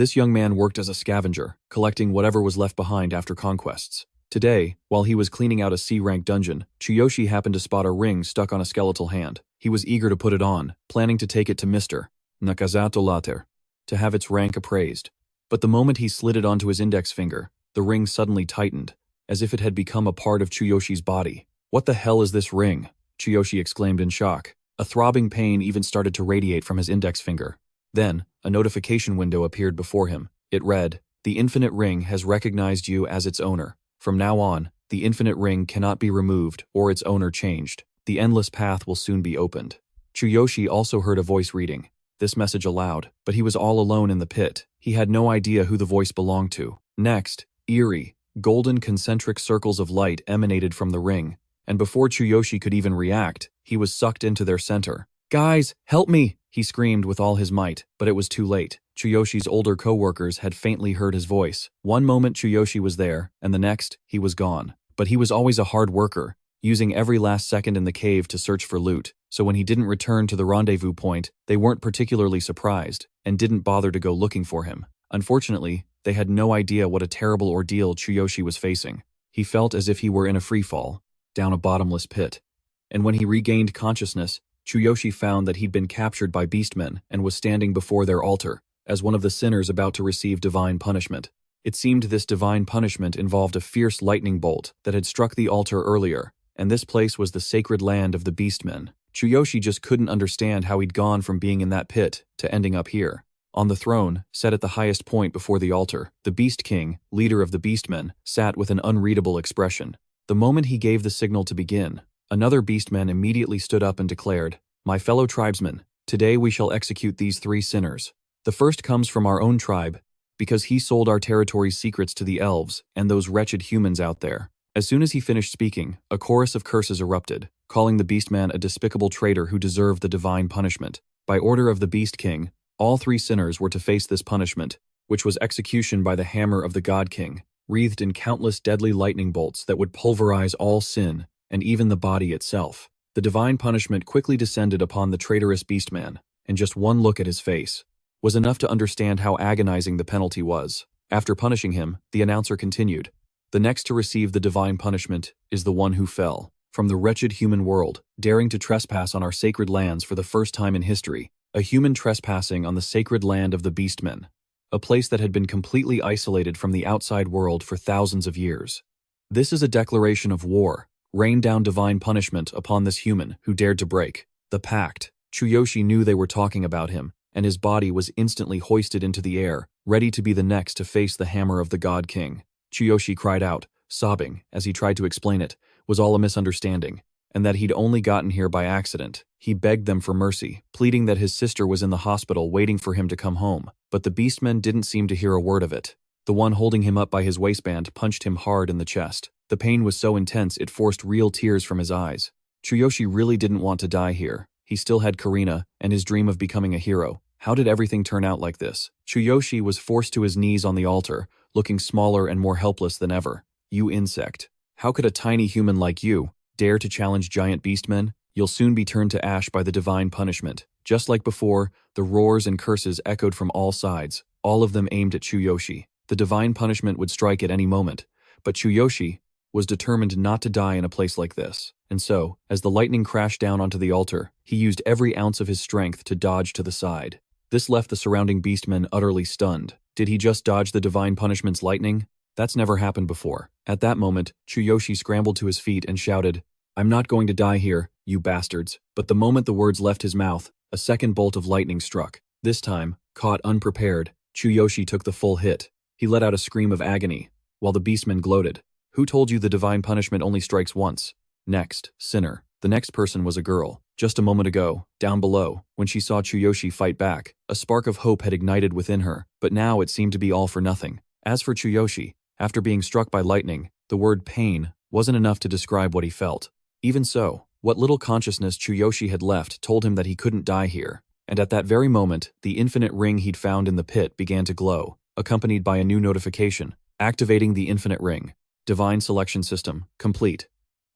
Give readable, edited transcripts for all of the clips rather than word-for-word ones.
This young man worked as a scavenger, collecting whatever was left behind after conquests. Today, while he was cleaning out a C-rank dungeon, Chuyoshi happened to spot a ring stuck on a skeletal hand. He was eager to put it on, planning to take it to Mr. Nakazato later, to have its rank appraised. But the moment he slid it onto his index finger, the ring suddenly tightened, as if it had become a part of Chuyoshi's body. "What the hell is this ring?" Chuyoshi exclaimed in shock. A throbbing pain even started to radiate from his index finger. Then, a notification window appeared before him. It read, "The Infinite Ring has recognized you as its owner. From now on, the Infinite Ring cannot be removed or its owner changed. The endless path will soon be opened." Chuyoshi also heard a voice reading this message aloud, but he was all alone in the pit. He had no idea who the voice belonged to. Next, eerie, golden concentric circles of light emanated from the ring, and before Chuyoshi could even react, he was sucked into their center. "Guys, help me!" he screamed with all his might, but it was too late. Chuyoshi's older co-workers had faintly heard his voice. One moment Chuyoshi was there, and the next, he was gone. But he was always a hard worker, using every last second in the cave to search for loot, so when he didn't return to the rendezvous point, they weren't particularly surprised, and didn't bother to go looking for him. Unfortunately, they had no idea what a terrible ordeal Chuyoshi was facing. He felt as if he were in a freefall, down a bottomless pit. And when he regained consciousness, Chuyoshi found that he'd been captured by Beastmen and was standing before their altar, as one of the sinners about to receive divine punishment. It seemed this divine punishment involved a fierce lightning bolt that had struck the altar earlier, and this place was the sacred land of the Beastmen. Chuyoshi just couldn't understand how he'd gone from being in that pit to ending up here. On the throne, set at the highest point before the altar, the Beast King, leader of the Beastmen, sat with an unreadable expression. The moment he gave the signal to begin, another Beastman immediately stood up and declared, "My fellow tribesmen, today we shall execute these 3 sinners. The first comes from our own tribe, because he sold our territory's secrets to the elves and those wretched humans out there." As soon as he finished speaking, a chorus of curses erupted, calling the Beastman a despicable traitor who deserved the divine punishment. By order of the Beast King, all 3 sinners were to face this punishment, which was execution by the hammer of the God King, wreathed in countless deadly lightning bolts that would pulverize all sin, and even the body itself. The divine punishment quickly descended upon the traitorous Beastman, and just one look at his face was enough to understand how agonizing the penalty was. After punishing him, the announcer continued, "The next to receive the divine punishment is the one who fell from the wretched human world, daring to trespass on our sacred lands for the first time in history, a human trespassing on the sacred land of the Beastmen, a place that had been completely isolated from the outside world for thousands of years. This is a declaration of war. Rain down divine punishment upon this human who dared to break the pact." Chuyoshi knew they were talking about him, and his body was instantly hoisted into the air, ready to be the next to face the hammer of the God King. Chuyoshi cried out, sobbing, as he tried to explain it was all a misunderstanding, and that he'd only gotten here by accident. He begged them for mercy, pleading that his sister was in the hospital waiting for him to come home, but the Beastmen didn't seem to hear a word of it. The one holding him up by his waistband punched him hard in the chest. The pain was so intense it forced real tears from his eyes. Chuyoshi really didn't want to die here. He still had Karina and his dream of becoming a hero. How did everything turn out like this? Chuyoshi was forced to his knees on the altar, looking smaller and more helpless than ever. "You insect. How could a tiny human like you dare to challenge giant beastmen? You'll soon be turned to ash by the divine punishment." Just like before, the roars and curses echoed from all sides, all of them aimed at Chuyoshi. The divine punishment would strike at any moment, but Chuyoshi was determined not to die in a place like this. And so, as the lightning crashed down onto the altar, he used every ounce of his strength to dodge to the side. This left the surrounding beastmen utterly stunned. Did he just dodge the divine punishment's lightning? That's never happened before. At that moment, Chuyoshi scrambled to his feet and shouted, "I'm not going to die here, you bastards." But the moment the words left his mouth, a second bolt of lightning struck. This time, caught unprepared, Chuyoshi took the full hit. He let out a scream of agony, while the beastmen gloated. "Who told you the divine punishment only strikes once?" Next, sinner. The next person was a girl. Just a moment ago, down below, when she saw Chuyoshi fight back, a spark of hope had ignited within her, but now it seemed to be all for nothing. As for Chuyoshi, after being struck by lightning, the word pain wasn't enough to describe what he felt. Even so, what little consciousness Chuyoshi had left told him that he couldn't die here. And at that very moment, the infinite ring he'd found in the pit began to glow, accompanied by a new notification, activating the infinite ring. Divine selection system, complete.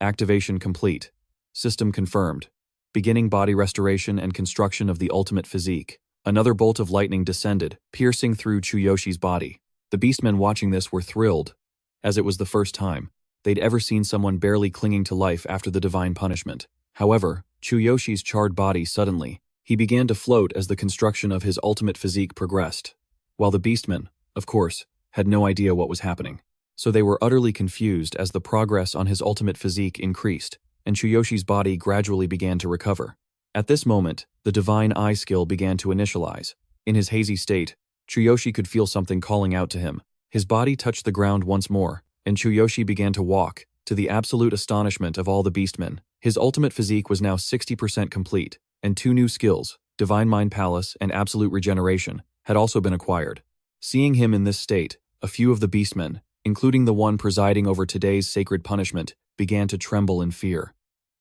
Activation complete. System confirmed. Beginning body restoration and construction of the ultimate physique. Another bolt of lightning descended, piercing through Chuyoshi's body. The beastmen watching this were thrilled, as it was the first time they'd ever seen someone barely clinging to life after the divine punishment. However, Chuyoshi's charred body suddenly, he began to float as the construction of his ultimate physique progressed. While the beastmen, of course, had no idea what was happening. So they were utterly confused as the progress on his ultimate physique increased, and Chuyoshi's body gradually began to recover. At this moment, the divine eye skill began to initialize. In his hazy state, Chuyoshi could feel something calling out to him. His body touched the ground once more, and Chuyoshi began to walk, to the absolute astonishment of all the beastmen. His ultimate physique was now 60% complete, and 2 new skills, Divine Mind Palace and Absolute Regeneration, had also been acquired. Seeing him in this state, a few of the beastmen, including the one presiding over today's sacred punishment, began to tremble in fear.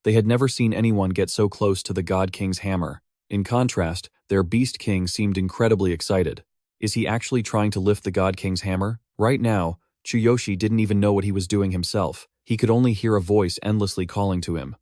They had never seen anyone get so close to the God King's hammer. In contrast, their Beast King seemed incredibly excited. Is he actually trying to lift the God King's hammer? Right now, Chuyoshi didn't even know what he was doing himself. He could only hear a voice endlessly calling to him.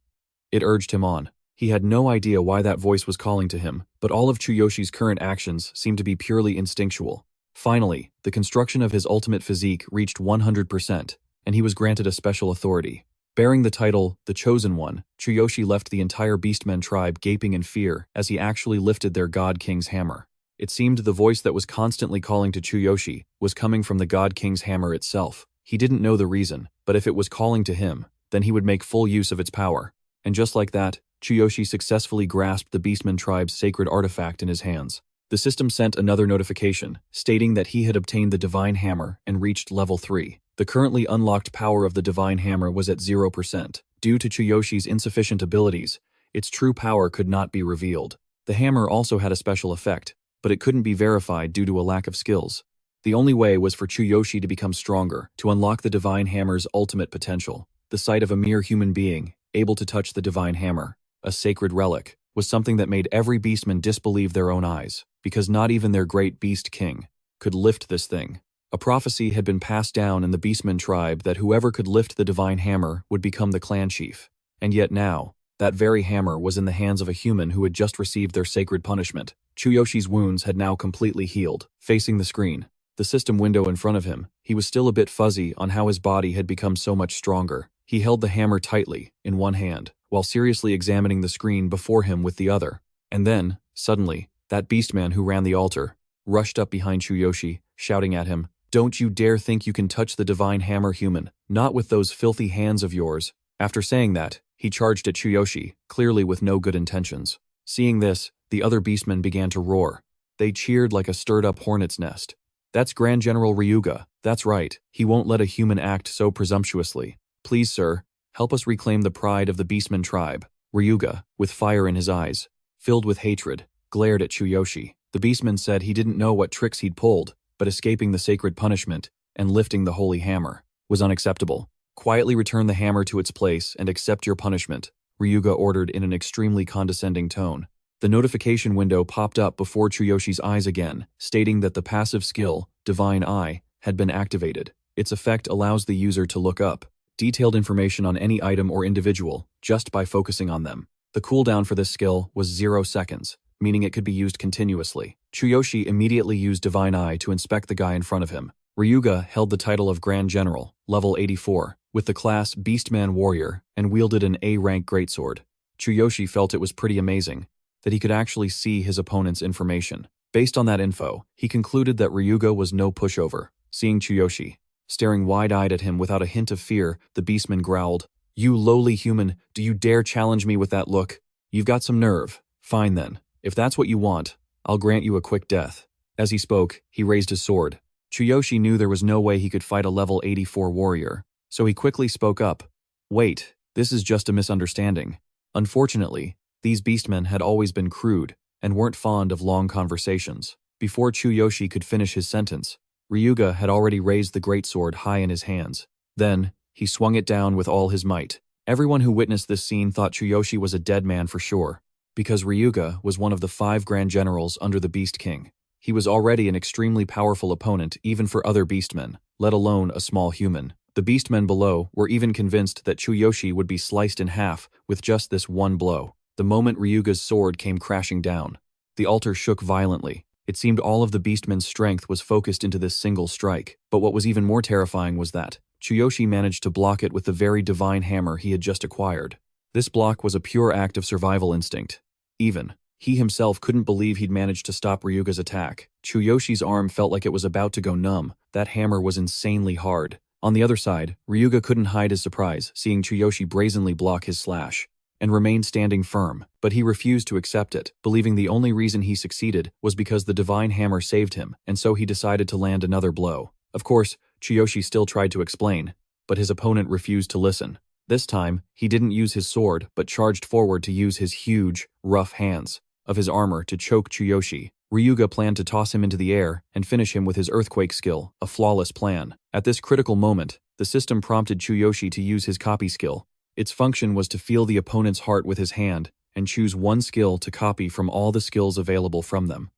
It urged him on. He had no idea why that voice was calling to him, but all of Chuyoshi's current actions seemed to be purely instinctual. Finally, the construction of his ultimate physique reached 100%, and he was granted a special authority. Bearing the title, the Chosen One, Chuyoshi left the entire Beastmen tribe gaping in fear as he actually lifted their God King's hammer. It seemed the voice that was constantly calling to Chuyoshi was coming from the God King's hammer itself. He didn't know the reason, but if it was calling to him, then he would make full use of its power. And just like that, Chuyoshi successfully grasped the Beastmen tribe's sacred artifact in his hands. The system sent another notification, stating that he had obtained the Divine Hammer and reached level 3. The currently unlocked power of the Divine Hammer was at 0%. Due to Chuyoshi's insufficient abilities, its true power could not be revealed. The hammer also had a special effect, but it couldn't be verified due to a lack of skills. The only way was for Chuyoshi to become stronger, to unlock the Divine Hammer's ultimate potential. The sight of a mere human being, able to touch the Divine Hammer, a sacred relic, was something that made every beastman disbelieve their own eyes, because not even their great Beast King could lift this thing. A prophecy had been passed down in the Beastmen tribe that whoever could lift the Divine Hammer would become the clan chief. And yet now, that very hammer was in the hands of a human who had just received their sacred punishment. Chuyoshi's wounds had now completely healed. Facing the screen, the system window in front of him, he was still a bit fuzzy on how his body had become so much stronger. He held the hammer tightly, in one hand, while seriously examining the screen before him with the other. And then, suddenly, that beastman who ran the altar rushed up behind Chuyoshi, shouting at him, "Don't you dare think you can touch the Divine Hammer, human, not with those filthy hands of yours." After saying that, he charged at Chuyoshi, clearly with no good intentions. Seeing this, the other beastmen began to roar. They cheered like a stirred-up hornet's nest. "That's Grand General Ryuga, that's right, he won't let a human act so presumptuously. Please, sir, help us reclaim the pride of the Beastmen tribe." Ryuga, with fire in his eyes, filled with hatred, glared at Chuyoshi. The beastman said he didn't know what tricks he'd pulled, but escaping the sacred punishment and lifting the holy hammer was unacceptable. "Quietly return the hammer to its place and accept your punishment," Ryuga ordered in an extremely condescending tone. The notification window popped up before Chuyoshi's eyes again, stating that the passive skill, Divine Eye, had been activated. Its effect allows the user to look up detailed information on any item or individual just by focusing on them. The cooldown for this skill was 0 seconds, meaning it could be used continuously. Chuyoshi immediately used Divine Eye to inspect the guy in front of him. Ryuga held the title of Grand General, level 84, with the class Beastman Warrior, and wielded an A-rank greatsword. Chuyoshi felt it was pretty amazing that he could actually see his opponent's information. Based on that info, he concluded that Ryuga was no pushover. Seeing Chuyoshi staring wide-eyed at him without a hint of fear, the beastman growled, "You lowly human, do you dare challenge me with that look? You've got some nerve. Fine then. If that's what you want, I'll grant you a quick death." As he spoke, he raised his sword. Chuyoshi knew there was no way he could fight a level 84 warrior, so he quickly spoke up. "Wait, this is just a misunderstanding." Unfortunately, these beastmen had always been crude and weren't fond of long conversations. Before Chuyoshi could finish his sentence, Ryuga had already raised the greatsword high in his hands. Then, he swung it down with all his might. Everyone who witnessed this scene thought Chuyoshi was a dead man for sure, because Ryuga was one of the 5 Grand Generals under the Beast King. He was already an extremely powerful opponent even for other beastmen, let alone a small human. The beastmen below were even convinced that Chuyoshi would be sliced in half with just this one blow. The moment Ryuga's sword came crashing down, The altar shook violently. It seemed all of the Beastmen's strength was focused into this single strike. But what was even more terrifying was that Chuyoshi managed to block it with the very divine hammer he had just acquired. This block was a pure act of survival instinct. Even he himself couldn't believe he'd managed to stop Ryuga's attack. Chuyoshi's arm felt like it was about to go numb. That hammer was insanely hard. On the other side, Ryuga couldn't hide his surprise, seeing Chuyoshi brazenly block his slash, and remained standing firm. But he refused to accept it, believing the only reason he succeeded was because the divine hammer saved him, and so he decided to land another blow. Of course, Chuyoshi still tried to explain, but his opponent refused to listen. This time, he didn't use his sword, but charged forward to use his huge, rough hands of his armor to choke Chuyoshi. Ryuga planned to toss him into the air and finish him with his earthquake skill, a flawless plan. At this critical moment, the system prompted Chuyoshi to use his copy skill. Its function was to feel the opponent's heart with his hand and choose one skill to copy from all the skills available from them.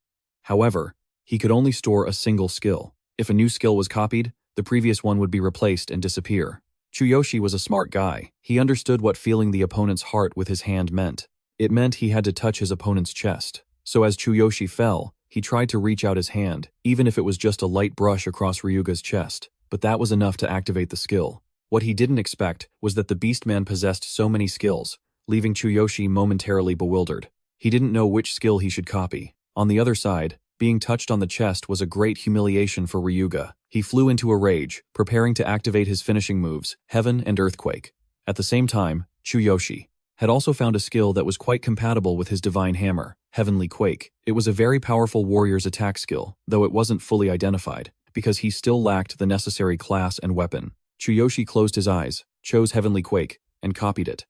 However, he could only store a single skill. If a new skill was copied, the previous one would be replaced and disappear. Chuyoshi was a smart guy. He understood what feeling the opponent's heart with his hand meant. It meant he had to touch his opponent's chest. So as Chuyoshi fell, he tried to reach out his hand, even if it was just a light brush across Ryuga's chest. But that was enough to activate the skill. What he didn't expect was that the Beastman possessed so many skills, leaving Chuyoshi momentarily bewildered. He didn't know which skill he should copy. On the other side, being touched on the chest was a great humiliation for Ryuga. He flew into a rage, preparing to activate his finishing moves, Heaven and Earthquake. At the same time, Chuyoshi had also found a skill that was quite compatible with his divine hammer, Heavenly Quake. It was a very powerful warrior's attack skill, though it wasn't fully identified, because he still lacked the necessary class and weapon. Chuyoshi closed his eyes, chose Heavenly Quake, and copied it.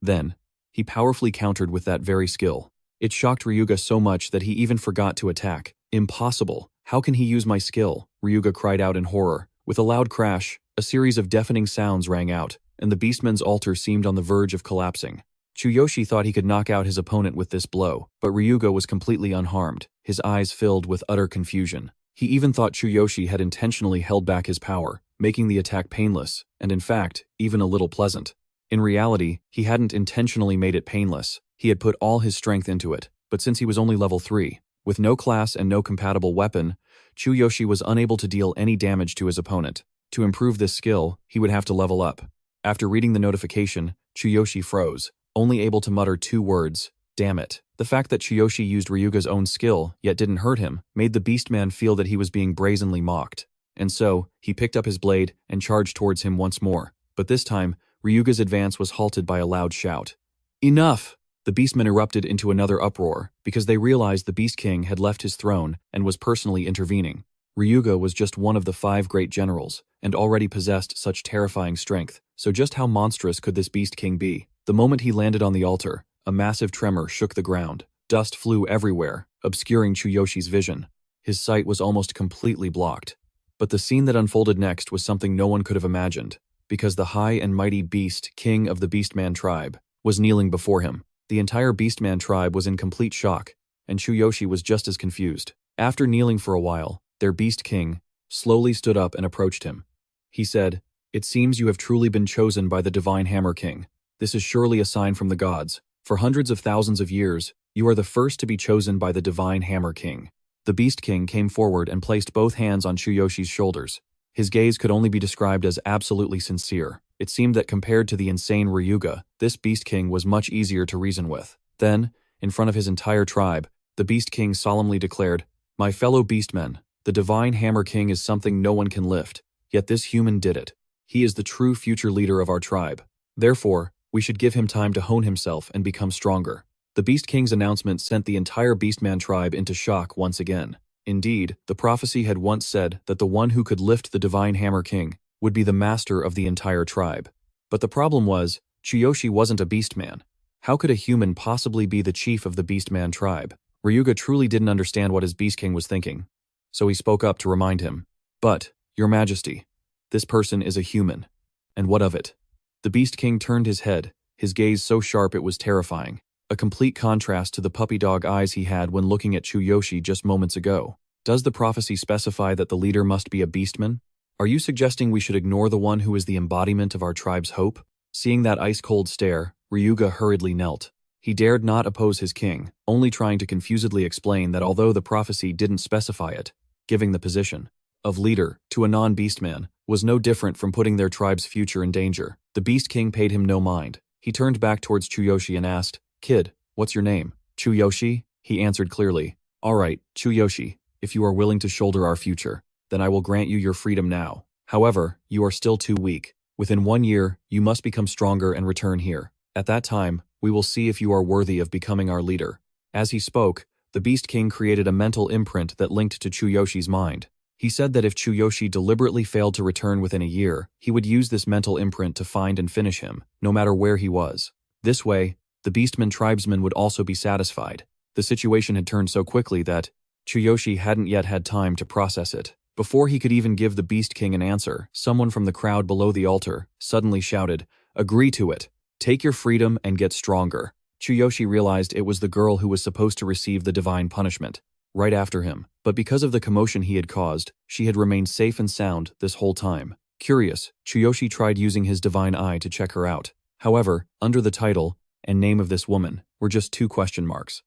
Then, he powerfully countered with that very skill. It shocked Ryuga so much that he even forgot to attack. Impossible! How can he use my skill? Ryuga cried out in horror. With a loud crash, a series of deafening sounds rang out, and the Beastman's altar seemed on the verge of collapsing. Chuyoshi thought he could knock out his opponent with this blow, but Ryuga was completely unharmed, his eyes filled with utter confusion. He even thought Chuyoshi had intentionally held back his power, making the attack painless, and in fact, even a little pleasant. In reality, he hadn't intentionally made it painless. He had put all his strength into it, but since he was only level 3, with no class and no compatible weapon, Chuyoshi was unable to deal any damage to his opponent. To improve this skill, he would have to level up. After reading the notification, Chuyoshi froze, only able to mutter 2 words, "Damn it." The fact that Chuyoshi used Ryuga's own skill, yet didn't hurt him, made the Beastman feel that he was being brazenly mocked. And so, he picked up his blade and charged towards him once more. But this time, Ryuga's advance was halted by a loud shout. "Enough!" The Beastmen erupted into another uproar, because they realized the Beast King had left his throne and was personally intervening. Ryuga was just one of the 5 great generals, and already possessed such terrifying strength, so just how monstrous could this Beast King be? The moment he landed on the altar, a massive tremor shook the ground. Dust flew everywhere, obscuring Chuyoshi's vision. His sight was almost completely blocked. But the scene that unfolded next was something no one could have imagined, because the high and mighty Beast King of the Beastman tribe was kneeling before him. The entire Beastman tribe was in complete shock, and Chuyoshi was just as confused. After kneeling for a while, their Beast King slowly stood up and approached him. He said, "It seems you have truly been chosen by the Divine Hammer King. This is surely a sign from the gods. For hundreds of thousands of years, you are the first to be chosen by the Divine Hammer King." The Beast King came forward and placed both hands on Chuyoshi's shoulders. His gaze could only be described as absolutely sincere. It seemed that compared to the insane Ryuga, this Beast King was much easier to reason with. Then, in front of his entire tribe, the Beast King solemnly declared, "My fellow Beastmen, the Divine Hammer King is something no one can lift, yet this human did it. He is the true future leader of our tribe. Therefore, we should give him time to hone himself and become stronger." The Beast King's announcement sent the entire Beastman tribe into shock once again. Indeed, the prophecy had once said that the one who could lift the Divine Hammer King would be the master of the entire tribe. But the problem was, Chuyoshi wasn't a Beastman. How could a human possibly be the chief of the Beastman tribe? Ryuga truly didn't understand what his Beast King was thinking, so he spoke up to remind him. "But, Your Majesty, this person is a human. And what of it?" The Beast King turned his head, his gaze so sharp it was terrifying, a complete contrast to the puppy dog eyes he had when looking at Chuyoshi just moments ago. "Does the prophecy specify that the leader must be a Beastman? Are you suggesting we should ignore the one who is the embodiment of our tribe's hope?" Seeing that ice-cold stare, Ryuga hurriedly knelt. He dared not oppose his king, only trying to confusedly explain that although the prophecy didn't specify it, giving the position of leader to a non-beastman was no different from putting their tribe's future in danger. The Beast King paid him no mind. He turned back towards Chuyoshi and asked, "Kid, what's your name?" "Chuyoshi," he answered clearly. "All right, Chuyoshi, if you are willing to shoulder our future, then I will grant you your freedom now. However, you are still too weak. Within 1 year, you must become stronger and return here. At that time, we will see if you are worthy of becoming our leader." As he spoke, the Beast King created a mental imprint that linked to Chuyoshi's mind. He said that if Chuyoshi deliberately failed to return within a year, he would use this mental imprint to find and finish him, no matter where he was. This way, the Beastman tribesmen would also be satisfied. The situation had turned so quickly that Chuyoshi hadn't yet had time to process it. Before he could even give the Beast King an answer, someone from the crowd below the altar suddenly shouted, "Agree to it. Take your freedom and get stronger." Chuyoshi realized it was the girl who was supposed to receive the divine punishment right after him, but because of the commotion he had caused, she had remained safe and sound this whole time. Curious, Chuyoshi tried using his divine eye to check her out. However, under the title and name of this woman were just 2 question marks.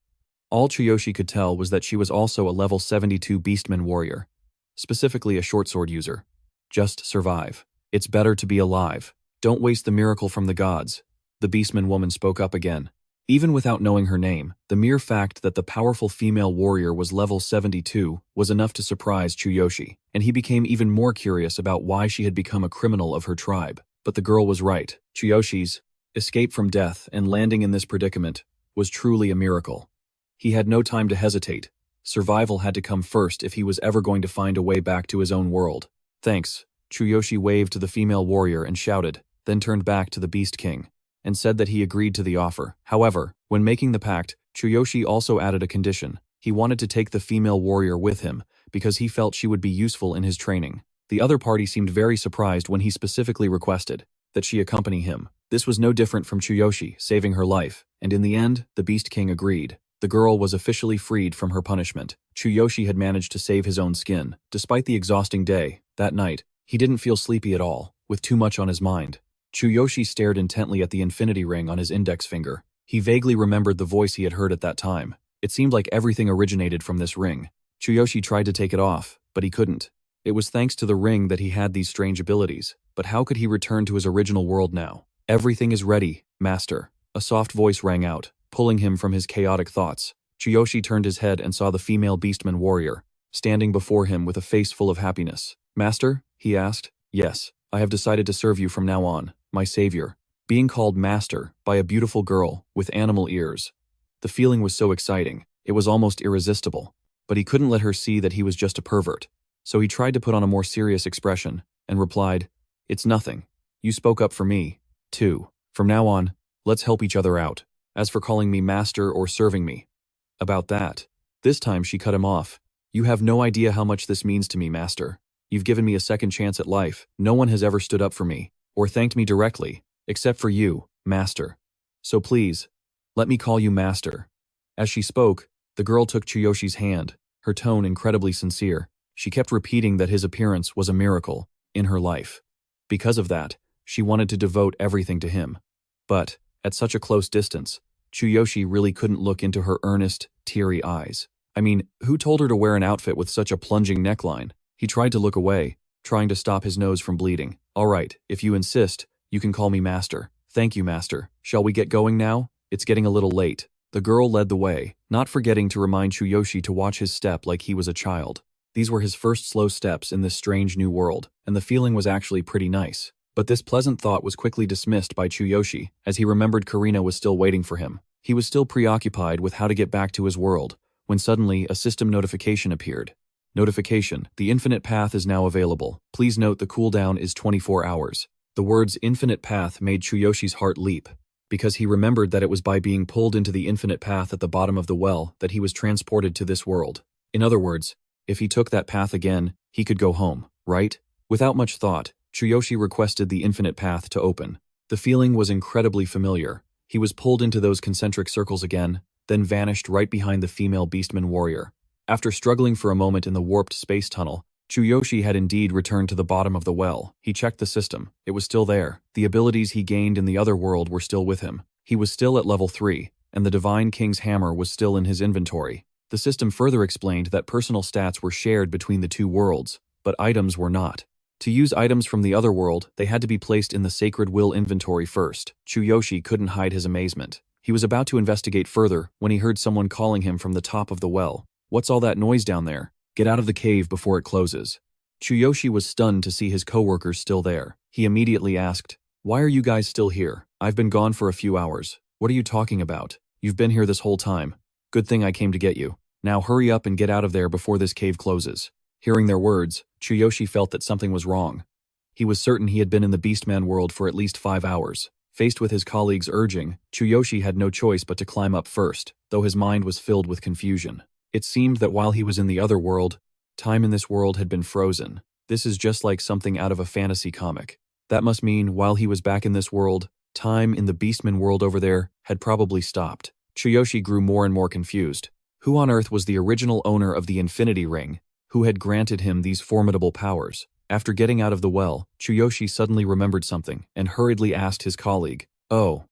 All Chuyoshi could tell was that she was also a level 72 Beastman warrior, specifically a short sword user. Just survive. It's better to be alive. Don't waste the miracle from the gods. The Beastman woman spoke up again. Even without knowing her name, the mere fact that the powerful female warrior was level 72 was enough to surprise Chuyoshi, and he became even more curious about why she had become a criminal of her tribe. But the girl was right. Chuyoshi's escape from death and landing in this predicament was truly a miracle. He had no time to hesitate. Survival had to come first if he was ever going to find a way back to his own world. "Thanks." Chuyoshi waved to the female warrior and shouted, then turned back to the Beast King and said that he agreed to the offer. However, when making the pact, Chuyoshi also added a condition. He wanted to take the female warrior with him because he felt she would be useful in his training. The other party seemed very surprised when he specifically requested that she accompany him. This was no different from Chuyoshi saving her life, and in the end, the Beast King agreed. The girl was officially freed from her punishment. Chuyoshi had managed to save his own skin. Despite the exhausting day, that night, he didn't feel sleepy at all, with too much on his mind. Chuyoshi stared intently at the infinity ring on his index finger. He vaguely remembered the voice he had heard at that time. It seemed like everything originated from this ring. Chuyoshi tried to take it off, but he couldn't. It was thanks to the ring that he had these strange abilities. But how could he return to his original world now? "Everything is ready, master." A soft voice rang out, pulling him from his chaotic thoughts. Chuyoshi turned his head and saw the female Beastman warrior, standing before him with a face full of happiness. "Master?" he asked. "Yes, I have decided to serve you from now on, my savior." Being called master by a beautiful girl with animal ears. The feeling was so exciting, it was almost irresistible. But he couldn't let her see that he was just a pervert. So he tried to put on a more serious expression and replied, "It's nothing. You spoke up for me, too. From now on, let's help each other out. As for calling me master or serving me, about that." This time she cut him off. "You have no idea how much this means to me, master. You've given me a second chance at life. No one has ever stood up for me, or thanked me directly, except for you, master. So please, let me call you master." As she spoke, the girl took Chuyoshi's hand, her tone incredibly sincere. She kept repeating that his appearance was a miracle in her life. Because of that, she wanted to devote everything to him. But, at such a close distance, Chuyoshi really couldn't look into her earnest, teary eyes. I mean, who told her to wear an outfit with such a plunging neckline? He tried to look away, trying to stop his nose from bleeding. "All right, if you insist, you can call me master." "Thank you, master. Shall we get going now? It's getting a little late." The girl led the way, not forgetting to remind Chuyoshi to watch his step like he was a child. These were his first slow steps in this strange new world, and the feeling was actually pretty nice. But this pleasant thought was quickly dismissed by Chuyoshi, as he remembered Karina was still waiting for him. He was still preoccupied with how to get back to his world, when suddenly a system notification appeared. Notification: the infinite path is now available. Please note the cooldown is 24 hours. The words infinite path made Chuyoshi's heart leap, because he remembered that it was by being pulled into the infinite path at the bottom of the well that he was transported to this world. In other words, if he took that path again, he could go home, right? Without much thought, Chuyoshi requested the infinite path to open. The feeling was incredibly familiar. He was pulled into those concentric circles again, then vanished right behind the female Beastman warrior. After struggling for a moment in the warped space tunnel, Chuyoshi had indeed returned to the bottom of the well. He checked the system. It was still there. The abilities he gained in the other world were still with him. He was still at level 3, and the Divine King's hammer was still in his inventory. The system further explained that personal stats were shared between the two worlds, but items were not. To use items from the other world, they had to be placed in the Sacred Will inventory first. Chuyoshi couldn't hide his amazement. He was about to investigate further when he heard someone calling him from the top of the well. "What's all that noise down there? Get out of the cave before it closes." Chuyoshi was stunned to see his coworkers still there. He immediately asked, "Why are you guys still here? I've been gone for a few hours. What are you talking about? You've been here this whole time. Good thing I came to get you. Now hurry up and get out of there before this cave closes." Hearing their words, Chuyoshi felt that something was wrong. He was certain he had been in the Beastman world for at least 5 hours. Faced with his colleagues' urging, Chuyoshi had no choice but to climb up first, though his mind was filled with confusion. It seemed that while he was in the other world, time in this world had been frozen. This is just like something out of a fantasy comic. That must mean while he was back in this world, time in the Beastman world over there had probably stopped. Chuyoshi grew more and more confused. Who on earth was the original owner of the Infinity Ring? Who had granted him these formidable powers? After getting out of the well, Chuyoshi suddenly remembered something and hurriedly asked his colleague, "Oh,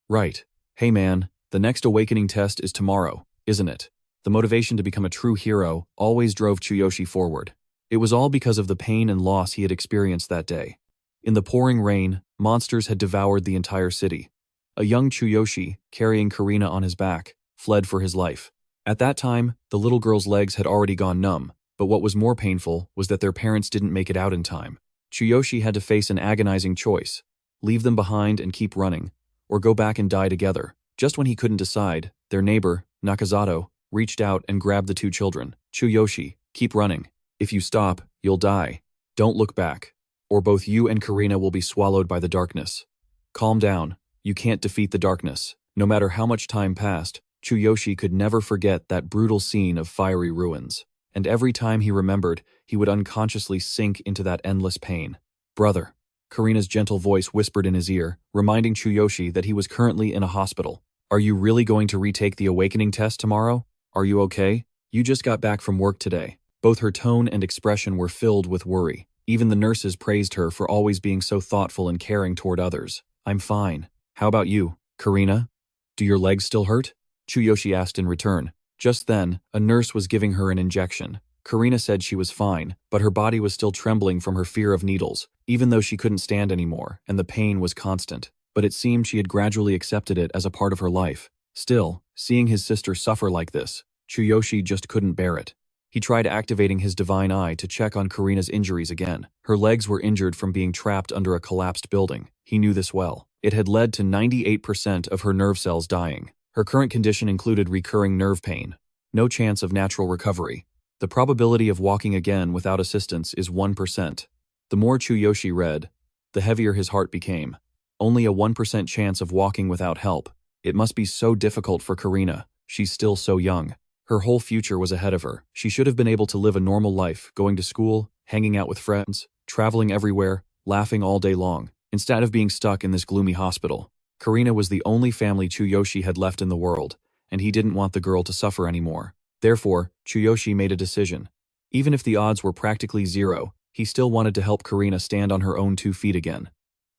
right. Hey man, the next awakening test is tomorrow, isn't it?" The motivation to become a true hero always drove Chuyoshi forward. It was all because of the pain and loss he had experienced that day. In the pouring rain, monsters had devoured the entire city. A young Chuyoshi, carrying Karina on his back, fled for his life. At that time, the little girl's legs had already gone numb, but what was more painful was that their parents didn't make it out in time. Chuyoshi had to face an agonizing choice: leave them behind and keep running, or go back and die together. Just when he couldn't decide, their neighbor, Nakazato, reached out and grabbed the two children. "Chuyoshi, keep running. If you stop, you'll die. Don't look back, or both you and Karina will be swallowed by the darkness. Calm down. You can't defeat the darkness." No matter how much time passed, Chuyoshi could never forget that brutal scene of fiery ruins. And every time he remembered, he would unconsciously sink into that endless pain. "Brother," Karina's gentle voice whispered in his ear, reminding Chuyoshi that he was currently in a hospital. "Are you really going to retake the awakening test tomorrow? Are you okay? You just got back from work today." Both her tone and expression were filled with worry. Even the nurses praised her for always being so thoughtful and caring toward others. "I'm fine. How about you, Karina? Do your legs still hurt?" Chuyoshi asked in return. Just then, a nurse was giving her an injection. Karina said she was fine, but her body was still trembling from her fear of needles, even though she couldn't stand anymore, and the pain was constant. But it seemed she had gradually accepted it as a part of her life. Still, seeing his sister suffer like this, Chuyoshi just couldn't bear it. He tried activating his divine eye to check on Karina's injuries again. Her legs were injured from being trapped under a collapsed building. He knew this well. It had led to 98% of her nerve cells dying. Her current condition included recurring nerve pain. No chance of natural recovery. The probability of walking again without assistance is 1%. The more Chuyoshi read, the heavier his heart became. Only a 1% chance of walking without help. It must be so difficult for Karina. She's still so young. Her whole future was ahead of her. She should have been able to live a normal life, going to school, hanging out with friends, traveling everywhere, laughing all day long, instead of being stuck in this gloomy hospital. Karina was the only family Chuyoshi had left in the world, and he didn't want the girl to suffer anymore. Therefore, Chuyoshi made a decision. Even if the odds were practically zero, he still wanted to help Karina stand on her own 2 feet again.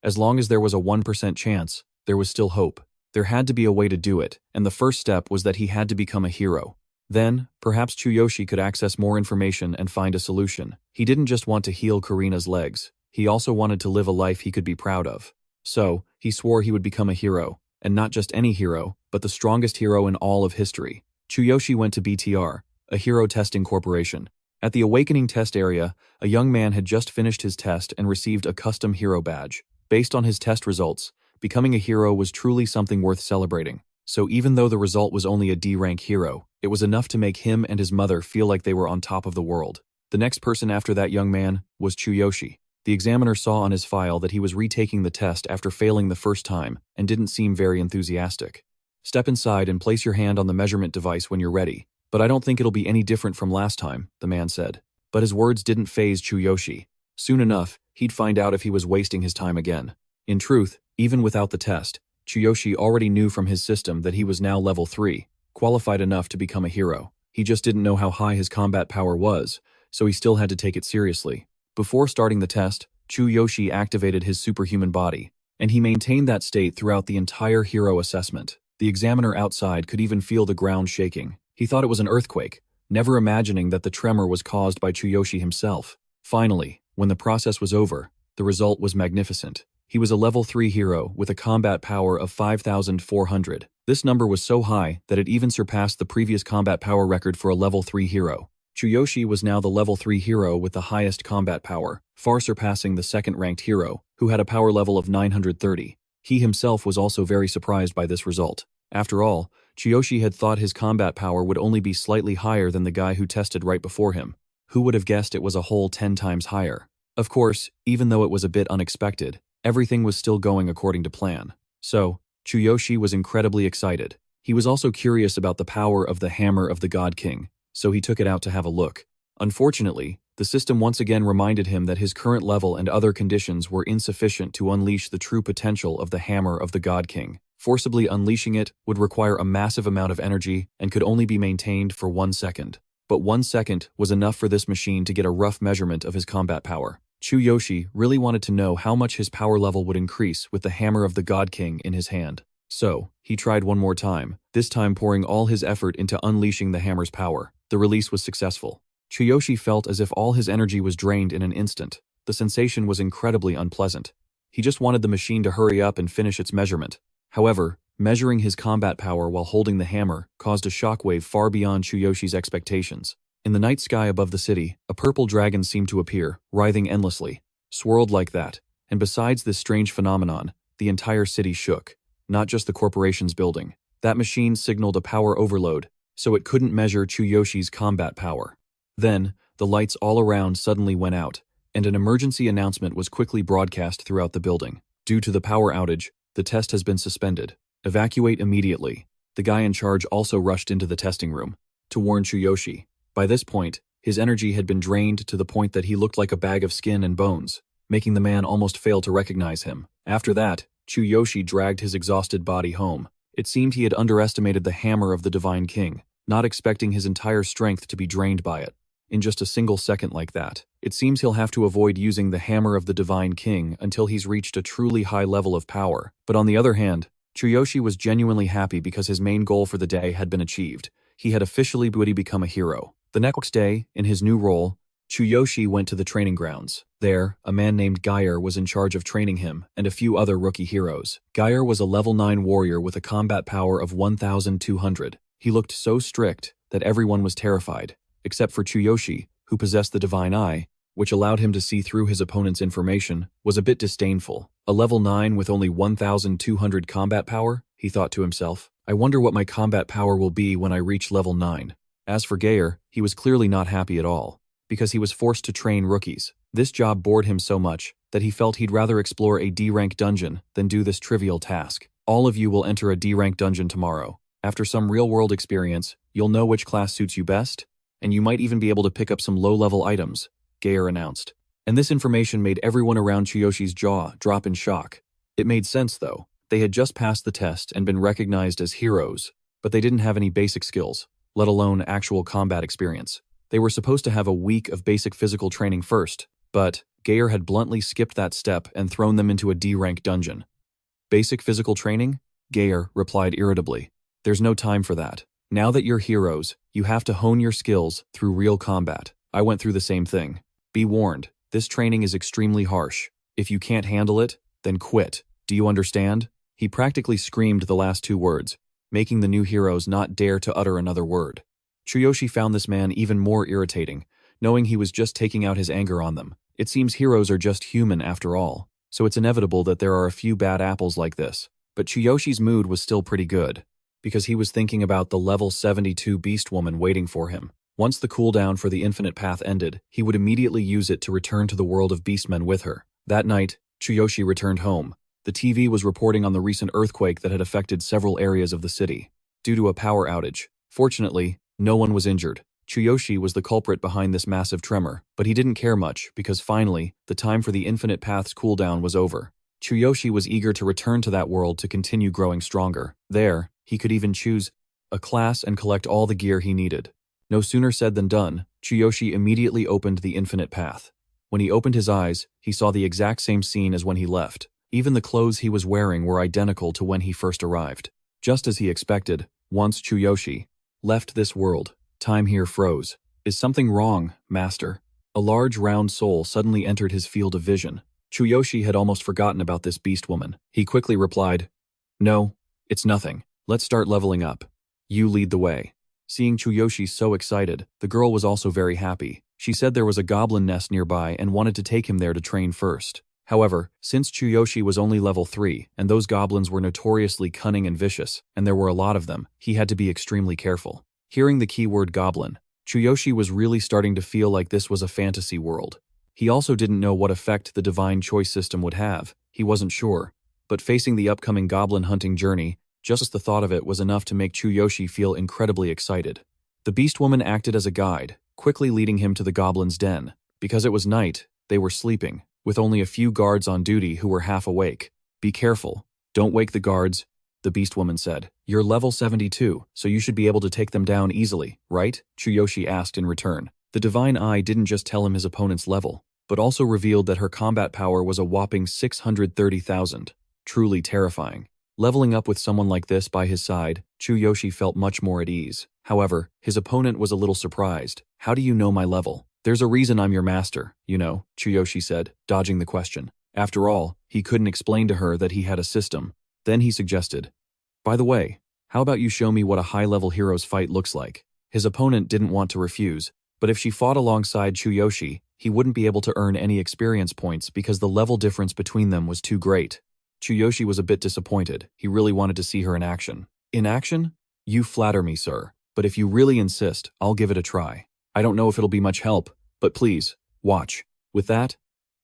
As long as there was a 1% chance, there was still hope. There had to be a way to do it, and the first step was that he had to become a hero. Then, perhaps Chuyoshi could access more information and find a solution. He didn't just want to heal Karina's legs, he also wanted to live a life he could be proud of. So, he swore he would become a hero, and not just any hero, but the strongest hero in all of history. Chuyoshi went to BTR, a hero testing corporation. At the awakening test area, a young man had just finished his test and received a custom hero badge. Based on his test results, becoming a hero was truly something worth celebrating. So even though the result was only a D-rank hero, it was enough to make him and his mother feel like they were on top of the world. The next person after that young man was Chuyoshi. The examiner saw on his file that he was retaking the test after failing the first time and didn't seem very enthusiastic. "Step inside and place your hand on the measurement device when you're ready. But I don't think it'll be any different from last time," the man said. But his words didn't faze Chuyoshi. Soon enough, he'd find out if he was wasting his time again. In truth, even without the test, Chuyoshi already knew from his system that he was now level 3, qualified enough to become a hero. He just didn't know how high his combat power was, so he still had to take it seriously. Before starting the test, Chuyoshi activated his superhuman body, and he maintained that state throughout the entire hero assessment. The examiner outside could even feel the ground shaking. He thought it was an earthquake, never imagining that the tremor was caused by Chuyoshi himself. Finally, when the process was over, the result was magnificent. He was a level 3 hero with a combat power of 5,400. This number was so high that it even surpassed the previous combat power record for a level 3 hero. Chuyoshi was now the level 3 hero with the highest combat power, far surpassing the second-ranked hero, who had a power level of 930. He himself was also very surprised by this result. After all, Chuyoshi had thought his combat power would only be slightly higher than the guy who tested right before him. Who would have guessed it was a whole 10 times higher? Of course, even though it was a bit unexpected, everything was still going according to plan. So, Chuyoshi was incredibly excited. He was also curious about the power of the Hammer of the God King, so he took it out to have a look. Unfortunately, the system once again reminded him that his current level and other conditions were insufficient to unleash the true potential of the Hammer of the God King. Forcibly unleashing it would require a massive amount of energy and could only be maintained for 1 second. But 1 second was enough for this machine to get a rough measurement of his combat power. Chuyoshi really wanted to know how much his power level would increase with the Hammer of the God King in his hand. So, he tried one more time, this time pouring all his effort into unleashing the hammer's power. The release was successful. Chuyoshi felt as if all his energy was drained in an instant. The sensation was incredibly unpleasant. He just wanted the machine to hurry up and finish its measurement. However, measuring his combat power while holding the hammer caused a shockwave far beyond Chuyoshi's expectations. In the night sky above the city, a purple dragon seemed to appear, writhing endlessly, swirled like that, and besides this strange phenomenon, the entire city shook, not just the corporation's building. That machine signaled a power overload, so it couldn't measure Chuyoshi's combat power. Then, the lights all around suddenly went out, and an emergency announcement was quickly broadcast throughout the building. Due to the power outage, the test has been suspended. Evacuate immediately. The guy in charge also rushed into the testing room to warn Chuyoshi. By this point, his energy had been drained to the point that he looked like a bag of skin and bones, making the man almost fail to recognize him. After that, Chuyoshi dragged his exhausted body home. It seemed he had underestimated the hammer of the Divine King, not expecting his entire strength to be drained by it. In just a single second like that, it seems he'll have to avoid using the hammer of the Divine King until he's reached a truly high level of power. But on the other hand, Chuyoshi was genuinely happy because his main goal for the day had been achieved. He had officially become a hero. The next day, in his new role, Chuyoshi went to the training grounds. There, a man named Geyer was in charge of training him and a few other rookie heroes. Geyer was a level 9 warrior with a combat power of 1,200. He looked so strict that everyone was terrified, except for Chuyoshi, who possessed the Divine Eye, which allowed him to see through his opponent's information, was a bit disdainful. A level 9 with only 1,200 combat power, he thought to himself. I wonder what my combat power will be when I reach level 9. As for Geyer, he was clearly not happy at all, because he was forced to train rookies. This job bored him so much that he felt he'd rather explore a D-rank dungeon than do this trivial task. All of you will enter a D-rank dungeon tomorrow. After some real-world experience, you'll know which class suits you best, and you might even be able to pick up some low-level items, Geyer announced. And this information made everyone around Chuyoshi's jaw drop in shock. It made sense, though. They had just passed the test and been recognized as heroes, but they didn't have any basic skills, let alone actual combat experience. They were supposed to have a week of basic physical training first, but Geyer had bluntly skipped that step and thrown them into a D-rank dungeon. Basic physical training? Geyer replied irritably. There's no time for that. Now that you're heroes, you have to hone your skills through real combat. I went through the same thing. Be warned, this training is extremely harsh. If you can't handle it, then quit. Do you understand? He practically screamed the last 2 words, making the new heroes not dare to utter another word. Chuyoshi found this man even more irritating, knowing he was just taking out his anger on them. It seems heroes are just human after all, so it's inevitable that there are a few bad apples like this. But Chuyoshi's mood was still pretty good, because he was thinking about the level 72 beast woman waiting for him. Once the cooldown for the infinite path ended, he would immediately use it to return to the world of beastmen with her. That night, Chuyoshi returned home. The TV was reporting on the recent earthquake that had affected several areas of the city, due to a power outage. Fortunately, no one was injured. Chuyoshi was the culprit behind this massive tremor, but he didn't care much because finally, the time for the infinite path's cooldown was over. Chuyoshi was eager to return to that world to continue growing stronger. There, he could even choose a class and collect all the gear he needed. No sooner said than done, Chuyoshi immediately opened the infinite path. When he opened his eyes, he saw the exact same scene as when he left. Even the clothes he was wearing were identical to when he first arrived. Just as he expected, once Chuyoshi left this world, time here froze. Is something wrong, master? A large round soul suddenly entered his field of vision. Chuyoshi had almost forgotten about this beast woman. He quickly replied, "No, it's nothing. Let's start leveling up. You lead the way." Seeing Chuyoshi so excited, the girl was also very happy. She said there was a goblin nest nearby and wanted to take him there to train first. However, since Chuyoshi was only level 3, and those goblins were notoriously cunning and vicious, and there were a lot of them, he had to be extremely careful. Hearing the keyword goblin, Chuyoshi was really starting to feel like this was a fantasy world. He also didn't know what effect the divine choice system would have. He wasn't sure. But facing the upcoming goblin hunting journey, just the thought of it was enough to make Chuyoshi feel incredibly excited. The beast woman acted as a guide, quickly leading him to the goblin's den. Because it was night, they were sleeping, with only a few guards on duty who were half awake. "Be careful. Don't wake the guards," the beast woman said. "You're level 72, so you should be able to take them down easily, right?" Chuyoshi asked in return. The divine eye didn't just tell him his opponent's level, but also revealed that her combat power was a whopping 630,000. Truly terrifying. Leveling up with someone like this by his side, Chuyoshi felt much more at ease. However, his opponent was a little surprised. "How do you know my level?" "There's a reason I'm your master, you know," Chuyoshi said, dodging the question. After all, he couldn't explain to her that he had a system. Then he suggested, "By the way, how about you show me what a high-level hero's fight looks like?" His opponent didn't want to refuse, but if she fought alongside Chuyoshi, he wouldn't be able to earn any experience points because the level difference between them was too great. Chuyoshi was a bit disappointed. He really wanted to see her in action. "In action? You flatter me, sir. But if you really insist, I'll give it a try. I don't know if it'll be much help, but please, watch." With that,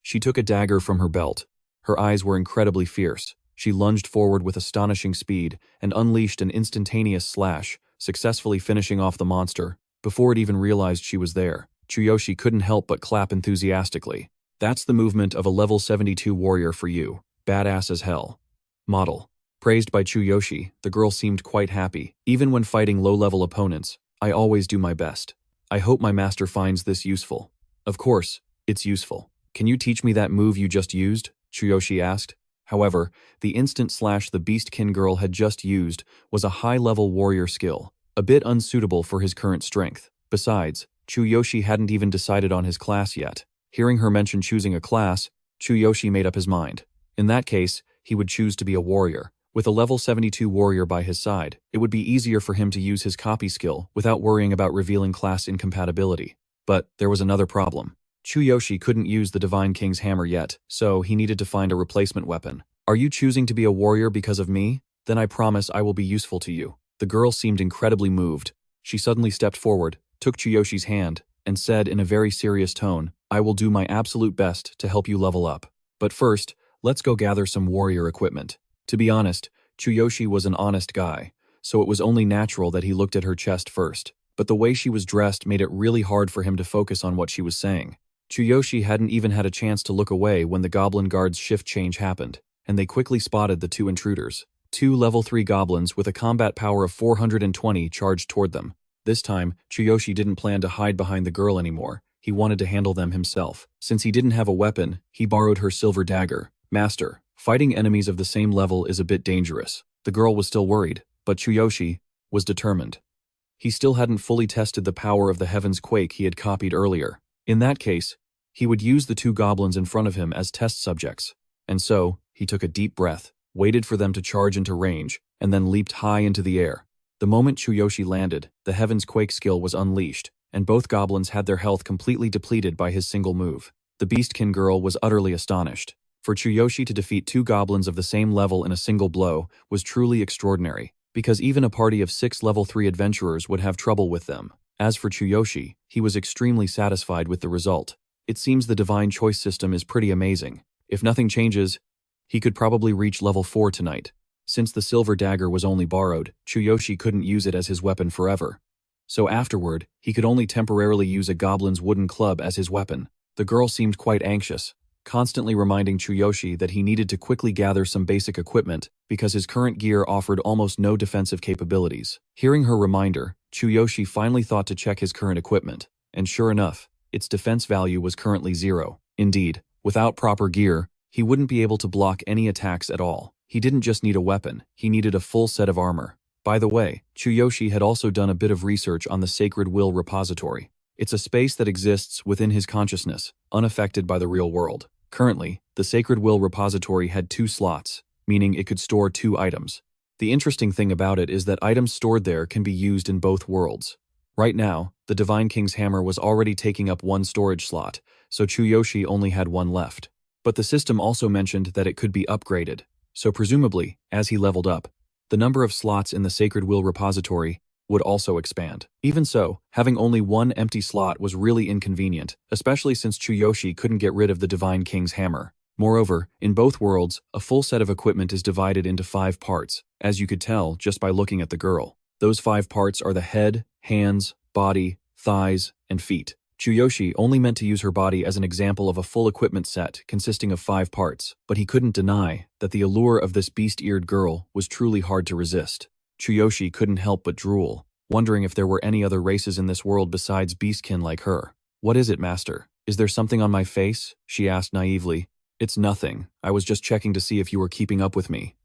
she took a dagger from her belt. Her eyes were incredibly fierce. She lunged forward with astonishing speed and unleashed an instantaneous slash, successfully finishing off the monster. Before it even realized she was there, Chuyoshi couldn't help but clap enthusiastically. "That's the movement of a level 72 warrior for you. Badass as hell." Model. Praised by Chuyoshi, the girl seemed quite happy. "Even when fighting low-level opponents, I always do my best. I hope my master finds this useful." "Of course, it's useful. Can you teach me that move you just used?" Chuyoshi asked. However, the instant slash the beastkin girl had just used was a high-level warrior skill, a bit unsuitable for his current strength. Besides, Chuyoshi hadn't even decided on his class yet. Hearing her mention choosing a class, Chuyoshi made up his mind. In that case, he would choose to be a warrior. With a level 72 warrior by his side, it would be easier for him to use his copy skill without worrying about revealing class incompatibility. But there was another problem. Chuyoshi couldn't use the Divine King's hammer yet, so he needed to find a replacement weapon. "Are you choosing to be a warrior because of me? Then I promise I will be useful to you." The girl seemed incredibly moved. She suddenly stepped forward, took Chuyoshi's hand, and said in a very serious tone, "I will do my absolute best to help you level up. But first, let's go gather some warrior equipment." To be honest, Chuyoshi was an honest guy, so it was only natural that he looked at her chest first. But the way she was dressed made it really hard for him to focus on what she was saying. Chuyoshi hadn't even had a chance to look away when the goblin guard's shift change happened, and they quickly spotted the two intruders. Two level 3 goblins with a combat power of 420 charged toward them. This time, Chuyoshi didn't plan to hide behind the girl anymore. He wanted to handle them himself. Since he didn't have a weapon, he borrowed her silver dagger. "Master, fighting enemies of the same level is a bit dangerous." The girl was still worried, but Chuyoshi was determined. He still hadn't fully tested the power of the Heaven's Quake he had copied earlier. In that case, he would use the two goblins in front of him as test subjects. And so, he took a deep breath, waited for them to charge into range, and then leaped high into the air. The moment Chuyoshi landed, the Heaven's Quake skill was unleashed, and both goblins had their health completely depleted by his single move. The Beastkin girl was utterly astonished. For Chuyoshi to defeat two goblins of the same level in a single blow was truly extraordinary, because even a party of 6 level 3 adventurers would have trouble with them. As for Chuyoshi, he was extremely satisfied with the result. It seems the divine choice system is pretty amazing. If nothing changes, he could probably reach level 4 tonight. Since the silver dagger was only borrowed, Chuyoshi couldn't use it as his weapon forever. So afterward, he could only temporarily use a goblin's wooden club as his weapon. The girl seemed quite anxious, constantly reminding Chuyoshi that he needed to quickly gather some basic equipment because his current gear offered almost no defensive capabilities. Hearing her reminder, Chuyoshi finally thought to check his current equipment, and sure enough, its defense value was currently 0. Indeed, without proper gear, he wouldn't be able to block any attacks at all. He didn't just need a weapon, he needed a full set of armor. By the way, Chuyoshi had also done a bit of research on the Sacred Will Repository. It's a space that exists within his consciousness, unaffected by the real world. Currently, the Sacred Will Repository had 2 slots, meaning it could store 2 items. The interesting thing about it is that items stored there can be used in both worlds. Right now, the Divine King's hammer was already taking up 1 storage slot, so Chuyoshi only had 1 left. But the system also mentioned that it could be upgraded, so presumably, as he leveled up, the number of slots in the Sacred Will Repository would also expand. Even so, having only 1 empty slot was really inconvenient, especially since Chuyoshi couldn't get rid of the Divine King's hammer. Moreover, in both worlds, a full set of equipment is divided into 5 parts, as you could tell just by looking at the girl. Those 5 parts are the head, hands, body, thighs, and feet. Chuyoshi only meant to use her body as an example of a full equipment set consisting of 5 parts, but he couldn't deny that the allure of this beast-eared girl was truly hard to resist. Chuyoshi couldn't help but drool, wondering if there were any other races in this world besides beastkin like her. "What is it, master? Is there something on my face?" she asked naively. "It's nothing. I was just checking to see if you were keeping up with me,"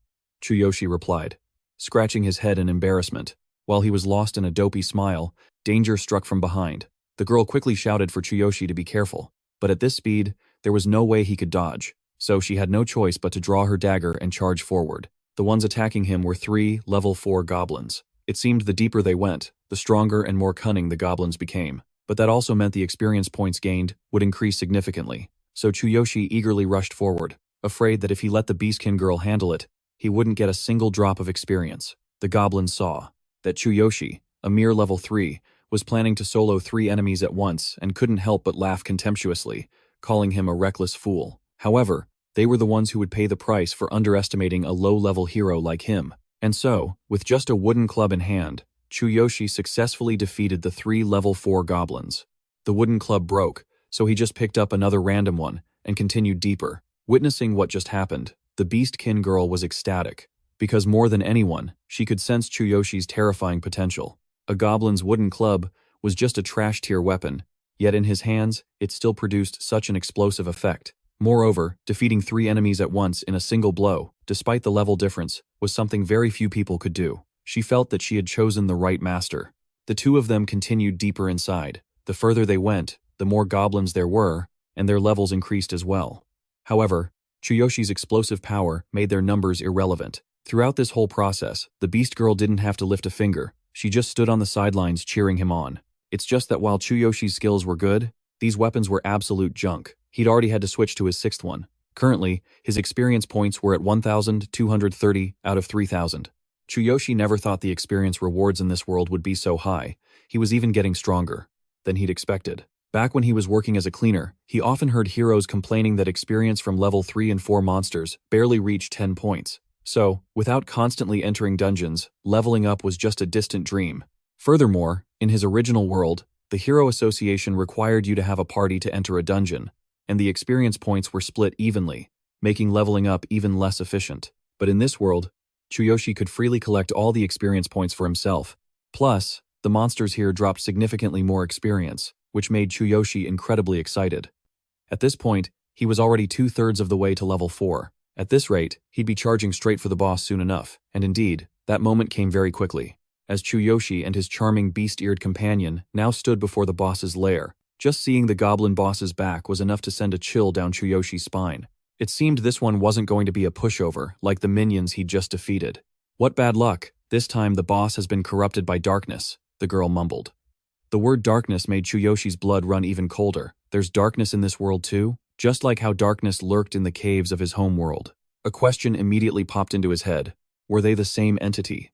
Chuyoshi replied, scratching his head in embarrassment. While he was lost in a dopey smile, danger struck from behind. The girl quickly shouted for Chuyoshi to be careful, but at this speed, there was no way he could dodge, so she had no choice but to draw her dagger and charge forward. The ones attacking him were 3 level 4 goblins. It seemed the deeper they went, the stronger and more cunning the goblins became, but that also meant the experience points gained would increase significantly, so Chuyoshi eagerly rushed forward, afraid that if he let the beastkin girl handle it, he wouldn't get a single drop of experience. The goblins saw that Chuyoshi, a mere level 3, was planning to solo 3 enemies at once and couldn't help but laugh contemptuously, calling him a reckless fool. However, they were the ones who would pay the price for underestimating a low-level hero like him. And so, with just a wooden club in hand, Chuyoshi successfully defeated the 3 level 4 goblins. The wooden club broke, so he just picked up another random one and continued deeper. Witnessing what just happened, the beastkin girl was ecstatic, because more than anyone, she could sense Chuyoshi's terrifying potential. A goblin's wooden club was just a trash-tier weapon, yet in his hands, it still produced such an explosive effect. Moreover, defeating 3 enemies at once in a single blow, despite the level difference, was something very few people could do. She felt that she had chosen the right master. The 2 of them continued deeper inside. The further they went, the more goblins there were, and their levels increased as well. However, Chuyoshi's explosive power made their numbers irrelevant. Throughout this whole process, the beast girl didn't have to lift a finger. She just stood on the sidelines cheering him on. It's just that while Chuyoshi's skills were good, these weapons were absolute junk. He'd already had to switch to his 6th one. Currently, his experience points were at 1,230 out of 3,000. Chuyoshi never thought the experience rewards in this world would be so high. He was even getting stronger than he'd expected. Back when he was working as a cleaner, he often heard heroes complaining that experience from level 3 and 4 monsters barely reached 10 points. So, without constantly entering dungeons, leveling up was just a distant dream. Furthermore, in his original world, the Hero Association required you to have a party to enter a dungeon, and the experience points were split evenly, making leveling up even less efficient. But in this world, Chuyoshi could freely collect all the experience points for himself. Plus, the monsters here dropped significantly more experience, which made Chuyoshi incredibly excited. At this point, he was already 2/3 of the way to level 4. At this rate, he'd be charging straight for the boss soon enough, and indeed, that moment came very quickly, as Chuyoshi and his charming beast-eared companion now stood before the boss's lair. Just seeing the goblin boss's back was enough to send a chill down Chuyoshi's spine. It seemed this one wasn't going to be a pushover like the minions he'd just defeated. "What bad luck, this time the boss has been corrupted by darkness," the girl mumbled. The word darkness made Chuyoshi's blood run even colder. There's darkness in this world too? Just like how darkness lurked in the caves of his home world. A question immediately popped into his head. Were they the same entity?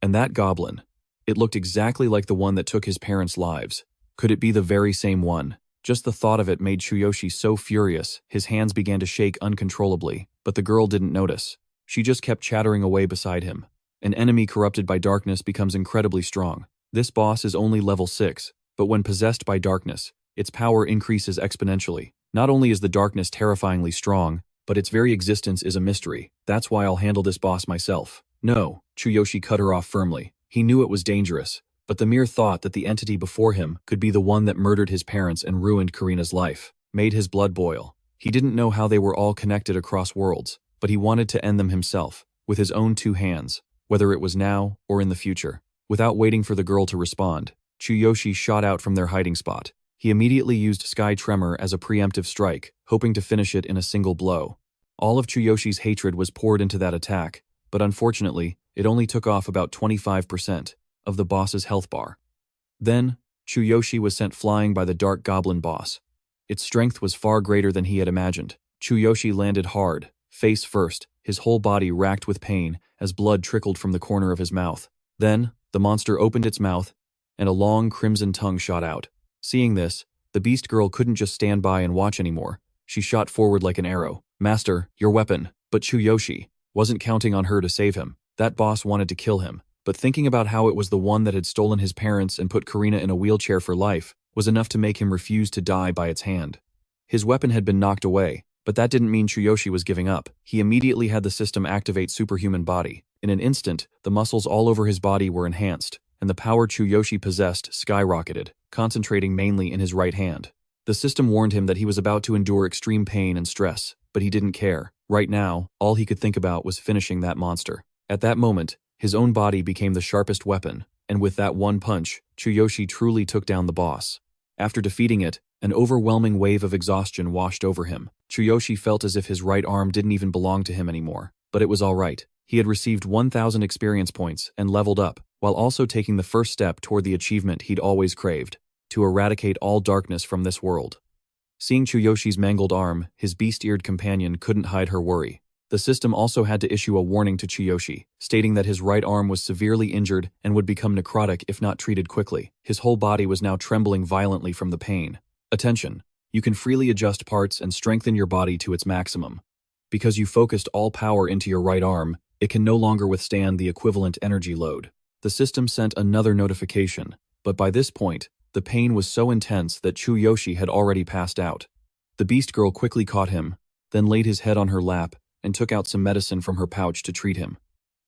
And that goblin, it looked exactly like the one that took his parents' lives. Could it be the very same one? Just the thought of it made Chuyoshi so furious, his hands began to shake uncontrollably, but the girl didn't notice. She just kept chattering away beside him. An enemy corrupted by darkness becomes incredibly strong. This boss is only level 6, but when possessed by darkness, its power increases exponentially. Not only is the darkness terrifyingly strong, but its very existence is a mystery. That's why I'll handle this boss myself. No, Chuyoshi cut her off firmly. He knew it was dangerous, but the mere thought that the entity before him could be the one that murdered his parents and ruined Karina's life made his blood boil. He didn't know how they were all connected across worlds, but he wanted to end them himself, with his own 2 hands, whether it was now or in the future. Without waiting for the girl to respond, Chuyoshi shot out from their hiding spot. He immediately used Sky Tremor as a preemptive strike, hoping to finish it in a single blow. All of Chuyoshi's hatred was poured into that attack, but unfortunately, it only took off about 25% of the boss's health bar. Then, Chuyoshi was sent flying by the dark goblin boss. Its strength was far greater than he had imagined. Chuyoshi landed hard, face first, his whole body racked with pain as blood trickled from the corner of his mouth. Then, the monster opened its mouth, and a long crimson tongue shot out. Seeing this, the beast girl couldn't just stand by and watch anymore. She shot forward like an arrow. "Master, your weapon." But Chuyoshi wasn't counting on her to save him. That boss wanted to kill him, but thinking about how it was the one that had stolen his parents and put Karina in a wheelchair for life was enough to make him refuse to die by its hand. His weapon had been knocked away, but that didn't mean Chuyoshi was giving up. He immediately had the system activate superhuman body. In an instant, the muscles all over his body were enhanced, and the power Chuyoshi possessed skyrocketed, concentrating mainly in his right hand. The system warned him that he was about to endure extreme pain and stress, but he didn't care. Right now, all he could think about was finishing that monster. At that moment, his own body became the sharpest weapon, and with that one punch, Chuyoshi truly took down the boss. After defeating it, an overwhelming wave of exhaustion washed over him. Chuyoshi felt as if his right arm didn't even belong to him anymore, but it was all right. He had received 1,000 experience points and leveled up, while also taking the first step toward the achievement he'd always craved: to eradicate all darkness from this world. Seeing Chuyoshi's mangled arm, his beast-eared companion couldn't hide her worry. The system also had to issue a warning to Chuyoshi, stating that his right arm was severely injured and would become necrotic if not treated quickly. His whole body was now trembling violently from the pain. Attention! You can freely adjust parts and strengthen your body to its maximum. Because you focused all power into your right arm, it can no longer withstand the equivalent energy load. The system sent another notification, but by this point, the pain was so intense that Chuyoshi had already passed out. The beast girl quickly caught him, then laid his head on her lap and took out some medicine from her pouch to treat him.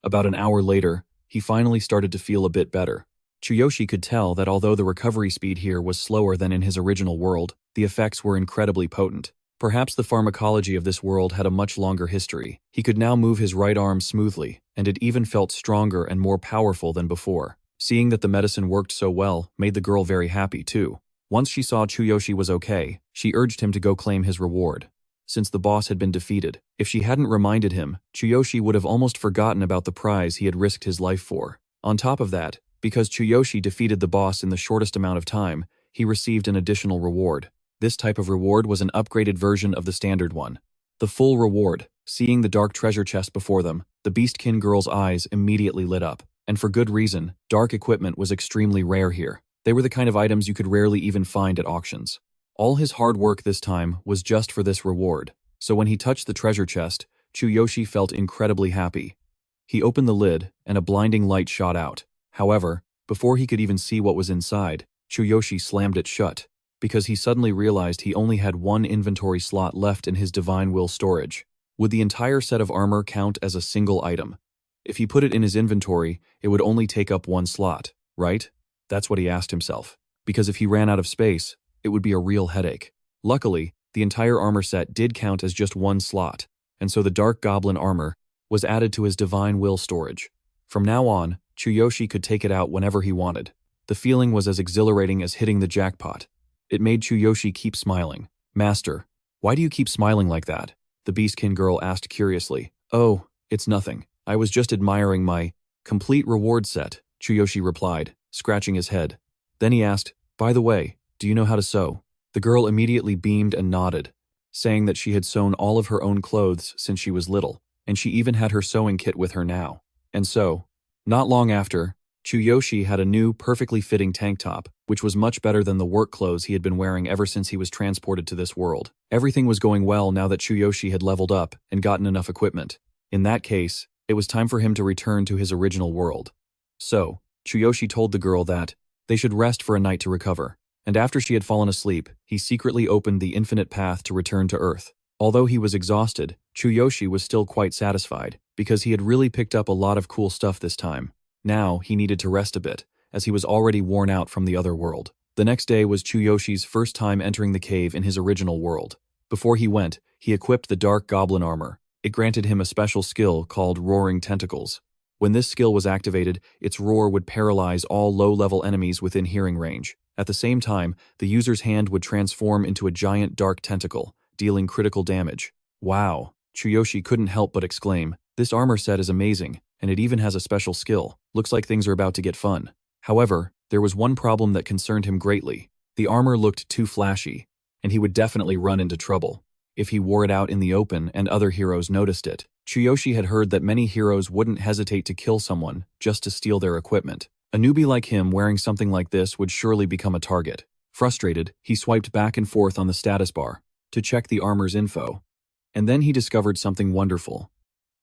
About an hour later, he finally started to feel a bit better. Chuyoshi could tell that although the recovery speed here was slower than in his original world, the effects were incredibly potent. Perhaps the pharmacology of this world had a much longer history. He could now move his right arm smoothly, and it even felt stronger and more powerful than before. Seeing that the medicine worked so well made the girl very happy too. Once she saw Chuyoshi was okay, she urged him to go claim his reward. Since the boss had been defeated, if she hadn't reminded him, Chuyoshi would have almost forgotten about the prize he had risked his life for. On top of that, because Chuyoshi defeated the boss in the shortest amount of time, he received an additional reward. This type of reward was an upgraded version of the standard one. The full reward. Seeing the dark treasure chest before them, the Beastkin girl's eyes immediately lit up. And for good reason. Dark equipment was extremely rare here. They were the kind of items you could rarely even find at auctions. All his hard work this time was just for this reward. So when he touched the treasure chest, Chuyoshi felt incredibly happy. He opened the lid, and a blinding light shot out. However, before he could even see what was inside, Chuyoshi slammed it shut, because he suddenly realized he only had one inventory slot left in his Divine Will storage. Would the entire set of armor count as a single item? If he put it in his inventory, it would only take up one slot, right? That's what he asked himself. Because if he ran out of space, it would be a real headache. Luckily, the entire armor set did count as just one slot, and so the Dark Goblin armor was added to his Divine Will storage. From now on, Chuyoshi could take it out whenever he wanted. The feeling was as exhilarating as hitting the jackpot. It made Chuyoshi keep smiling. "Master, why do you keep smiling like that?" the Beastkin girl asked curiously. "Oh, it's nothing. I was just admiring my complete reward set," Chuyoshi replied, scratching his head. Then he asked, "By the way, do you know how to sew?" The girl immediately beamed and nodded, saying that she had sewn all of her own clothes since she was little, and she even had her sewing kit with her now. And so, not long after, Chuyoshi had a new, perfectly fitting tank top, which was much better than the work clothes he had been wearing ever since he was transported to this world. Everything was going well now that Chuyoshi had leveled up and gotten enough equipment. In that case, it was time for him to return to his original world. So, Chuyoshi told the girl that they should rest for a night to recover, and after she had fallen asleep, he secretly opened the infinite path to return to Earth. Although he was exhausted, Chuyoshi was still quite satisfied, because he had really picked up a lot of cool stuff this time. Now, he needed to rest a bit, as he was already worn out from the other world. The next day was Chuyoshi's first time entering the cave in his original world. Before he went, he equipped the Dark Goblin armor. It granted him a special skill called Roaring Tentacles. When this skill was activated, its roar would paralyze all low-level enemies within hearing range. At the same time, the user's hand would transform into a giant dark tentacle, dealing critical damage. Wow! Chuyoshi couldn't help but exclaim, "This armor set is amazing, and it even has a special skill. Looks like things are about to get fun." However, there was one problem that concerned him greatly. The armor looked too flashy, and he would definitely run into trouble if he wore it out in the open and other heroes noticed it. Chuyoshi had heard that many heroes wouldn't hesitate to kill someone just to steal their equipment. A newbie like him wearing something like this would surely become a target. Frustrated, he swiped back and forth on the status bar to check the armor's info. And then he discovered something wonderful.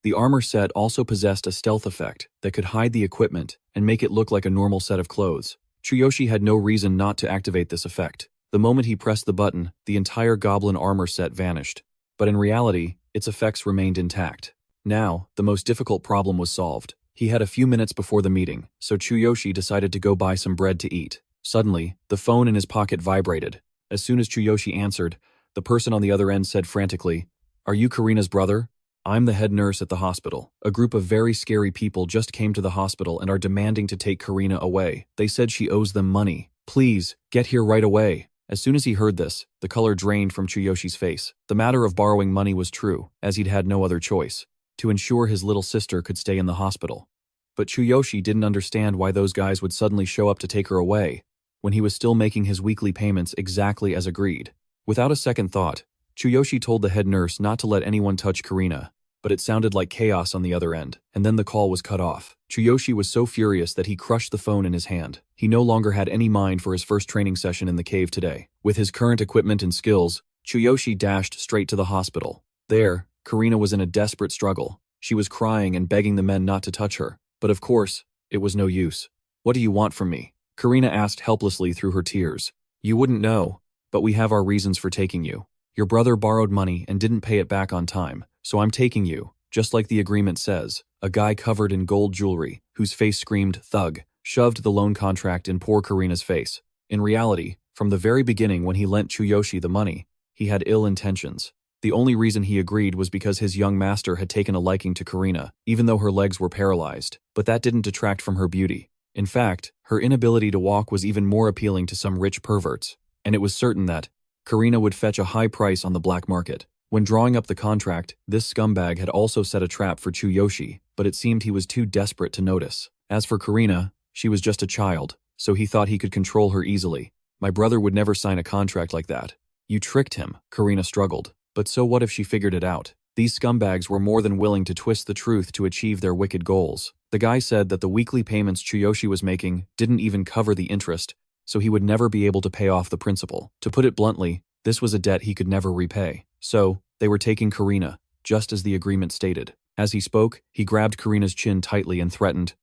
The armor set also possessed a stealth effect that could hide the equipment and make it look like a normal set of clothes. Chuyoshi had no reason not to activate this effect. The moment he pressed the button, the entire goblin armor set vanished. But in reality, its effects remained intact. Now, the most difficult problem was solved. He had a few minutes before the meeting, so Chuyoshi decided to go buy some bread to eat. Suddenly, the phone in his pocket vibrated. As soon as Chuyoshi answered, the person on the other end said frantically, "Are you Karina's brother? I'm the head nurse at the hospital. A group of very scary people just came to the hospital and are demanding to take Karina away. They said she owes them money. Please, get here right away." As soon as he heard this, the color drained from Chuyoshi's face. The matter of borrowing money was true, as he'd had no other choice, to ensure his little sister could stay in the hospital. But Chuyoshi didn't understand why those guys would suddenly show up to take her away, when he was still making his weekly payments exactly as agreed. Without a second thought, Chuyoshi told the head nurse not to let anyone touch Karina, but it sounded like chaos on the other end, and then the call was cut off. Chuyoshi was so furious that he crushed the phone in his hand. He no longer had any mind for his first training session in the cave today. With his current equipment and skills, Chuyoshi dashed straight to the hospital. There, Karina was in a desperate struggle. She was crying and begging the men not to touch her, but of course, it was no use. "What do you want from me?" Karina asked helplessly through her tears. "You wouldn't know, but we have our reasons for taking you. Your brother borrowed money and didn't pay it back on time, so I'm taking you, just like the agreement says." A guy covered in gold jewelry, whose face screamed "thug," shoved the loan contract in poor Karina's face. In reality, from the very beginning when he lent Chuyoshi the money, he had ill intentions. The only reason he agreed was because his young master had taken a liking to Karina, even though her legs were paralyzed. But that didn't detract from her beauty. In fact, her inability to walk was even more appealing to some rich perverts, and it was certain that Karina would fetch a high price on the black market. When drawing up the contract, this scumbag had also set a trap for Chuyoshi, but it seemed he was too desperate to notice. As for Karina, she was just a child, so he thought he could control her easily. "My brother would never sign a contract like that." "You tricked him," Karina struggled. But so what if she figured it out? These scumbags were more than willing to twist the truth to achieve their wicked goals. The guy said that the weekly payments Chuyoshi was making didn't even cover the interest, so he would never be able to pay off the principal. To put it bluntly, this was a debt he could never repay. So, they were taking Karina, just as the agreement stated. As he spoke, he grabbed Karina's chin tightly and threatened,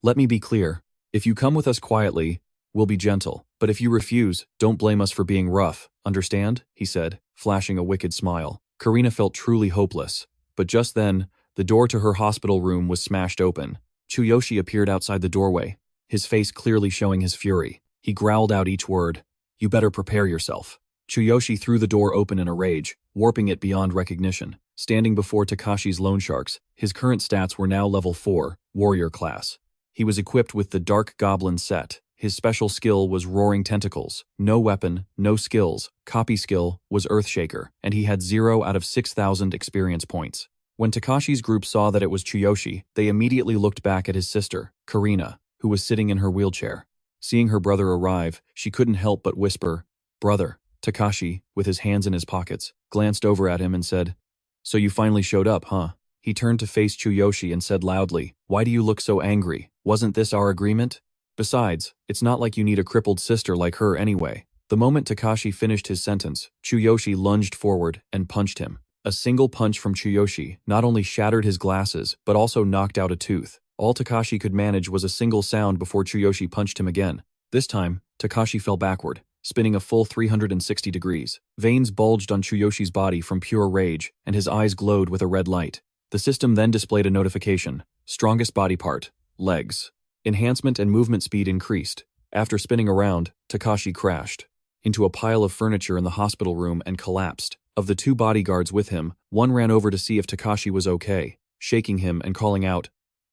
"Let me be clear. If you come with us quietly, we'll be gentle. But if you refuse, don't blame us for being rough, understand?" he said, flashing a wicked smile. Karina felt truly hopeless. But just then, the door to her hospital room was smashed open. Chuyoshi appeared outside the doorway, his face clearly showing his fury. He growled out each word, "You better prepare yourself." Chuyoshi threw the door open in a rage, warping it beyond recognition. Standing before Takashi's loan sharks, his current stats were now level 4, warrior class. He was equipped with the Dark Goblin set. His special skill was Roaring Tentacles. No weapon, no skills. Copy skill was Earthshaker, and he had 0 out of 6,000 experience points. When Takashi's group saw that it was Chuyoshi, they immediately looked back at his sister, Karina, who was sitting in her wheelchair. Seeing her brother arrive, she couldn't help but whisper, "Brother." Takashi, with his hands in his pockets, glanced over at him and said, "So you finally showed up, huh?" He turned to face Chuyoshi and said loudly, "Why do you look so angry? Wasn't this our agreement? Besides, it's not like you need a crippled sister like her anyway." The moment Takashi finished his sentence, Chuyoshi lunged forward and punched him. A single punch from Chuyoshi not only shattered his glasses, but also knocked out a tooth. All Takashi could manage was a single sound before Chuyoshi punched him again. This time, Takashi fell backward, spinning a full 360 degrees. Veins bulged on Chuyoshi's body from pure rage, and his eyes glowed with a red light. The system then displayed a notification. Strongest body part, legs. Enhancement and movement speed increased. After spinning around, Takashi crashed into a pile of furniture in the hospital room and collapsed. Of the 2 bodyguards with him, one ran over to see if Takashi was okay, shaking him and calling out,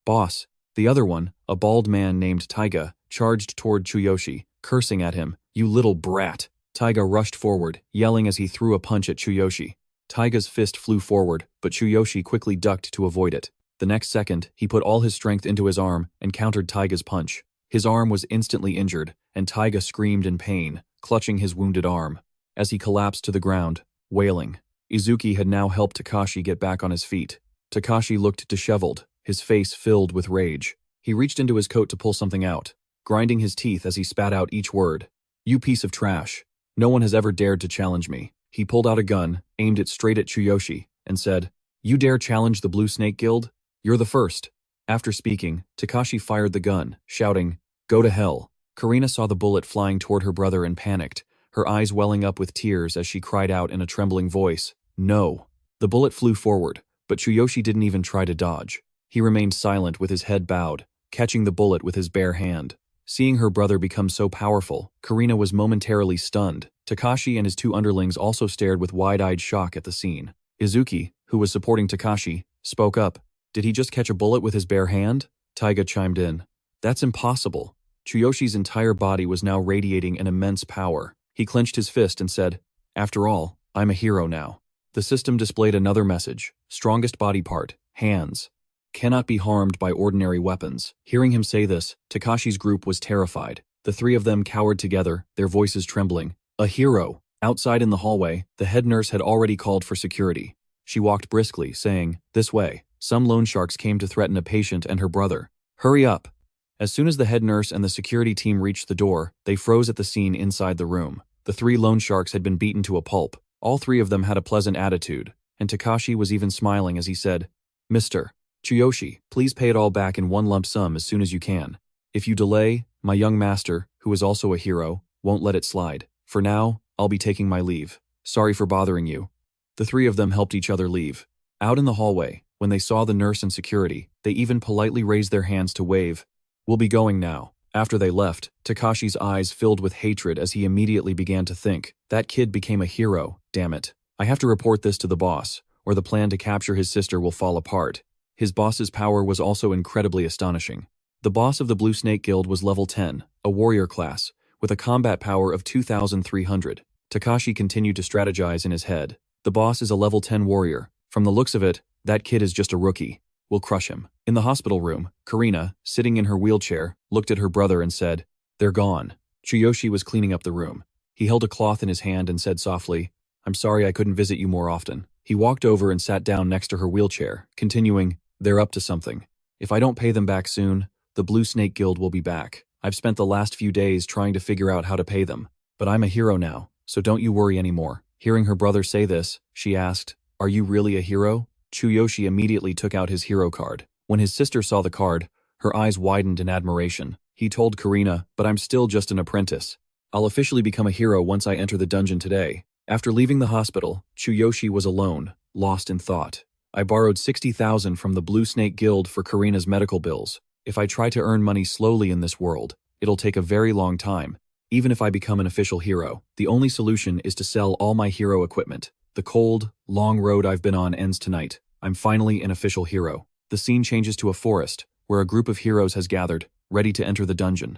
"Boss." The other one, a bald man named Taiga, charged toward Chuyoshi, cursing at him, "You little brat." Taiga rushed forward, yelling as he threw a punch at Chuyoshi. Taiga's fist flew forward, but Chuyoshi quickly ducked to avoid it. The next second, he put all his strength into his arm and countered Taiga's punch. His arm was instantly injured, and Taiga screamed in pain, clutching his wounded arm. As he collapsed to the ground, wailing, Izuki had now helped Takashi get back on his feet. Takashi looked disheveled, his face filled with rage. He reached into his coat to pull something out, grinding his teeth as he spat out each word. "You piece of trash. No one has ever dared to challenge me." He pulled out a gun, aimed it straight at Chuyoshi, and said, "You dare challenge the Blue Snake Guild? You're the first." After speaking, Takashi fired the gun, shouting, "Go to hell." Karina saw the bullet flying toward her brother and panicked, her eyes welling up with tears as she cried out in a trembling voice, "No." The bullet flew forward, but Chuyoshi didn't even try to dodge. He remained silent with his head bowed, catching the bullet with his bare hand. Seeing her brother become so powerful, Karina was momentarily stunned. Takashi and his 2 underlings also stared with wide-eyed shock at the scene. Izuki, who was supporting Takashi, spoke up. "Did he just catch a bullet with his bare hand?" Taiga chimed in. "That's impossible." Chuyoshi's entire body was now radiating an immense power. He clenched his fist and said, "After all, I'm a hero now." The system displayed another message: strongest body part, hands. Cannot be harmed by ordinary weapons. Hearing him say this, Takashi's group was terrified. The 3 of them cowered together, their voices trembling. A hero! Outside in the hallway, the head nurse had already called for security. She walked briskly, saying, "This way." Some loan sharks came to threaten a patient and her brother. "Hurry up!" As soon as the head nurse and the security team reached the door, they froze at the scene inside the room. The 3 loan sharks had been beaten to a pulp. All 3 of them had a pleasant attitude, and Takashi was even smiling as he said, "Mr. Chuyoshi, please pay it all back in one lump sum as soon as you can. If you delay, my young master, who is also a hero, won't let it slide. For now, I'll be taking my leave. Sorry for bothering you." The 3 of them helped each other leave. Out in the hallway, when they saw the nurse and security, they even politely raised their hands to wave. "We'll be going now." After they left, Takashi's eyes filled with hatred as he immediately began to think, that kid became a hero, damn it. I have to report this to the boss, or the plan to capture his sister will fall apart. His boss's power was also incredibly astonishing. The boss of the Blue Snake Guild was level 10, a warrior class, with a combat power of 2,300. Takashi continued to strategize in his head. The boss is a level 10 warrior. From the looks of it, that kid is just a rookie. We'll crush him. In the hospital room, Karina, sitting in her wheelchair, looked at her brother and said, "They're gone." Chuyoshi was cleaning up the room. He held a cloth in his hand and said softly, "I'm sorry I couldn't visit you more often." He walked over and sat down next to her wheelchair, continuing, "They're up to something. If I don't pay them back soon, the Blue Snake Guild will be back. I've spent the last few days trying to figure out how to pay them. But I'm a hero now, so don't you worry anymore." Hearing her brother say this, she asked, "Are you really a hero?" Chuyoshi immediately took out his hero card. When his sister saw the card, her eyes widened in admiration. He told Karina, "But I'm still just an apprentice. I'll officially become a hero once I enter the dungeon today." After leaving the hospital, Chuyoshi was alone, lost in thought. "I borrowed 60,000 from the Blue Snake Guild for Karina's medical bills. If I try to earn money slowly in this world, it'll take a very long time. Even if I become an official hero, the only solution is to sell all my hero equipment. The cold, long road I've been on ends tonight. I'm finally an official hero." The scene changes to a forest, where a group of heroes has gathered, ready to enter the dungeon.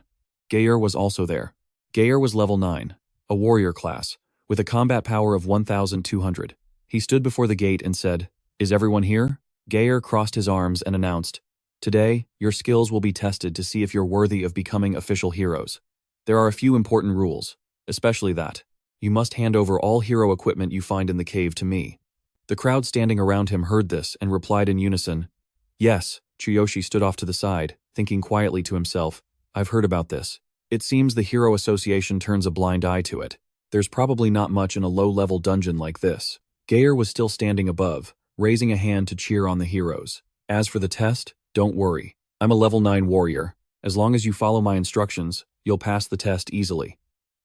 Geyer was also there. Geyer was level 9, a warrior class, with a combat power of 1,200. He stood before the gate and said, "Is everyone here?" Geyer crossed his arms and announced, "Today, your skills will be tested to see if you're worthy of becoming official heroes. There are a few important rules, especially that you must hand over all hero equipment you find in the cave to me." The crowd standing around him heard this and replied in unison, "Yes." Chuyoshi stood off to the side, thinking quietly to himself, "I've heard about this. It seems the Hero Association turns a blind eye to it. There's probably not much in a low-level dungeon like this." Geyer was still standing above, raising a hand to cheer on the heroes. "As for the test, don't worry. I'm a level 9 warrior. As long as you follow my instructions, you'll pass the test easily."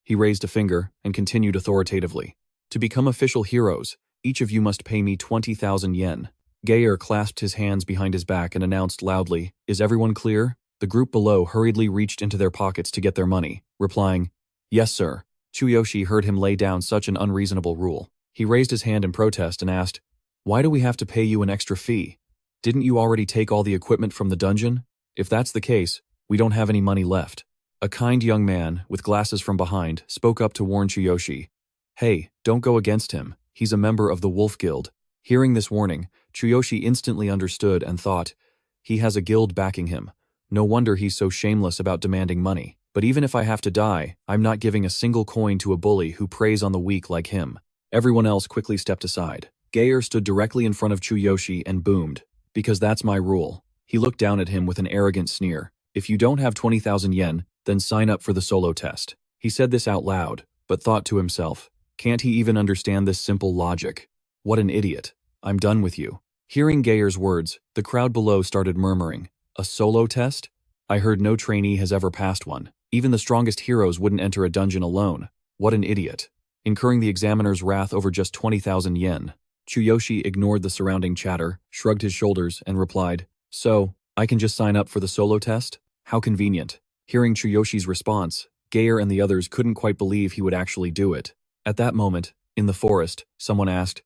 He raised a finger and continued authoritatively, "To become official heroes, each of you must pay me 20,000 yen." Geyer clasped his hands behind his back and announced loudly, "Is everyone clear?" The group below hurriedly reached into their pockets to get their money, replying, "Yes, sir." Chuyoshi heard him lay down such an unreasonable rule. He raised his hand in protest and asked, "Why do we have to pay you an extra fee? Didn't you already take all the equipment from the dungeon? If that's the case, we don't have any money left." A kind young man, with glasses from behind, spoke up to warn Chuyoshi. "Hey, don't go against him. He's a member of the Wolf Guild." Hearing this warning, Chuyoshi instantly understood and thought, he has a guild backing him. No wonder he's so shameless about demanding money. But even if I have to die, I'm not giving a single coin to a bully who preys on the weak like him. Everyone else quickly stepped aside. Geyer stood directly in front of Chuyoshi and boomed, "Because that's my rule." He looked down at him with an arrogant sneer. "If you don't have 20,000 yen, then sign up for the solo test." He said this out loud, but thought to himself, can't he even understand this simple logic? What an idiot. I'm done with you. Hearing Geyer's words, the crowd below started murmuring, "A solo test? I heard no trainee has ever passed one. Even the strongest heroes wouldn't enter a dungeon alone. What an idiot." Incurring the examiner's wrath over just 20,000 yen, Chuyoshi ignored the surrounding chatter, shrugged his shoulders, and replied, "So, I can just sign up for the solo test? How convenient." Hearing Chuyoshi's response, Geyer and the others couldn't quite believe he would actually do it. At that moment, in the forest, someone asked,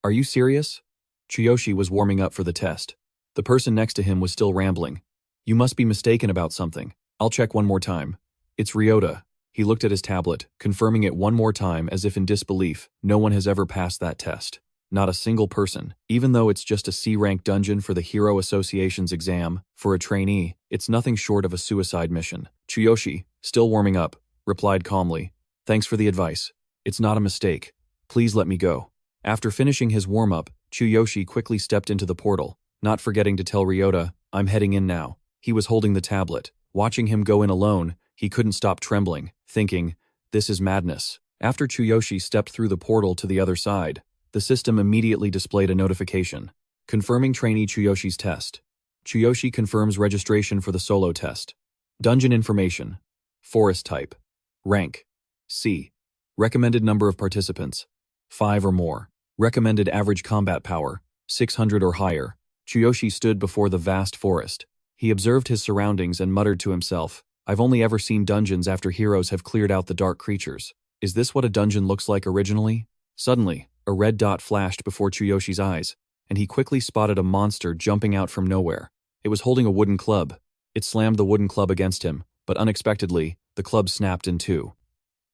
"Are you serious?" Chuyoshi was warming up for the test. The person next to him was still rambling. "You must be mistaken about something. I'll check one more time. It's Ryota." He looked at his tablet, confirming it one more time as if in disbelief. No one has ever passed that test. Not a single person. Even though it's just a C-rank dungeon for the Hero Association's exam, for a trainee, it's nothing short of a suicide mission. Chuyoshi, still warming up, replied calmly, "Thanks for the advice. It's not a mistake. Please let me go." After finishing his warm-up, Chuyoshi quickly stepped into the portal, not forgetting to tell Ryota, "I'm heading in now." He was holding the tablet. Watching him go in alone, he couldn't stop trembling, thinking, this is madness. After Chuyoshi stepped through the portal to the other side, the system immediately displayed a notification, confirming trainee Chuyoshi's test. Chuyoshi confirms registration for the solo test. Dungeon information. Forest type. Rank. C. Recommended number of participants. 5 or more. Recommended average combat power. 600 or higher. Chuyoshi stood before the vast forest. He observed his surroundings and muttered to himself, "I've only ever seen dungeons after heroes have cleared out the dark creatures. Is this what a dungeon looks like originally?" Suddenly, a red dot flashed before Chuyoshi's eyes, and he quickly spotted a monster jumping out from nowhere. It was holding a wooden club. It slammed the wooden club against him, but unexpectedly, the club snapped in two.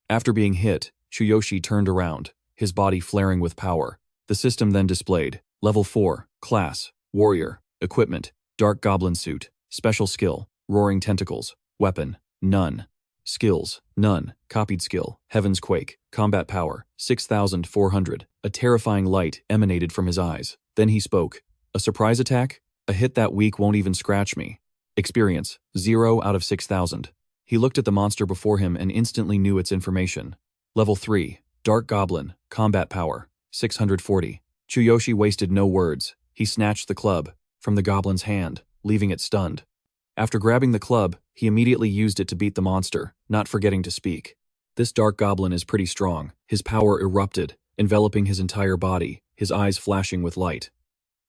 After being hit, Chuyoshi turned around, his body flaring with power. The system then displayed, Level 4, Class, Warrior, Equipment, Dark Goblin Suit, Special Skill, Roaring Tentacles, Weapon, None. Skills, None, Copied Skill, Heaven's Quake, Combat Power, 6,400. A terrifying light emanated from his eyes. Then he spoke, "A surprise attack? A hit that weak won't even scratch me. Experience, 0 out of 6,000. He looked at the monster before him and instantly knew its information. Level 3, Dark Goblin, Combat Power, 640. Chuyoshi wasted no words. He snatched the club from the goblin's hand, leaving it stunned. After grabbing the club, he immediately used it to beat the monster, not forgetting to speak. This dark goblin is pretty strong. His power erupted, enveloping his entire body, his eyes flashing with light.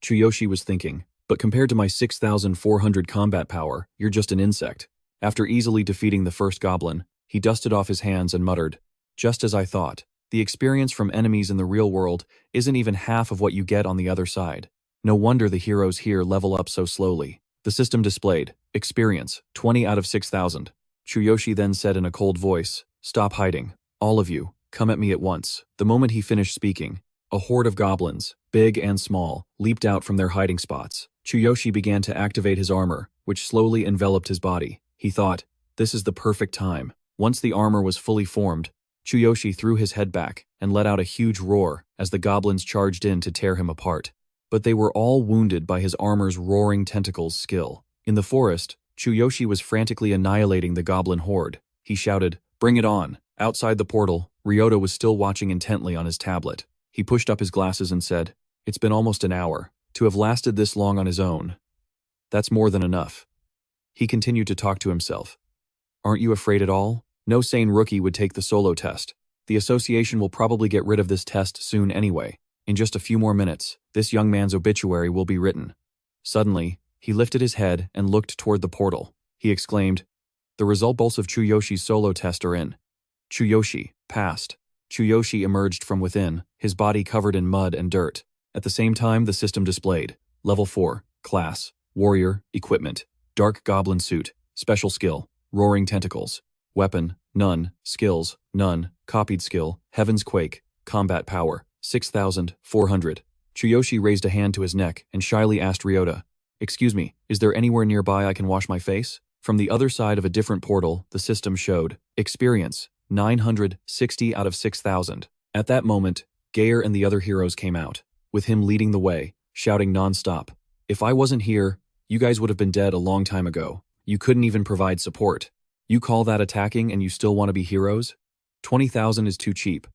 Chuyoshi was thinking, but compared to my 6,400 combat power, you're just an insect. After easily defeating the first goblin, he dusted off his hands and muttered, "Just as I thought. The experience from enemies in the real world isn't even half of what you get on the other side. No wonder the heroes here level up so slowly." The system displayed, Experience, 20 out of 6,000. Chuyoshi then said in a cold voice, "Stop hiding. All of you, come at me at once." The moment he finished speaking, a horde of goblins, big and small, leaped out from their hiding spots. Chuyoshi began to activate his armor, which slowly enveloped his body. He thought, this is the perfect time. Once the armor was fully formed, Chuyoshi threw his head back and let out a huge roar as the goblins charged in to tear him apart. But they were all wounded by his armor's roaring tentacles skill. In the forest, Chuyoshi was frantically annihilating the goblin horde. He shouted, "Bring it on!" Outside the portal, Ryota was still watching intently on his tablet. He pushed up his glasses and said, "It's been almost an hour. To have lasted this long on his own. That's more than enough." He continued to talk to himself. "Aren't you afraid at all? No sane rookie would take the solo test. The association will probably get rid of this test soon anyway. In just a few more minutes, this young man's obituary will be written." Suddenly, he lifted his head and looked toward the portal. He exclaimed, "The results of Chuyoshi's solo test are in. Chuyoshi, passed." Chuyoshi emerged from within, his body covered in mud and dirt. At the same time, the system displayed Level 4, Class, Warrior, Equipment, Dark Goblin Suit, Special Skill, Roaring Tentacles, Weapon, None, Skills, None, Copied Skill, Heaven's Quake, Combat Power, 6,400. Chuyoshi raised a hand to his neck and shyly asked Ryota, "Excuse me, is there anywhere nearby I can wash my face?" From the other side of a different portal, the system showed Experience, 960 out of 6,000. At that moment, Geyer and the other heroes came out, with him leading the way, shouting non-stop, "If I wasn't here, you guys would have been dead a long time ago. You couldn't even provide support. You call that attacking and you still want to be heroes? 20,000 is too cheap."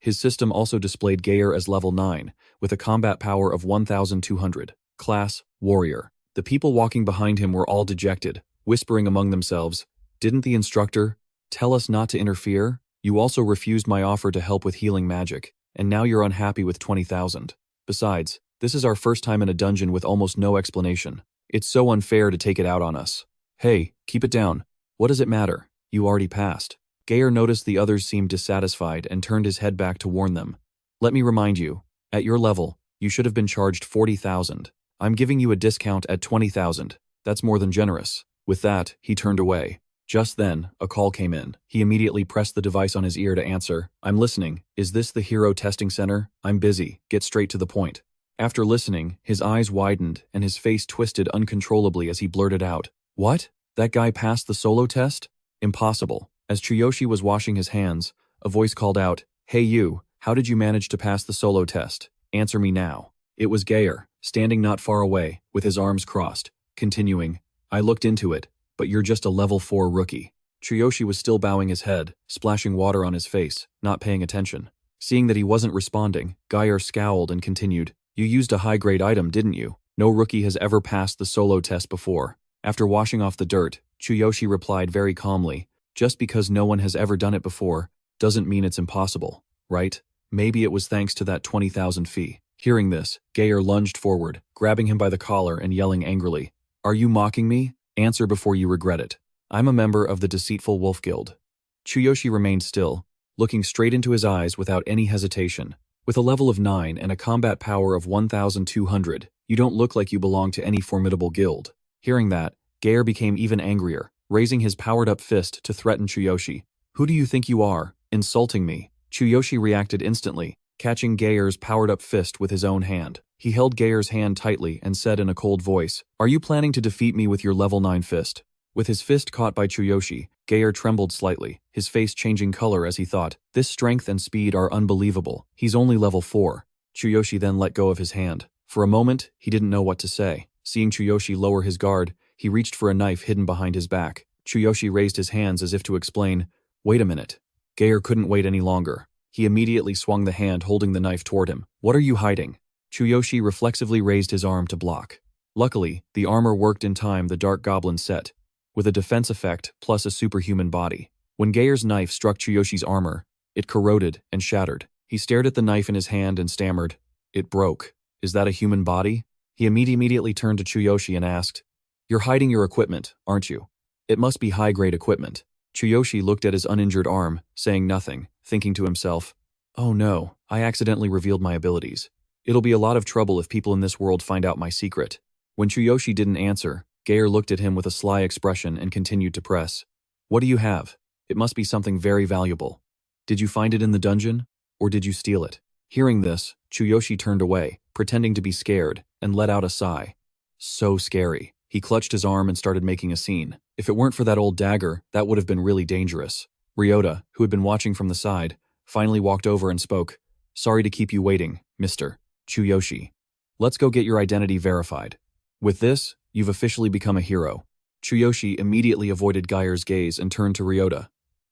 His system also displayed Geyer as level 9, with a combat power of 1,200. Class, Warrior. The people walking behind him were all dejected, whispering among themselves, "Didn't the instructor tell us not to interfere? You also refused my offer to help with healing magic, and now you're unhappy with 20,000. Besides, this is our first time in a dungeon with almost no explanation. It's so unfair to take it out on us. Hey, keep it down. What does it matter? You already passed." Geyer noticed the others seemed dissatisfied and turned his head back to warn them. "Let me remind you, at your level, you should have been charged 40,000. I'm giving you a discount at 20,000. That's more than generous." With that, he turned away. Just then, a call came in. He immediately pressed the device on his ear to answer. "I'm listening. Is this the Hero Testing Center? I'm busy. Get straight to the point." After listening, his eyes widened and his face twisted uncontrollably as he blurted out, "What? That guy passed the solo test? Impossible." As Chuyoshi was washing his hands, a voice called out, "Hey you, how did you manage to pass the solo test? Answer me now." It was Geyer, standing not far away, with his arms crossed, continuing, "I looked into it, but you're just a level 4 rookie." Chuyoshi was still bowing his head, splashing water on his face, not paying attention. Seeing that he wasn't responding, Geyer scowled and continued, "You used a high-grade item, didn't you? No rookie has ever passed the solo test before." After washing off the dirt, Chuyoshi replied very calmly, "Just because no one has ever done it before, doesn't mean it's impossible, right? Maybe it was thanks to that 20,000 fee." Hearing this, Geyer lunged forward, grabbing him by the collar and yelling angrily, "Are you mocking me? Answer before you regret it. I'm a member of the Deceitful Wolf Guild." Chuyoshi remained still, looking straight into his eyes without any hesitation. "With a level of 9 and a combat power of 1,200, you don't look like you belong to any formidable guild." Hearing that, Geyer became even angrier, raising his powered-up fist to threaten Chuyoshi. "Who do you think you are, insulting me?" Chuyoshi reacted instantly, catching Geyer's powered-up fist with his own hand. He held Geyer's hand tightly and said in a cold voice, "Are you planning to defeat me with your level 9 fist?" With his fist caught by Chuyoshi, Geyer trembled slightly, his face changing color as he thought, "This strength and speed are unbelievable. He's only level 4. Chuyoshi then let go of his hand. For a moment, he didn't know what to say. Seeing Chuyoshi lower his guard, he reached for a knife hidden behind his back. Chuyoshi raised his hands as if to explain, "Wait a minute." Geyer couldn't wait any longer. He immediately swung the hand holding the knife toward him. "What are you hiding?" Chuyoshi reflexively raised his arm to block. Luckily, the armor worked in time the Dark Goblin set, with a defense effect plus a superhuman body. When Geyer's knife struck Chuyoshi's armor, it corroded and shattered. He stared at the knife in his hand and stammered, "It broke. Is that a human body?" He immediately turned to Chuyoshi and asked, "You're hiding your equipment, aren't you? It must be high-grade equipment." Chuyoshi looked at his uninjured arm, saying nothing, thinking to himself, "Oh no, I accidentally revealed my abilities. It'll be a lot of trouble if people in this world find out my secret." When Chuyoshi didn't answer, Geyer looked at him with a sly expression and continued to press. "What do you have? It must be something very valuable. Did you find it in the dungeon, or did you steal it?" Hearing this, Chuyoshi turned away, pretending to be scared, and let out a sigh. So scary. He clutched his arm and started making a scene. If it weren't for that old dagger, that would have been really dangerous. Ryota, who had been watching from the side, finally walked over and spoke. "Sorry to keep you waiting, Mr. Chuyoshi. Let's go get your identity verified. With this, you've officially become a hero." Chuyoshi immediately avoided Geyer's gaze and turned to Ryota.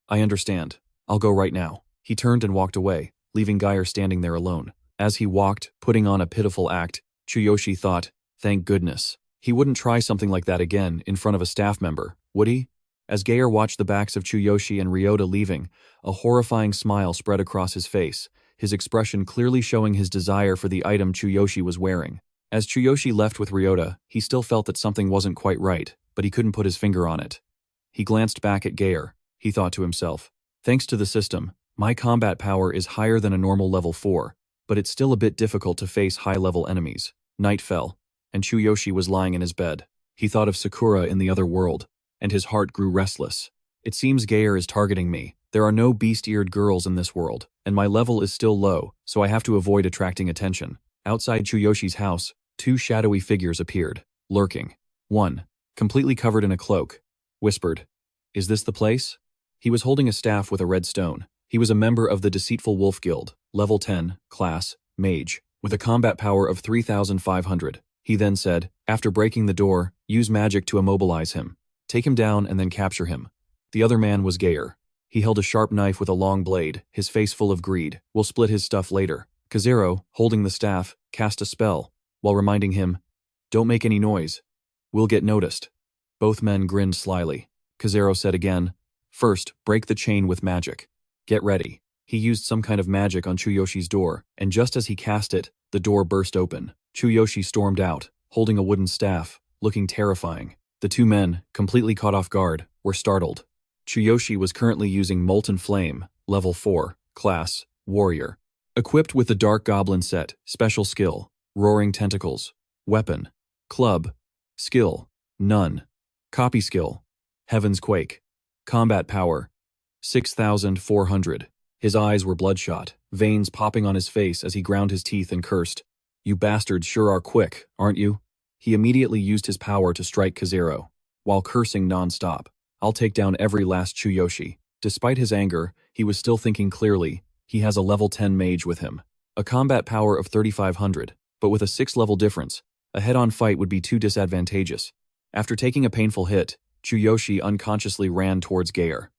"I understand. I'll go right now." He turned and walked away, leaving Geyer standing there alone. As he walked, putting on a pitiful act, Chuyoshi thought, "Thank goodness. He wouldn't try something like that again in front of a staff member, would he?" As Geyer watched the backs of Chuyoshi and Ryota leaving, a horrifying smile spread across his face, his expression clearly showing his desire for the item Chuyoshi was wearing. As Chuyoshi left with Ryota, he still felt that something wasn't quite right, but he couldn't put his finger on it. He glanced back at Geyer. He thought to himself, "Thanks to the system, My combat power is higher than a normal level 4, but it's still a bit difficult to face high-level enemies. Night fell, and Chuyoshi was lying in his bed. He thought of Sakura in the other world, and his heart grew restless. It seems Geyer is targeting me. There are no beast-eared girls in this world, and my level is still low, so I have to avoid attracting attention. Outside Chuyoshi's house, two shadowy figures appeared, lurking. One, completely covered in a cloak, whispered, "Is this the place?" He was holding a staff with a red stone. He was a member of the Deceitful Wolf Guild, level 10, class, mage, with a combat power of 3,500. He then said, after breaking the door, use magic to immobilize him. Take him down and then capture him. The other man was Geyer. He held a sharp knife with a long blade, his face full of greed. We'll split his stuff later. Kazero, holding the staff, cast a spell, while reminding him, don't make any noise. We'll get noticed. Both men grinned slyly. Kazero said again, first, break the chain with magic. Get ready. He used some kind of magic on Chuyoshi's door, and just as he cast it, the door burst open. Chuyoshi stormed out, holding a wooden staff, looking terrifying. The two men, completely caught off guard, were startled. Chuyoshi was currently using Molten Flame, level 4, class, warrior. Equipped with the Dark Goblin set, special skill, Roaring Tentacles, weapon, club, skill, none, copy skill, Heaven's Quake, combat power, 6,400. His eyes were bloodshot, veins popping on his face as he ground his teeth and cursed. You bastards sure are quick, aren't you? He immediately used his power to strike Kazero, while cursing non-stop. I'll take down every last Chuyoshi. Despite his anger, he was still thinking clearly. He has a level 10 mage with him. A combat power of 3,500, but with a 6-level difference, a head-on fight would be too disadvantageous. After taking a painful hit, Chuyoshi unconsciously ran towards Geyer.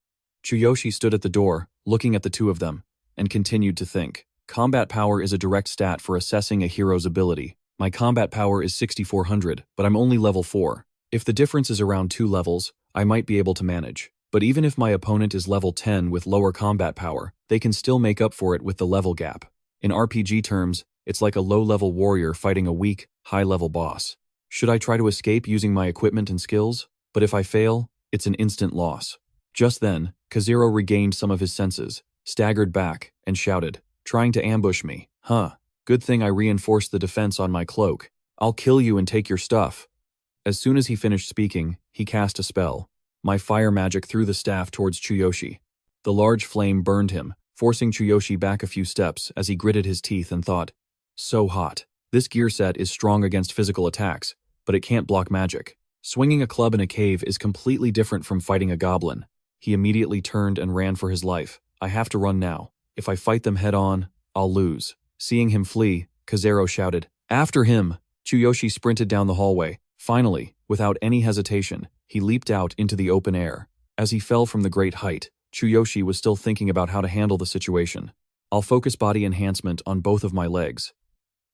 Chuyoshi stood at the door, looking at the two of them, and continued to think. Combat power is a direct stat for assessing a hero's ability. My combat power is 6,400, but I'm only level 4. If the difference is around 2 levels, I might be able to manage. But even if my opponent is level 10 with lower combat power, they can still make up for it with the level gap. In RPG terms, it's like a low-level warrior fighting a weak, high-level boss. Should I try to escape using my equipment and skills? But if I fail, it's an instant loss. Just then, Kazero regained some of his senses, staggered back, and shouted, trying to ambush me. Huh. Good thing I reinforced the defense on my cloak. I'll kill you and take your stuff. As soon as he finished speaking, he cast a spell. My fire magic threw the staff towards Chuyoshi. The large flame burned him, forcing Chuyoshi back a few steps as he gritted his teeth and thought, so hot. This gear set is strong against physical attacks, but it can't block magic. Swinging a club in a cave is completely different from fighting a goblin. He immediately turned and ran for his life. I have to run now. If I fight them head-on, I'll lose. Seeing him flee, Kazero shouted, after him! Chuyoshi sprinted down the hallway. Finally, without any hesitation, he leaped out into the open air. As he fell from the great height, Chuyoshi was still thinking about how to handle the situation. I'll focus body enhancement on both of my legs.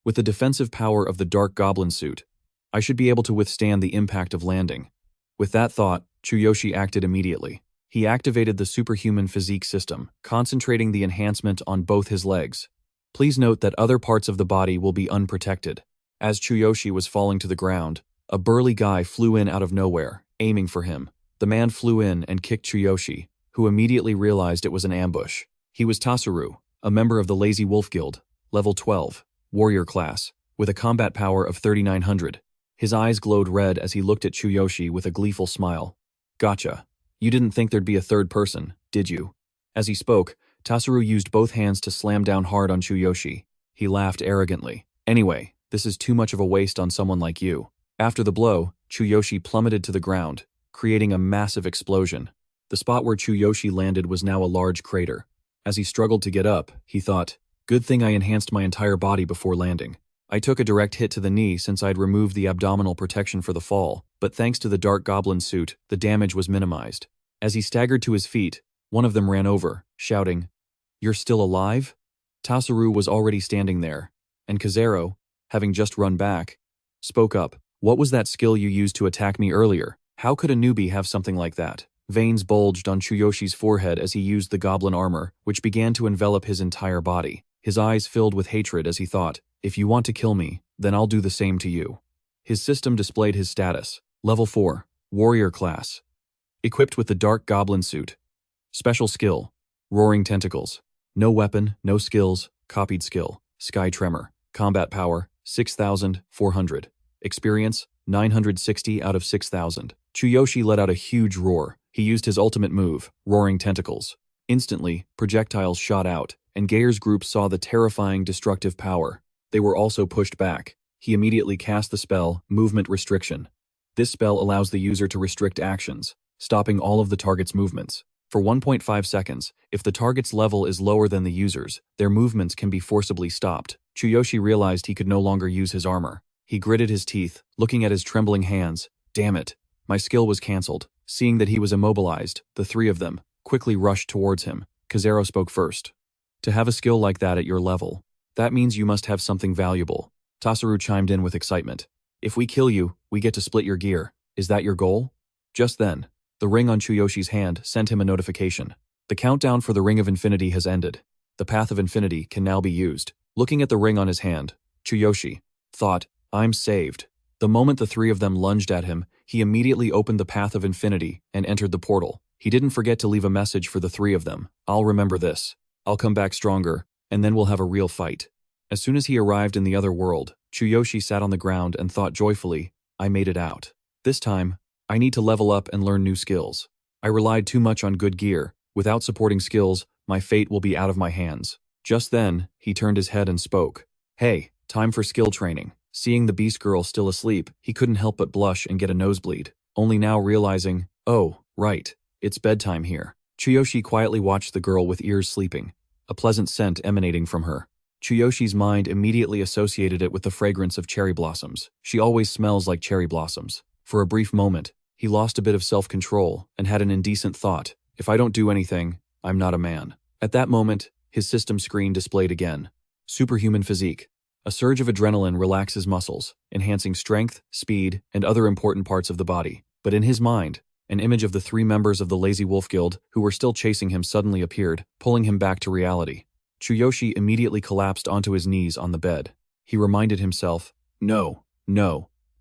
With the defensive power of the Dark Goblin suit, I should be able to withstand the impact of landing. With that thought, Chuyoshi acted immediately. He activated the superhuman physique system, concentrating the enhancement on both his legs. Please note that other parts of the body will be unprotected. As Chuyoshi was falling to the ground, a burly guy flew in out of nowhere, aiming for him. The man flew in and kicked Chuyoshi, who immediately realized it was an ambush. He was Tasaru, a member of the Lazy Wolf Guild, level 12, warrior class, with a combat power of 3,900. His eyes glowed red as he looked at Chuyoshi with a gleeful smile. Gotcha. You didn't think there'd be a third person, did you? As he spoke, Tasaru used both hands to slam down hard on Chuyoshi. He laughed arrogantly. Anyway, this is too much of a waste on someone like you. After the blow, Chuyoshi plummeted to the ground, creating a massive explosion. The spot where Chuyoshi landed was now a large crater. As he struggled to get up, he thought, good thing I enhanced my entire body before landing. I took a direct hit to the knee since I'd removed the abdominal protection for the fall, but thanks to the Dark Goblin suit, the damage was minimized. As he staggered to his feet, one of them ran over, shouting, you're still alive? Tasaru was already standing there, and Kazero, having just run back, spoke up. What was that skill you used to attack me earlier? How could a newbie have something like that? Veins bulged on Chuyoshi's forehead as he used the goblin armor, which began to envelop his entire body. His eyes filled with hatred as he thought, if you want to kill me, then I'll do the same to you. His system displayed his status. Level 4, warrior class. Equipped with the Dark Goblin suit. Special skill, Roaring Tentacles. No weapon, no skills, copied skill, sky tremor, combat power, 6,400. Experience, 960 out of 6,000. Chuyoshi let out a huge roar. He used his ultimate move, Roaring Tentacles. Instantly, projectiles shot out, and Geyer's group saw the terrifying destructive power. They were also pushed back. He immediately cast the spell, Movement Restriction. This spell allows the user to restrict actions, stopping all of the target's movements. For 1.5 seconds, if the target's level is lower than the user's, their movements can be forcibly stopped. Chuyoshi realized he could no longer use his armor. He gritted his teeth, looking at his trembling hands. Damn it. My skill was cancelled. Seeing that he was immobilized, the three of them quickly rushed towards him. Kazero spoke first. To have a skill like that at your level, that means you must have something valuable. Tasaru chimed in with excitement. If we kill you, we get to split your gear. Is that your goal? Just then, the ring on Chuyoshi's hand sent him a notification. The countdown for the Ring of Infinity has ended. The Path of Infinity can now be used. Looking at the ring on his hand, Chuyoshi thought, I'm saved. The moment the three of them lunged at him, he immediately opened the Path of Infinity and entered the portal. He didn't forget to leave a message for the three of them. I'll remember this. I'll come back stronger, and then we'll have a real fight. As soon as he arrived in the other world, Chuyoshi sat on the ground and thought joyfully, I made it out. This time, I need to level up and learn new skills. I relied too much on good gear. Without supporting skills, my fate will be out of my hands. Just then, he turned his head and spoke. Hey, time for skill training. Seeing the beast girl still asleep, he couldn't help but blush and get a nosebleed. Only now realizing, oh, right, it's bedtime here. Chuyoshi quietly watched the girl with ears sleeping, a pleasant scent emanating from her. Chuyoshi's mind immediately associated it with the fragrance of cherry blossoms. She always smells like cherry blossoms. For a brief moment, he lost a bit of self-control and had an indecent thought. If I don't do anything, I'm not a man. At that moment, his system screen displayed again. Superhuman physique. A surge of adrenaline relaxes muscles, enhancing strength, speed, and other important parts of the body. But in his mind, an image of the three members of the Lazy Wolf Guild who were still chasing him suddenly appeared, pulling him back to reality. Chuyoshi immediately collapsed onto his knees on the bed. He reminded himself, no,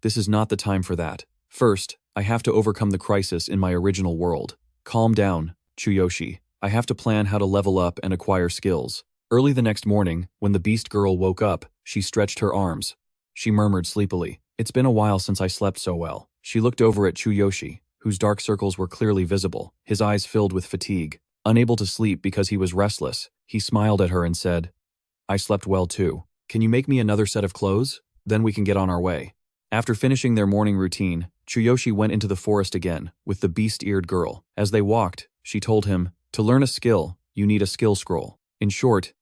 this is not the time for that. First, I have to overcome the crisis in my original world. Calm down, Chuyoshi. I have to plan how to level up and acquire skills. Early the next morning, when the beast girl woke up, she stretched her arms. She murmured sleepily, it's been a while since I slept so well. She looked over at Chuyoshi, whose dark circles were clearly visible, his eyes filled with fatigue. Unable to sleep because he was restless, he smiled at her and said, I slept well too. Can you make me another set of clothes? Then we can get on our way. After finishing their morning routine, Chuyoshi went into the forest again with the beast-eared girl. As they walked, she told him, to learn a skill, you need a skill scroll. In short,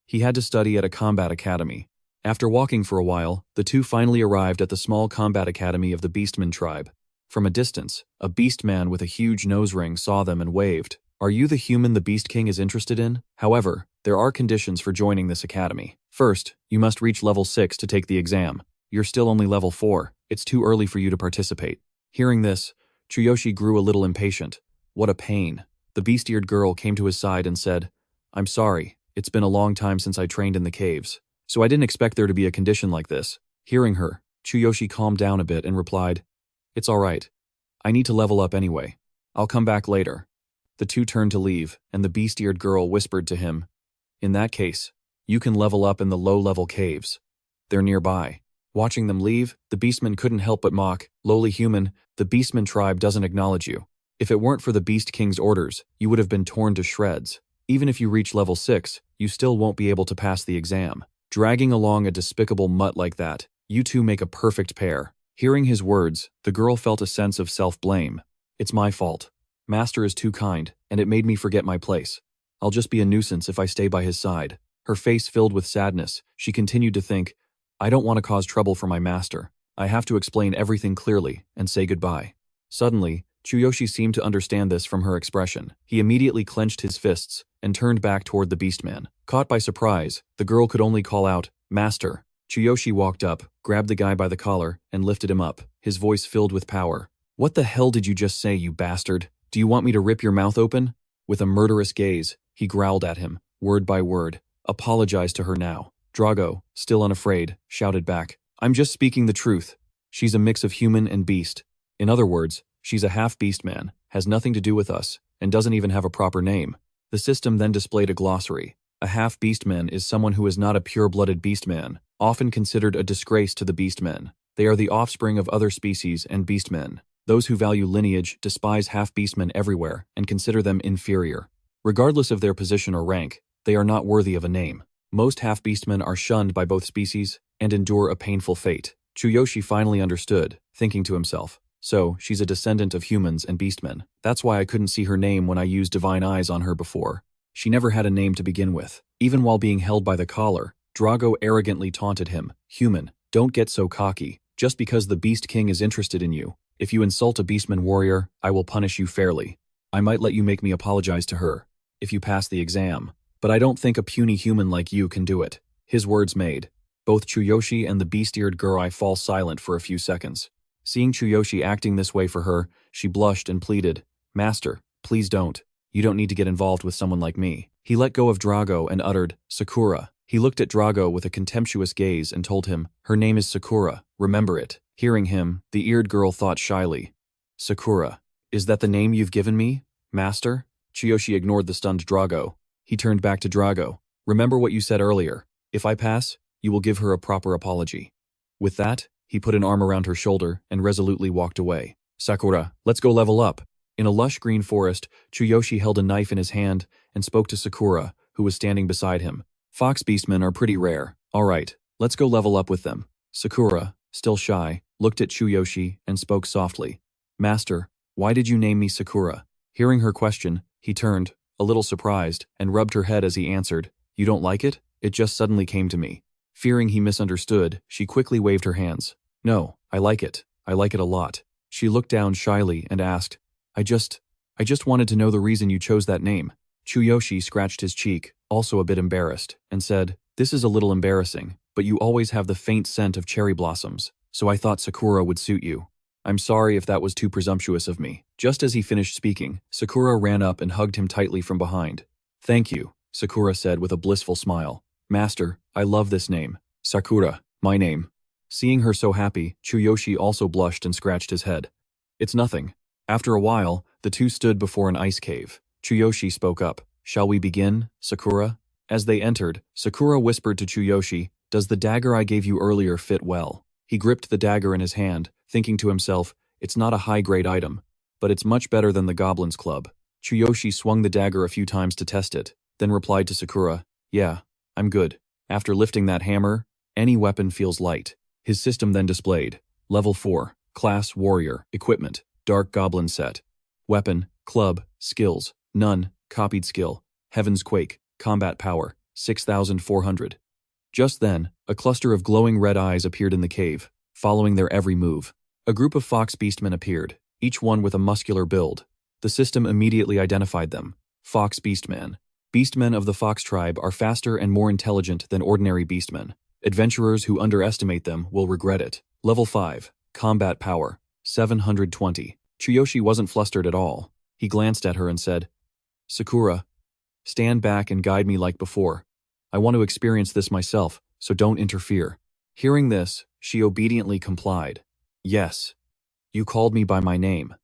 he had to study at a combat academy. After walking for a while, the two finally arrived at the small combat academy of the Beastmen tribe. From a distance, a beast man with a huge nose ring saw them and waved. Are you the human the Beast King is interested in? However, there are conditions for joining this academy. First, you must reach level 6 to take the exam. You're still only level 4. It's too early for you to participate. Hearing this, Chuyoshi grew a little impatient. What a pain. The beast-eared girl came to his side and said, I'm sorry, it's been a long time since I trained in the caves, so I didn't expect there to be a condition like this. Hearing her, Chuyoshi calmed down a bit and replied, it's all right. I need to level up anyway. I'll come back later. The two turned to leave, and the beast-eared girl whispered to him, in that case, you can level up in the low-level caves. They're nearby. Watching them leave, the Beastmen couldn't help but mock, lowly human, the Beastmen tribe doesn't acknowledge you. If it weren't for the Beast King's orders, you would have been torn to shreds. Even if you reach level 6, you still won't be able to pass the exam. Dragging along a despicable mutt like that, you two make a perfect pair. Hearing his words, the girl felt a sense of self-blame. It's my fault. Master is too kind, and it made me forget my place. I'll just be a nuisance if I stay by his side. Her face filled with sadness, she continued to think, I don't want to cause trouble for my master. I have to explain everything clearly and say goodbye. Suddenly, Chuyoshi seemed to understand this from her expression. He immediately clenched his fists and turned back toward the Beastman. Caught by surprise, the girl could only call out, Master. Chuyoshi walked up, grabbed the guy by the collar, and lifted him up, his voice filled with power. What the hell did you just say, you bastard? Do you want me to rip your mouth open? With a murderous gaze, he growled at him, word by word. Apologize to her now. Drago, still unafraid, shouted back, I'm just speaking the truth. She's a mix of human and beast. In other words, she's a half-beast man, has nothing to do with us, and doesn't even have a proper name. The system then displayed a glossary. A half-beastman is someone who is not a pure-blooded beastman, often considered a disgrace to the beastmen. They are the offspring of other species and beastmen. Those who value lineage despise half-beastmen everywhere and consider them inferior. Regardless of their position or rank, they are not worthy of a name. Most half-beastmen are shunned by both species and endure a painful fate. Chuyoshi finally understood, thinking to himself, so she's a descendant of humans and beastmen. That's why I couldn't see her name when I used divine eyes on her before. She never had a name to begin with. Even while being held by the collar, Drago arrogantly taunted him, "Human, don't get so cocky. Just because the Beast King is interested in you. If you insult a beastman warrior, I will punish you fairly. I might let you make me apologize to her, if you pass the exam. But I don't think a puny human like you can do it." His words made both Chuyoshi and the beast-eared girl fall silent for a few seconds. Seeing Chuyoshi acting this way for her, she blushed and pleaded, "Master, please don't. You don't need to get involved with someone like me." He let go of Drago and uttered, "Sakura." He looked at Drago with a contemptuous gaze and told him, "Her name is Sakura, remember it." Hearing him, the eared girl thought shyly, "Sakura, is that the name you've given me, master?" Chuyoshi ignored the stunned Drago. He turned back to Drago. "Remember what you said earlier. If I pass, you will give her a proper apology." With that, he put an arm around her shoulder and resolutely walked away. "Sakura, let's go level up." In a lush green forest, Chuyoshi held a knife in his hand and spoke to Sakura, who was standing beside him. "Fox beastmen are pretty rare. All right, let's go level up with them." Sakura, still shy, looked at Chuyoshi and spoke softly. "Master, why did you name me Sakura?" Hearing her question, he turned, a little surprised, and rubbed her head as he answered, "You don't like it? It just suddenly came to me." Fearing he misunderstood, she quickly waved her hands. "No, I like it. I like it a lot." She looked down shyly and asked, I just wanted to know the reason you chose that name." Chuyoshi scratched his cheek, also a bit embarrassed, and said, "This is a little embarrassing, but you always have the faint scent of cherry blossoms, so I thought Sakura would suit you. I'm sorry if that was too presumptuous of me." Just as he finished speaking, Sakura ran up and hugged him tightly from behind. "Thank you," Sakura said with a blissful smile. "Master, I love this name. Sakura, my name." Seeing her so happy, Chuyoshi also blushed and scratched his head. "It's nothing." After a while, the two stood before an ice cave. Chuyoshi spoke up, "Shall we begin, Sakura?" As they entered, Sakura whispered to Chuyoshi, "Does the dagger I gave you earlier fit well?" He gripped the dagger in his hand, thinking to himself, "It's not a high-grade item, but it's much better than the Goblin's Club." Chuyoshi swung the dagger a few times to test it, then replied to Sakura, "Yeah, I'm good. After lifting that hammer, any weapon feels light." His system then displayed, Level 4, Class Warrior, Equipment, Dark Goblin Set. Weapon, Club, Skills, None, Copied Skill, Heaven's Quake, Combat Power, 6,400. Just then, a cluster of glowing red eyes appeared in the cave, following their every move. A group of fox beastmen appeared, each one with a muscular build. The system immediately identified them. Fox beastmen. Beastmen of the fox tribe are faster and more intelligent than ordinary beastmen. Adventurers who underestimate them will regret it. Level 5, Combat Power, 720. Chuyoshi wasn't flustered at all. He glanced at her and said, "Sakura, stand back and guide me like before. I want to experience this myself, so don't interfere." Hearing this, she obediently complied. "Yes. You called me by my name."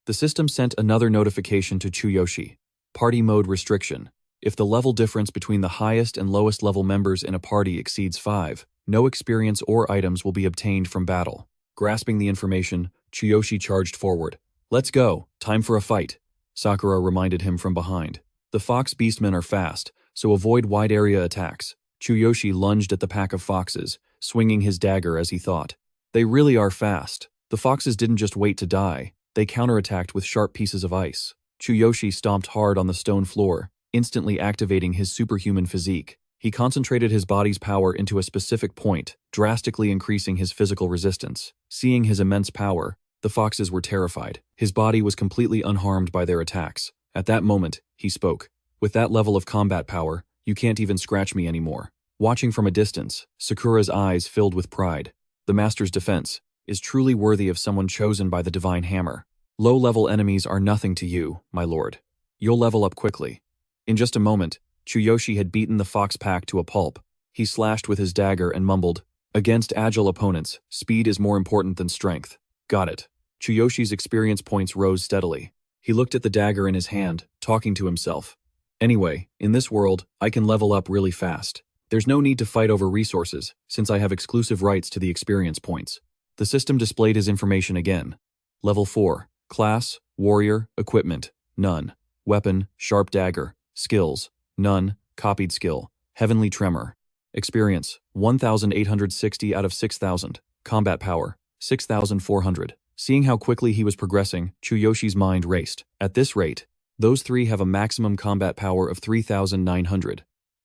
The system sent another notification to Chuyoshi. Party mode restriction. If the level difference between the highest and lowest level members in a party exceeds 5, no experience or items will be obtained from battle. Grasping the information, Chuyoshi charged forward. "Let's go, time for a fight," Sakura reminded him from behind. The fox beastmen are fast, so avoid wide area attacks. Chuyoshi lunged at the pack of foxes, swinging his dagger as he thought. They really are fast. The foxes didn't just wait to die, they counterattacked with sharp pieces of ice. Chuyoshi stomped hard on the stone floor, instantly activating his superhuman physique. He concentrated his body's power into a specific point, drastically increasing his physical resistance. Seeing his immense power, the foxes were terrified. His body was completely unharmed by their attacks. At that moment, he spoke. "With that level of combat power, you can't even scratch me anymore." Watching from a distance, Sakura's eyes filled with pride. The master's defense is truly worthy of someone chosen by the divine hammer. Low-level enemies are nothing to you, my lord. You'll level up quickly. In just a moment, Chuyoshi had beaten the fox pack to a pulp. He slashed with his dagger and mumbled, "Against agile opponents, speed is more important than strength." Got it. Chuyoshi's experience points rose steadily. He looked at the dagger in his hand, talking to himself. Anyway, in this world, I can level up really fast. There's no need to fight over resources, since I have exclusive rights to the experience points. The system displayed his information again. Level 4. Class, Warrior, Equipment, none. Weapon, Sharp Dagger. Skills, none. Copied skill, Heavenly Tremor. Experience, 1,860 out of 6,000. Combat power, 6,400. Seeing how quickly he was progressing, Chuyoshi's mind raced. At this rate, those three have a maximum combat power of 3,900.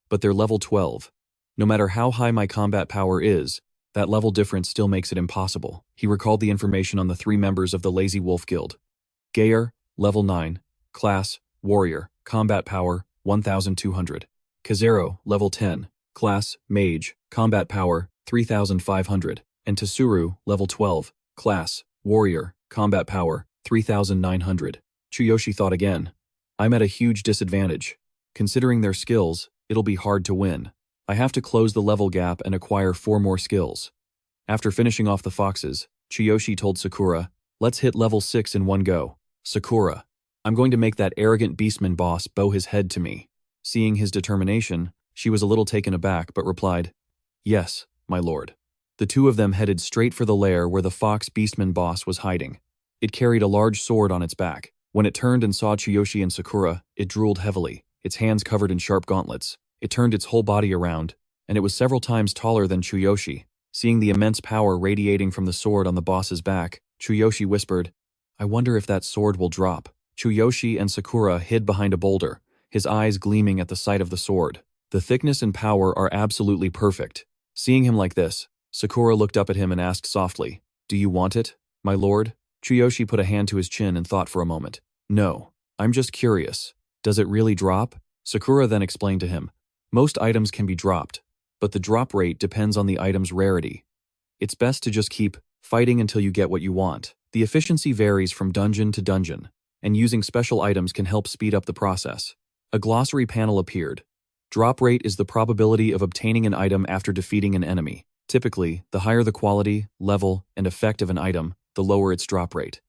But they're level 12. No matter how high my combat power is, that level difference still makes it impossible. He recalled the information on the three members of the Lazy Wolf Guild. Geyer, level 9. Class, Warrior. Combat power, 1,200. Kazero, level 10. Class, Mage. Combat power, 3,500. And Tsuru, level 12. Class, Warrior. Combat power, 3,900. Chuyoshi thought again. I'm at a huge disadvantage. Considering their skills, it'll be hard to win. I have to close the level gap and acquire 4 more skills. After finishing off the foxes, Chuyoshi told Sakura, let's hit level 6 in one go. Sakura, I'm going to make that arrogant Beastman boss bow his head to me. Seeing his determination, she was a little taken aback but replied, yes, my lord. The two of them headed straight for the lair where the fox Beastman boss was hiding. It carried a large sword on its back. When it turned and saw Chuyoshi and Sakura, it drooled heavily, its hands covered in sharp gauntlets. It turned its whole body around, and it was several times taller than Chuyoshi. Seeing the immense power radiating from the sword on the boss's back, Chuyoshi whispered, I wonder if that sword will drop. Chuyoshi and Sakura hid behind a boulder, his eyes gleaming at the sight of the sword. The thickness and power are absolutely perfect. Seeing him like this, Sakura looked up at him and asked softly, do you want it, my lord? Chuyoshi put a hand to his chin and thought for a moment. No, I'm just curious. Does it really drop? Sakura then explained to him, most items can be dropped, but the drop rate depends on the item's rarity. It's best to just keep fighting until you get what you want. The efficiency varies from dungeon to dungeon, and using special items can help speed up the process. A glossary panel appeared. Drop rate is the probability of obtaining an item after defeating an enemy. Typically, the higher the quality, level, and effect of an item, the lower its drop rate.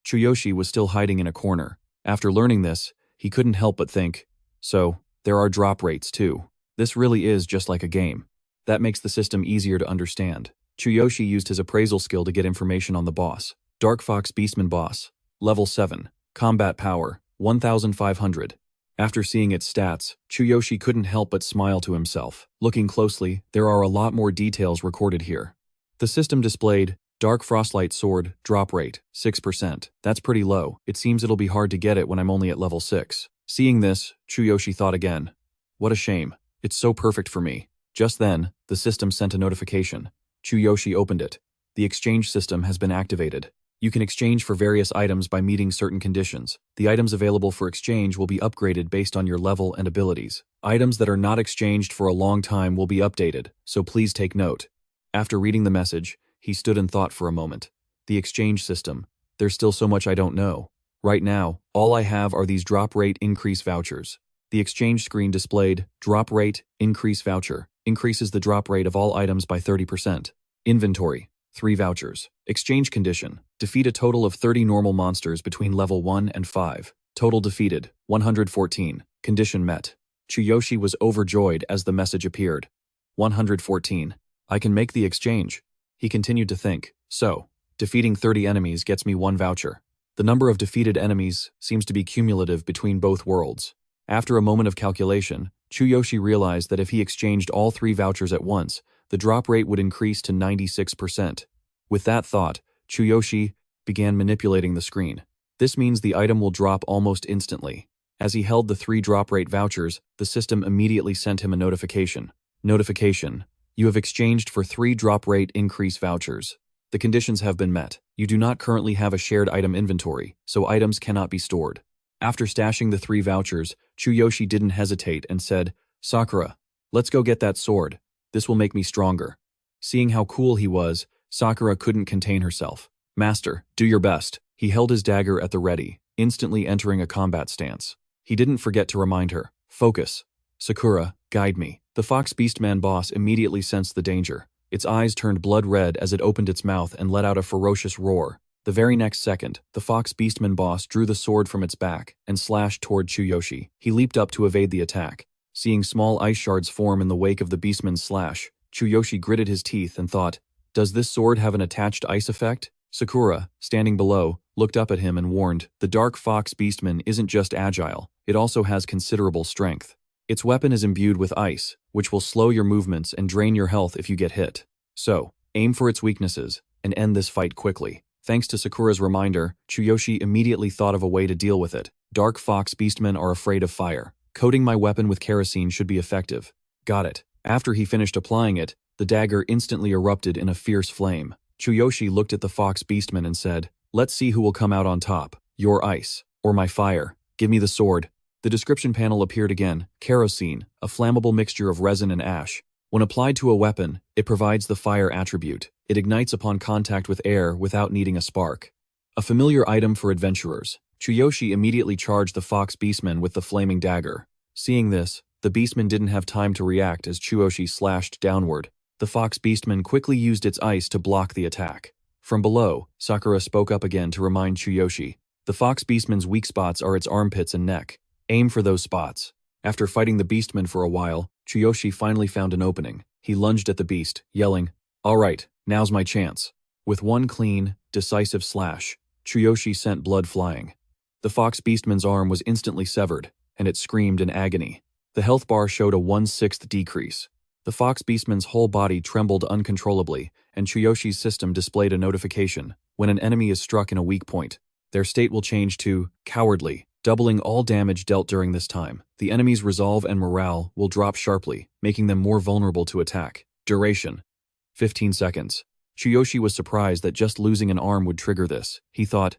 Chuyoshi was still hiding in a corner. After learning this, he couldn't help but think, so, there are drop rates too. This really is just like a game. That makes the system easier to understand. Chuyoshi used his appraisal skill to get information on the boss. Dark Fox Beastman boss. Level 7. Combat power, 1,500. After seeing its stats, Chuyoshi couldn't help but smile to himself. Looking closely, there are a lot more details recorded here. The system displayed, Dark Frostlight Sword, drop rate, 6%. That's pretty low. It seems it'll be hard to get it when I'm only at level 6. Seeing this, Chuyoshi thought again. What a shame. It's so perfect for me. Just then, the system sent a notification. Chuyoshi opened it. The exchange system has been activated. You can exchange for various items by meeting certain conditions. The items available for exchange will be upgraded based on your level and abilities. Items that are not exchanged for a long time will be updated, so please take note. After reading the message, he stood and thought for a moment. The exchange system. There's still so much I don't know. Right now, all I have are these drop rate increase vouchers. The exchange screen displayed, drop rate, increase voucher, increases the drop rate of all items by 30%. Inventory, 3 vouchers. Exchange condition, defeat a total of 30 normal monsters between level 1 and 5. Total defeated, 114. Condition met. Chuyoshi was overjoyed as the message appeared. 114. I can make the exchange. He continued to think, so, defeating 30 enemies gets me 1 voucher. The number of defeated enemies seems to be cumulative between both worlds. After a moment of calculation, Chuyoshi realized that if he exchanged all 3 vouchers at once, the drop rate would increase to 96%. With that thought, Chuyoshi began manipulating the screen. This means the item will drop almost instantly. As he held the 3 drop rate vouchers, the system immediately sent him a notification. Notification. You have exchanged for 3 drop rate increase vouchers. The conditions have been met. You do not currently have a shared item inventory, so items cannot be stored. After stashing the 3 vouchers, Chuyoshi didn't hesitate and said, Sakura, let's go get that sword. This will make me stronger. Seeing how cool he was, Sakura couldn't contain herself. Master, do your best. He held his dagger at the ready, instantly entering a combat stance. He didn't forget to remind her, focus. Sakura, guide me. The Fox Beastman boss immediately sensed the danger. Its eyes turned blood red as it opened its mouth and let out a ferocious roar. The very next second, the Fox Beastman boss drew the sword from its back and slashed toward Chuyoshi. He leaped up to evade the attack. Seeing small ice shards form in the wake of the Beastman's slash, Chuyoshi gritted his teeth and thought, does this sword have an attached ice effect? Sakura, standing below, looked up at him and warned, the Dark Fox Beastman isn't just agile, it also has considerable strength. Its weapon is imbued with ice, which will slow your movements and drain your health if you get hit. So, aim for its weaknesses and end this fight quickly. Thanks to Sakura's reminder, Chuyoshi immediately thought of a way to deal with it. Dark Fox Beastmen are afraid of fire. Coating my weapon with kerosene should be effective. Got it. After he finished applying it, the dagger instantly erupted in a fierce flame. Chuyoshi looked at the Fox Beastman and said, let's see who will come out on top. Your ice, or my fire. Give me the sword. The description panel appeared again. Kerosene, a flammable mixture of resin and ash. When applied to a weapon, it provides the fire attribute. It ignites upon contact with air without needing a spark. A familiar item for adventurers. Chuyoshi immediately charged the Fox Beastman with the flaming dagger. Seeing this, the Beastman didn't have time to react as Chuyoshi slashed downward. The Fox Beastman quickly used its ice to block the attack. From below, Sakura spoke up again to remind Chuyoshi. The Fox Beastman's weak spots are its armpits and neck. Aim for those spots. After fighting the Beastman for a while, Chuyoshi finally found an opening. He lunged at the beast, yelling, all right, now's my chance. With one clean, decisive slash, Chuyoshi sent blood flying. The Fox Beastman's arm was instantly severed, and it screamed in agony. The health bar showed a 1/6 decrease. The Fox Beastman's whole body trembled uncontrollably, and Chuyoshi's system displayed a notification. When an enemy is struck in a weak point, their state will change to cowardly, doubling all damage dealt during this time. The enemy's resolve and morale will drop sharply, making them more vulnerable to attack. Duration: 15 seconds. Chuyoshi was surprised that just losing an arm would trigger this. He thought,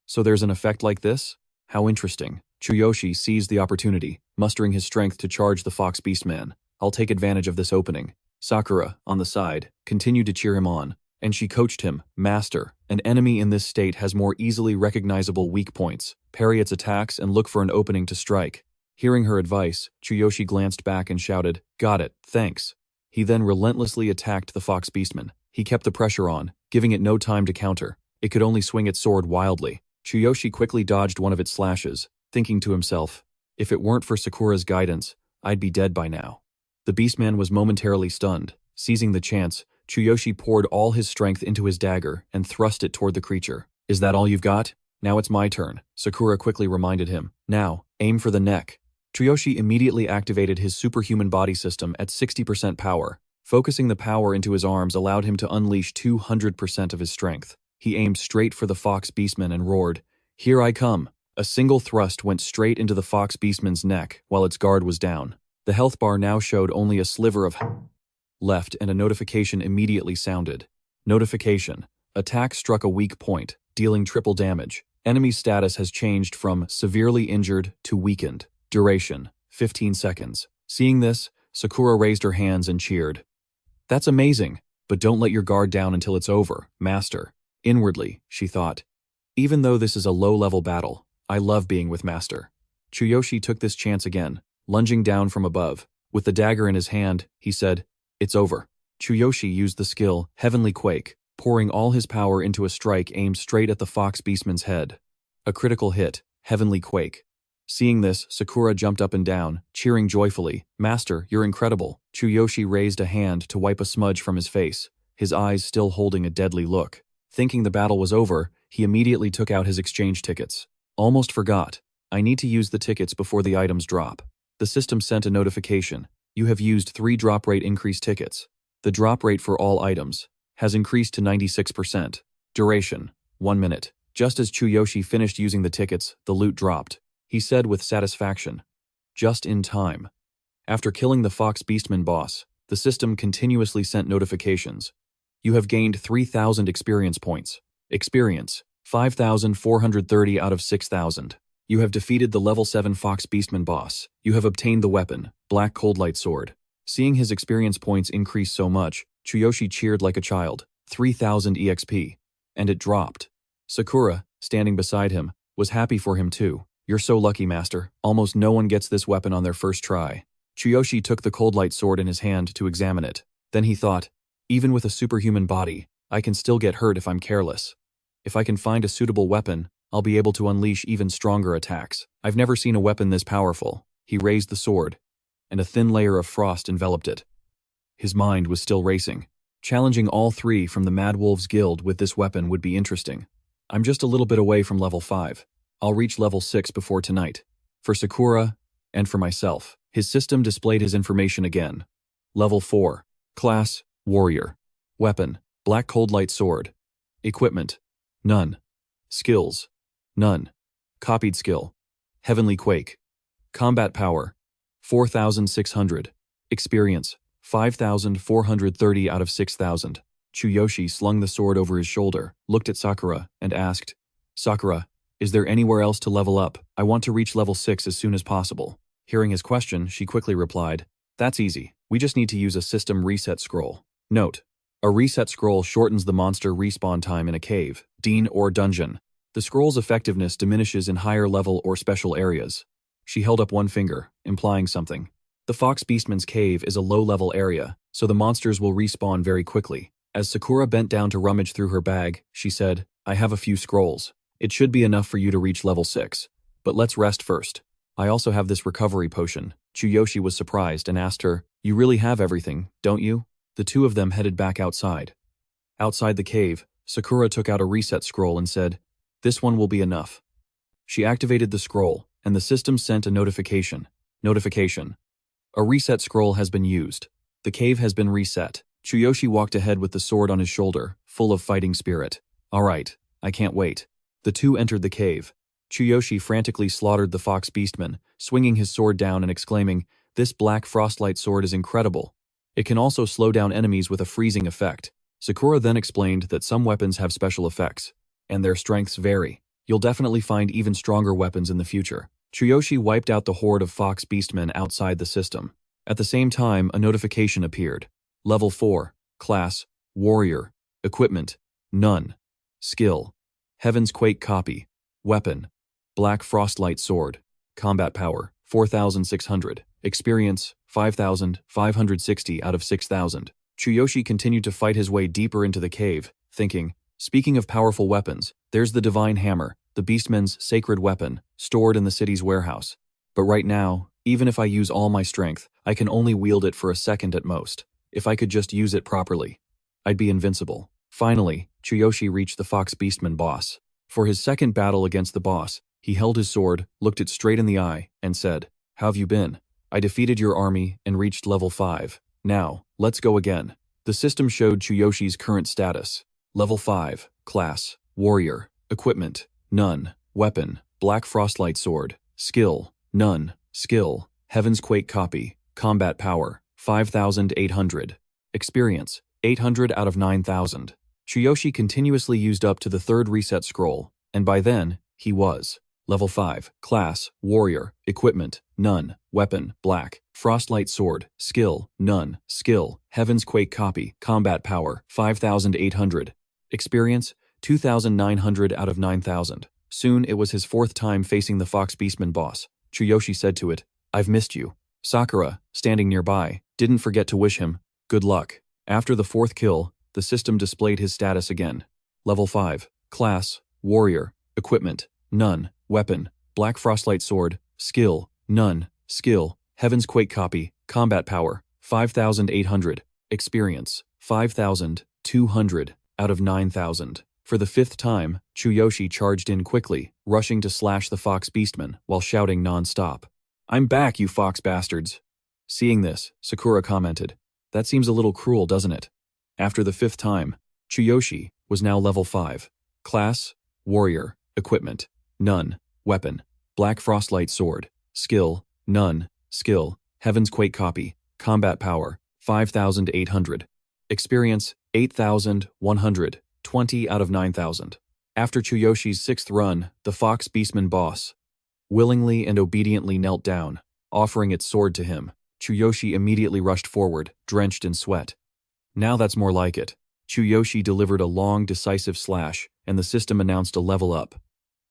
so there's an effect like this? How interesting. Chuyoshi seized the opportunity, mustering his strength to charge the Fox Beastman. I'll take advantage of this opening. Sakura, on the side, continued to cheer him on, and she coached him, Master, an enemy in this state has more easily recognizable weak points. Parry its attacks and look for an opening to strike. Hearing her advice, Chuyoshi glanced back and shouted, got it, thanks. He then relentlessly attacked the Fox Beastman. He kept the pressure on, giving it no time to counter. It could only swing its sword wildly. Chuyoshi quickly dodged one of its slashes, thinking to himself, if it weren't for Sakura's guidance, I'd be dead by now. The Beastman was momentarily stunned. Seizing the chance, Chuyoshi poured all his strength into his dagger and thrust it toward the creature. Is that all you've got? Now it's my turn, Sakura quickly reminded him. Now, aim for the neck. Chuyoshi immediately activated his superhuman body system at 60% power. Focusing the power into his arms allowed him to unleash 200% of his strength. He aimed straight for the Fox Beastman and roared, here I come. A single thrust went straight into the Fox Beastman's neck while its guard was down. The health bar now showed only a sliver of left and a notification immediately sounded. Notification. Attack struck a weak point, dealing triple damage. Enemy status has changed from severely injured to weakened. Duration: 15 seconds. Seeing this, Sakura raised her hands and cheered. That's amazing, but don't let your guard down until it's over, Master. Inwardly, she thought. Even though this is a low-level battle, I love being with Master. Chuyoshi took this chance again, lunging down from above. With the dagger in his hand, he said, it's over. Chuyoshi used the skill, Heavenly Quake, pouring all his power into a strike aimed straight at the Fox Beastman's head. A critical hit, Heavenly Quake. Seeing this, Sakura jumped up and down, cheering joyfully. Master, you're incredible. Chuyoshi raised a hand to wipe a smudge from his face, his eyes still holding a deadly look. Thinking the battle was over, he immediately took out his exchange tickets. Almost forgot. I need to use the tickets before the items drop. The system sent a notification. You have used 3 drop rate increase tickets. The drop rate for all items has increased to 96%. Duration: 1 minute. Just as Chuyoshi finished using the tickets, the loot dropped. He said with satisfaction, just in time. After killing the Fox Beastman boss, the system continuously sent notifications. You have gained 3,000 experience points. Experience: 5,430 out of 6,000. You have defeated the level 7 Fox Beastman boss. You have obtained the weapon, Black Cold Light Sword. Seeing his experience points increase so much, Chuyoshi cheered like a child. 3,000 EXP. And it dropped. Sakura, standing beside him, was happy for him too. You're so lucky, Master. Almost no one gets this weapon on their first try. Chuyoshi took the Cold Light Sword in his hand to examine it. Then he thought, even with a superhuman body, I can still get hurt if I'm careless. If I can find a suitable weapon, I'll be able to unleash even stronger attacks. I've never seen a weapon this powerful. He raised the sword, and a thin layer of frost enveloped it. His mind was still racing. Challenging all 3 from the Mad Wolves Guild with this weapon would be interesting. I'm just a little bit away from level 5. I'll reach level 6 before tonight. For Sakura, and for myself. His system displayed his information again. Level 4. Class, Warrior. Weapon, Black Cold Light Sword. Equipment, none. Skills, none. Copied skill, Heavenly Quake. Combat power, 4,600. Experience, 5,430 out of 6,000. Chuyoshi slung the sword over his shoulder, looked at Sakura, and asked, Sakura, is there anywhere else to level up? I want to reach level 6 as soon as possible. Hearing his question, she quickly replied, that's easy. We just need to use a system reset scroll. Note, a reset scroll shortens the monster respawn time in a cave, den, or dungeon. The scroll's effectiveness diminishes in higher level or special areas. She held up one finger, implying something. The Fox Beastman's cave is a low-level area, so the monsters will respawn very quickly. As Sakura bent down to rummage through her bag, she said, I have a few scrolls. It should be enough for you to reach level 6. But let's rest first. I also have this recovery potion. Chuyoshi was surprised and asked her, you really have everything, don't you? The two of them headed back outside. Outside the cave, Sakura took out a reset scroll and said, this one will be enough. She activated the scroll, and the system sent a notification. Notification. A reset scroll has been used. The cave has been reset. Chuyoshi walked ahead with the sword on his shoulder, full of fighting spirit. All right, I can't wait. The two entered the cave. Chuyoshi frantically slaughtered the Fox Beastman, swinging his sword down and exclaiming, this black frostlight sword is incredible. It can also slow down enemies with a freezing effect. Sakura then explained that some weapons have special effects, and their strengths vary. You'll definitely find even stronger weapons in the future. Chuyoshi wiped out the horde of Fox Beastmen outside the system. At the same time, a notification appeared. Level 4. Class, Warrior. Equipment, none. Skill, Heaven's Quake Copy. Weapon, Black Frostlight Sword. Combat power, 4,600. Experience, 5,560 out of 6,000. Chuyoshi continued to fight his way deeper into the cave, thinking, speaking of powerful weapons, there's the Divine Hammer, the Beastmen's sacred weapon, stored in the city's warehouse. But right now, even if I use all my strength, I can only wield it for a second at most. If I could just use it properly, I'd be invincible. Finally, Chuyoshi reached the Fox Beastman boss. For his second battle against the boss, he held his sword, looked it straight in the eye, and said, how have you been? I defeated your army and reached level 5. Now, let's go again. The system showed Chuyoshi's current status. Level 5. Class, Warrior. Equipment, none. Weapon, Black Frostlight Sword. Skill, none. Skill, Heaven's Quake Copy. Combat power, 5,800. Experience, 800 out of 9,000. Chuyoshi continuously used up to the third reset scroll, and by then, he was Level 5. Class, Warrior. Equipment, none. Weapon, Black Frostlight Sword. Skill, none. Skill, Heaven's Quake Copy. Combat power, 5,800. Experience, 2,900 out of 9,000. Soon it was his fourth time facing the Fox Beastman boss. Chuyoshi said to it, I've missed you. Sakura, standing nearby, didn't forget to wish him good luck. After the fourth kill, the system displayed his status again. Level 5. Class, Warrior. Equipment, none. Weapon, Black Frostlight Sword. Skill, none. Skill, Heaven's Quake Copy. Combat power, 5,800. Experience, 5,200 out of 9,000. For the fifth time, Chuyoshi charged in quickly, rushing to slash the Fox Beastman while shouting non-stop. I'm back, you fox bastards. Seeing this, Sakura commented, that seems a little cruel, doesn't it? After the fifth time, Chuyoshi was now level 5. Class, Warrior. Equipment, none. Weapon, Black Frostlight Sword. Skill, none. Skill, Heaven's Quake Copy. Combat power, 5,800. Experience, 8,100. 20 out of 9,000. After Chuyoshi's sixth run, the Fox Beastman boss willingly and obediently knelt down, offering its sword to him. Chuyoshi immediately rushed forward, drenched in sweat. Now that's more like it. Chuyoshi delivered a long, decisive slash, and the system announced a level up.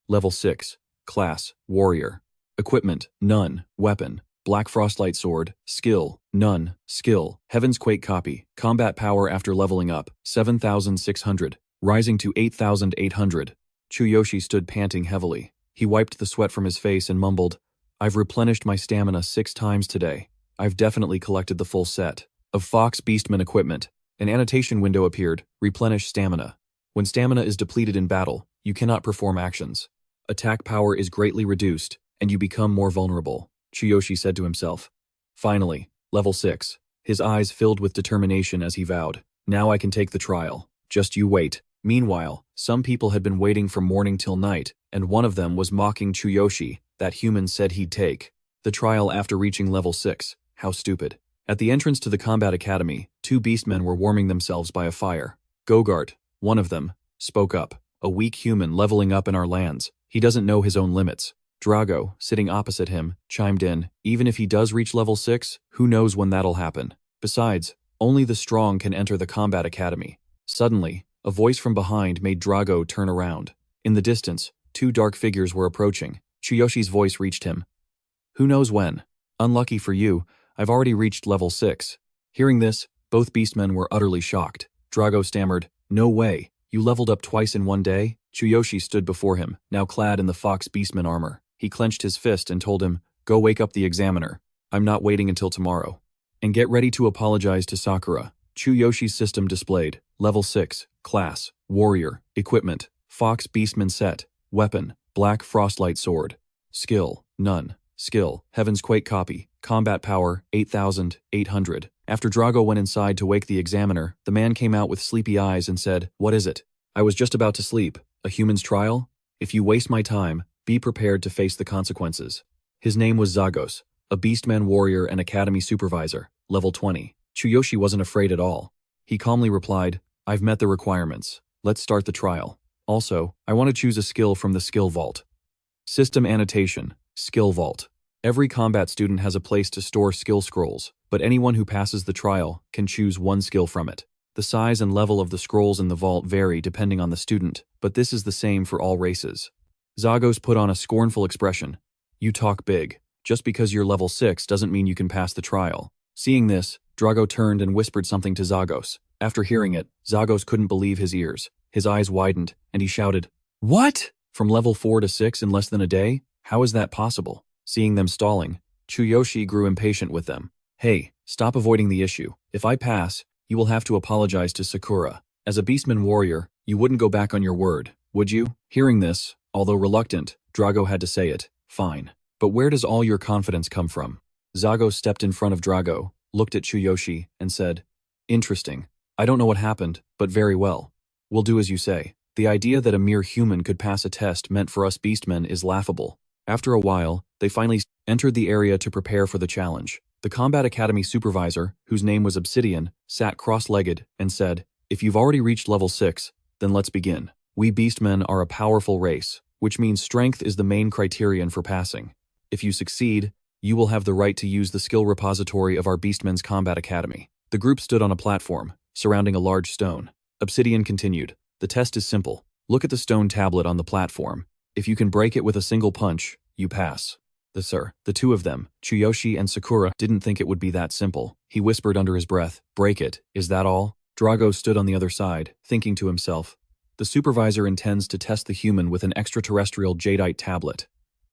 Level 6. Class, Warrior. Equipment, none. Weapon, Black Frostlight Sword. Skill, none. Skill, Heaven's Quake Copy. Combat power after leveling up, 7,600. rising to 8,800. Chuyoshi stood panting heavily. He wiped the sweat from his face and mumbled, "I've replenished my stamina 6 times today. I've definitely collected the full set of Fox Beastmen equipment." An annotation window appeared, replenish stamina. When stamina is depleted in battle, you cannot perform actions. Attack power is greatly reduced, and you become more vulnerable, Chuyoshi said to himself. Finally, level 6. His eyes filled with determination as he vowed, "Now I can take the trial. Just you wait." Meanwhile, some people had been waiting from morning till night, and one of them was mocking Chuyoshi, that human said he'd take the trial after reaching level 6. How stupid. At the entrance to the combat academy, 2 beastmen were warming themselves by a fire. Gogart, one of them, spoke up. "A weak human leveling up in our lands. He doesn't know his own limits." Drago, sitting opposite him, chimed in, "Even if he does reach level 6, who knows when that'll happen. Besides, only the strong can enter the combat academy." Suddenly, a voice from behind made Drago turn around. In the distance, 2 dark figures were approaching. Chuyoshi's voice reached him. "Who knows when? Unlucky for you, I've already reached level 6. Hearing this, both beastmen were utterly shocked. Drago stammered, "No way, you leveled up twice in one day?" Chuyoshi stood before him, now clad in the Fox Beastman armor. He clenched his fist and told him, "Go wake up the examiner. I'm not waiting until tomorrow. And get ready to apologize to Sakura." Chuyoshi's system displayed, level 6, class, warrior, equipment, Fox Beastman set, weapon, black frostlight sword. Skill, none. Skill, Heaven's Quake copy, combat power, 8,800. After Drago went inside to wake the examiner, the man came out with sleepy eyes and said, "What is it?" "I was just about to sleep. A human's trial? If you waste my time, be prepared to face the consequences." His name was Zagos, a Beastman warrior and academy supervisor, level 20. Chuyoshi wasn't afraid at all. He calmly replied, "I've met the requirements. Let's start the trial. Also, I want to choose a skill from the skill vault." System annotation, skill vault. Every combat student has a place to store skill scrolls, but anyone who passes the trial can choose one skill from it. The size and level of the scrolls in the vault vary depending on the student, but this is the same for all races. Zagos put on a scornful expression. "You talk big. Just because you're level 6 doesn't mean you can pass the trial." Seeing this, Drago turned and whispered something to Zagos. After hearing it, Zagos couldn't believe his ears. His eyes widened, and he shouted, "What? From level 4 to 6 in less than a day? How is that possible?" Seeing them stalling, Chuyoshi grew impatient with them. "Hey, stop avoiding the issue. If I pass, you will have to apologize to Sakura. As a Beastman warrior, you wouldn't go back on your word, would you?" Hearing this, although reluctant, Drago had to say it. "Fine. But where does all your confidence come from?" Zagos stepped in front of Drago, looked at Chuyoshi, and said, "Interesting. I don't know what happened, but very well. We'll do as you say. The idea that a mere human could pass a test meant for us Beastmen is laughable." After a while, they finally entered the area to prepare for the challenge. The Combat Academy supervisor, whose name was Obsidian, sat cross-legged and said, "If you've already reached level 6, then let's begin. We Beastmen are a powerful race, which means strength is the main criterion for passing. If you succeed, you will have the right to use the skill repository of our Beastmen's Combat Academy." The group stood on a platform, surrounding a large stone. Obsidian continued, "The test is simple. Look at the stone tablet on the platform. If you can break it with a single punch, you pass." The 2 of them, Chuyoshi and Sakura, didn't think it would be that simple. He whispered under his breath, "Break it, is that all?" Drago stood on the other side, thinking to himself, the supervisor intends to test the human with an extraterrestrial jadeite tablet.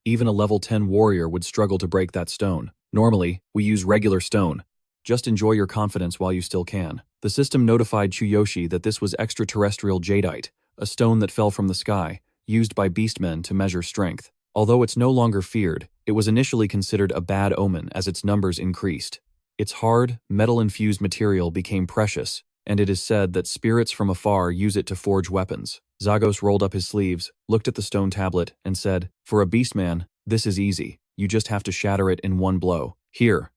Even a level 10 warrior would struggle to break that stone. Normally, we use regular stone. Just enjoy your confidence while you still can. The system notified Chuyoshi that this was extraterrestrial jadeite, a stone that fell from the sky, used by beastmen to measure strength. Although it's no longer feared, it was initially considered a bad omen as its numbers increased. Its hard, metal-infused material became precious, and it is said that spirits from afar use it to forge weapons. Zagos rolled up his sleeves, looked at the stone tablet, and said, "For a beastman, this is easy. You just have to shatter it in one blow. Here,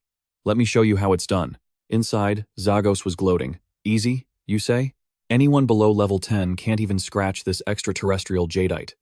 let me show you how it's done." Inside, Zagos was gloating. "Easy, you say? Anyone below level 10 can't even scratch this extraterrestrial jadeite.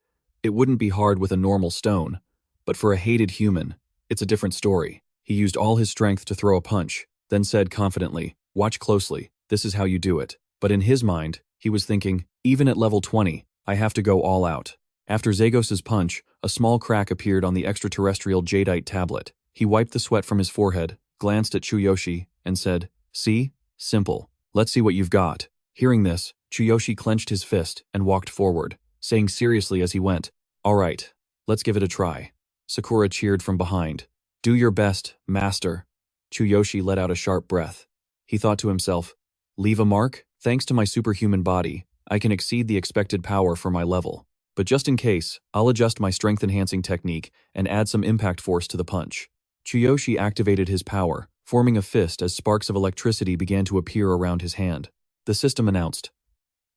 It wouldn't be hard with a normal stone, but for a hated human, it's a different story." He used all his strength to throw a punch, then said confidently, "Watch closely, this is how you do it." But in his mind, he was thinking, even at level 20, I have to go all out. After Zagos's punch, a small crack appeared on the extraterrestrial jadeite tablet. He wiped the sweat from his forehead, glanced at Chuyoshi, and said, "See? Simple. Let's see what you've got." Hearing this, Chuyoshi clenched his fist and walked forward, saying seriously as he went, "All right, let's give it a try." Sakura cheered from behind. "Do your best, master." Chuyoshi let out a sharp breath. He thought to himself, "Leave a mark? Thanks to my superhuman body, I can exceed the expected power for my level. But just in case, I'll adjust my strength-enhancing technique and add some impact force to the punch." Chuyoshi activated his power, forming a fist as sparks of electricity began to appear around his hand. The system announced,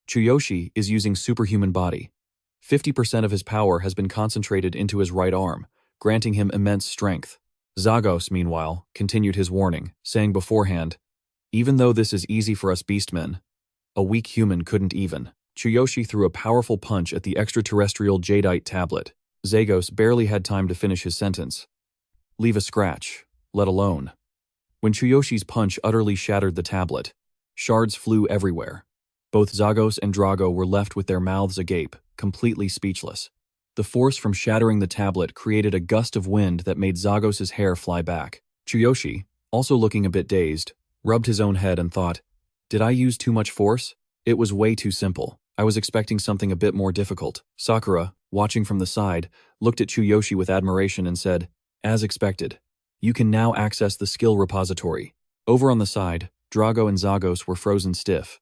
"Chuyoshi is using superhuman body. 50% of his power has been concentrated into his right arm, granting him immense strength." Zagos, meanwhile, continued his warning, saying beforehand, "Even though this is easy for us beastmen, a weak human couldn't even." Chuyoshi threw a powerful punch at the extraterrestrial jadeite tablet. Zagos barely had time to finish his sentence. "Leave a scratch, let alone." When Chuyoshi's punch utterly shattered the tablet, shards flew everywhere. Both Zagos and Drago were left with their mouths agape, completely speechless. The force from shattering the tablet created a gust of wind that made Zagos' hair fly back. Chuyoshi, also looking a bit dazed, rubbed his own head and thought, "Did I use too much force? It was way too simple. I was expecting something a bit more difficult." Sakura, watching from the side, looked at Chuyoshi with admiration and said, "As expected. You can now access the skill repository." Over on the side, Drago and Zagos were frozen stiff.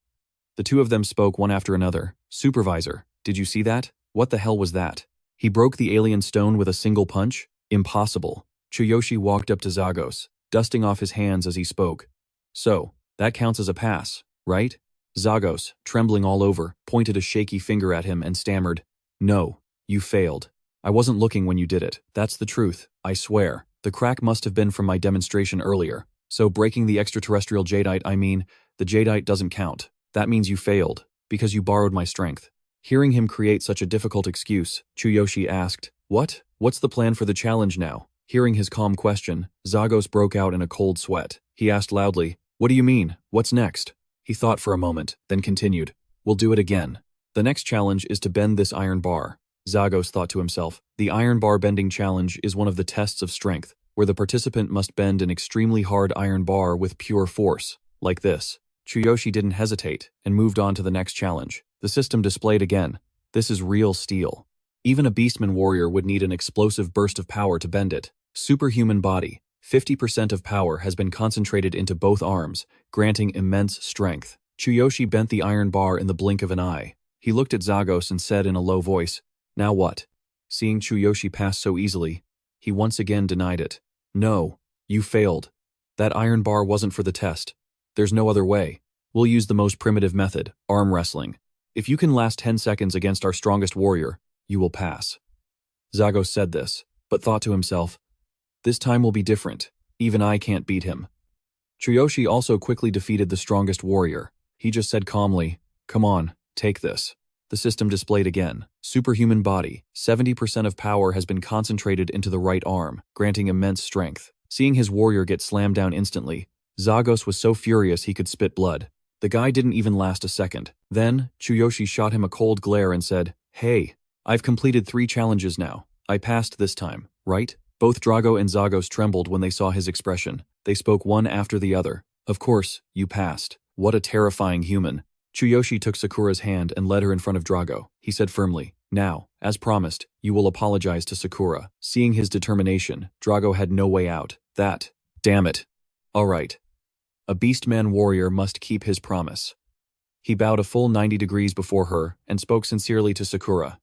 The two of them spoke one after another. "Supervisor, did you see that? What the hell was that? He broke the alien stone with a single punch? Impossible." Chuyoshi walked up to Zagos, dusting off his hands as he spoke. "So, that counts as a pass, right?" Zagos, trembling all over, pointed a shaky finger at him and stammered, "No, you failed. I wasn't looking when you did it. That's the truth, I swear. The crack must have been from my demonstration earlier. So breaking the extraterrestrial jadeite, the jadeite doesn't count. That means you failed, because you borrowed my strength." Hearing him create such a difficult excuse, Chuyoshi asked, "What? What's the plan for the challenge now?" Hearing his calm question, Zagos broke out in a cold sweat. He asked loudly, "What do you mean? What's next?" He thought for a moment, then continued, "We'll do it again. The next challenge is to bend this iron bar." Zagos thought to himself, the iron bar bending challenge is one of the tests of strength, where the participant must bend an extremely hard iron bar with pure force, like this. Chuyoshi didn't hesitate, and moved on to the next challenge. The system displayed again, "This is real steel. Even a Beastman warrior would need an explosive burst of power to bend it. Superhuman body. 50% of power has been concentrated into both arms, granting immense strength." Chuyoshi bent the iron bar in the blink of an eye. He looked at Zagos and said in a low voice, "Now what?" Seeing Chuyoshi pass so easily, he once again denied it. "No, you failed. That iron bar wasn't for the test. There's no other way. We'll use the most primitive method, arm wrestling. If you can last 10 seconds against our strongest warrior, you will pass." Zagos said this, but thought to himself, "This time will be different. Even I can't beat him." Chuyoshi also quickly defeated the strongest warrior. He just said calmly, "Come on, take this." The system displayed again. Superhuman body. 70% of power has been concentrated into the right arm, granting immense strength. Seeing his warrior get slammed down instantly, Zagos was so furious he could spit blood. The guy didn't even last a second. Then, Chuyoshi shot him a cold glare and said, "Hey, I've completed 3 challenges now. I passed this time, right?" Both Drago and Zagos trembled when they saw his expression. They spoke one after the other. "Of course, you passed. What a terrifying human." Chuyoshi took Sakura's hand and led her in front of Drago. He said firmly, "Now, as promised, you will apologize to Sakura." Seeing his determination, Drago had no way out. Damn it. All right. A Beastman warrior must keep his promise. He bowed a full 90 degrees before her and spoke sincerely to Sakura.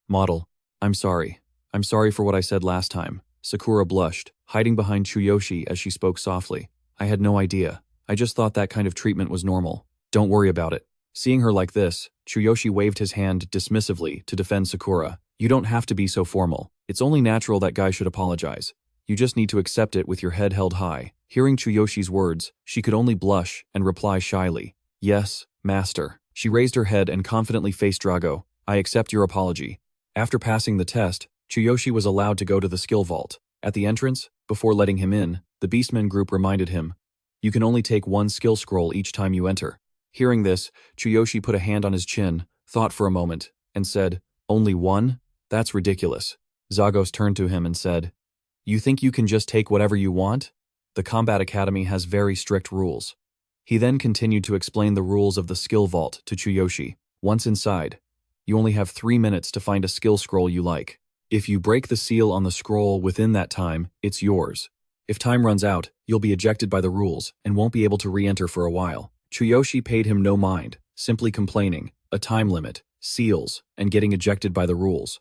"Model, I'm sorry. I'm sorry for what I said last time." Sakura blushed, hiding behind Chuyoshi as she spoke softly. "I had no idea. I just thought that kind of treatment was normal. Don't worry about it." Seeing her like this, Chuyoshi waved his hand dismissively to defend Sakura. "You don't have to be so formal. It's only natural that guys should apologize. You just need to accept it with your head held high." Hearing Chuyoshi's words, she could only blush and reply shyly, "Yes, master." She raised her head and confidently faced Drago. "I accept your apology." After passing the test, Chuyoshi was allowed to go to the skill vault. At the entrance, before letting him in, the Beastmen group reminded him, "You can only take 1 skill scroll each time you enter." Hearing this, Chuyoshi put a hand on his chin, thought for a moment, and said, "Only 1? That's ridiculous." Zagos turned to him and said, "You think you can just take whatever you want? The Combat Academy has very strict rules." He then continued to explain the rules of the skill vault to Chuyoshi. Once inside, you only have 3 minutes to find a skill scroll you like. If you break the seal on the scroll within that time, it's yours. If time runs out, you'll be ejected by the rules and won't be able to re-enter for a while. Chuyoshi paid him no mind, simply complaining, a time limit, seals, and getting ejected by the rules.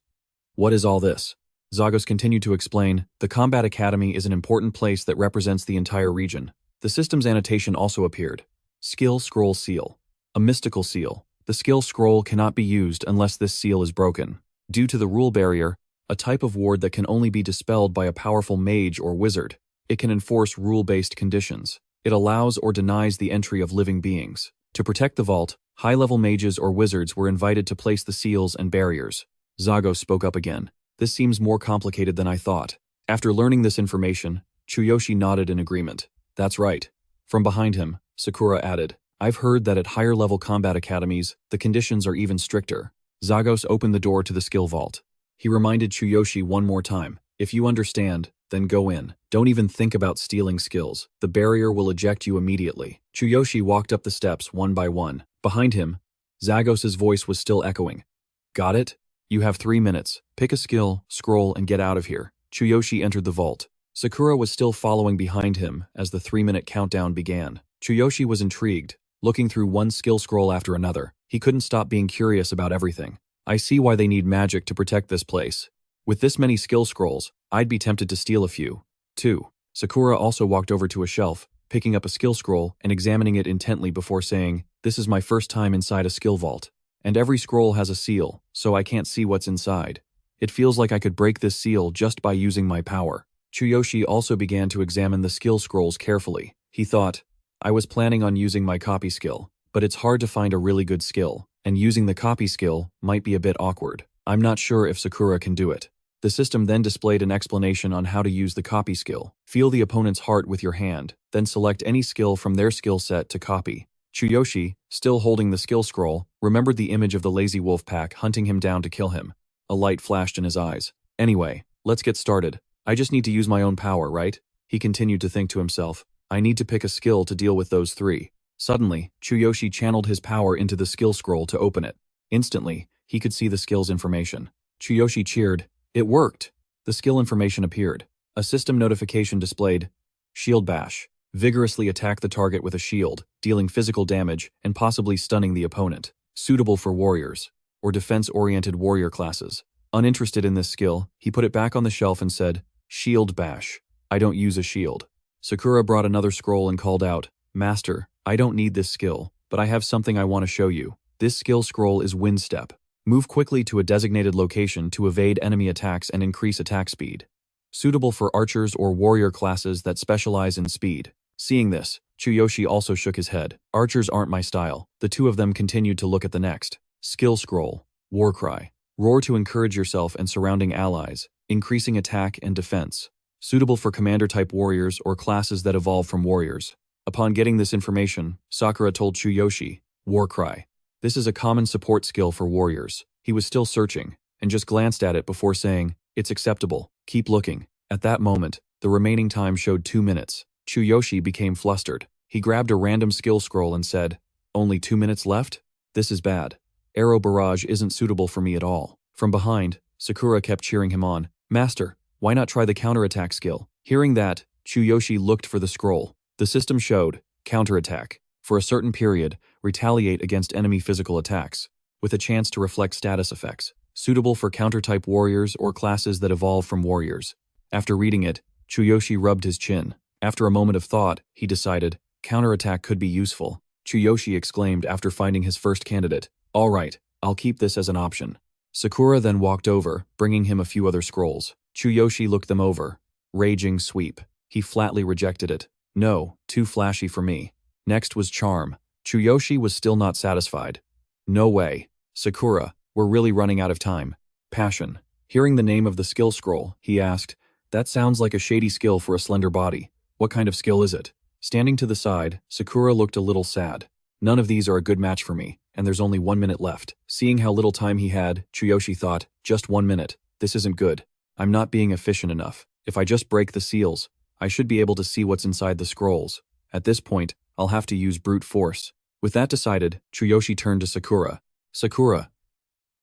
What is all this? Zagos continued to explain, the Combat Academy is an important place that represents the entire region. The system's annotation also appeared. Skill Scroll Seal. A mystical seal. The skill scroll cannot be used unless this seal is broken. Due to the rule barrier, a type of ward that can only be dispelled by a powerful mage or wizard. It can enforce rule-based conditions. It allows or denies the entry of living beings. To protect the vault, high-level mages or wizards were invited to place the seals and barriers. Zagos spoke up again. This seems more complicated than I thought. After learning this information, Chuyoshi nodded in agreement. That's right. From behind him, Sakura added, I've heard that at higher-level combat academies, the conditions are even stricter. Zagos opened the door to the skill vault. He reminded Chuyoshi one more time, if you understand, then go in. Don't even think about stealing skills. The barrier will eject you immediately. Chuyoshi walked up the steps one by one. Behind him, Zagos' voice was still echoing. Got it? You have 3 minutes. Pick a skill, scroll, and get out of here. Chuyoshi entered the vault. Sakura was still following behind him as the 3-minute countdown began. Chuyoshi was intrigued, looking through one skill scroll after another. He couldn't stop being curious about everything. I see why they need magic to protect this place. With this many skill scrolls, I'd be tempted to steal a few, too. Sakura also walked over to a shelf, picking up a skill scroll and examining it intently before saying, this is my first time inside a skill vault. And every scroll has a seal, so I can't see what's inside. It feels like I could break this seal just by using my power. Chuyoshi also began to examine the skill scrolls carefully. He thought, I was planning on using my copy skill, but it's hard to find a really good skill, and using the copy skill might be a bit awkward. I'm not sure if Sakura can do it. The system then displayed an explanation on how to use the copy skill. Feel the opponent's heart with your hand, then select any skill from their skill set to copy. Chuyoshi, still holding the skill scroll, remembered the image of the lazy wolf pack hunting him down to kill him. A light flashed in his eyes. Anyway, let's get started. I just need to use my own power, right? He continued to think to himself. I need to pick a skill to deal with those 3. Suddenly, Chuyoshi channeled his power into the skill scroll to open it. Instantly, he could see the skill's information. Chuyoshi cheered. It worked! The skill information appeared. A system notification displayed, Shield Bash. Vigorously attack the target with a shield, dealing physical damage and possibly stunning the opponent. Suitable for warriors, or defense-oriented warrior classes. Uninterested in this skill, he put it back on the shelf and said, Shield Bash. I don't use a shield. Sakura brought another scroll and called out, Master, I don't need this skill, but I have something I want to show you. This skill scroll is Wind Step. Move quickly to a designated location to evade enemy attacks and increase attack speed. Suitable for archers or warrior classes that specialize in speed. Seeing this, Chuyoshi also shook his head. Archers aren't my style. The two of them continued to look at the next. Skill scroll. War Cry. Roar to encourage yourself and surrounding allies, increasing attack and defense. Suitable for commander-type warriors or classes that evolve from warriors. Upon getting this information, Sakura told Chuyoshi, War Cry. This is a common support skill for warriors. He was still searching, and just glanced at it before saying, It's acceptable. Keep looking. At that moment, the remaining time showed 2 minutes. Chuyoshi became flustered. He grabbed a random skill scroll and said, Only 2 minutes left? This is bad. Arrow Barrage isn't suitable for me at all. From behind, Sakura kept cheering him on. Master, why not try the counterattack skill? Hearing that, Chuyoshi looked for the scroll. The system showed, Counterattack. For a certain period, retaliate against enemy physical attacks, with a chance to reflect status effects. Suitable for counter-type warriors or classes that evolve from warriors. After reading it, Chuyoshi rubbed his chin. After a moment of thought, he decided, counterattack could be useful. Chuyoshi exclaimed after finding his first candidate. All right, I'll keep this as an option. Sakura then walked over, bringing him a few other scrolls. Chuyoshi looked them over. Raging Sweep. He flatly rejected it. No, too flashy for me. Next was Charm. Chuyoshi was still not satisfied. No way. Sakura, we're really running out of time. Passion. Hearing the name of the skill scroll, he asked, That sounds like a shady skill for a slender body. What kind of skill is it? Standing to the side, Sakura looked a little sad. None of these are a good match for me, and there's only 1 minute left. Seeing how little time he had, Chuyoshi thought, just 1 minute. This isn't good. I'm not being efficient enough. If I just break the seals, I should be able to see what's inside the scrolls. At this point, I'll have to use brute force. With that decided, Chuyoshi turned to Sakura. Sakura,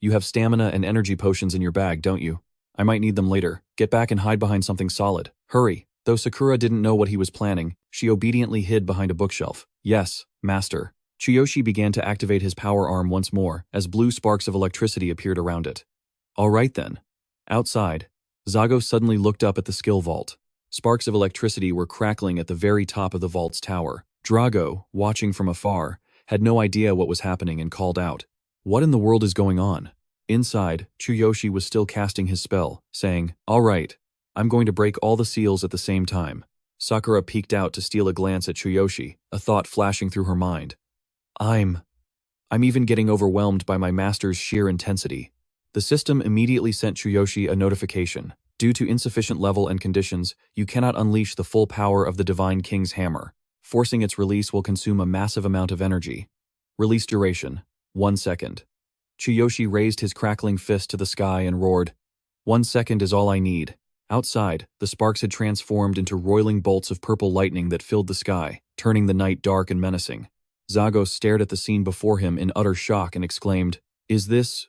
you have stamina and energy potions in your bag, don't you? I might need them later. Get back and hide behind something solid. Hurry. Though Sakura didn't know what he was planning, she obediently hid behind a bookshelf. Yes, master. Chuyoshi began to activate his power arm once more as blue sparks of electricity appeared around it. All right then. Outside, Zago suddenly looked up at the skill vault. Sparks of electricity were crackling at the very top of the vault's tower. Drago, watching from afar, had no idea what was happening and called out. What in the world is going on? Inside, Chuyoshi was still casting his spell, saying, All right, I'm going to break all the seals at the same time. Sakura peeked out to steal a glance at Chuyoshi, a thought flashing through her mind. I'm even getting overwhelmed by my master's sheer intensity. The system immediately sent Chuyoshi a notification. Due to insufficient level and conditions, you cannot unleash the full power of the Divine King's hammer. Forcing its release will consume a massive amount of energy. Release duration, 1 second. Chuyoshi raised his crackling fist to the sky and roared, 1 second is all I need. Outside, the sparks had transformed into roiling bolts of purple lightning that filled the sky, turning the night dark and menacing. Zago stared at the scene before him in utter shock and exclaimed, Is this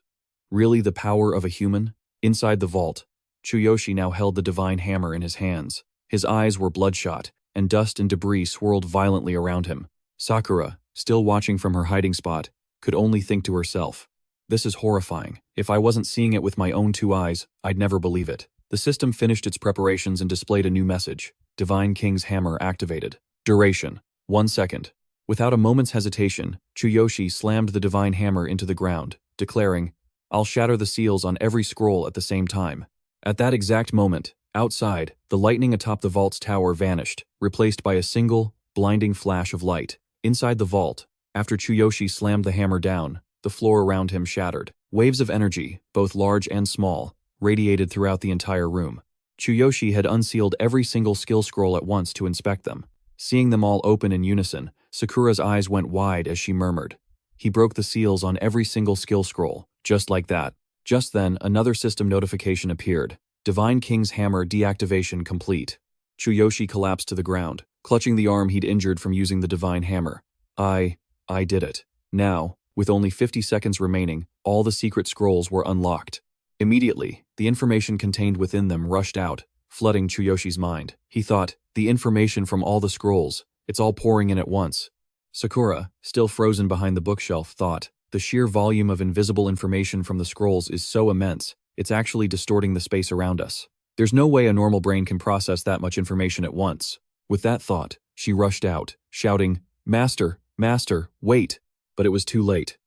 really the power of a human? Inside the vault, Chuyoshi now held the divine hammer in his hands. His eyes were bloodshot, and dust and debris swirled violently around him. Sakura, still watching from her hiding spot, could only think to herself, This is horrifying. If I wasn't seeing it with my own 2 eyes, I'd never believe it. The system finished its preparations and displayed a new message. Divine King's hammer activated. Duration, 1 second. Without a moment's hesitation, Chuyoshi slammed the divine hammer into the ground, declaring, I'll shatter the seals on every scroll at the same time. At that exact moment, outside, the lightning atop the vault's tower vanished, replaced by a single, blinding flash of light. Inside the vault, after Chuyoshi slammed the hammer down, the floor around him shattered. Waves of energy, both large and small, radiated throughout the entire room. Chuyoshi had unsealed every single skill scroll at once to inspect them. Seeing them all open in unison, Sakura's eyes went wide as she murmured. He broke the seals on every single skill scroll, just like that. Just then, another system notification appeared. Divine King's hammer deactivation complete. Chuyoshi collapsed to the ground, clutching the arm he'd injured from using the divine hammer. I did it. Now, with only 50 seconds remaining, all the secret scrolls were unlocked. Immediately, the information contained within them rushed out, flooding Chuyoshi's mind. He thought, the information from all the scrolls, it's all pouring in at once. Sakura, still frozen behind the bookshelf, thought, the sheer volume of invisible information from the scrolls is so immense, it's actually distorting the space around us. There's no way a normal brain can process that much information at once. With that thought, she rushed out, shouting, Master, Master, wait! But it was too late.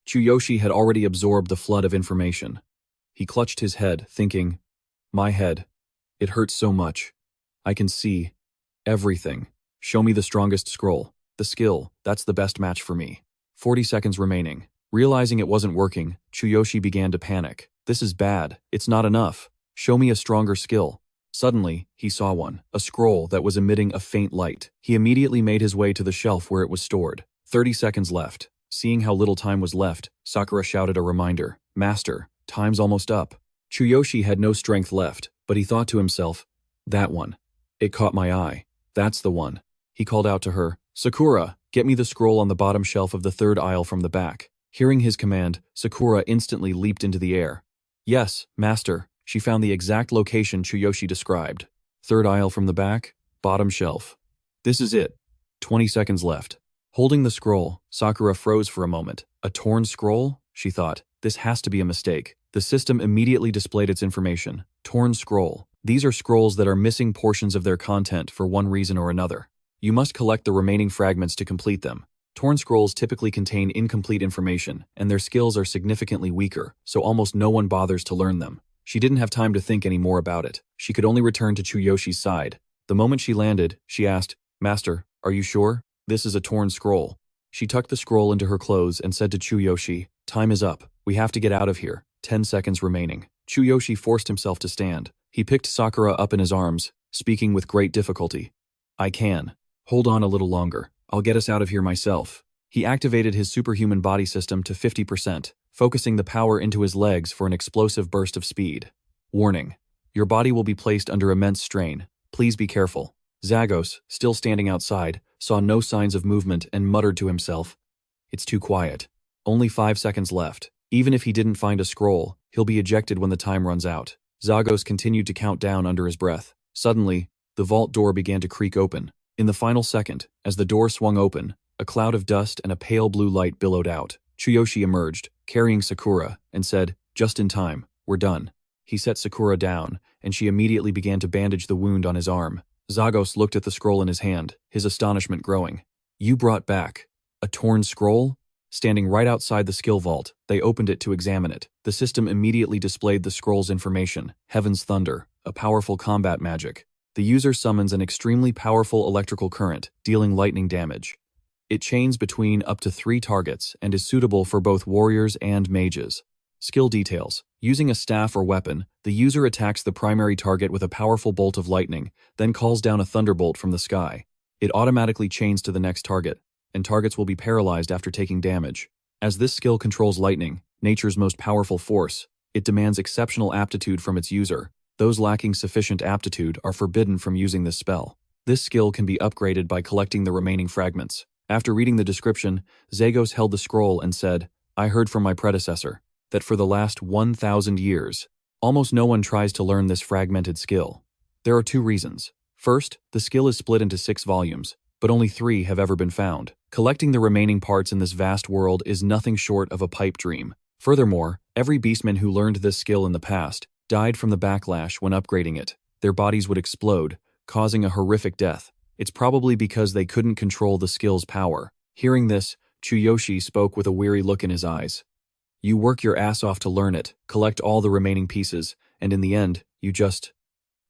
Chuyoshi had already absorbed the flood of information. He clutched his head, thinking, my head. It hurts so much. I can see everything. Show me the strongest scroll. The skill, that's the best match for me. 40 seconds remaining. Realizing it wasn't working, Chuyoshi began to panic. This is bad. It's not enough. Show me a stronger skill. Suddenly, he saw one, a scroll that was emitting a faint light. He immediately made his way to the shelf where it was stored. 30 seconds left. Seeing how little time was left, Sakura shouted a reminder. Master, time's almost up. Chuyoshi had no strength left, but he thought to himself, that one. It caught my eye. That's the one. He called out to her, Sakura, get me the scroll on the bottom shelf of the third aisle from the back. Hearing his command, Sakura instantly leaped into the air. Yes, master. She found the exact location Chuyoshi described. Third aisle from the back, bottom shelf. This is it. 20 seconds left. Holding the scroll, Sakura froze for a moment. A torn scroll? She thought. This has to be a mistake. The system immediately displayed its information. Torn scroll. These are scrolls that are missing portions of their content for one reason or another. You must collect the remaining fragments to complete them. Torn scrolls typically contain incomplete information, and their skills are significantly weaker, so almost no one bothers to learn them. She didn't have time to think any more about it. She could only return to Chuyoshi's side. The moment she landed, she asked, Master, are you sure? This is a torn scroll. She tucked the scroll into her clothes and said to Chuyoshi, time is up. We have to get out of here. 10 seconds remaining. Chuyoshi forced himself to stand. He picked Sakura up in his arms, speaking with great difficulty. I can. Hold on a little longer. I'll get us out of here myself. He activated his superhuman body system to 50%, focusing the power into his legs for an explosive burst of speed. Warning. Your body will be placed under immense strain. Please be careful. Zagos, still standing outside, saw no signs of movement and muttered to himself, "It's too quiet. Only 5 seconds left. Even if he didn't find a scroll, he'll be ejected when the time runs out." Zagos continued to count down under his breath. Suddenly, the vault door began to creak open. In the final second, as the door swung open, a cloud of dust and a pale blue light billowed out. Chuyoshi emerged, carrying Sakura, and said, "Just in time, we're done." He set Sakura down, and she immediately began to bandage the wound on his arm. Zagos looked at the scroll in his hand, his astonishment growing. "You brought back a torn scroll?" Standing right outside the skill vault, they opened it to examine it. The system immediately displayed the scroll's information: Heaven's Thunder, a powerful combat magic. The user summons an extremely powerful electrical current, dealing lightning damage. It chains between up to 3 targets and is suitable for both warriors and mages. Skill details. Using a staff or weapon, the user attacks the primary target with a powerful bolt of lightning, then calls down a thunderbolt from the sky. It automatically chains to the next target, and targets will be paralyzed after taking damage. As this skill controls lightning, nature's most powerful force, it demands exceptional aptitude from its user. Those lacking sufficient aptitude are forbidden from using this spell. This skill can be upgraded by collecting the remaining fragments. After reading the description, Zagos held the scroll and said, "I heard from my predecessor that for the last 1,000 years, almost no one tries to learn this fragmented skill. There are 2 reasons. First, the skill is split into 6 volumes, but only 3 have ever been found. Collecting the remaining parts in this vast world is nothing short of a pipe dream. Furthermore, every beastman who learned this skill in the past died from the backlash when upgrading it. Their bodies would explode, causing a horrific death. It's probably because they couldn't control the skill's power." Hearing this, Chuyoshi spoke with a weary look in his eyes. "You work your ass off to learn it, collect all the remaining pieces, and in the end, you just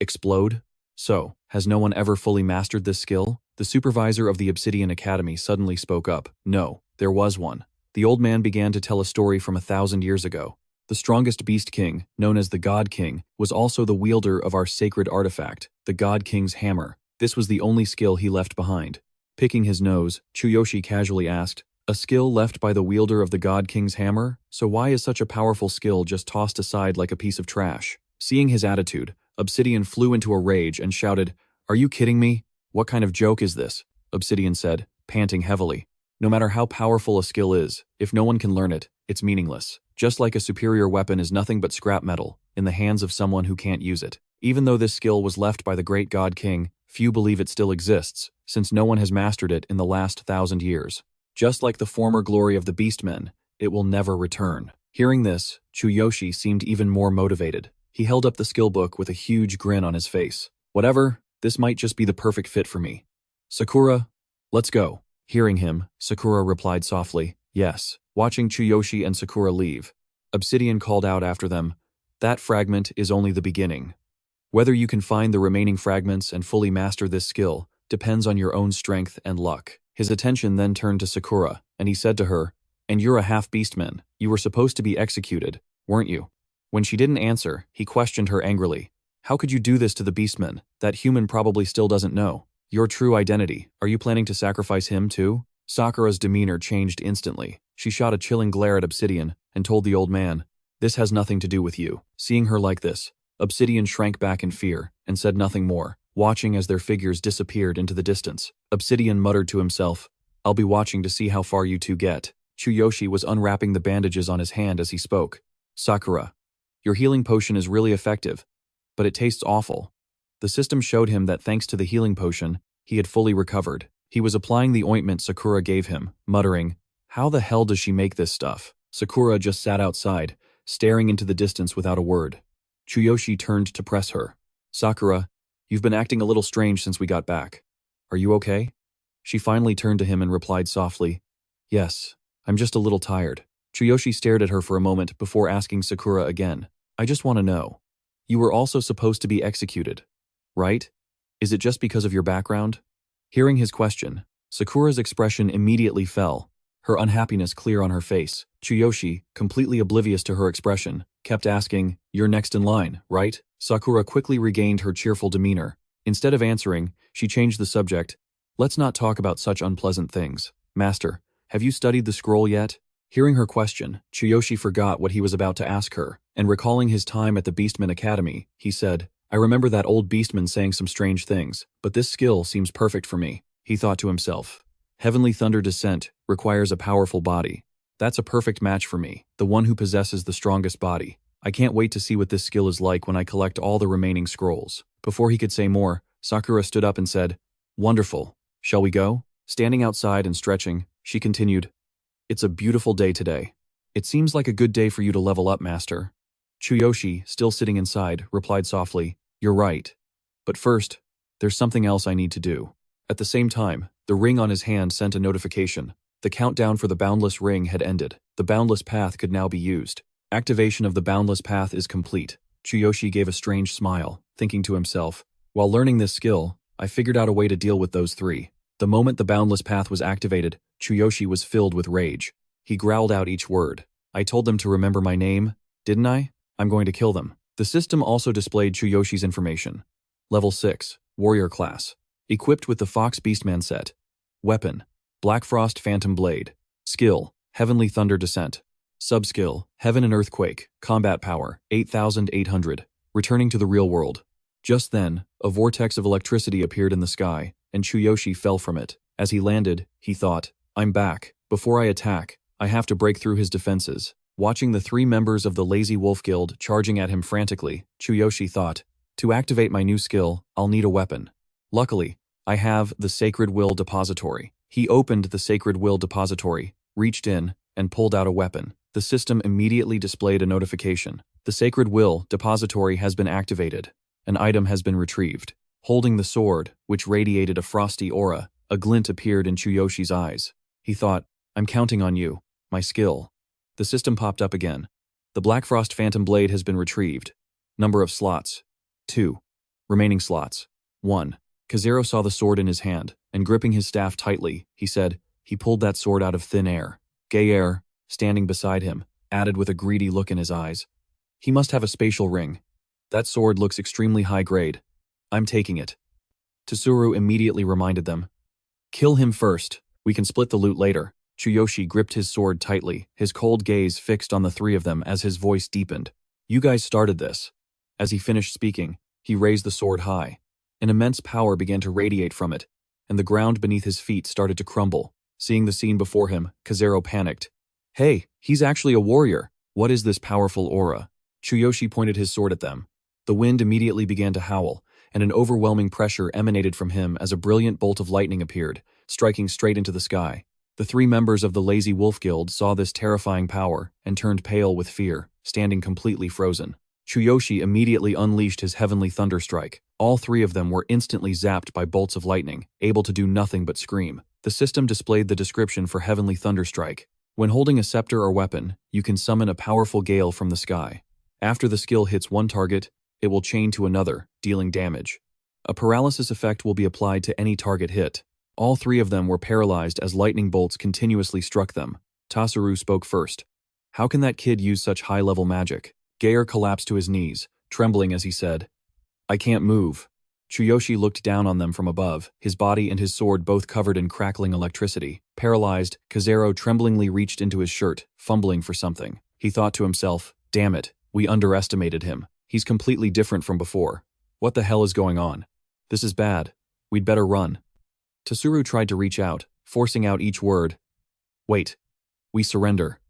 explode? So, has no one ever fully mastered this skill?" The supervisor of the Obsidian Academy suddenly spoke up. "No, there was one." The old man began to tell a story from 1,000 years ago. "The strongest beast king, known as the God King, was also the wielder of our sacred artifact, the God King's hammer. This was the only skill he left behind." Picking his nose, Chuyoshi casually asked, "A skill left by the wielder of the God King's hammer? So why is such a powerful skill just tossed aside like a piece of trash?" Seeing his attitude, Obsidian flew into a rage and shouted, "Are you kidding me? What kind of joke is this?" Obsidian said, panting heavily. "No matter how powerful a skill is, if no one can learn it, it's meaningless. Just like a superior weapon is nothing but scrap metal in the hands of someone who can't use it. Even though this skill was left by the great God King, few believe it still exists, since no one has mastered it in the last 1,000 years. Just like the former glory of the Beastmen, it will never return." Hearing this, Chuyoshi seemed even more motivated. He held up the skill book with a huge grin on his face. "Whatever, this might just be the perfect fit for me. Sakura, let's go." Hearing him, Sakura replied softly, "Yes." Watching Chuyoshi and Sakura leave, Obsidian called out after them, "That fragment is only the beginning. Whether you can find the remaining fragments and fully master this skill depends on your own strength and luck." His attention then turned to Sakura, and he said to her, "And you're a half-beastman. You were supposed to be executed, weren't you?" When she didn't answer, he questioned her angrily. "How could you do this to the beastman? That human probably still doesn't know your true identity. Are you planning to sacrifice him too?" Sakura's demeanor changed instantly. She shot a chilling glare at Obsidian and told the old man, "This has nothing to do with you." Seeing her like this, Obsidian shrank back in fear and said nothing more, watching as their figures disappeared into the distance. Obsidian muttered to himself, "I'll be watching to see how far you two get." Chuyoshi was unwrapping the bandages on his hand as he spoke. "Sakura, your healing potion is really effective, but it tastes awful." The system showed him that thanks to the healing potion, he had fully recovered. He was applying the ointment Sakura gave him, muttering, "How the hell does she make this stuff?" Sakura just sat outside, staring into the distance without a word. Chuyoshi turned to press her. "Sakura, you've been acting a little strange since we got back. Are you okay?" She finally turned to him and replied softly, "Yes, I'm just a little tired." Chuyoshi stared at her for a moment before asking Sakura again, "I just want to know. You were also supposed to be executed, right? Is it just because of your background?" Hearing his question, Sakura's expression immediately fell, her unhappiness clear on her face. Chuyoshi, completely oblivious to her expression, kept asking, "You're next in line, right?" Sakura quickly regained her cheerful demeanor. Instead of answering, she changed the subject. "Let's not talk about such unpleasant things. Master, have you studied the scroll yet?" Hearing her question, Chuyoshi forgot what he was about to ask her, and recalling his time at the Beastmen Academy, he said, "I remember that old Beastman saying some strange things, but this skill seems perfect for me. he thought to himself. Heavenly Thunder Descent requires a powerful body. That's a perfect match for me, the one who possesses the strongest body. I can't wait to see what this skill is like when I collect all the remaining scrolls. Before he could say more, Sakura stood up and said, "Wonderful. Shall we go?" Standing outside and stretching, she continued, "It's a beautiful day today. It seems like a good day for you to level up, Master." Chuyoshi, still sitting inside, replied softly, "You're right. But first, there's something else I need to do." At the same time, the ring on his hand sent a notification. The countdown for the Boundless Ring had ended. The Boundless Path could now be used. Activation of the Boundless Path is complete. Chuyoshi gave a strange smile, thinking to himself, while learning this skill, I figured out a way to deal with those three. The moment the Boundless Path was activated, Chuyoshi was filled with rage. He growled out each word. "I told them to remember my name, didn't I? I'm going to kill them." The system also displayed Chuyoshi's information. Level 6, Warrior Class. Equipped with the Fox Beastman set. Weapon, Black Frost Phantom Blade. Skill, Heavenly Thunder Descent. Subskill, Heaven and Earthquake. Combat Power, 8,800. Returning to the real world. Just then, a vortex of electricity appeared in the sky, and Chuyoshi fell from it. As he landed, he thought, "I'm back. Before I attack, I have to break through his defenses." Watching the three members of the Lazy Wolf Guild charging at him frantically, Chuyoshi thought, "To activate my new skill, I'll need a weapon. Luckily, I have the Sacred Will Depository." He opened the Sacred Will Depository, reached in, and pulled out a weapon. The system immediately displayed a notification. The Sacred Will Depository has been activated. An item has been retrieved. Holding the sword, which radiated a frosty aura, a glint appeared in Chuyoshi's eyes. He thought, "I'm counting on you, my skill." The system popped up again. The Black Frost Phantom Blade has been retrieved. Number of slots, 2. Remaining slots, 1. Kazero saw the sword in his hand, and gripping his staff tightly, he said, he pulled that sword out of thin air. Gayer, standing beside him, added with a greedy look in his eyes, "He must have a spatial ring. That sword looks extremely high grade. I'm taking it." Tsuru immediately reminded them, "Kill him first. We can split the loot later." Chuyoshi gripped his sword tightly, his cold gaze fixed on the three of them as his voice deepened. "You guys started this." As he finished speaking, he raised the sword high. An immense power began to radiate from it, and the ground beneath his feet started to crumble. Seeing the scene before him, Kazero panicked. "Hey, he's actually a warrior. What is this powerful aura?" Chuyoshi pointed his sword at them. The wind immediately began to howl, and an overwhelming pressure emanated from him as a brilliant bolt of lightning appeared, striking straight into the sky. The three members of the Lazy Wolf Guild saw this terrifying power and turned pale with fear, standing completely frozen. Chuyoshi immediately unleashed his Heavenly Thunder Strike. All three of them were instantly zapped by bolts of lightning, able to do nothing but scream. The system displayed the description for Heavenly Thunder Strike. When holding a scepter or weapon, you can summon a powerful gale from the sky. After the skill hits one target, it will chain to another, dealing damage. A paralysis effect will be applied to any target hit. All three of them were paralyzed as lightning bolts continuously struck them. Tsuru spoke first. "How can that kid use such high-level magic?" Gayer collapsed to his knees, trembling as he said, "I can't move." Chuyoshi looked down on them from above, his body and his sword both covered in crackling electricity. Paralyzed, Kazero tremblingly reached into his shirt, fumbling for something. He thought to himself, "Damn it, we underestimated him. He's completely different from before. What the hell is going on? This is bad. We'd better run." Tsuru tried to reach out, forcing out each word. "Wait. We surrender."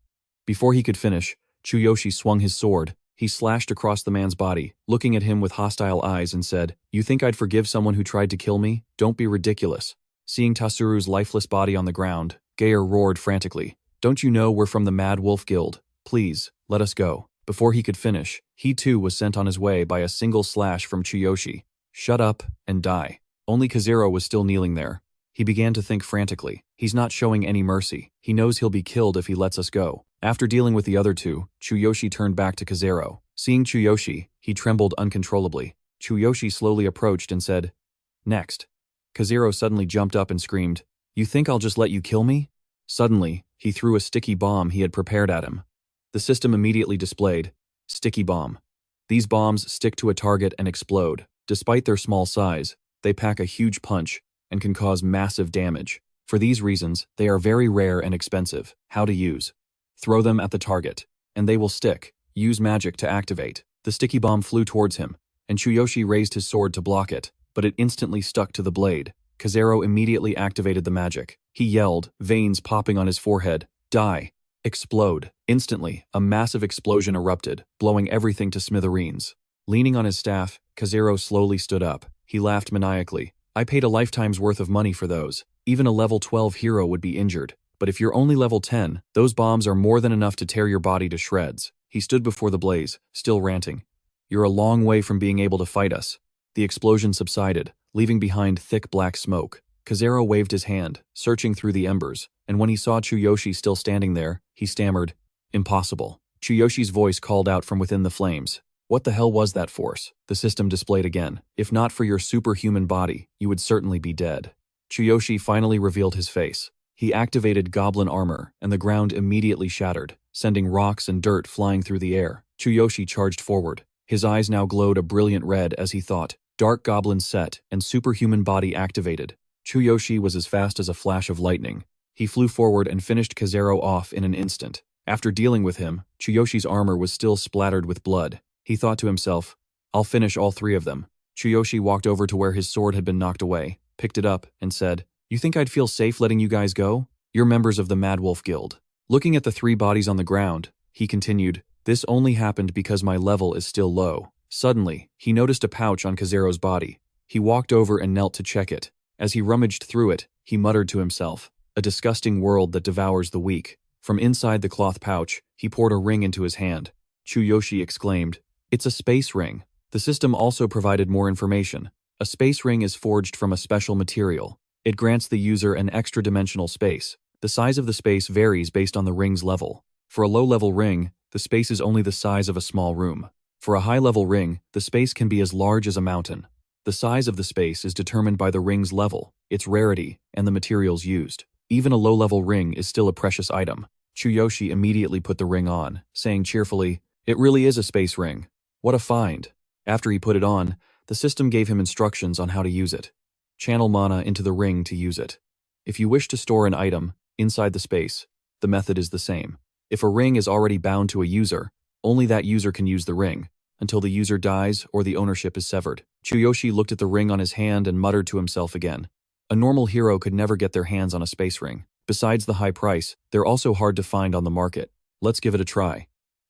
Before he could finish, Chuyoshi swung his sword. He slashed across the man's body, looking at him with hostile eyes and said, "You think I'd forgive someone who tried to kill me? Don't be ridiculous." Seeing Tasuru's lifeless body on the ground, Gayer roared frantically, "Don't you know we're from the Mad Wolf Guild? Please, let us go." Before he could finish, he too was sent on his way by a single slash from Chuyoshi. "Shut up and die." Only Kazero was still kneeling there. He began to think frantically. He's not showing any mercy. He knows he'll be killed if he lets us go. After dealing with the other two, Chuyoshi turned back to Kazero. Seeing Chuyoshi, he trembled uncontrollably. Chuyoshi slowly approached and said, "Next." Kazero suddenly jumped up and screamed, "You think I'll just let you kill me?" Suddenly, he threw a sticky bomb he had prepared at him. The system immediately displayed, "Sticky Bomb." These bombs stick to a target and explode. Despite their small size, they pack a huge punch and can cause massive damage. For these reasons, they are very rare and expensive. How to use. Throw them at the target, and they will stick. Use magic to activate. The sticky bomb flew towards him, and Chuyoshi raised his sword to block it, but it instantly stuck to the blade. Kazero immediately activated the magic. He yelled, veins popping on his forehead. Die. Explode. Instantly, a massive explosion erupted, blowing everything to smithereens. Leaning on his staff, Kazero slowly stood up. He laughed maniacally. I paid a lifetime's worth of money for those. Even a level 12 hero would be injured. But if you're only level 10, those bombs are more than enough to tear your body to shreds. He stood before the blaze, still ranting. You're a long way from being able to fight us. The explosion subsided, leaving behind thick black smoke. Kazero waved his hand, searching through the embers, and when he saw Chuyoshi still standing there, he stammered, Impossible. Chuyoshi's voice called out from within the flames. What the hell was that force? The system displayed again. If not for your superhuman body, you would certainly be dead. Chuyoshi finally revealed his face. He activated goblin armor, and the ground immediately shattered, sending rocks and dirt flying through the air. Chuyoshi charged forward. His eyes now glowed a brilliant red as he thought, Dark Goblin set and superhuman body activated. Chuyoshi was as fast as a flash of lightning. He flew forward and finished Kazero off in an instant. After dealing with him, Chuyoshi's armor was still splattered with blood. He thought to himself, I'll finish all three of them. Chuyoshi walked over to where his sword had been knocked away, picked it up, and said, You think I'd feel safe letting you guys go? You're members of the Mad Wolf Guild. Looking at the three bodies on the ground, he continued, This only happened because my level is still low. Suddenly, he noticed a pouch on Kazero's body. He walked over and knelt to check it. As he rummaged through it, he muttered to himself, A disgusting world that devours the weak. From inside the cloth pouch, he poured a ring into his hand. Chuyoshi exclaimed, It's a space ring. The system also provided more information. A space ring is forged from a special material. It grants the user an extra-dimensional space. The size of the space varies based on the ring's level. For a low-level ring, the space is only the size of a small room. For a high-level ring, the space can be as large as a mountain. The size of the space is determined by the ring's level, its rarity, and the materials used. Even a low-level ring is still a precious item. Chuyoshi immediately put the ring on, saying cheerfully, It really is a space ring. What a find. After he put it on, the system gave him instructions on how to use it. Channel mana into the ring to use it. If you wish to store an item inside the space, the method is the same. If a ring is already bound to a user, only that user can use the ring, until the user dies or the ownership is severed. Chuyoshi looked at the ring on his hand and muttered to himself again. A normal hero could never get their hands on a space ring. Besides the high price, they're also hard to find on the market. Let's give it a try.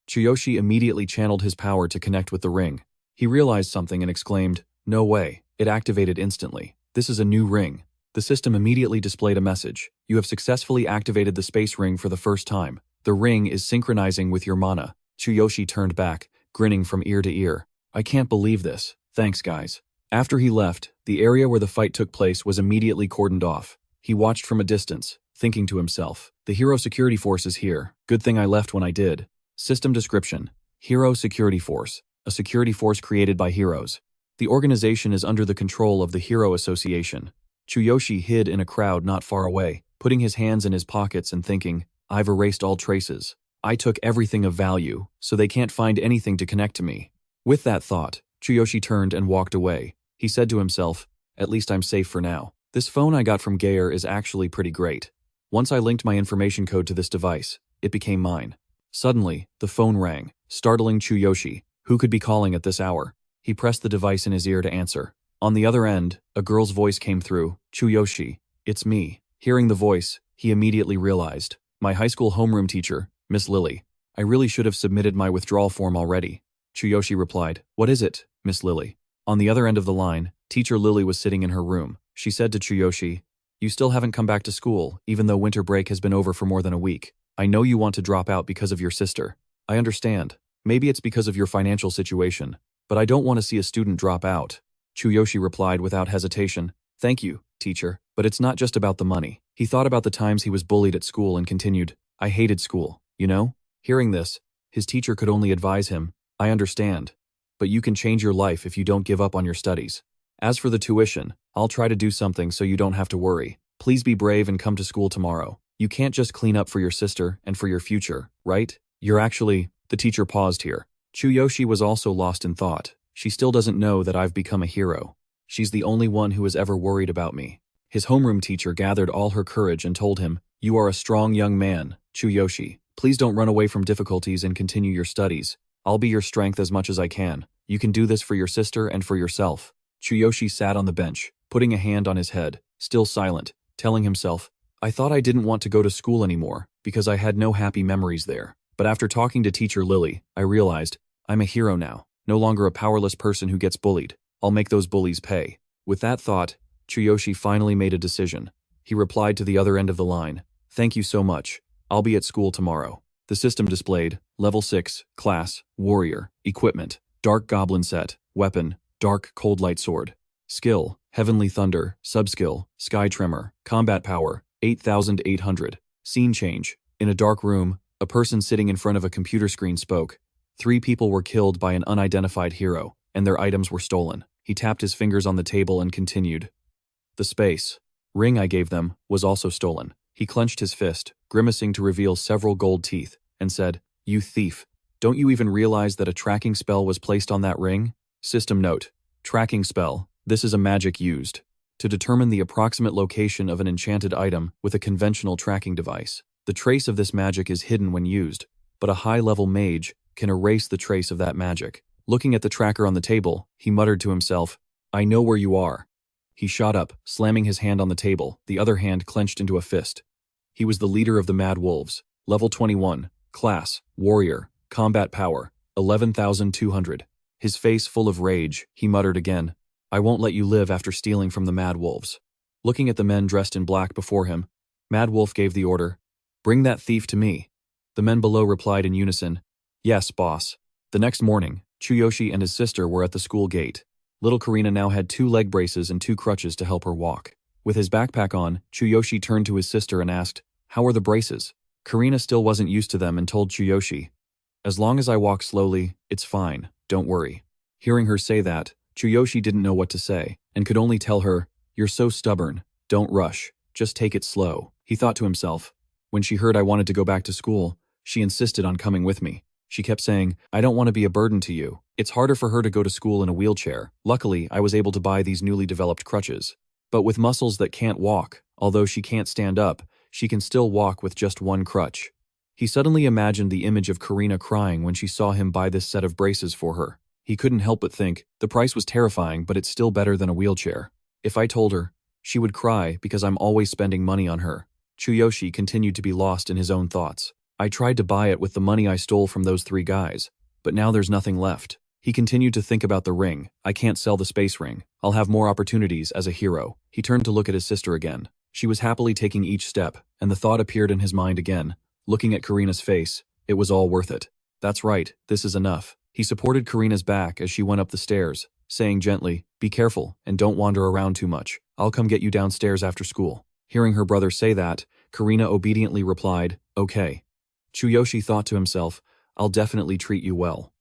Chuyoshi immediately channeled his power to connect with the ring. He realized something and exclaimed, No way. It activated instantly. This is a new ring. The system immediately displayed a message. You have successfully activated the space ring for the first time. The ring is synchronizing with your mana. Chuyoshi turned back, grinning from ear to ear. I can't believe this. Thanks, guys. After he left, the area where the fight took place was immediately cordoned off. He watched from a distance, thinking to himself, The Hero Security Force is here. Good thing I left when I did. System description. Hero Security Force. A security force created by heroes. The organization is under the control of the Hero Association. Chuyoshi hid in a crowd not far away, putting his hands in his pockets and thinking, I've erased all traces. I took everything of value, so they can't find anything to connect to me. With that thought, Chuyoshi turned and walked away. He said to himself, At least I'm safe for now. This phone I got from Geyer is actually pretty great. Once I linked my information code to this device, it became mine. Suddenly, the phone rang, startling Chuyoshi. Who could be calling at this hour? He pressed the device in his ear to answer. On the other end, a girl's voice came through. Chuyoshi, it's me. Hearing the voice, he immediately realized. My high school homeroom teacher, Miss Lily. I really should have submitted my withdrawal form already. Chuyoshi replied, What is it, Miss Lily? On the other end of the line, Teacher Lily was sitting in her room. She said to Chuyoshi, You still haven't come back to school, even though winter break has been over for more than a week. I know you want to drop out because of your sister. I understand. Maybe it's because of your financial situation, but I don't want to see a student drop out. Chuyoshi replied without hesitation, Thank you, teacher, but it's not just about the money. He thought about the times he was bullied at school and continued, I hated school, you know? Hearing this, his teacher could only advise him, I understand, but you can change your life if you don't give up on your studies. As for the tuition, I'll try to do something so you don't have to worry. Please be brave and come to school tomorrow. You can't just clean up for your sister and for your future, right? The teacher paused here. Chuyoshi was also lost in thought. She still doesn't know that I've become a hero. She's the only one who has ever worried about me. His homeroom teacher gathered all her courage and told him, You are a strong young man, Chuyoshi. Please don't run away from difficulties and continue your studies. I'll be your strength as much as I can. You can do this for your sister and for yourself. Chuyoshi sat on the bench, putting a hand on his head. still silent, telling himself, I thought I didn't want to go to school anymore because I had no happy memories there. But after talking to Teacher Lily, I realized, I'm a hero now, no longer a powerless person who gets bullied. I'll make those bullies pay. With that thought, Chuyoshi finally made a decision. He replied to the other end of the line, Thank you so much. I'll be at school tomorrow. The system displayed, Level 6, Class, Warrior, Equipment, Dark Goblin Set, Weapon, Dark Cold Light Sword. Skill, Heavenly Thunder, Subskill, Sky Tremor, Combat Power, 8,800. Scene change. In a dark room, a person sitting in front of a computer screen spoke. 3 people were killed by an unidentified hero, and their items were stolen. He tapped his fingers on the table and continued. The space ring I gave them was also stolen. He clenched his fist, grimacing to reveal several gold teeth, and said, You thief, don't you even realize that a tracking spell was placed on that ring? System note. Tracking spell. This is a magic used to determine the approximate location of an enchanted item with a conventional tracking device. The trace of this magic is hidden when used, but a high-level mage can erase the trace of that magic. Looking at the tracker on the table, he muttered to himself, I know where you are. He shot up, slamming his hand on the table, the other hand clenched into a fist. He was the leader of the Mad Wolves, Level 21, Class, Warrior, Combat Power, 11,200. His face full of rage, he muttered again, I won't let you live after stealing from the Mad Wolves. Looking at the men dressed in black before him, Mad Wolf gave the order, Bring that thief to me. The men below replied in unison, Yes, boss. The next morning, Chuyoshi and his sister were at the school gate. Little Karina now had 2 leg braces and 2 crutches to help her walk. With his backpack on, Chuyoshi turned to his sister and asked, How are the braces? Karina still wasn't used to them and told Chuyoshi, As long as I walk slowly, it's fine, don't worry. Hearing her say that, Chuyoshi didn't know what to say, and could only tell her, You're so stubborn, don't rush, just take it slow. He thought to himself. When she heard I wanted to go back to school, she insisted on coming with me. She kept saying, I don't want to be a burden to you. It's harder for her to go to school in a wheelchair. Luckily, I was able to buy these newly developed crutches. But with muscles that can't walk, although she can't stand up, she can still walk with just one crutch. He suddenly imagined the image of Karina crying when she saw him buy this set of braces for her. He couldn't help but think, the price was terrifying, but it's still better than a wheelchair. If I told her, she would cry because I'm always spending money on her. Chuyoshi continued to be lost in his own thoughts. I tried to buy it with the money I stole from those 3 guys, but now there's nothing left. He continued to think about the ring. I can't sell the space ring. I'll have more opportunities as a hero. He turned to look at his sister again. She was happily taking each step, and the thought appeared in his mind again. Looking at Karina's face, it was all worth it. That's right, this is enough. He supported Karina's back as she went up the stairs, saying gently, Be careful and don't wander around too much. I'll come get you downstairs after school. Hearing her brother say that, Karina obediently replied, Okay. Chuyoshi thought to himself, I'll definitely treat you well.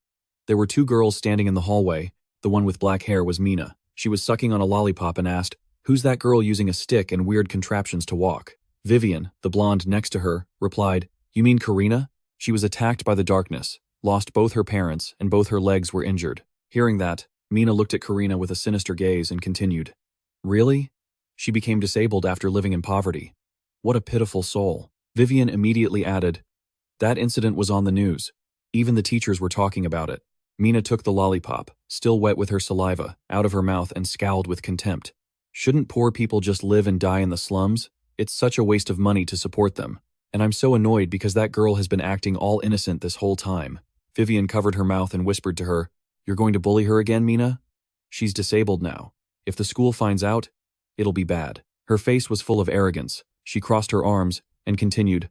There were 2 girls standing in the hallway. The one with black hair was Mina. She was sucking on a lollipop and asked, Who's that girl using a stick and weird contraptions to walk? Vivian, the blonde next to her, replied, You mean Karina? She was attacked by the darkness, lost both her parents, and both her legs were injured. Hearing that, Mina looked at Karina with a sinister gaze and continued, Really? She became disabled after living in poverty. What a pitiful soul. Vivian immediately added, That incident was on the news. Even the teachers were talking about it. Mina took the lollipop, still wet with her saliva, out of her mouth and scowled with contempt. Shouldn't poor people just live and die in the slums? It's such a waste of money to support them. And I'm so annoyed because that girl has been acting all innocent this whole time. Vivian covered her mouth and whispered to her, You're going to bully her again, Mina? She's disabled now. If the school finds out, it'll be bad. Her face was full of arrogance. She crossed her arms and continued,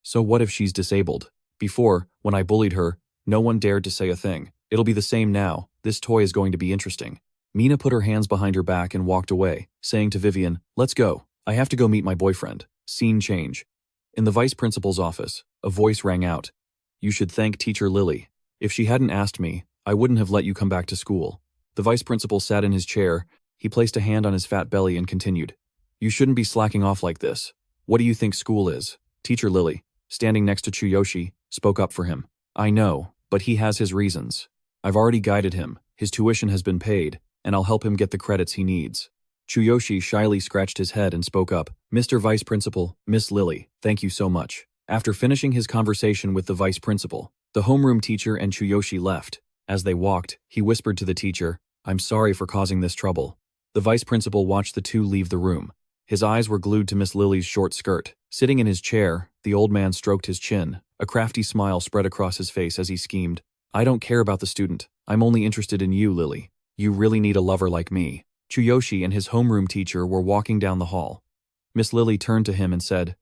So what if she's disabled? Before, when I bullied her, no one dared to say a thing. It'll be the same now. This toy is going to be interesting. Mina put her hands behind her back and walked away, saying to Vivian, Let's go. I have to go meet my boyfriend. Scene change. In the vice principal's office, a voice rang out. You should thank Teacher Lily. If she hadn't asked me, I wouldn't have let you come back to school. The vice principal sat in his chair. He placed a hand on his fat belly and continued. You shouldn't be slacking off like this. What do you think school is? Teacher Lily, standing next to Chuyoshi, spoke up for him. I know, but he has his reasons. I've already guided him. His tuition has been paid, and I'll help him get the credits he needs. Chuyoshi shyly scratched his head and spoke up. Mr. Vice Principal, Miss Lily, thank you so much. After finishing his conversation with the vice principal, the homeroom teacher and Chuyoshi left. As they walked, he whispered to the teacher, I'm sorry for causing this trouble. The vice principal watched the two leave the room. His eyes were glued to Miss Lily's short skirt. Sitting in his chair, the old man stroked his chin. A crafty smile spread across his face as he schemed. I don't care about the student. I'm only interested in you, Lily. You really need a lover like me. Chuyoshi and his homeroom teacher were walking down the hall. Miss Lily turned to him and said,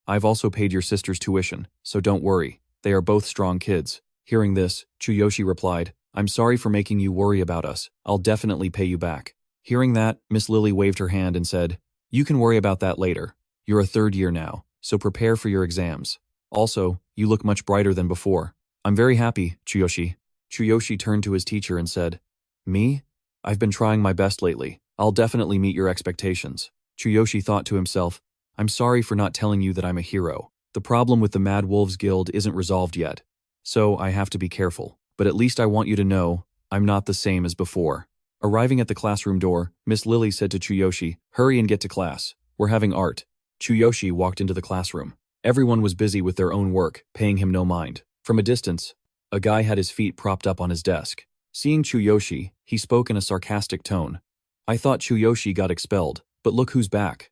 I've also paid your sister's tuition, so don't worry. They are both strong kids. Hearing this, Chuyoshi replied, I'm sorry for making you worry about us. I'll definitely pay you back. Hearing that, Miss Lily waved her hand and said, You can worry about that later. You're a third year now, so prepare for your exams. Also, you look much brighter than before. I'm very happy, Chuyoshi. Chuyoshi turned to his teacher and said, Me? I've been trying my best lately. I'll definitely meet your expectations. Chuyoshi thought to himself, I'm sorry for not telling you that I'm a hero. The problem with the Mad Wolves Guild isn't resolved yet, so I have to be careful. But at least I want you to know, I'm not the same as before. Arriving at the classroom door, Miss Lily said to Chuyoshi, Hurry and get to class. We're having art. Chuyoshi walked into the classroom. Everyone was busy with their own work, paying him no mind. From a distance, a guy had his feet propped up on his desk. Seeing Chuyoshi, he spoke in a sarcastic tone. I thought Chuyoshi got expelled, but look who's back.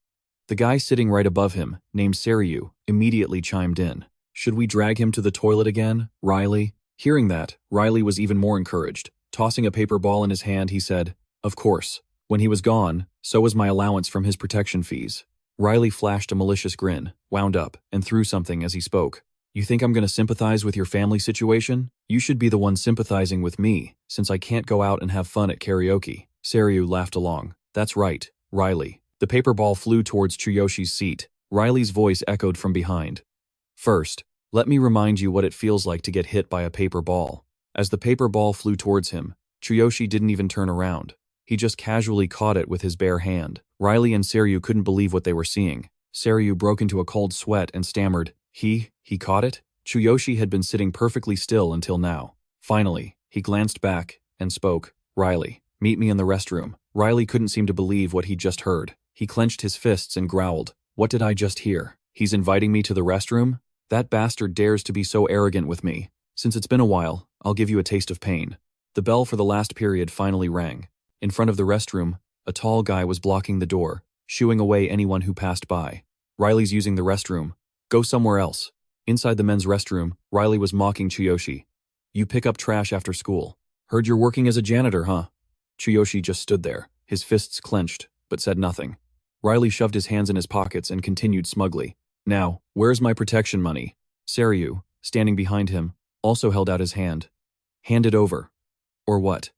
The guy sitting right above him, named Seryu, immediately chimed in. Should we drag him to the toilet again, Riley? Hearing that, Riley was even more encouraged. Tossing a paper ball in his hand, he said, Of course. When he was gone, so was my allowance from his protection fees. Riley flashed a malicious grin, wound up, and threw something as he spoke. You think I'm going to sympathize with your family situation? You should be the one sympathizing with me, since I can't go out and have fun at karaoke. Seryu laughed along. That's right, Riley. The paper ball flew towards Chuyoshi's seat. Riley's voice echoed from behind. First, let me remind you what it feels like to get hit by a paper ball. As the paper ball flew towards him, Chuyoshi didn't even turn around. He just casually caught it with his bare hand. Riley and Seryu couldn't believe what they were seeing. Seryu broke into a cold sweat and stammered, He caught it? Chuyoshi had been sitting perfectly still until now. Finally, he glanced back and spoke, Riley, meet me in the restroom. Riley couldn't seem to believe what he'd just heard. He clenched his fists and growled, What did I just hear? He's inviting me to the restroom? That bastard dares to be so arrogant with me. Since it's been a while, I'll give you a taste of pain. The bell for the last period finally rang. In front of the restroom, a tall guy was blocking the door, shooing away anyone who passed by. Riley's using the restroom. Go somewhere else. Inside the men's restroom, Riley was mocking Chuyoshi. You pick up trash after school. Heard you're working as a janitor, huh? Chuyoshi just stood there, his fists clenched, but said nothing. Riley shoved his hands in his pockets and continued smugly. Now, where's my protection money? Seryu, standing behind him, also held out his hand. Hand it over. Or what?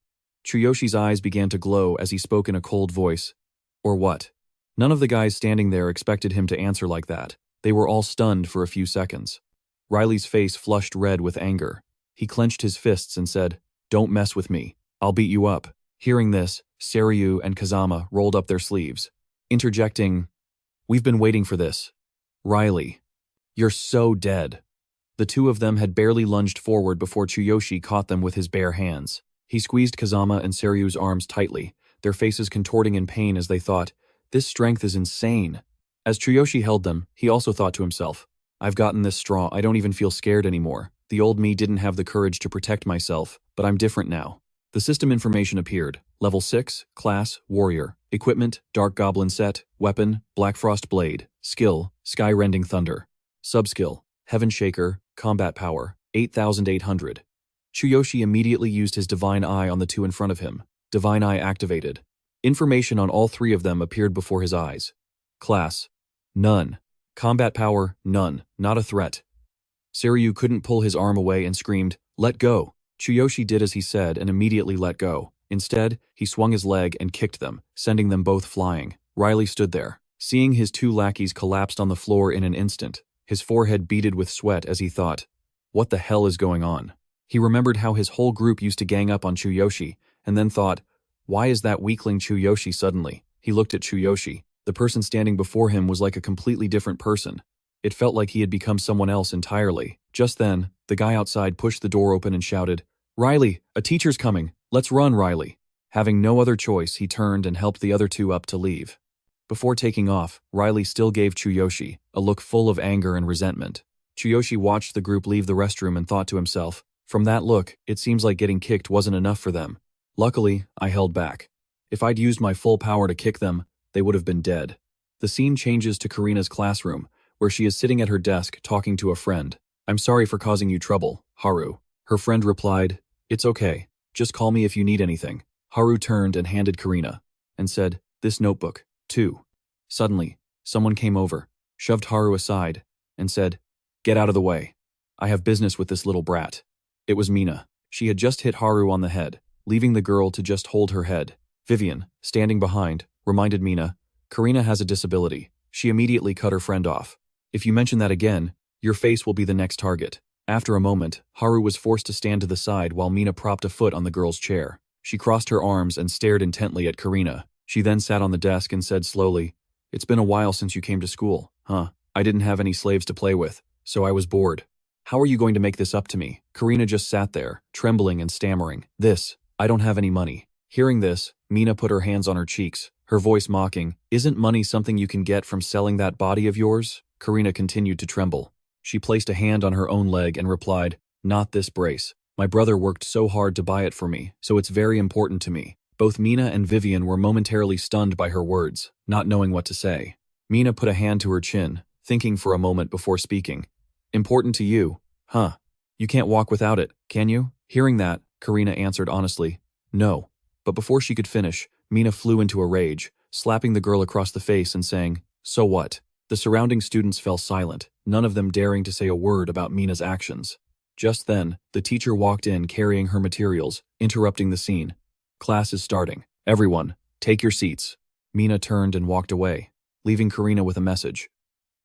Chuyoshi's eyes began to glow as he spoke in a cold voice. Or what? None of the guys standing there expected him to answer like that. They were all stunned for a few seconds. Riley's face flushed red with anger. He clenched his fists and said, Don't mess with me. I'll beat you up. Hearing this, Seryu and Kazama rolled up their sleeves, interjecting, We've been waiting for this. Riley, you're so dead. The two of them had barely lunged forward before Chuyoshi caught them with his bare hands. He squeezed Kazama and Seryu's arms tightly, their faces contorting in pain as they thought, This strength is insane. As Chuyoshi held them, he also thought to himself, I've gotten this strong, I don't even feel scared anymore. The old me didn't have the courage to protect myself, but I'm different now. The system information appeared. Level 6, Class, Warrior. Equipment, Dark Goblin Set. Weapon, Black Frost Blade. Skill, Sky-Rending Thunder. Subskill, Heaven Shaker. Combat Power, 8,800. Chuyoshi immediately used his Divine Eye on the two in front of him. Divine Eye activated. Information on all three of them appeared before his eyes. Class, none. Combat Power, none. Not a threat. Seryu couldn't pull his arm away and screamed, Let go. Chuyoshi did as he said and immediately let go. Instead, he swung his leg and kicked them, sending them both flying. Riley stood there, seeing his two lackeys collapsed on the floor in an instant. His forehead beaded with sweat as he thought, What the hell is going on? He remembered how his whole group used to gang up on Chuyoshi, and then thought, Why is that weakling Chuyoshi suddenly? He looked at Chuyoshi. The person standing before him was like a completely different person. It felt like he had become someone else entirely. Just then, the guy outside pushed the door open and shouted, Riley, a teacher's coming. Let's run, Riley. Having no other choice, he turned and helped the other two up to leave. Before taking off, Riley still gave Chuyoshi a look full of anger and resentment. Chuyoshi watched the group leave the restroom and thought to himself, From that look, it seems like getting kicked wasn't enough for them. Luckily, I held back. If I'd used my full power to kick them, they would have been dead. The scene changes to Karina's classroom, where she is sitting at her desk talking to a friend. "I'm sorry for causing you trouble, Haru." Her friend replied, "It's okay. Just call me if you need anything." Haru turned and handed Karina, and said, "This notebook, too." Suddenly, someone came over, shoved Haru aside, and said, "Get out of the way. I have business with this little brat." It was Mina. She had just hit Haru on the head, leaving the girl to just hold her head. Vivian, standing behind, reminded Mina, "Karina has a disability." She immediately cut her friend off. "If you mention that again, your face will be the next target." After a moment, Haru was forced to stand to the side while Mina propped a foot on the girl's chair. She crossed her arms and stared intently at Karina. She then sat on the desk and said slowly, "It's been a while since you came to school, huh? I didn't have any slaves to play with, so I was bored. How are you going to make this up to me?" Karina just sat there, trembling and stammering. I don't have any money." Hearing this, Mina put her hands on her cheeks, her voice mocking, "Isn't money something you can get from selling that body of yours?" Karina continued to tremble. She placed a hand on her own leg and replied, "Not this brace. My brother worked so hard to buy it for me, so it's very important to me." Both Mina and Vivian were momentarily stunned by her words, not knowing what to say. Mina put a hand to her chin, thinking for a moment before speaking. "Important to you, huh? You can't walk without it, can you?" Hearing that, Karina answered honestly, "No." But before she could finish, Mina flew into a rage, slapping the girl across the face and saying, "So what?" The surrounding students fell silent, none of them daring to say a word about Mina's actions. Just then, the teacher walked in carrying her materials, interrupting the scene. "Class is starting. Everyone, take your seats." Mina turned and walked away, leaving Karina with a message.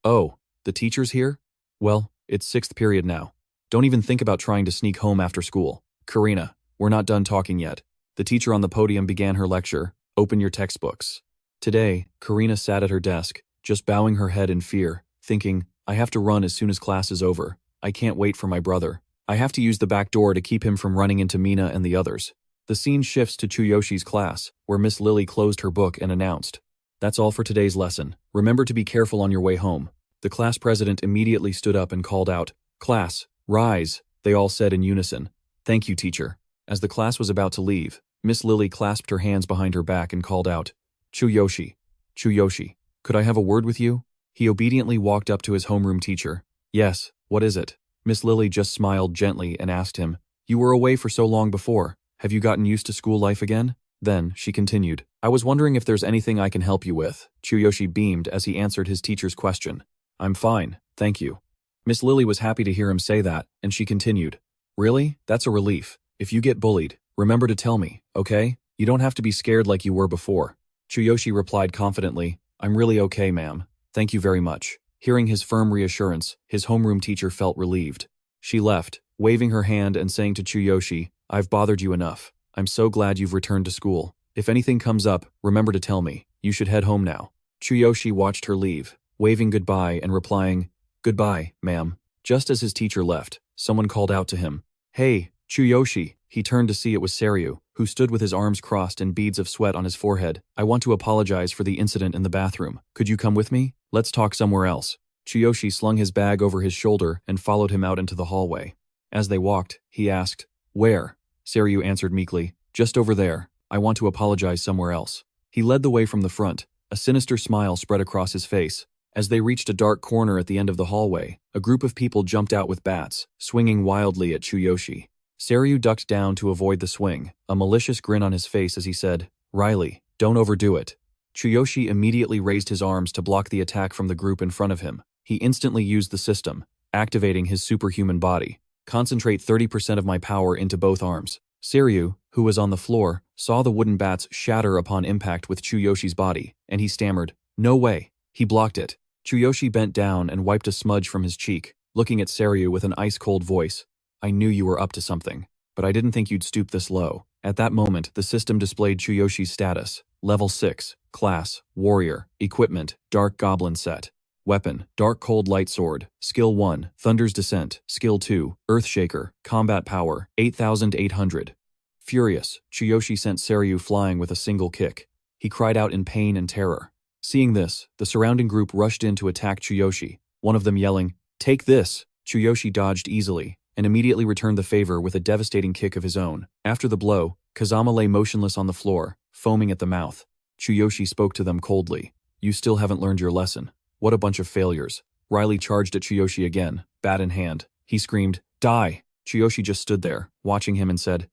"Oh, the teacher's here? Well, it's 6th period now. Don't even think about trying to sneak home after school. Karina, we're not done talking yet." The teacher on the podium began her lecture. "Open your textbooks." Today, Karina sat at her desk, just bowing her head in fear, thinking, "I have to run as soon as class is over. I can't wait for my brother. I have to use the back door to keep him from running into Mina and the others." The scene shifts to Chuyoshi's class, where Miss Lily closed her book and announced, "That's all for today's lesson. Remember to be careful on your way home." The class president immediately stood up and called out, "Class, rise." They all said in unison, "Thank you, teacher." As the class was about to leave, Miss Lily clasped her hands behind her back and called out, "Chuyoshi, Chuyoshi, could I have a word with you?" He obediently walked up to his homeroom teacher. "Yes, what is it?" Miss Lily just smiled gently and asked him, "You were away for so long before. Have you gotten used to school life again?" Then, she continued, "I was wondering if there's anything I can help you with." Chuyoshi beamed as he answered his teacher's question. "I'm fine, thank you." Miss Lily was happy to hear him say that, and she continued, "Really? That's a relief. If you get bullied, remember to tell me, okay? You don't have to be scared like you were before." Chuyoshi replied confidently, "I'm really okay, ma'am. Thank you very much." Hearing his firm reassurance, his homeroom teacher felt relieved. She left, waving her hand and saying to Chuyoshi, "I've bothered you enough. I'm so glad you've returned to school. If anything comes up, remember to tell me. You should head home now." Chuyoshi watched her leave, waving goodbye and replying, "Goodbye, ma'am." Just as his teacher left, someone called out to him, "Hey, Chuyoshi." He turned to see it was Seryu, who stood with his arms crossed and beads of sweat on his forehead. "I want to apologize for the incident in the bathroom. Could you come with me? Let's talk somewhere else." Chuyoshi slung his bag over his shoulder and followed him out into the hallway. As they walked, he asked, "Where?" Seryu answered meekly, "Just over there. I want to apologize somewhere else." He led the way from the front. A sinister smile spread across his face. As they reached a dark corner at the end of the hallway, a group of people jumped out with bats, swinging wildly at Chuyoshi. Seryu ducked down to avoid the swing, a malicious grin on his face as he said, "Riley, don't overdo it." Chuyoshi immediately raised his arms to block the attack from the group in front of him. He instantly used the system, activating his superhuman body. "Concentrate 30% of my power into both arms." Seryu, who was on the floor, saw the wooden bats shatter upon impact with Chuyoshi's body, and he stammered, "No way." He blocked it. Chuyoshi bent down and wiped a smudge from his cheek, looking at Seryu with an ice-cold voice. "I knew you were up to something, but I didn't think you'd stoop this low." At that moment, the system displayed Chuyoshi's status. Level 6, Class, Warrior, Equipment, Dark Goblin Set. Weapon, Dark Cold Light Sword. Skill 1, Thunder's Descent. Skill 2, Earthshaker. Combat Power, 8,800. Furious, Chuyoshi sent Seryu flying with a single kick. He cried out in pain and terror. Seeing this, the surrounding group rushed in to attack Chuyoshi, one of them yelling, "Take this!" Chuyoshi dodged easily, and immediately returned the favor with a devastating kick of his own. After the blow, Kazama lay motionless on the floor, foaming at the mouth. Chuyoshi spoke to them coldly. You still haven't learned your lesson. What a bunch of failures. Riley charged at Chuyoshi again, bat in hand. He screamed, "Die!" Chuyoshi just stood there, watching him and said,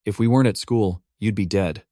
"If we weren't at school, you'd be dead."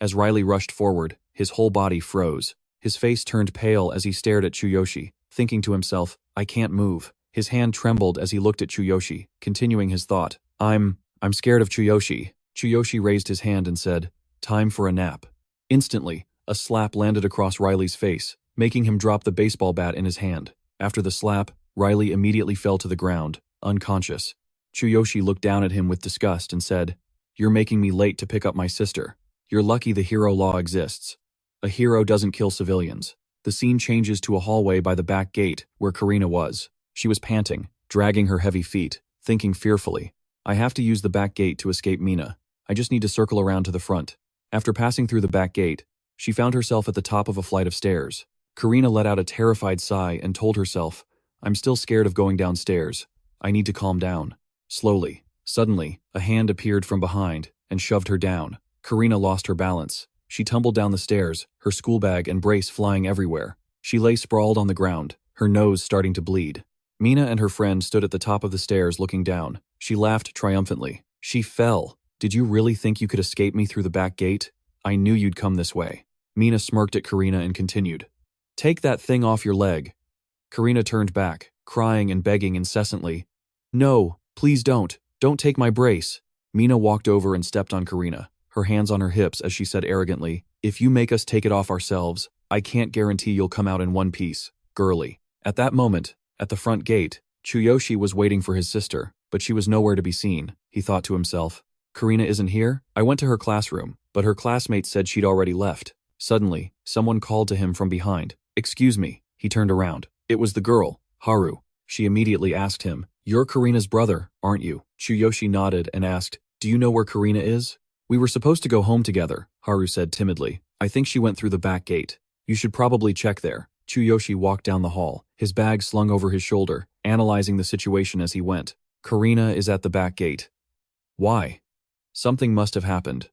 As Riley rushed forward, his whole body froze. His face turned pale as he stared at Chuyoshi, thinking to himself, "I can't move." His hand trembled as he looked at Chuyoshi, continuing his thought. I'm scared of Chuyoshi." Chuyoshi raised his hand and said, "Time for a nap." Instantly, a slap landed across Riley's face, making him drop the baseball bat in his hand. After the slap, Riley immediately fell to the ground, unconscious. Chuyoshi looked down at him with disgust and said, "You're making me late to pick up my sister. You're lucky the hero law exists. A hero doesn't kill civilians." The scene changes to a hallway by the back gate, where Karina was. She was panting, dragging her heavy feet, thinking fearfully, "I have to use the back gate to escape Mina. I just need to circle around to the front." After passing through the back gate, she found herself at the top of a flight of stairs. Karina let out a terrified sigh and told herself, "I'm still scared of going downstairs. I need to calm down." Slowly, suddenly, a hand appeared from behind and shoved her down. Karina lost her balance. She tumbled down the stairs, her school bag and brace flying everywhere. She lay sprawled on the ground, her nose starting to bleed. Mina and her friend stood at the top of the stairs looking down. She laughed triumphantly. "She fell. Did you really think you could escape me through the back gate? I knew you'd come this way." Mina smirked at Karina and continued, "Take that thing off your leg." Karina turned back, crying and begging incessantly. "No, please don't. Don't take my brace." Mina walked over and stepped on Karina, her hands on her hips as she said arrogantly, "If you make us take it off ourselves, I can't guarantee you'll come out in one piece, girly." At that moment, at the front gate, Chuyoshi was waiting for his sister, but she was nowhere to be seen. He thought to himself, "Karina isn't here? I went to her classroom, but her classmates said she'd already left." Suddenly, someone called to him from behind. "Excuse me." He turned around. It was the girl, Haru. She immediately asked him, "You're Karina's brother, aren't you?" Chuyoshi nodded and asked, "Do you know where Karina is?" "We were supposed to go home together," Haru said timidly. "I think she went through the back gate. You should probably check there." Chuyoshi walked down the hall, his bag slung over his shoulder, analyzing the situation as he went. Karina is at the back gate. Why? Something must have happened.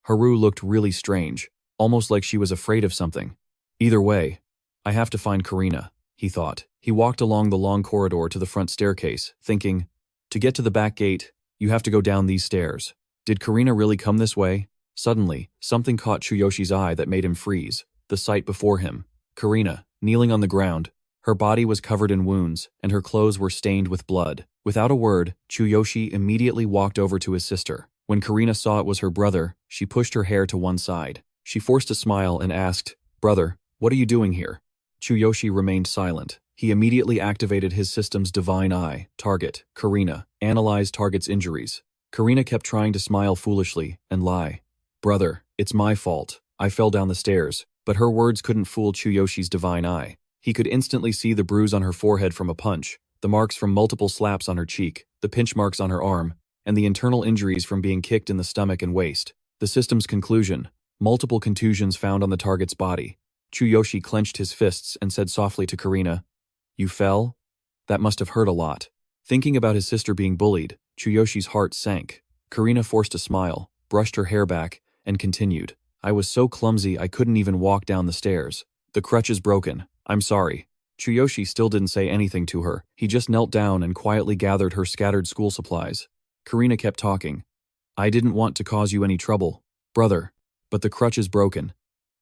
Haru looked really strange, almost like she was afraid of something. Either way, I have to find Karina, he thought. He walked along the long corridor to the front staircase, thinking, to get to the back gate, you have to go down these stairs. Did Karina really come this way? Suddenly, something caught Chuyoshi's eye that made him freeze. The sight before him. Karina, kneeling on the ground. Her body was covered in wounds, and her clothes were stained with blood. Without a word, Chuyoshi immediately walked over to his sister. When Karina saw it was her brother, she pushed her hair to one side. She forced a smile and asked, "Brother, what are you doing here?" Chuyoshi remained silent. He immediately activated his system's divine eye, target, Karina, analyzed target's injuries. Karina kept trying to smile foolishly and lie. "Brother, it's my fault. I fell down the stairs." But her words couldn't fool Chuyoshi's divine eye. He could instantly see the bruise on her forehead from a punch, the marks from multiple slaps on her cheek, the pinch marks on her arm, and the internal injuries from being kicked in the stomach and waist. The system's conclusion, multiple contusions found on the target's body. Chuyoshi clenched his fists and said softly to Karina, "You fell? That must have hurt a lot." Thinking about his sister being bullied, Chuyoshi's heart sank. Karina forced a smile, brushed her hair back, and continued, "I was so clumsy I couldn't even walk down the stairs. The crutch is broken. I'm sorry." Chuyoshi still didn't say anything to her. He just knelt down and quietly gathered her scattered school supplies. Karina kept talking. "I didn't want to cause you any trouble, brother, but the crutch is broken.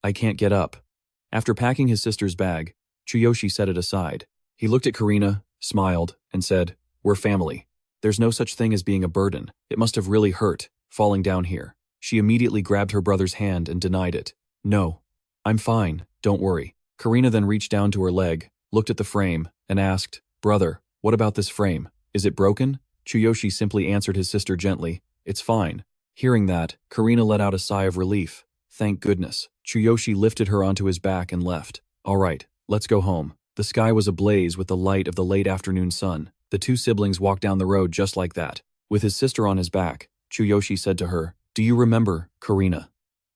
I can't get up." After packing his sister's bag, Chuyoshi set it aside. He looked at Karina, smiled, and said, "We're family. There's no such thing as being a burden. It must have really hurt, falling down here." She immediately grabbed her brother's hand and denied it. "No, I'm fine, don't worry." Karina then reached down to her leg, looked at the frame, and asked, "Brother, what about this frame? Is it broken?" Chuyoshi simply answered his sister gently, "It's fine." Hearing that, Karina let out a sigh of relief. Thank goodness. Chuyoshi lifted her onto his back and left. "All right, let's go home." The sky was ablaze with the light of the late afternoon sun. The two siblings walked down the road just like that. With his sister on his back, Chuyoshi said to her, "Do you remember, Karina?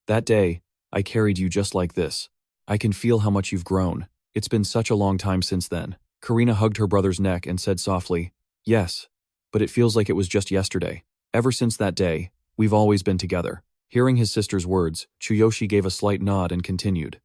That day, I carried you just like this. I can feel how much you've grown. It's been such a long time since then." Karina hugged her brother's neck and said softly, "Yes, but it feels like it was just yesterday. Ever since that day, we've always been together." Hearing his sister's words, Chuyoshi gave a slight nod and continued,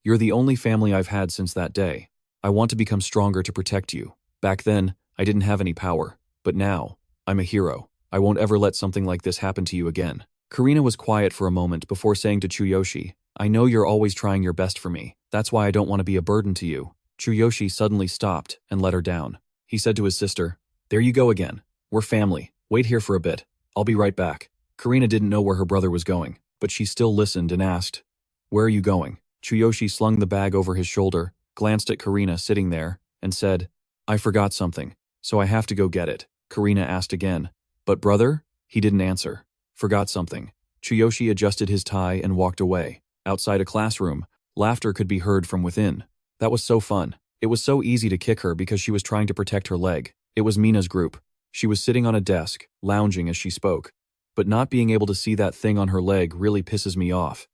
You're the only family I've had since that day. I want to become stronger to protect you. Back then, I didn't have any power. But now, I'm a hero. I won't ever let something like this happen to you again." Karina was quiet for a moment before saying to Chuyoshi, "I know you're always trying your best for me. That's why I don't want to be a burden to you." Chuyoshi suddenly stopped and let her down. He said to his sister, "There you go again. We're family. Wait here for a bit. I'll be right back." Karina didn't know where her brother was going, but she still listened and asked, "Where are you going?" Chuyoshi slung the bag over his shoulder, glanced at Karina sitting there, and said, "I forgot something, so I have to go get it." Karina asked again, "But brother?" He didn't answer. "Forgot something." Chuyoshi adjusted his tie and walked away. Outside a classroom, laughter could be heard from within. That was so fun. It was so easy to kick her because she was trying to protect her leg. It was Mina's group. She was sitting on a desk, lounging as she spoke. "But not being able to see that thing on her leg really pisses me off.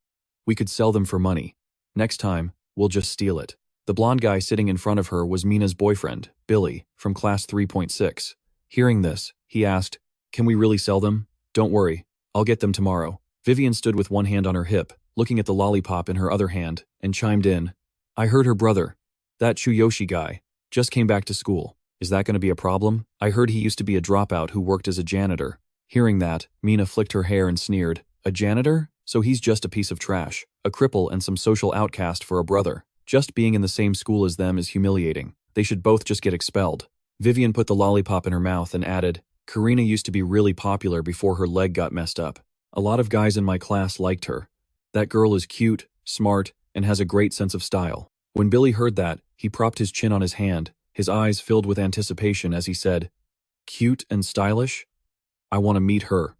We could sell them for money. Next time, we'll just steal it." The blonde guy sitting in front of her was Mina's boyfriend, Billy, from class 3.6. Hearing this, he asked, "Can we really sell them?" "Don't worry, I'll get them tomorrow." Vivian stood with one hand on her hip, looking at the lollipop in her other hand, and chimed in, "I heard her brother, that Chuyoshi guy, just came back to school. Is that going to be a problem? I heard he used to be a dropout who worked as a janitor." Hearing that, Mina flicked her hair and sneered, "A janitor? So he's just a piece of trash, a cripple and some social outcast for a brother. Just being in the same school as them is humiliating. They should both just get expelled." Vivian put the lollipop in her mouth and added, "Karina used to be really popular before her leg got messed up. A lot of guys in my class liked her. That girl is cute, smart, and has a great sense of style." When Billy heard that, he propped his chin on his hand, his eyes filled with anticipation as he said, "Cute and stylish? I want to meet her,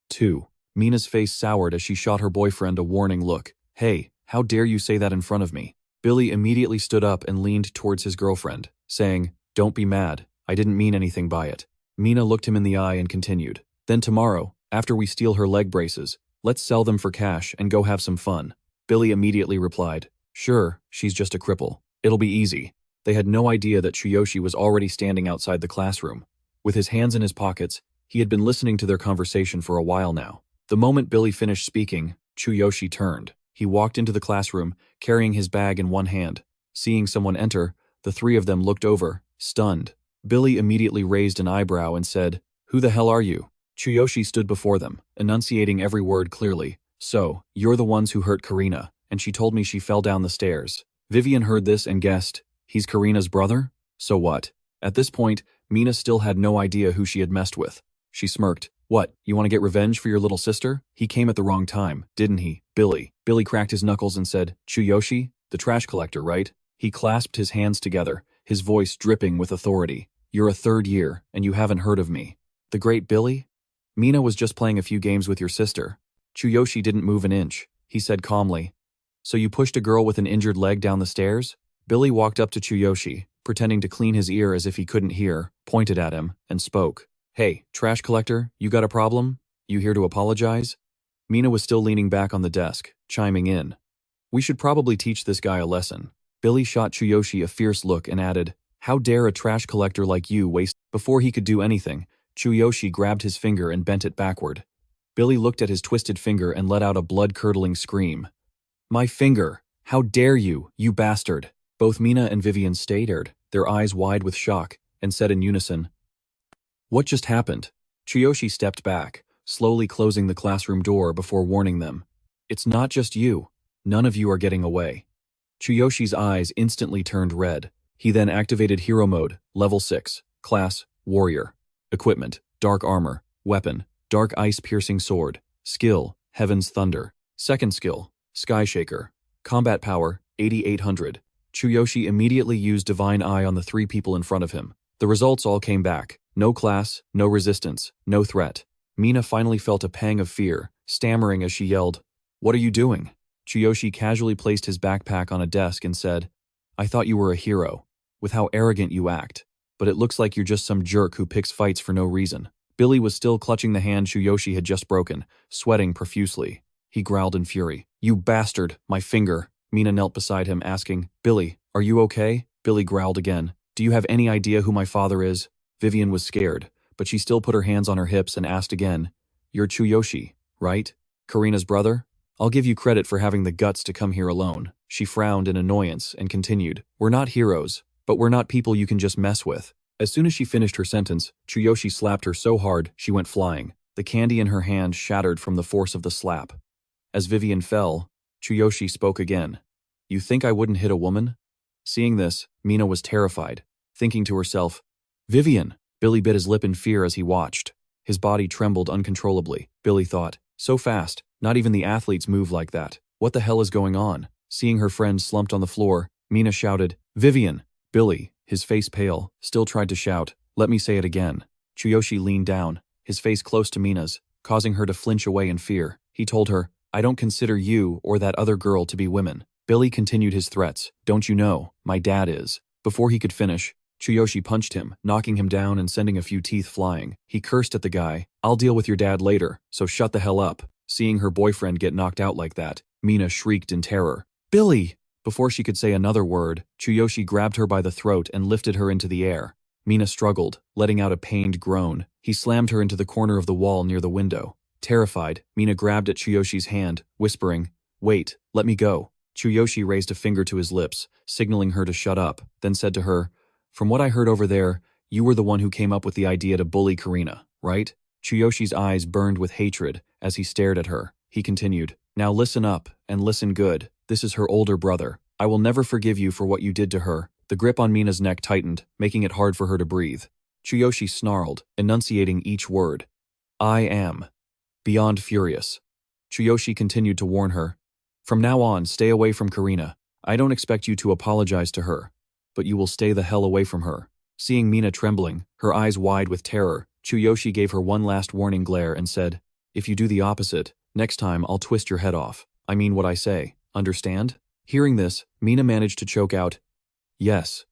too." Mina's face soured as she shot her boyfriend a warning look. "Hey, how dare you say that in front of me?" Billy immediately stood up and leaned towards his girlfriend, saying, "Don't be mad, I didn't mean anything by it." Mina looked him in the eye and continued, "Then tomorrow, after we steal her leg braces, let's sell them for cash and go have some fun." Billy immediately replied, "Sure, she's just a cripple. It'll be easy." They had no idea that Chuyoshi was already standing outside the classroom. With his hands in his pockets, he had been listening to their conversation for a while now. The moment Billy finished speaking, Chuyoshi turned. He walked into the classroom, carrying his bag in one hand. Seeing someone enter, the three of them looked over, stunned. Billy immediately raised an eyebrow and said, "Who the hell are you?" Chuyoshi stood before them, enunciating every word clearly. "So, you're the ones who hurt Karina, and she told me she fell down the stairs." Vivian heard this and guessed, "He's Karina's brother? So what?" At this point, Mina still had no idea who she had messed with. She smirked. "What, you want to get revenge for your little sister? He came at the wrong time, didn't he, Billy?" Billy cracked his knuckles and said, "Chuyoshi, the trash collector, right?" He clasped his hands together, his voice dripping with authority. "You're a third year, and you haven't heard of me." "The great Billy?" "Mina was just playing a few games with your sister." Chuyoshi didn't move an inch. He said calmly, "So you pushed a girl with an injured leg down the stairs?" Billy walked up to Chuyoshi, pretending to clean his ear as if he couldn't hear, pointed at him, and spoke. "Hey, trash collector, you got a problem? You here to apologize?" Mina was still leaning back on the desk, chiming in. "We should probably teach this guy a lesson." Billy shot Chuyoshi a fierce look and added, "How dare a trash collector like you waste—" Before he could do anything, Chuyoshi grabbed his finger and bent it backward. Billy looked at his twisted finger and let out a blood-curdling scream. "My finger! How dare you, you bastard!" Both Mina and Vivian stared, their eyes wide with shock, and said in unison, "What just happened?" Chuyoshi stepped back, slowly closing the classroom door before warning them. "It's not just you. None of you are getting away." Chuyoshi's eyes instantly turned red. He then activated Hero Mode, Level 6, Class, Warrior. Equipment, Dark Armor. Weapon, Dark Ice-Piercing Sword. Skill, Heaven's Thunder. Second skill, Sky Shaker. Combat Power, 8800. Chuyoshi immediately used Divine Eye on the three people in front of him. The results all came back. No class, no resistance, no threat. Mina finally felt a pang of fear, stammering as she yelled, "What are you doing?" Chuyoshi casually placed his backpack on a desk and said, "I thought you were a hero, with how arrogant you act, but it looks like you're just some jerk who picks fights for no reason." Billy was still clutching the hand Chuyoshi had just broken, sweating profusely. He growled in fury, "You bastard, my finger." Mina knelt beside him, asking, "Billy, are you okay?" Billy growled again, "Do you have any idea who my father is?" Vivian was scared, but she still put her hands on her hips and asked again, "You're Chuyoshi, right? Karina's brother?" I'll give you credit for having the guts to come here alone. She frowned in annoyance and continued, we're not heroes, but we're not people you can just mess with. As soon as she finished her sentence, Chuyoshi slapped her so hard she went flying. The candy in her hand shattered from the force of the slap. As Vivian fell, Chuyoshi spoke again. You think I wouldn't hit a woman? Seeing this, Mina was terrified, thinking to herself, Vivian! Billy bit his lip in fear as he watched. His body trembled uncontrollably. Billy thought, so fast, not even the athletes move like that. What the hell is going on? Seeing her friend slumped on the floor, Mina shouted, Vivian! Billy, his face pale, still tried to shout, let me say it again. Chuyoshi leaned down, his face close to Mina's, causing her to flinch away in fear. He told her, I don't consider you or that other girl to be women. Billy continued his threats, don't you know, my dad is. Before he could finish, Chuyoshi punched him, knocking him down and sending a few teeth flying. He cursed at the guy, I'll deal with your dad later, so shut the hell up. Seeing her boyfriend get knocked out like that, Mina shrieked in terror. Billy! Before she could say another word, Chuyoshi grabbed her by the throat and lifted her into the air. Mina struggled, letting out a pained groan. He slammed her into the corner of the wall near the window. Terrified, Mina grabbed at Chuyoshi's hand, whispering, wait, let me go. Chuyoshi raised a finger to his lips, signaling her to shut up, then said to her, from what I heard over there, you were the one who came up with the idea to bully Karina, right? Chuyoshi's eyes burned with hatred as he stared at her. He continued, now listen up, and listen good. This is her older brother. I will never forgive you for what you did to her. The grip on Mina's neck tightened, making it hard for her to breathe. Chuyoshi snarled, enunciating each word. I am beyond furious. Chuyoshi continued to warn her. From now on, stay away from Karina. I don't expect you to apologize to her, but you will stay the hell away from her. Seeing Mina trembling, her eyes wide with terror, Chuyoshi gave her one last warning glare and said, if you do the opposite, next time I'll twist your head off. I mean what I say. Understand? Hearing this, Mina managed to choke out, yes.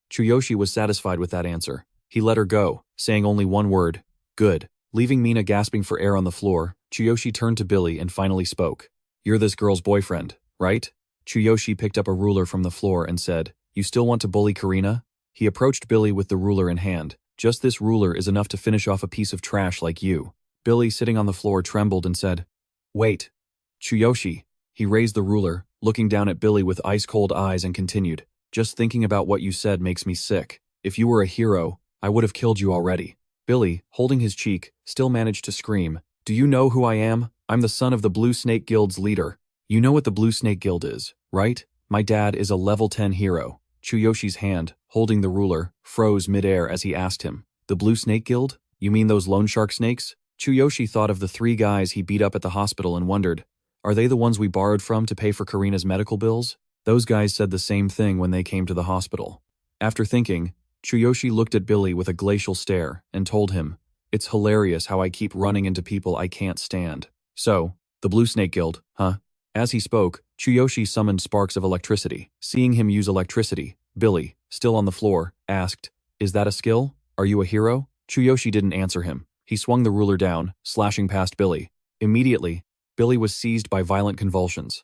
Chuyoshi was satisfied with that answer. He let her go, saying only one word, good. Leaving Mina gasping for air on the floor, Chuyoshi turned to Billy and finally spoke. You're this girl's boyfriend, right? Chuyoshi picked up a ruler from the floor and said, you still want to bully Karina? He approached Billy with the ruler in hand. Just this ruler is enough to finish off a piece of trash like you. Billy, sitting on the floor, trembled and said, wait. Chuyoshi. He raised the ruler, looking down at Billy with ice-cold eyes and continued, just thinking about what you said makes me sick. If you were a hero, I would have killed you already. Billy, holding his cheek, still managed to scream, do you know who I am? I'm the son of the Blue Snake Guild's leader. You know what the Blue Snake Guild is, right? My dad is a level 10 hero. Chuyoshi's hand, holding the ruler, froze midair as he asked him, the Blue Snake Guild? You mean those loan shark snakes? Chuyoshi thought of the 3 guys he beat up at the hospital and wondered, are they the ones we borrowed from to pay for Karina's medical bills? Those guys said the same thing when they came to the hospital. After thinking, Chuyoshi looked at Billy with a glacial stare and told him, it's hilarious how I keep running into people I can't stand. So, the Blue Snake Guild, huh? As he spoke, Chuyoshi summoned sparks of electricity. Seeing him use electricity, Billy, still on the floor, asked, is that a skill? Are you a hero? Chuyoshi didn't answer him. He swung the ruler down, slashing past Billy. Immediately, Billy was seized by violent convulsions.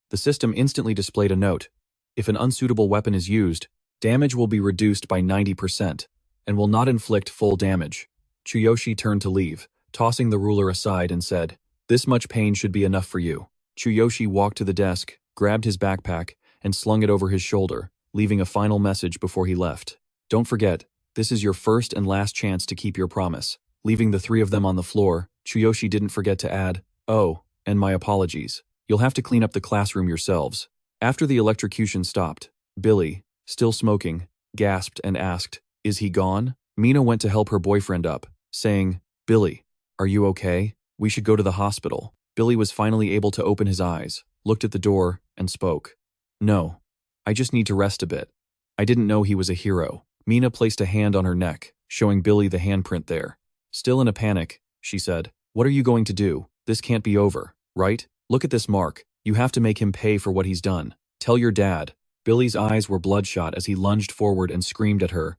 The system instantly displayed a note. If an unsuitable weapon is used, damage will be reduced by 90% and will not inflict full damage. Chuyoshi turned to leave, tossing the ruler aside and said, this much pain should be enough for you. Chuyoshi walked to the desk, grabbed his backpack, and slung it over his shoulder, leaving a final message before he left. Don't forget, this is your first and last chance to keep your promise. Leaving the 3 of them on the floor, Chuyoshi didn't forget to add, oh, and my apologies. You'll have to clean up the classroom yourselves. After the electrocution stopped, Billy, still smoking, gasped and asked, is he gone? Mina went to help her boyfriend up, saying, Billy, are you okay? We should go to the hospital. Billy was finally able to open his eyes, looked at the door, and spoke. No, I just need to rest a bit. I didn't know he was a hero. Mina placed a hand on her neck, showing Billy the handprint there. Still in a panic, she said, what are you going to do? This can't be over, right? Look at this mark. You have to make him pay for what he's done. Tell your dad. Billy's eyes were bloodshot as he lunged forward and screamed at her.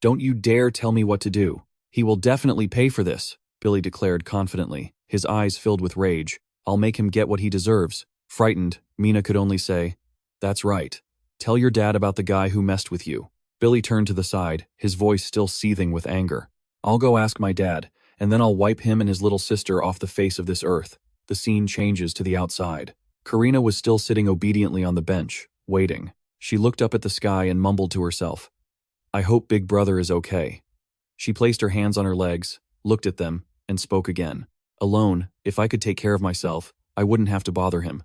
Don't you dare tell me what to do. He will definitely pay for this, Billy declared confidently, his eyes filled with rage. I'll make him get what he deserves. Frightened, Mina could only say, that's right. Tell your dad about the guy who messed with you. Billy turned to the side, his voice still seething with anger. I'll go ask my dad, and then I'll wipe him and his little sister off the face of this earth. The scene changes to the outside. Karina was still sitting obediently on the bench, waiting. She looked up at the sky and mumbled to herself, "I hope Big Brother is okay." She placed her hands on her legs, looked at them, and spoke again. "Alone, if I could take care of myself, I wouldn't have to bother him.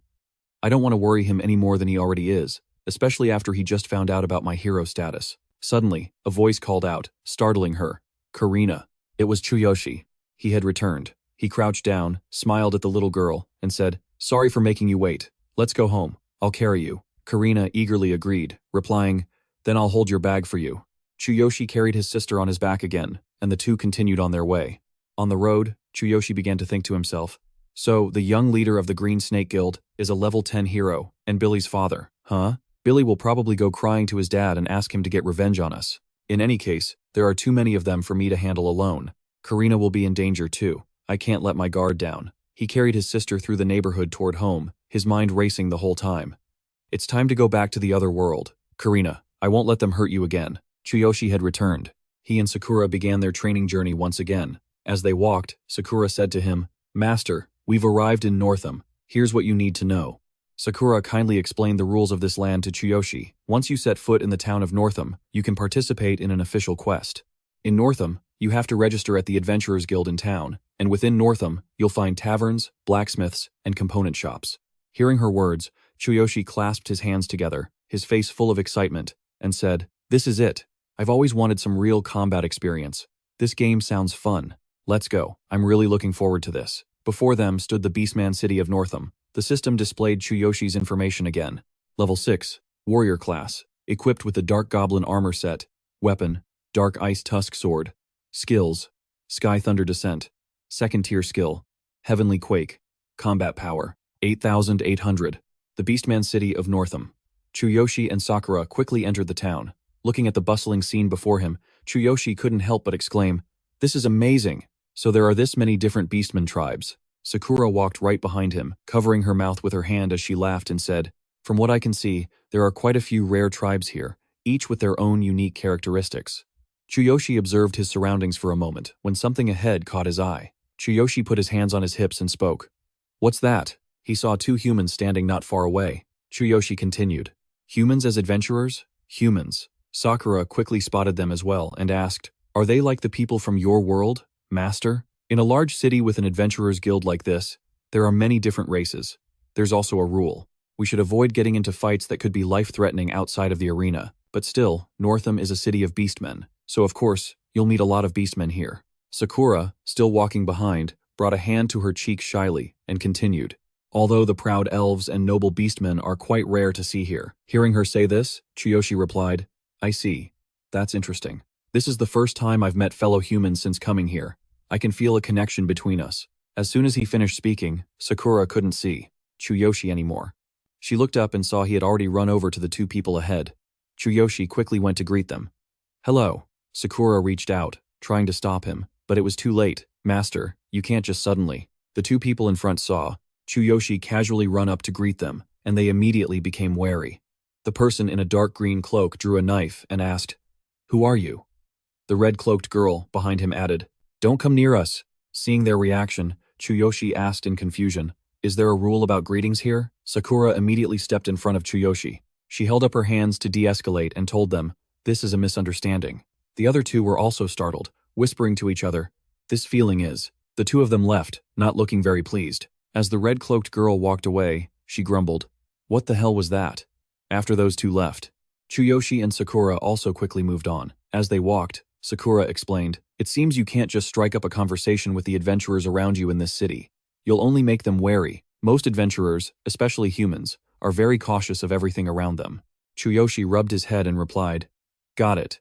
I don't want to worry him any more than he already is, especially after he just found out about my hero status." Suddenly, a voice called out, startling her. "Karina." It was Chuyoshi. He had returned. He crouched down, smiled at the little girl, and said, "Sorry for making you wait. Let's go home. I'll carry you." Karina eagerly agreed, replying, "Then I'll hold your bag for you." Chuyoshi carried his sister on his back again, and the two continued on their way. On the road, Chuyoshi began to think to himself, "So, the young leader of the Green Snake Guild is a level 10 hero, and Billy's father, huh? Billy will probably go crying to his dad and ask him to get revenge on us. In any case, there are too many of them for me to handle alone. Karina will be in danger too. I can't let my guard down." He carried his sister through the neighborhood toward home, his mind racing the whole time. "It's time to go back to the other world. Karina, I won't let them hurt you again." Chuyoshi had returned. He and Sakura began their training journey once again. As they walked, Sakura said to him, "Master, we've arrived in Northam. Here's what you need to know." Sakura kindly explained the rules of this land to Chuyoshi. Once you set foot in the town of Northam, you can participate in an official quest. In Northam, you have to register at the Adventurers Guild in town, and within Northam, you'll find taverns, blacksmiths, and component shops. Hearing her words, Chuyoshi clasped his hands together, his face full of excitement, and said, "This is it. I've always wanted some real combat experience. This game sounds fun. Let's go. I'm really looking forward to this." Before them stood the Beastman city of Northam. The system displayed Chuyoshi's information again. Level 6, Warrior class, equipped with the Dark Goblin armor set. Weapon, Dark Ice Tusk Sword. Skills, Sky Thunder Descent. Second tier skill, Heavenly Quake. Combat power, 8,800. The Beastman city of Northam. Chuyoshi and Sakura quickly entered the town. Looking at the bustling scene before him, Chuyoshi couldn't help but exclaim, "This is amazing! So there are this many different Beastmen tribes." Sakura walked right behind him, covering her mouth with her hand as she laughed and said, "From what I can see, there are quite a few rare tribes here, each with their own unique characteristics." Chuyoshi observed his surroundings for a moment, when something ahead caught his eye. Chuyoshi put his hands on his hips and spoke. "What's that?" He saw two humans standing not far away. Chuyoshi continued, "Humans as adventurers?" "Humans." Sakura quickly spotted them as well and asked, "Are they like the people from your world, Master?" In a large city with an adventurers guild like this, there are many different races. There's also a rule. We should avoid getting into fights that could be life-threatening outside of the arena. But still, Northam is a city of beastmen, so of course, you'll meet a lot of beastmen here. Sakura, still walking behind, brought a hand to her cheek shyly and continued, "Although the proud elves and noble beastmen are quite rare to see here." Hearing her say this, Chuyoshi replied, "I see. That's interesting. This is the first time I've met fellow humans since coming here. I can feel a connection between us." As soon as he finished speaking, Sakura couldn't see Chuyoshi anymore. She looked up and saw he had already run over to the two people ahead. Chuyoshi quickly went to greet them. "Hello." Sakura reached out, trying to stop him, but it was too late. "Master, you can't just suddenly." The two people in front saw Chuyoshi casually run up to greet them, and they immediately became wary. The person in a dark green cloak drew a knife and asked, "Who are you?" The red-cloaked girl behind him added, "Don't come near us." Seeing their reaction, Chuyoshi asked in confusion, "Is there a rule about greetings here?" Sakura immediately stepped in front of Chuyoshi. She held up her hands to de-escalate and told them, "This is a misunderstanding." The other two were also startled, whispering to each other, "This feeling is." The two of them left, not looking very pleased. As the red-cloaked girl walked away, she grumbled, "What the hell was that?" After those two left, Chuyoshi and Sakura also quickly moved on. As they walked, Sakura explained, "It seems you can't just strike up a conversation with the adventurers around you in this city. You'll only make them wary. Most adventurers, especially humans, are very cautious of everything around them." Chuyoshi rubbed his head and replied, "Got it.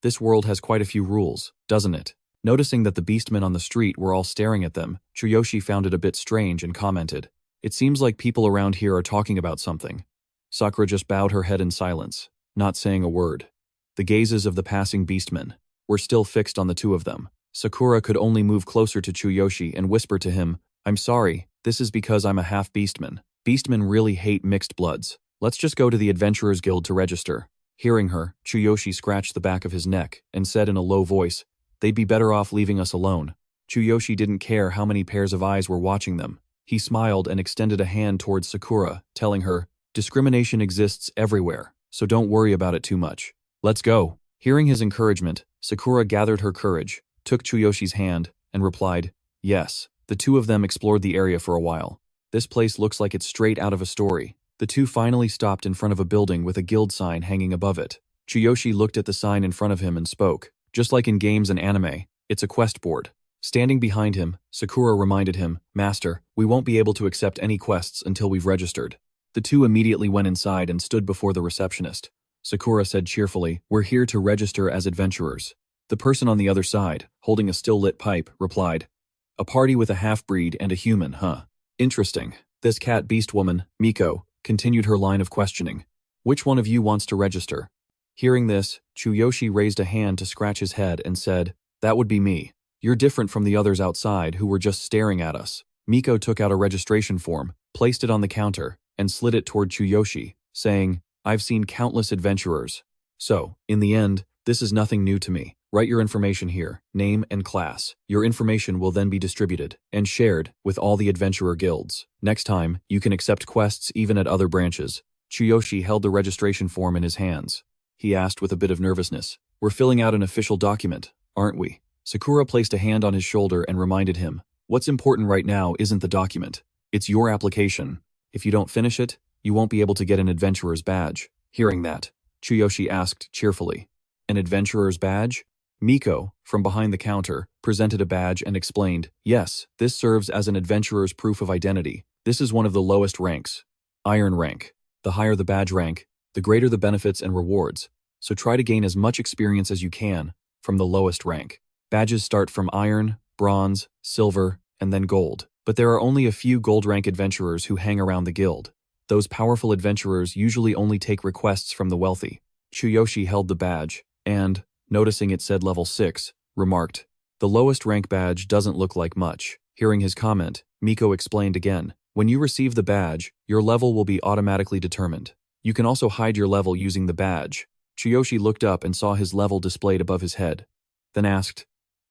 This world has quite a few rules, doesn't it?" Noticing that the beastmen on the street were all staring at them, Chuyoshi found it a bit strange and commented, "It seems like people around here are talking about something." Sakura just bowed her head in silence, not saying a word. The gazes of the passing beastmen were still fixed on the two of them. Sakura could only move closer to Chuyoshi and whisper to him, "I'm sorry, this is because I'm a half beastman. Beastmen really hate mixed bloods. Let's just go to the Adventurers Guild to register." Hearing her, Chuyoshi scratched the back of his neck and said in a low voice, "They'd be better off leaving us alone." Chuyoshi didn't care how many pairs of eyes were watching them. He smiled and extended a hand towards Sakura, telling her, "Discrimination exists everywhere, so don't worry about it too much. Let's go." Hearing his encouragement, Sakura gathered her courage, took Chuyoshi's hand, and replied, "Yes." The two of them explored the area for a while. "This place looks like it's straight out of a story." The two finally stopped in front of a building with a guild sign hanging above it. Chuyoshi looked at the sign in front of him and spoke. "Just like in games and anime, it's a quest board." Standing behind him, Sakura reminded him, "Master, we won't be able to accept any quests until we've registered." The two immediately went inside and stood before the receptionist. Sakura said cheerfully, "We're here to register as adventurers." The person on the other side, holding a still-lit pipe, replied, "A party with a half-breed and a human, huh? Interesting." This cat beast woman, Miko, continued her line of questioning. "Which one of you wants to register?" Hearing this, Chuyoshi raised a hand to scratch his head and said, "That would be me. You're different from the others outside who were just staring at us." Miko took out a registration form, placed it on the counter, and slid it toward Chuyoshi, saying, "I've seen countless adventurers. So, in the end, this is nothing new to me. Write your information here, name and class. Your information will then be distributed and shared with all the adventurer guilds. Next time, you can accept quests even at other branches." Chuyoshi held the registration form in his hands. He asked with a bit of nervousness, "We're filling out an official document, aren't we?" Sakura placed a hand on his shoulder and reminded him, "What's important right now isn't the document. It's your application. If you don't finish it, you won't be able to get an adventurer's badge." Hearing that, Chuyoshi asked cheerfully, "An adventurer's badge?" Miko, from behind the counter, presented a badge and explained, "Yes, this serves as an adventurer's proof of identity. This is one of the lowest ranks. Iron rank. The higher the badge rank, the greater the benefits and rewards, so try to gain as much experience as you can from the lowest rank. Badges start from iron, bronze, silver, and then gold. But there are only a few gold rank adventurers who hang around the guild. Those powerful adventurers usually only take requests from the wealthy." Chuyoshi held the badge, and, noticing it said level 6, remarked, "The lowest rank badge doesn't look like much." Hearing his comment, Miko explained again, "When you receive the badge, your level will be automatically determined. You can also hide your level using the badge." Chuyoshi looked up and saw his level displayed above his head, then asked,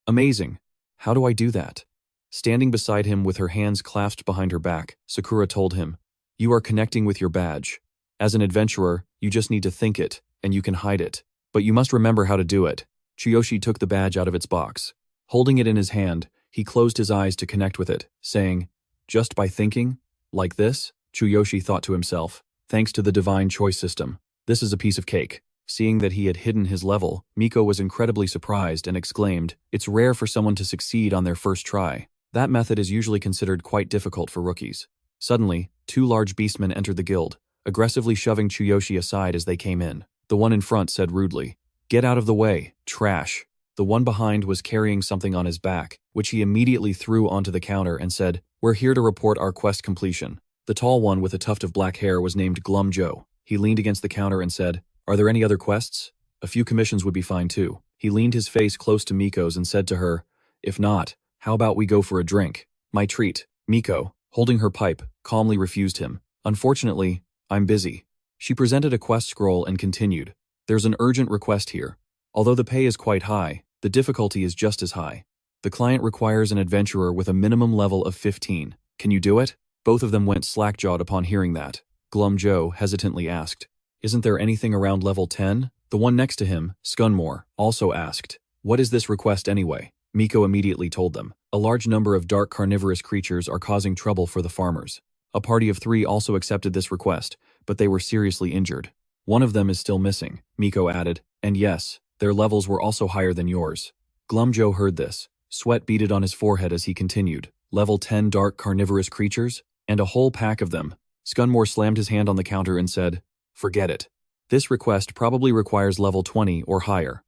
"Amazing. How do I do that?" Standing beside him with her hands clasped behind her back, Sakura told him, "You are connecting with your badge. As an adventurer, you just need to think it, and you can hide it. But you must remember how to do it." Chuyoshi took the badge out of its box. Holding it in his hand, he closed his eyes to connect with it, saying, "Just by thinking? Like this?" Chuyoshi thought to himself, "Thanks to the divine choice system, this is a piece of cake." Seeing that he had hidden his level, Miko was incredibly surprised and exclaimed, "It's rare for someone to succeed on their first try. That method is usually considered quite difficult for rookies." Suddenly, two large beastmen entered the guild, aggressively shoving Chuyoshi aside as they came in. The one in front said rudely, "Get out of the way, trash." The one behind was carrying something on his back, which he immediately threw onto the counter and said, "We're here to report our quest completion." The tall one with a tuft of black hair was named Glum Joe. He leaned against the counter and said, "Are there any other quests? A few commissions would be fine too." He leaned his face close to Miko's and said to her, "If not, how about we go for a drink? My treat." Miko, holding her pipe, calmly refused him. "Unfortunately, I'm busy." She presented a quest scroll and continued, "There's an urgent request here. Although the pay is quite high, the difficulty is just as high. The client requires an adventurer with a minimum level of 15. Can you do it?" Both of them went slack-jawed upon hearing that. Glum Joe hesitantly asked, "Isn't there anything around level 10? The one next to him, Scunmore, also asked, "What is this request anyway?" Miko immediately told them, "A large number of dark carnivorous creatures are causing trouble for the farmers. A party of 3 also accepted this request, but they were seriously injured. One of them is still missing," Miko added, "and yes, their levels were also higher than yours." Glum Joe heard this. Sweat beaded on his forehead as he continued, "Level 10 dark carnivorous creatures? And a whole pack of them." Scunmore slammed his hand on the counter and said, "Forget it. This request probably requires level 20 or higher."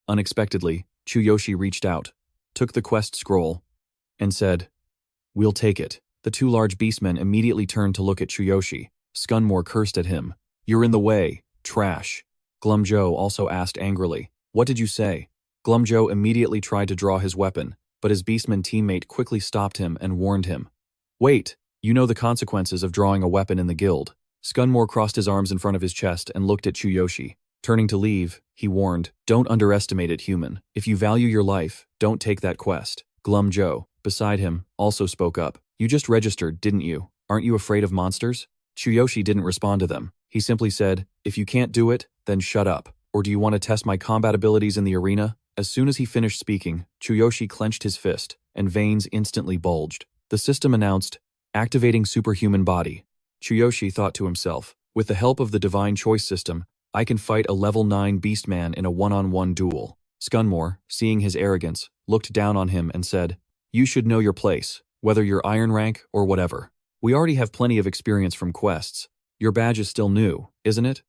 Unexpectedly, Chuyoshi reached out, took the quest scroll, and said, "We'll take it." The two large beastmen immediately turned to look at Chuyoshi. Scunmore cursed at him. "You're in the way, trash." Glum Joe also asked angrily, "What did you say?" Glum Joe immediately tried to draw his weapon, but his beastman teammate quickly stopped him and warned him. "Wait, you know the consequences of drawing a weapon in the guild." Scunmore crossed his arms in front of his chest and looked at Chuyoshi. Turning to leave, he warned, "Don't underestimate it, human. If you value your life, don't take that quest." Glum Joe, beside him, also spoke up. You just registered, didn't you? Aren't you afraid of monsters? Chuyoshi didn't respond to them. He simply said, if you can't do it, then shut up. Or do you want to test my combat abilities in the arena? As soon as he finished speaking, Chuyoshi clenched his fist, and veins instantly bulged. The system announced, activating superhuman body. Chuyoshi thought to himself, with the help of the divine choice system, I can fight a level 9 beastman in a one-on-one duel. Scunmore, seeing his arrogance, looked down on him and said, you should know your place, whether you're iron rank or whatever. We already have plenty of experience from quests. Your badge is still new, isn't it?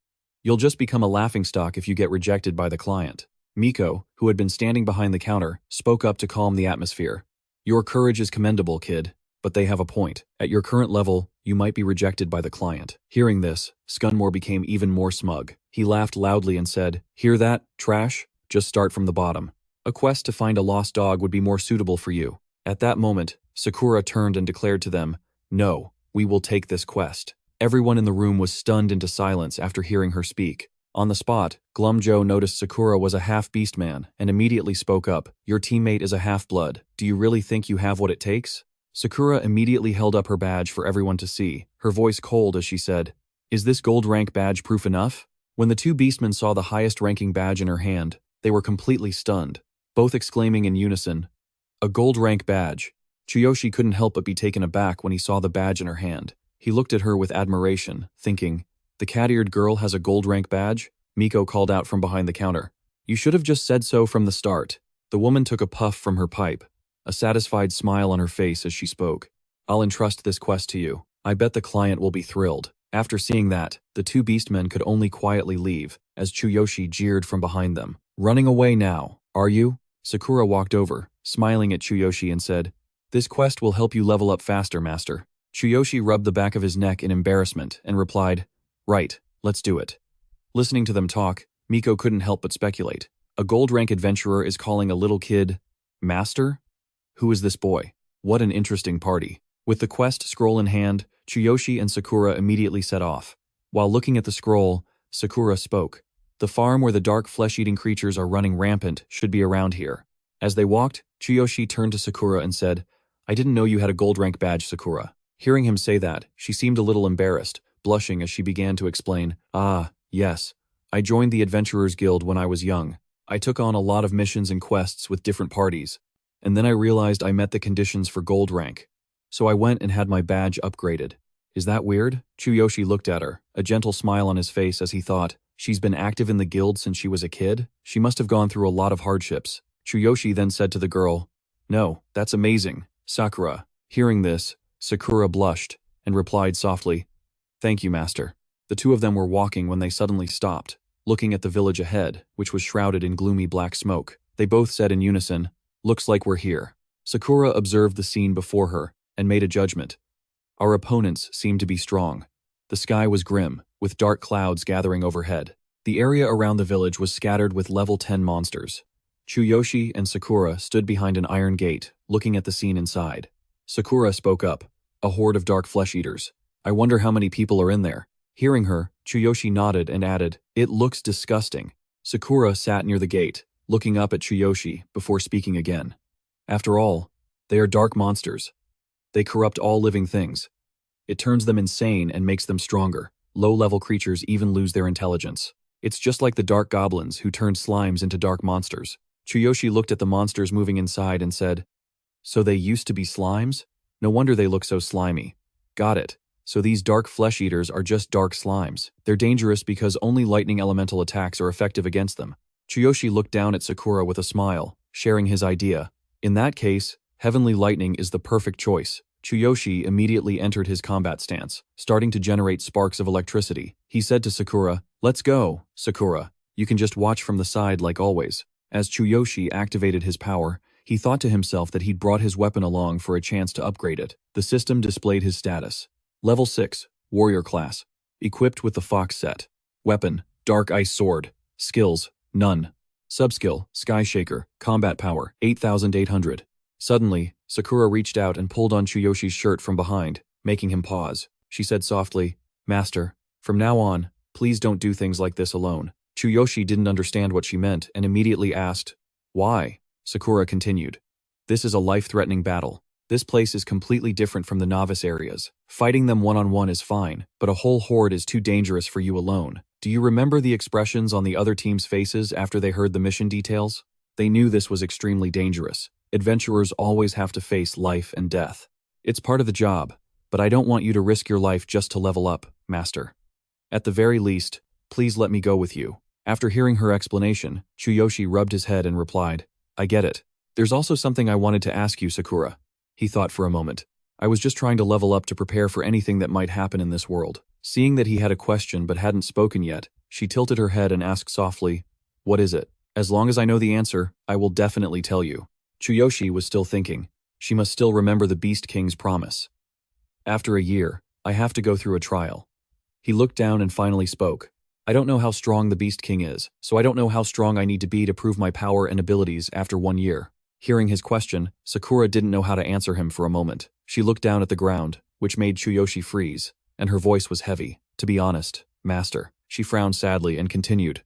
You'll just become a laughingstock if you get rejected by the client. Miko, who had been standing behind the counter, spoke up to calm the atmosphere. Your courage is commendable, kid, but they have a point. At your current level, you might be rejected by the client. Hearing this, Scunmore became even more smug. He laughed loudly and said, hear that, trash? Just start from the bottom. A quest to find a lost dog would be more suitable for you. At that moment, Sakura turned and declared to them, no, we will take this quest. Everyone in the room was stunned into silence after hearing her speak. On the spot, Glum Joe noticed Sakura was a half-beast-man and immediately spoke up, your teammate is a half-blood. Do you really think you have what it takes? Sakura immediately held up her badge for everyone to see, her voice cold as she said, is this gold rank badge proof enough? When the two beastmen saw the highest ranking badge in her hand, they were completely stunned, both exclaiming in unison, a gold rank badge. Chuyoshi couldn't help but be taken aback when he saw the badge in her hand. He looked at her with admiration, thinking, the cat-eared girl has a gold rank badge? Miko called out from behind the counter. You should have just said so from the start. The woman took a puff from her pipe, a satisfied smile on her face as she spoke. I'll entrust this quest to you. I bet the client will be thrilled. After seeing that, the two beastmen could only quietly leave, as Chuyoshi jeered from behind them. Running away now, are you? Sakura walked over, smiling at Chuyoshi and said, this quest will help you level up faster, master. Chuyoshi rubbed the back of his neck in embarrassment and replied, right, let's do it. Listening to them talk, Miko couldn't help but speculate. A gold rank adventurer is calling a little kid, master? Who is this boy? What an interesting party. With the quest scroll in hand, Chuyoshi and Sakura immediately set off. While looking at the scroll, Sakura spoke. The farm where the dark flesh-eating creatures are running rampant should be around here. As they walked, Chuyoshi turned to Sakura and said, I didn't know you had a gold rank badge, Sakura. Hearing him say that, she seemed a little embarrassed, blushing as she began to explain, ah, yes. I joined the Adventurers Guild when I was young. I took on a lot of missions and quests with different parties, and then I realized I met the conditions for gold rank. So I went and had my badge upgraded. Is that weird? Chuyoshi looked at her, a gentle smile on his face as he thought, she's been active in the guild since she was a kid? She must have gone through a lot of hardships. Chuyoshi then said to the girl, no, that's amazing, Sakura. Hearing this, Sakura blushed and replied softly, thank you, master. The two of them were walking when they suddenly stopped, looking at the village ahead, which was shrouded in gloomy black smoke. They both said in unison, looks like we're here. Sakura observed the scene before her and made a judgment. Our opponents seemed to be strong. The sky was grim, with dark clouds gathering overhead. The area around the village was scattered with level 10 monsters. Chuyoshi and Sakura stood behind an iron gate, looking at the scene inside. Sakura spoke up, a horde of dark flesh-eaters. I wonder how many people are in there. Hearing her, Chuyoshi nodded and added, it looks disgusting. Sakura sat near the gate, looking up at Chuyoshi before speaking again. After all, they are dark monsters. They corrupt all living things. It turns them insane and makes them stronger. Low-level creatures even lose their intelligence. It's just like the dark goblins who turned slimes into dark monsters. Chuyoshi looked at the monsters moving inside and said, so they used to be slimes? No wonder they look so slimy. Got it. So these dark flesh-eaters are just dark slimes. They're dangerous because only lightning elemental attacks are effective against them. Chuyoshi looked down at Sakura with a smile, sharing his idea. In that case, heavenly lightning is the perfect choice. Chuyoshi immediately entered his combat stance, starting to generate sparks of electricity. He said to Sakura, let's go, Sakura. You can just watch from the side like always. As Chuyoshi activated his power, he thought to himself that he'd brought his weapon along for a chance to upgrade it. The system displayed his status. Level 6, Warrior Class. Equipped with the Fox set. Weapon, Dark Ice Sword. Skills, none. Subskill, Sky Shaker. Combat Power, 8,800. Suddenly, Sakura reached out and pulled on Chuyoshi's shirt from behind, making him pause. She said softly, Master, from now on, please don't do things like this alone. Chuyoshi didn't understand what she meant and immediately asked, why? Sakura continued, this is a life-threatening battle. This place is completely different from the novice areas. Fighting them one-on-one is fine, but a whole horde is too dangerous for you alone. Do you remember the expressions on the other team's faces after they heard the mission details? They knew this was extremely dangerous. Adventurers always have to face life and death. It's part of the job, but I don't want you to risk your life just to level up, Master. At the very least, please let me go with you. After hearing her explanation, Chuyoshi rubbed his head and replied, I get it. There's also something I wanted to ask you, Sakura. He thought for a moment. I was just trying to level up to prepare for anything that might happen in this world. Seeing that he had a question but hadn't spoken yet, she tilted her head and asked softly, What is it? As long as I know the answer, I will definitely tell you. Chuyoshi was still thinking. She must still remember the Beast King's promise. After a year, I have to go through a trial. He looked down and finally spoke. I don't know how strong the Beast King is, so I don't know how strong I need to be to prove my power and abilities after 1 year. Hearing his question, Sakura didn't know how to answer him for a moment. She looked down at the ground, which made Chuyoshi freeze, and her voice was heavy. To be honest, Master, she frowned sadly and continued.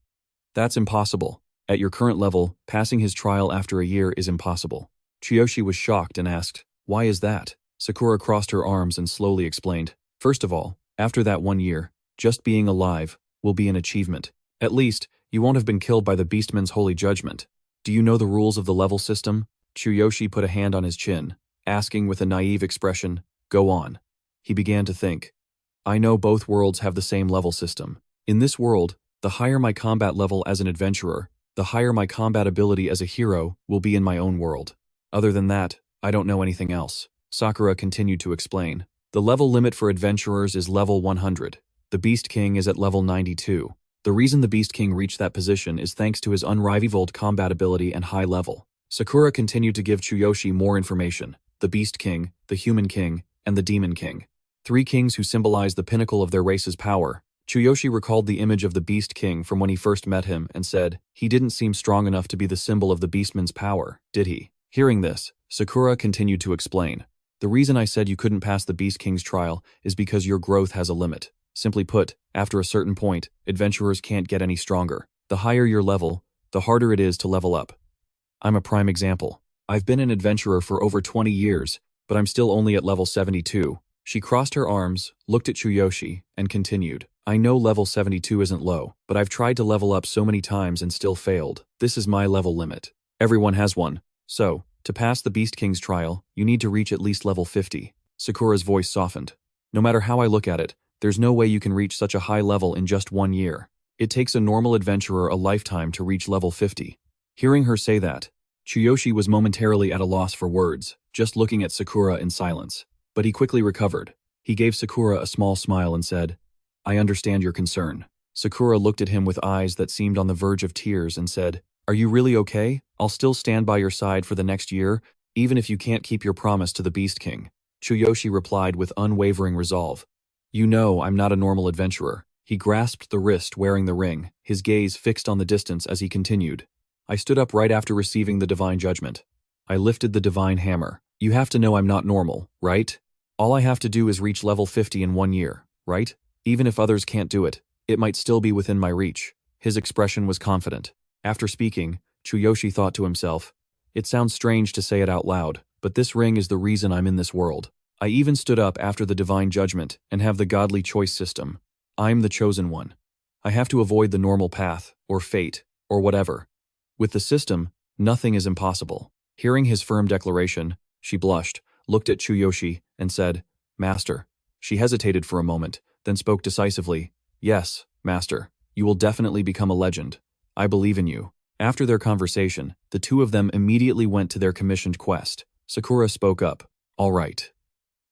That's impossible. At your current level, passing his trial after a year is impossible. Chuyoshi was shocked and asked, Why is that? Sakura crossed her arms and slowly explained. First of all, after that 1 year, just being alive will be an achievement. At least, you won't have been killed by the Beastmen's holy judgment. Do you know the rules of the level system? Chuyoshi put a hand on his chin, asking with a naive expression, Go on. He began to think. I know both worlds have the same level system. In this world, the higher my combat level as an adventurer, the higher my combat ability as a hero will be in my own world. Other than that, I don't know anything else. Sakura continued to explain. The level limit for adventurers is level 100. The Beast King is at level 92. The reason the Beast King reached that position is thanks to his unrivaled combat ability and high level. Sakura continued to give Chuyoshi more information. The Beast King, the Human King, and the Demon King. 3 kings who symbolize the pinnacle of their race's power. Chuyoshi recalled the image of the Beast King from when he first met him and said, he didn't seem strong enough to be the symbol of the Beastman's power, did he? Hearing this, Sakura continued to explain. The reason I said you couldn't pass the Beast King's trial is because your growth has a limit. Simply put, after a certain point, adventurers can't get any stronger. The higher your level, the harder it is to level up. I'm a prime example. I've been an adventurer for over 20 years, but I'm still only at level 72. She crossed her arms, looked at Chuyoshi, and continued. I know level 72 isn't low, but I've tried to level up so many times and still failed. This is my level limit. Everyone has one. So, to pass the Beast King's trial, you need to reach at least level 50. Sakura's voice softened. No matter how I look at it, there's no way you can reach such a high level in just 1 year. It takes a normal adventurer a lifetime to reach level 50. Hearing her say that, Chuyoshi was momentarily at a loss for words, just looking at Sakura in silence. But he quickly recovered. He gave Sakura a small smile and said, I understand your concern. Sakura looked at him with eyes that seemed on the verge of tears and said, Are you really okay? I'll still stand by your side for the next year, even if you can't keep your promise to the Beast King. Chuyoshi replied with unwavering resolve. You know I'm not a normal adventurer. He grasped the wrist wearing the ring, his gaze fixed on the distance as he continued. I stood up right after receiving the divine judgment. I lifted the divine hammer. You have to know I'm not normal, right? All I have to do is reach level 50 in 1 year, right? Even if others can't do it, it might still be within my reach. His expression was confident. After speaking, Chuyoshi thought to himself, It sounds strange to say it out loud, but this ring is the reason I'm in this world. I even stood up after the divine judgment and have the godly choice system. I'm the chosen one. I have to avoid the normal path, or fate, or whatever. With the system, nothing is impossible. Hearing his firm declaration, she blushed, looked at Chuyoshi, and said, Master. She hesitated for a moment, then spoke decisively, Yes, Master, you will definitely become a legend. I believe in you. After their conversation, the two of them immediately went to their commissioned quest. Sakura spoke up, All right.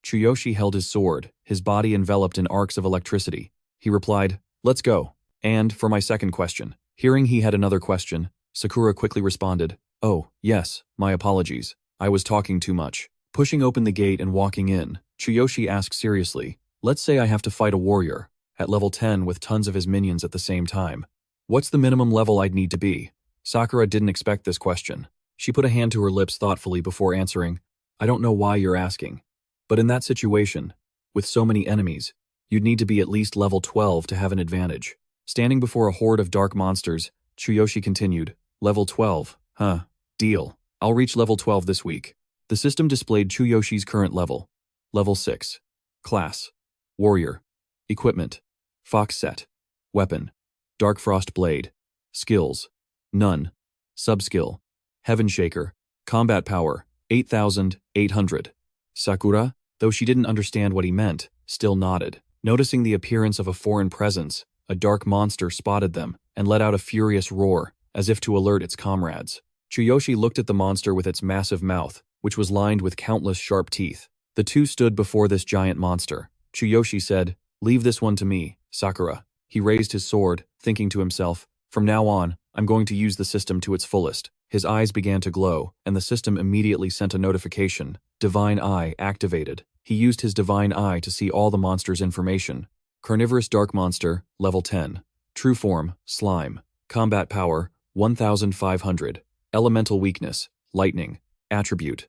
Chuyoshi held his sword, his body enveloped in arcs of electricity. He replied, Let's go. And for my second question. Hearing he had another question, Sakura quickly responded, Oh, yes, my apologies. I was talking too much. Pushing open the gate and walking in, Chuyoshi asked seriously, Let's say I have to fight a warrior, at level 10 with tons of his minions at the same time. What's the minimum level I'd need to be? Sakura didn't expect this question. She put a hand to her lips thoughtfully before answering, I don't know why you're asking. But in that situation, with so many enemies, you'd need to be at least level 12 to have an advantage. Standing before a horde of dark monsters, Chuyoshi continued, Level 12, huh? Deal. I'll reach level 12 this week. The system displayed Chuyoshi's current level. Level 6. Class: Warrior. Equipment: Fox Set. Weapon: Dark Frost Blade. Skills: None. Subskill: Heaven Shaker. Combat power: 8,800. Sakura, though she didn't understand what he meant, still nodded. Noticing the appearance of a foreign presence, a dark monster spotted them and let out a furious roar, as if to alert its comrades. Chuyoshi looked at the monster with its massive mouth, which was lined with countless sharp teeth. The two stood before this giant monster. Chuyoshi said, "Leave this one to me, Sakura." He raised his sword, thinking to himself, "From now on, I'm going to use the system to its fullest." His eyes began to glow, and the system immediately sent a notification. Divine Eye activated. He used his Divine Eye to see all the monster's information. Carnivorous Dark Monster, Level 10. True Form, Slime. Combat Power, 1,500. Elemental Weakness, Lightning. Attribute: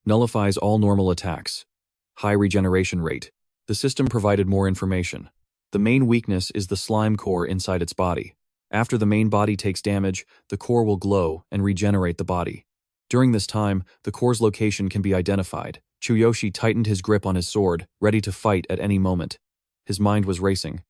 Nullifies all normal attacks. High regeneration rate. The system provided more information. The main weakness is the slime core inside its body. After the main body takes damage, the core will glow and regenerate the body. During this time, the core's location can be identified. Chuyoshi tightened his grip on his sword, ready to fight at any moment. His mind was racing.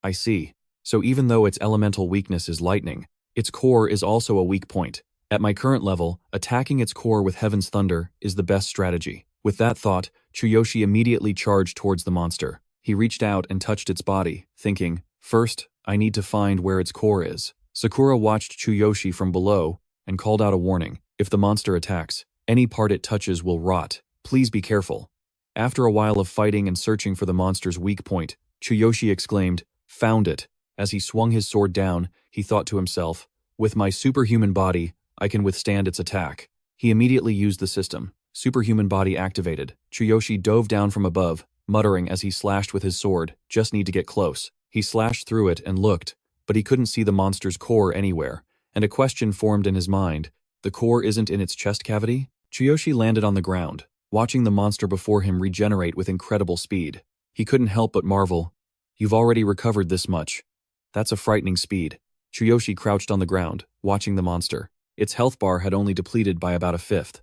I see. So even though its elemental weakness is lightning, its core is also a weak point. At my current level, attacking its core with Heaven's Thunder is the best strategy. With that thought, Chuyoshi immediately charged towards the monster. He reached out and touched its body, thinking, "First, I need to find where its core is." Sakura watched Chuyoshi from below and called out a warning. "If the monster attacks, any part it touches will rot. Please be careful." After a while of fighting and searching for the monster's weak point, Chuyoshi exclaimed, "Found it." As he swung his sword down, he thought to himself, "With my superhuman body, I can withstand its attack." He immediately used the system. Superhuman body activated. Chuyoshi dove down from above, muttering as he slashed with his sword, "Just need to get close." He slashed through it and looked, but he couldn't see the monster's core anywhere, and a question formed in his mind. The core isn't in its chest cavity? Chuyoshi landed on the ground, watching the monster before him regenerate with incredible speed. He couldn't help but marvel. "You've already recovered this much. That's a frightening speed." Chuyoshi crouched on the ground, watching the monster. Its health bar had only depleted by about a fifth.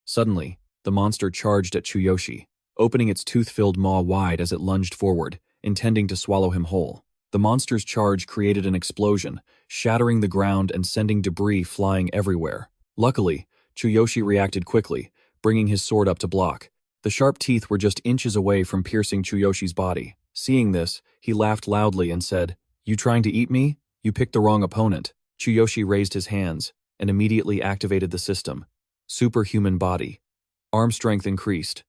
Suddenly, the monster charged at Chuyoshi, opening its tooth-filled maw wide as it lunged forward, intending to swallow him whole. The monster's charge created an explosion, shattering the ground and sending debris flying everywhere. Luckily, Chuyoshi reacted quickly, bringing his sword up to block. The sharp teeth were just inches away from piercing Chuyoshi's body. Seeing this, he laughed loudly and said, "You trying to eat me? You picked the wrong opponent." Chuyoshi raised his hands and immediately activated the system. Superhuman body. Arm strength increased.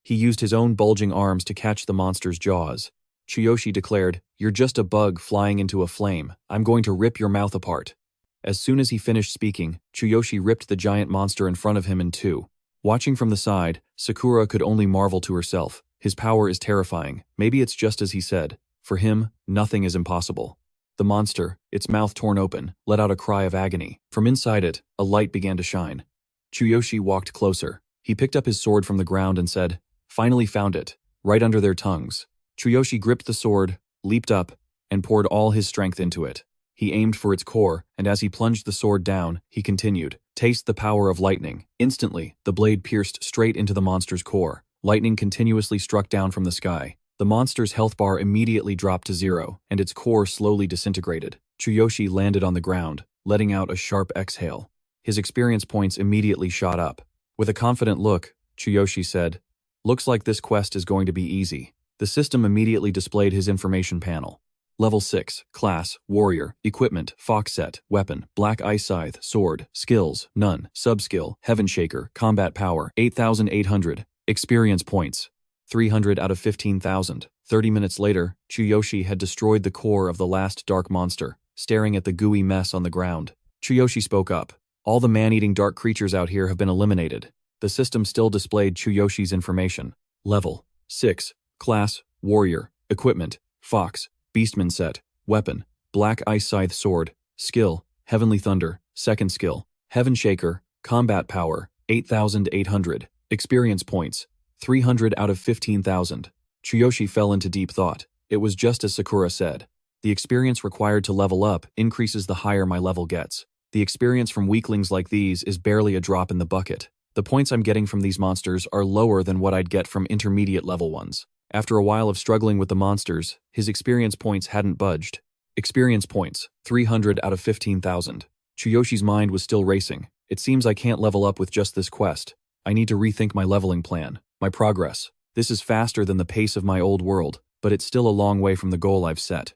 He used his own bulging arms to catch the monster's jaws. Chuyoshi declared, "You're just a bug flying into a flame. I'm going to rip your mouth apart." As soon as he finished speaking, Chuyoshi ripped the giant monster in front of him in two. Watching from the side, Sakura could only marvel to herself. His power is terrifying. Maybe it's just as he said. For him, nothing is impossible. The monster, its mouth torn open, let out a cry of agony. From inside it, a light began to shine. Chuyoshi walked closer. He picked up his sword from the ground and said, "Finally found it, right under their tongues." Chuyoshi gripped the sword, leaped up, and poured all his strength into it. He aimed for its core, and as he plunged the sword down, he continued, "Taste the power of lightning." Instantly, the blade pierced straight into the monster's core. Lightning continuously struck down from the sky. The monster's health bar immediately dropped to 0, and its core slowly disintegrated. Chuyoshi landed on the ground, letting out a sharp exhale. His experience points immediately shot up. With a confident look, Chuyoshi said, "Looks like this quest is going to be easy." The system immediately displayed his information panel. Level 6, Class, Warrior, Equipment, Fox Set, Weapon, Black Ice Scythe, Sword, Skills, None, Subskill, Heaven Shaker, Combat Power, 8,800, Experience Points, 300 out of 15,000. 30 minutes later, Chuyoshi had destroyed the core of the last dark monster, staring at the gooey mess on the ground. Chuyoshi spoke up. "All the man-eating dark creatures out here have been eliminated." The system still displayed Chuyoshi's information. Level 6, Class, Warrior, Equipment, Fox, Beastmen Set, Weapon, Black Ice Scythe Sword, Skill, Heavenly Thunder, Second Skill, Heaven Shaker, Combat Power, 8,800, Experience Points, 300 out of 15,000. Chuyoshi fell into deep thought. It was just as Sakura said. The experience required to level up increases the higher my level gets. The experience from weaklings like these is barely a drop in the bucket. The points I'm getting from these monsters are lower than what I'd get from intermediate level ones. After a while of struggling with the monsters, his experience points hadn't budged. Experience points, 300 out of 15,000. Chuyoshi's mind was still racing. It seems I can't level up with just this quest. I need to rethink my leveling plan, my progress. This is faster than the pace of my old world, but it's still a long way from the goal I've set.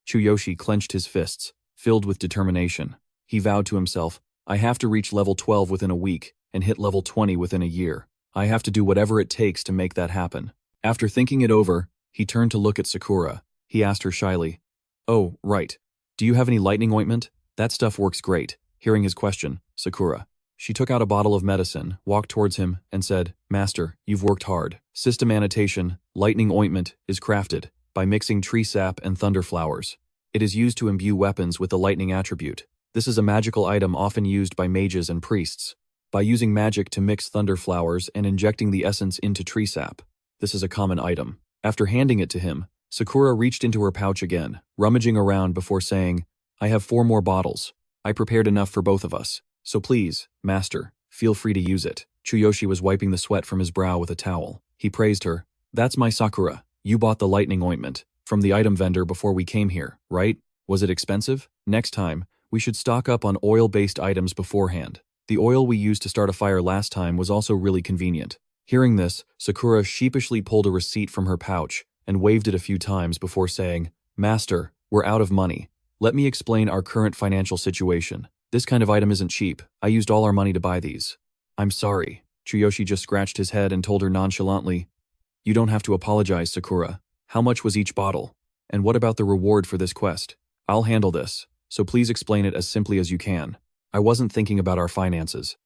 Chuyoshi clenched his fists, filled with determination. He vowed to himself, I have to reach level 12 within a week and hit level 20 within a year. I have to do whatever it takes to make that happen. After thinking it over, he turned to look at Sakura. He asked her shyly, Oh, right. Do you have any lightning ointment? That stuff works great. Hearing his question, Sakura. She took out a bottle of medicine, walked towards him, and said, Master, you've worked hard. System annotation, lightning ointment, is crafted by mixing tree sap and thunder flowers. It is used to imbue weapons with the lightning attribute. This is a magical item often used by mages and priests. By using magic to mix thunder flowers and injecting the essence into tree sap. This is a common item. After handing it to him, Sakura reached into her pouch again, rummaging around before saying, I have 4 more bottles. I prepared enough for both of us. So please, Master, feel free to use it. Chuyoshi was wiping the sweat from his brow with a towel. He praised her. That's my Sakura. You bought the lightning ointment from the item vendor before we came here, right? Was it expensive? Next time, we should stock up on oil-based items beforehand. The oil we used to start a fire last time was also really convenient. Hearing this, Sakura sheepishly pulled a receipt from her pouch and waved it a few times before saying, Master, we're out of money. Let me explain our current financial situation. This kind of item isn't cheap. I used all our money to buy these. I'm sorry. Chuyoshi just scratched his head and told her nonchalantly, You don't have to apologize, Sakura. How much was each bottle? And what about the reward for this quest? I'll handle this, so please explain it as simply as you can. I wasn't thinking about our finances.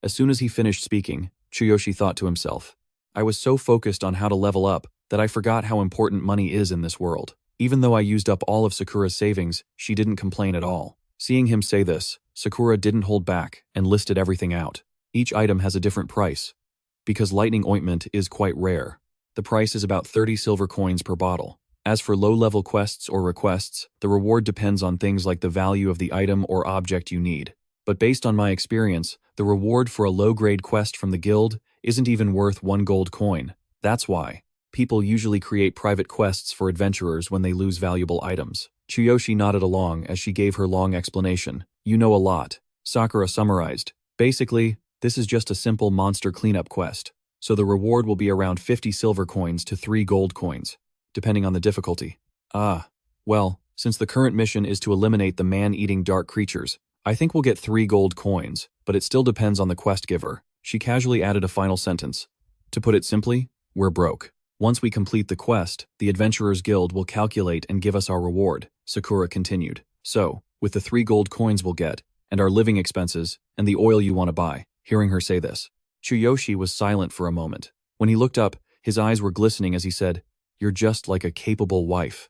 As soon as he finished speaking, Chuyoshi thought to himself, I was so focused on how to level up that I forgot how important money is in this world. Even though I used up all of Sakura's savings, she didn't complain at all. Seeing him say this, Sakura didn't hold back and listed everything out. Each item has a different price. Because lightning ointment is quite rare. The price is about 30 silver coins per bottle. As for low-level quests or requests, the reward depends on things like the value of the item or object you need. But based on my experience, the reward for a low-grade quest from the guild isn't even worth 1 gold coin. That's why people usually create private quests for adventurers when they lose valuable items. Chuyoshi nodded along as she gave her long explanation. You know a lot. Sakura summarized. Basically, this is just a simple monster cleanup quest. So the reward will be around 50 silver coins to 3 gold coins, depending on the difficulty. Well, since the current mission is to eliminate the man-eating dark creatures, I think we'll get 3 gold coins, but it still depends on the quest giver. She casually added a final sentence. To put it simply, we're broke. Once we complete the quest, the Adventurers Guild will calculate and give us our reward, Sakura continued. So, with the 3 gold coins we'll get, and our living expenses, and the oil you want to buy, hearing her say this, Chuyoshi was silent for a moment. When he looked up, his eyes were glistening as he said, You're just like a capable wife.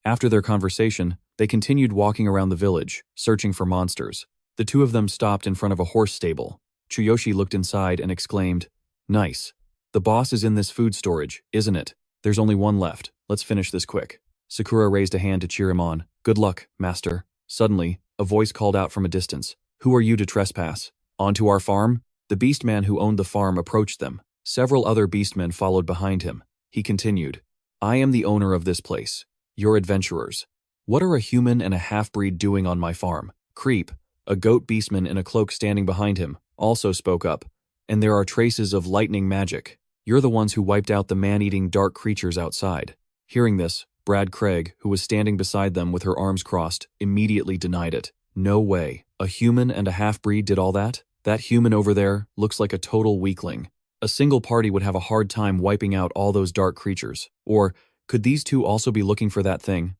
After their conversation, they continued walking around the village, searching for monsters. The two of them stopped in front of a horse stable. Chuyoshi looked inside and exclaimed, Nice. The boss is in this food storage, isn't it? There's only one left. Let's finish this quick. Sakura raised a hand to cheer him on. Good luck, master. Suddenly, a voice called out from a distance. Who are you to trespass? Onto our farm? The beastman who owned the farm approached them. Several other beastmen followed behind him. He continued, I am the owner of this place. You're adventurers. What are a human and a half-breed doing on my farm? Creep, a goat beastman in a cloak standing behind him, also spoke up. And there are traces of lightning magic. You're the ones who wiped out the man-eating dark creatures outside. Hearing this, Brad Craig, who was standing beside them with her arms crossed, immediately denied it. No way. A human and a half-breed did all that? That human over there looks like a total weakling. A single party would have a hard time wiping out all those dark creatures. Or, could these two also be looking for that thing?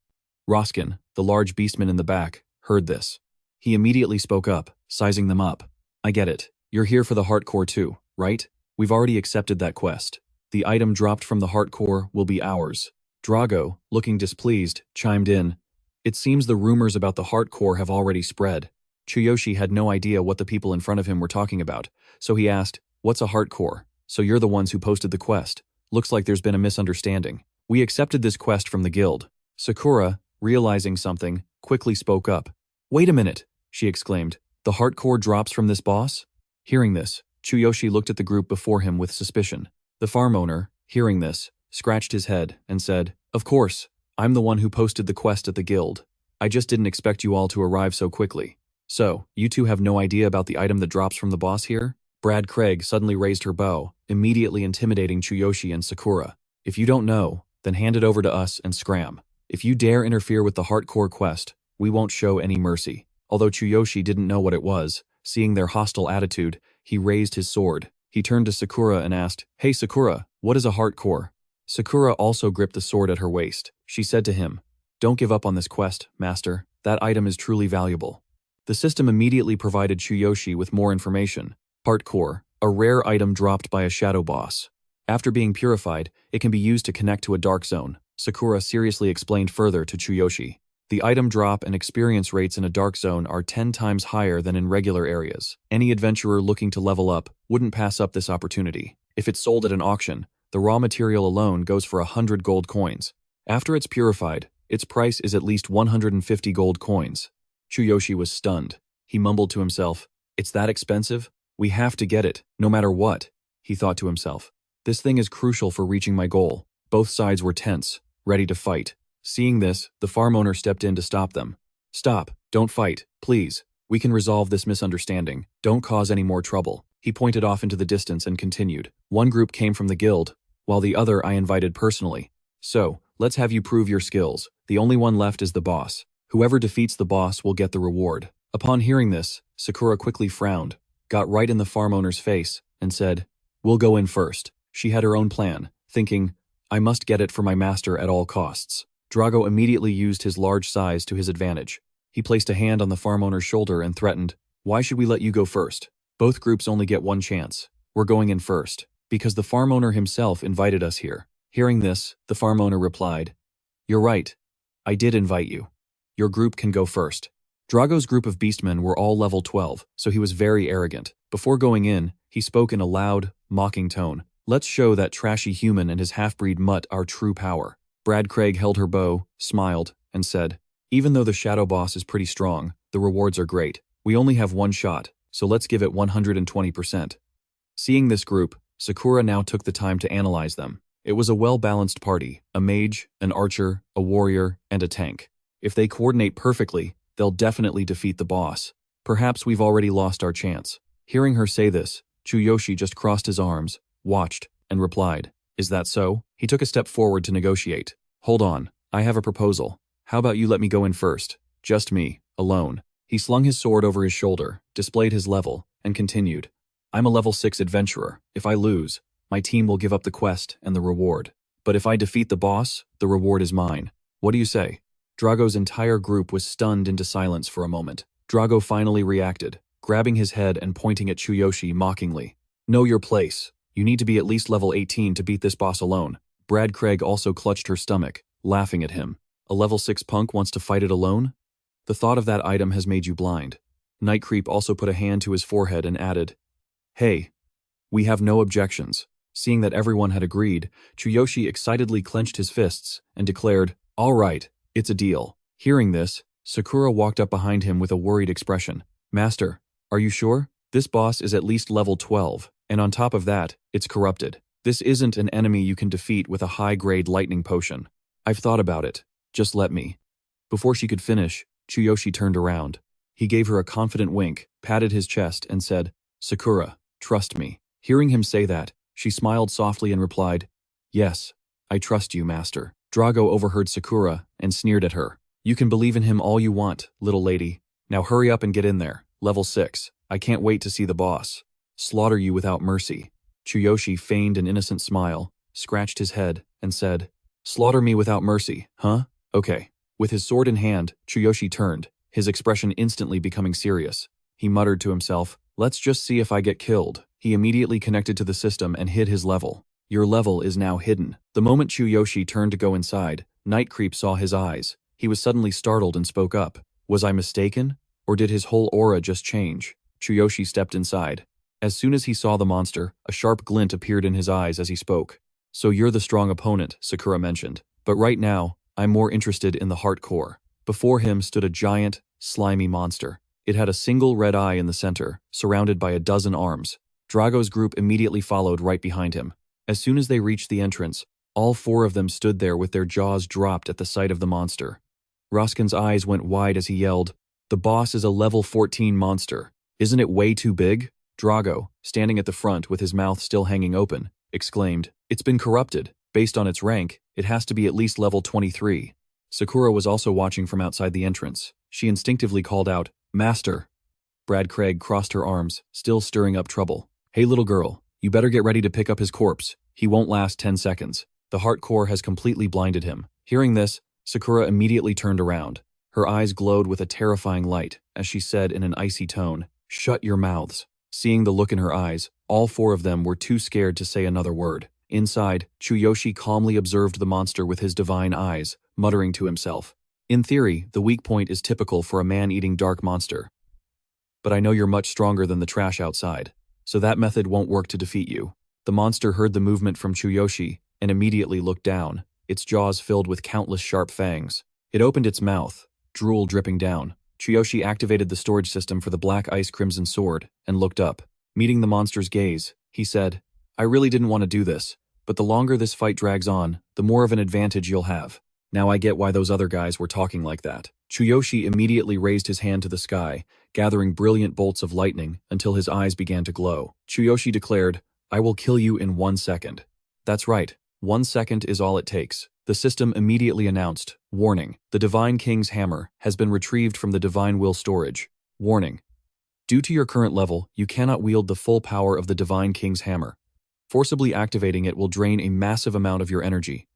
Roskin, the large beastman in the back, heard this. He immediately spoke up, sizing them up. I get it. You're here for the heart core too, right? We've already accepted that quest. The item dropped from the heart core will be ours. Drago, looking displeased, chimed in. It seems the rumors about the heart core have already spread. Chuyoshi had no idea what the people in front of him were talking about, so he asked, What's a heart core? So you're the ones who posted the quest. Looks like there's been a misunderstanding. We accepted this quest from the guild. Sakura, realizing something, quickly spoke up. Wait a minute, she exclaimed. The heart core drops from this boss? Hearing this, Chuyoshi looked at the group before him with suspicion. The farm owner, hearing this, scratched his head and said, "Of course, I'm the one who posted the quest at the guild. I just didn't expect you all to arrive so quickly. So, you two have no idea about the item that drops from the boss here?" Brad Craig suddenly raised her bow, immediately intimidating Chuyoshi and Sakura. "If you don't know, then hand it over to us and scram. If you dare interfere with the hardcore quest, we won't show any mercy." Although Chuyoshi didn't know what it was, seeing their hostile attitude, he raised his sword. He turned to Sakura and asked, "Hey Sakura, what is a hardcore?" Sakura also gripped the sword at her waist. She said to him, "Don't give up on this quest, master. That item is truly valuable." The system immediately provided Chuyoshi with more information. Hardcore, a rare item dropped by a shadow boss. After being purified, it can be used to connect to a dark zone. Sakura seriously explained further to Chuyoshi. The item drop and experience rates in a dark zone are 10 times higher than in regular areas. Any adventurer looking to level up wouldn't pass up this opportunity. If it's sold at an auction, the raw material alone goes for 100 gold coins. After it's purified, its price is at least 150 gold coins. Chuyoshi was stunned. He mumbled to himself, "It's that expensive? We have to get it, no matter what," he thought to himself. "This thing is crucial for reaching my goal." Both sides were tense, ready to fight. Seeing this, the farm owner stepped in to stop them. "Stop, don't fight, please. We can resolve this misunderstanding. Don't cause any more trouble." He pointed off into the distance and continued. "One group came from the guild, while the other I invited personally. So, let's have you prove your skills. The only one left is the boss. Whoever defeats the boss will get the reward." Upon hearing this, Sakura quickly frowned, got right in the farm owner's face, and said, "We'll go in first." She had her own plan, thinking, "I must get it for my master at all costs." Drago immediately used his large size to his advantage. He placed a hand on the farm owner's shoulder and threatened, "Why should we let you go first? Both groups only get one chance. We're going in first, because the farm owner himself invited us here." Hearing this, the farm owner replied, "You're right. I did invite you. Your group can go first." Drago's group of beastmen were all level 12, so he was very arrogant. Before going in, he spoke in a loud, mocking tone. "Let's show that trashy human and his half-breed mutt our true power." Brad Craig held her bow, smiled, and said, "Even though the shadow boss is pretty strong, the rewards are great. We only have one shot, so let's give it 120%. Seeing this group, Sakura now took the time to analyze them. It was a well-balanced party, a mage, an archer, a warrior, and a tank. If they coordinate perfectly, they'll definitely defeat the boss. Perhaps we've already lost our chance. Hearing her say this, Chuyoshi just crossed his arms, watched, and replied, "Is that so?" He took a step forward to negotiate. "Hold on, I have a proposal. How about you let me go in first? Just me, alone." He slung his sword over his shoulder, displayed his level, and continued, "I'm a level 6 adventurer. If I lose, my team will give up the quest and the reward. But if I defeat the boss, the reward is mine. What do you say?" Drago's entire group was stunned into silence for a moment. Drago finally reacted, grabbing his head and pointing at Chuyoshi mockingly. "Know your place. You need to be at least level 18 to beat this boss alone." Brad Craig also clutched her stomach, laughing at him. "A level 6 punk wants to fight it alone? The thought of that item has made you blind." Night Creep also put a hand to his forehead and added, "Hey, we have no objections." Seeing that everyone had agreed, Chuyoshi excitedly clenched his fists and declared, "All right, it's a deal." Hearing this, Sakura walked up behind him with a worried expression. "Master, are you sure? This boss is at least level 12, and on top of that, it's corrupted. This isn't an enemy you can defeat with a high-grade lightning potion. I've thought about it. Just let me." Before she could finish, Chuyoshi turned around. He gave her a confident wink, patted his chest, and said, "Sakura, trust me." Hearing him say that, she smiled softly and replied, "Yes, I trust you, master." Drago overheard Sakura and sneered at her. "You can believe in him all you want, little lady. Now hurry up and get in there. Level 6. I can't wait to see the boss. Slaughter you without mercy." Chuyoshi feigned an innocent smile, scratched his head, and said, "Slaughter me without mercy, huh? Okay." With his sword in hand, Chuyoshi turned, his expression instantly becoming serious. He muttered to himself, "Let's just see if I get killed." He immediately connected to the system and hid his level. "Your level is now hidden." The moment Chuyoshi turned to go inside, Night Creep saw his eyes. He was suddenly startled and spoke up. "Was I mistaken? Or did his whole aura just change?" Chuyoshi stepped inside. As soon as he saw the monster, a sharp glint appeared in his eyes as he spoke. "So you're the strong opponent," Sakura mentioned. "But right now, I'm more interested in the heart core." Before him stood a giant, slimy monster. It had a single red eye in the center, surrounded by a dozen arms. Drago's group immediately followed right behind him. As soon as they reached the entrance, all 4 of them stood there with their jaws dropped at the sight of the monster. Roskin's eyes went wide as he yelled, "The boss is a level 14 monster. Isn't it way too big?" Drago, standing at the front with his mouth still hanging open, exclaimed, "It's been corrupted. Based on its rank, it has to be at least level 23. Sakura was also watching from outside the entrance. She instinctively called out, "Master!" Brad Craig crossed her arms, still stirring up trouble. "Hey little girl, you better get ready to pick up his corpse. He won't last 10 seconds. The heart core has completely blinded him." Hearing this, Sakura immediately turned around. Her eyes glowed with a terrifying light as she said in an icy tone, "Shut your mouths." Seeing the look in her eyes, all 4 of them were too scared to say another word. Inside, Chuyoshi calmly observed the monster with his divine eyes, muttering to himself. In theory, the weak point is typical for a man-eating dark monster. But I know you're much stronger than the trash outside, so that method won't work to defeat you. The monster heard the movement from Chuyoshi and immediately looked down, its jaws filled with countless sharp fangs. It opened its mouth, drool dripping down. Chuyoshi activated the storage system for the Black Ice Crimson Sword and looked up. Meeting the monster's gaze, he said, "I really didn't want to do this, but the longer this fight drags on, the more of an advantage you'll have. Now I get why those other guys were talking like that." Chuyoshi immediately raised his hand to the sky, gathering brilliant bolts of lightning until his eyes began to glow. Chuyoshi declared, "I will kill you in 1 second." That's right, 1 second is all it takes. The system immediately announced, "Warning, the Divine King's Hammer has been retrieved from the Divine Will storage. Warning, due to your current level, you cannot wield the full power of the Divine King's Hammer. Forcibly activating it will drain a massive amount of your energy.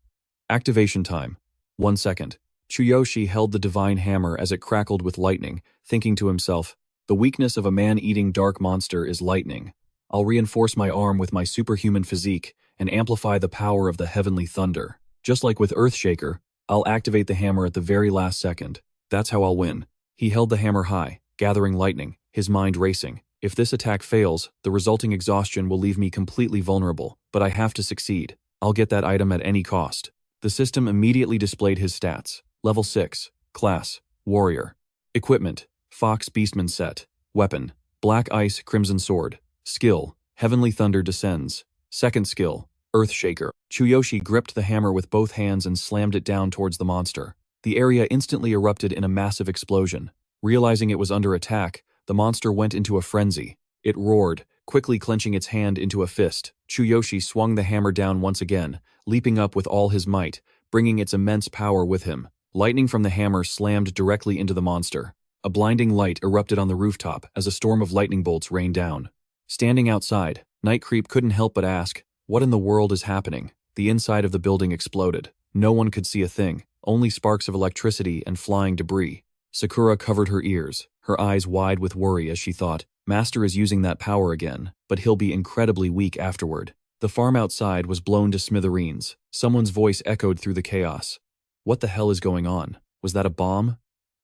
Activation time, 1 second. Chuyoshi held the divine hammer as it crackled with lightning, thinking to himself, "The weakness of a man-eating dark monster is lightning. I'll reinforce my arm with my superhuman physique and amplify the power of the heavenly thunder. Just like with Earthshaker, I'll activate the hammer at the very last second. That's how I'll win." He held the hammer high, gathering lightning, his mind racing. "If this attack fails, the resulting exhaustion will leave me completely vulnerable, but I have to succeed. I'll get that item at any cost." The system immediately displayed his stats. Level 6, Class, Warrior. Equipment, Fox Beastmen set. Weapon, Black Ice Crimson Sword. Skill, Heavenly Thunder Descends. Second skill, Earthshaker. Chuyoshi gripped the hammer with both hands and slammed it down towards the monster. The area instantly erupted in a massive explosion. Realizing it was under attack, the monster went into a frenzy. It roared, quickly clenching its hand into a fist. Chuyoshi swung the hammer down once again, leaping up with all his might, bringing its immense power with him. Lightning from the hammer slammed directly into the monster. A blinding light erupted on the rooftop as a storm of lightning bolts rained down. Standing outside, Night Creep couldn't help but ask, "What in the world is happening?" The inside of the building exploded. No one could see a thing, only sparks of electricity and flying debris. Sakura covered her ears, her eyes wide with worry as she thought, "Master is using that power again, but he'll be incredibly weak afterward." The farm outside was blown to smithereens. Someone's voice echoed through the chaos. "What the hell is going on? Was that a bomb?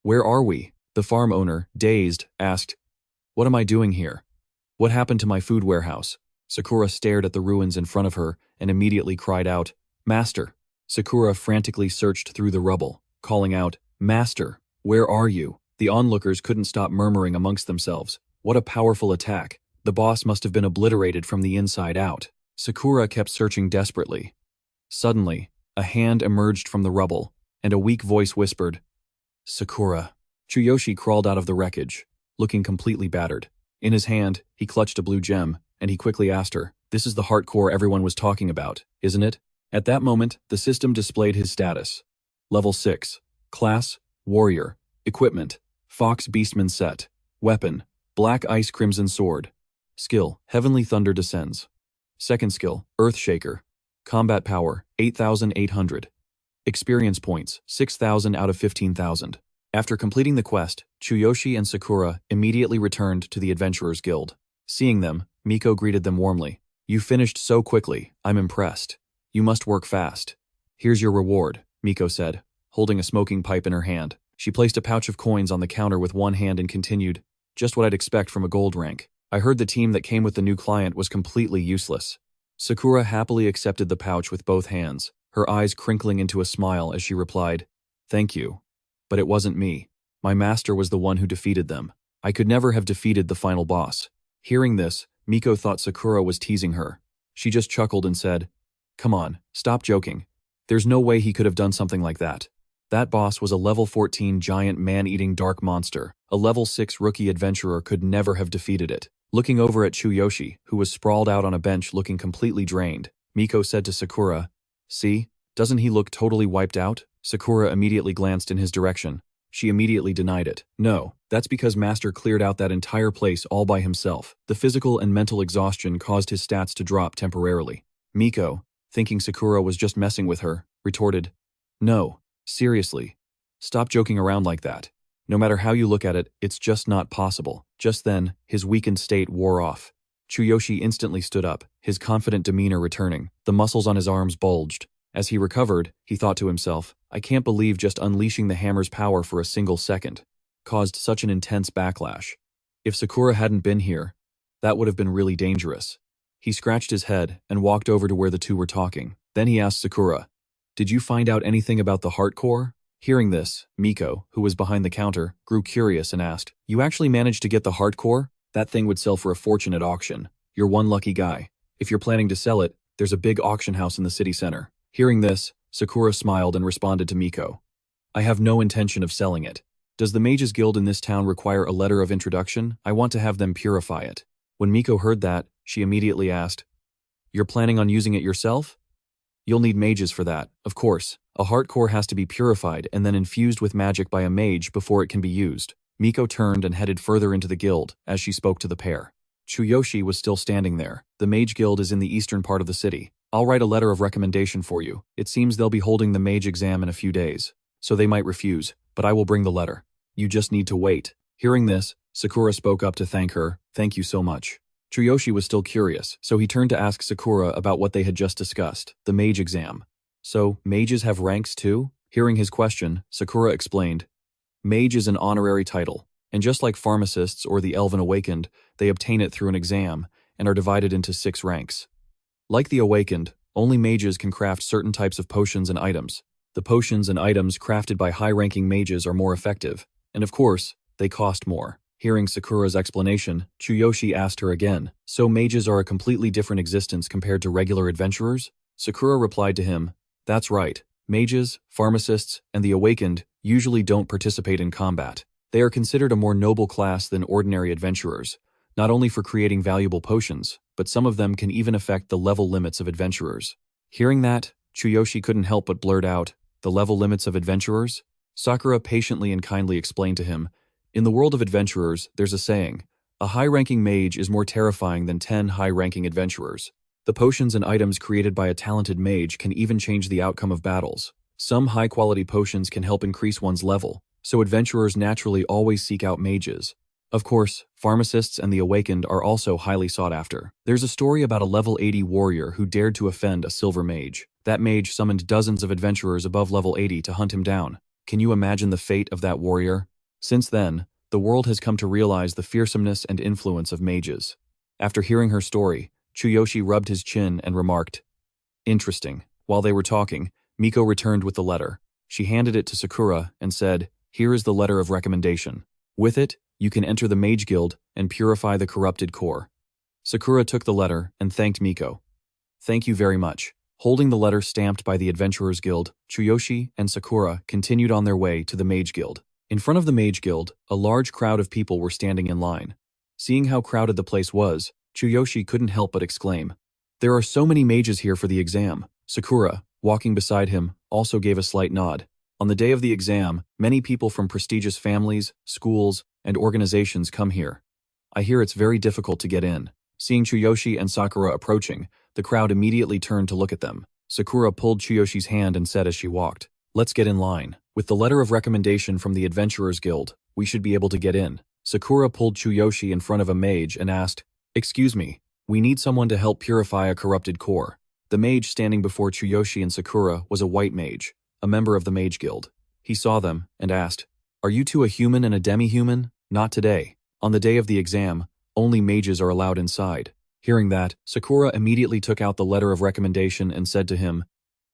Where are we?" The farm owner, dazed, asked, "What am I doing here? What happened to my food warehouse?" Sakura stared at the ruins in front of her and immediately cried out, "Master!" Sakura frantically searched through the rubble, calling out, "Master, where are you?" The onlookers couldn't stop murmuring amongst themselves. What a powerful attack. The boss must have been obliterated from the inside out. Sakura kept searching desperately. Suddenly, a hand emerged from the rubble, and a weak voice whispered, "Sakura." Chuyoshi crawled out of the wreckage, looking completely battered. In his hand, he clutched a blue gem, and he quickly asked her, "This is the heart core everyone was talking about, isn't it?" At that moment, the system displayed his status. Level 6, Class, Warrior. Equipment, Fox Beastmen set. Weapon, Black Ice Crimson Sword. Skill, Heavenly Thunder Descends. Second skill, Earthshaker. Combat power, 8,800. Experience points, 6,000 out of 15,000. After completing the quest, Chuyoshi and Sakura immediately returned to the Adventurers Guild. Seeing them, Miko greeted them warmly. "You finished so quickly, I'm impressed. You must work fast. Here's your reward," Miko said, holding a smoking pipe in her hand. She placed a pouch of coins on the counter with one hand and continued, "Just what I'd expect from a gold rank. I heard the team that came with the new client was completely useless." Sakura happily accepted the pouch with both hands, her eyes crinkling into a smile as she replied, "Thank you. But it wasn't me. My master was the one who defeated them. I could never have defeated the final boss." Hearing this, Miko thought Sakura was teasing her. She just chuckled and said, "Come on, stop joking. There's no way he could have done something like that. That boss was a level 14 giant man-eating dark monster. A level 6 rookie adventurer could never have defeated it." Looking over at Chuyoshi, who was sprawled out on a bench looking completely drained, Miko said to Sakura, "See? Doesn't he look totally wiped out?" Sakura immediately glanced in his direction. She immediately denied it. "No, that's because Master cleared out that entire place all by himself. The physical and mental exhaustion caused his stats to drop temporarily." Miko, thinking Sakura was just messing with her, retorted, "No, seriously. Stop joking around like that. No matter how you look at it, it's just not possible." Just then, his weakened state wore off. Chuyoshi instantly stood up, his confident demeanor returning. The muscles on his arms bulged. As he recovered, he thought to himself, "I can't believe just unleashing the hammer's power for a single second caused such an intense backlash. If Sakura hadn't been here, that would have been really dangerous." He scratched his head and walked over to where the two were talking. Then he asked Sakura, "Did you find out anything about the heart core?" Hearing this, Miko, who was behind the counter, grew curious and asked, "You actually managed to get the heart core? That thing would sell for a fortune at auction. You're one lucky guy. If you're planning to sell it, there's a big auction house in the city center." Hearing this, Sakura smiled and responded to Miko, "I have no intention of selling it. Does the Mages Guild in this town require a letter of introduction? I want to have them purify it." When Miko heard that, she immediately asked, "You're planning on using it yourself?" "You'll need mages for that, of course. A heart core has to be purified and then infused with magic by a mage before it can be used." Miko turned and headed further into the guild as she spoke to the pair. Chuyoshi was still standing there. "The Mage Guild is in the eastern part of the city. I'll write a letter of recommendation for you. It seems they'll be holding the mage exam in a few days, so they might refuse, but I will bring the letter. You just need to wait." Hearing this, Sakura spoke up to thank her. "Thank you so much." Chuyoshi was still curious, so he turned to ask Sakura about what they had just discussed, the mage exam. "So, mages have ranks too?" Hearing his question, Sakura explained, "Mage is an honorary title, and just like pharmacists or the Elven Awakened, they obtain it through an exam and are divided into 6 ranks. Like the Awakened, only mages can craft certain types of potions and items. The potions and items crafted by high-ranking mages are more effective, and of course, they cost more." Hearing Sakura's explanation, Chuyoshi asked her again, "So mages are a completely different existence compared to regular adventurers?" Sakura replied to him, "That's right. Mages, pharmacists, and the Awakened usually don't participate in combat. They are considered a more noble class than ordinary adventurers, not only for creating valuable potions, but some of them can even affect the level limits of adventurers." Hearing that, Chuyoshi couldn't help but blurt out, "The level limits of adventurers?" Sakura patiently and kindly explained to him, "In the world of adventurers, there's a saying, a high-ranking mage is more terrifying than 10 high-ranking adventurers. The potions and items created by a talented mage can even change the outcome of battles. Some high-quality potions can help increase one's level, so adventurers naturally always seek out mages. Of course, pharmacists and the Awakened are also highly sought after. There's a story about a level 80 warrior who dared to offend a silver mage. That mage summoned dozens of adventurers above level 80 to hunt him down. Can you imagine the fate of that warrior? Since then, the world has come to realize the fearsomeness and influence of mages." After hearing her story, Chuyoshi rubbed his chin and remarked, "Interesting." While they were talking, Miko returned with the letter. She handed it to Sakura and said, "Here is the letter of recommendation. With it, you can enter the Mage Guild and purify the corrupted core." Sakura took the letter and thanked Miko. "Thank you very much." Holding the letter stamped by the Adventurers Guild, Chuyoshi and Sakura continued on their way to the Mage Guild. In front of the Mage Guild, a large crowd of people were standing in line. Seeing how crowded the place was, Chuyoshi couldn't help but exclaim, "There are so many mages here for the exam." Sakura, walking beside him, also gave a slight nod. On the day of the exam, many people from prestigious families, schools, and organizations come here. I hear it's very difficult to get in. Seeing Chuyoshi and Sakura approaching, the crowd immediately turned to look at them. Sakura pulled Chuyoshi's hand and said as she walked, "Let's get in line. With the letter of recommendation from the Adventurers Guild, we should be able to get in." Sakura pulled Chuyoshi in front of a mage and asked, "Excuse me, we need someone to help purify a corrupted core." The mage standing before Chuyoshi and Sakura was a white mage, a member of the Mage Guild. He saw them and asked, "Are you two a human and a demi-human?" "Not today. On the day of the exam, only mages are allowed inside." Hearing that, Sakura immediately took out the letter of recommendation and said to him,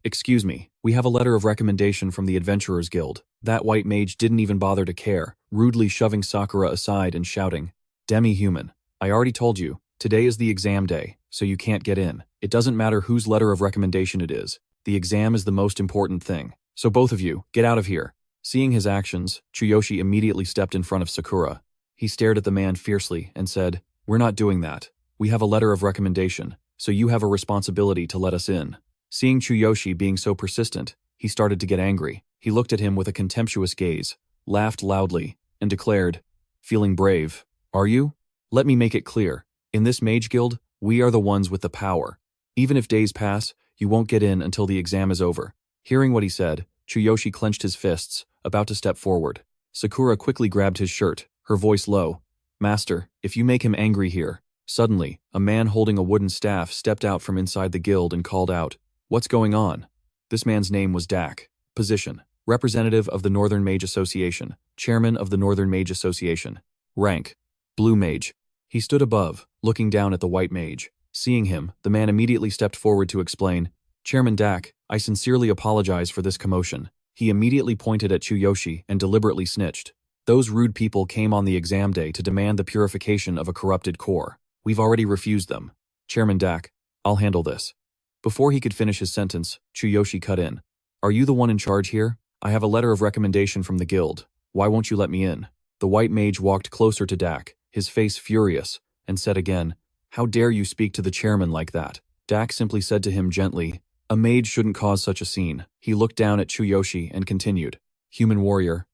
"Excuse me, we have a letter of recommendation from the Adventurers Guild." That white mage didn't even bother to care, rudely shoving Sakura aside and shouting, "Demi-human. I already told you, Today is the exam day, so you can't get in. It doesn't matter whose letter of recommendation it is. The exam is the most important thing. So both of you, get out of here. Seeing his actions, Chuyoshi immediately stepped in front of Sakura. He stared at the man fiercely and said, "We're not doing that. We have a letter of recommendation, so you have a responsibility to let us in." Seeing Chuyoshi being so persistent, he started to get angry. He looked at him with a contemptuous gaze, laughed loudly, and declared, "Feeling brave, are you? Let me make it clear. In this mage guild, we are the ones with the power. Even if days pass, you won't get in until the exam is over." Hearing what he said, Chuyoshi clenched his fists, about to step forward. Sakura quickly grabbed his shirt, her voice low. "Master, if you make him angry here." Suddenly, a man holding a wooden staff stepped out from inside the guild and called out, "What's going on?" This man's name was Dak. Position: Representative of the Northern Mage Association, Chairman of the Northern Mage Association. Rank: Blue Mage. He stood above, looking down at the white mage. Seeing him, the man immediately stepped forward to explain, "Chairman Dak, I sincerely apologize for this commotion." He immediately pointed at Chuyoshi and deliberately snitched. "Those rude people came on the exam day to demand the purification of a corrupted core. We've already refused them. Chairman Dak, I'll handle this." Before he could finish his sentence, Chuyoshi cut in. "Are you the one in charge here? I have a letter of recommendation from the guild. Why won't you let me in?" The white mage walked closer to Dak, his face furious, and said again, "How dare you speak to the chairman like that?" Dak simply said to him gently, "A mage shouldn't cause such a scene." He looked down at Chuyoshi and continued, "Human warrior,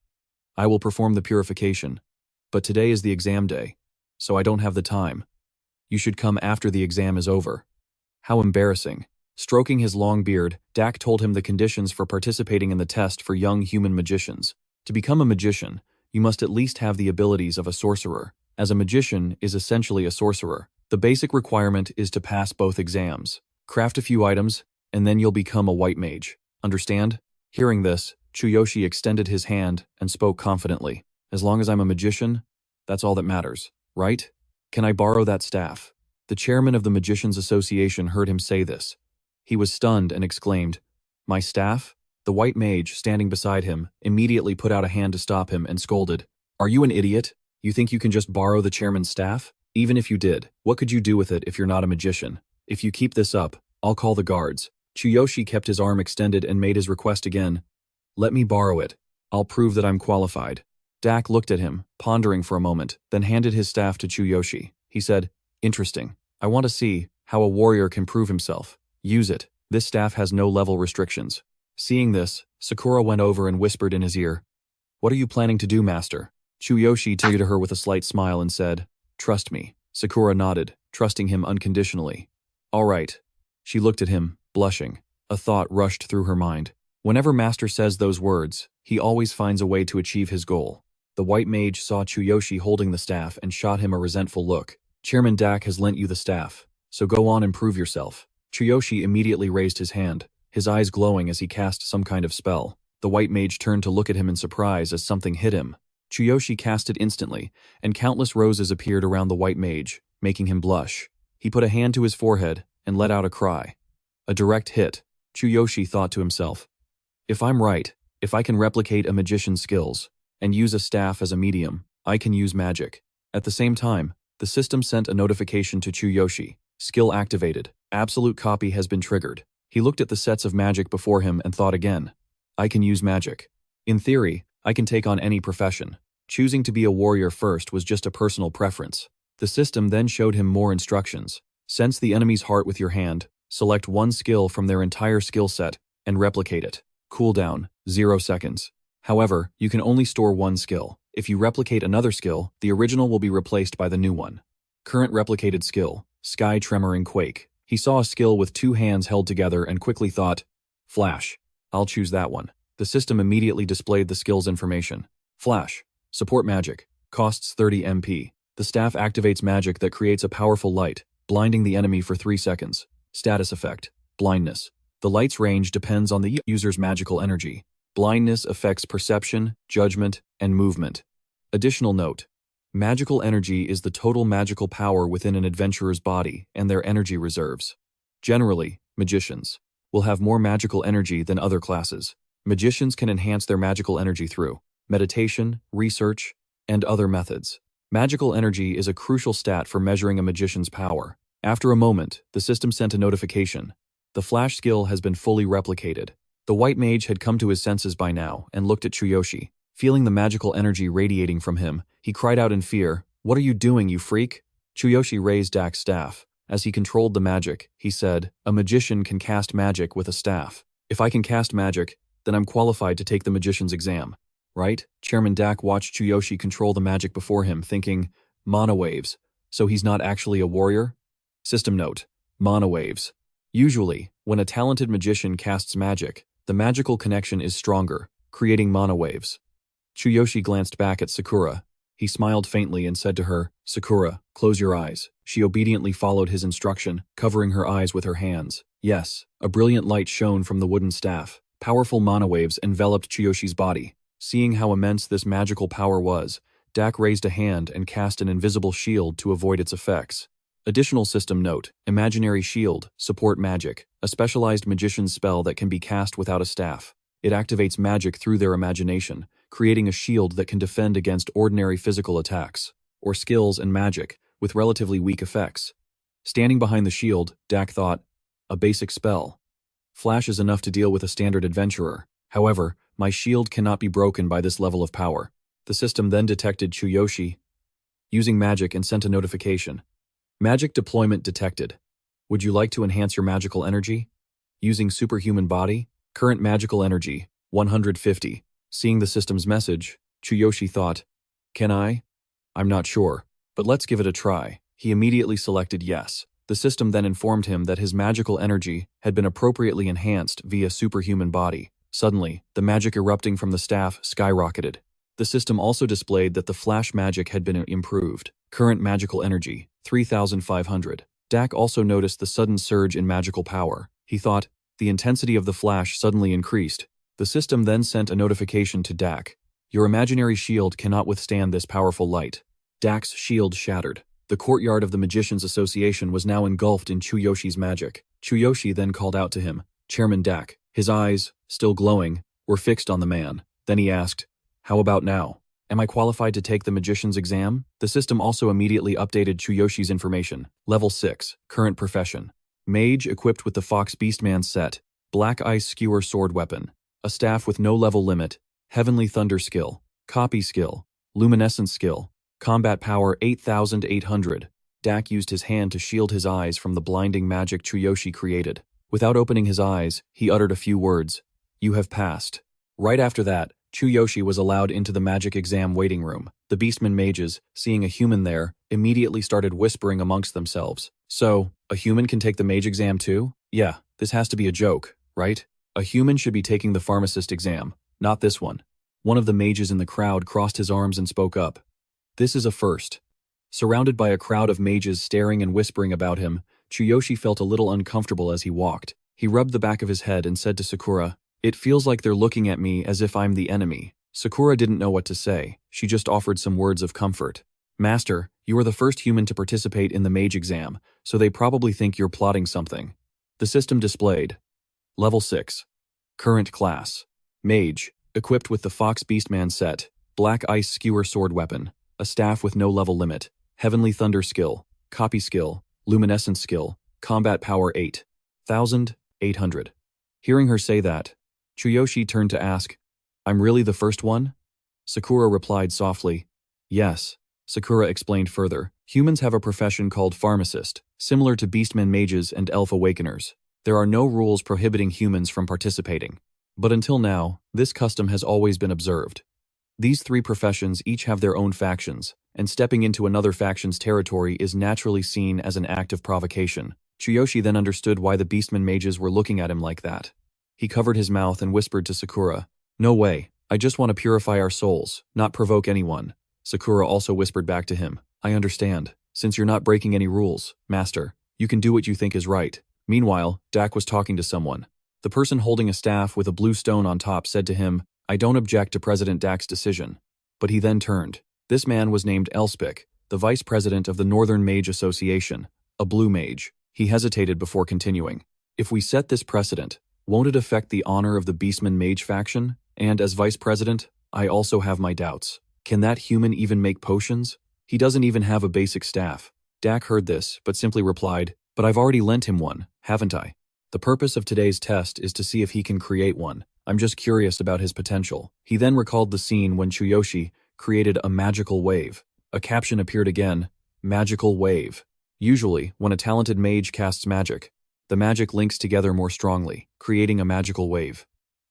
I will perform the purification, but today is the exam day, so I don't have the time. You should come after the exam is over." How embarrassing. Stroking his long beard, Dak told him the conditions for participating in the test for young human magicians. To become a magician, you must at least have the abilities of a sorcerer, as a magician is essentially a sorcerer. The basic requirement is to pass both exams, craft a few items, and then you'll become a white mage. Understand? Hearing this, Chuyoshi extended his hand and spoke confidently. "As long as I'm a magician, that's all that matters, right? Can I borrow that staff?" The chairman of the Magicians Association heard him say this. He was stunned and exclaimed, "My staff?" The white mage, standing beside him, immediately put out a hand to stop him and scolded, "Are you an idiot? You think you can just borrow the chairman's staff? Even if you did, what could you do with it if you're not a magician? If you keep this up, I'll call the guards." Chuyoshi kept his arm extended and made his request again. "Let me borrow it. I'll prove that I'm qualified." Dak looked at him, pondering for a moment, then handed his staff to Chuyoshi. He said, "Interesting. I want to see how a warrior can prove himself. Use it. This staff has no level restrictions." Seeing this, Sakura went over and whispered in his ear, "What are you planning to do, master?" Chuyoshi turned to her with a slight smile and said, "Trust me." Sakura nodded, trusting him unconditionally. "All right." She looked at him, blushing. A thought rushed through her mind. Whenever master says those words, he always finds a way to achieve his goal. The white mage saw Chuyoshi holding the staff and shot him a resentful look. "Chairman Dak has lent you the staff, so go on and prove yourself." Chuyoshi immediately raised his hand, his eyes glowing as he cast some kind of spell. The white mage turned to look at him in surprise as something hit him. Chuyoshi cast it instantly, and countless roses appeared around the white mage, making him blush. He put a hand to his forehead and let out a cry. A direct hit. Chuyoshi thought to himself, "If I'm right, if I can replicate a magician's skills, and use a staff as a medium, I can use magic." At the same time, the system sent a notification to Chuyoshi. Skill activated. Absolute copy has been triggered. He looked at the sets of magic before him and thought again. I can use magic. In theory, I can take on any profession. Choosing to be a warrior first was just a personal preference. The system then showed him more instructions. Sense the enemy's heart with your hand, select one skill from their entire skill set, and replicate it. Cooldown, 0 seconds. However, you can only store one skill. If you replicate another skill, the original will be replaced by the new one. Current replicated skill, Sky Tremoring Quake. He saw a skill with 2 hands held together and quickly thought, Flash. I'll choose that one. The system immediately displayed the skill's information. Flash. Support magic. Costs 30 MP. The staff activates magic that creates a powerful light, blinding the enemy for 3 seconds. Status effect. Blindness. The light's range depends on the user's magical energy. Blindness affects perception, judgment, and movement. Additional note. Magical energy is the total magical power within an adventurer's body and their energy reserves. Generally, magicians will have more magical energy than other classes. Magicians can enhance their magical energy through meditation, research, and other methods. Magical energy is a crucial stat for measuring a magician's power. After a moment, the system sent a notification. The flash skill has been fully replicated. The white mage had come to his senses by now and looked at Chuyoshi. Feeling the magical energy radiating from him, he cried out in fear, "What are you doing, you freak?" Chuyoshi raised Dak's staff. As he controlled the magic, he said, "A magician can cast magic with a staff. If I can cast magic, then I'm qualified to take the magician's exam. Right?" Chairman Dak watched Chuyoshi control the magic before him, thinking, "Mana waves. So he's not actually a warrior?" System note: Mana waves. Usually, when a talented magician casts magic, the magical connection is stronger, creating mana waves. Chuyoshi glanced back at Sakura. He smiled faintly and said to her, "Sakura, close your eyes." She obediently followed his instruction, covering her eyes with her hands. Yes, a brilliant light shone from the wooden staff. Powerful mana waves enveloped Chuyoshi's body. Seeing how immense this magical power was, Dak raised a hand and cast an invisible shield to avoid its effects. Additional system note: Imaginary Shield, Support Magic, a specialized magician's spell that can be cast without a staff. It activates magic through their imagination, creating a shield that can defend against ordinary physical attacks, or skills and magic, with relatively weak effects. Standing behind the shield, Dak thought, a basic spell. Flash is enough to deal with a standard adventurer. However, my shield cannot be broken by this level of power. The system then detected Chuyoshi using magic and sent a notification. Magic deployment detected. Would you like to enhance your magical energy? Using superhuman body? Current magical energy, 150. Seeing the system's message, Chuyoshi thought, "Can I? I'm not sure, but let's give it a try." He immediately selected yes. The system then informed him that his magical energy had been appropriately enhanced via superhuman body. Suddenly, the magic erupting from the staff skyrocketed. The system also displayed that the flash magic had been improved. Current magical energy, 3,500. Dak also noticed the sudden surge in magical power. He thought, the intensity of the flash suddenly increased. The system then sent a notification to Dak. Your imaginary shield cannot withstand this powerful light. Dak's shield shattered. The courtyard of the Magicians Association was now engulfed in Chuyoshi's magic. Chuyoshi then called out to him, "Chairman Dak." His eyes, still glowing, were fixed on the man. Then he asked, "How about now? Am I qualified to take the magician's exam?" The system also immediately updated Chuyoshi's information. Level 6, current profession. Mage equipped with the Fox Beastman set, Black Ice Skewer sword weapon, a staff with no level limit, Heavenly Thunder skill, Copy skill, Luminescence skill, combat power 8,800. Dak used his hand to shield his eyes from the blinding magic Chuyoshi created. Without opening his eyes, he uttered a few words. "You have passed." Right after that, Chuyoshi was allowed into the magic exam waiting room. The Beastmen mages, seeing a human there, immediately started whispering amongst themselves. "So, a human can take the mage exam too? Yeah, this has to be a joke, right? A human should be taking the pharmacist exam, not this one." One of the mages in the crowd crossed his arms and spoke up. "This is a first." Surrounded by a crowd of mages staring and whispering about him, Chuyoshi felt a little uncomfortable as he walked. He rubbed the back of his head and said to Sakura, "It feels like they're looking at me as if I'm the enemy." Sakura didn't know what to say. She just offered some words of comfort. "Master, you are the first human to participate in the mage exam, so they probably think you're plotting something." The system displayed. Level 6. Current class. Mage, equipped with the Fox Beastman set, Black Ice Skewer sword weapon, a staff with no level limit, Heavenly Thunder skill, Copy skill, Luminescence skill, combat power 8,800. Hearing her say that, Chuyoshi turned to ask, "I'm really the first one?" Sakura replied softly, "Yes." Sakura explained further, "Humans have a profession called pharmacist, similar to Beastmen mages and elf awakeners. There are no rules prohibiting humans from participating. But until now, this custom has always been observed. These three professions each have their own factions, and stepping into another faction's territory is naturally seen as an act of provocation." Chuyoshi then understood why the Beastmen mages were looking at him like that. He covered his mouth and whispered to Sakura, "No way, I just want to purify our souls, not provoke anyone." Sakura also whispered back to him, "I understand. Since you're not breaking any rules, Master, you can do what you think is right." Meanwhile, Dak was talking to someone. The person holding a staff with a blue stone on top said to him, "I don't object to President Dak's decision." But he then turned. This man was named Elspik, the vice president of the Northern Mage Association, a blue mage. He hesitated before continuing. "If we set this precedent, won't it affect the honor of the Beastmen mage faction? And as vice president, I also have my doubts. Can that human even make potions?" He doesn't even have a basic staff. Dak heard this, but simply replied, "But I've already lent him one, haven't I? The purpose of today's test is to see if he can create one. I'm just curious about his potential." He then recalled the scene when Chuyoshi created a magical wave. A caption appeared again, "Magical wave." Usually, when a talented mage casts magic, the magic links together more strongly, creating a magical wave.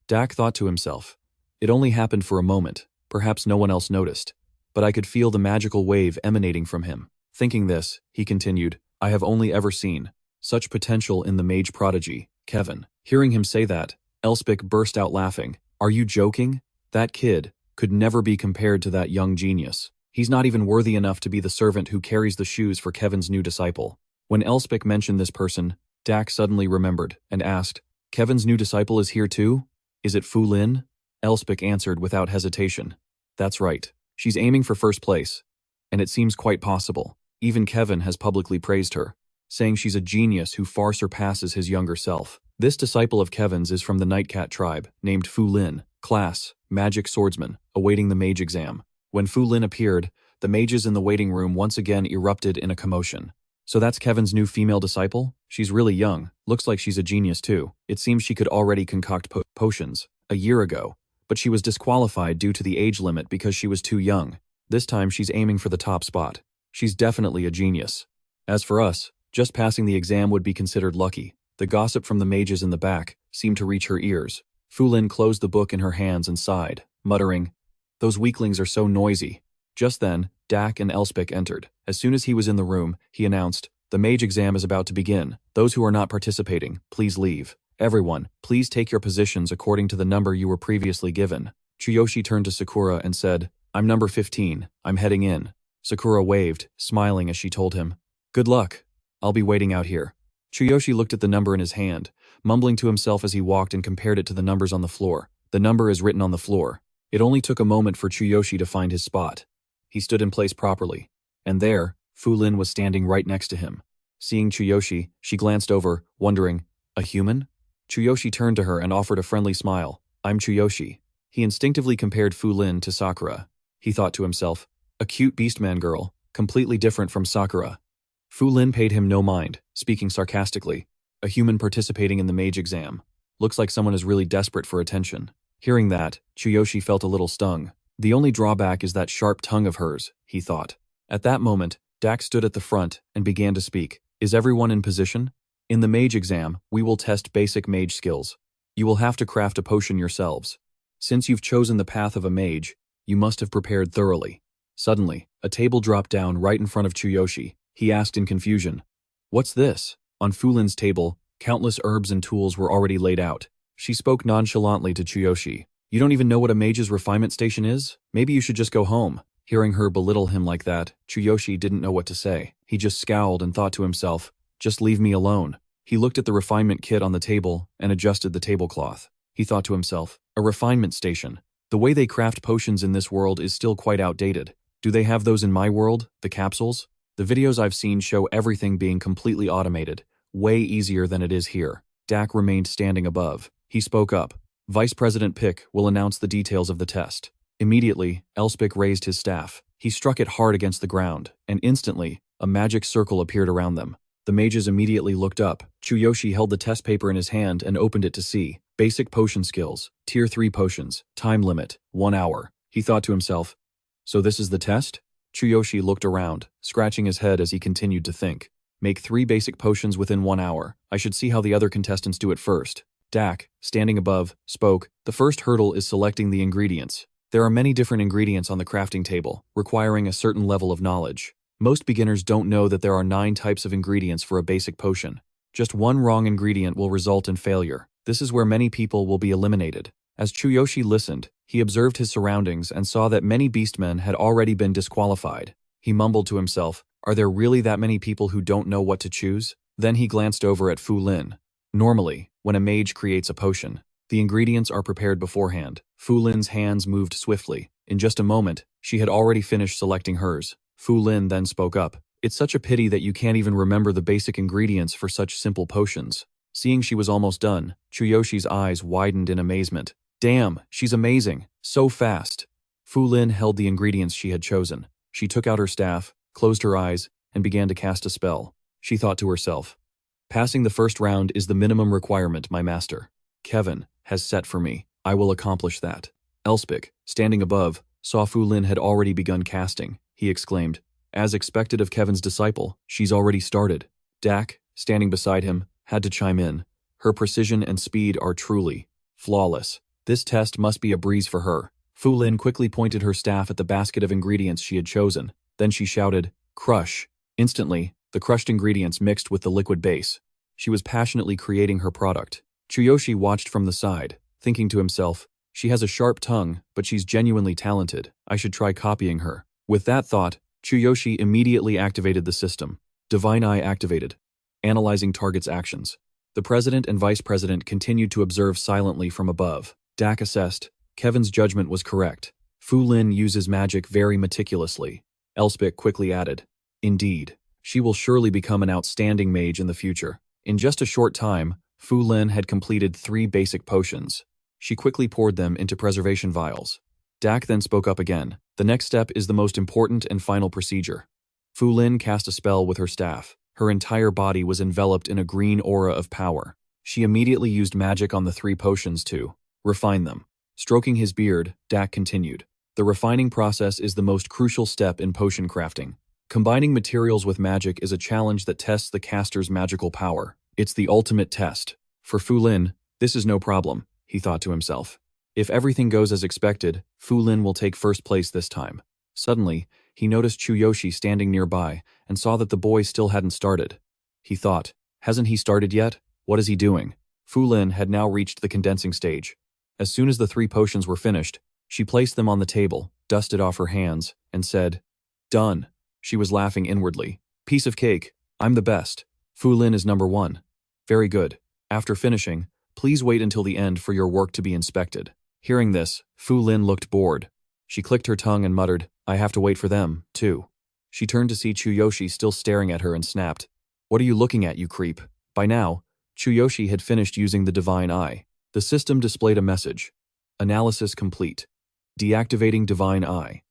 Dak thought to himself, "It only happened for a moment, perhaps no one else noticed, but I could feel the magical wave emanating from him." Thinking this, he continued, "I have only ever seen such potential in the mage prodigy, Kevin." Hearing him say that, Elspeth burst out laughing. "Are you joking? That kid could never be compared to that young genius. He's not even worthy enough to be the servant who carries the shoes for Kevin's new disciple." When Elspeth mentioned this person, Dak suddenly remembered and asked, "Kevin's new disciple is here too? Is it Fu Lin?" Elspeth answered without hesitation, "That's right. She's aiming for first place. And it seems quite possible. Even Kevin has publicly praised her, saying she's a genius who far surpasses his younger self. This disciple of Kevin's is from the Nightcat tribe, named Fu Lin, class, Magic Swordsman, awaiting the mage exam." When Fu Lin appeared, the mages in the waiting room once again erupted in a commotion. "So that's Kevin's new female disciple? She's really young, looks like she's a genius too. It seems she could already concoct potions a year ago, but she was disqualified due to the age limit because she was too young. This time she's aiming for the top spot. She's definitely a genius. As for us, just passing the exam would be considered lucky." The gossip from the mages in the back seemed to reach her ears. Fu Lin closed the book in her hands and sighed, muttering, "Those weaklings are so noisy." Just then, Dak and Elspeth entered. As soon as he was in the room, he announced, "The mage exam is about to begin. Those who are not participating, please leave. Everyone, please take your positions according to the number you were previously given." Chuyoshi turned to Sakura and said, "I'm number 15. I'm heading in." Sakura waved, smiling as she told him, "Good luck. I'll be waiting out here." Chuyoshi looked at the number in his hand, mumbling to himself as he walked and compared it to the numbers on the floor. "The number is written on the floor." It only took a moment for Chuyoshi to find his spot. He stood in place properly, and there, Fu Lin was standing right next to him. Seeing Chuyoshi, she glanced over, wondering, "A human?" Chuyoshi turned to her and offered a friendly smile. "I'm Chuyoshi." He instinctively compared Fu Lin to Sakura. He thought to himself, "A cute Beastman girl, completely different from Sakura." Fu Lin paid him no mind, speaking sarcastically. "A human participating in the mage exam. Looks like someone is really desperate for attention." Hearing that, Chuyoshi felt a little stung. The only drawback is that sharp tongue of hers, he thought. At that moment, Dak stood at the front and began to speak. "Is everyone in position? In the mage exam, we will test basic mage skills. You will have to craft a potion yourselves. Since you've chosen the path of a mage, you must have prepared thoroughly." Suddenly, a table dropped down right in front of Chuyoshi. He asked in confusion, "What's this?" On Fu Lin's table, countless herbs and tools were already laid out. She spoke nonchalantly to Chuyoshi. "You don't even know what a mage's refinement station is? Maybe you should just go home." Hearing her belittle him like that, Chuyoshi didn't know what to say. He just scowled and thought to himself, "Just leave me alone." He looked at the refinement kit on the table and adjusted the tablecloth. He thought to himself, "A refinement station. The way they craft potions in this world is still quite outdated. Do they have those in my world, the capsules? The videos I've seen show everything being completely automated, way easier than it is here." Dak remained standing above. He spoke up. "Vice President Pick will announce the details of the test." Immediately, Elspeth raised his staff. He struck it hard against the ground, and instantly, a magic circle appeared around them. The mages immediately looked up. Chuyoshi held the test paper in his hand and opened it to see. Basic potion skills, Tier 3 potions, time limit, 1 hour. He thought to himself, "So this is the test?" Chuyoshi looked around, scratching his head as he continued to think. "Make 3 basic potions within 1 hour. I should see how the other contestants do it first." Dak, standing above, spoke. "The first hurdle is selecting the ingredients. There are many different ingredients on the crafting table, requiring a certain level of knowledge. Most beginners don't know that there are 9 types of ingredients for a basic potion. Just one wrong ingredient will result in failure. This is where many people will be eliminated." As Chuyoshi listened, he observed his surroundings and saw that many beastmen had already been disqualified. He mumbled to himself, "Are there really that many people who don't know what to choose?" Then he glanced over at Fu Lin. Normally, when a mage creates a potion, the ingredients are prepared beforehand. Fu Lin's hands moved swiftly. In just a moment, she had already finished selecting hers. Fu Lin then spoke up. "It's such a pity that you can't even remember the basic ingredients for such simple potions." Seeing she was almost done, Chuyoshi's eyes widened in amazement. "Damn, she's amazing. So fast." Fu Lin held the ingredients she had chosen. She took out her staff, closed her eyes, and began to cast a spell. She thought to herself, "Passing the first round is the minimum requirement my master, Kevin, has set for me. I will accomplish that." Elspeth, standing above, saw Fu Lin had already begun casting. He exclaimed, "As expected of Kevin's disciple, she's already started." Dak, standing beside him, had to chime in. "Her precision and speed are truly flawless. This test must be a breeze for her." Fu Lin quickly pointed her staff at the basket of ingredients she had chosen. Then she shouted, "Crush." Instantly, the crushed ingredients mixed with the liquid base. She was passionately creating her product. Chuyoshi watched from the side, thinking to himself, "She has a sharp tongue, but she's genuinely talented. I should try copying her." With that thought, Chuyoshi immediately activated the system. Divine Eye activated. Analyzing target's actions. The president and vice president continued to observe silently from above. Dak assessed. Kevin's judgment was correct. Fu Lin uses magic very meticulously. Elspeth quickly added, "Indeed, she will surely become an outstanding mage in the future." In just a short time, Fu Lin had completed 3 basic potions. She quickly poured them into preservation vials. Dak then spoke up again. "The next step is the most important and final procedure." Fu Lin cast a spell with her staff. Her entire body was enveloped in a green aura of power. She immediately used magic on the 3 potions to refine them. Stroking his beard, Dak continued, "The refining process is the most crucial step in potion crafting. Combining materials with magic is a challenge that tests the caster's magical power. It's the ultimate test. For Fu Lin, this is no problem," he thought to himself. "If everything goes as expected, Fu Lin will take first place this time." Suddenly, he noticed Chuyoshi standing nearby and saw that the boy still hadn't started. He thought, "Hasn't he started yet? What is he doing?" Fu Lin had now reached the condensing stage. As soon as the 3 potions were finished, she placed them on the table, dusted off her hands, and said, "Done." She was laughing inwardly. "Piece of cake. I'm the best. Fu Lin is number 1. Very good. After finishing, please wait until the end for your work to be inspected." Hearing this, Fu Lin looked bored. She clicked her tongue and muttered, "I have to wait for them, too." She turned to see Chuyoshi still staring at her and snapped, "What are you looking at, you creep?" By now, Chuyoshi had finished using the Divine Eye. The system displayed a message. Analysis complete. Deactivating Divine Eye.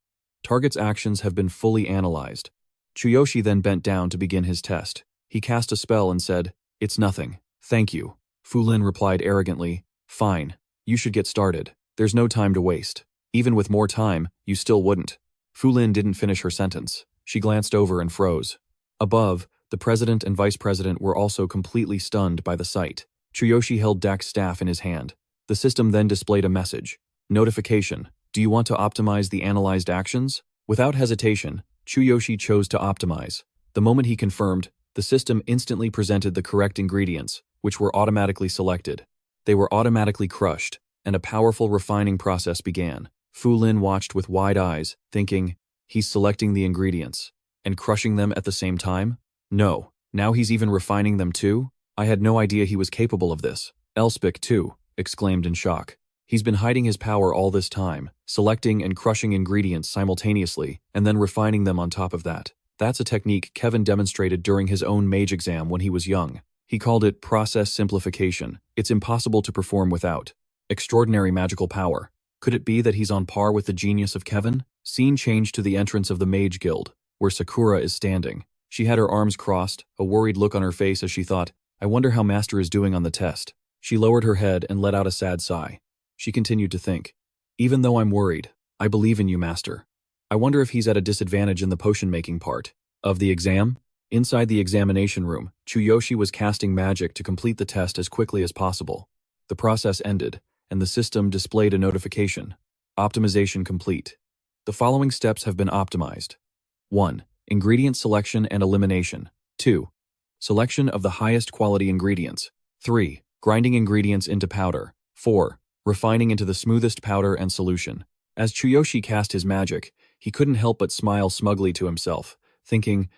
Target's actions have been fully analyzed. Chuyoshi then bent down to begin his test. He cast a spell and said, "It's nothing. Thank you." Fu Lin replied arrogantly, "Fine. You should get started. There's no time to waste. Even with more time, you still wouldn't." Fu Lin didn't finish her sentence. She glanced over and froze. Above, the president and vice president were also completely stunned by the sight. Chuyoshi held Dak's staff in his hand. The system then displayed a message. Notification. Do you want to optimize the analyzed actions? Without hesitation, Chuyoshi chose to optimize. The moment he confirmed, the system instantly presented the correct ingredients, which were automatically selected. They were automatically crushed, and a powerful refining process began. Fu Lin watched with wide eyes, thinking, "He's selecting the ingredients and crushing them at the same time? No, now he's even refining them too? I had no idea he was capable of this." Elspeth, too, exclaimed in shock. He's been hiding his power all this time, selecting and crushing ingredients simultaneously, and then refining them on top of that. That's a technique Kevin demonstrated during his own mage exam when he was young. He called it process simplification. It's impossible to perform without extraordinary magical power. Could it be that he's on par with the genius of Kevin? Scene changed to the entrance of the Mage Guild, where Sakura is standing. She had her arms crossed, a worried look on her face as she thought, "I wonder how Master is doing on the test." She lowered her head and let out a sad sigh. She continued to think, "Even though I'm worried, I believe in you, Master. I wonder if he's at a disadvantage in the potion-making part of the exam?" Inside the examination room, Chuyoshi was casting magic to complete the test as quickly as possible. The process ended, and the system displayed a notification. Optimization complete. The following steps have been optimized. 1. Ingredient selection and elimination. 2. Selection of the highest quality ingredients. 3. Grinding ingredients into powder. 4. Refining into the smoothest powder and solution. As Chuyoshi cast his magic, he couldn't help but smile smugly to himself, thinking,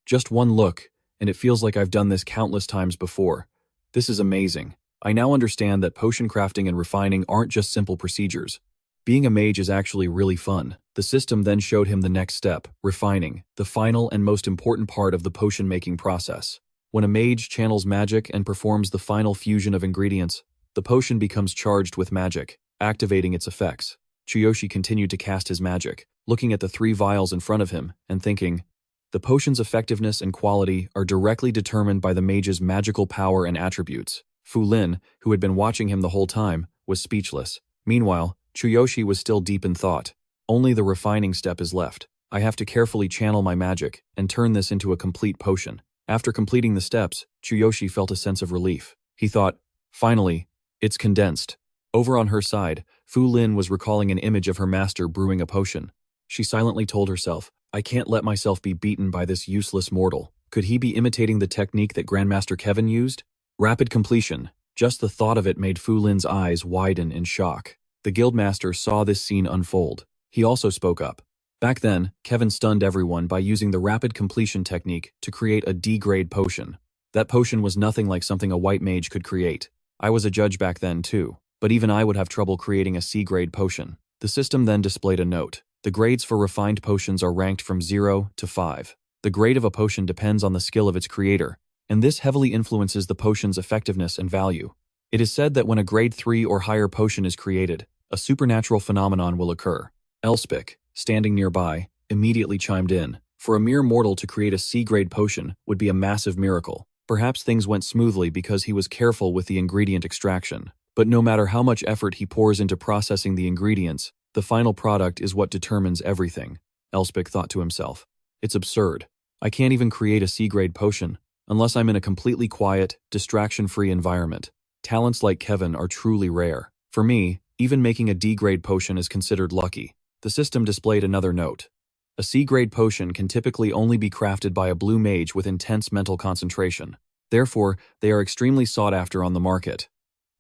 "Just one look, and it feels like I've done this countless times before. This is amazing. I now understand that potion crafting and refining aren't just simple procedures. Being a mage is actually really fun." The system then showed him the next step, refining, the final and most important part of the potion-making process. When a mage channels magic and performs the final fusion of ingredients, the potion becomes charged with magic, activating its effects. Chuyoshi continued to cast his magic. looking at the 3 vials in front of him and thinking, the potion's effectiveness and quality are directly determined by the mage's magical power and attributes. Fu Lin, who had been watching him the whole time, was speechless. Meanwhile, Chuyoshi was still deep in thought. Only the refining step is left. I have to carefully channel my magic and turn this into a complete potion. After completing the steps, Chuyoshi felt a sense of relief. He thought, finally, it's condensed. Over on her side, Fu Lin was recalling an image of her master brewing a potion. She silently told herself, I can't let myself be beaten by this useless mortal. Could he be imitating the technique that Grandmaster Kevin used? Rapid completion. Just the thought of it made Fu Lin's eyes widen in shock. The guildmaster saw this scene unfold. He also spoke up. Back then, Kevin stunned everyone by using the rapid completion technique to create a D-grade potion. That potion was nothing like something a white mage could create. I was a judge back then too, but even I would have trouble creating a C-grade potion. The system then displayed a note. The grades for refined potions are ranked from 0 to 5. The grade of a potion depends on the skill of its creator, and this heavily influences the potion's effectiveness and value. It is said that when a grade 3 or higher potion is created, a supernatural phenomenon will occur. Elspeth, standing nearby, immediately chimed in. For a mere mortal to create a C-grade potion would be a massive miracle. Perhaps things went smoothly because he was careful with the ingredient extraction. But no matter how much effort he pours into processing the ingredients, the final product is what determines everything. Elspeth thought to himself. It's absurd. I can't even create a C-grade potion unless I'm in a completely quiet, distraction-free environment. Talents like Kevin are truly rare. For me, even making a D-grade potion is considered lucky. The system displayed another note. A C-grade potion can typically only be crafted by a blue mage with intense mental concentration. Therefore, they are extremely sought after on the market.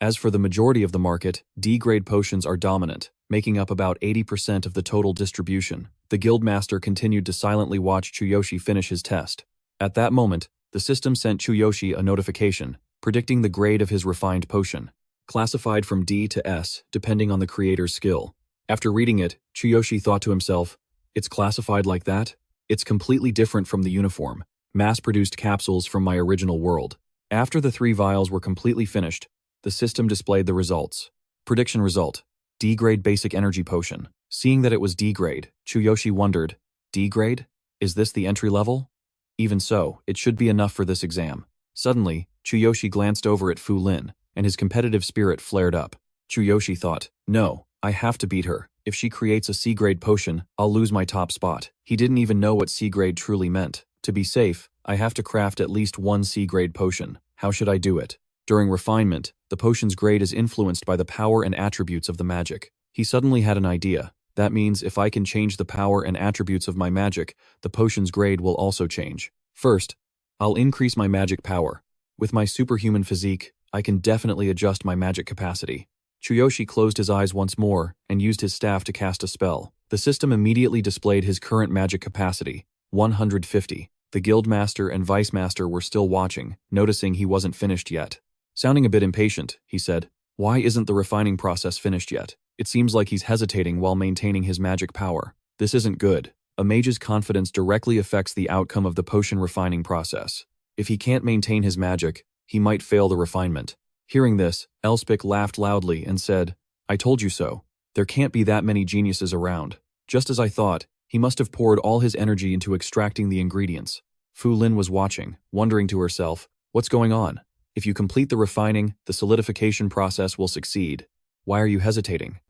As for the majority of the market, D-grade potions are dominant, making up about 80% of the total distribution. The guildmaster continued to silently watch Chuyoshi finish his test. At that moment, the system sent Chuyoshi a notification, predicting the grade of his refined potion, classified from D to S, depending on the creator's skill. After reading it, Chuyoshi thought to himself, it's classified like that? It's completely different from the uniform, mass-produced capsules from my original world. After the 3 vials were completely finished, the system displayed the results. Prediction result: D-grade basic energy potion. Seeing that it was D-grade, Chuyoshi wondered, D-grade? Is this the entry level? Even so, it should be enough for this exam. Suddenly, Chuyoshi glanced over at Fu Lin, and his competitive spirit flared up. Chuyoshi thought, no, I have to beat her. If she creates a C-grade potion, I'll lose my top spot. He didn't even know what C-grade truly meant. To be safe, I have to craft at least 1 C-grade potion. How should I do it? During refinement, the potion's grade is influenced by the power and attributes of the magic. He suddenly had an idea. That means if I can change the power and attributes of my magic, the potion's grade will also change. First, I'll increase my magic power. With my superhuman physique, I can definitely adjust my magic capacity. Chuyoshi closed his eyes once more and used his staff to cast a spell. The system immediately displayed his current magic capacity, 150. The guildmaster and vice master were still watching, noticing he wasn't finished yet. Sounding a bit impatient, he said, why isn't the refining process finished yet? It seems like he's hesitating while maintaining his magic power. This isn't good. A mage's confidence directly affects the outcome of the potion refining process. If he can't maintain his magic, he might fail the refinement. Hearing this, Elspeth laughed loudly and said, I told you so. There can't be that many geniuses around. Just as I thought, he must have poured all his energy into extracting the ingredients. Fu Lin was watching, wondering to herself, what's going on? If you complete the refining, the solidification process will succeed. Why are you hesitating?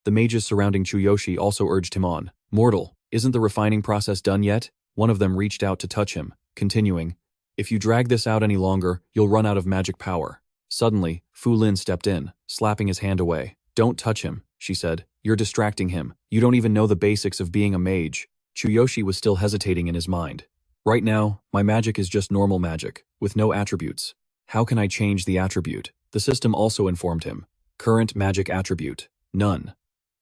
The mages surrounding Chuyoshi also urged him on. Mortal, isn't the refining process done yet? One of them reached out to touch him, continuing, if you drag this out any longer, you'll run out of magic power. Suddenly, Fu Lin stepped in, slapping his hand away. Don't touch him, she said. You're distracting him. You don't even know the basics of being a mage. Chuyoshi was still hesitating in his mind. Right now, my magic is just normal magic, with no attributes. How can I change the attribute? The system also informed him. Current magic attribute: none.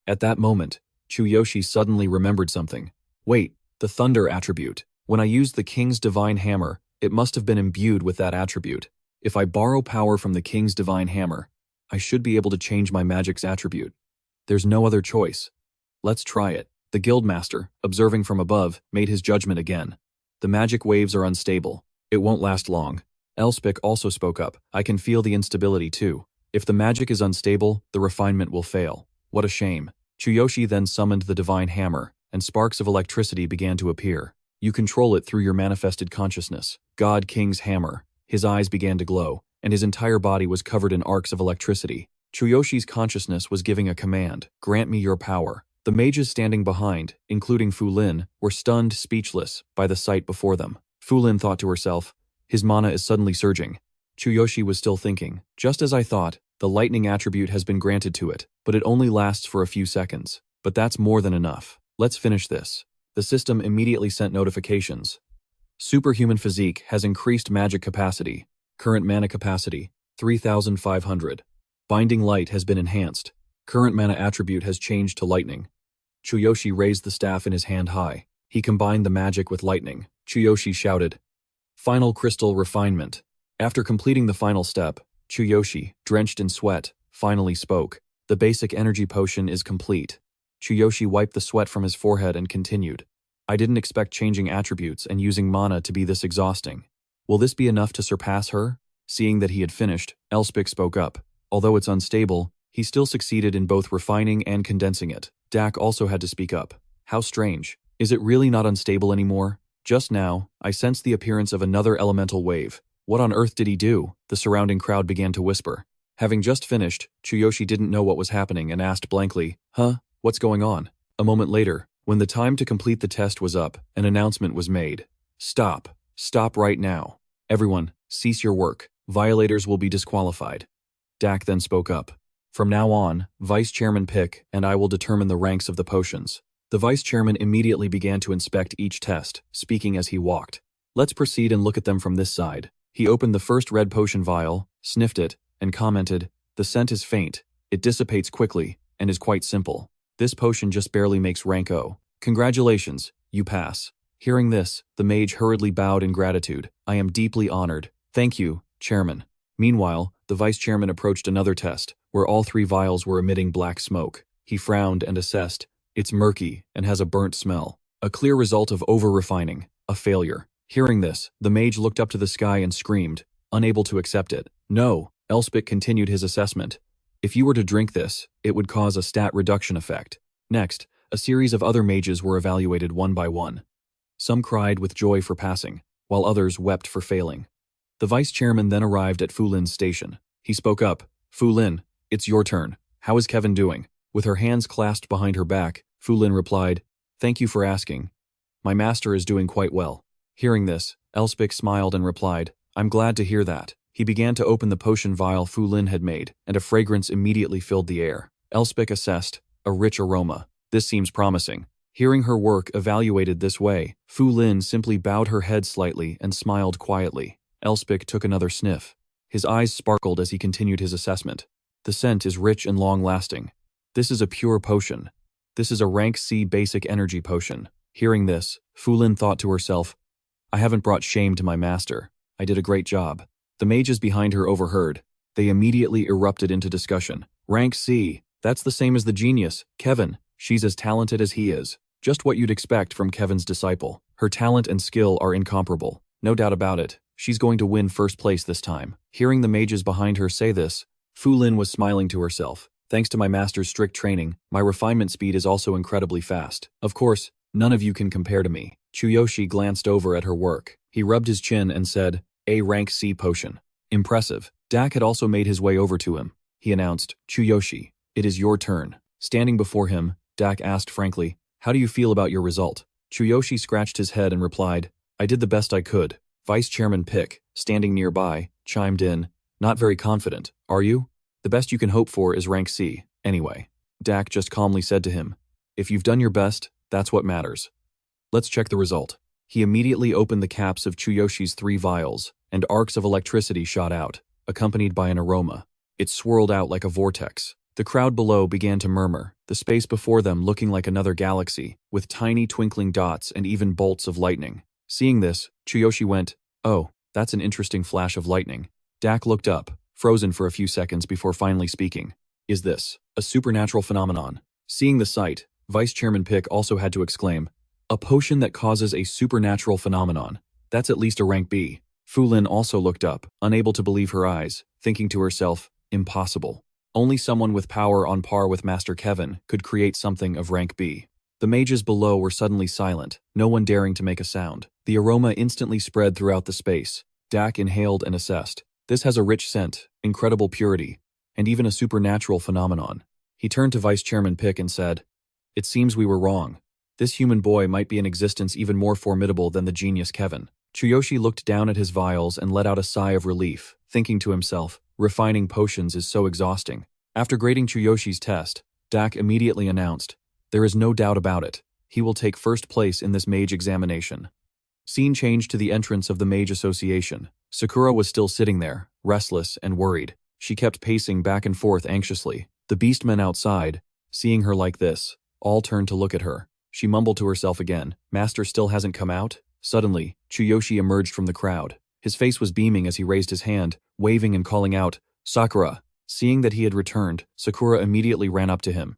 At that moment, Chuyoshi suddenly remembered something. Wait, the thunder attribute. When I used the king's divine hammer, it must have been imbued with that attribute. If I borrow power from the king's divine hammer, I should be able to change my magic's attribute. There's no other choice. Let's try it. The guildmaster, observing from above, made his judgment again. The magic waves are unstable. It won't last long. Elspeth also spoke up. I can feel the instability too. If the magic is unstable, the refinement will fail. What a shame. Chuyoshi then summoned the divine hammer and sparks of electricity began to appear. You control it through your manifested consciousness. God King's hammer. His eyes began to glow, and his entire body was covered in arcs of electricity. Chuyoshi's consciousness was giving a command, grant me your power. The mages standing behind, including Fu Lin, were stunned, speechless, by the sight before them. Fu Lin thought to herself, his mana is suddenly surging. Chuyoshi was still thinking, just as I thought, the lightning attribute has been granted to it, but it only lasts for a few seconds. But that's more than enough. Let's finish this. The system immediately sent notifications. Superhuman Physique has increased magic capacity. Current mana capacity, 3,500. Binding Light has been enhanced. Current mana attribute has changed to lightning. Chuyoshi raised the staff in his hand high. He combined the magic with lightning. Chuyoshi shouted, Final Crystal Refinement. After completing the final step, Chuyoshi, drenched in sweat, finally spoke. The basic energy potion is complete. Chuyoshi wiped the sweat from his forehead and continued. I didn't expect changing attributes and using mana to be this exhausting. Will this be enough to surpass her? Seeing that he had finished, Elspeth spoke up. Although it's unstable, he still succeeded in both refining and condensing it. Dak also had to speak up. How strange. Is it really not unstable anymore? Just now, I sensed the appearance of another elemental wave. What on earth did he do? The surrounding crowd began to whisper. Having just finished, Chuyoshi didn't know what was happening and asked blankly, Huh? What's going on? A moment later, when the time to complete the test was up, an announcement was made. Stop. Stop right now. Everyone, cease your work. Violators will be disqualified. Dak then spoke up. From now on, Vice Chairman Pick and I will determine the ranks of the potions. The Vice Chairman immediately began to inspect each test, speaking as he walked. Let's proceed and look at them from this side. He opened the first red potion vial, sniffed it, and commented, the scent is faint, it dissipates quickly, and is quite simple. This potion just barely makes rank O. Congratulations, you pass. Hearing this, the mage hurriedly bowed in gratitude. I am deeply honored. Thank you, Chairman. Meanwhile, the Vice Chairman approached another test, where all 3 vials were emitting black smoke. He frowned and assessed. It's murky and has a burnt smell. A clear result of over-refining. A failure. Hearing this, the mage looked up to the sky and screamed, unable to accept it. No, Elspeth continued his assessment. If you were to drink this, it would cause a stat reduction effect. Next, a series of other mages were evaluated one by one. Some cried with joy for passing, while others wept for failing. The Vice Chairman then arrived at Fu Lin's station. He spoke up. Fu Lin, it's your turn. How is Kevin doing? With her hands clasped behind her back, Fu Lin replied, Thank you for asking. My master is doing quite well. Hearing this, Elspeth smiled and replied, I'm glad to hear that. He began to open the potion vial Fu Lin had made, and a fragrance immediately filled the air. Elspeth assessed, a rich aroma. This seems promising. Hearing her work evaluated this way, Fu Lin simply bowed her head slightly and smiled quietly. Elspeth took another sniff. His eyes sparkled as he continued his assessment. The scent is rich and long-lasting. This is a pure potion. This is a rank C basic energy potion. Hearing this, Fu Lin thought to herself, I haven't brought shame to my master. I did a great job. The mages behind her overheard. They immediately erupted into discussion. Rank C, that's the same as the genius, Kevin. She's as talented as he is. Just what you'd expect from Kevin's disciple. Her talent and skill are incomparable. No doubt about it. She's going to win first place this time. Hearing the mages behind her say this, Fu Lin was smiling to herself. Thanks to my master's strict training, my refinement speed is also incredibly fast. Of course, none of you can compare to me. Chuyoshi glanced over at her work. He rubbed his chin and said, A rank C potion. Impressive. Dak had also made his way over to him. He announced, Chuyoshi, it is your turn. Standing before him, Dak asked frankly, How do you feel about your result? Chuyoshi scratched his head and replied, I did the best I could. Vice Chairman Pick, standing nearby, chimed in, Not very confident, are you? The best you can hope for is rank C, anyway. Dak just calmly said to him, If you've done your best, that's what matters. Let's check the result. He immediately opened the caps of Chuyoshi's 3 vials, and arcs of electricity shot out, accompanied by an aroma. It swirled out like a vortex. The crowd below began to murmur, the space before them looking like another galaxy, with tiny twinkling dots and even bolts of lightning. Seeing this, Chuyoshi went, Oh, that's an interesting flash of lightning. Dak looked up, frozen for a few seconds before finally speaking. Is this a supernatural phenomenon? Seeing the sight, Vice Chairman Pick also had to exclaim, A potion that causes a supernatural phenomenon. That's at least a rank B. Fu Lin also looked up, unable to believe her eyes, thinking to herself, Impossible. Only someone with power on par with Master Kevin could create something of rank B. The mages below were suddenly silent, no one daring to make a sound. The aroma instantly spread throughout the space. Dak inhaled and assessed. This has a rich scent, incredible purity, and even a supernatural phenomenon. He turned to Vice Chairman Pick and said, "It seems we were wrong. This human boy might be an existence even more formidable than the genius Kevin." Chuyoshi looked down at his vials and let out a sigh of relief, thinking to himself, refining potions is so exhausting. After grading Chuyoshi's test, Dak immediately announced, "There is no doubt about it. He will take first place in this mage examination." Scene changed to the entrance of the Mage Association. Sakura was still sitting there, restless and worried. She kept pacing back and forth anxiously. The Beastmen outside, seeing her like this, all turned to look at her. She mumbled to herself again, "Master still hasn't come out?" Suddenly, Chuyoshi emerged from the crowd. His face was beaming as he raised his hand, waving and calling out, "Sakura!" Seeing that he had returned, Sakura immediately ran up to him.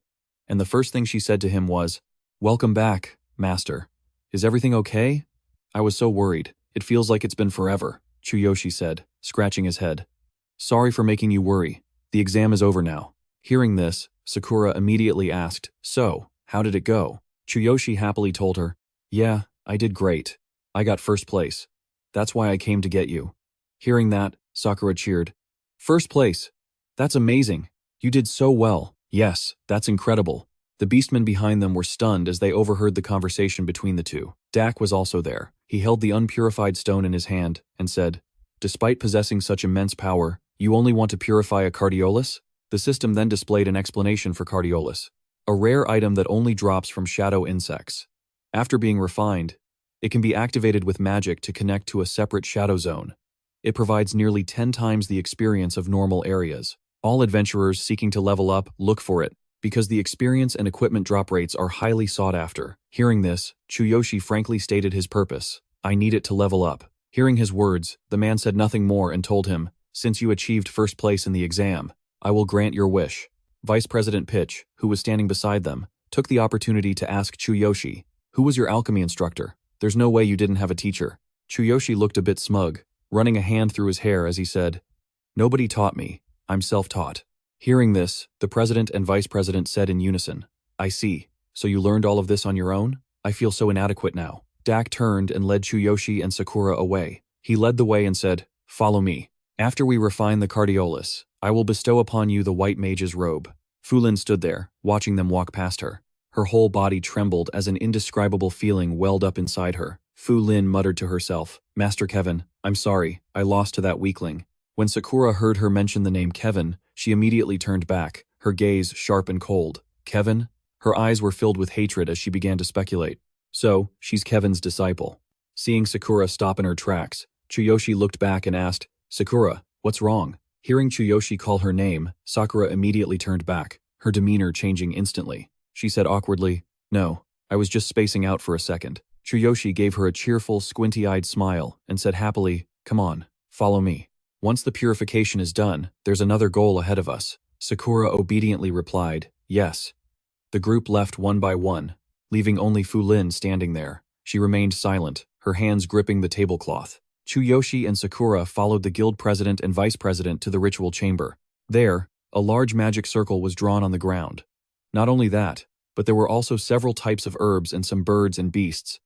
And the first thing she said to him was, "Welcome back, Master. Is everything okay? I was so worried. It feels like it's been forever," Chuyoshi said, scratching his head. "Sorry for making you worry. The exam is over now." Hearing this, Sakura immediately asked, "So, how did it go?" Chuyoshi happily told her, "Yeah, I did great. I got first place. That's why I came to get you." Hearing that, Sakura cheered. "First place? That's amazing. You did so well." "Yes, that's incredible." The beastmen behind them were stunned as they overheard the conversation between the two. Dak was also there. He held the unpurified stone in his hand and said, "Despite possessing such immense power, you only want to purify a cardiolus?" The system then displayed an explanation for cardiolus, a rare item that only drops from shadow insects. After being refined, it can be activated with magic to connect to a separate shadow zone. It provides nearly 10 times the experience of normal areas. All adventurers seeking to level up look for it, because the experience and equipment drop rates are highly sought after. Hearing this, Chuyoshi frankly stated his purpose. "I need it to level up." Hearing his words, the man said nothing more and told him, "Since you achieved first place in the exam, I will grant your wish." Vice President Pitch, who was standing beside them, took the opportunity to ask Chuyoshi, "Who was your alchemy instructor? There's no way you didn't have a teacher." Chuyoshi looked a bit smug, running a hand through his hair as he said, "Nobody taught me. I'm self-taught." Hearing this, the president and vice president said in unison, "I see. So you learned all of this on your own? I feel so inadequate now." Dak turned and led Chuyoshi and Sakura away. He led the way and said, "Follow me. After we refine the cardiolus, I will bestow upon you the white mage's robe." Fulin stood there, watching them walk past her. Her whole body trembled as an indescribable feeling welled up inside her. Fu Lin muttered to herself, "Master Kevin, I'm sorry, I lost to that weakling." When Sakura heard her mention the name Kevin, she immediately turned back, her gaze sharp and cold. "Kevin?" Her eyes were filled with hatred as she began to speculate. "So, she's Kevin's disciple." Seeing Sakura stop in her tracks, Chuyoshi looked back and asked, "Sakura, what's wrong?" Hearing Chuyoshi call her name, Sakura immediately turned back, her demeanor changing instantly. She said awkwardly, "No, I was just spacing out for a second." Chuyoshi gave her a cheerful, squinty-eyed smile and said happily, "Come on, follow me. Once the purification is done, there's another goal ahead of us." Sakura obediently replied, "Yes." The group left one by one, leaving only Fu Lin standing there. She remained silent, her hands gripping the tablecloth. Chuyoshi and Sakura followed the guild president and vice president to the ritual chamber. There, a large magic circle was drawn on the ground. Not only that, but there were also several types of herbs and some birds and beasts.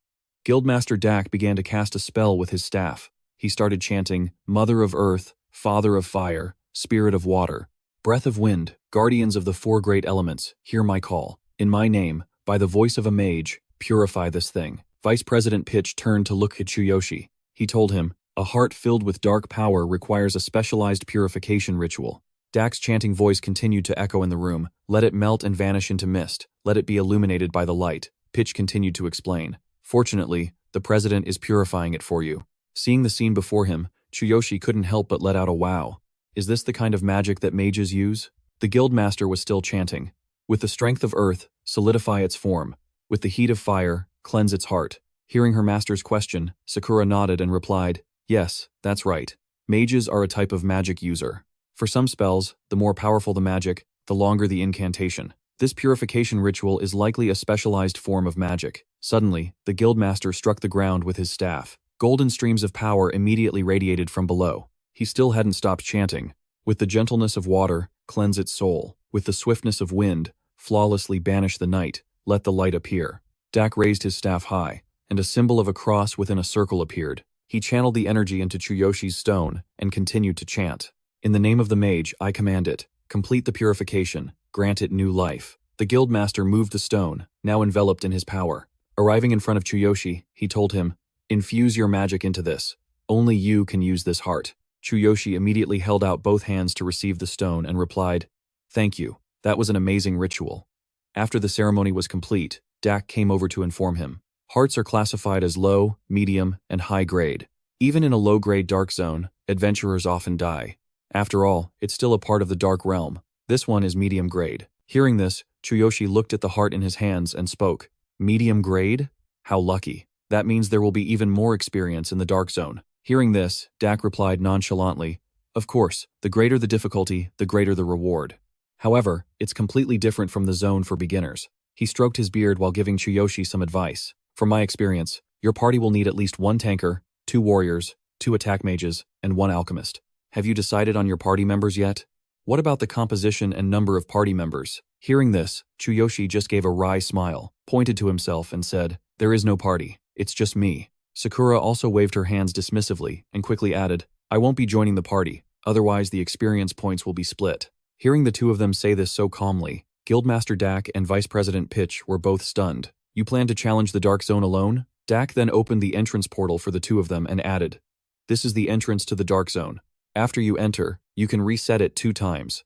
Guildmaster Dak began to cast a spell with his staff. He started chanting, "Mother of Earth, Father of Fire, Spirit of Water, Breath of Wind, Guardians of the four great elements, hear my call. In my name, by the voice of a mage, purify this thing." Vice President Pitch turned to look at Chuyoshi. He told him, "A heart filled with dark power requires a specialized purification ritual." Dak's chanting voice continued to echo in the room. "Let it melt and vanish into mist. Let it be illuminated by the light." Pitch continued to explain. "Fortunately, the president is purifying it for you." Seeing the scene before him, Chuyoshi couldn't help but let out a wow. Is this the kind of magic that mages use? The guildmaster was still chanting. "With the strength of earth, solidify its form. With the heat of fire, cleanse its heart." Hearing her master's question, Sakura nodded and replied, "Yes, that's right. Mages are a type of magic user. For some spells, the more powerful the magic, the longer the incantation. This purification ritual is likely a specialized form of magic." Suddenly, the guildmaster struck the ground with his staff. Golden streams of power immediately radiated from below. He still hadn't stopped chanting. "With the gentleness of water, cleanse its soul. With the swiftness of wind, flawlessly banish the night. Let the light appear." Dak raised his staff high, and a symbol of a cross within a circle appeared. He channeled the energy into Chuyoshi's stone and continued to chant. In the name of the mage, I command it. Complete the purification. Grant it new life. The guildmaster moved the stone, now enveloped in his power. Arriving in front of Chuyoshi, he told him, infuse your magic into this. Only you can use this heart. Chuyoshi immediately held out both hands to receive the stone and replied, thank you. That was an amazing ritual. After the ceremony was complete, Dak came over to inform him. Hearts are classified as low, medium, and high grade. Even in a low-grade dark zone, adventurers often die. After all, it's still a part of the dark realm. This one is medium grade. Hearing this, Chuyoshi looked at the heart in his hands and spoke. Medium grade? How lucky. That means there will be even more experience in the dark zone. Hearing this, Dak replied nonchalantly, of course, the greater the difficulty, the greater the reward. However, it's completely different from the zone for beginners. He stroked his beard while giving Chuyoshi some advice. From my experience, your party will need at least 1 tanker, 2 warriors, 2 attack mages, and 1 alchemist. Have you decided on your party members yet? What about the composition and number of party members? Hearing this, Chuyoshi just gave a wry smile, pointed to himself and said, there is no party, it's just me. Sakura also waved her hands dismissively and quickly added, I won't be joining the party, otherwise the experience points will be split. Hearing the two of them say this so calmly, Guildmaster Dak and Vice President Pitch were both stunned. You plan to challenge the Dark Zone alone? Dak then opened the entrance portal for the two of them and added, this is the entrance to the Dark Zone. After you enter, you can reset it 2 times.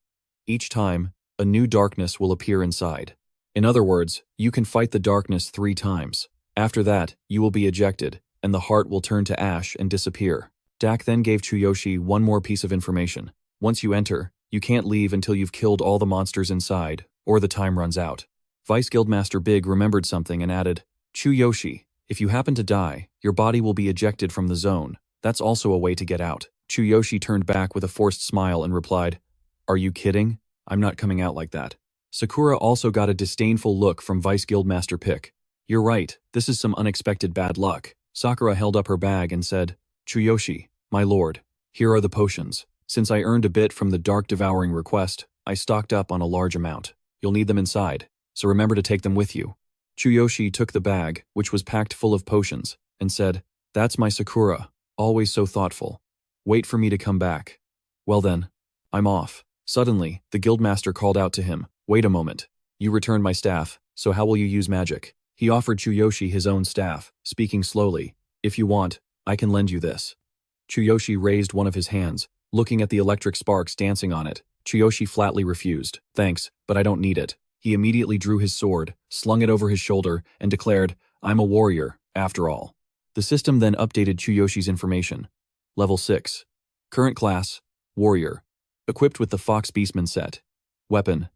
Each time, a new darkness will appear inside. In other words, you can fight the darkness 3 times. After that, you will be ejected, and the heart will turn to ash and disappear. Dak then gave Chuyoshi one more piece of information. Once you enter, you can't leave until you've killed all the monsters inside, or the time runs out. Vice Guildmaster Big remembered something and added, Chuyoshi, if you happen to die, your body will be ejected from the zone. That's also a way to get out. Chuyoshi turned back with a forced smile and replied, are you kidding? I'm not coming out like that. Sakura also got a disdainful look from Vice Guildmaster Pick. You're right, this is some unexpected bad luck. Sakura held up her bag and said, Chuyoshi, my lord, here are the potions. Since I earned a bit from the Dark Devouring request, I stocked up on a large amount. You'll need them inside, so remember to take them with you. Chuyoshi took the bag, which was packed full of potions, and said, that's my Sakura, always so thoughtful. Wait for me to come back. Well then, I'm off. Suddenly, the guildmaster called out to him, wait a moment. You returned my staff, so how will you use magic? He offered Chuyoshi his own staff, speaking slowly. If you want, I can lend you this. Chuyoshi raised one of his hands, looking at the electric sparks dancing on it. Chuyoshi flatly refused. Thanks, but I don't need it. He immediately drew his sword, slung it over his shoulder, and declared, I'm a warrior, after all. The system then updated Chuyoshi's information. Level 6. Current class, Warrior. Equipped with the Fox Beastman set. Weapon,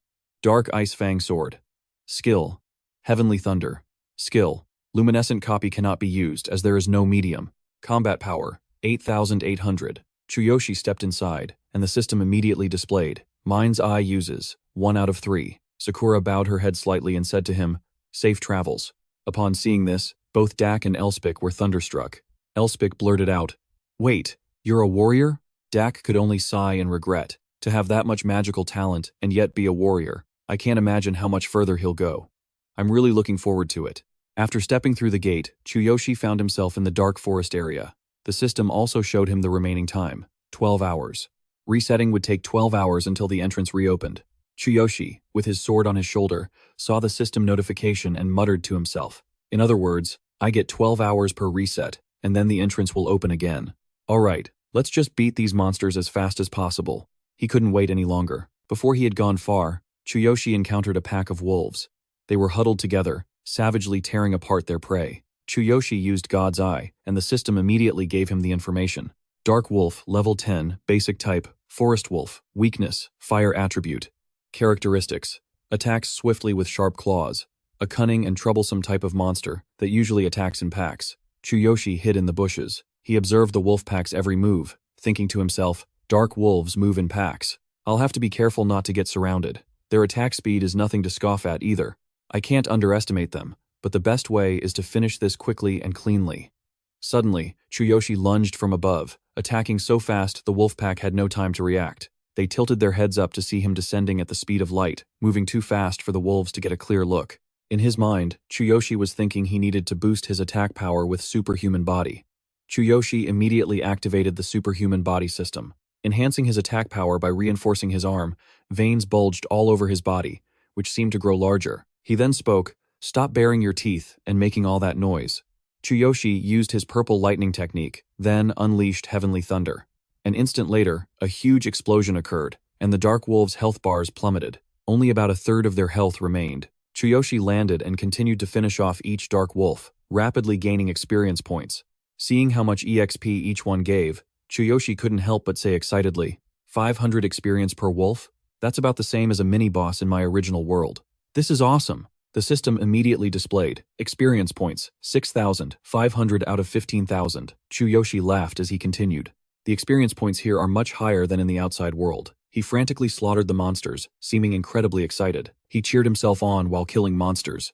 Dark Ice Fang Sword. Skill, Heavenly Thunder. Skill, Luminescent Copy cannot be used as there is no medium. Combat power, 8,800. Chuyoshi stepped inside, and the system immediately displayed. Mind's Eye uses, 1 out of 3. Sakura bowed her head slightly and said to him, safe travels. Upon seeing this, both Dak and Elspeth were thunderstruck. Elspeth blurted out, wait, you're a warrior? Dak could only sigh in regret. To have that much magical talent and yet be a warrior, I can't imagine how much further he'll go. I'm really looking forward to it. After stepping through the gate, Chuyoshi found himself in the dark forest area. The system also showed him the remaining time, 12 hours. Resetting would take 12 hours until the entrance reopened. Chuyoshi, with his sword on his shoulder, saw the system notification and muttered to himself. In other words, I get 12 hours per reset, and then the entrance will open again. Alright, let's just beat these monsters as fast as possible. He couldn't wait any longer. Before he had gone far, Chuyoshi encountered a pack of wolves. They were huddled together, savagely tearing apart their prey. Chuyoshi used God's Eye, and the system immediately gave him the information. Dark Wolf, Level 10, Basic Type, Forest Wolf, Weakness, Fire Attribute. Characteristics. Attacks swiftly with sharp claws. A cunning and troublesome type of monster that usually attacks in packs. Chuyoshi hid in the bushes. He observed the wolf pack's every move, thinking to himself, dark wolves move in packs. I'll have to be careful not to get surrounded. Their attack speed is nothing to scoff at either. I can't underestimate them, but the best way is to finish this quickly and cleanly. Suddenly, Chuyoshi lunged from above, attacking so fast the wolf pack had no time to react. They tilted their heads up to see him descending at the speed of light, moving too fast for the wolves to get a clear look. In his mind, Chuyoshi was thinking he needed to boost his attack power with superhuman body. Chuyoshi immediately activated the superhuman body system, enhancing his attack power by reinforcing his arm. Veins bulged all over his body, which seemed to grow larger. He then spoke, "Stop baring your teeth and making all that noise." Chuyoshi used his purple lightning technique, then unleashed heavenly thunder. An instant later, a huge explosion occurred, and the Dark Wolves' health bars plummeted. Only about a third of their health remained. Chuyoshi landed and continued to finish off each Dark Wolf, rapidly gaining experience points. Seeing how much EXP each one gave, Chuyoshi couldn't help but say excitedly, 500 experience per wolf? That's about the same as a mini-boss in my original world. This is awesome. The system immediately displayed experience points, 6,500 out of 15,000. Chuyoshi laughed as he continued. The experience points here are much higher than in the outside world. He frantically slaughtered the monsters, seeming incredibly excited. He cheered himself on while killing monsters.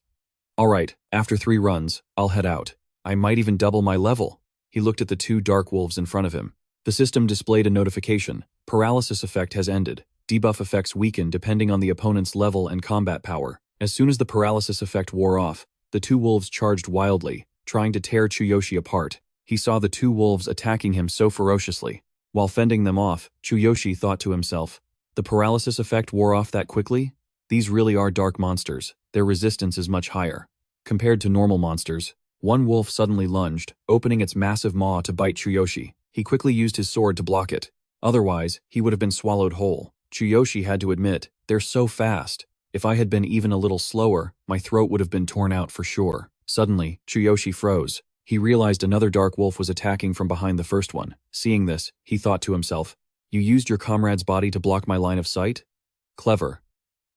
Alright, after 3 runs, I'll head out. I might even double my level. He looked at the 2 dark wolves in front of him. The system displayed a notification. Paralysis effect has ended. Debuff effects weaken depending on the opponent's level and combat power. As soon as the paralysis effect wore off, the 2 wolves charged wildly, trying to tear Chuyoshi apart. He saw the 2 wolves attacking him so ferociously. While fending them off, Chuyoshi thought to himself, the paralysis effect wore off that quickly? These really are dark monsters. Their resistance is much higher. Compared to normal monsters, one wolf suddenly lunged, opening its massive maw to bite Chuyoshi. He quickly used his sword to block it. Otherwise, he would have been swallowed whole. Chuyoshi had to admit, they're so fast. If I had been even a little slower, my throat would have been torn out for sure. Suddenly, Chuyoshi froze. He realized another dark wolf was attacking from behind the first one. Seeing this, he thought to himself, you used your comrade's body to block my line of sight? Clever.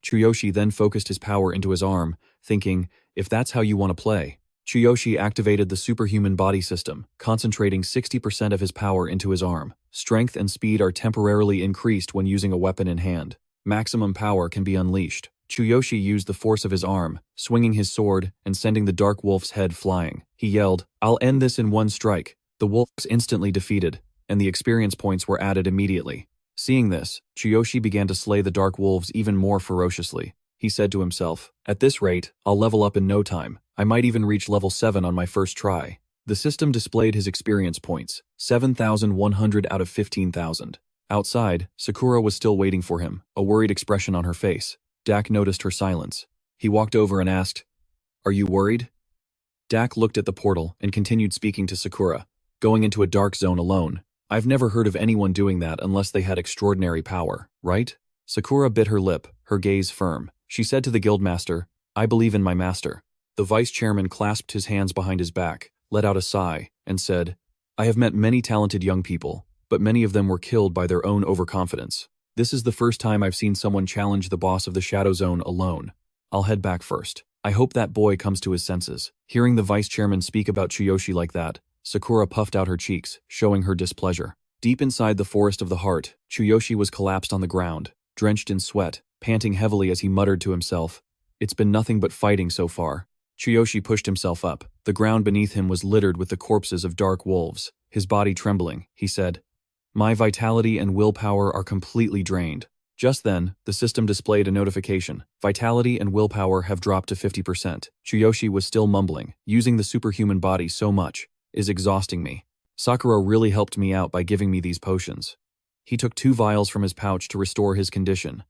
Chuyoshi then focused his power into his arm, thinking, if that's how you want to play. Chuyoshi activated the superhuman body system, concentrating 60% of his power into his arm. Strength and speed are temporarily increased when using a weapon in hand. Maximum power can be unleashed. Chuyoshi used the force of his arm, swinging his sword and sending the dark wolf's head flying. He yelled, I'll end this in one strike. The wolf was instantly defeated, and the experience points were added immediately. Seeing this, Chuyoshi began to slay the dark wolves even more ferociously. He said to himself, at this rate, I'll level up in no time. I might even reach level 7 on my first try. The system displayed his experience points, 7,100 out of 15,000. Outside, Sakura was still waiting for him, a worried expression on her face. Dak noticed her silence. He walked over and asked, are you worried? Dak looked at the portal and continued speaking to Sakura, going into a dark zone alone. I've never heard of anyone doing that unless they had extraordinary power, right? Sakura bit her lip, her gaze firm. She said to the guildmaster, I believe in my master. The vice chairman clasped his hands behind his back, let out a sigh, and said, I have met many talented young people, but many of them were killed by their own overconfidence. This is the first time I've seen someone challenge the boss of the Shadow Zone alone. I'll head back first. I hope that boy comes to his senses. Hearing the vice chairman speak about Chuyoshi like that, Sakura puffed out her cheeks, showing her displeasure. Deep inside the forest of the heart, Chuyoshi was collapsed on the ground, drenched in sweat, panting heavily as he muttered to himself, it's been nothing but fighting so far. Chuyoshi pushed himself up. The ground beneath him was littered with the corpses of dark wolves. His body trembling, he said, my vitality and willpower are completely drained. Just then, the system displayed a notification. Vitality and willpower have dropped to 50%. Chuyoshi was still mumbling, using the superhuman body so much is exhausting me. Sakura really helped me out by giving me these potions. He took 2 vials from his pouch to restore his condition.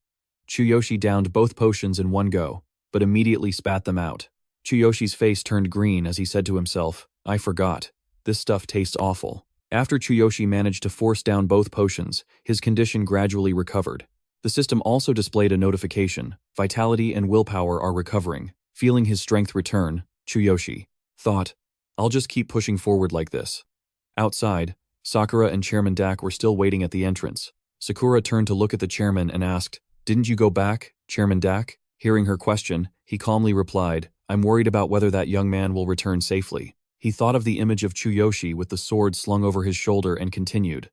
Chuyoshi downed both potions in one go, but immediately spat them out. Chuyoshi's face turned green as he said to himself, I forgot. This stuff tastes awful. After Chuyoshi managed to force down both potions, his condition gradually recovered. The system also displayed a notification. Vitality and willpower are recovering. Feeling his strength return, Chuyoshi thought, I'll just keep pushing forward like this. Outside, Sakura and Chairman Dak were still waiting at the entrance. Sakura turned to look at the chairman and asked, didn't you go back, Chairman Dak? Hearing her question, he calmly replied, I'm worried about whether that young man will return safely. He thought of the image of Chuyoshi with the sword slung over his shoulder and continued,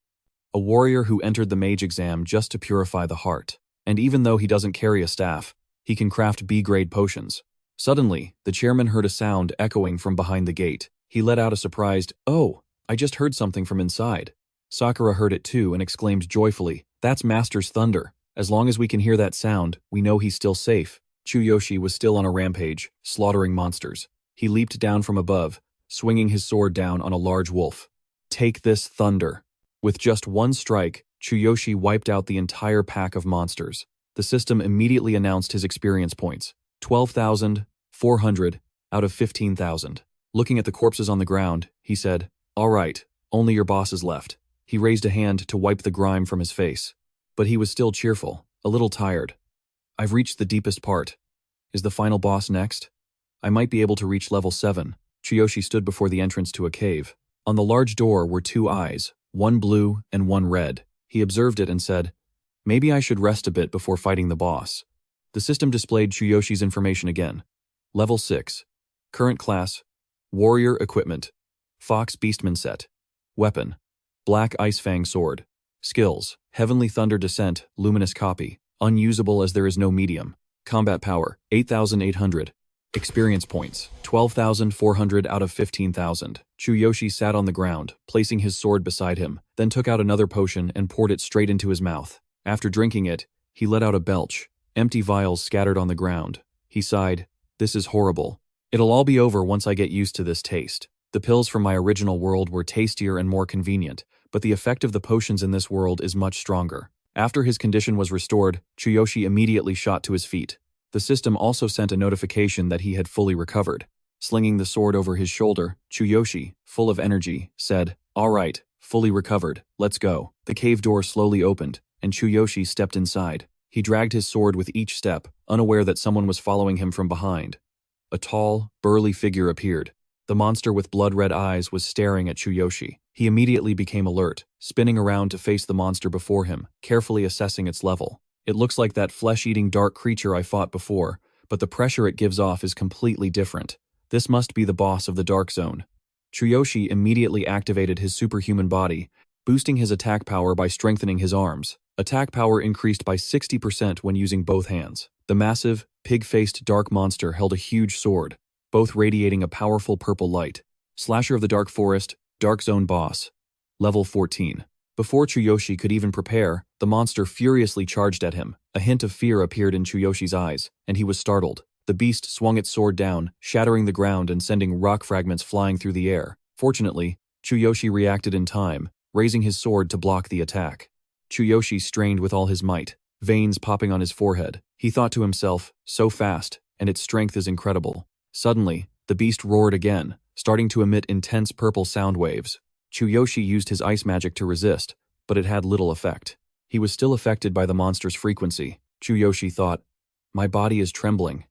a warrior who entered the mage exam just to purify the heart. And even though he doesn't carry a staff, he can craft B-grade potions. Suddenly, the chairman heard a sound echoing from behind the gate. He let out a surprised, oh, I just heard something from inside. Sakura heard it too and exclaimed joyfully, that's Master's thunder. As long as we can hear that sound, we know he's still safe. Chuyoshi was still on a rampage, slaughtering monsters. He leaped down from above, swinging his sword down on a large wolf. Take this, thunder. With just one strike, Chuyoshi wiped out the entire pack of monsters. The system immediately announced his experience points. 12,400 out of 15,000. Looking at the corpses on the ground, he said, "All right, only your boss is left." He raised a hand to wipe the grime from his face. But he was still cheerful, a little tired. "I've reached the deepest part. Is the final boss next? I might be able to reach level 7. Chuyoshi stood before the entrance to a cave. On the large door were 2 eyes, one blue and one red. He observed it and said, "Maybe I should rest a bit before fighting the boss." The system displayed Chuyoshi's information again. Level 6. Current class, Warrior Equipment. Fox Beastmen set. Weapon, Black Ice Fang Sword. Skills, Heavenly Thunder Descent, Luminous Copy. Unusable as there is no medium. Combat power, 8,800. Experience points, 12,400 out of 15,000. Chuyoshi sat on the ground, placing his sword beside him, then took out another potion and poured it straight into his mouth. After drinking it, he let out a belch. Empty vials scattered on the ground. He sighed, "This is horrible. It'll all be over once I get used to this taste." The pills from my original world were tastier and more convenient, but the effect of the potions in this world is much stronger. After his condition was restored, Chuyoshi immediately shot to his feet. The system also sent a notification that he had fully recovered. Slinging the sword over his shoulder, Chuyoshi, full of energy, said, "All right, fully recovered, let's go." The cave door slowly opened, and Chuyoshi stepped inside. He dragged his sword with each step, unaware that someone was following him from behind. A tall, burly figure appeared. The monster with blood-red eyes was staring at Chuyoshi. He immediately became alert, spinning around to face the monster before him, carefully assessing its level. "It looks like that flesh-eating dark creature I fought before, but the pressure it gives off is completely different. This must be the boss of the Dark Zone." Chuyoshi immediately activated his superhuman body, boosting his attack power by strengthening his arms. Attack power increased by 60% when using both hands. The massive, pig-faced dark monster held a huge sword, both radiating a powerful purple light. Slasher of the Dark Forest, Dark Zone boss. Level 14. Before Chuyoshi could even prepare, the monster furiously charged at him. A hint of fear appeared in Chuyoshi's eyes, and he was startled. The beast swung its sword down, shattering the ground and sending rock fragments flying through the air. Fortunately, Chuyoshi reacted in time, raising his sword to block the attack. Chuyoshi strained with all his might, veins popping on his forehead. He thought to himself, "So fast, and its strength is incredible." Suddenly, the beast roared again, starting to emit intense purple sound waves. Chuyoshi used his ice magic to resist, but it had little effect. He was still affected by the monster's frequency. Chuyoshi thought, "My body is trembling.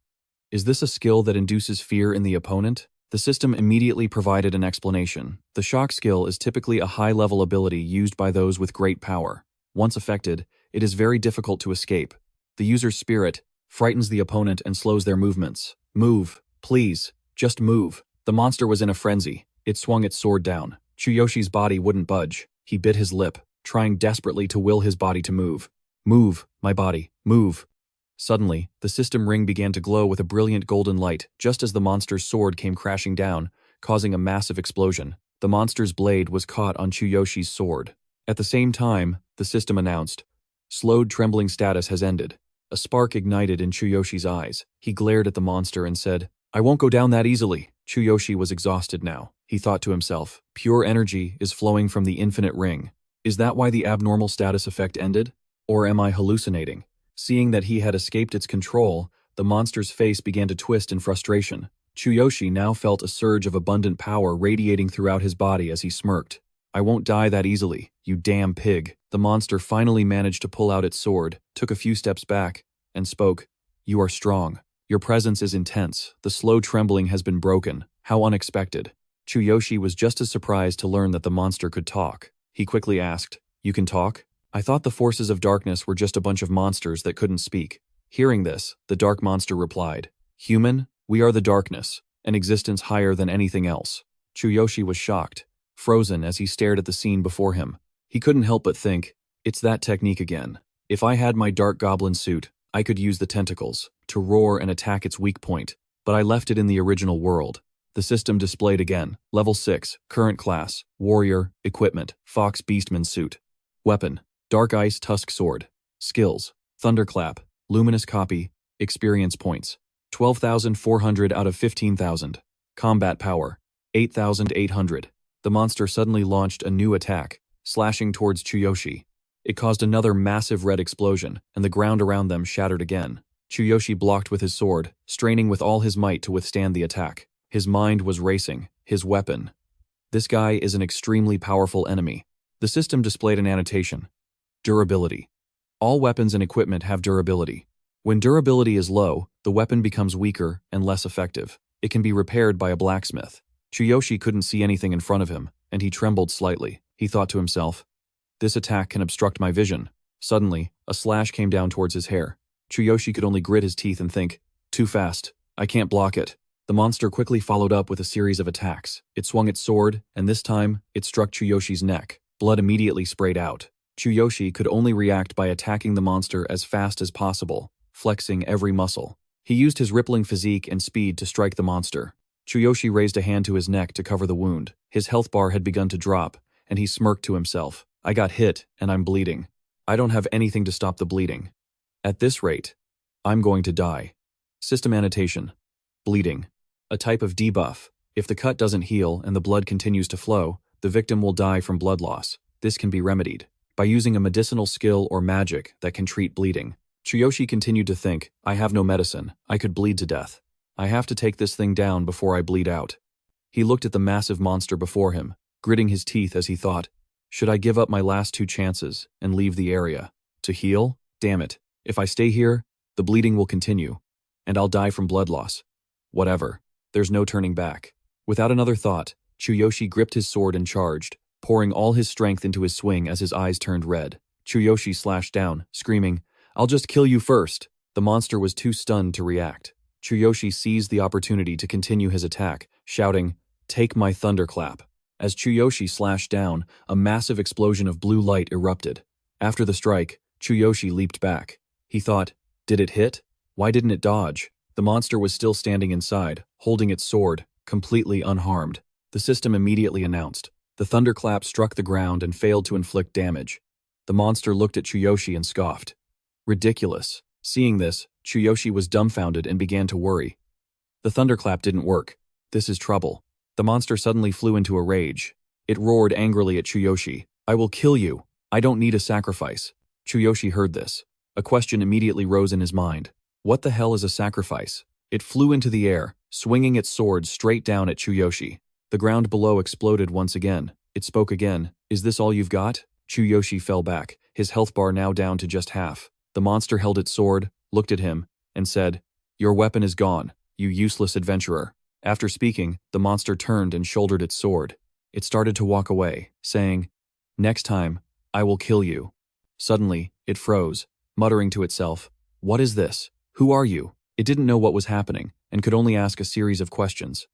Is this a skill that induces fear in the opponent?" The system immediately provided an explanation. The shock skill is typically a high-level ability used by those with great power. Once affected, it is very difficult to escape. The user's spirit frightens the opponent and slows their movements. "Move, please, just move." The monster was in a frenzy. It swung its sword down. Chuyoshi's body wouldn't budge. He bit his lip, trying desperately to will his body to move. "Move, my body, move." Suddenly, the system ring began to glow with a brilliant golden light just as the monster's sword came crashing down, causing a massive explosion. The monster's blade was caught on Chuyoshi's sword. At the same time, the system announced, "Slowed trembling status has ended." A spark ignited in Chuyoshi's eyes. He glared at the monster and said, "I won't go down that easily." Chuyoshi was exhausted now. He thought to himself, "Pure energy is flowing from the infinite ring. Is that why the abnormal status effect ended? Or am I hallucinating?" Seeing that he had escaped its control, the monster's face began to twist in frustration. Chuyoshi now felt a surge of abundant power radiating throughout his body as he smirked. "I won't die that easily, you damn pig." The monster finally managed to pull out its sword, took a few steps back, and spoke, "You are strong. Your presence is intense. The slow trembling has been broken. How unexpected." Chuyoshi was just as surprised to learn that the monster could talk. He quickly asked, "You can talk? I thought the forces of darkness were just a bunch of monsters that couldn't speak." Hearing this, the dark monster replied, "Human, we are the darkness, an existence higher than anything else." Chuyoshi was shocked, frozen as he stared at the scene before him. He couldn't help but think, "It's that technique again. If I had my dark goblin suit, I could use the tentacles to roar and attack its weak point, but I left it in the original world." The system displayed again. Level 6, current class, warrior, equipment, fox beastman suit. Weapon, dark ice tusk sword. Skills, thunderclap, luminous copy, Experience points. 12,400 out of 15,000. Combat power. 8,800. The monster suddenly launched a new attack, slashing towards Chuyoshi. It caused another massive red explosion, and the ground around them shattered again. Chuyoshi blocked with his sword, straining with all his might to withstand the attack. His mind was racing. His weapon. This guy is an extremely powerful enemy. The system displayed an annotation. Durability. All weapons and equipment have durability. When durability is low, the weapon becomes weaker and less effective. It can be repaired by a blacksmith. Chuyoshi couldn't see anything in front of him, and he trembled slightly. He thought to himself, "This attack can obstruct my vision." Suddenly, a slash came down towards his hair. Chuyoshi could only grit his teeth and think, "Too fast. I can't block it." The monster quickly followed up with a series of attacks. It swung its sword, and this time, it struck Chuyoshi's neck. Blood immediately sprayed out. Chuyoshi could only react by attacking the monster as fast as possible, flexing every muscle. He used his rippling physique and speed to strike the monster. Chuyoshi raised a hand to his neck to cover the wound. His health bar had begun to drop, and he smirked to himself. "I got hit, and I'm bleeding. I don't have anything to stop the bleeding. At this rate, I'm going to die." System annotation. Bleeding. A type of debuff. If the cut doesn't heal and the blood continues to flow, the victim will die from blood loss. This can be remedied by using a medicinal skill or magic that can treat bleeding. Chuyoshi continued to think, "I have no medicine. I could bleed to death. I have to take this thing down before I bleed out." He looked at the massive monster before him, gritting his teeth as he thought, "Should I give up my last 2 chances and leave the area? To heal? Damn it. If I stay here, the bleeding will continue, and I'll die from blood loss. Whatever. There's no turning back." Without another thought, Chuyoshi gripped his sword and charged, pouring all his strength into his swing as his eyes turned red. Chuyoshi slashed down, screaming, "I'll just kill you first." The monster was too stunned to react. Chuyoshi seized the opportunity to continue his attack, shouting, "Take my thunderclap." As Chuyoshi slashed down, a massive explosion of blue light erupted. After the strike, Chuyoshi leaped back. He thought, "Did it hit? Why didn't it dodge?" The monster was still standing inside, holding its sword, completely unharmed. The system immediately announced. The thunderclap struck the ground and failed to inflict damage. The monster looked at Chuyoshi and scoffed. Ridiculous. Seeing this, Chuyoshi was dumbfounded and began to worry. The thunderclap didn't work. This is trouble. The monster suddenly flew into a rage. It roared angrily at Chuyoshi. "I will kill you. I don't need a sacrifice." Chuyoshi heard this. A question immediately rose in his mind. What the hell is a sacrifice? It flew into the air, swinging its sword straight down at Chuyoshi. The ground below exploded once again. It spoke again. "Is this all you've got?" Chuyoshi fell back, his health bar now down to just half. The monster held its sword, looked at him, and said, "Your weapon is gone, you useless adventurer." After speaking, the monster turned and shouldered its sword. It started to walk away, saying, "Next time, I will kill you." Suddenly, it froze, muttering to itself, "What is this? Who are you?" It didn't know what was happening, and could only ask a series of questions.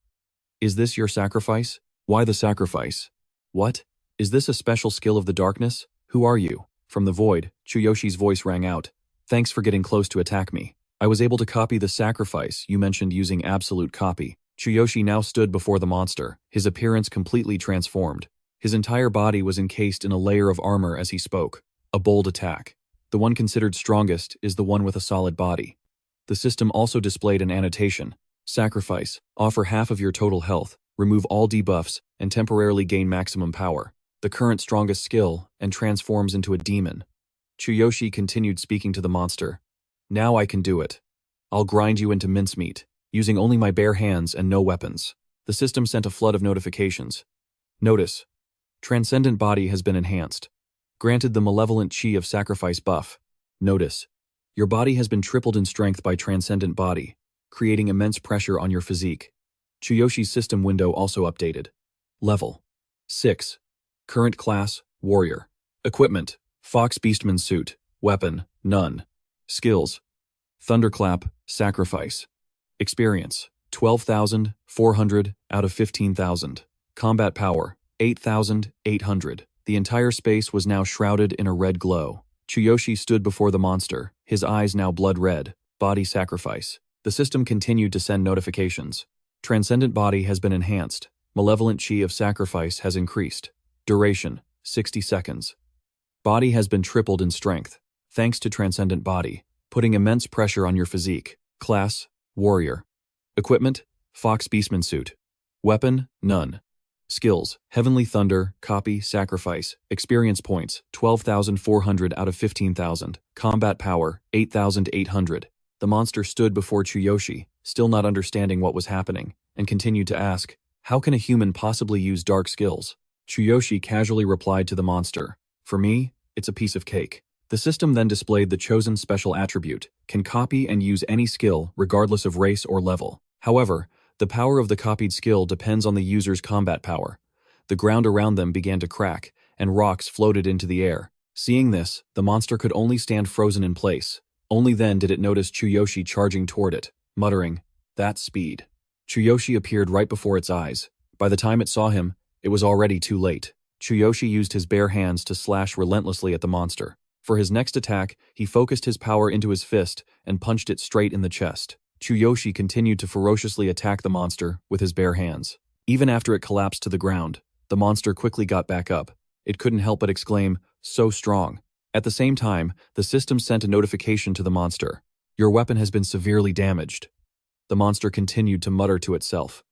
"Is this your sacrifice? Why the sacrifice? What? Is this a special skill of the darkness? Who are you?" From the void, Chuyoshi's voice rang out. "Thanks for getting close to attack me. I was able to copy the sacrifice you mentioned using absolute copy." Chuyoshi now stood before the monster, his appearance completely transformed. His entire body was encased in a layer of armor as he spoke. A bold attack. The one considered strongest is the one with a solid body. The system also displayed an annotation. Sacrifice. Offer half of your total health, remove all debuffs, and temporarily gain maximum power. The current strongest skill, and transforms into a demon. Chuyoshi continued speaking to the monster. "Now I can do it. I'll grind you into mincemeat, using only my bare hands and no weapons." The system sent a flood of notifications. Notice. Transcendent body has been enhanced. Granted the malevolent chi of sacrifice buff. Notice. Your body has been tripled in strength by transcendent body, creating immense pressure on your physique. Chuyoshi's system window also updated. Level 6. Current class, Warrior. Equipment, Fox Beastman suit. Weapon, none. Skills, Thunderclap, Sacrifice. Experience, 12,400 out of 15,000. Combat power, 8,800. The entire space was now shrouded in a red glow. Chuyoshi stood before the monster, his eyes now blood red. Body sacrifice. The system continued to send notifications. Transcendent body has been enhanced. Malevolent chi of sacrifice has increased. Duration, 60 seconds. Body has been tripled in strength. Thanks to transcendent body. putting immense pressure on your physique. Class, warrior. Equipment, fox beastman suit. Weapon, none. Skills, heavenly thunder, copy, sacrifice. Experience points, 12,400 out of 15,000. Combat power, 8,800. The monster stood before Chuyoshi, still not understanding what was happening, and continued to ask, how can a human possibly use dark skills? Chuyoshi casually replied to the monster, for me, it's a piece of cake. The system then displayed the chosen special attribute, can copy and use any skill regardless of race or level. However, the power of the copied skill depends on the user's combat power. The ground around them began to crack, and rocks floated into the air. Seeing this, the monster could only stand frozen in place. Only then did it notice Chuyoshi charging toward it, muttering, "That's speed." Chuyoshi appeared right before its eyes. By the time it saw him, it was already too late. Chuyoshi used his bare hands to slash relentlessly at the monster. For his next attack, he focused his power into his fist and punched it straight in the chest. Chuyoshi continued to ferociously attack the monster with his bare hands. Even after it collapsed to the ground, the monster quickly got back up. It couldn't help but exclaim, "So strong." At the same time, the system sent a notification to the monster. "Your weapon has been severely damaged." The monster continued to mutter to itself.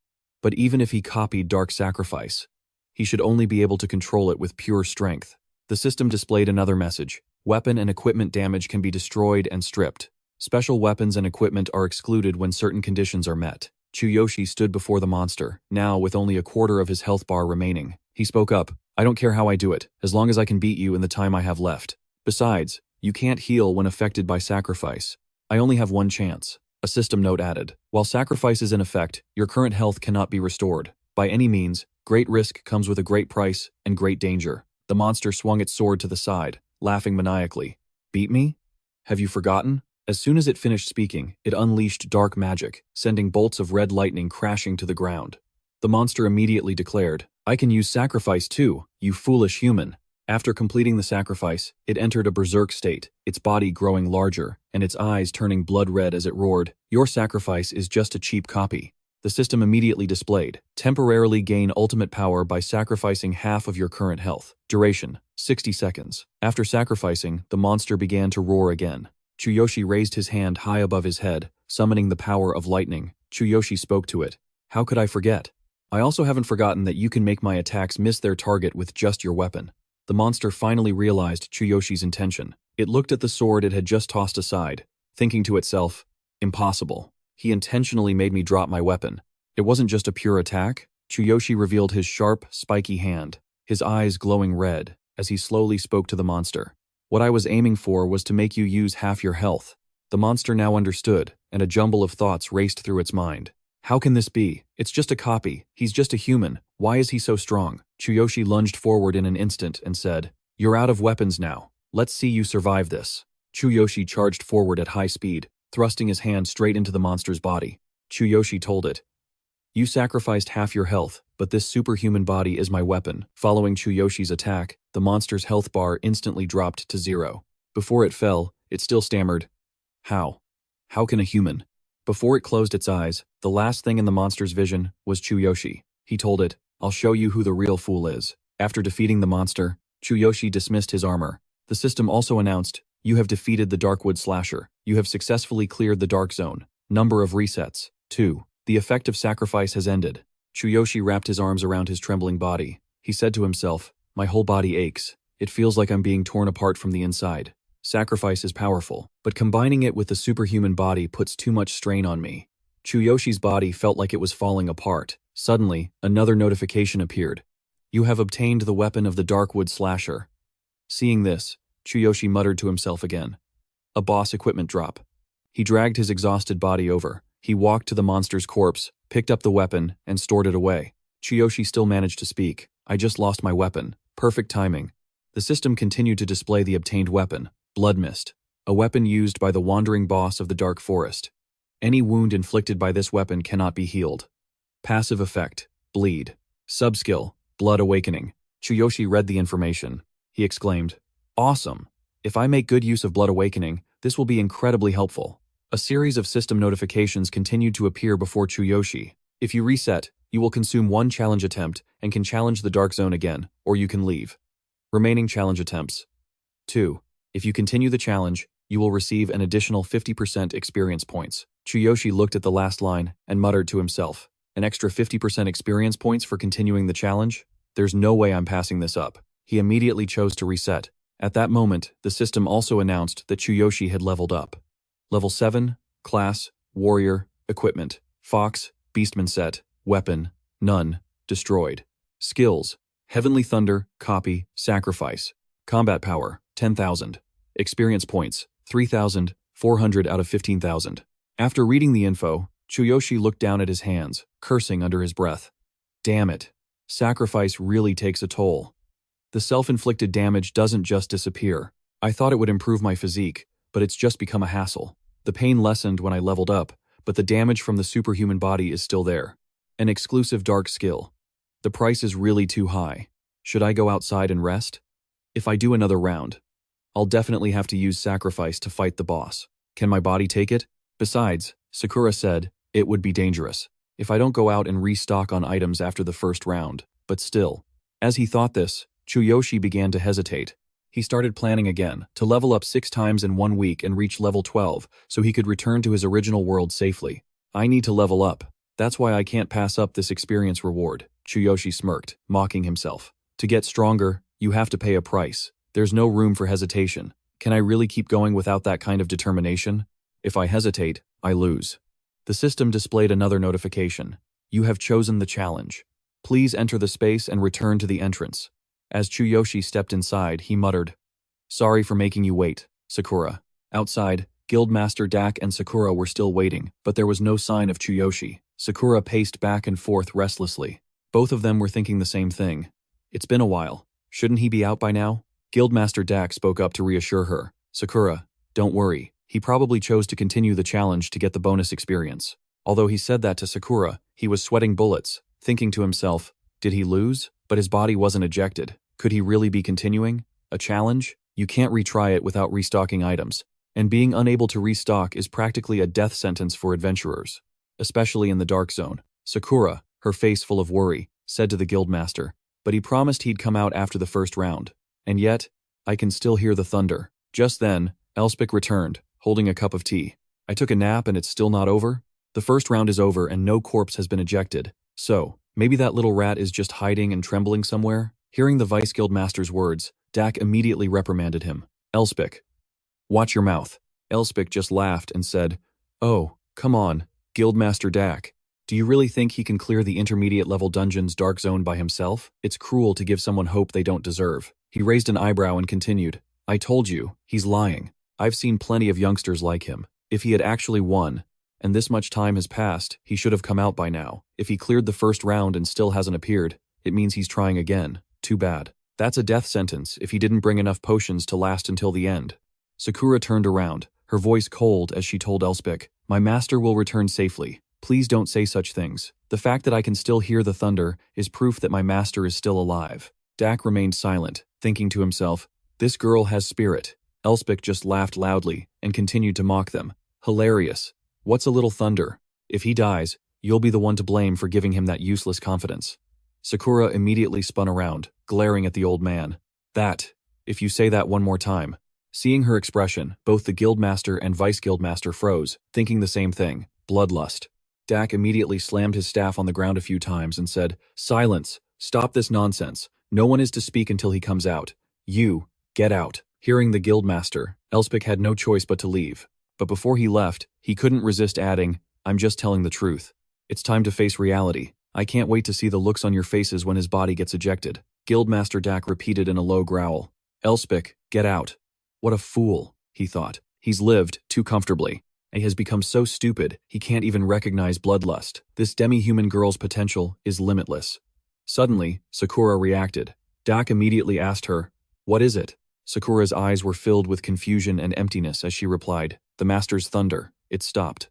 But even if he copied Dark Sacrifice, he should only be able to control it with pure strength. The system displayed another message. Weapon and equipment damage can be destroyed and stripped. Special weapons and equipment are excluded when certain conditions are met. Chuyoshi stood before the monster, now with only a quarter of his health bar remaining. He spoke up, "I don't care how I do it, as long as I can beat you in the time I have left. Besides, you can't heal when affected by sacrifice. I only have one chance." A system note added, "While sacrifice is in effect, your current health cannot be restored. By any means, great risk comes with a great price and great danger." The monster swung its sword to the side, laughing maniacally. "Beat me? Have you forgotten?" As soon as it finished speaking, it unleashed dark magic, sending bolts of red lightning crashing to the ground. The monster immediately declared, "I can use sacrifice too, you foolish human." After completing the sacrifice, it entered a berserk state, its body growing larger, and its eyes turning blood red as it roared, "Your sacrifice is just a cheap copy." The system immediately displayed, "Temporarily gain ultimate power by sacrificing half of your current health. Duration, 60 seconds. After sacrificing, the monster began to roar again. Chuyoshi raised his hand high above his head, summoning the power of lightning. Chuyoshi spoke to it. "How could I forget? I also haven't forgotten that you can make my attacks miss their target with just your weapon." The monster finally realized Chuyoshi's intention. It looked at the sword it had just tossed aside, thinking to itself, "Impossible. He intentionally made me drop my weapon. It wasn't just a pure attack." Chuyoshi revealed his sharp, spiky hand, his eyes glowing red, as he slowly spoke to the monster. "What I was aiming for was to make you use half your health." The monster now understood, and a jumble of thoughts raced through its mind. How can this be? It's just a copy. He's just a human. Why is he so strong? Chuyoshi lunged forward in an instant and said, "You're out of weapons now. Let's see you survive this." Chuyoshi charged forward at high speed, thrusting his hand straight into the monster's body. Chuyoshi told it, "You sacrificed half your health, but this superhuman body is my weapon." Following Chuyoshi's attack, the monster's health bar instantly dropped to 0. Before it fell, it still stammered, "How? How can a human?" Before it closed its eyes, the last thing in the monster's vision was Chuyoshi. He told it, "I'll show you who the real fool is." After defeating the monster, Chuyoshi dismissed his armor. The system also announced, "You have defeated the Darkwood Slasher. You have successfully cleared the Dark Zone. Number of resets, 2. The effect of sacrifice has ended." Chuyoshi wrapped his arms around his trembling body. He said to himself, "My whole body aches. It feels like I'm being torn apart from the inside. Sacrifice is powerful, but combining it with the superhuman body puts too much strain on me." Chuyoshi's body felt like it was falling apart. Suddenly, another notification appeared. "You have obtained the weapon of the Darkwood Slasher." Seeing this, Chuyoshi muttered to himself again. A boss equipment drop. He dragged his exhausted body over. He walked to the monster's corpse, picked up the weapon, and stored it away. Chuyoshi still managed to speak. "I just lost my weapon. Perfect timing." The system continued to display the obtained weapon, Blood Mist, a weapon used by the wandering boss of the Dark Forest. Any wound inflicted by this weapon cannot be healed. Passive effect, Bleed. Subskill, Blood Awakening. Chuyoshi read the information. He exclaimed, "Awesome! If I make good use of Blood Awakening, this will be incredibly helpful." A series of system notifications continued to appear before Chuyoshi. If you reset, you will consume one challenge attempt and can challenge the Dark Zone again, or you can leave. Remaining challenge attempts. 2. If you continue the challenge, You will receive an additional 50% experience points. Chuyoshi looked at the last line and muttered to himself, an extra 50% experience points for continuing the challenge? There's no way I'm passing this up. He immediately chose to reset. At that moment, the system also announced that Chuyoshi had leveled up. Level 7, Class, Warrior, Equipment, Fox, Beastman set, Weapon, None, Destroyed. Skills, Heavenly Thunder, Copy, Sacrifice. Combat Power, 10,000. Experience Points, 3,400 out of 15,000. After reading the info, Chuyoshi looked down at his hands, cursing under his breath. Damn it. Sacrifice really takes a toll. The self-inflicted damage doesn't just disappear. I thought it would improve my physique, but it's just become a hassle. The pain lessened when I leveled up, but the damage from the superhuman body is still there. An exclusive dark skill. The price is really too high. Should I go outside and rest? If I do another round, I'll definitely have to use sacrifice to fight the boss. Can my body take it? Besides, Sakura said, it would be dangerous if I don't go out and restock on items after the first round. But still, as he thought this, Chuyoshi began to hesitate. He started planning again, to level up 6 times in 1 week and reach level 12 so he could return to his original world safely. I need to level up. That's why I can't pass up this experience reward, Chuyoshi smirked, mocking himself. To get stronger, you have to pay a price. There's no room for hesitation. Can I really keep going without that kind of determination? If I hesitate, I lose. The system displayed another notification. You have chosen the challenge. Please enter the space and return to the entrance. As Chuyoshi stepped inside, he muttered, Sorry for making you wait, Sakura. Outside, Guildmaster Dak and Sakura were still waiting, but there was no sign of Chuyoshi. Sakura paced back and forth restlessly. Both of them were thinking the same thing. It's been a while. Shouldn't he be out by now? Guildmaster Dak spoke up to reassure her. Sakura, don't worry. He probably chose to continue the challenge to get the bonus experience. Although he said that to Sakura, he was sweating bullets, thinking to himself, did he lose? But his body wasn't ejected. Could he really be continuing? A challenge? You can't retry it without restocking items, and being unable to restock is practically a death sentence for adventurers, especially in the Dark Zone. Sakura, her face full of worry, said to the guildmaster, but he promised he'd come out after the first round. And yet, I can still hear the thunder. Just then, Elspeth returned, holding a cup of tea. I took a nap and it's still not over? The first round is over and no corpse has been ejected. So, maybe that little rat is just hiding and trembling somewhere? Hearing the Vice Guildmaster's words, Dak immediately reprimanded him. Elspeth, watch your mouth. Elspeth just laughed and said, Oh, come on, Guildmaster Dak. Do you really think he can clear the intermediate level dungeon's Dark Zone by himself? It's cruel to give someone hope they don't deserve. He raised an eyebrow and continued, I told you, he's lying. I've seen plenty of youngsters like him. If he had actually won, and this much time has passed, he should have come out by now. If he cleared the first round and still hasn't appeared, it means he's trying again. Too bad. That's a death sentence if he didn't bring enough potions to last until the end. Sakura turned around, her voice cold as she told Elspeth, My master will return safely. Please don't say such things. The fact that I can still hear the thunder is proof that my master is still alive. Dak remained silent, thinking to himself, This girl has spirit. Elspeth just laughed loudly and continued to mock them. Hilarious. What's a little thunder? If he dies, you'll be the one to blame for giving him that useless confidence. Sakura immediately spun around, glaring at the old man. That, if you say that one more time. Seeing her expression, both the guildmaster and vice guildmaster froze, thinking the same thing, bloodlust. Dak immediately slammed his staff on the ground a few times and said, Silence, stop this nonsense. No one is to speak until he comes out. You, get out. Hearing the guildmaster, Elspeth had no choice but to leave. But before he left, he couldn't resist adding, I'm just telling the truth. It's time to face reality. I can't wait to see the looks on your faces when his body gets ejected. Guildmaster Dak repeated in a low growl. Elspeth, get out. What a fool, he thought. He's lived too comfortably. He has become so stupid, he can't even recognize bloodlust. This demi-human girl's potential is limitless. Suddenly, Sakura reacted. Dak immediately asked her, What is it? Sakura's eyes were filled with confusion and emptiness as she replied, The master's thunder. It stopped.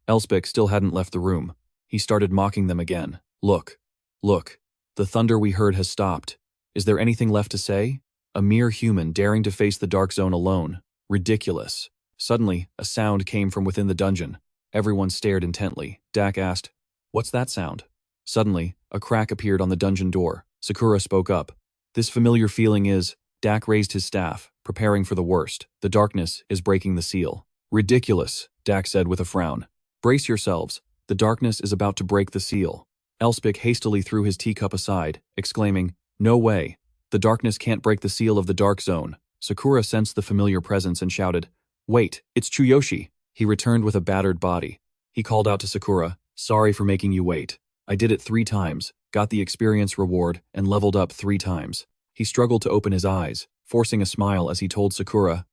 Elspeth still hadn't left the room. He started mocking them again. Look. The thunder we heard has stopped. Is there anything left to say? A mere human daring to face the Dark Zone alone. Ridiculous. Suddenly, a sound came from within the dungeon. Everyone stared intently. Dak asked, What's that sound? Suddenly, a crack appeared on the dungeon door. Sakura spoke up. This familiar feeling is, Dak raised his staff, preparing for the worst. The darkness is breaking the seal. Ridiculous, Dak said with a frown. Brace yourselves. The darkness is about to break the seal. Elspeth hastily threw his teacup aside, exclaiming, "No way. The darkness can't break the seal of the dark zone." Sakura sensed the familiar presence and shouted, "Wait, it's Chuyoshi." He returned with a battered body. He called out to Sakura, "Sorry for making you wait. I did it 3 times, got the experience reward, and leveled up 3 times." He struggled to open his eyes, forcing a smile as he told Sakura,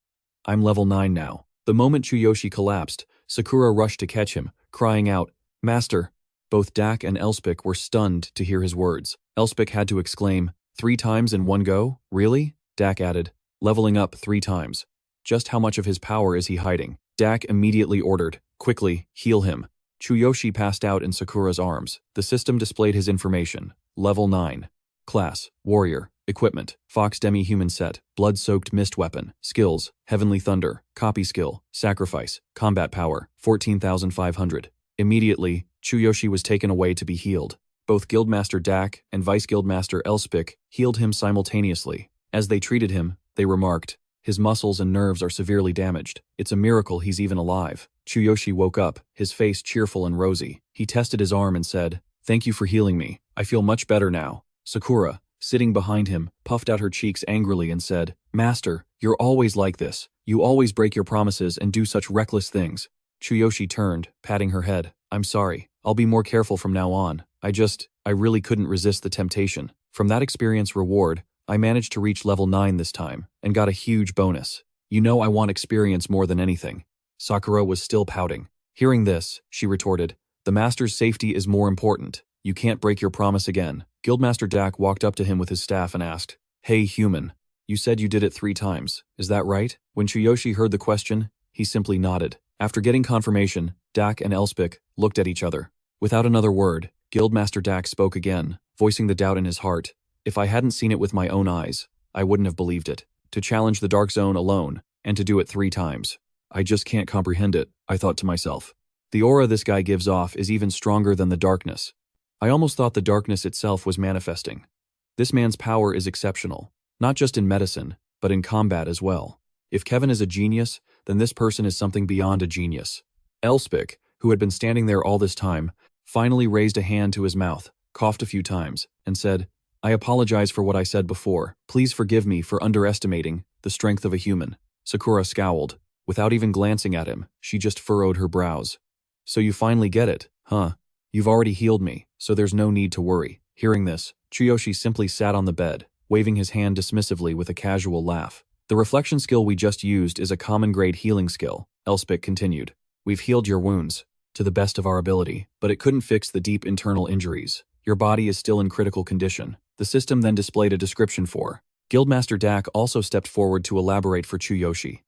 "I'm level 9 now." The moment Chuyoshi collapsed, Sakura rushed to catch him, crying out, "Master!" Both Dak and Elspeth were stunned to hear his words. Elspeth had to exclaim, "3 times in one go? Really?" Dak added, "Leveling up 3 times. Just how much of his power is he hiding?" Dak immediately ordered, "Quickly, heal him." Chuyoshi passed out in Sakura's arms. The system displayed his information. Level 9. Class, Warrior. Equipment, Fox Demi-Human Set, Blood-Soaked Mist Weapon. Skills, Heavenly Thunder, Copy Skill, Sacrifice, Combat Power, 14,500. Immediately, Chuyoshi was taken away to be healed. Both Guildmaster Dak and Vice Guildmaster Elspeth healed him simultaneously. As they treated him, they remarked, "His muscles and nerves are severely damaged. It's a miracle he's even alive." Chuyoshi woke up, his face cheerful and rosy. He tested his arm and said, "Thank you for healing me. I feel much better now." Sakura, sitting behind him, puffed out her cheeks angrily and said, "Master, you're always like this. You always break your promises and do such reckless things." Chuyoshi turned, patting her head. "I'm sorry. I'll be more careful from now on. I really couldn't resist the temptation. From that experience reward, I managed to reach level 9 this time, and got a huge bonus. You know I want experience more than anything." Sakura was still pouting. Hearing this, she retorted, "The master's safety is more important. You can't break your promise again." Guildmaster Dak walked up to him with his staff and asked, "Hey human, you said you did it 3 times, is that right?" When Chuyoshi heard the question, he simply nodded. After getting confirmation, Dak and Elspeth looked at each other. Without another word, Guildmaster Dak spoke again, voicing the doubt in his heart. "If I hadn't seen it with my own eyes, I wouldn't have believed it. To challenge the Dark Zone alone, and to do it 3 times. I just can't comprehend it," I thought to myself. The aura this guy gives off is even stronger than the darkness. I almost thought the darkness itself was manifesting. This man's power is exceptional, not just in medicine, but in combat as well. If Kevin is a genius, then this person is something beyond a genius. Elspeth, who had been standing there all this time, finally raised a hand to his mouth, coughed a few times, and said, "I apologize for what I said before. Please forgive me for underestimating the strength of a human." Sakura scowled. Without even glancing at him, she just furrowed her brows. "So you finally get it, huh? You've already healed me, so there's no need to worry." Hearing this, Chuyoshi simply sat on the bed, waving his hand dismissively with a casual laugh. "The reflection skill we just used is a common grade healing skill," Elspeth continued. "We've healed your wounds, to the best of our ability, but it couldn't fix the deep internal injuries. Your body is still in critical condition." The system then displayed a description for. Guildmaster Dak also stepped forward to elaborate for Chuyoshi.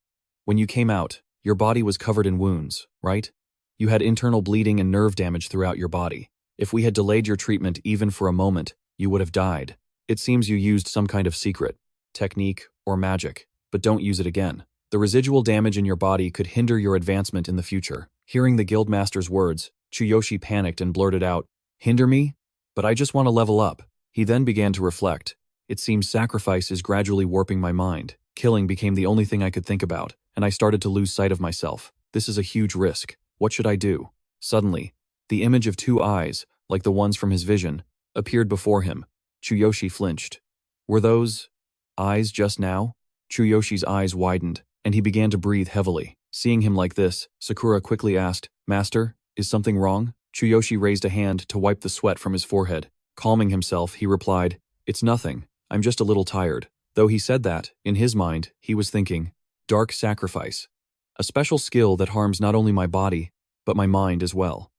"When you came out, your body was covered in wounds, right? You had internal bleeding and nerve damage throughout your body. If we had delayed your treatment even for a moment, you would have died. It seems you used some kind of secret, technique, or magic, but don't use it again. The residual damage in your body could hinder your advancement in the future." Hearing the Guildmaster's words, Chuyoshi panicked and blurted out, "Hinder me? But I just want to level up." He then began to reflect. "It seems sacrifice is gradually warping my mind. Killing became the only thing I could think about, and I started to lose sight of myself. This is a huge risk. What should I do?" Suddenly, the image of 2 eyes, like the ones from his vision, appeared before him. Chuyoshi flinched. Were those eyes just now? Chuyoshi's eyes widened, and he began to breathe heavily. Seeing him like this, Sakura quickly asked, "Master, is something wrong?" Chuyoshi raised a hand to wipe the sweat from his forehead. Calming himself, he replied, "It's nothing. I'm just a little tired." Though he said that, in his mind, he was thinking, "Dark sacrifice. A special skill that harms not only my body, but my mind as well.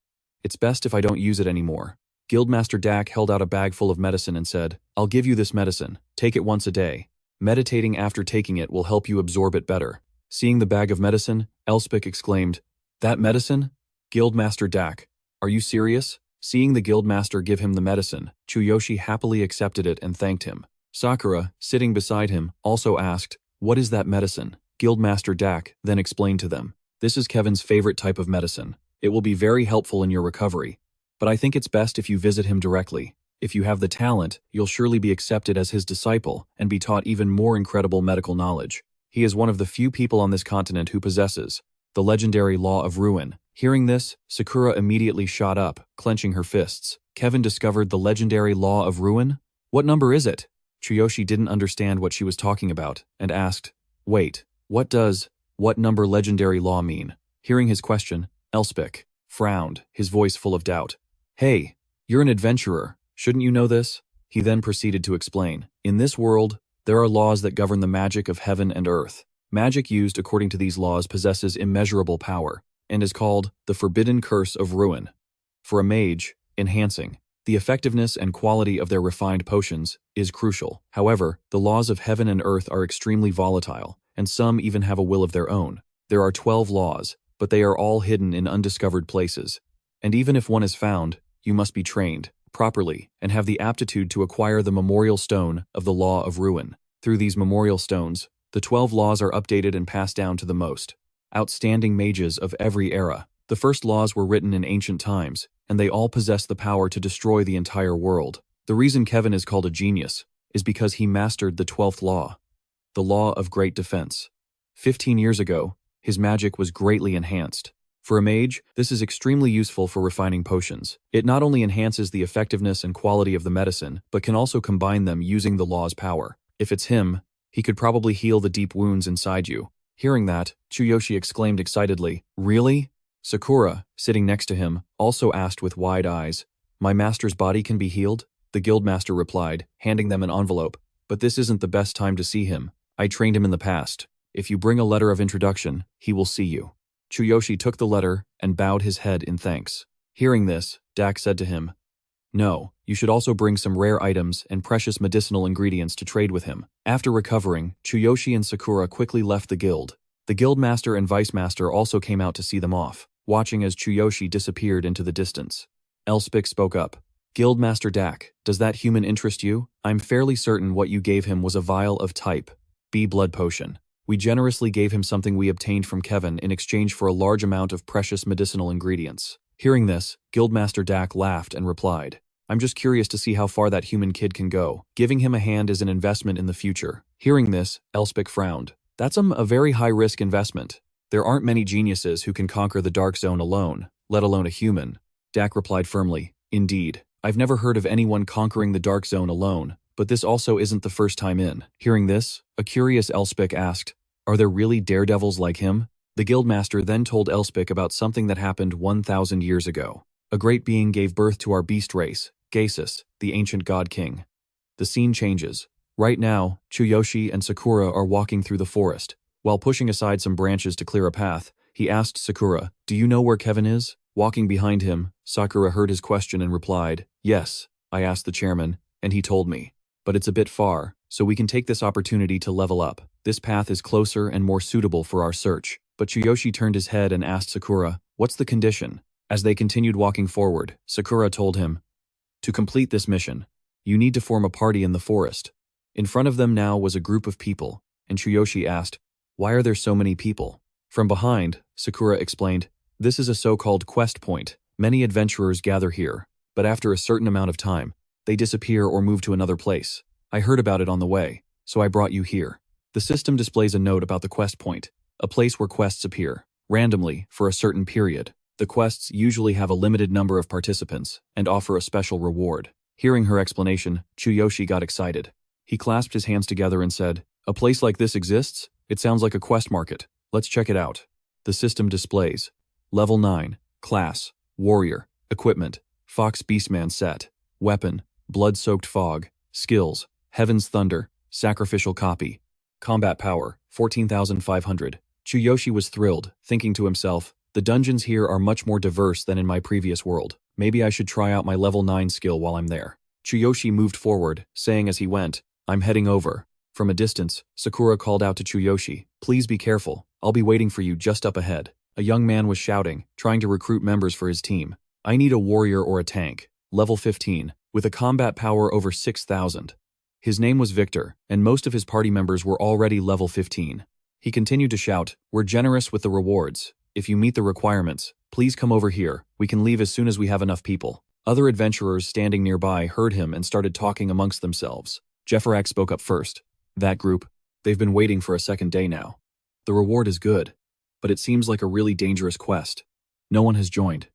It's best if I don't use it anymore." Guildmaster Dak held out a bag full of medicine and said, "I'll give you this medicine. Take it once a day. Meditating after taking it will help you absorb it better." Seeing the bag of medicine, Elspeth exclaimed, "That medicine? Guildmaster Dak, are you serious?" Seeing the Guildmaster give him the medicine, Chuyoshi happily accepted it and thanked him. Sakura, sitting beside him, also asked, "What is that medicine?" Guildmaster Dak then explained to them, "This is Kevin's favorite type of medicine. It will be very helpful in your recovery, but I think it's best if you visit him directly. If you have the talent, you'll surely be accepted as his disciple and be taught even more incredible medical knowledge. He is one of the few people on this continent who possesses the legendary Law of Ruin. Hearing this, Sakura immediately shot up, clenching her fists. Kevin discovered the legendary Law of Ruin? What number is it? Chuyoshi didn't understand what she was talking about, and asked, wait, what number legendary law mean? Hearing his question, Elspeth frowned, his voice full of doubt. Hey, you're an adventurer, shouldn't you know this? He then proceeded to explain. In this world, there are laws that govern the magic of heaven and earth. Magic used according to these laws possesses immeasurable power, and is called the Forbidden Curse of Ruin. For a mage, enhancing the effectiveness and quality of their refined potions is crucial. However, the laws of heaven and earth are extremely volatile, and some even have a will of their own. There are 12 laws, but they are all hidden in undiscovered places. And even if one is found, you must be trained properly and have the aptitude to acquire the memorial stone of the Law of Ruin. Through these memorial stones, the 12 laws are updated and passed down to the most outstanding mages of every era. The first laws were written in ancient times, and they all possess the power to destroy the entire world. The reason Kevin is called a genius is because he mastered the 12th law, the Law of Great Defense. 15 years ago, his magic was greatly enhanced. For a mage, this is extremely useful for refining potions. It not only enhances the effectiveness and quality of the medicine, but can also combine them using the law's power. If it's him, he could probably heal the deep wounds inside you. Hearing that, Chuyoshi exclaimed excitedly, really? Sakura, sitting next to him, also asked with wide eyes, my master's body can be healed? The guildmaster replied, handing them an envelope, but this isn't the best time to see him. I trained him in the past. If you bring a letter of introduction, he will see you. Chuyoshi took the letter and bowed his head in thanks. Hearing this, Dak said to him, no, you should also bring some rare items and precious medicinal ingredients to trade with him. After recovering, Chuyoshi and Sakura quickly left the guild. The guildmaster and vice-master also came out to see them off, watching as Chuyoshi disappeared into the distance. Elspeth spoke up. Guildmaster Dak, does that human interest you? I'm fairly certain what you gave him was a vial of type B blood potion. We generously gave him something we obtained from Kevin in exchange for a large amount of precious medicinal ingredients. Hearing this, Guildmaster Dak laughed and replied, I'm just curious to see how far that human kid can go. Giving him a hand is an investment in the future. Hearing this, Elspeth frowned. That's a very high-risk investment. There aren't many geniuses who can conquer the Dark Zone alone, let alone a human. Dak replied firmly, indeed. I've never heard of anyone conquering the Dark Zone alone, but this also isn't the first time in. Hearing this, a curious Elspeth asked, are there really daredevils like him? The guildmaster then told Elspeth about something that happened 1,000 years ago. A great being gave birth to our beast race, Gasus, the ancient god king. The scene changes. Right now, Chuyoshi and Sakura are walking through the forest. While pushing aside some branches to clear a path, he asked Sakura, do you know where Kevin is? Walking behind him, Sakura heard his question and replied, yes, I asked the chairman, and he told me. But it's a bit far, so we can take this opportunity to level up. This path is closer and more suitable for our search. But Chuyoshi turned his head and asked Sakura, what's the condition? As they continued walking forward, Sakura told him, to complete this mission, you need to form a party in the forest. In front of them now was a group of people, and Chuyoshi asked, why are there so many people? From behind, Sakura explained, this is a so-called quest point. Many adventurers gather here, but after a certain amount of time, they disappear or move to another place. I heard about it on the way, so I brought you here. The system displays a note about the quest point, a place where quests appear, randomly, for a certain period. The quests usually have a limited number of participants and offer a special reward. Hearing her explanation, Chuyoshi got excited. He clasped his hands together and said, a place like this exists? It sounds like a quest market. Let's check it out. The system displays Level 9, Class, Warrior, Equipment, Fox Beastman Set, Weapon, Blood-Soaked Fog, Skills, Heaven's Thunder, Sacrificial Copy, Combat Power, 14,500. Chuyoshi was thrilled, thinking to himself, the dungeons here are much more diverse than in my previous world. Maybe I should try out my level 9 skill while I'm there. Chuyoshi moved forward, saying as he went, I'm heading over. From a distance, Sakura called out to Chuyoshi, please be careful, I'll be waiting for you just up ahead. A young man was shouting, trying to recruit members for his team. I need a warrior or a tank, level 15, with a combat power over 6,000. His name was Victor, and most of his party members were already level 15. He continued to shout, we're generous with the rewards. If you meet the requirements, please come over here. We can leave as soon as we have enough people. Other adventurers standing nearby heard him and started talking amongst themselves. Jefferak spoke up first. That group, they've been waiting for a second day now. The reward is good, but it seems like a really dangerous quest. No one has joined.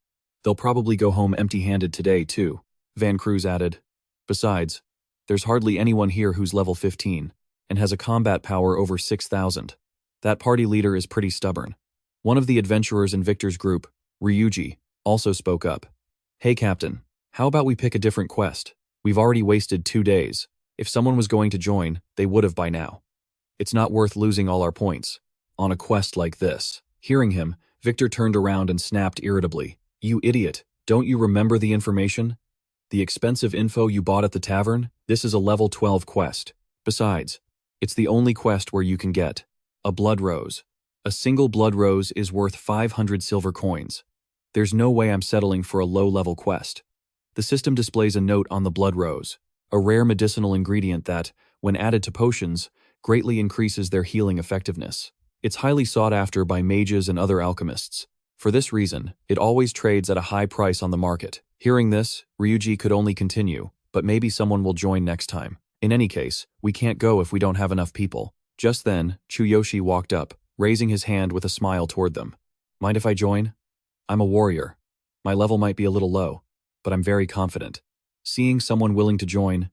They'll probably go home empty-handed today, too, Van Cruz added. Besides, there's hardly anyone here who's level 15 and has a combat power over 6,000. That party leader is pretty stubborn. One of the adventurers in Victor's group, Ryuji, also spoke up. Hey Captain, how about we pick a different quest? We've already wasted 2 days. If someone was going to join, they would have by now. It's not worth losing all our points on a quest like this. Hearing him, Victor turned around and snapped irritably. You idiot, don't you remember the information? The expensive info you bought at the tavern? This is a level 12 quest. Besides, it's the only quest where you can get a blood rose. A single blood rose is worth 500 silver coins. There's no way I'm settling for a low-level quest. The system displays a note on the blood rose, a rare medicinal ingredient that, when added to potions, greatly increases their healing effectiveness. It's highly sought after by mages and other alchemists. For this reason, it always trades at a high price on the market. Hearing this, Ryuji could only continue, but maybe someone will join next time. In any case, we can't go if we don't have enough people. Just then, Chuyoshi walked up, raising his hand with a smile toward them. Mind if I join? I'm a warrior. My level might be a little low, but I'm very confident. Seeing someone willing to join,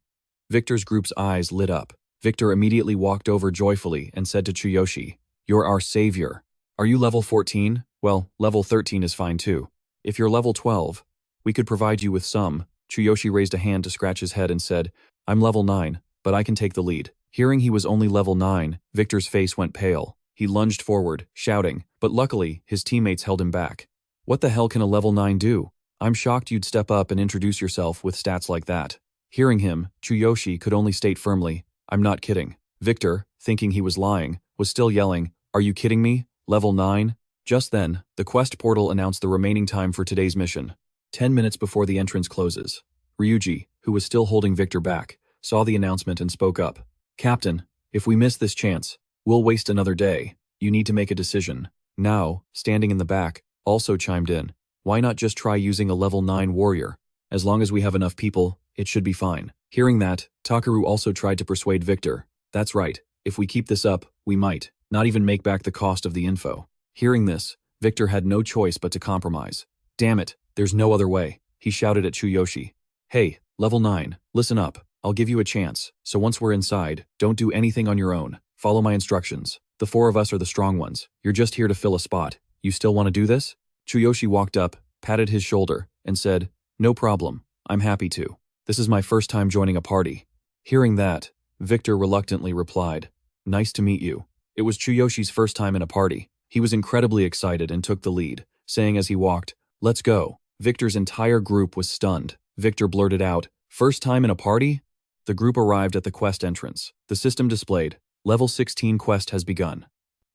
Victor's group's eyes lit up. Victor immediately walked over joyfully and said to Chuyoshi, You're our savior. Are you level 14? Well, level 13 is fine too. If you're level 12, we could provide you with some. Chuyoshi raised a hand to scratch his head and said, I'm level 9, but I can take the lead. Hearing he was only level 9, Victor's face went pale. He lunged forward, shouting, but luckily, his teammates held him back. What the hell can a level 9 do? I'm shocked you'd step up and introduce yourself with stats like that. Hearing him, Chuyoshi could only state firmly, I'm not kidding. Victor, thinking he was lying, was still yelling, Are you kidding me? Level 9? Just then, the quest portal announced the remaining time for today's mission. 10 minutes before the entrance closes. Ryuji, who was still holding Victor back, saw the announcement and spoke up. Captain, if we miss this chance, we'll waste another day. You need to make a decision. Now, standing in the back, also chimed in. Why not just try using a level 9 warrior? As long as we have enough people, it should be fine. Hearing that, Takaru also tried to persuade Victor. That's right, if we keep this up, we might not even make back the cost of the info. Hearing this, Victor had no choice but to compromise. Damn it, there's no other way. He shouted at Chuyoshi. Hey, level 9, listen up. I'll give you a chance, so once we're inside, don't do anything on your own. Follow my instructions. The 4 of us are the strong ones. You're just here to fill a spot. You still want to do this? Chuyoshi walked up, patted his shoulder, and said, No problem. I'm happy to. This is my first time joining a party. Hearing that, Victor reluctantly replied, Nice to meet you. It was Chuyoshi's first time in a party. He was incredibly excited and took the lead, saying as he walked, Let's go. Victor's entire group was stunned. Victor blurted out, First time in a party? The group arrived at the quest entrance. The system displayed, Level 16 quest has begun.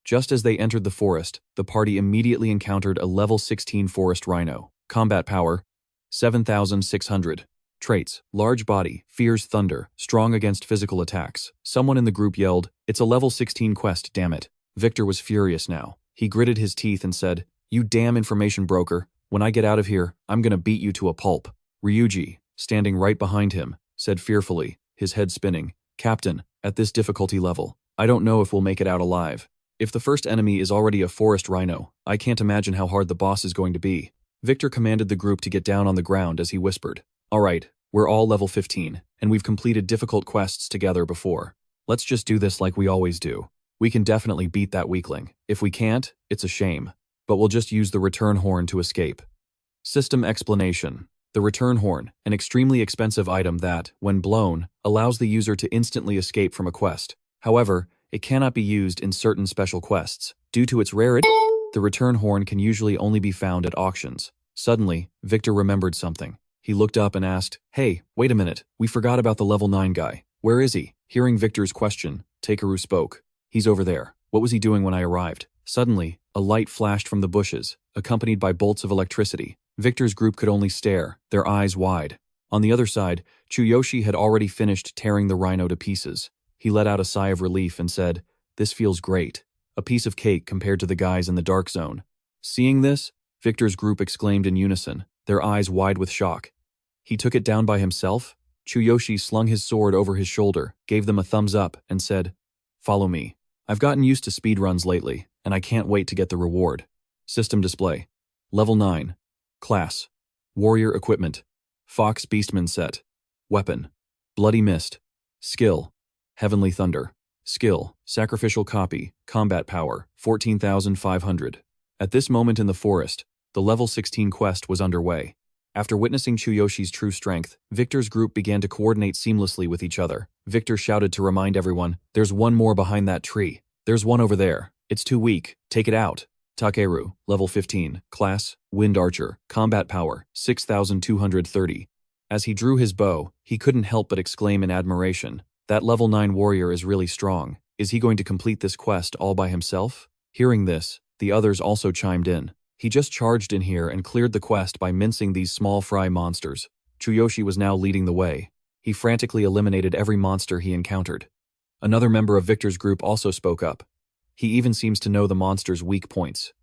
Just as they entered the forest, the party immediately encountered a level 16 forest rhino. Combat power, 7,600. Traits, large body, fears thunder, strong against physical attacks. Someone in the group yelled, It's a level 16 quest, damn it. Victor was furious now. He gritted his teeth and said, You damn information broker. When I get out of here, I'm gonna beat you to a pulp. Ryuji, standing right behind him, said fearfully, his head spinning, Captain, at this difficulty level, I don't know if we'll make it out alive. If the first enemy is already a forest rhino, I can't imagine how hard the boss is going to be. Victor commanded the group to get down on the ground as he whispered, All right, we're all level 15, and we've completed difficult quests together before. Let's just do this like we always do. We can definitely beat that weakling. If we can't, it's a shame. But we'll just use the return horn to escape. System explanation. The return horn, an extremely expensive item that, when blown, allows the user to instantly escape from a quest. However, it cannot be used in certain special quests. Due to its rarity, the return horn can usually only be found at auctions. Suddenly, Victor remembered something. He looked up and asked, Hey, wait a minute, we forgot about the level 9 guy. Where is he? Hearing Victor's question, Takeru spoke. He's over there. What was he doing when I arrived? Suddenly, a light flashed from the bushes, accompanied by bolts of electricity. Victor's group could only stare, their eyes wide. On the other side, Chuyoshi had already finished tearing the rhino to pieces. He let out a sigh of relief and said, This feels great. A piece of cake compared to the guys in the dark zone. Seeing this, Victor's group exclaimed in unison, their eyes wide with shock. He took it down by himself? Chuyoshi slung his sword over his shoulder, gave them a thumbs up, and said, "Follow me. I've gotten used to speedruns lately, and I can't wait to get the reward." System display. Level 9. Class. Warrior equipment. Fox Beastmen set. Weapon. Bloody Mist. Skill. Heavenly Thunder. Skill. Sacrificial Copy. Combat Power. 14,500. At this moment in the forest, the level 16 quest was underway. After witnessing Chuyoshi's true strength, Victor's group began to coordinate seamlessly with each other. Victor shouted to remind everyone, "There's one more behind that tree. There's one over there. It's too weak. Take it out." Takeru, level 15, class, Wind Archer, combat power, 6,230. As he drew his bow, he couldn't help but exclaim in admiration, "That level 9 warrior is really strong. Is he going to complete this quest all by himself?" Hearing this, the others also chimed in. He just charged in here and cleared the quest by mincing these small fry monsters. Chuyoshi was now leading the way. He frantically eliminated every monster he encountered. Another member of Victor's group also spoke up. He even seems to know the monster's weak points.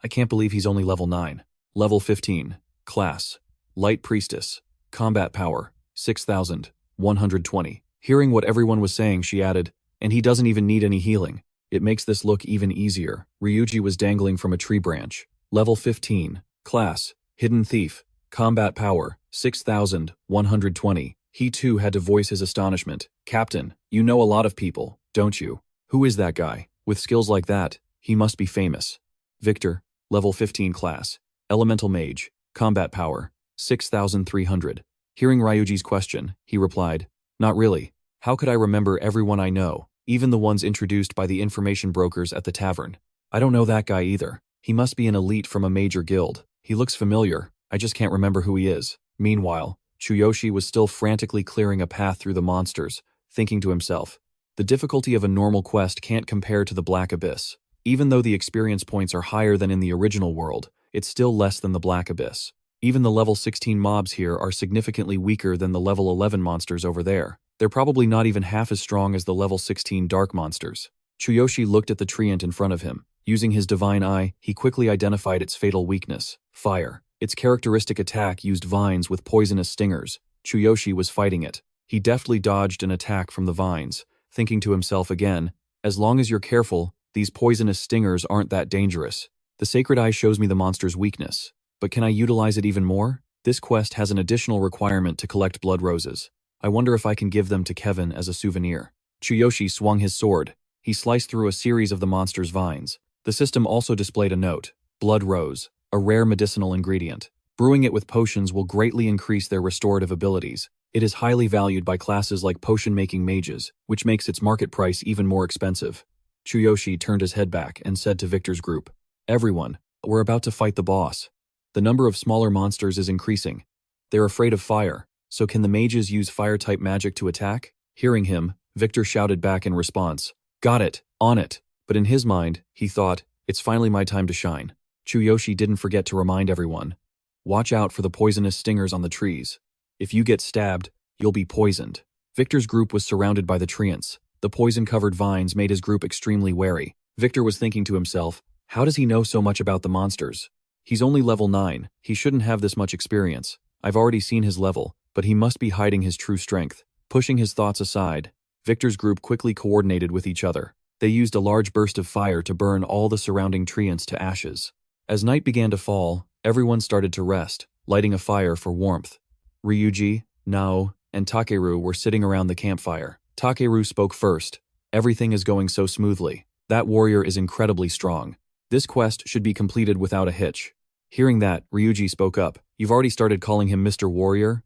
"I can't believe he's only level 9. Level 15. Class. Light Priestess. Combat power. 6,120. Hearing what everyone was saying, she added, "And he doesn't even need any healing. It makes this look even easier." Ryuji was dangling from a tree branch. Level 15. Class. Hidden Thief. Combat power. 6,120. He too had to voice his astonishment. "Captain, you know a lot of people, don't you? Who is that guy? With skills like that, he must be famous." Victor, level 15 class, Elemental Mage, combat power, 6,300. Hearing Ryuji's question, he replied, "Not really. How could I remember everyone I know, even the ones introduced by the information brokers at the tavern? I don't know that guy either. He must be an elite from a major guild. He looks familiar, I just can't remember who he is." Meanwhile, Chuyoshi was still frantically clearing a path through the monsters, thinking to himself, "The difficulty of a normal quest can't compare to the Black Abyss. Even though the experience points are higher than in the original world, it's still less than the Black Abyss. Even the level 16 mobs here are significantly weaker than the level 11 monsters over there. They're probably not even half as strong as the level 16 dark monsters." Chuyoshi looked at the treant in front of him. Using his divine eye, he quickly identified its fatal weakness, fire. Its characteristic attack used vines with poisonous stingers. Chuyoshi was fighting it. He deftly dodged an attack from the vines, thinking to himself again, "As long as you're careful, these poisonous stingers aren't that dangerous. The sacred eye shows me the monster's weakness. But can I utilize it even more? This quest has an additional requirement to collect blood roses. I wonder if I can give them to Kevin as a souvenir." Chuyoshi swung his sword. He sliced through a series of the monster's vines. The system also displayed a note, "Blood Rose, a rare medicinal ingredient. Brewing it with potions will greatly increase their restorative abilities. It is highly valued by classes like potion-making mages, which makes its market price even more expensive." Chuyoshi turned his head back and said to Victor's group, "Everyone, we're about to fight the boss. The number of smaller monsters is increasing. They're afraid of fire, so can the mages use fire-type magic to attack?" Hearing him, Victor shouted back in response, "Got it, on it." But in his mind, he thought, "It's finally my time to shine." Chuyoshi didn't forget to remind everyone, "Watch out for the poisonous stingers on the trees. If you get stabbed, you'll be poisoned." Victor's group was surrounded by the treants. The poison-covered vines made his group extremely wary. Victor was thinking to himself, how does he know so much about the monsters? He's only level 9, he shouldn't have this much experience. I've already seen his level, but he must be hiding his true strength. Pushing his thoughts aside, Victor's group quickly coordinated with each other. They used a large burst of fire to burn all the surrounding treants to ashes. As night began to fall, everyone started to rest, lighting a fire for warmth. Ryuji, Nao, and Takeru were sitting around the campfire. Takeru spoke first. "Everything is going so smoothly. That warrior is incredibly strong. This quest should be completed without a hitch." Hearing that, Ryuji spoke up. "You've already started calling him Mr. Warrior?"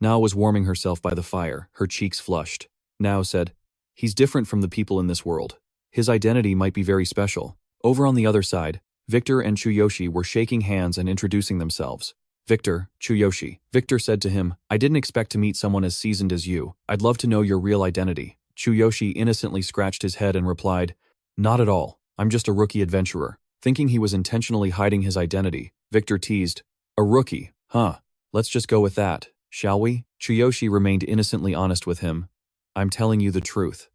Nao was warming herself by the fire, her cheeks flushed. Nao said, "He's different from the people in this world. His identity might be very special." Over on the other side, Victor and Chuyoshi were shaking hands and introducing themselves. "Victor, Chuyoshi." Victor said to him, "I didn't expect to meet someone as seasoned as you. I'd love to know your real identity." Chuyoshi innocently scratched his head and replied, "Not at all. I'm just a rookie adventurer." Thinking he was intentionally hiding his identity, Victor teased, "A rookie, huh? Let's just go with that, shall we?" Chuyoshi remained innocently honest with him. "I'm telling you the truth."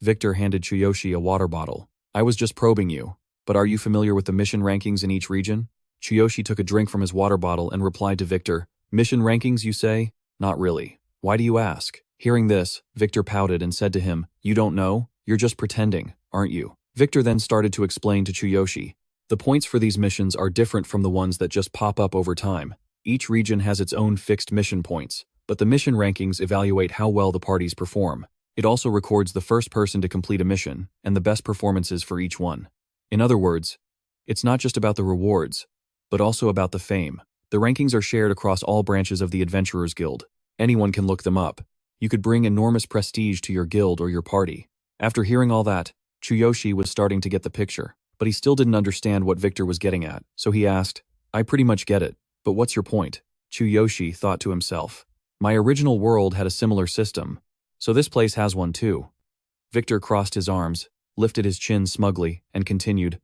Victor handed Chuyoshi a water bottle. "I was just probing you, but are you familiar with the mission rankings in each region?" Chuyoshi took a drink from his water bottle and replied to Victor, "Mission rankings, you say? Not really. Why do you ask? Hearing this, Victor pouted and said to him, "You don't know? You're just pretending, aren't you?" Victor then started to explain to Chuyoshi. The points for these missions are different from the ones that just pop up over time. Each region has its own fixed mission points, but the mission rankings evaluate how well the parties perform. It also records the first person to complete a mission and the best performances for each one. In other words, it's not just about the rewards, but also about the fame. The rankings are shared across all branches of the Adventurers Guild. Anyone can look them up. You could bring enormous prestige to your guild or your party. After hearing all that, Chuyoshi was starting to get the picture, but he still didn't understand what Victor was getting at, so he asked, "I pretty much get it, but what's your point?" Chuyoshi thought to himself, "My original world had a similar system, so this place has one too." Victor crossed his arms, lifted his chin smugly, and continued,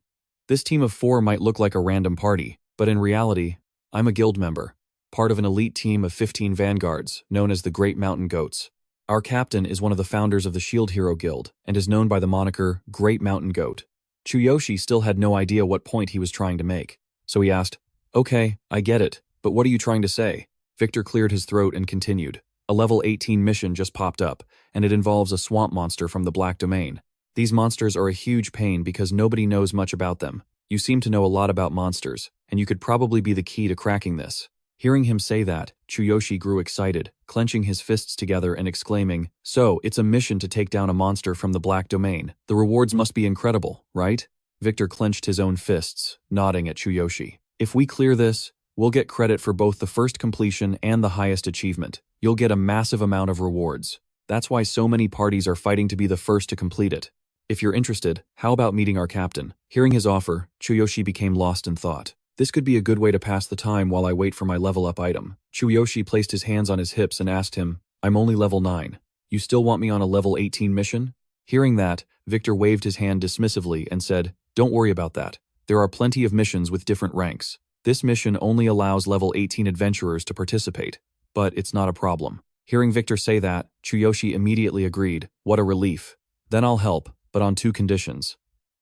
"This team of 4 might look like a random party, but in reality, I'm a guild member, part of an elite team of 15 vanguards, known as the Great Mountain Goats. Our captain is one of the founders of the Shield Hero Guild, and is known by the moniker Great Mountain Goat." Chuyoshi still had no idea what point he was trying to make, so he asked, "Okay, I get it, but what are you trying to say?" Victor cleared his throat and continued, "A level 18 mission just popped up, and it involves a swamp monster from the Black Domain. These monsters are a huge pain because nobody knows much about them. You seem to know a lot about monsters, and you could probably be the key to cracking this." Hearing him say that, Chuyoshi grew excited, clenching his fists together and exclaiming, "So, it's a mission to take down a monster from the Black Domain. The rewards must be incredible, right?" Victor clenched his own fists, nodding at Chuyoshi. "If we clear this, we'll get credit for both the first completion and the highest achievement. You'll get a massive amount of rewards. That's why so many parties are fighting to be the first to complete it. If you're interested, how about meeting our captain?" Hearing his offer, Chuyoshi became lost in thought. This could be a good way to pass the time while I wait for my level up item. Chuyoshi placed his hands on his hips and asked him, "I'm only level 9. You still want me on a level 18 mission?" Hearing that, Victor waved his hand dismissively and said, "Don't worry about that. There are plenty of missions with different ranks. This mission only allows level 18 adventurers to participate, but it's not a problem." Hearing Victor say that, Chuyoshi immediately agreed. What a relief. "Then I'll help, but on 2 conditions."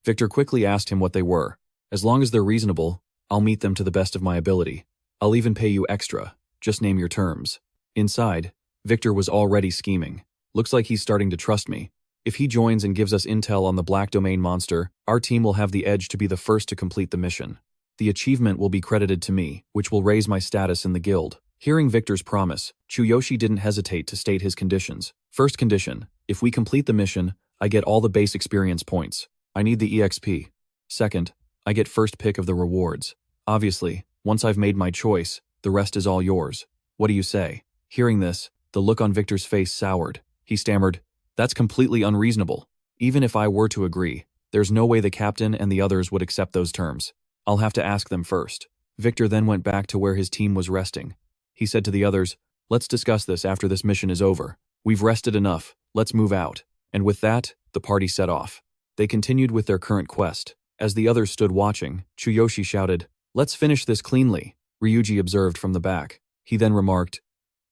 Victor quickly asked him what they were. "As long as they're reasonable, I'll meet them to the best of my ability. I'll even pay you extra. Just name your terms." Inside, Victor was already scheming. "Looks like he's starting to trust me. If he joins and gives us intel on the Black Domain monster, our team will have the edge to be the first to complete the mission. The achievement will be credited to me, which will raise my status in the guild." Hearing Victor's promise, Chuyoshi didn't hesitate to state his conditions. First condition, if we complete the mission, I get all the base experience points. I need the EXP. Second, I get first pick of the rewards. Obviously, once I've made my choice, the rest is all yours. What do you say?" Hearing this, the look on Victor's face soured. He stammered, "That's completely unreasonable. Even if I were to agree, there's no way the captain and the others would accept those terms. I'll have to ask them first." Victor then went back to where his team was resting. He said to the others, "Let's discuss this after this mission is over. We've rested enough, let's move out." And with that, the party set off. They continued with their current quest. As the others stood watching, Chuyoshi shouted, "Let's finish this cleanly." Ryuji observed from the back. He then remarked,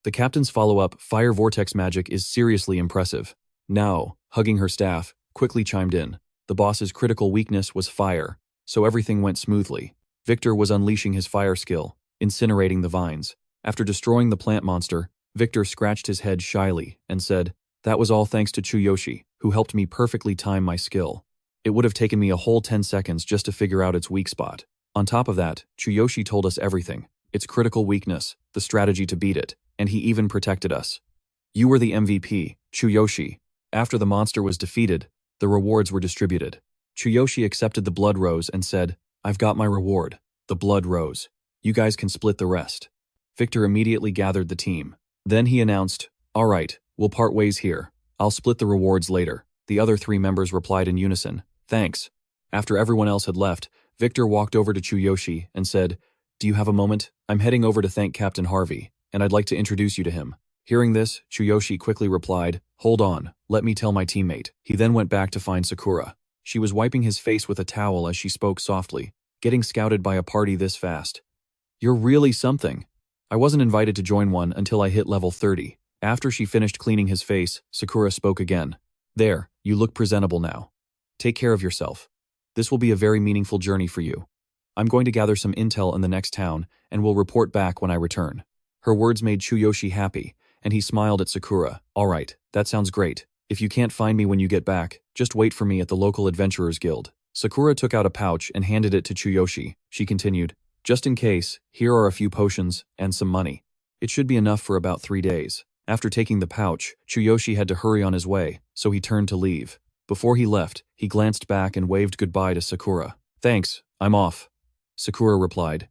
"The captain's follow-up, Fire Vortex magic, is seriously impressive." Now, hugging her staff, quickly chimed in. The boss's critical weakness was fire, so everything went smoothly. Victor was unleashing his fire skill, incinerating the vines. After destroying the plant monster, Victor scratched his head shyly and said, "That was all thanks to Chuyoshi, who helped me perfectly time my skill. It would have taken me a whole 10 seconds just to figure out its weak spot. On top of that, Chuyoshi told us everything, its critical weakness, the strategy to beat it, and he even protected us. You were the MVP, Chuyoshi." After the monster was defeated, the rewards were distributed. Chuyoshi accepted the blood rose and said, "I've got my reward, the blood rose. You guys can split the rest." Victor immediately gathered the team. Then he announced, "All right, we'll part ways here. I'll split the rewards later." The other 3 members replied in unison, "Thanks." After everyone else had left, Victor walked over to Chuyoshi and said, "Do you have a moment? I'm heading over to thank Captain Harvey, and I'd like to introduce you to him." Hearing this, Chuyoshi quickly replied, "Hold on, let me tell my teammate." He then went back to find Sakura. She was wiping his face with a towel as she spoke softly. "Getting scouted by a party this fast. You're really something. I wasn't invited to join one until I hit level 30. After she finished cleaning his face, Sakura spoke again. "There, you look presentable now. Take care of yourself. This will be a very meaningful journey for you. I'm going to gather some intel in the next town, and will report back when I return." Her words made Chuyoshi happy, and he smiled at Sakura. Alright, that sounds great. If you can't find me when you get back, just wait for me at the local adventurers guild. Sakura took out a pouch and handed it to Chuyoshi. She continued, just in case, here are a few potions and some money. It should be enough for about 3 days. After taking the pouch, Chuyoshi had to hurry on his way, so he turned to leave. Before he left, he glanced back and waved goodbye to Sakura. Thanks, I'm off. Sakura replied.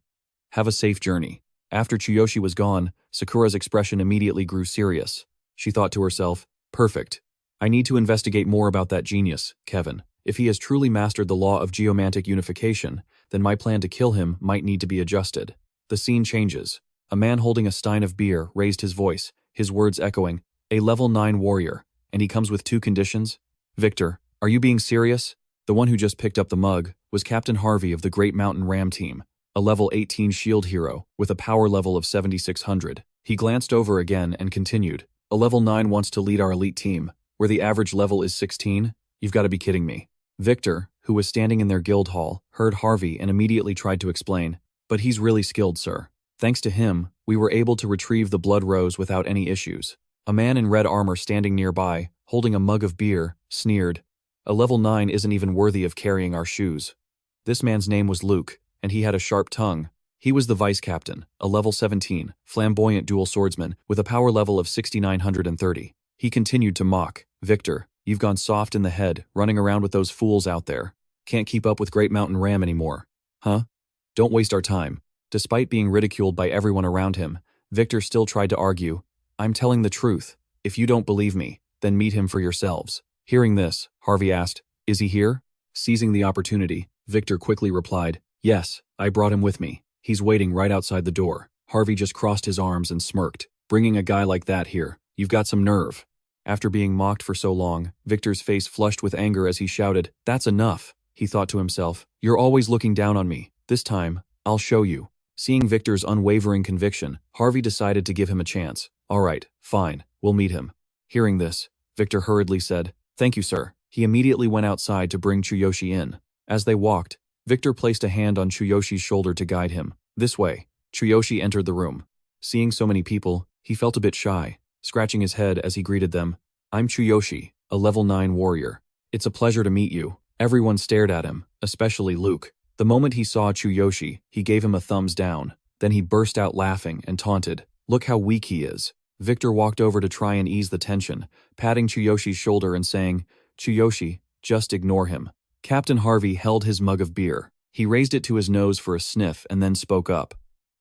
Have a safe journey. After Chuyoshi was gone, Sakura's expression immediately grew serious. She thought to herself, perfect. I need to investigate more about that genius, Kevin. If he has truly mastered the law of geomantic unification, then my plan to kill him might need to be adjusted. The scene changes. A man holding a stein of beer raised his voice, his words echoing, a level 9 warrior, and he comes with 2 conditions? Victor, are you being serious? The one who just picked up the mug was Captain Harvey of the Great Mountain Ram team, a level 18 shield hero with a power level of 7600. He glanced over again and continued, a level 9 wants to lead our elite team, where the average level is 16? You've got to be kidding me. Victor, who was standing in their guild hall, heard Harvey and immediately tried to explain, but he's really skilled, sir. Thanks to him, we were able to retrieve the blood rose without any issues. A man in red armor standing nearby, holding a mug of beer, sneered, a level 9 isn't even worthy of carrying our shoes. This man's name was Luke, and he had a sharp tongue. He was the vice captain, a level 17, flamboyant dual swordsman with a power level of 6930. He continued to mock, Victor, you've gone soft in the head, running around with those fools out there. Can't keep up with Great Mountain Ram anymore. Huh? Don't waste our time. Despite being ridiculed by everyone around him, Victor still tried to argue, I'm telling the truth. If you don't believe me, then meet him for yourselves. Hearing this, Harvey asked, is he here? Seizing the opportunity, Victor quickly replied, yes, I brought him with me. He's waiting right outside the door. Harvey just crossed his arms and smirked. Bringing a guy like that here, you've got some nerve. After being mocked for so long, Victor's face flushed with anger as he shouted, that's enough. He thought to himself, you're always looking down on me. This time, I'll show you. Seeing Victor's unwavering conviction, Harvey decided to give him a chance. All right, fine, we'll meet him. Hearing this, Victor hurriedly said, thank you, sir. He immediately went outside to bring Chuyoshi in. As they walked, Victor placed a hand on Chuyoshi's shoulder to guide him. This way. Chuyoshi entered the room. Seeing so many people, he felt a bit shy, scratching his head as he greeted them. I'm Chuyoshi, a level 9 warrior. It's a pleasure to meet you. Everyone stared at him, especially Luke. The moment he saw Chuyoshi, he gave him a thumbs down. Then he burst out laughing and taunted, look how weak he is. Victor walked over to try and ease the tension, patting Chuyoshi's shoulder and saying, Chuyoshi, just ignore him. Captain Harvey held his mug of beer. He raised it to his nose for a sniff and then spoke up.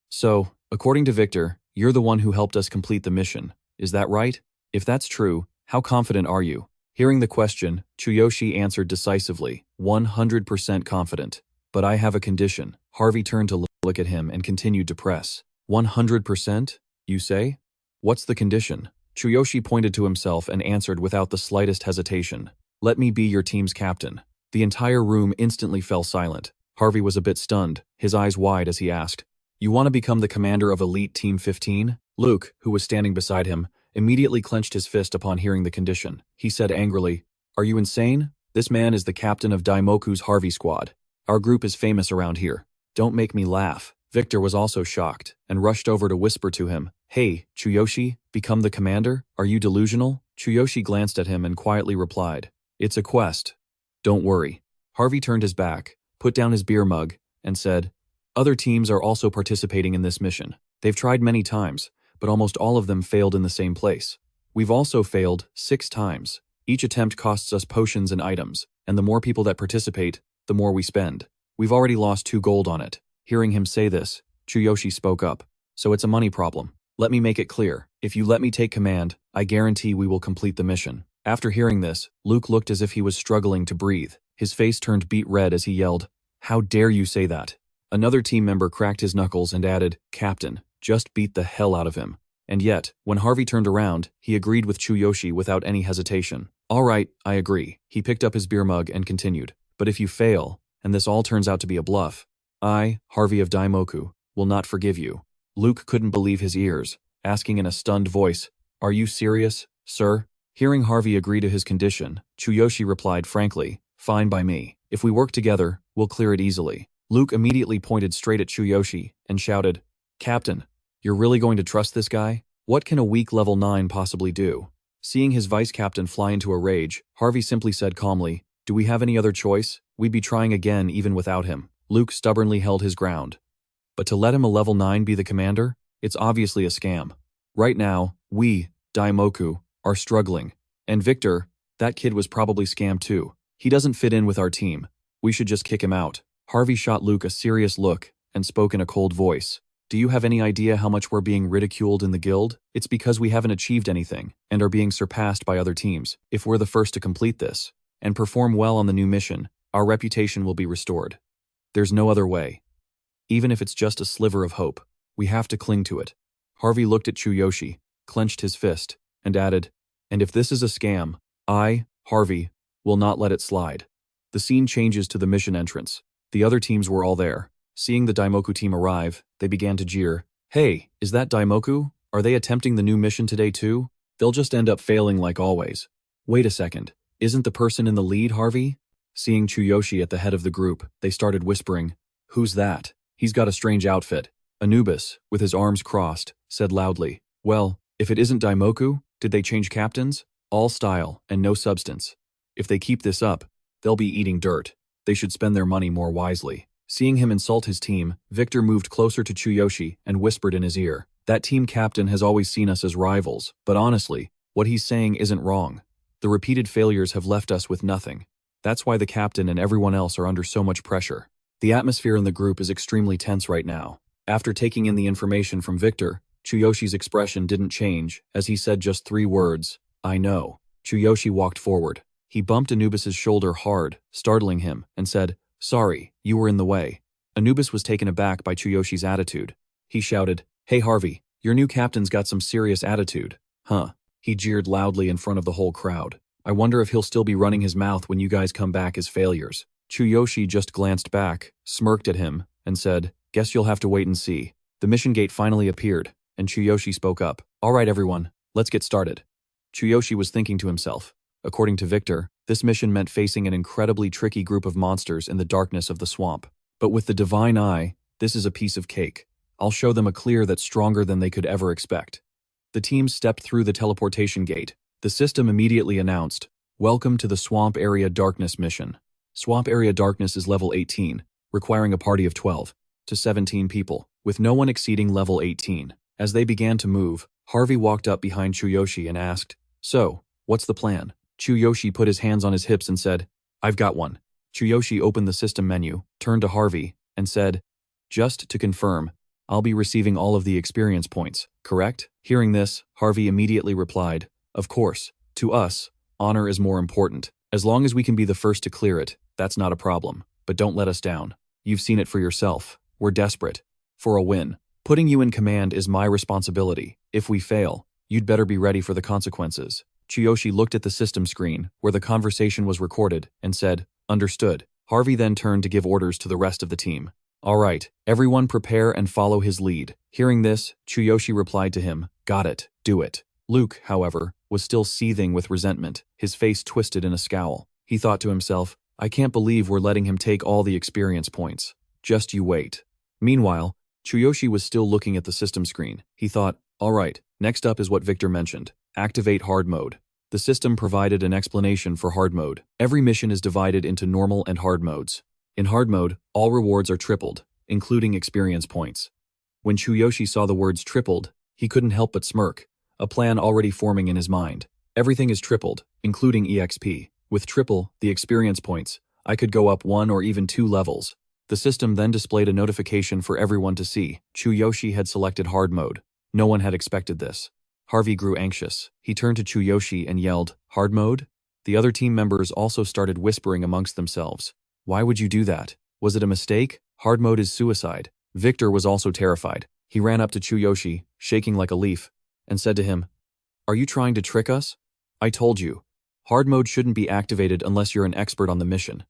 So, according to Victor, you're the one who helped us complete the mission. Is that right? If that's true, how confident are you? Hearing the question, Chuyoshi answered decisively, 100% confident. But I have a condition. Harvey turned to look at him and continued to press. 100%? You say? What's the condition? Chuyoshi pointed to himself and answered without the slightest hesitation. Let me be your team's captain. The entire room instantly fell silent. Harvey was a bit stunned, his eyes wide as he asked, you want to become the commander of Elite Team 15? Luke, who was standing beside him, immediately clenched his fist upon hearing the condition. He said angrily, are you insane? This man is the captain of Daimoku's Harvey squad. Our group is famous around here. Don't make me laugh. Victor was also shocked and rushed over to whisper to him, hey, Chuyoshi, become the commander? Are you delusional? Chuyoshi glanced at him and quietly replied, it's a quest. Don't worry. Harvey turned his back, put down his beer mug, and said, other teams are also participating in this mission. They've tried many times, but almost all of them failed in the same place. We've also failed 6 times. Each attempt costs us potions and items, and the more people that participate, the more we spend. We've already lost 2 gold on it. Hearing him say this, Chuyoshi spoke up. So it's a money problem. Let me make it clear. If you let me take command, I guarantee we will complete the mission. After hearing this, Luke looked as if he was struggling to breathe. His face turned beet red as he yelled, how dare you say that? Another team member cracked his knuckles and added, Captain, just beat the hell out of him. And yet, when Harvey turned around, he agreed with Chuyoshi without any hesitation. All right, I agree. He picked up his beer mug and continued. But if you fail, and this all turns out to be a bluff, I, Harvey of Daimoku, will not forgive you. Luke couldn't believe his ears, asking in a stunned voice, are you serious, sir? Hearing Harvey agree to his condition, Chuyoshi replied frankly, fine by me. If we work together, we'll clear it easily. Luke immediately pointed straight at Chuyoshi and shouted, Captain, you're really going to trust this guy? What can a weak level 9 possibly do? Seeing his vice captain fly into a rage, Harvey simply said calmly, "Do we have any other choice? We'd be trying again even without him." Luke stubbornly held his ground. But to let him a level 9 be the commander? It's obviously a scam. Right now, we, Daimoku, are struggling. And Victor, that kid was probably scammed too. He doesn't fit in with our team. We should just kick him out. Harvey shot Luke a serious look and spoke in a cold voice. Do you have any idea how much we're being ridiculed in the guild? It's because we haven't achieved anything and are being surpassed by other teams. If we're the first to complete this and perform well on the new mission, our reputation will be restored. There's no other way. Even if it's just a sliver of hope, we have to cling to it. Harvey looked at Chuyoshi, clenched his fist, and added, "And if this is a scam, I, Harvey, will not let it slide." The scene changes to the mission entrance. The other teams were all there. Seeing the Daimoku team arrive, they began to jeer. "Hey, is that Daimoku? Are they attempting the new mission today too? They'll just end up failing like always." "Wait a second, isn't the person in the lead, Harvey?" Seeing Chuyoshi at the head of the group, they started whispering, "Who's that? He's got a strange outfit." Anubis, with his arms crossed, said loudly, "Well, if it isn't Daimoku, did they change captains? All style and no substance. If they keep this up, they'll be eating dirt. They should spend their money more wisely." Seeing him insult his team, Victor moved closer to Chuyoshi and whispered in his ear, "That team captain has always seen us as rivals, but honestly, what he's saying isn't wrong. The repeated failures have left us with nothing. That's why the captain and everyone else are under so much pressure." The atmosphere in the group is extremely tense right now. After taking in the information from Victor, Chuyoshi's expression didn't change as he said just 3 words, "I know." Chuyoshi walked forward. He bumped Anubis's shoulder hard, startling him, and said, "Sorry, you were in the way." Anubis was taken aback by Chuyoshi's attitude. He shouted, "Hey Harvey, your new captain's got some serious attitude." "Huh?" He jeered loudly in front of the whole crowd. "I wonder if he'll still be running his mouth when you guys come back as failures." Chuyoshi just glanced back, smirked at him, and said, "Guess you'll have to wait and see." The mission gate finally appeared, and Chuyoshi spoke up. "All right everyone, let's get started." Chuyoshi was thinking to himself. According to Victor, this mission meant facing an incredibly tricky group of monsters in the darkness of the swamp. But with the divine eye, this is a piece of cake. I'll show them a clear that's stronger than they could ever expect. The team stepped through the teleportation gate. The system immediately announced, "Welcome to the Swamp Area Darkness mission." Swamp Area Darkness is level 18, requiring a party of 12 to 17 people, with no one exceeding level 18. As they began to move, Harvey walked up behind Chuyoshi and asked, "So, what's the plan?" Chuyoshi put his hands on his hips and said, "I've got one." Chuyoshi opened the system menu, turned to Harvey, and said, "Just to confirm, I'll be receiving all of the experience points, correct?" Hearing this, Harvey immediately replied, "Of course. To us, honor is more important. As long as we can be the first to clear it, that's not a problem. But don't let us down. You've seen it for yourself. We're desperate for a win. Putting you in command is my responsibility. If we fail, you'd better be ready for the consequences." Chuyoshi looked at the system screen, where the conversation was recorded, and said, "Understood." Harvey then turned to give orders to the rest of the team. "All right, everyone prepare and follow his lead." Hearing this, Chuyoshi replied to him, "Got it, do it." Luke, however, was still seething with resentment, his face twisted in a scowl. He thought to himself, "I can't believe we're letting him take all the experience points. Just you wait." Meanwhile, Chuyoshi was still looking at the system screen. He thought, "All right, next up is what Victor mentioned. Activate hard mode." The system provided an explanation for hard mode. Every mission is divided into normal and hard modes. In hard mode, all rewards are tripled, including experience points. When Chuyoshi saw the words tripled, he couldn't help but smirk, a plan already forming in his mind. Everything is tripled, including EXP. With triple, the experience points, I could go up 1 or even 2 levels. The system then displayed a notification for everyone to see. Chuyoshi had selected hard mode. No one had expected this. Harvey grew anxious. He turned to Chuyoshi and yelled, "Hard mode?" The other team members also started whispering amongst themselves. "Why would you do that? Was it a mistake? Hard mode is suicide." Victor was also terrified. He ran up to Chuyoshi, shaking like a leaf, and said to him, "Are you trying to trick us? I told you. Hard mode shouldn't be activated unless you're an expert on the mission.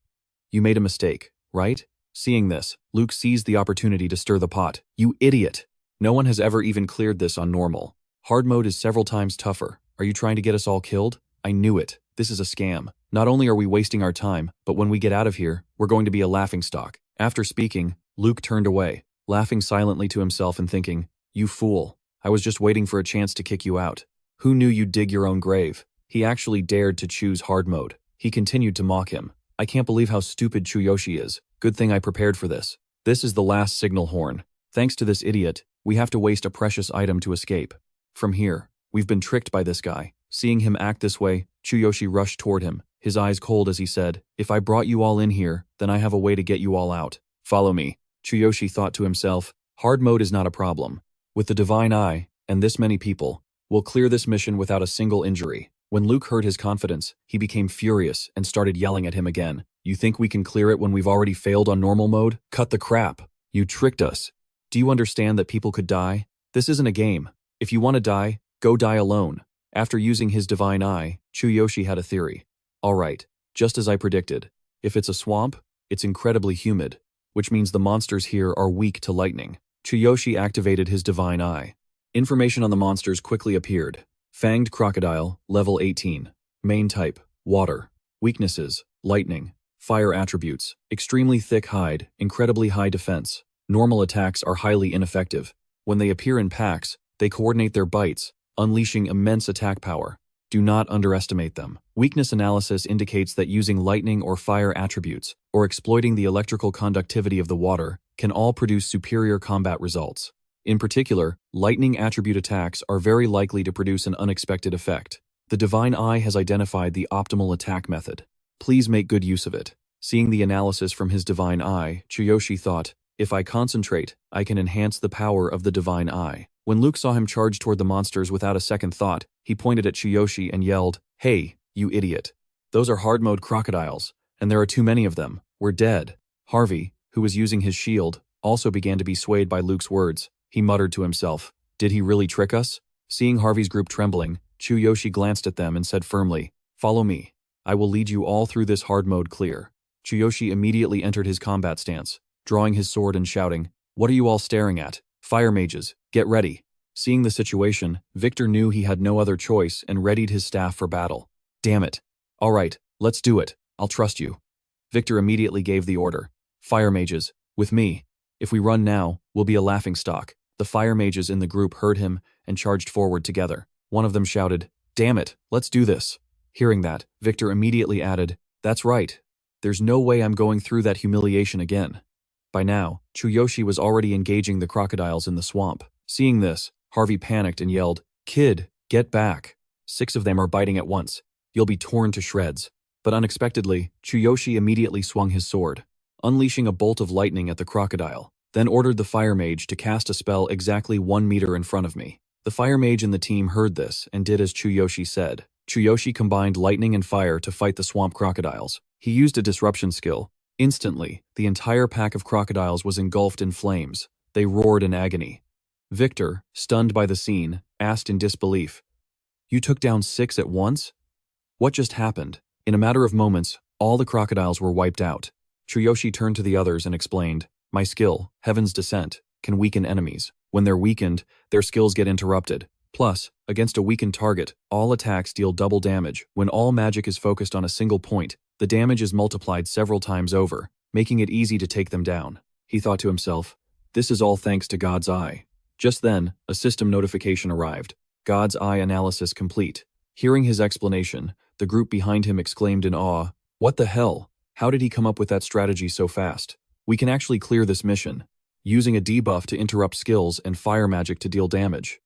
You made a mistake, right?" Seeing this, Luke seized the opportunity to stir the pot. "You idiot! No one has ever even cleared this on normal. Hard mode is several times tougher. Are you trying to get us all killed? I knew it. This is a scam. Not only are we wasting our time, but when we get out of here, we're going to be a laughingstock." After speaking, Luke turned away, laughing silently to himself and thinking, "You fool. I was just waiting for a chance to kick you out. Who knew you'd dig your own grave? He actually dared to choose hard mode. He continued to mock him. I can't believe how stupid Chuyoshi is. Good thing I prepared for this. This is the last signal horn. Thanks to this idiot, we have to waste a precious item to escape. From here, we've been tricked by this guy. Seeing him act this way, Chuyoshi rushed toward him, his eyes cold as he said, if I brought you all in here, then I have a way to get you all out. Follow me. Chuyoshi thought to himself, hard mode is not a problem. With the divine eye, and this many people, we'll clear this mission without a single injury. When Luke heard his confidence, he became furious and started yelling at him again. You think we can clear it when we've already failed on normal mode? Cut the crap. You tricked us. Do you understand that people could die? This isn't a game. If you want to die, go die alone. After using his divine eye, Chuyoshi had a theory. Alright, just as I predicted. If it's a swamp, it's incredibly humid, which means the monsters here are weak to lightning. Chuyoshi activated his divine eye. Information on the monsters quickly appeared. Fanged crocodile, level 18. Main type, water. Weaknesses, lightning. Fire attributes, extremely thick hide, incredibly high defense. Normal attacks are highly ineffective. When they appear in packs, they coordinate their bites, unleashing immense attack power. Do not underestimate them. Weakness analysis indicates that using lightning or fire attributes, or exploiting the electrical conductivity of the water, can all produce superior combat results. In particular, lightning attribute attacks are very likely to produce an unexpected effect. The Divine Eye has identified the optimal attack method. Please make good use of it. Seeing the analysis from his Divine Eye, Chuyoshi thought, if I concentrate, I can enhance the power of the Divine Eye. When Luke saw him charge toward the monsters without a second thought, he pointed at Chuyoshi and yelled, Hey, you idiot. Those are hard mode crocodiles, and there are too many of them. We're dead. Harvey, who was using his shield, also began to be swayed by Luke's words. He muttered to himself, did he really trick us? Seeing Harvey's group trembling, Chuyoshi glanced at them and said firmly, Follow me. I will lead you all through this hard mode clear. Chuyoshi immediately entered his combat stance, drawing his sword and shouting, What are you all staring at? Fire mages, get ready. Seeing the situation, Victor knew he had no other choice and readied his staff for battle. Damn it. All right, let's do it. I'll trust you. Victor immediately gave the order. Fire mages, with me. If we run now, we'll be a laughingstock. The fire mages in the group heard him and charged forward together. One of them shouted, Damn it, let's do this. Hearing that, Victor immediately added, That's right. There's no way I'm going through that humiliation again. By now, Chuyoshi was already engaging the crocodiles in the swamp. Seeing this, Harvey panicked and yelled, Kid, get back. 6 of them are biting at once. You'll be torn to shreds. But unexpectedly, Chuyoshi immediately swung his sword, unleashing a bolt of lightning at the crocodile, then ordered the fire mage to cast a spell exactly 1 meter in front of me. The fire mage in the team heard this and did as Chuyoshi said. Chuyoshi combined lightning and fire to fight the swamp crocodiles. He used a disruption skill. Instantly, the entire pack of crocodiles was engulfed in flames. They roared in agony. Victor, stunned by the scene, asked in disbelief, You took down 6 at once? What just happened? In a matter of moments, all the crocodiles were wiped out. Chuyoshi turned to the others and explained, My skill, Heaven's Descent, can weaken enemies. When they're weakened, their skills get interrupted. Plus, against a weakened target, all attacks deal double damage. When all magic is focused on a single point, the damage is multiplied several times over, making it easy to take them down. He thought to himself, This is all thanks to God's Eye. Just then, a system notification arrived. God's Eye analysis complete. Hearing his explanation, the group behind him exclaimed in awe, What the hell? How did he come up with that strategy so fast? We can actually clear this mission, using a debuff to interrupt skills and fire magic to deal damage.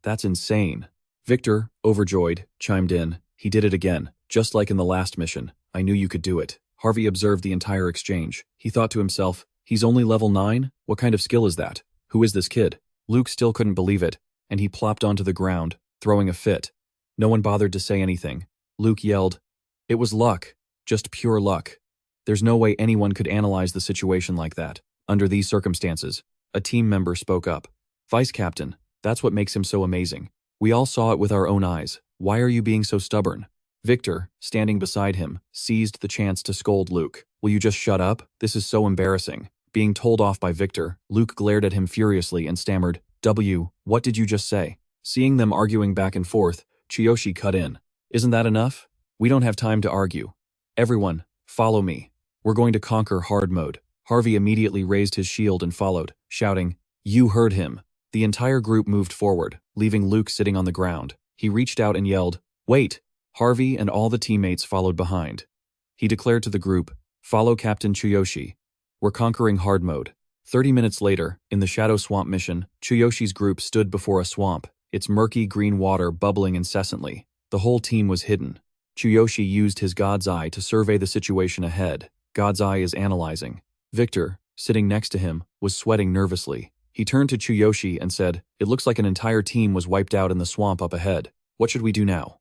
That's insane. Victor, overjoyed, chimed in. He did it again, just like in the last mission. I knew you could do it. Harvey observed the entire exchange. He thought to himself, He's only level 9? What kind of skill is that? Who is this kid? Luke still couldn't believe it, and he plopped onto the ground, throwing a fit. No one bothered to say anything. Luke yelled, It was luck. Just pure luck. There's no way anyone could analyze the situation like that. Under these circumstances, a team member spoke up. Vice Captain, that's what makes him so amazing. We all saw it with our own eyes. Why are you being so stubborn? Victor, standing beside him, seized the chance to scold Luke. Will you just shut up? This is so embarrassing. Being told off by Victor, Luke glared at him furiously and stammered, What did you just say? Seeing them arguing back and forth, Chuyoshi cut in. Isn't that enough? We don't have time to argue. Everyone, follow me. We're going to conquer hard mode. Harvey immediately raised his shield and followed, shouting, You heard him. The entire group moved forward, leaving Luke sitting on the ground. He reached out and yelled, "Wait!" Harvey and all the teammates followed behind. He declared to the group, "Follow Captain Chuyoshi. We're conquering hard mode." 30 minutes later, in the Shadow Swamp mission, Chuyoshi's group stood before a swamp, its murky green water bubbling incessantly. The whole team was hidden. Chuyoshi used his God's Eye to survey the situation ahead. God's Eye is analyzing. Victor, sitting next to him, was sweating nervously. He turned to Chuyoshi and said, "It looks like an entire team was wiped out in the swamp up ahead. What should we do now?"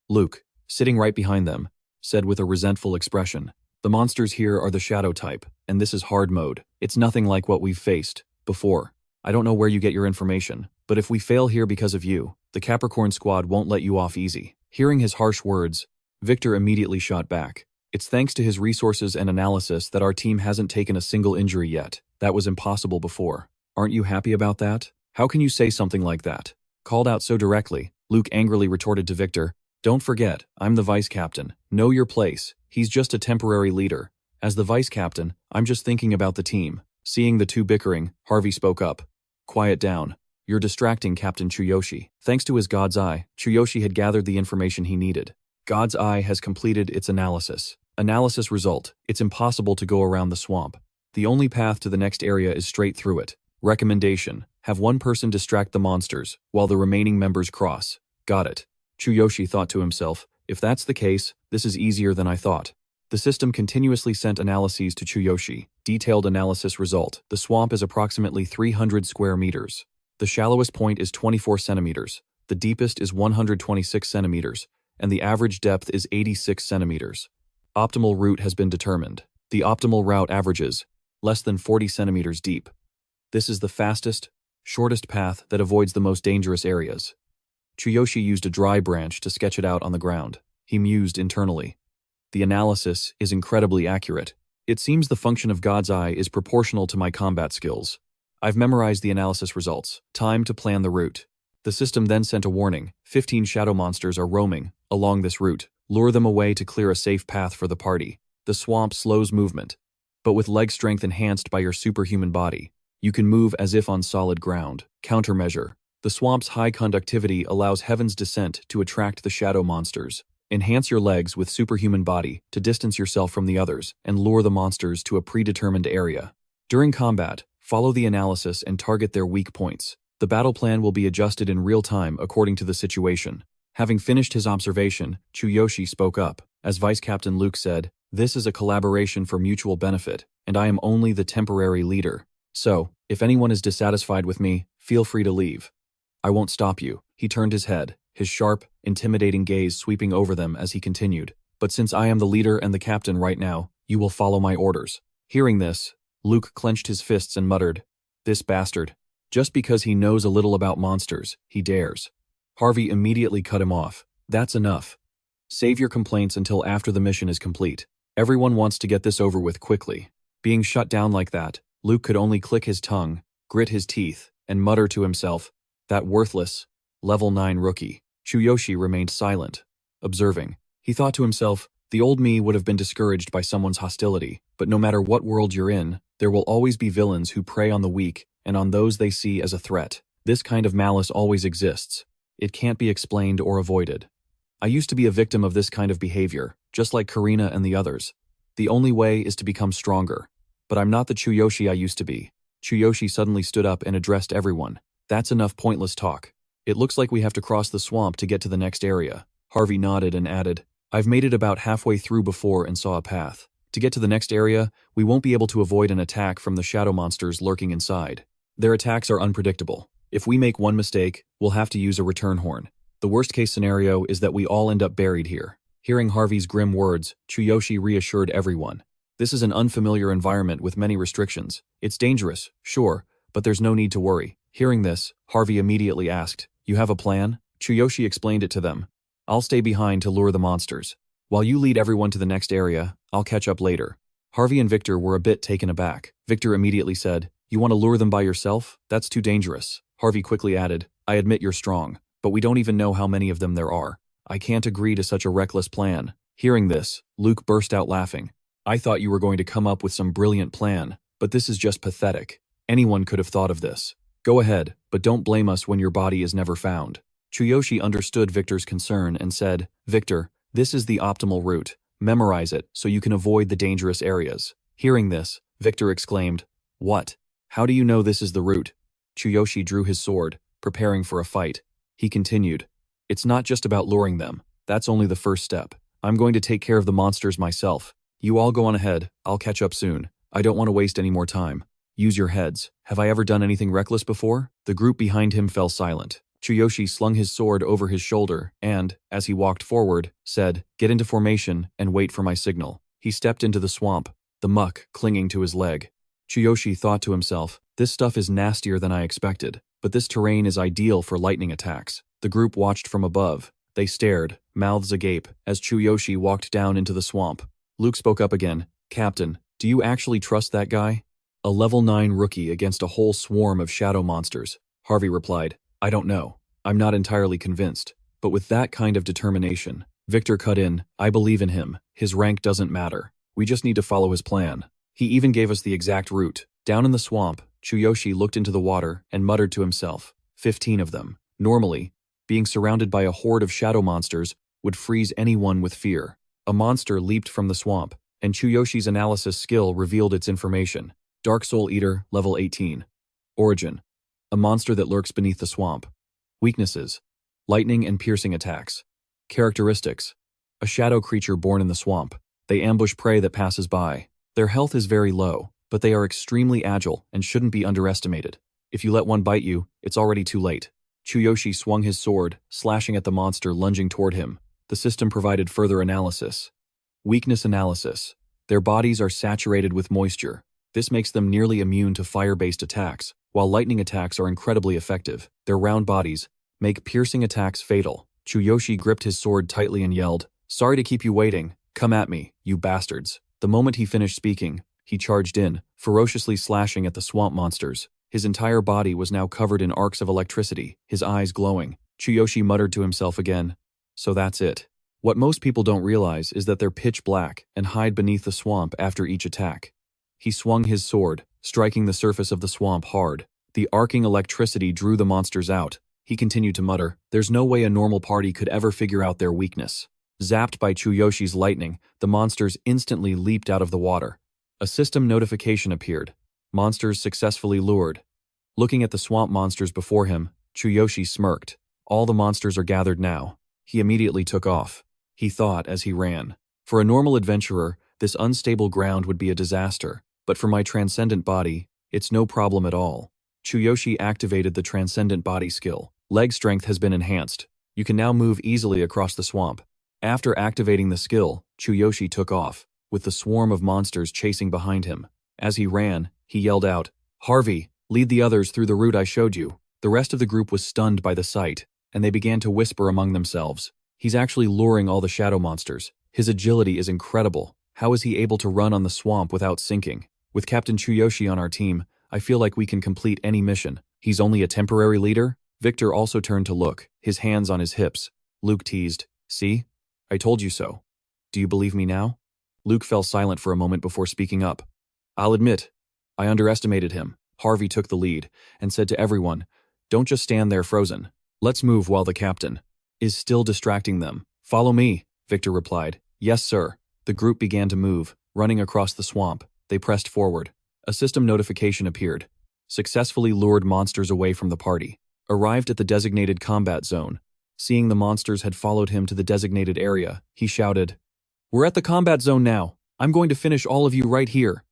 Luke, sitting right behind them, said with a resentful expression, "The monsters here are the shadow type, and this is hard mode. It's nothing like what we've faced before. I don't know where you get your information, but if we fail here because of you, the Capricorn squad won't let you off easy." Hearing his harsh words, Victor immediately shot back. "It's thanks to his resources and analysis that our team hasn't taken a single injury yet. That was impossible before. Aren't you happy about that? How can you say something like that?" Called out so directly, Luke angrily retorted to Victor, "Don't forget, I'm the vice captain. Know your place. He's just a temporary leader. As the vice captain, I'm just thinking about the team." Seeing the two bickering, Harvey spoke up. "Quiet down. You're distracting Captain Chuyoshi." Thanks to his God's Eye, Chuyoshi had gathered the information he needed. God's Eye has completed its analysis. Analysis result: it's impossible to go around the swamp. The only path to the next area is straight through it. Recommendation: have one person distract the monsters, while the remaining members cross. Got it. Chuyoshi thought to himself, if that's the case, this is easier than I thought. The system continuously sent analyses to Chuyoshi. Detailed analysis result: the swamp is approximately 300 square meters. The shallowest point is 24 centimeters, the deepest is 126 centimeters, and the average depth is 86 centimeters. Optimal route has been determined. The optimal route averages less than 40 centimeters deep. This is the fastest, shortest path that avoids the most dangerous areas. Chuyoshi used a dry branch to sketch it out on the ground. He mused internally. The analysis is incredibly accurate. It seems the function of God's Eye is proportional to my combat skills. I've memorized the analysis results. Time to plan the route. The system then sent a warning. 15 shadow monsters are roaming along this route. Lure them away to clear a safe path for the party. The swamp slows movement, but with leg strength enhanced by your superhuman body, you can move as if on solid ground. Countermeasure: the swamp's high conductivity allows heaven's descent to attract the shadow monsters. Enhance your legs with superhuman body to distance yourself from the others and lure the monsters to a predetermined area. During combat, follow the analysis and target their weak points. The battle plan will be adjusted in real time according to the situation. Having finished his observation, Chuyoshi spoke up. As Vice Captain Luke said, "This is a collaboration for mutual benefit, and I am only the temporary leader. So, if anyone is dissatisfied with me, feel free to leave. I won't stop you." He turned his head, his sharp, intimidating gaze sweeping over them as he continued. "But since I am the leader and the captain right now, you will follow my orders." Hearing this, Luke clenched his fists and muttered, "This bastard. Just because he knows a little about monsters, he dares." Harvey immediately cut him off. "That's enough. Save your complaints until after the mission is complete. Everyone wants to get this over with quickly." Being shut down like that, Luke could only click his tongue, grit his teeth, and mutter to himself, "That worthless, level 9 rookie." Chuyoshi remained silent, observing. He thought to himself, the old me would have been discouraged by someone's hostility, but no matter what world you're in, there will always be villains who prey on the weak and on those they see as a threat. This kind of malice always exists. It can't be explained or avoided. I used to be a victim of this kind of behavior, just like Karina and the others. The only way is to become stronger. But I'm not the Chuyoshi I used to be. Chuyoshi suddenly stood up and addressed everyone. "That's enough pointless talk. It looks like we have to cross the swamp to get to the next area." Harvey nodded and added, "I've made it about halfway through before and saw a path. To get to the next area, we won't be able to avoid an attack from the shadow monsters lurking inside. Their attacks are unpredictable. If we make one mistake, we'll have to use a return horn. The worst-case scenario is that we all end up buried here." Hearing Harvey's grim words, Chuyoshi reassured everyone. "This is an unfamiliar environment with many restrictions. It's dangerous, sure, but there's no need to worry." Hearing this, Harvey immediately asked, "You have a plan?" Chuyoshi explained it to them. "I'll stay behind to lure the monsters. While you lead everyone to the next area, I'll catch up later." Harvey and Victor were a bit taken aback. Victor immediately said, "You want to lure them by yourself? That's too dangerous." Harvey quickly added, "I admit you're strong, but we don't even know how many of them there are. I can't agree to such a reckless plan." Hearing this, Luke burst out laughing. "I thought you were going to come up with some brilliant plan, but this is just pathetic. Anyone could have thought of this." Go ahead, but don't blame us when your body is never found. Chuyoshi understood Victor's concern and said, Victor, this is the optimal route. Memorize it so you can avoid the dangerous areas. Hearing this, Victor exclaimed, What? How do you know this is the route? Chuyoshi drew his sword, preparing for a fight. He continued, It's not just about luring them. That's only the first step. I'm going to take care of the monsters myself. You all go on ahead, I'll catch up soon. I don't want to waste any more time. Use your heads. Have I ever done anything reckless before? The group behind him fell silent. Chuyoshi slung his sword over his shoulder and, as he walked forward, said, Get into formation and wait for my signal. He stepped into the swamp, the muck clinging to his leg. Chuyoshi thought to himself, This stuff is nastier than I expected, but this terrain is ideal for lightning attacks. The group watched from above. They stared, mouths agape, as Chuyoshi walked down into the swamp. Luke spoke up again, Captain, do you actually trust that guy? A level 9 rookie against a whole swarm of shadow monsters. Harvey replied, I don't know. I'm not entirely convinced. But with that kind of determination, Victor cut in, I believe in him. His rank doesn't matter. We just need to follow his plan. He even gave us the exact route. Down in the swamp, Chuyoshi looked into the water and muttered to himself, 15 of them. Normally, being surrounded by a horde of shadow monsters would freeze anyone with fear. A monster leaped from the swamp, and Chuyoshi's analysis skill revealed its information. Dark Soul Eater, level 18. Origin: a monster that lurks beneath the swamp. Weaknesses: lightning and piercing attacks. Characteristics: a shadow creature born in the swamp. They ambush prey that passes by. Their health is very low, but they are extremely agile and shouldn't be underestimated. If you let one bite you, it's already too late. Chuyoshi swung his sword, slashing at the monster lunging toward him. The system provided further analysis. Weakness analysis: their bodies are saturated with moisture. This makes them nearly immune to fire-based attacks, while lightning attacks are incredibly effective. Their round bodies make piercing attacks fatal. Chuyoshi gripped his sword tightly and yelled, Sorry to keep you waiting. Come at me, you bastards. The moment he finished speaking, he charged in, ferociously slashing at the swamp monsters. His entire body was now covered in arcs of electricity, his eyes glowing. Chuyoshi muttered to himself again, So that's it. What most people don't realize is that they're pitch black and hide beneath the swamp after each attack. He swung his sword, striking the surface of the swamp hard. The arcing electricity drew the monsters out. He continued to mutter, There's no way a normal party could ever figure out their weakness. Zapped by Chuyoshi's lightning, the monsters instantly leaped out of the water. A system notification appeared. Monsters successfully lured. Looking at the swamp monsters before him, Chuyoshi smirked. All the monsters are gathered now. He immediately took off. He thought as he ran. For a normal adventurer, this unstable ground would be a disaster, but for my transcendent body, it's no problem at all. Chuyoshi activated the transcendent body skill. Leg strength has been enhanced. You can now move easily across the swamp. After activating the skill, Chuyoshi took off, with the swarm of monsters chasing behind him. As he ran, he yelled out, Harvey, lead the others through the route I showed you. The rest of the group was stunned by the sight, and they began to whisper among themselves. He's actually luring all the shadow monsters. His agility is incredible. How is he able to run on the swamp without sinking? With Captain Chuyoshi on our team, I feel like we can complete any mission. He's only a temporary leader? Victor also turned to look, his hands on his hips. Luke teased, See? I told you so. Do you believe me now? Luke fell silent for a moment before speaking up. I'll admit, I underestimated him. Harvey took the lead and said to everyone, Don't just stand there frozen. Let's move while the captain is still distracting them. Follow me, Victor replied. Yes, sir. The group began to move, running across the swamp. They pressed forward. A system notification appeared. Successfully lured monsters away from the party. Arrived at the designated combat zone. Seeing the monsters had followed him to the designated area, he shouted, We're at the combat zone now. I'm going to finish all of you right here.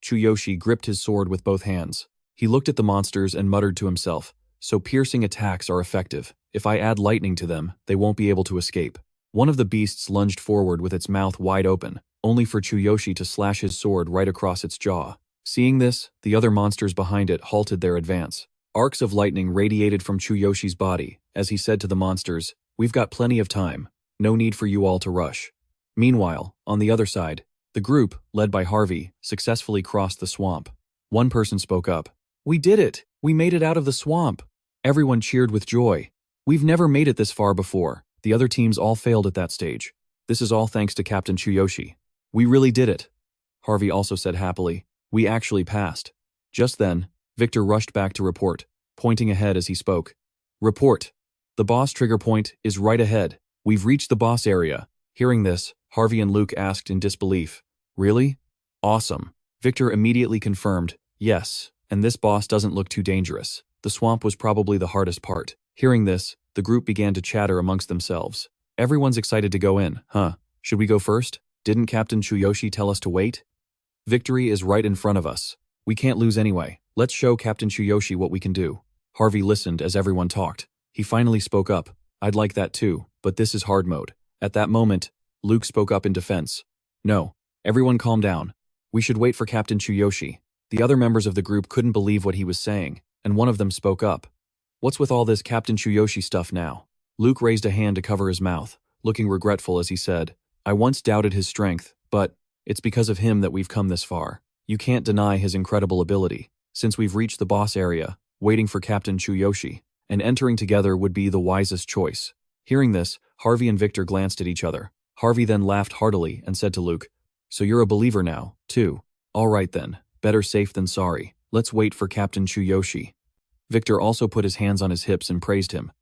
Chuyoshi gripped his sword with both hands. He looked at the monsters and muttered to himself, So piercing attacks are effective. If I add lightning to them, they won't be able to escape. One of the beasts lunged forward with its mouth wide open, only for Chuyoshi to slash his sword right across its jaw. Seeing this, the other monsters behind it halted their advance. Arcs of lightning radiated from Chuyoshi's body, as he said to the monsters, We've got plenty of time. No need for you all to rush. Meanwhile, on the other side, the group, led by Harvey, successfully crossed the swamp. One person spoke up. We did it! We made it out of the swamp! Everyone cheered with joy. We've never made it this far before. The other teams all failed at that stage. This is all thanks to Captain Chuyoshi. We really did it. Harvey also said happily, We actually passed. Just then, Victor rushed back to report. pointing ahead as he spoke. Report. The boss trigger point is right ahead. We've reached the boss area. Hearing this, Harvey and Luke asked in disbelief. Really? Awesome. Victor immediately confirmed, yes, and this boss doesn't look too dangerous. The swamp was probably the hardest part. Hearing this, the group began to chatter amongst themselves. Everyone's excited to go in, huh? Should we go first? Didn't Captain Chuyoshi tell us to wait? Victory is right in front of us. We can't lose anyway. Let's show Captain Chuyoshi what we can do. Harvey listened as everyone talked. He finally spoke up. I'd like that too, but this is hard mode. At that moment, Luke spoke up in defense. No. Everyone calm down. We should wait for Captain Chuyoshi. The other members of the group couldn't believe what he was saying, and one of them spoke up. What's with all this Captain Chuyoshi stuff now? Luke raised a hand to cover his mouth, looking regretful as he said, I once doubted his strength, but it's because of him that we've come this far. You can't deny his incredible ability. Since we've reached the boss area, waiting for Captain Chuyoshi, and entering together would be the wisest choice. Hearing this, Harvey and Victor glanced at each other. Harvey then laughed heartily and said to Luke, So you're a believer now, too. All right then, better safe than sorry. Let's wait for Captain Chuyoshi. Victor also put his hands on his hips and praised him.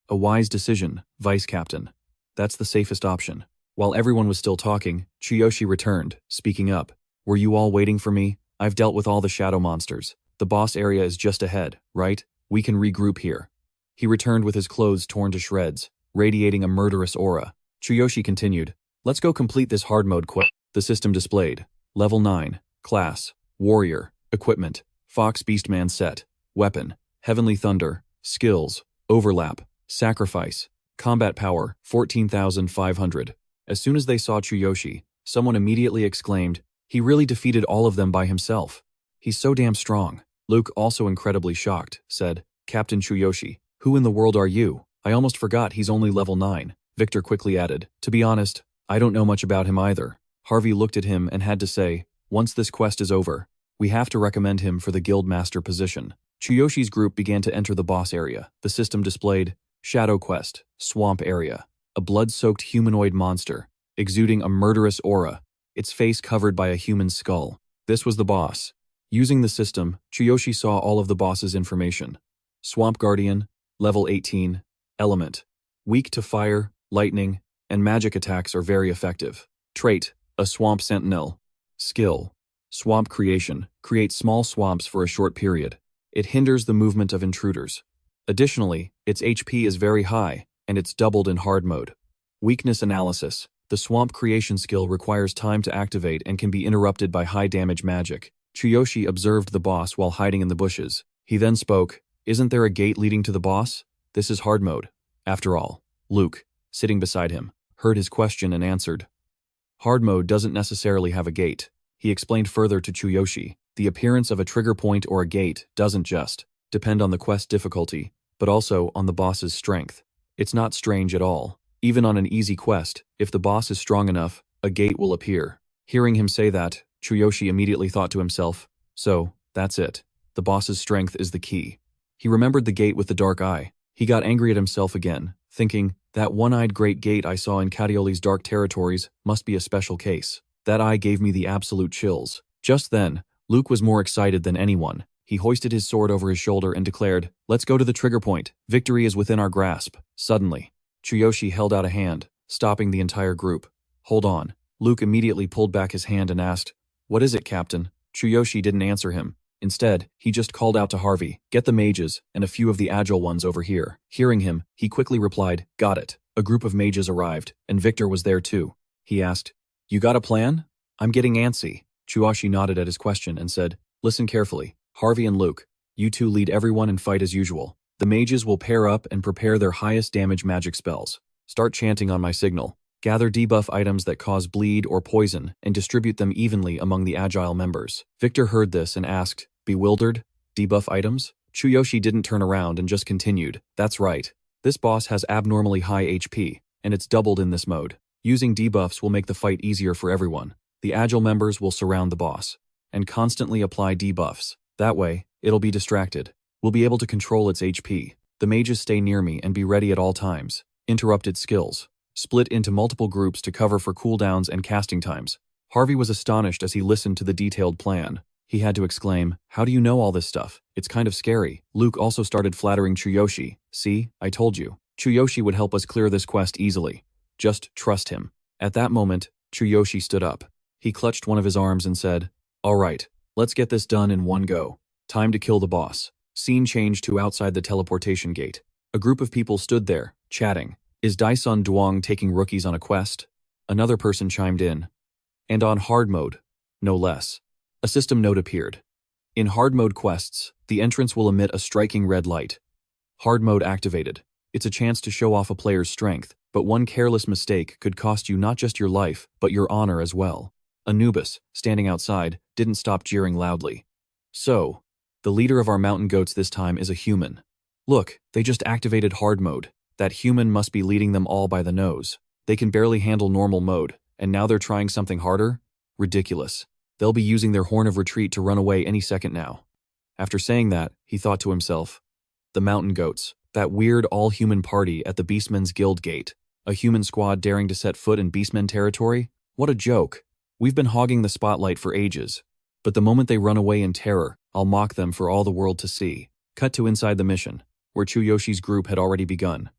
A wise decision, Vice Captain. That's the safest option. While everyone was still talking, Chuyoshi returned, speaking up. Were you all waiting for me? I've dealt with all the shadow monsters. The boss area is just ahead, right? We can regroup here. He returned with his clothes torn to shreds, radiating a murderous aura. Chuyoshi continued, Let's go complete this hard mode quest. The system displayed. Level 9. Class. Warrior. Equipment. Fox Beastman set. Weapon. Heavenly Thunder. Skills. Overlap. Sacrifice. Combat power. 14,500. As soon as they saw Chuyoshi, someone immediately exclaimed, He really defeated all of them by himself. He's so damn strong. Luke, also incredibly shocked, said, Captain Chuyoshi, who in the world are you? I almost forgot he's only level 9. Victor quickly added, To be honest, I don't know much about him either. Harvey looked at him and had to say, Once this quest is over, we have to recommend him for the Guildmaster position. Chuyoshi's group began to enter the boss area. The system displayed, Shadow Quest, Swamp Area. A blood-soaked humanoid monster, exuding a murderous aura, its face covered by a human skull. This was the boss. Using the system, Chuyoshi saw all of the boss's information. Swamp Guardian, level 18, element. Weak to fire, lightning, and magic attacks are very effective. Trait, a swamp sentinel. Skill, swamp creation, create small swamps for a short period. It hinders the movement of intruders. Additionally, its HP is very high, and it's doubled in hard mode. Weakness analysis. The swamp creation skill requires time to activate and can be interrupted by high damage magic. Chuyoshi observed the boss while hiding in the bushes. He then spoke, Isn't there a gate leading to the boss? This is hard mode. After all, Luke, sitting beside him, heard his question and answered. Hard mode doesn't necessarily have a gate. He explained further to Chuyoshi, the appearance of a trigger point or a gate doesn't just depend on the quest difficulty, but also on the boss's strength. It's not strange at all. Even on an easy quest, if the boss is strong enough, a gate will appear. Hearing him say that, Chuyoshi immediately thought to himself, So, that's it. The boss's strength is the key. He remembered the gate with the dark eye. He got angry at himself again, thinking, That one-eyed great gate I saw in Catioli's dark territories must be a special case. That eye gave me the absolute chills. Just then, Luke was more excited than anyone. He hoisted his sword over his shoulder and declared, Let's go to the trigger point. Victory is within our grasp. Suddenly, Chuyoshi held out a hand, stopping the entire group. Hold on. Luke immediately pulled back his hand and asked, What is it, Captain? Chuyoshi didn't answer him. Instead, he just called out to Harvey, Get the mages, and a few of the agile ones over here. Hearing him, he quickly replied, Got it. A group of mages arrived, and Victor was there too. He asked, You got a plan? I'm getting antsy. Chuyoshi nodded at his question and said, Listen carefully. Harvey and Luke, you two lead everyone and fight as usual. The mages will pair up and prepare their highest damage magic spells. Start chanting on my signal. Gather debuff items that cause bleed or poison and distribute them evenly among the agile members. Victor heard this and asked, Bewildered? Debuff items? Chuyoshi didn't turn around and just continued, That's right. This boss has abnormally high HP, and it's doubled in this mode. Using debuffs will make the fight easier for everyone. The agile members will surround the boss and constantly apply debuffs. That way, it'll be distracted. We'll be able to control its HP. The mages stay near me and be ready at all times. Interrupted skills. Split into multiple groups to cover for cooldowns and casting times. Harvey was astonished as he listened to the detailed plan. He had to exclaim, "How do you know all this stuff? It's kind of scary." Luke also started flattering Chuyoshi. "See, I told you. Chuyoshi would help us clear this quest easily. Just trust him." At that moment, Chuyoshi stood up. He clutched one of his arms and said, "All right, let's get this done in one go. Time to kill the boss." Scene changed to outside the teleportation gate. A group of people stood there, chatting. "Is Daesun Duong taking rookies on a quest?" Another person chimed in. "And on hard mode, no less." A system note appeared. In hard mode quests, the entrance will emit a striking red light. Hard mode activated. It's a chance to show off a player's strength, but one careless mistake could cost you not just your life, but your honor as well. Anubis, standing outside, didn't stop jeering loudly. "So, the leader of our mountain goats this time is a human. Look, they just activated hard mode. That human must be leading them all by the nose. They can barely handle normal mode, and now they're trying something harder? Ridiculous. They'll be using their horn of retreat to run away any second now." After saying that, he thought to himself, the mountain goats, that weird all-human party at the Beastmen's guild gate. A human squad daring to set foot in Beastmen territory? What a joke. We've been hogging the spotlight for ages. But the moment they run away in terror, I'll mock them for all the world to see. Cut to inside the mission, where Chuyoshi's group had already begun.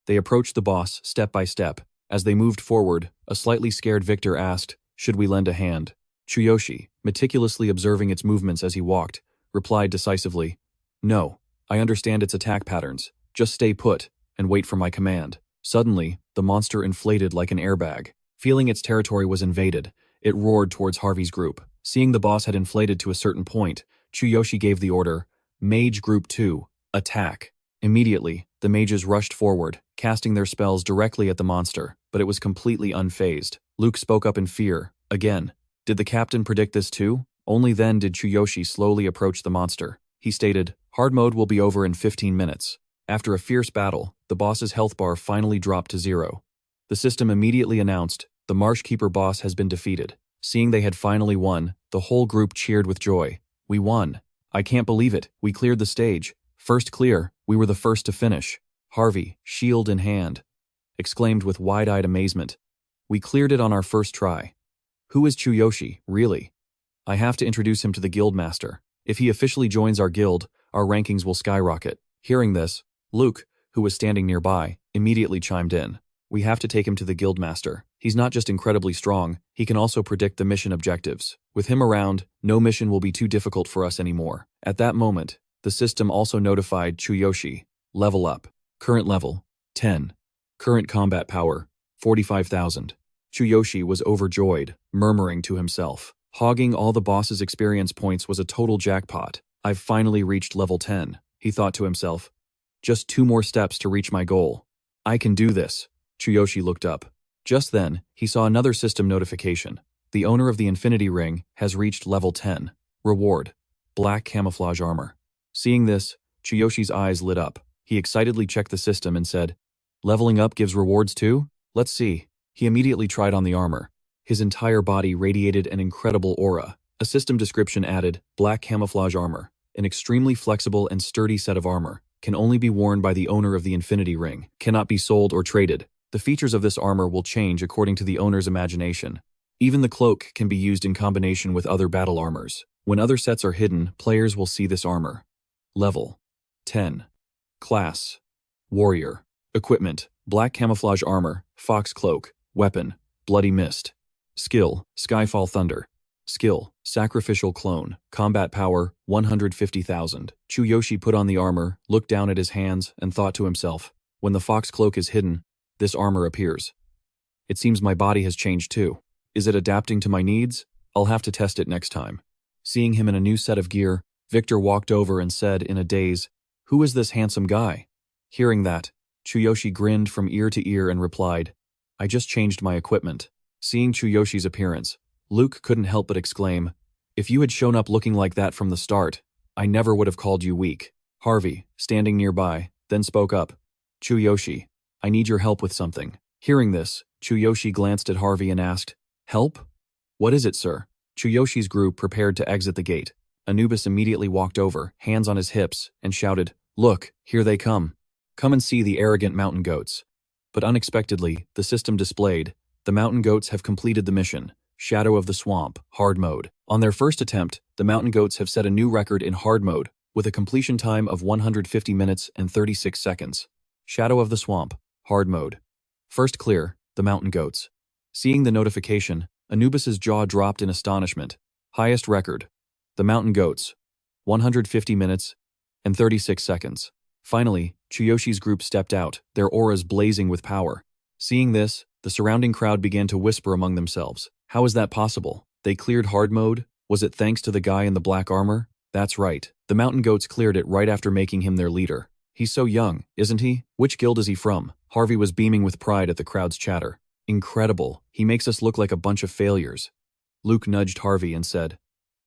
They approached the boss step by step. As they moved forward, a slightly scared Victor asked, "Should we lend a hand?" Chuyoshi, meticulously observing its movements as he walked, replied decisively, "No, I understand its attack patterns. Just stay put, and wait for my command." Suddenly, the monster inflated like an airbag. Feeling its territory was invaded, it roared towards Harvey's group. Seeing the boss had inflated to a certain point, Chuyoshi gave the order, "Mage Group 2, attack." Immediately, the mages rushed forward, casting their spells directly at the monster, but it was completely unfazed. Luke spoke up in fear, again. Did the captain predict this too? Only then did Chuyoshi slowly approach the monster. He stated, "Hard mode will be over in 15 minutes. After a fierce battle, the boss's health bar finally dropped to 0. The system immediately announced, "The Marshkeeper boss has been defeated." Seeing they had finally won, the whole group cheered with joy. "We won. I can't believe it. We cleared the stage. First clear, we were the first to finish." Harvey, shield in hand, exclaimed with wide-eyed amazement, "We cleared it on our first try. Who is Chuyoshi, really? I have to introduce him to the guildmaster. If he officially joins our guild, our rankings will skyrocket." Hearing this, Luke, who was standing nearby, immediately chimed in. "We have to take him to the guildmaster. He's not just incredibly strong, he can also predict the mission objectives. With him around, no mission will be too difficult for us anymore." At that moment, the system also notified Chuyoshi, "Level up. Current level, 10. Current combat power, 45,000. Chuyoshi was overjoyed, murmuring to himself, "Hogging all the boss's experience points was a total jackpot. I've finally reached level 10, he thought to himself. "Just 2 more steps to reach my goal. I can do this." Chuyoshi looked up. Just then, he saw another system notification. The owner of the Infinity Ring has reached level 10. Reward, black camouflage armor. Seeing this, Chuyoshi's eyes lit up. He excitedly checked the system and said, "Leveling up gives rewards too? Let's see." He immediately tried on the armor. His entire body radiated an incredible aura. A system description added, "Black camouflage armor, an extremely flexible and sturdy set of armor, can only be worn by the owner of the Infinity Ring, cannot be sold or traded. The features of this armor will change according to the owner's imagination. Even the cloak can be used in combination with other battle armors. When other sets are hidden, players will see this armor." Level 10. Class Warrior. Equipment, black camouflage armor, fox cloak. Weapon, bloody mist. Skill, Skyfall Thunder. Skill, Sacrificial Clone. Combat power, 150,000. Chuyoshi put on the armor, looked down at his hands, and thought to himself, "When the fox cloak is hidden, this armor appears. It seems my body has changed too. Is it adapting to my needs? I'll have to test it next time." Seeing him in a new set of gear, Victor walked over and said in a daze, "Who is this handsome guy?" Hearing that, Chuyoshi grinned from ear to ear and replied, "I just changed my equipment." Seeing Chuyoshi's appearance, Luke couldn't help but exclaim, "If you had shown up looking like that from the start, I never would have called you weak." Harvey, standing nearby, then spoke up, "Chuyoshi, I need your help with something." Hearing this, Chuyoshi glanced at Harvey and asked, "Help? What is it, sir?" Chuyoshi's group prepared to exit the gate. Anubis immediately walked over, hands on his hips, and shouted, "Look, here they come. Come and see the arrogant mountain goats." But unexpectedly, the system displayed, "The mountain goats have completed the mission. Shadow of the Swamp, hard mode. On their first attempt, the mountain goats have set a new record in hard mode, with a completion time of 150 minutes and 36 seconds. Shadow of the Swamp, hard mode. First clear, the mountain goats. Seeing the notification, Anubis's jaw dropped in astonishment. Highest record. The mountain goats. 150 minutes and 36 seconds. Finally, Chuyoshi's group stepped out, their auras blazing with power. Seeing this, the surrounding crowd began to whisper among themselves. How is that possible? They cleared hard mode? Was it thanks to the guy in the black armor? That's right. The mountain goats cleared it right after making him their leader. He's so young, isn't he? Which guild is he from? Harvey was beaming with pride at the crowd's chatter. Incredible. He makes us look like a bunch of failures. Luke nudged Harvey and said,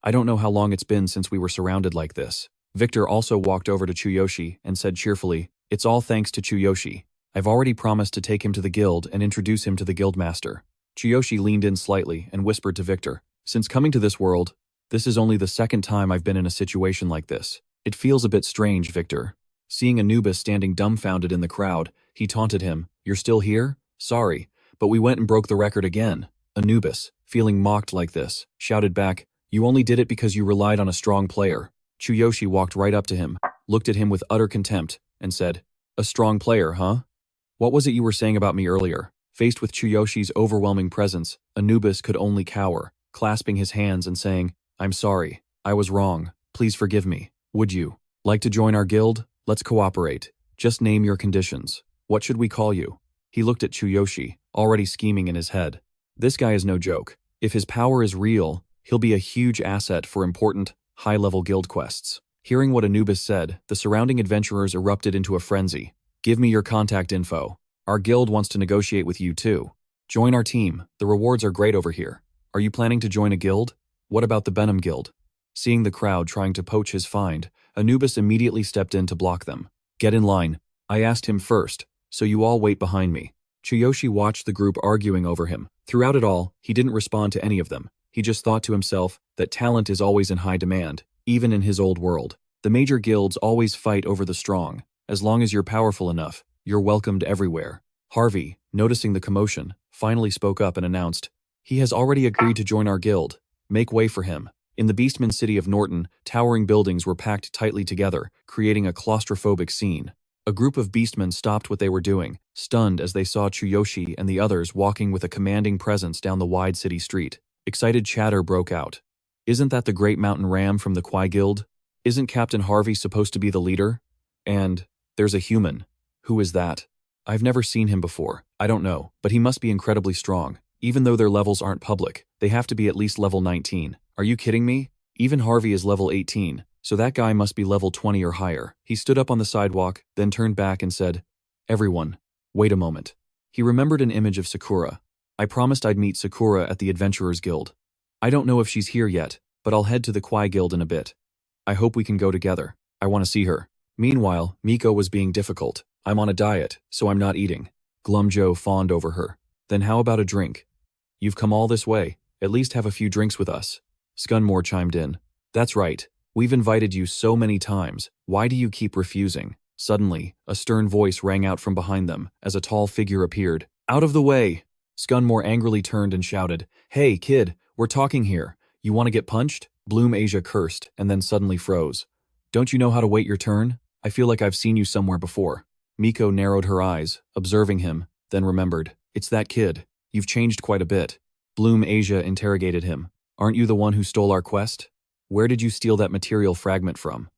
I don't know how long it's been since we were surrounded like this. Victor also walked over to Chuyoshi and said cheerfully, It's all thanks to Chuyoshi. I've already promised to take him to the guild and introduce him to the guildmaster. Chuyoshi leaned in slightly and whispered to Victor, Since coming to this world, this is only the second time I've been in a situation like this. It feels a bit strange, Victor. Seeing Anubis standing dumbfounded in the crowd, he taunted him, You're still here? Sorry, but we went and broke the record again. Anubis, feeling mocked like this, shouted back, You only did it because you relied on a strong player. Chuyoshi walked right up to him, looked at him with utter contempt, and said, A strong player, huh? What was it you were saying about me earlier? Faced with Chuyoshi's overwhelming presence, Anubis could only cower, clasping his hands and saying, I'm sorry. I was wrong. Please forgive me. Would you like to join our guild? Let's cooperate. Just name your conditions. What should we call you? He looked at Chuyoshi, already scheming in his head. This guy is no joke. If his power is real, he'll be a huge asset for important, high-level guild quests. Hearing what Anubis said, the surrounding adventurers erupted into a frenzy. Give me your contact info. Our guild wants to negotiate with you too. Join our team. The rewards are great over here. Are you planning to join a guild? What about the Benham Guild? Seeing the crowd trying to poach his find, Anubis immediately stepped in to block them. Get in line. I asked him first, so you all wait behind me. Chuyoshi watched the group arguing over him. Throughout it all, he didn't respond to any of them. He just thought to himself that talent is always in high demand, even in his old world. The major guilds always fight over the strong. As long as you're powerful enough, you're welcomed everywhere. Harvey, noticing the commotion, finally spoke up and announced, He has already agreed to join our guild. Make way for him. In the Beastmen city of Norton, towering buildings were packed tightly together, creating a claustrophobic scene. A group of Beastmen stopped what they were doing, stunned as they saw Chuyoshi and the others walking with a commanding presence down the wide city street. Excited chatter broke out. Isn't that the great mountain ram from the Kwai Guild? Isn't Captain Harvey supposed to be the leader? And there's a human. Who is that? I've never seen him before. I don't know, but he must be incredibly strong. Even though their levels aren't public, they have to be at least level 19. Are you kidding me? Even Harvey is level 18, so that guy must be level 20 or higher. He stood up on the sidewalk, then turned back and said, Everyone, wait a moment. He remembered an image of Sakura. I promised I'd meet Sakura at the Adventurers Guild. I don't know if she's here yet, but I'll head to the Kwai Guild in a bit. I hope we can go together. I want to see her. Meanwhile, Miko was being difficult. I'm on a diet, so I'm not eating. Glum Joe fawned over her. Then how about a drink? You've come all this way. At least have a few drinks with us. Scunmore chimed in. That's right. We've invited you so many times. Why do you keep refusing? Suddenly, a stern voice rang out from behind them as a tall figure appeared. Out of the way! Scunmore angrily turned and shouted, Hey, kid, we're talking here. You want to get punched? Bloom Asia cursed and then suddenly froze. Don't you know how to wait your turn? I feel like I've seen you somewhere before. Miko narrowed her eyes, observing him, then remembered. It's that kid. You've changed quite a bit. Bloom Asia interrogated him. Aren't you the one who stole our quest? Where did you steal that material fragment from?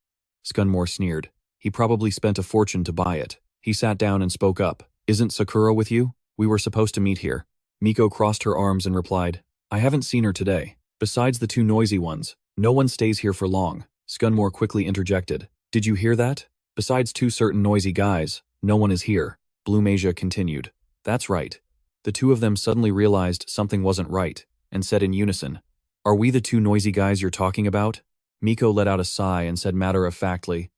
Scunmore sneered. He probably spent a fortune to buy it. He sat down and spoke up. Isn't Sakura with you? We were supposed to meet here. Miko crossed her arms and replied, I haven't seen her today. Besides the two noisy ones, no one stays here for long. Scunmore quickly interjected. Did you hear that? Besides two certain noisy guys, no one is here. Bloom Asia continued. That's right. The two of them suddenly realized something wasn't right, and said in unison, Are we the two noisy guys you're talking about? Miko let out a sigh and said matter-of-factly,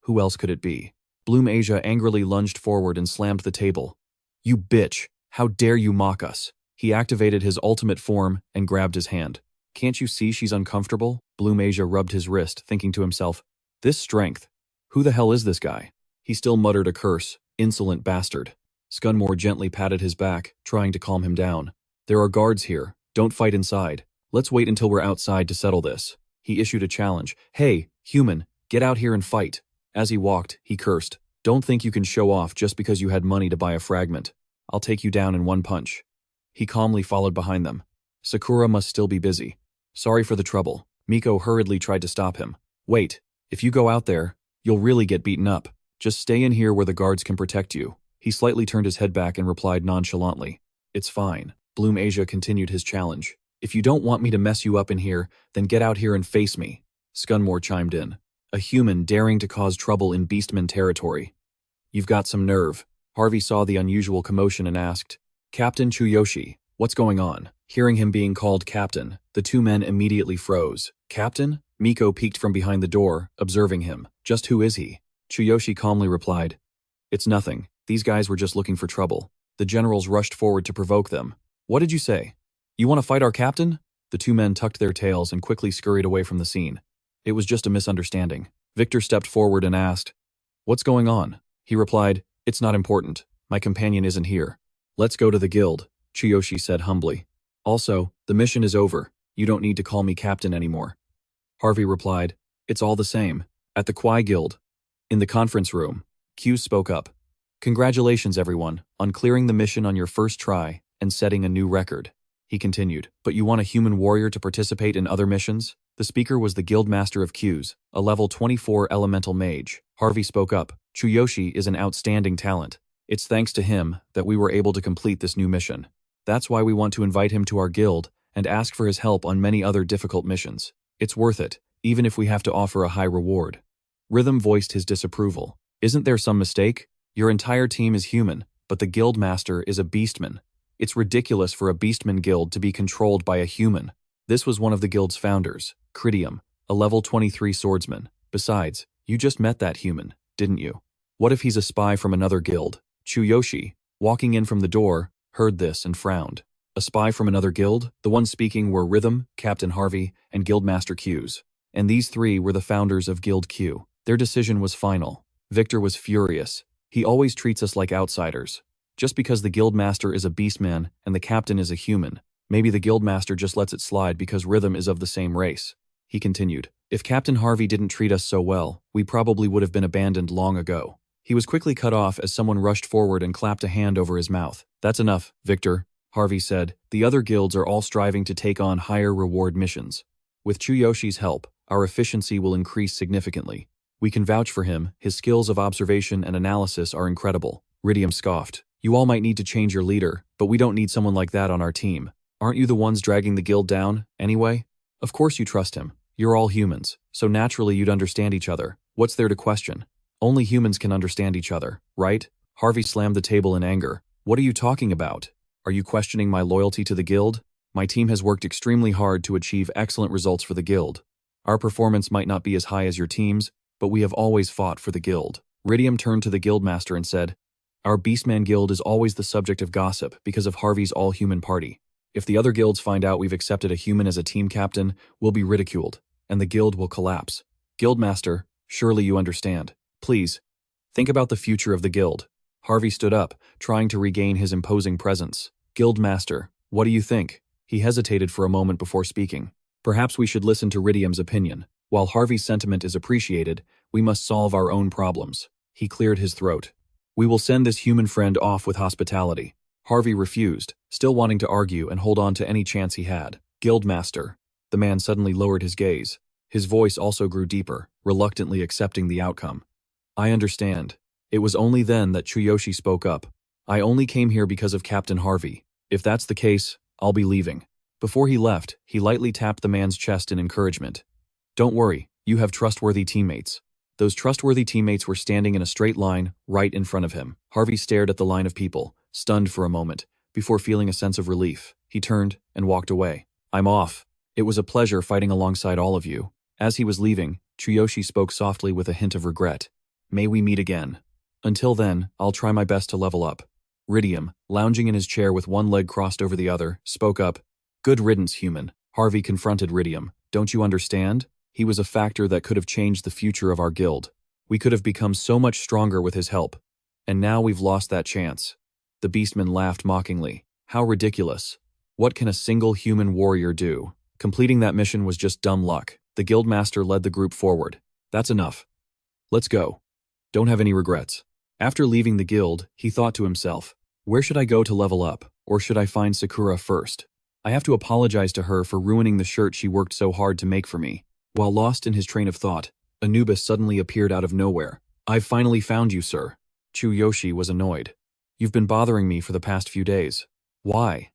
Who else could it be? Bloom Asia angrily lunged forward and slammed the table. You bitch! How dare you mock us? He activated his ultimate form and grabbed his hand. Can't you see she's uncomfortable? Bloom Asia rubbed his wrist, thinking to himself, This strength. Who the hell is this guy? He still muttered a curse. Insolent bastard. Scunmore gently patted his back, trying to calm him down. There are guards here. Don't fight inside. Let's wait until we're outside to settle this. He issued a challenge. Hey, human, get out here and fight. As he walked, he cursed. Don't think you can show off just because you had money to buy a fragment. I'll take you down in one punch. He calmly followed behind them. Sakura must still be busy. Sorry for the trouble. Miko hurriedly tried to stop him. Wait, if you go out there, you'll really get beaten up. Just stay in here where the guards can protect you. He slightly turned his head back and replied nonchalantly. It's fine. Bloom Asia continued his challenge. If you don't want me to mess you up in here, then get out here and face me. Scunmore chimed in. A human daring to cause trouble in Beastmen territory. You've got some nerve. Harvey saw the unusual commotion and asked, Captain Chuyoshi, what's going on? Hearing him being called captain, the two men immediately froze. Captain? Miko peeked from behind the door, observing him. Just who is he? Chuyoshi calmly replied, It's nothing. These guys were just looking for trouble. The generals rushed forward to provoke them. What did you say? You want to fight our captain? The two men tucked their tails and quickly scurried away from the scene. It was just a misunderstanding. Victor stepped forward and asked, What's going on? He replied, It's not important. My companion isn't here. Let's go to the guild, Chuyoshi said humbly. Also, the mission is over. You don't need to call me captain anymore. Harvey replied, It's all the same. At the Kwai Guild. In the conference room, Q spoke up. Congratulations, everyone, on clearing the mission on your first try and setting a new record. He continued, But you want a human warrior to participate in other missions? The speaker was the guild master of Qs, a level 24 elemental mage. Harvey spoke up. Chuyoshi is an outstanding talent. It's thanks to him that we were able to complete this new mission. That's why we want to invite him to our guild and ask for his help on many other difficult missions. It's worth it, even if we have to offer a high reward. Rhythm voiced his disapproval. Isn't there some mistake? Your entire team is human, but the guild master is a beastman. It's ridiculous for a beastman guild to be controlled by a human. This was one of the guild's founders, Critium, a level 23 swordsman. Besides, you just met that human, didn't you? What if he's a spy from another guild? Chuyoshi, walking in from the door, heard this and frowned. A spy from another guild? The ones speaking were Rhythm, Captain Harvey, and Guildmaster Q's. And these three were the founders of Guild Q. Their decision was final. Victor was furious. He always treats us like outsiders. Just because the Guildmaster is a beastman and the captain is a human, maybe the Guildmaster just lets it slide because Rhythm is of the same race. He continued, If Captain Harvey didn't treat us so well, we probably would have been abandoned long ago. He was quickly cut off as someone rushed forward and clapped a hand over his mouth. That's enough, Victor, Harvey said. The other guilds are all striving to take on higher reward missions. With Chuyoshi's help, our efficiency will increase significantly. We can vouch for him. His skills of observation and analysis are incredible. Ridium scoffed. You all might need to change your leader, but we don't need someone like that on our team. Aren't you the ones dragging the guild down, anyway? Of course you trust him. You're all humans, so naturally you'd understand each other. What's there to question? Only humans can understand each other, right? Harvey slammed the table in anger. What are you talking about? Are you questioning my loyalty to the guild? My team has worked extremely hard to achieve excellent results for the guild. Our performance might not be as high as your team's, but we have always fought for the guild. Ridium turned to the guildmaster and said, Our Beastman guild is always the subject of gossip because of Harvey's all-human party. If the other guilds find out we've accepted a human as a team captain, we'll be ridiculed, and the guild will collapse. Guildmaster, surely you understand. Please, think about the future of the guild. Harvey stood up, trying to regain his imposing presence. Guildmaster, what do you think? He hesitated for a moment before speaking. Perhaps we should listen to Ridium's opinion. While Harvey's sentiment is appreciated, we must solve our own problems. He cleared his throat. We will send this human friend off with hospitality. Harvey refused, still wanting to argue and hold on to any chance he had. Guildmaster. The man suddenly lowered his gaze. His voice also grew deeper, reluctantly accepting the outcome. I understand. It was only then that Chuyoshi spoke up. I only came here because of Captain Harvey. If that's the case, I'll be leaving. Before he left, he lightly tapped the man's chest in encouragement. Don't worry, you have trustworthy teammates. Those trustworthy teammates were standing in a straight line, right in front of him. Harvey stared at the line of people, stunned for a moment, before feeling a sense of relief. He turned and walked away. I'm off. It was a pleasure fighting alongside all of you. As he was leaving, Chuyoshi spoke softly with a hint of regret. May we meet again. Until then, I'll try my best to level up. Ridium, lounging in his chair with one leg crossed over the other, spoke up. Good riddance, human. Harvey confronted Ridium. Don't you understand? He was a factor that could have changed the future of our guild. We could have become so much stronger with his help. And now we've lost that chance. The Beastman laughed mockingly. How ridiculous. What can a single human warrior do? Completing that mission was just dumb luck. The guildmaster led the group forward. That's enough. Let's go. Don't have any regrets. After leaving the guild, he thought to himself, where should I go to level up, or should I find Sakura first? I have to apologize to her for ruining the shirt she worked so hard to make for me. While lost in his train of thought, Anubis suddenly appeared out of nowhere. I've finally found you, sir. Chuyoshi was annoyed. You've been bothering me for the past few days. Why?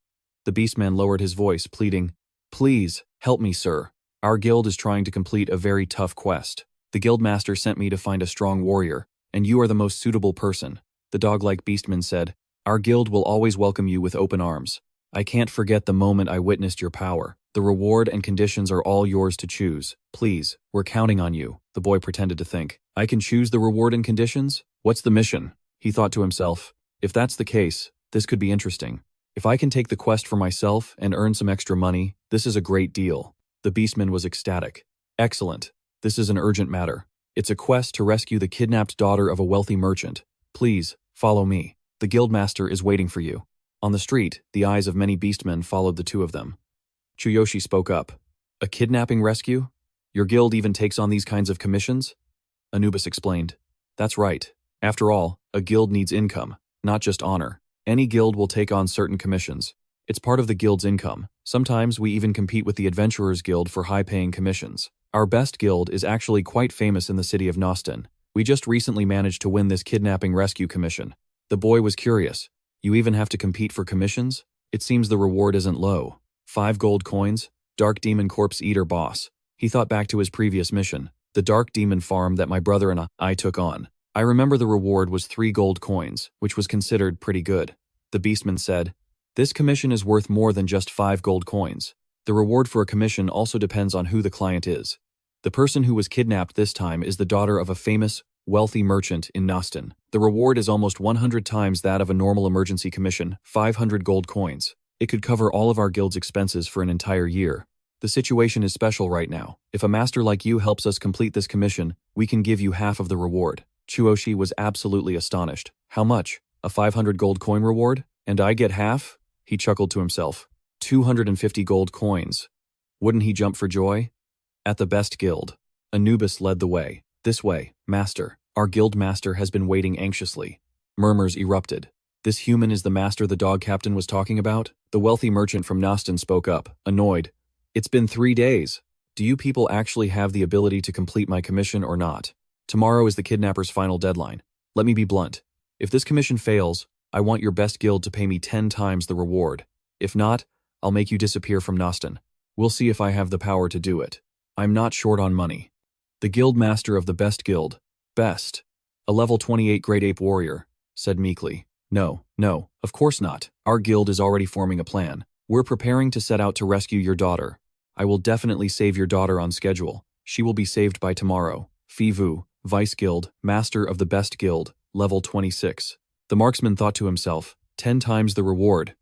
The Beastman lowered his voice, pleading, please, help me, sir. Our guild is trying to complete a very tough quest. The guildmaster sent me to find a strong warrior, and you are the most suitable person. The dog-like Beastman said, our guild will always welcome you with open arms. I can't forget the moment I witnessed your power. The reward and conditions are all yours to choose. Please, we're counting on you, the boy pretended to think. I can choose the reward and conditions? What's the mission? He thought to himself. If that's the case, this could be interesting. If I can take the quest for myself and earn some extra money, this is a great deal. The Beastman was ecstatic. Excellent. This is an urgent matter. It's a quest to rescue the kidnapped daughter of a wealthy merchant. Please, follow me. The guildmaster is waiting for you. On the street, the eyes of many beastmen followed the two of them. Chuyoshi spoke up. A kidnapping rescue? Your guild even takes on these kinds of commissions? Anubis explained. That's right. After all, a guild needs income, not just honor. Any guild will take on certain commissions. It's part of the guild's income. Sometimes we even compete with the Adventurers Guild for high-paying commissions. Our best guild is actually quite famous in the city of Nostan. We just recently managed to win this kidnapping rescue commission. The boy was curious. You even have to compete for commissions? It seems the reward isn't low. 5 gold coins, Dark Demon Corpse Eater Boss. He thought back to his previous mission, the Dark Demon Farm that my brother and I took on. I remember the reward was 3 gold coins, which was considered pretty good. The Beastman said, this commission is worth more than just 5 gold coins. The reward for a commission also depends on who the client is. The person who was kidnapped this time is the daughter of a famous, wealthy merchant in Nostan. The reward is almost 100 times that of a normal emergency commission, 500 gold coins. It could cover all of our guild's expenses for an entire year. The situation is special right now. If a master like you helps us complete this commission, we can give you half of the reward. Chuyoshi was absolutely astonished. How much? A 500 gold coin reward? And I get half? He chuckled to himself. 250 gold coins. Wouldn't he jump for joy? At the best guild, Anubis led the way. This way, master. Our guild master has been waiting anxiously. Murmurs erupted. This human is the master the dog captain was talking about? The wealthy merchant from Nostan spoke up, annoyed. It's been 3 days. Do you people actually have the ability to complete my commission or not? Tomorrow is the kidnapper's final deadline. Let me be blunt. If this commission fails, I want your best guild to pay me 10 times the reward. If not, I'll make you disappear from Nostan. We'll see if I have the power to do it. I'm not short on money. The guild master of the best guild, best, a level 28 great ape warrior, said meekly. No, of course not. Our guild is already forming a plan. We're preparing to set out to rescue your daughter. I will definitely save your daughter on schedule. She will be saved by tomorrow. Fivu, Vice Guild, Master of the Best Guild, level 26. The marksman thought to himself, 10 times the reward.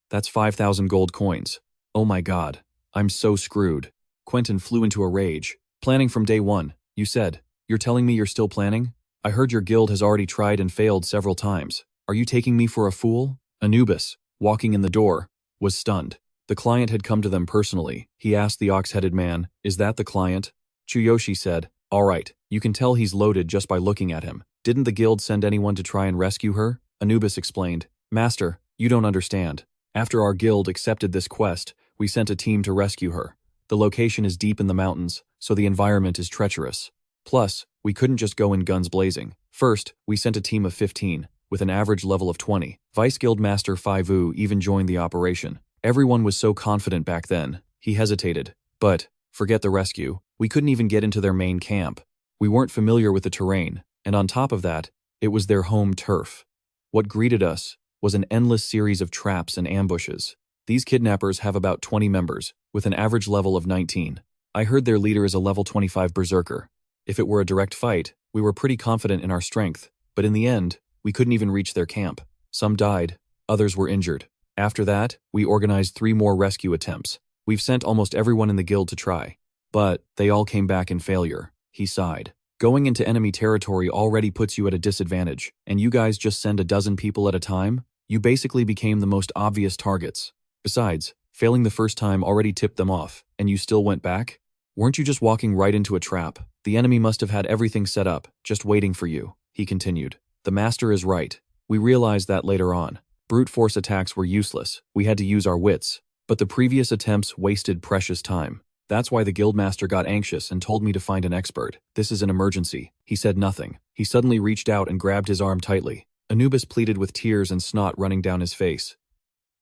That's 5,000 gold coins. Oh my god, I'm so screwed. Quentin flew into a rage. Planning from day one, you said. You're telling me you're still planning? I heard your guild has already tried and failed several times. Are you taking me for a fool? Anubis, walking in the door, was stunned. The client had come to them personally. He asked the ox-headed man, is that the client? Chuyoshi said, all right, you can tell he's loaded just by looking at him. Didn't the guild send anyone to try and rescue her? Anubis explained, Master, you don't understand. After our guild accepted this quest, we sent a team to rescue her. The location is deep in the mountains, so the environment is treacherous. Plus, we couldn't just go in guns blazing. First, we sent a team of 15, with an average level of 20. Vice Guild Master Fivu even joined the operation. Everyone was so confident back then, he hesitated. But, forget the rescue, we couldn't even get into their main camp. We weren't familiar with the terrain, and on top of that, it was their home turf. What greeted us was an endless series of traps and ambushes. These kidnappers have about 20 members, with an average level of 19. I heard their leader is a level 25 berserker. If it were a direct fight, we were pretty confident in our strength, but in the end, we couldn't even reach their camp. Some died, others were injured. After that, we organized 3 more rescue attempts. We've sent almost everyone in the guild to try, but they all came back in failure. He sighed. Going into enemy territory already puts you at a disadvantage, and you guys just send a dozen people at a time? You basically became the most obvious targets. Besides, Failing the first time already tipped them off, and you still went back? Weren't you just walking right into a trap? The enemy must have had everything set up, just waiting for you, he continued. The master is right. We realized that later on. Brute force attacks were useless, we had to use our wits. But the previous attempts wasted precious time. That's why the guildmaster got anxious and told me to find an expert. This is an emergency. He said nothing. He suddenly reached out and grabbed his arm tightly. Anubis pleaded with tears and snot running down his face.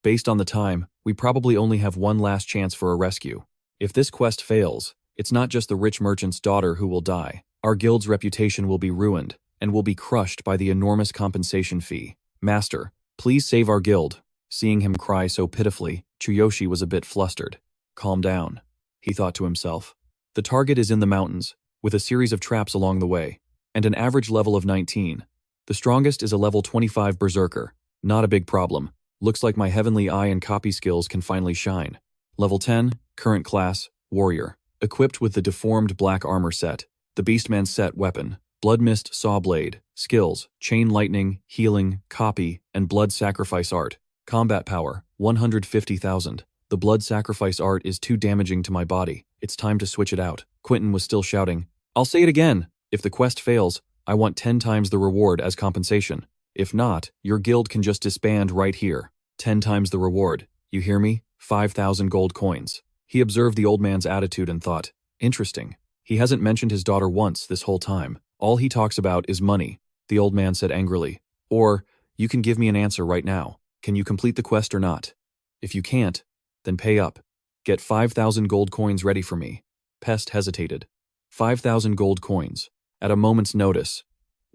Based on the time, we probably only have one last chance for a rescue. If this quest fails, it's not just the rich merchant's daughter who will die. Our guild's reputation will be ruined, and will be crushed by the enormous compensation fee. Master, please save our guild. Seeing him cry so pitifully, Chuyoshi was a bit flustered. Calm down, he thought to himself. The target is in the mountains, with a series of traps along the way, and an average level of 19. The strongest is a level 25 berserker. Not a big problem. Looks like my heavenly eye and copy skills can finally shine. Level 10, current class, warrior. Equipped with the deformed black armor set, the Beastman set weapon, blood mist saw blade, skills, chain lightning, healing, copy, and blood sacrifice art. Combat power, 150,000. The blood sacrifice art is too damaging to my body. It's time to switch it out. Quentin was still shouting. I'll say it again. If the quest fails, I want 10 times the reward as compensation. If not, your guild can just disband right here. 10 times the reward. You hear me? 5,000 gold coins. He observed the old man's attitude and thought, interesting. He hasn't mentioned his daughter once this whole time. All he talks about is money. The old man said angrily. Or, you can give me an answer right now. Can you complete the quest or not? If you can't, then pay up. Get 5,000 gold coins ready for me. Pest hesitated. 5,000 gold coins. At a moment's notice.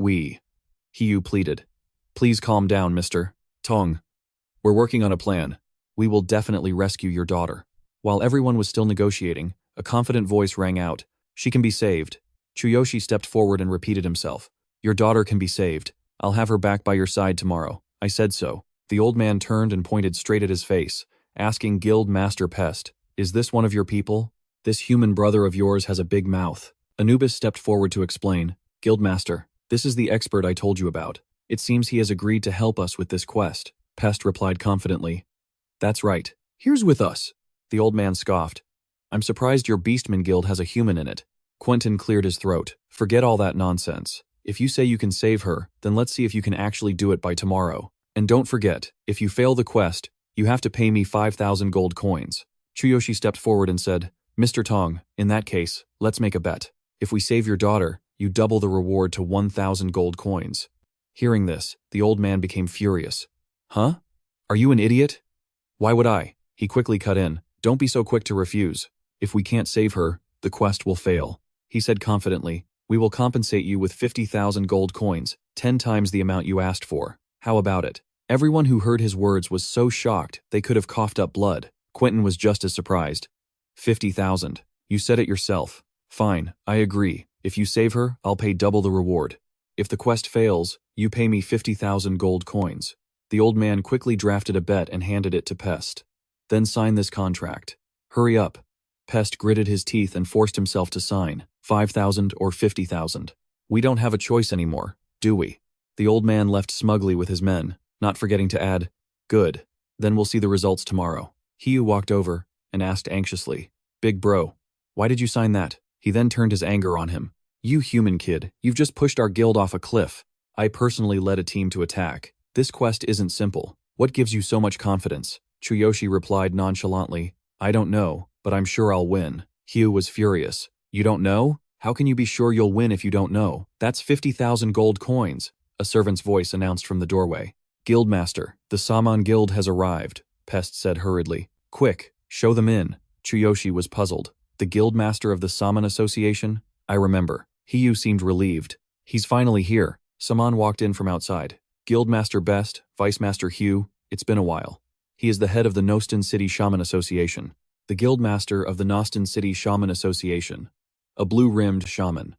Hiyu pleaded. Please calm down, Mr. Tong. We're working on a plan. We will definitely rescue your daughter. While everyone was still negotiating, a confident voice rang out. She can be saved. Chuyoshi stepped forward and repeated himself. Your daughter can be saved. I'll have her back by your side tomorrow. I said so. The old man turned and pointed straight at his face, asking Guild Master Pest, is this one of your people? This human brother of yours has a big mouth. Anubis stepped forward to explain. Guildmaster, this is the expert I told you about. It seems he has agreed to help us with this quest. Pest replied confidently. That's right. Here's with us. The old man scoffed. I'm surprised your Beastmen guild has a human in it. Quentin cleared his throat. Forget all that nonsense. If you say you can save her, then let's see if you can actually do it by tomorrow. And don't forget, if you fail the quest, you have to pay me 5,000 gold coins. Chuyoshi stepped forward and said, Mr. Tong, in that case, let's make a bet. If we save your daughter, you double the reward to 1,000 gold coins. Hearing this, the old man became furious. Huh? Are you an idiot? Why would I? He quickly cut in. Don't be so quick to refuse. If we can't save her, the quest will fail. He said confidently, we will compensate you with 50,000 gold coins, 10 times the amount you asked for. How about it? Everyone who heard his words was so shocked they could have coughed up blood. Quentin was just as surprised. 50,000. You said it yourself. Fine, I agree. If you save her, I'll pay double the reward. If the quest fails, you pay me 50,000 gold coins. The old man quickly drafted a bet and handed it to Pest. Then sign this contract. Hurry up. Pest gritted his teeth and forced himself to sign. 5,000 or 50,000. We don't have a choice anymore, do we? The old man left smugly with his men, not forgetting to add, good. Then we'll see the results tomorrow. Hiyu walked over and asked anxiously, Big bro, why did you sign that? He then turned his anger on him. You human kid, you've just pushed our guild off a cliff. I personally led a team to attack. This quest isn't simple. What gives you so much confidence? Chuyoshi replied nonchalantly, I don't know, but I'm sure I'll win. Hiyu was furious. You don't know? How can you be sure you'll win if you don't know? That's 50,000 gold coins, a servant's voice announced from the doorway. Guildmaster, the Saman Guild has arrived, Pest said hurriedly. Quick, show them in. Chuyoshi was puzzled. The Guildmaster of the Saman Association? I remember. Hiyu seemed relieved. He's finally here. Saman walked in from outside. Guildmaster Best, Vice Master Hugh, it's been a while. He is the head of the Nostan City Shaman Association. The Guildmaster of the Nostan City Shaman Association. A blue-rimmed shaman.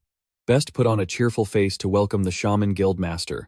Best put on a cheerful face to welcome the Shaman Guildmaster.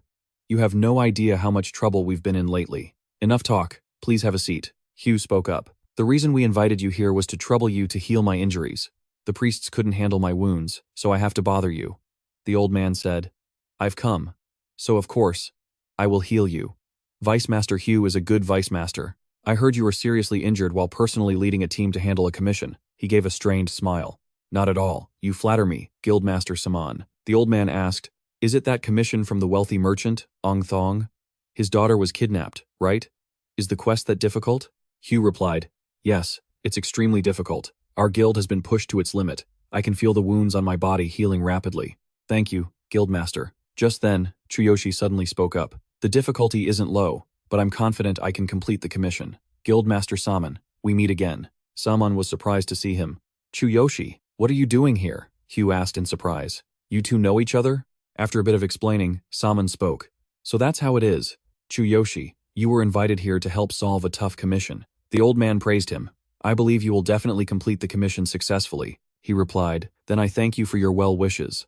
You have no idea how much trouble we've been in lately. Enough talk, please have a seat. Hugh spoke up. The reason we invited you here was to trouble you to heal my injuries. The priests couldn't handle my wounds, so I have to bother you. The old man said, I've come. So of course, I will heal you. Vice Master Hugh is a good Vice Master. I heard you were seriously injured while personally leading a team to handle a commission. He gave a strained smile. Not at all. You flatter me, Guildmaster Saman. The old man asked, Is it that commission from the wealthy merchant, Ong Thong? His daughter was kidnapped, right? Is the quest that difficult? Hugh replied, Yes, it's extremely difficult. Our guild has been pushed to its limit. I can feel the wounds on my body healing rapidly. Thank you, Guildmaster. Just then, Chuyoshi suddenly spoke up. The difficulty isn't low, but I'm confident I can complete the commission. Guildmaster Saman, we meet again. Saman was surprised to see him. Chuyoshi, what are you doing here? Hugh asked in surprise. You two know each other? After a bit of explaining, Saman spoke. So that's how it is. Chuyoshi, you were invited here to help solve a tough commission. The old man praised him. I believe you will definitely complete the commission successfully, he replied. Then I thank you for your well wishes.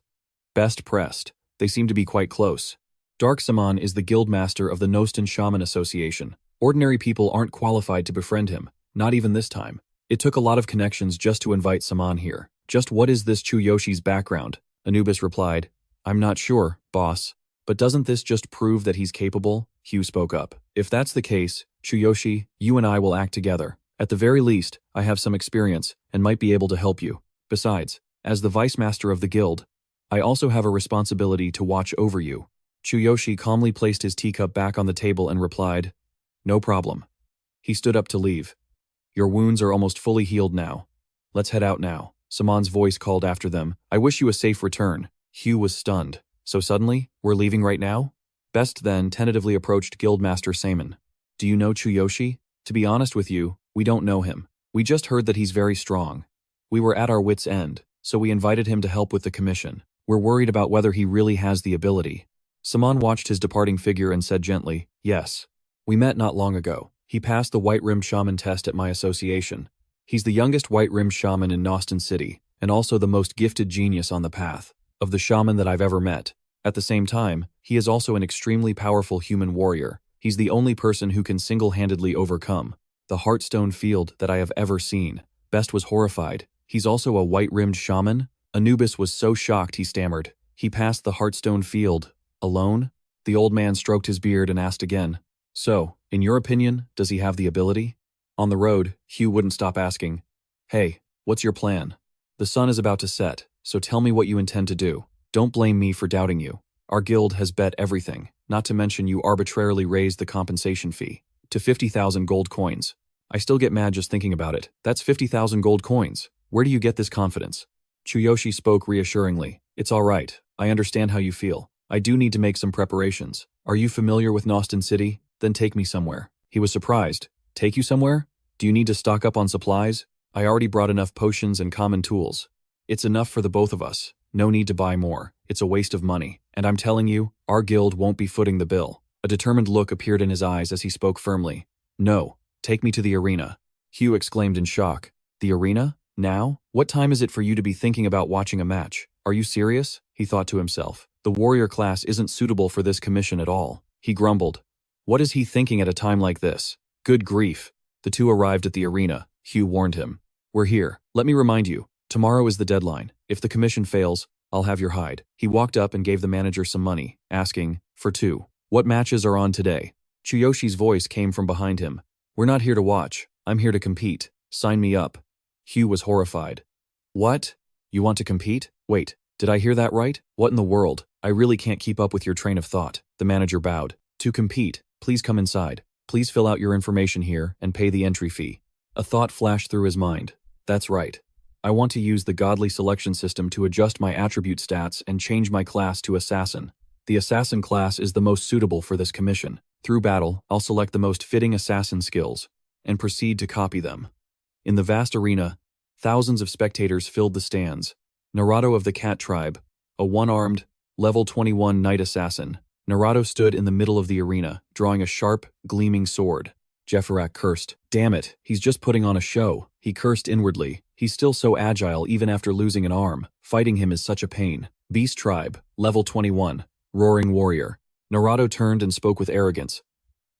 Best pressed. They seem to be quite close. Dark Saman is the guildmaster of the Nostan Shaman Association. Ordinary people aren't qualified to befriend him, not even this time. It took a lot of connections just to invite Saman here. Just what is this Chuyoshi's background? Anubis replied, I'm not sure, boss. But doesn't this just prove that he's capable? Hugh spoke up. If that's the case, Chuyoshi, you and I will act together. At the very least, I have some experience and might be able to help you. Besides, as the vice master of the guild, I also have a responsibility to watch over you. Chuyoshi calmly placed his teacup back on the table and replied, No problem. He stood up to leave. Your wounds are almost fully healed now. Let's head out now. Saman's voice called after them. I wish you a safe return. Hugh was stunned. So suddenly, we're leaving right now? Best then tentatively approached Guildmaster Saman. Do you know Chuyoshi? To be honest with you, we don't know him. We just heard that he's very strong. We were at our wits' end, so we invited him to help with the commission. We're worried about whether he really has the ability. Saman watched his departing figure and said gently, Yes. We met not long ago. He passed the White-Rimmed Shaman test at my association. He's the youngest White-Rimmed Shaman in Nostan City, and also the most gifted genius on the path of the shaman that I've ever met. At the same time, he is also an extremely powerful human warrior. He's the only person who can single-handedly overcome the Heartstone field that I have ever seen. Best was horrified. He's also a white-rimmed shaman? Anubis was so shocked he stammered. He passed the Heartstone field. Alone? The old man stroked his beard and asked again. So, in your opinion, does he have the ability? On the road, Hugh wouldn't stop asking. Hey, what's your plan? The sun is about to set, so tell me what you intend to do. Don't blame me for doubting you. Our guild has bet everything, not to mention you arbitrarily raised the compensation fee to 50,000 gold coins. I still get mad just thinking about it. That's 50,000 gold coins. Where do you get this confidence? Chuyoshi spoke reassuringly. It's all right. I understand how you feel. I do need to make some preparations. Are you familiar with Nostan City? Then take me somewhere. He was surprised. Take you somewhere? Do you need to stock up on supplies? I already brought enough potions and common tools. It's enough for the both of us. No need to buy more. It's a waste of money. And I'm telling you, our guild won't be footing the bill. A determined look appeared in his eyes as he spoke firmly. No, take me to the arena. Hugh exclaimed in shock. The arena? Now? What time is it for you to be thinking about watching a match? Are you serious? He thought to himself. The warrior class isn't suitable for this commission at all. He grumbled. What is he thinking at a time like this? Good grief. The two arrived at the arena. Hugh warned him. We're here. Let me remind you. Tomorrow is the deadline. If the commission fails, I'll have your hide. He walked up and gave the manager some money, asking, for two. What matches are on today? Chuyoshi's voice came from behind him. We're not here to watch. I'm here to compete. Sign me up. Hugh was horrified. What? You want to compete? Wait, did I hear that right? What in the world? I really can't keep up with your train of thought. The manager bowed. To compete, please come inside. Please fill out your information here and pay the entry fee. A thought flashed through his mind. That's right. I want to use the godly selection system to adjust my attribute stats and change my class to assassin. The assassin class is the most suitable for this commission. Through battle, I'll select the most fitting assassin skills and proceed to copy them. In the vast arena, thousands of spectators filled the stands. Naruto of the Cat Tribe, a one-armed, level 21 knight assassin. Naruto stood in the middle of the arena, drawing a sharp, gleaming sword. Jefferak cursed. Damn it, he's just putting on a show. He cursed inwardly. He's still so agile even after losing an arm. Fighting him is such a pain. Beast Tribe, level 21, roaring warrior. Naruto turned and spoke with arrogance.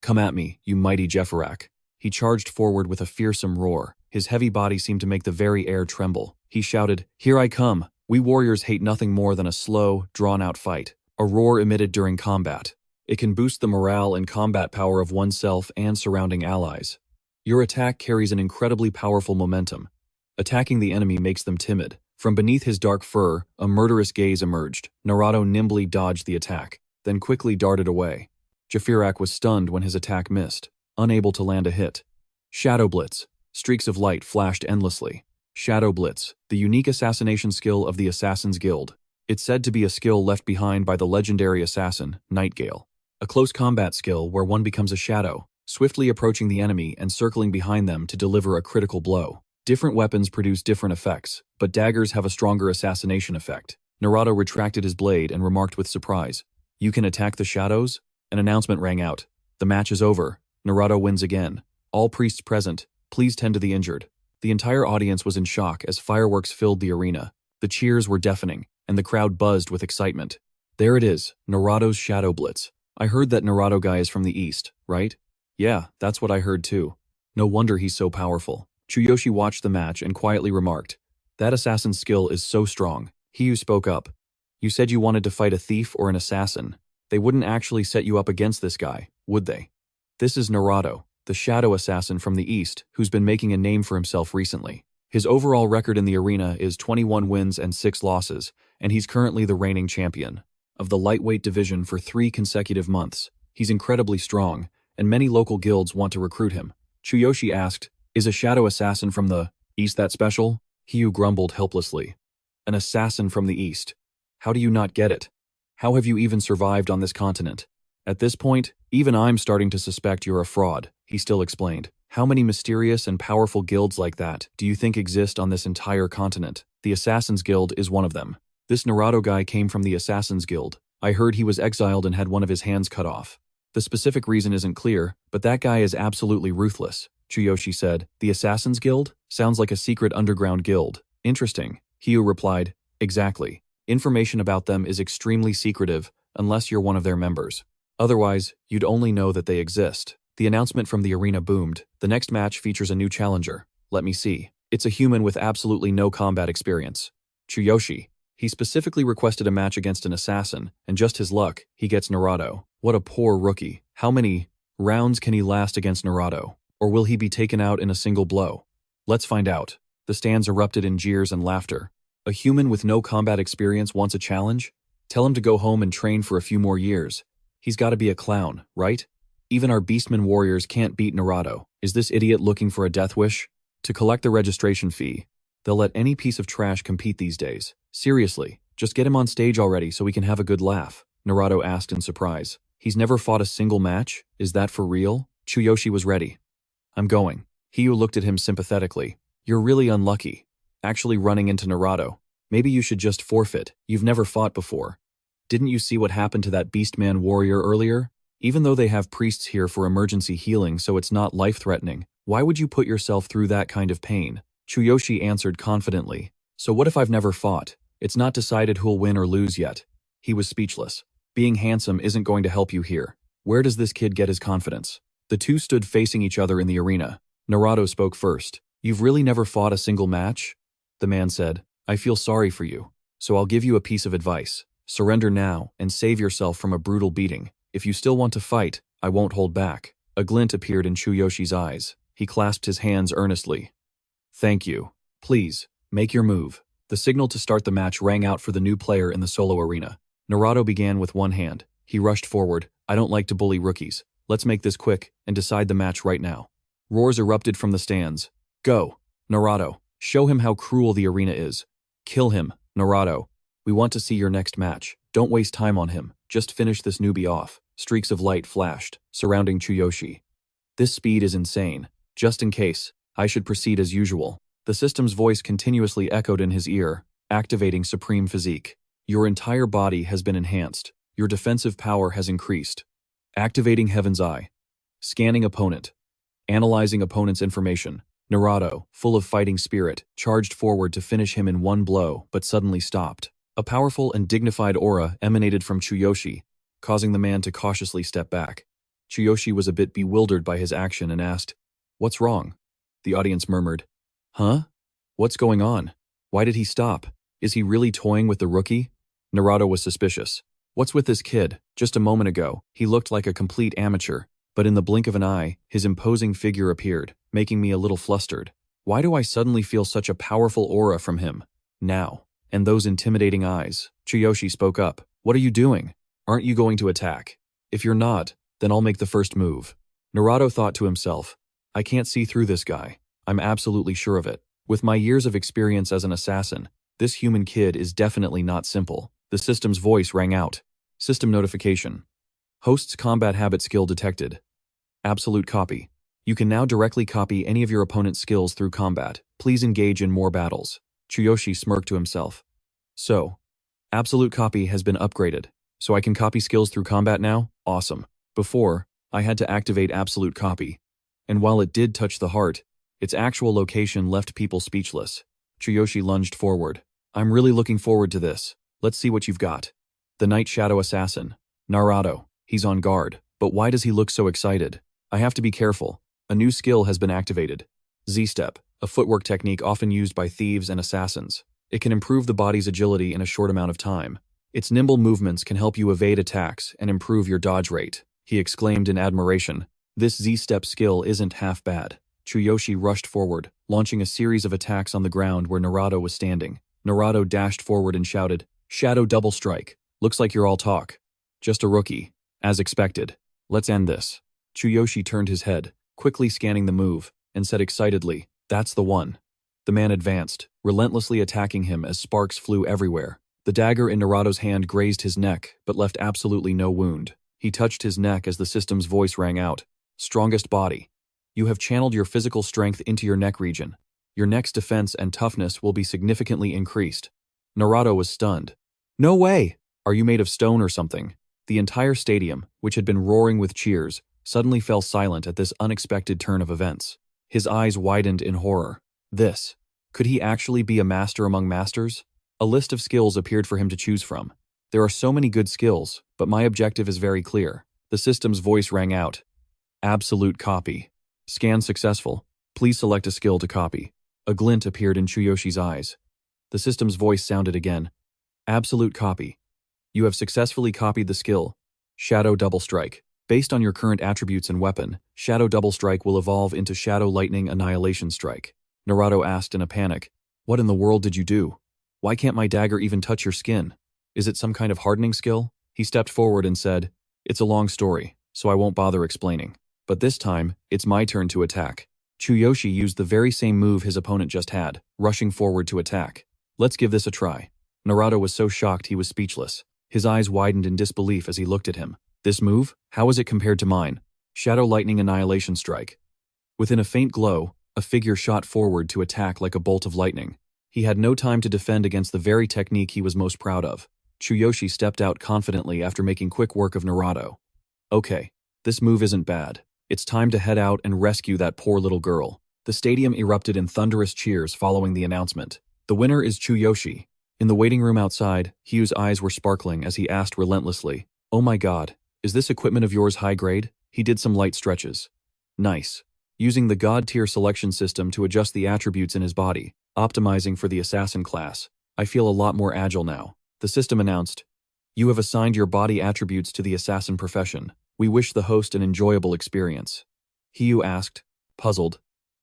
Come at me, you mighty Jefferak. He charged forward with a fearsome roar. His heavy body seemed to make the very air tremble. He shouted, Here I come. We warriors hate nothing more than a slow, drawn-out fight. A roar emitted during combat. It can boost the morale and combat power of oneself and surrounding allies. Your attack carries an incredibly powerful momentum. Attacking the enemy makes them timid. From beneath his dark fur, a murderous gaze emerged. Naruto nimbly dodged the attack, then quickly darted away. Jafirak was stunned when his attack missed, unable to land a hit. Shadow Blitz. Streaks of light flashed endlessly. Shadow Blitz, the unique assassination skill of the Assassin's Guild. It's said to be a skill left behind by the legendary assassin, Nightgale. A close combat skill where one becomes a shadow, swiftly approaching the enemy and circling behind them to deliver a critical blow. Different weapons produce different effects, but daggers have a stronger assassination effect. Naruto retracted his blade and remarked with surprise, "You can attack the shadows?" An announcement rang out. "The match is over. Naruto wins again. All priests present, please tend to the injured." The entire audience was in shock as fireworks filled the arena. The cheers were deafening, and the crowd buzzed with excitement. There it is, Naruto's Shadow Blitz. I heard that Naruto guy is from the east, right? Yeah, that's what I heard too. No wonder he's so powerful. Chuyoshi watched the match and quietly remarked, "That assassin's skill is so strong." Hiyu spoke up. "You said you wanted to fight a thief or an assassin. They wouldn't actually set you up against this guy, would they? This is Naruto, the shadow assassin from the east, who's been making a name for himself recently. His overall record in the arena is 21 wins and 6 losses, and he's currently the reigning champion of the lightweight division for 3 consecutive months. He's incredibly strong, and many local guilds want to recruit him." Chuyoshi asked, "Is a shadow assassin from the east that special?" Hiyu grumbled helplessly. "An assassin from the east. How do you not get it? How have you even survived on this continent? At this point, even I'm starting to suspect you're a fraud," he still explained. "How many mysterious and powerful guilds like that do you think exist on this entire continent? The Assassin's Guild is one of them. This Naruto guy came from the Assassin's Guild. I heard he was exiled and had one of his hands cut off. The specific reason isn't clear, but that guy is absolutely ruthless," Chuyoshi said. "The Assassin's Guild? Sounds like a secret underground guild. Interesting." Hiyu replied, "Exactly. Information about them is extremely secretive unless you're one of their members. Otherwise, you'd only know that they exist." The announcement from the arena boomed. "The next match features a new challenger. Let me see. It's a human with absolutely no combat experience. Chuyoshi. He specifically requested a match against an assassin, and just his luck, he gets Naruto. What a poor rookie. How many rounds can he last against Naruto? Or will he be taken out in a single blow? Let's find out." The stands erupted in jeers and laughter. A human with no combat experience wants a challenge? Tell him to go home and train for a few more years. He's got to be a clown, right? Even our Beastmen warriors can't beat Naruto. Is this idiot looking for a death wish? To collect the registration fee, they'll let any piece of trash compete these days. Seriously, just get him on stage already so we can have a good laugh, Naruto asked in surprise. He's never fought a single match? Is that for real? Chuyoshi was ready. "I'm going." Hiyu looked at him sympathetically. "You're really unlucky. Actually running into Naruto. Maybe you should just forfeit. You've never fought before. Didn't you see what happened to that Beastman warrior earlier? Even though they have priests here for emergency healing so it's not life-threatening, why would you put yourself through that kind of pain?" Chuyoshi answered confidently. "So what if I've never fought? It's not decided who'll win or lose yet." He was speechless. Being handsome isn't going to help you here. Where does this kid get his confidence? The two stood facing each other in the arena. Naruto spoke first. "You've really never fought a single match?" The man said, "I feel sorry for you. So I'll give you a piece of advice. Surrender now and save yourself from a brutal beating. If you still want to fight, I won't hold back." A glint appeared in Chuyoshi's eyes. He clasped his hands earnestly. "Thank you. Please, make your move." The signal to start the match rang out for the new player in the solo arena. Naruto began with one hand. He rushed forward. "I don't like to bully rookies. Let's make this quick and decide the match right now." Roars erupted from the stands. "Go, Naruto. Show him how cruel the arena is. Kill him, Naruto. We want to see your next match. Don't waste time on him. Just finish this newbie off." Streaks of light flashed, surrounding Chuyoshi. "This speed is insane. Just in case, I should proceed as usual." The system's voice continuously echoed in his ear, activating Supreme Physique. "Your entire body has been enhanced. Your defensive power has increased. Activating Heaven's Eye. Scanning opponent. Analyzing opponent's information." Naruto, full of fighting spirit, charged forward to finish him in one blow, but suddenly stopped. A powerful and dignified aura emanated from Chuyoshi, causing the man to cautiously step back. Chuyoshi was a bit bewildered by his action and asked, "What's wrong?" The audience murmured, "Huh? What's going on? Why did he stop? Is he really toying with the rookie?" Naruto was suspicious. "What's with this kid? Just a moment ago, he looked like a complete amateur, But in the blink of an eye, his imposing figure appeared, making me a little flustered. Why do I suddenly feel such a powerful aura from him? Now. And those intimidating eyes. Chuyoshi spoke up. What are you doing? Aren't you going to attack? If you're not, then I'll make the first move. Naruto thought to himself. I can't see through this guy. I'm absolutely sure of it. With my years of experience as an assassin, this human kid is definitely not simple. The system's voice rang out. System notification. Host's combat habit skill detected. Absolute copy. You can now directly copy any of your opponent's skills through combat. Please engage in more battles. Chuyoshi smirked to himself. So, absolute copy has been upgraded, so I can copy skills through combat now? Awesome. Before, I had to activate absolute copy. And while it did touch the heart, its actual location left people speechless. Chuyoshi lunged forward. I'm really looking forward to this. Let's see what you've got. The Night Shadow Assassin. Naruto. He's on guard, but why does he look so excited? I have to be careful. A new skill has been activated. Z-step, a footwork technique often used by thieves and assassins. It can improve the body's agility in a short amount of time. Its nimble movements can help you evade attacks and improve your dodge rate, he exclaimed in admiration. This Z-step skill isn't half bad. Chuyoshi rushed forward, launching a series of attacks on the ground where Naruto was standing. Naruto dashed forward and shouted, Shadow double strike. Looks like you're all talk. Just a rookie. As expected. Let's end this. Chuyoshi turned his head, quickly scanning the move, and said excitedly, That's the one. The man advanced, relentlessly attacking him as sparks flew everywhere. The dagger in Naruto's hand grazed his neck, but left absolutely no wound. He touched his neck as the system's voice rang out. Strongest body. You have channeled your physical strength into your neck region. Your neck's defense and toughness will be significantly increased. Naruto was stunned. No way! Are you made of stone or something? The entire stadium, which had been roaring with cheers, suddenly fell silent at this unexpected turn of events. His eyes widened in horror. This. Could he actually be a master among masters? A list of skills appeared for him to choose from. There are so many good skills, but my objective is very clear. The system's voice rang out. Absolute copy. Scan successful. Please select a skill to copy. A glint appeared in Chuyoshi's eyes. The system's voice sounded again. Absolute copy. You have successfully copied the skill. Shadow Double Strike. Based on your current attributes and weapon, Shadow Double Strike will evolve into Shadow Lightning Annihilation Strike. Naruto asked in a panic. What in the world did you do? Why can't my dagger even touch your skin? Is it some kind of hardening skill? He stepped forward and said, It's a long story, so I won't bother explaining. But this time, it's my turn to attack. Chuyoshi used the very same move his opponent just had, rushing forward to attack. Let's give this a try. Naruto was so shocked he was speechless. His eyes widened in disbelief as he looked at him. This move? How is it compared to mine? Shadow Lightning Annihilation Strike. Within a faint glow, a figure shot forward to attack like a bolt of lightning. He had no time to defend against the very technique he was most proud of. Chuyoshi stepped out confidently after making quick work of Naruto. Okay, this move isn't bad. It's time to head out and rescue that poor little girl. The stadium erupted in thunderous cheers following the announcement. The winner is Chuyoshi. In the waiting room outside, Hyu's eyes were sparkling as he asked relentlessly, Oh my god, is this equipment of yours high grade? He did some light stretches. Nice. Using the god tier selection system to adjust the attributes in his body, optimizing for the assassin class. I feel a lot more agile now. The system announced, You have assigned your body attributes to the assassin profession. We wish the host an enjoyable experience. Hyu asked, puzzled.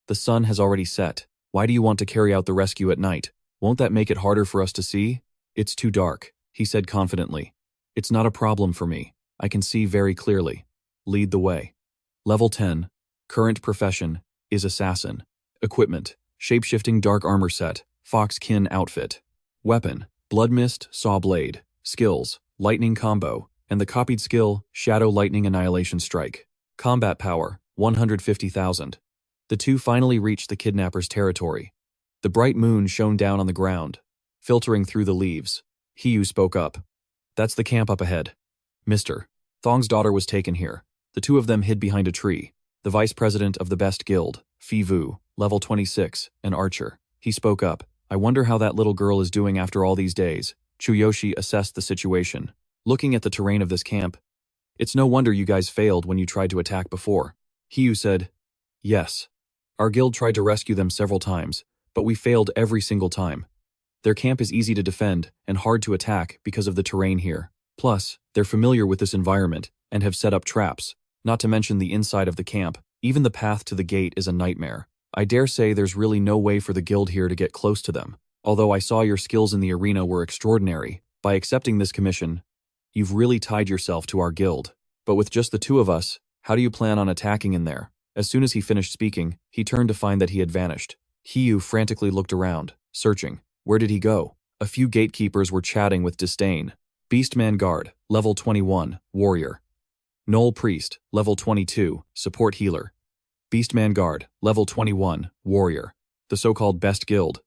The sun has already set. Why do you want to carry out the rescue at night? Won't that make it harder for us to see? It's too dark, he said confidently. It's not a problem for me. I can see very clearly. Lead the way. Level 10. Current profession is assassin. Equipment, shape-shifting dark armor set, fox-kin outfit. Weapon, blood mist, saw blade. Skills, lightning combo, and the copied skill, Shadow Lightning Annihilation Strike. Combat power, 150,000. The two finally reached the kidnapper's territory. The bright moon shone down on the ground, filtering through the leaves. Hyu spoke up. That's the camp up ahead. Mr. Thong's daughter was taken here. The two of them hid behind a tree. The vice president of the best guild, Fivu, level 26, an archer. He spoke up. I wonder how that little girl is doing after all these days. Chuyoshi assessed the situation. Looking at the terrain of this camp, it's no wonder you guys failed when you tried to attack before. Hyu said, Yes. Our guild tried to rescue them several times, but we failed every single time. Their camp is easy to defend and hard to attack because of the terrain here. Plus, they're familiar with this environment and have set up traps. Not to mention the inside of the camp. Even the path to the gate is a nightmare. I dare say there's really no way for the guild here to get close to them. Although I saw your skills in the arena were extraordinary, by accepting this commission, you've really tied yourself to our guild. But with just the two of us, how do you plan on attacking in there? As soon as he finished speaking, he turned to find that he had vanished. Hiyu frantically looked around, searching. Where did he go? A few gatekeepers were chatting with disdain. Beastman Guard, level 21, warrior. Knoll Priest, level 22, support healer. Beastman Guard, level 21, warrior. The so-called best guild.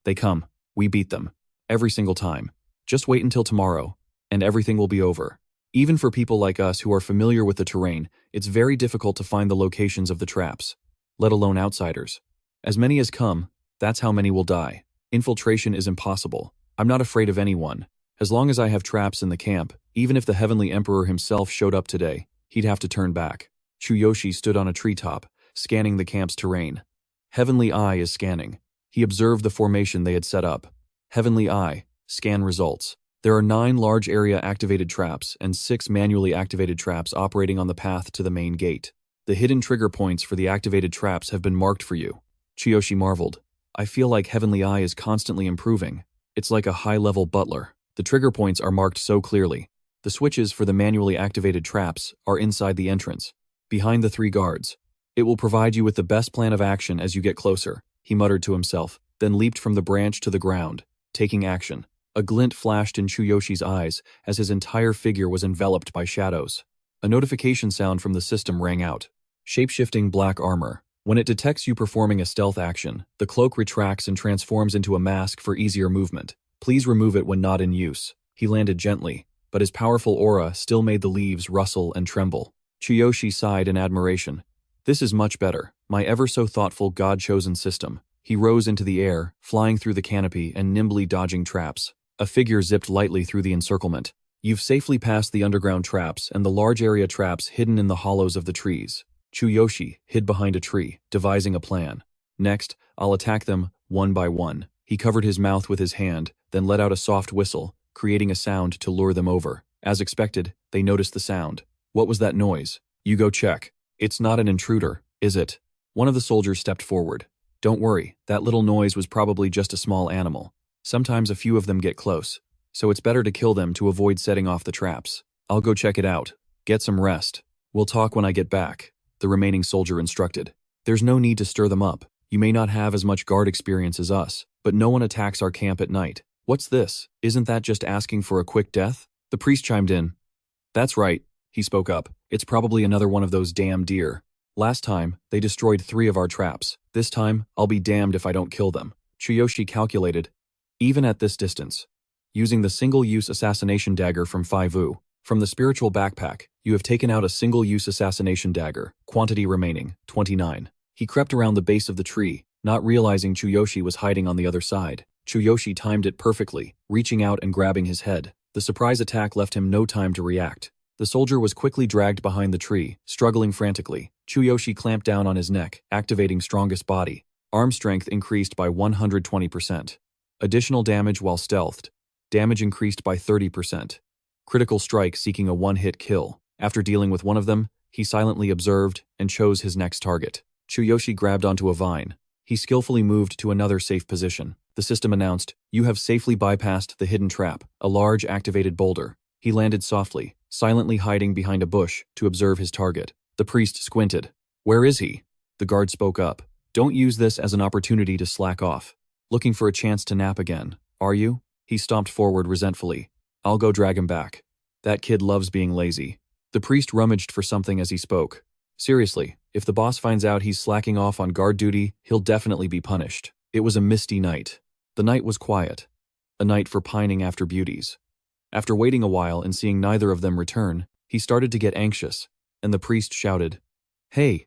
They come. We beat them. Every single time. Just wait until tomorrow, and everything will be over. Even for people like us who are familiar with the terrain, it's very difficult to find the locations of the traps, let alone outsiders. As many as come, that's how many will die. Infiltration is impossible. I'm not afraid of anyone. As long as I have traps in the camp, even if the Heavenly Emperor himself showed up today, he'd have to turn back. Chuyoshi stood on a treetop, scanning the camp's terrain. Heavenly Eye is scanning. He observed the formation they had set up. Heavenly Eye, scan results. There are 9 large area activated traps and 6 manually activated traps operating on the path to the main gate. The hidden trigger points for the activated traps have been marked for you. Chuyoshi marveled. I feel like Heavenly Eye is constantly improving. It's like a high-level butler. The trigger points are marked so clearly. The switches for the manually activated traps are inside the entrance, behind the 3 guards. It will provide you with the best plan of action as you get closer, he muttered to himself, then leaped from the branch to the ground, taking action. A glint flashed in Chuyoshi's eyes as his entire figure was enveloped by shadows. A notification sound from the system rang out. Shape-shifting black armor. When it detects you performing a stealth action, the cloak retracts and transforms into a mask for easier movement. Please remove it when not in use. He landed gently, but his powerful aura still made the leaves rustle and tremble. Chuyoshi sighed in admiration. This is much better, my ever-so-thoughtful God-chosen system. He rose into the air, flying through the canopy and nimbly dodging traps. A figure zipped lightly through the encirclement. You've safely passed the underground traps and the large area traps hidden in the hollows of the trees. Chuyoshi hid behind a tree, devising a plan. Next, I'll attack them one by one. He covered his mouth with his hand, then let out a soft whistle, creating a sound to lure them over. As expected, they noticed the sound. What was that noise? You go check. It's not an intruder, is it? One of the soldiers stepped forward. Don't worry, that little noise was probably just a small animal. Sometimes a few of them get close, so it's better to kill them to avoid setting off the traps. I'll go check it out. Get some rest. We'll talk when I get back, the remaining soldier instructed. There's no need to stir them up. You may not have as much guard experience as us, but no one attacks our camp at night. What's this? Isn't that just asking for a quick death? The priest chimed in. That's right, he spoke up. It's probably another one of those damn deer. Last time, they destroyed 3 of our traps. This time, I'll be damned if I don't kill them. Chuyoshi calculated. Even at this distance, using the single-use assassination dagger from Faivu, from the spiritual backpack, you have taken out a single-use assassination dagger, quantity remaining, 29. He crept around the base of the tree, not realizing Chuyoshi was hiding on the other side. Chuyoshi timed it perfectly, reaching out and grabbing his head. The surprise attack left him no time to react. The soldier was quickly dragged behind the tree, struggling frantically. Chuyoshi clamped down on his neck, activating strongest body. Arm strength increased by 120%. Additional damage while stealthed. Damage increased by 30%. Critical strike seeking a one-hit kill. After dealing with one of them, he silently observed and chose his next target. Chuyoshi grabbed onto a vine. He skillfully moved to another safe position. The system announced, you have safely bypassed the hidden trap, a large activated boulder. He landed softly, silently hiding behind a bush to observe his target. The priest squinted. Where is he? The guard spoke up. Don't use this as an opportunity to slack off. Looking for a chance to nap again, are you? He stomped forward resentfully. I'll go drag him back. That kid loves being lazy. The priest rummaged for something as he spoke. Seriously, if the boss finds out he's slacking off on guard duty, he'll definitely be punished. It was a misty night. The night was quiet. A night for pining after beauties. After waiting a while and seeing neither of them return, he started to get anxious, and the priest shouted, Hey,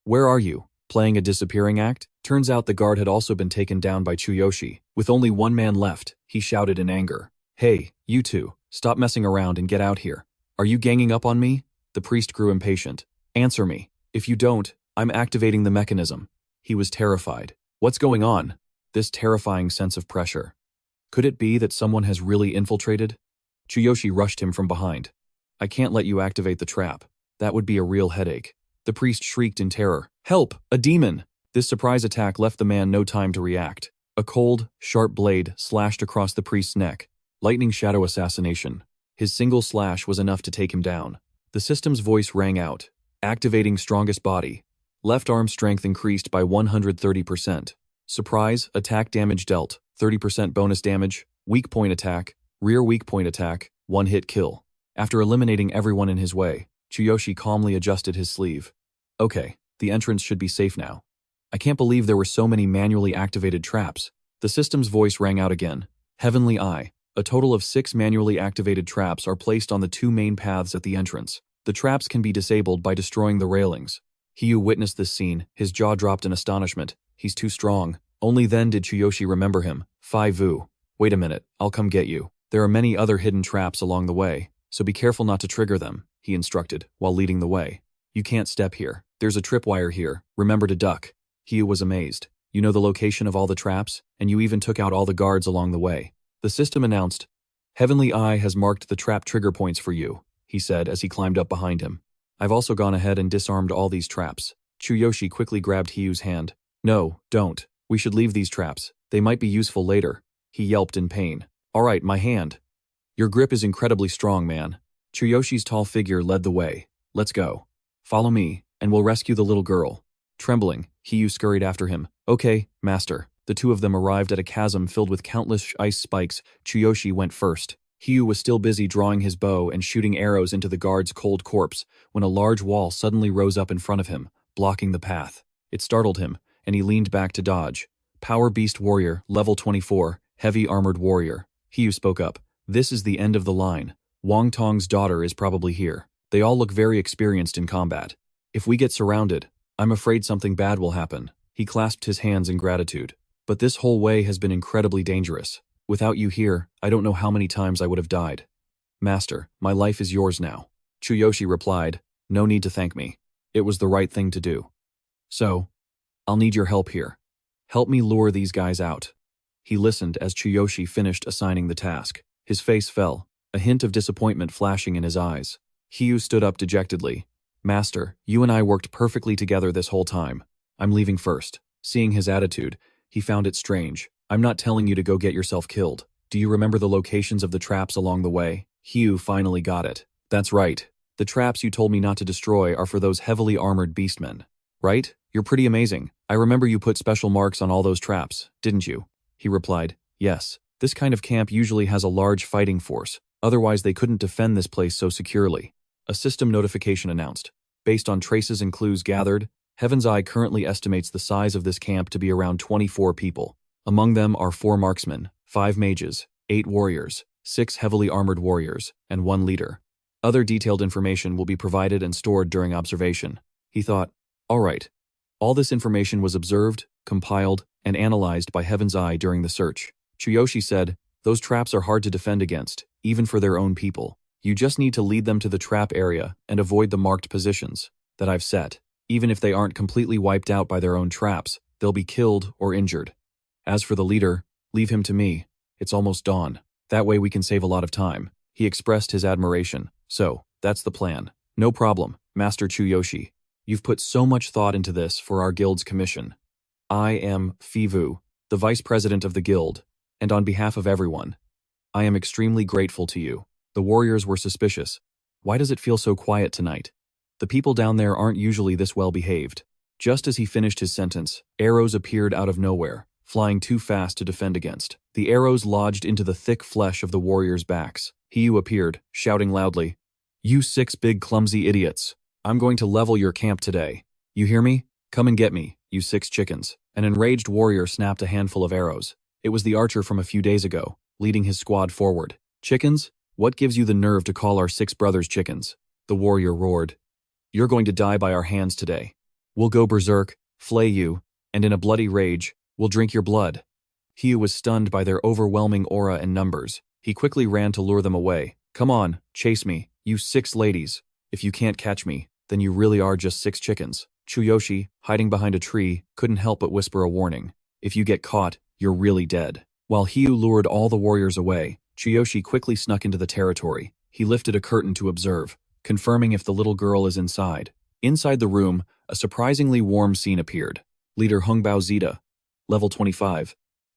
where are you? Playing a disappearing act? Turns out the guard had also been taken down by Chuyoshi. With only one man left, he shouted in anger. Hey, you two, stop messing around and get out here. Are you ganging up on me? The priest grew impatient. Answer me. If you don't, I'm activating the mechanism. He was terrified. What's going on? This terrifying sense of pressure. Could it be that someone has really infiltrated? Chuyoshi rushed him from behind. I can't let you activate the trap. That would be a real headache. The priest shrieked in terror. Help! A demon! This surprise attack left the man no time to react. A cold, sharp blade slashed across the priest's neck. Lightning shadow assassination. His single slash was enough to take him down. The system's voice rang out, activating strongest body. Left arm strength increased by 130%. Surprise, attack damage dealt, 30% bonus damage, weak point attack, rear weak point attack, one-hit kill. After eliminating everyone in his way, Chuyoshi calmly adjusted his sleeve. Okay, the entrance should be safe now. I can't believe there were so many manually activated traps. The system's voice rang out again. Heavenly Eye. A total of 6 manually activated traps are placed on the 2 main paths at the entrance. The traps can be disabled by destroying the railings. He who witnessed this scene, his jaw dropped in astonishment. He's too strong. Only then did Chuyoshi remember him. Fai Vu. Wait a minute, I'll come get you. There are many other hidden traps along the way, so be careful not to trigger them, he instructed, while leading the way. You can't step here. There's a tripwire here. Remember to duck. He was amazed. You know the location of all the traps, and you even took out all the guards along the way. The system announced, Heavenly Eye has marked the trap trigger points for you, he said as he climbed up behind him. I've also gone ahead and disarmed all these traps. Chuyoshi quickly grabbed Hiyu's hand. No, don't. We should leave these traps. They might be useful later. He yelped in pain. All right, my hand. Your grip is incredibly strong, man. Chuyoshi's tall figure led the way. Let's go. Follow me, and we'll rescue the little girl. Trembling, Hiyu scurried after him. Okay, master. The two of them arrived at a chasm filled with countless ice spikes. Chuyoshi went first. Hiyu was still busy drawing his bow and shooting arrows into the guard's cold corpse when a large wall suddenly rose up in front of him, blocking the path. It startled him, and he leaned back to dodge. Power Beast Warrior, level 24, heavy armored warrior. Hiyu spoke up. This is the end of the line. Wang Tong's daughter is probably here. They all look very experienced in combat. If we get surrounded, I'm afraid something bad will happen. He clasped his hands in gratitude. But this whole way has been incredibly dangerous. Without you here, I don't know how many times I would have died. Master, my life is yours now. Chuyoshi replied, no need to thank me. It was the right thing to do. So, I'll need your help here. Help me lure these guys out. He listened as Chuyoshi finished assigning the task. His face fell, a hint of disappointment flashing in his eyes. Hiyu stood up dejectedly. Master, you and I worked perfectly together this whole time. I'm leaving first. Seeing his attitude, he found it strange. I'm not telling you to go get yourself killed. Do you remember the locations of the traps along the way? Hiyu finally got it. That's right. The traps you told me not to destroy are for those heavily armored beastmen. Right? You're pretty amazing. I remember you put special marks on all those traps, didn't you? He replied, yes. This kind of camp usually has a large fighting force. Otherwise they couldn't defend this place so securely. A system notification announced. Based on traces and clues gathered, Heaven's Eye currently estimates the size of this camp to be around 24 people. Among them are 4 marksmen, 5 mages, 8 warriors, 6 heavily armored warriors, and 1 leader. Other detailed information will be provided and stored during observation. He thought, all right. All this information was observed, compiled, and analyzed by Heaven's Eye during the search. Chuyoshi said, those traps are hard to defend against, even for their own people. You just need to lead them to the trap area and avoid the marked positions that I've set. Even if they aren't completely wiped out by their own traps, they'll be killed or injured. As for the leader, leave him to me. It's almost dawn. That way we can save a lot of time. He expressed his admiration. So, that's the plan. No problem, Master Chuyoshi. You've put so much thought into this for our guild's commission. I am Fivu, the vice president of the guild, and on behalf of everyone, I am extremely grateful to you. The warriors were suspicious. Why does it feel so quiet tonight? The people down there aren't usually this well behaved. Just as he finished his sentence, arrows appeared out of nowhere, flying too fast to defend against. The arrows lodged into the thick flesh of the warriors' backs. Hiyu appeared, shouting loudly, You 6 big clumsy idiots. I'm going to level your camp today. You hear me? Come and get me, you 6 chickens. An enraged warrior snapped a handful of arrows. It was the archer from a few days ago, leading his squad forward. Chickens? What gives you the nerve to call our 6 brothers chickens? The warrior roared. You're going to die by our hands today. We'll go berserk, flay you, and in a bloody rage, we'll drink your blood. Hiyu was stunned by their overwhelming aura and numbers. He quickly ran to lure them away. Come on, chase me, you 6 ladies. If you can't catch me, then you really are just 6 chickens. Chuyoshi, hiding behind a tree, couldn't help but whisper a warning. If you get caught, you're really dead. While Hiyu lured all the warriors away, Chuyoshi quickly snuck into the territory. He lifted a curtain to observe. confirming if the little girl is inside. Inside the room, a surprisingly warm scene appeared. Leader Hungbao Zeta, level 25.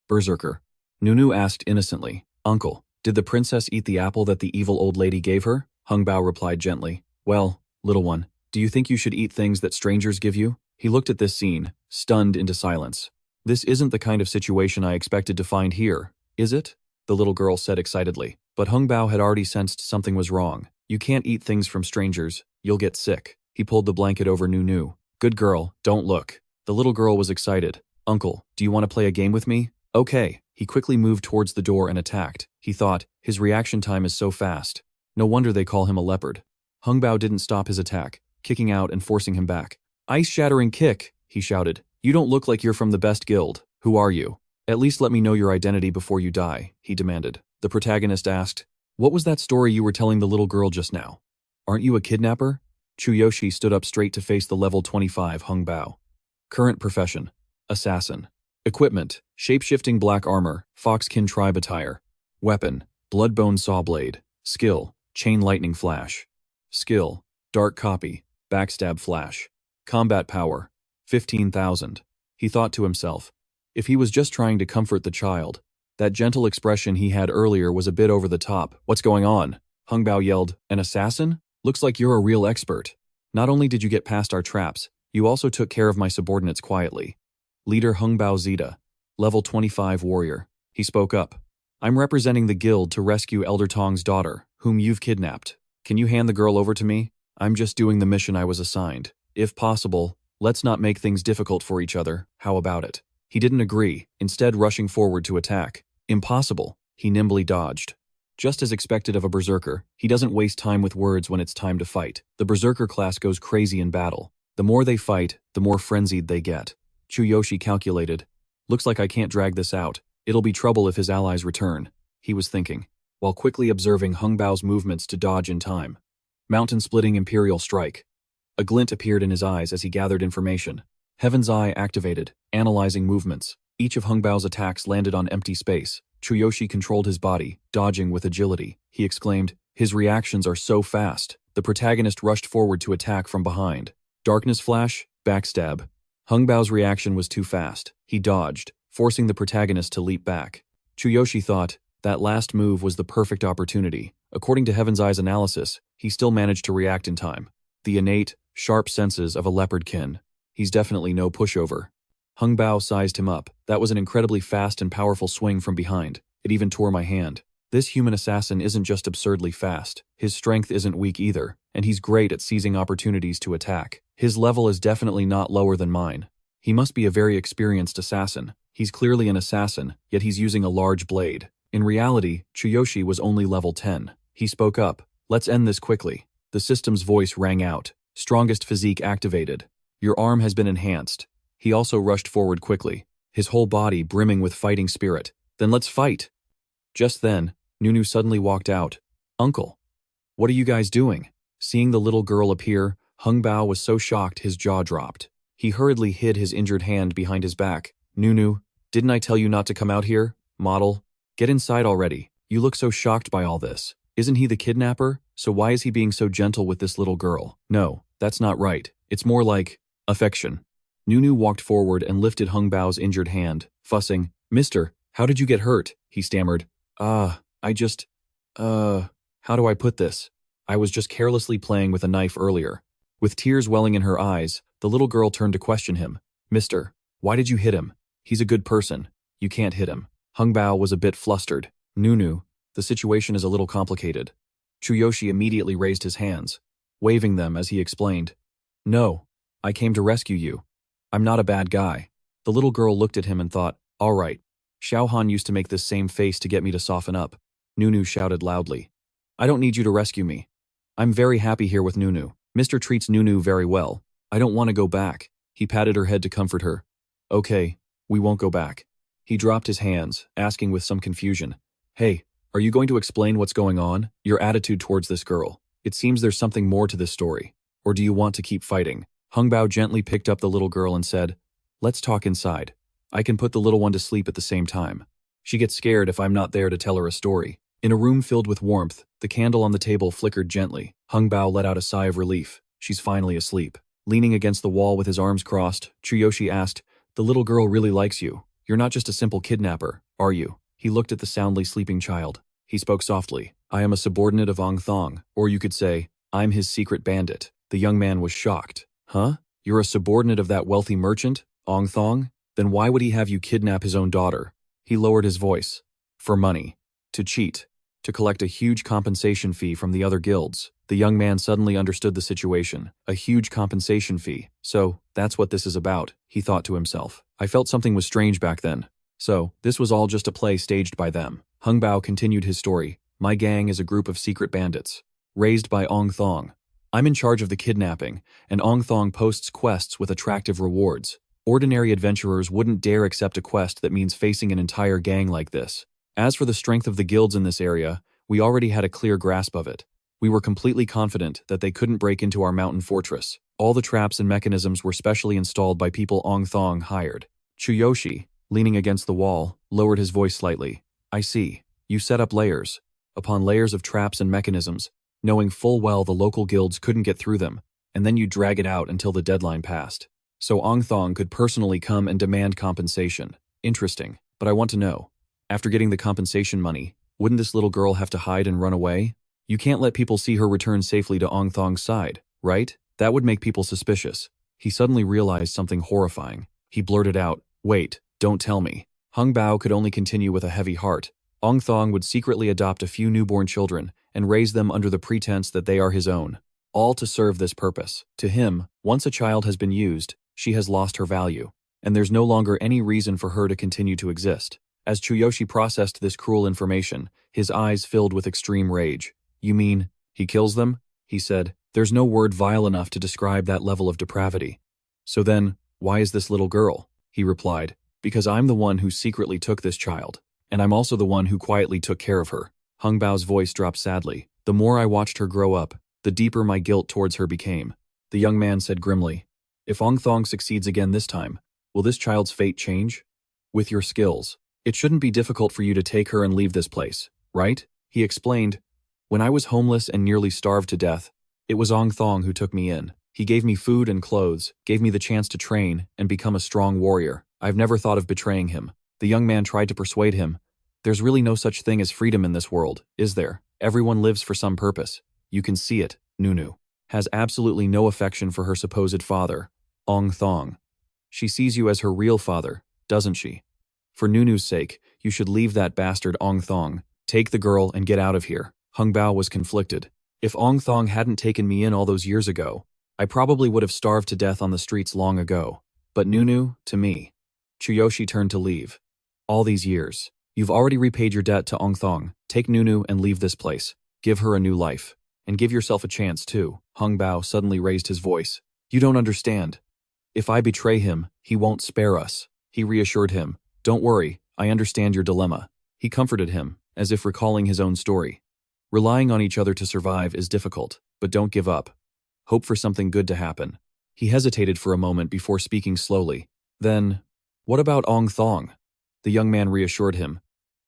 Berserker. Nunu asked innocently, "Uncle, did the princess eat the apple that the evil old lady gave her?" Hungbao replied gently, "Well, little one, do you think you should eat things that strangers give you?" He looked at this scene, stunned into silence. "This isn't the kind of situation I expected to find here, is it?" The little girl said excitedly. But Hungbao had already sensed something was wrong. "You can't eat things from strangers, you'll get sick." He pulled the blanket over Nunu. "Good girl, don't look." The little girl was excited. "Uncle, do you want to play a game with me?" "Okay." He quickly moved towards the door and attacked. He thought, his reaction time is so fast. No wonder they call him a leopard. Hungbao didn't stop his attack, kicking out and forcing him back. "Ice-shattering kick," he shouted. "You don't look like you're from the best guild. Who are you? At least let me know your identity before you die," he demanded. The protagonist asked, "What was that story you were telling the little girl just now? Aren't you a kidnapper?" Chuyoshi stood up straight to face the level 25 Hungbao. Current profession: assassin. Equipment: shape-shifting black armor, foxkin tribe attire. Weapon: bloodbone saw blade. Skill: chain lightning flash. Skill: dark copy, backstab flash. Combat power: 15,000. He thought to himself, if he was just trying to comfort the child, that gentle expression he had earlier was a bit over the top. "What's going on?" Hungbao yelled. "An assassin? Looks like you're a real expert. Not only did you get past our traps, you also took care of my subordinates quietly." Leader Hungbao Zeta, level 25 warrior. He spoke up. "I'm representing the guild to rescue Elder Tong's daughter, whom you've kidnapped. Can you hand the girl over to me? I'm just doing the mission I was assigned. If possible, let's not make things difficult for each other. How about it?" He didn't agree, instead rushing forward to attack. "Impossible." He nimbly dodged. Just as expected of a berserker, he doesn't waste time with words when it's time to fight. The berserker class goes crazy in battle. The more they fight, the more frenzied they get. Chuyoshi calculated. "Looks like I can't drag this out. It'll be trouble if his allies return," he was thinking, while quickly observing Hungbao's movements to dodge in time. Mountain-splitting Imperial Strike. A glint appeared in his eyes as he gathered information. Heaven's Eye activated, analyzing movements. Each of Hungbao's attacks landed on empty space. Chuyoshi controlled his body, dodging with agility. He exclaimed, "His reactions are so fast." The protagonist rushed forward to attack from behind. Darkness flash, backstab. Hungbao's reaction was too fast. He dodged, forcing the protagonist to leap back. Chuyoshi thought, that last move was the perfect opportunity. According to Heaven's Eye's analysis, he still managed to react in time. The innate, sharp senses of a leopardkin. He's definitely no pushover. Hungbao sized him up. That was an incredibly fast and powerful swing from behind. It even tore my hand. This human assassin isn't just absurdly fast. His strength isn't weak either, and he's great at seizing opportunities to attack. His level is definitely not lower than mine. He must be a very experienced assassin. He's clearly an assassin, yet he's using a large blade. In reality, Chuyoshi was only level 10. He spoke up. "Let's end this quickly." The system's voice rang out. Strongest physique activated. "Your arm has been enhanced." He also rushed forward quickly, his whole body brimming with fighting spirit. "Then let's fight." Just then, Nunu suddenly walked out. "Uncle, what are you guys doing?" Seeing the little girl appear, Hungbao was so shocked his jaw dropped. He hurriedly hid his injured hand behind his back. "Nunu, didn't I tell you not to come out here? Model, get inside already. You look so shocked by all this. Isn't he the kidnapper? So why is he being so gentle with this little girl?" "No, that's not right. It's more like affection." Nunu walked forward and lifted Hungbao's injured hand, fussing. "Mister, how did you get hurt?" he stammered. How do I put this? I was just carelessly playing with a knife earlier." With tears welling in her eyes, the little girl turned to question him. "Mister, why did you hit him? He's a good person. You can't hit him." Hungbao was a bit flustered. "Nunu, the situation is a little complicated." Chuyoshi immediately raised his hands, waving them as he explained. "No, I came to rescue you. I'm not a bad guy." The little girl looked at him and thought, "All right. Xiaohan used to make this same face to get me to soften up." Nunu shouted loudly, "I don't need you to rescue me. I'm very happy here with Nunu. Mr. treats Nunu very well. I don't want to go back." He patted her head to comfort her. "Okay, we won't go back." He dropped his hands, asking with some confusion, "Hey, are you going to explain what's going on? Your attitude towards this girl. It seems there's something more to this story. Or do you want to keep fighting?" Hungbao gently picked up the little girl and said, "Let's talk inside. I can put the little one to sleep at the same time. She gets scared if I'm not there to tell her a story." In a room filled with warmth, the candle on the table flickered gently. Hung Bao let out a sigh of relief. She's finally asleep. Leaning against the wall with his arms crossed, Chuyoshi asked, "The little girl really likes you. You're not just a simple kidnapper, are you?" He looked at the soundly sleeping child. He spoke softly. "I am a subordinate of Ong Thong, or you could say, I'm his secret bandit." The young man was shocked. "Huh? You're a subordinate of that wealthy merchant, Ong Thong? Then why would he have you kidnap his own daughter?" He lowered his voice. "For money. To cheat. To collect a huge compensation fee from the other guilds." The young man suddenly understood the situation. A huge compensation fee. So, that's what this is about, he thought to himself. I felt something was strange back then. So, this was all just a play staged by them. Hung Bao continued his story. "My gang is a group of secret bandits, raised by Ong Thong. I'm in charge of the kidnapping, and Ong Thong posts quests with attractive rewards. Ordinary adventurers wouldn't dare accept a quest that means facing an entire gang like this. As for the strength of the guilds in this area, we already had a clear grasp of it. We were completely confident that they couldn't break into our mountain fortress. All the traps and mechanisms were specially installed by people Ong Thong hired." Chuyoshi, leaning against the wall, lowered his voice slightly. "I see. You set up layers upon layers of traps and mechanisms, knowing full well the local guilds couldn't get through them, and then you drag it out until the deadline passed. So Ong Thong could personally come and demand compensation. Interesting, but I want to know, after getting the compensation money, wouldn't this little girl have to hide and run away? You can't let people see her return safely to Ong Thong's side, right? That would make people suspicious." He suddenly realized something horrifying. He blurted out, "Wait, don't tell me." Hung Bao could only continue with a heavy heart. Ong Thong would secretly adopt a few newborn children and raise them under the pretense that they are his own, all to serve this purpose. To him, once a child has been used, she has lost her value, and there's no longer any reason for her to continue to exist. As Chuyoshi processed this cruel information, his eyes filled with extreme rage. "You mean, he kills them?" he said. "There's no word vile enough to describe that level of depravity." "So then, why is this little girl?" he replied. "Because I'm the one who secretly took this child, and I'm also the one who quietly took care of her." Hung Bao's voice dropped sadly. "The more I watched her grow up, the deeper my guilt towards her became." The young man said grimly, "If Ong Thong succeeds again this time, will this child's fate change? With your skills, it shouldn't be difficult for you to take her and leave this place, right?" He explained, "When I was homeless and nearly starved to death, it was Ong Thong who took me in. He gave me food and clothes, gave me the chance to train and become a strong warrior. I've never thought of betraying him." The young man tried to persuade him. "There's really no such thing as freedom in this world, is there? Everyone lives for some purpose. You can see it. Nunu has absolutely no affection for her supposed father, Ong Thong. She sees you as her real father, doesn't she? For Nunu's sake, you should leave that bastard Ong Thong. Take the girl and get out of here." Hung Bao was conflicted. "If Ong Thong hadn't taken me in all those years ago, I probably would have starved to death on the streets long ago. But Nunu, to me." Chuyoshi turned to leave. "All these years. You've already repaid your debt to Ong Thong. Take Nunu and leave this place. Give her a new life. And give yourself a chance too." Hung Bao suddenly raised his voice. "You don't understand. If I betray him, he won't spare us." He reassured him. "Don't worry, I understand your dilemma." He comforted him, as if recalling his own story. Relying on each other to survive is difficult, but don't give up. Hope for something good to happen. He hesitated for a moment before speaking slowly. Then, "What about Ong Thong?" The young man reassured him.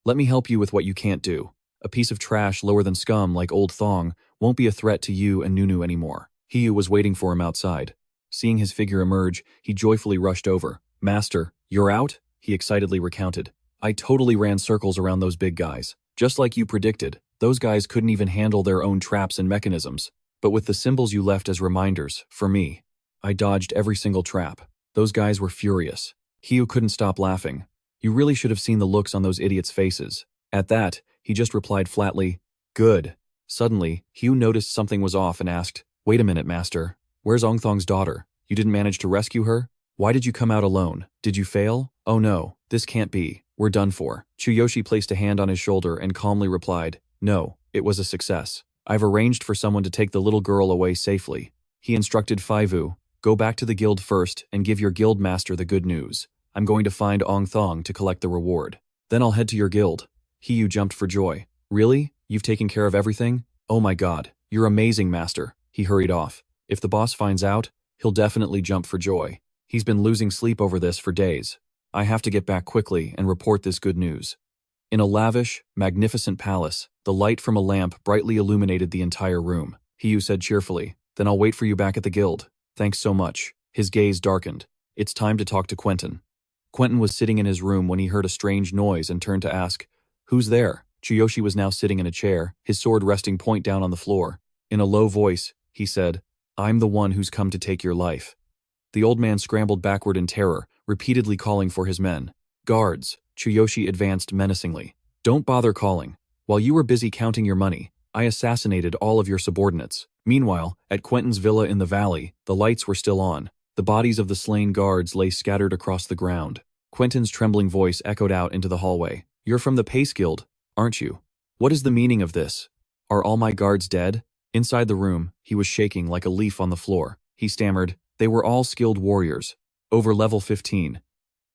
"Let me help you with what you can't do. A piece of trash lower than scum like old Thong won't be a threat to you and Nunu anymore." He was waiting for him outside. Seeing his figure emerge, he joyfully rushed over. "Master, you're out?" he excitedly recounted. "I totally ran circles around those big guys. Just like you predicted, those guys couldn't even handle their own traps and mechanisms. But with the symbols you left as reminders, for me, I dodged every single trap. Those guys were furious." Hugh couldn't stop laughing. You really should have seen the looks on those idiots' faces. At that, he just replied flatly, "Good." Suddenly, Hugh noticed something was off and asked, "Wait a minute, Master. Where's Ong Thong's daughter? You didn't manage to rescue her? Why did you come out alone? Did you fail?" "Oh no, this can't be. We're done for." Chuyoshi placed a hand on his shoulder and calmly replied, "No, it was a success. I've arranged for someone to take the little girl away safely." He instructed Faivu, "Go back to the guild first and give your guild master the good news. I'm going to find Ong Thong to collect the reward. Then I'll head to your guild." Hiyu jumped for joy. "Really? You've taken care of everything? Oh my god, you're amazing, Master." He hurried off. If the boss finds out, he'll definitely jump for joy. He's been losing sleep over this for days. I have to get back quickly and report this good news. In a lavish, magnificent palace, the light from a lamp brightly illuminated the entire room. Hiyu said cheerfully, "Then I'll wait for you back at the guild. Thanks so much." His gaze darkened. "It's time to talk to Quentin." Quentin was sitting in his room when he heard a strange noise and turned to ask, "Who's there?" Chuyoshi was now sitting in a chair, his sword resting point down on the floor. In a low voice, he said, "I'm the one who's come to take your life." The old man scrambled backward in terror, repeatedly calling for his men. "Guards," Chuyoshi advanced menacingly. "Don't bother calling. While you were busy counting your money, I assassinated all of your subordinates." Meanwhile, at Quentin's villa in the valley, the lights were still on. The bodies of the slain guards lay scattered across the ground. Quentin's trembling voice echoed out into the hallway. "You're from the Pace Guild, aren't you? What is the meaning of this? Are all my guards dead?" Inside the room, he was shaking like a leaf on the floor. He stammered, "They were all skilled warriors, over level 15.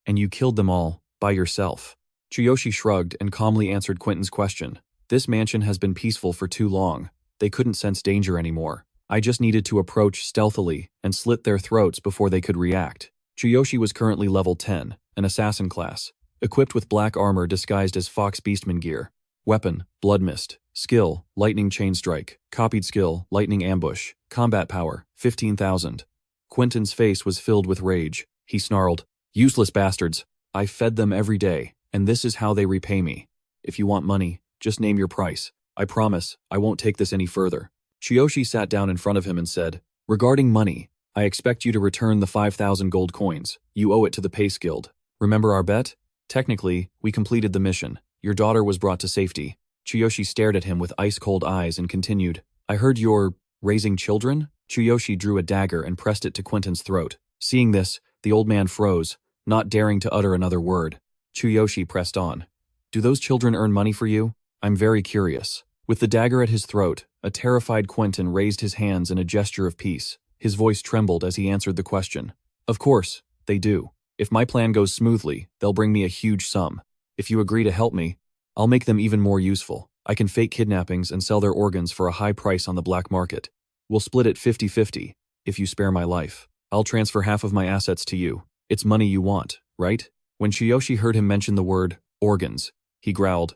And you killed them all, by yourself." Chuyoshi shrugged and calmly answered Quentin's question. "This mansion has been peaceful for too long. They couldn't sense danger anymore. I just needed to approach stealthily and slit their throats before they could react." Chuyoshi was currently level 10, an assassin class, equipped with black armor disguised as Fox Beastman gear. Weapon, Blood Mist. Skill, Lightning Chain Strike. Copied skill, Lightning Ambush. Combat power, 15,000. Quentin's face was filled with rage. He snarled, "Useless bastards. I fed them every day, and this is how they repay me. If you want money, just name your price. I promise, I won't take this any further." Chuyoshi sat down in front of him and said, "Regarding money, I expect you to return the 5,000 gold coins. You owe it to the Pace Guild. Remember our bet? Technically, we completed the mission. Your daughter was brought to safety." Chuyoshi stared at him with ice-cold eyes and continued, "I heard you're raising children?" Chuyoshi drew a dagger and pressed it to Quentin's throat. Seeing this, the old man froze, not daring to utter another word. Chuyoshi pressed on. "Do those children earn money for you? I'm very curious." With the dagger at his throat, a terrified Quentin raised his hands in a gesture of peace. His voice trembled as he answered the question. "Of course, they do. If my plan goes smoothly, they'll bring me a huge sum. If you agree to help me, I'll make them even more useful. I can fake kidnappings and sell their organs for a high price on the black market. We'll split it 50-50, if you spare my life. I'll transfer half of my assets to you. It's money you want, right?" When Chuyoshi heard him mention the word, organs, he growled,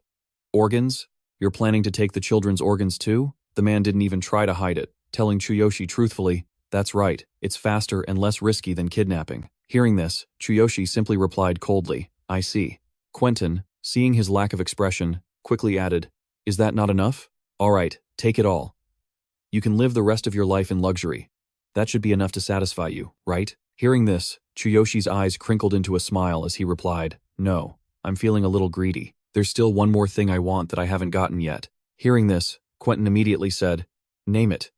"Organs? You're planning to take the children's organs too?" The man didn't even try to hide it, telling Chuyoshi truthfully, "That's right, it's faster and less risky than kidnapping." Hearing this, Chuyoshi simply replied coldly, "I see." Quentin, seeing his lack of expression, quickly added, "Is that not enough? All right, take it all. You can live the rest of your life in luxury. That should be enough to satisfy you, right?" Hearing this, Chuyoshi's eyes crinkled into a smile as he replied, "No, I'm feeling a little greedy. There's still one more thing I want that I haven't gotten yet." Hearing this, Quentin immediately said, "Name it.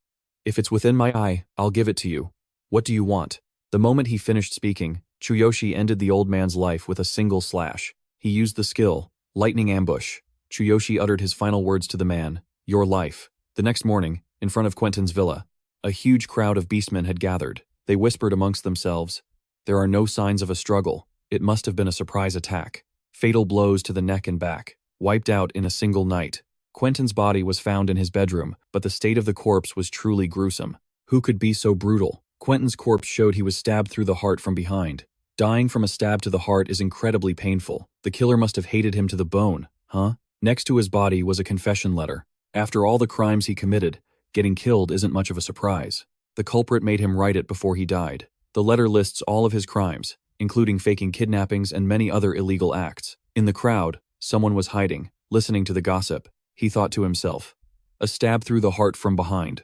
If it's within my eye, I'll give it to you. What do you want?" The moment he finished speaking, Chuyoshi ended the old man's life with a single slash. He used the skill, Lightning Ambush. Chuyoshi uttered his final words to the man, "Your life." The next morning, in front of Quentin's villa, a huge crowd of beastmen had gathered. They whispered amongst themselves, "There are no signs of a struggle. It must have been a surprise attack. Fatal blows to the neck and back. Wiped out in a single night." Quentin's body was found in his bedroom, but the state of the corpse was truly gruesome. Who could be so brutal? Quentin's corpse showed he was stabbed through the heart from behind. Dying from a stab to the heart is incredibly painful. The killer must have hated him to the bone, huh? Next to his body was a confession letter. After all the crimes he committed, getting killed isn't much of a surprise. The culprit made him write it before he died. The letter lists all of his crimes, including faking kidnappings and many other illegal acts. In the crowd, someone was hiding, listening to the gossip. He thought to himself, "A stab through the heart from behind.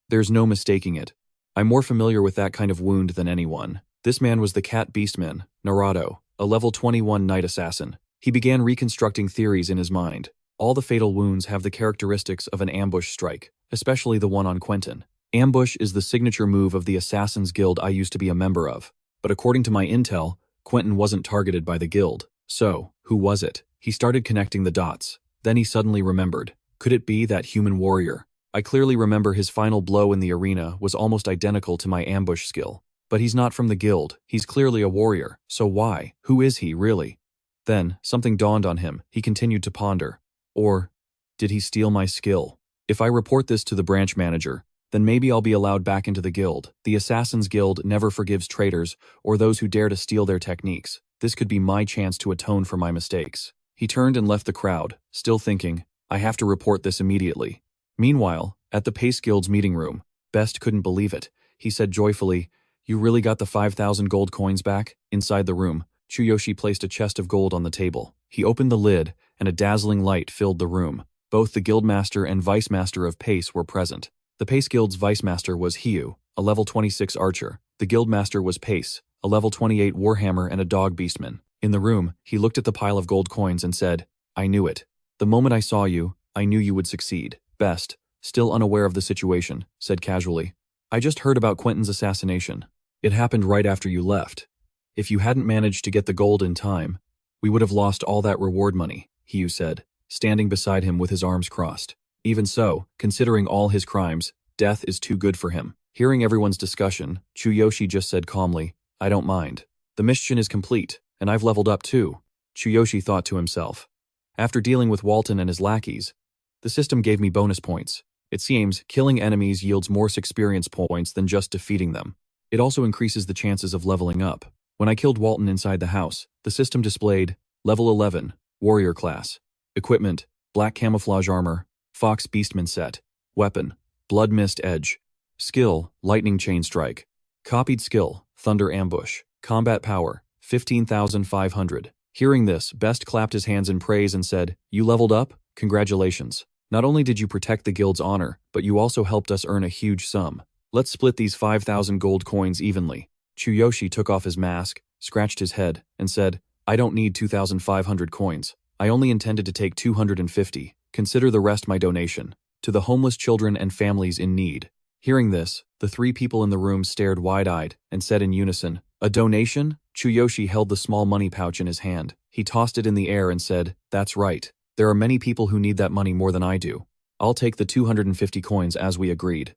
There's no mistaking it. I'm more familiar with that kind of wound than anyone." This man was the cat beastman, Naruto, a level 21 night assassin. He began reconstructing theories in his mind. All the fatal wounds have the characteristics of an ambush strike, especially the one on Quentin. Ambush is the signature move of the Assassin's Guild I used to be a member of. But according to my intel, Quentin wasn't targeted by the guild. So, who was it? He started connecting the dots. Then he suddenly remembered. Could it be that human warrior? I clearly remember his final blow in the arena was almost identical to my ambush skill. But he's not from the guild. He's clearly a warrior. So why? Who is he, really? Then, something dawned on him. He continued to ponder. Or, did he steal my skill? If I report this to the branch manager, then maybe I'll be allowed back into the guild. The Assassin's Guild never forgives traitors or those who dare to steal their techniques. This could be my chance to atone for my mistakes. He turned and left the crowd, still thinking, I have to report this immediately. Meanwhile, at the Pace Guild's meeting room, Best couldn't believe it. He said joyfully, You really got the 5,000 gold coins back? Inside the room, Chuyoshi placed a chest of gold on the table. He opened the lid, and a dazzling light filled the room. Both the Guildmaster and Vice Master of Pace were present. The Pace Guild's Vice Master was Hiyu, a level 26 archer. The Guildmaster was Pace, a level 28 warhammer and a dog beastman. In the room, he looked at the pile of gold coins and said, I knew it. The moment I saw you, I knew you would succeed. Best, still unaware of the situation, said casually, I just heard about Quentin's assassination. It happened right after you left. If you hadn't managed to get the gold in time, we would have lost all that reward money, Hiyu said, standing beside him with his arms crossed. Even so, considering all his crimes, death is too good for him. Hearing everyone's discussion, Chuyoshi just said calmly, I don't mind. The mission is complete, and I've leveled up too, Chuyoshi thought to himself. After dealing with Walton and his lackeys, the system gave me bonus points. It seems killing enemies yields more experience points than just defeating them. It also increases the chances of leveling up. When I killed Walton inside the house, the system displayed Level 11, Warrior Class. Equipment, Black Camouflage Armor, Fox Beastman Set. Weapon, Blood Mist Edge. Skill, Lightning Chain Strike. Copied skill, Thunder Ambush. Combat power, 15,500. Hearing this, Best clapped his hands in praise and said, You leveled up? Congratulations. Not only did you protect the guild's honor, but you also helped us earn a huge sum. Let's split these 5,000 gold coins evenly. Chuyoshi took off his mask, scratched his head, and said, I don't need 2,500 coins. I only intended to take 250. Consider the rest my donation. To the homeless children and families in need. Hearing this, the three people in the room stared wide-eyed and said in unison, A donation? Chuyoshi held the small money pouch in his hand. He tossed it in the air and said, That's right. There are many people who need that money more than I do. I'll take the 250 coins as we agreed.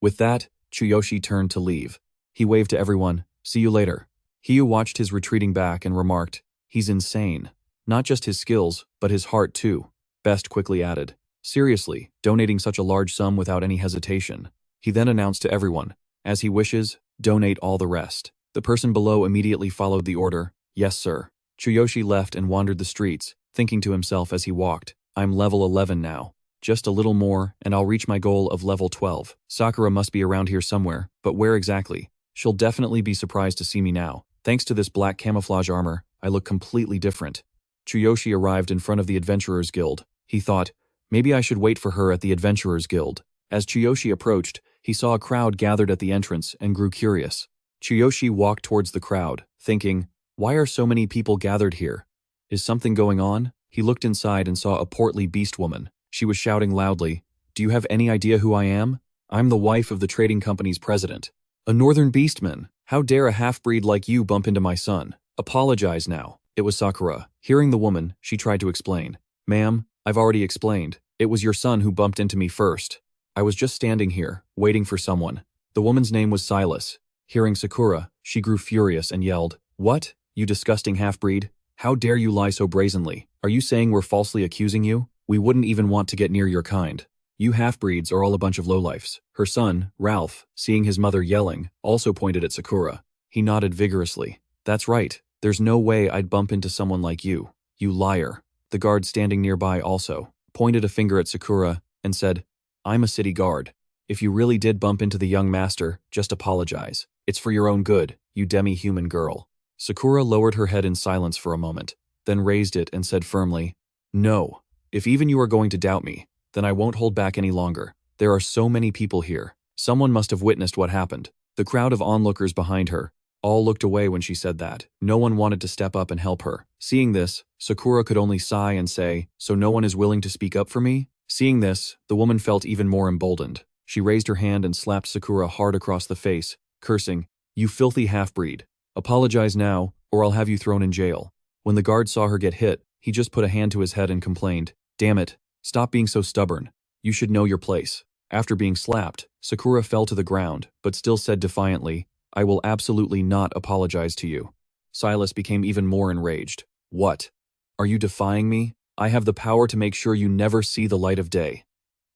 With that, Chuyoshi turned to leave. He waved to everyone, See you later. Hiyu watched his retreating back and remarked, He's insane. Not just his skills, but his heart too. Best quickly added, Seriously, donating such a large sum without any hesitation. He then announced to everyone, As he wishes, donate all the rest. The person below immediately followed the order, Yes, sir. Chuyoshi left and wandered the streets, thinking to himself as he walked, I'm level 11 now. Just a little more, and I'll reach my goal of level 12. Sakura must be around here somewhere, but where exactly? She'll definitely be surprised to see me now. Thanks to this black camouflage armor, I look completely different. Chuyoshi arrived in front of the Adventurers Guild. He thought, maybe I should wait for her at the Adventurers Guild. As Chuyoshi approached, he saw a crowd gathered at the entrance and grew curious. Chuyoshi walked towards the crowd, thinking, Why are so many people gathered here? Is something going on? He looked inside and saw a portly beast woman. She was shouting loudly, Do you have any idea who I am? I'm the wife of the trading company's president. A northern beastman. How dare a half-breed like you bump into my son? Apologize now. It was Sakura. Hearing the woman, she tried to explain. Ma'am, I've already explained. It was your son who bumped into me first. I was just standing here, waiting for someone. The woman's name was Silas. Hearing Sakura, she grew furious and yelled, What? You disgusting half-breed? How dare you lie so brazenly? Are you saying we're falsely accusing you? We wouldn't even want to get near your kind. You half-breeds are all a bunch of lowlifes. Her son, Ralph, seeing his mother yelling, also pointed at Sakura. He nodded vigorously. That's right. There's no way I'd bump into someone like you. You liar. The guard standing nearby also pointed a finger at Sakura and said, I'm a city guard. If you really did bump into the young master, just apologize. It's for your own good, you demi-human girl. Sakura lowered her head in silence for a moment, then raised it and said firmly, No. If even you are going to doubt me, then I won't hold back any longer. There are so many people here. Someone must have witnessed what happened. The crowd of onlookers behind her all looked away when she said that. No one wanted to step up and help her. Seeing this, Sakura could only sigh and say, So no one is willing to speak up for me? Seeing this, the woman felt even more emboldened. She raised her hand and slapped Sakura hard across the face, cursing, You filthy half-breed. Apologize now, or I'll have you thrown in jail. When the guard saw her get hit, he just put a hand to his head and complained, Damn it, stop being so stubborn. You should know your place. After being slapped, Sakura fell to the ground, but still said defiantly, I will absolutely not apologize to you. Silas became even more enraged. What? Are you defying me? I have the power to make sure you never see the light of day.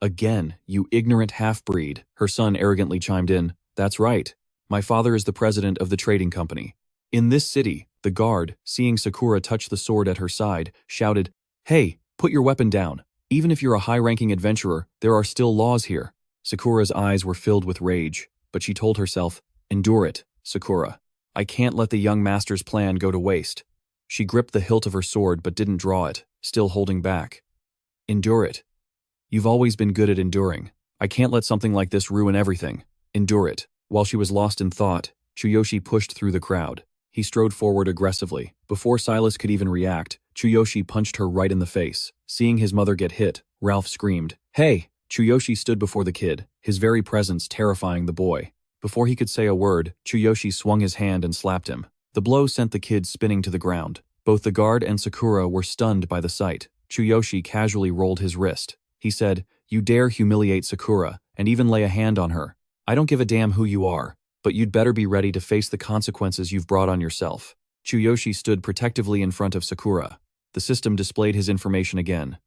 Again, you ignorant half-breed, her son arrogantly chimed in. That's right. My father is the president of the trading company. In this city, the guard, seeing Sakura touch the sword at her side, shouted, Hey, put your weapon down. Even if you're a high-ranking adventurer, there are still laws here. Sakura's eyes were filled with rage, but she told herself, endure it, Sakura. I can't let the young master's plan go to waste. She gripped the hilt of her sword but didn't draw it, still holding back. Endure it. You've always been good at enduring. I can't let something like this ruin everything. Endure it. While she was lost in thought, Chuyoshi pushed through the crowd. He strode forward aggressively. Before Silas could even react, Chuyoshi punched her right in the face. Seeing his mother get hit, Ralph screamed, "Hey!" Chuyoshi stood before the kid, his very presence terrifying the boy. Before he could say a word, Chuyoshi swung his hand and slapped him. The blow sent the kid spinning to the ground. Both the guard and Sakura were stunned by the sight. Chuyoshi casually rolled his wrist. He said, "You dare humiliate Sakura, and even lay a hand on her. I don't give a damn who you are, but you'd better be ready to face the consequences you've brought on yourself." Chuyoshi stood protectively in front of Sakura. The system displayed his information again.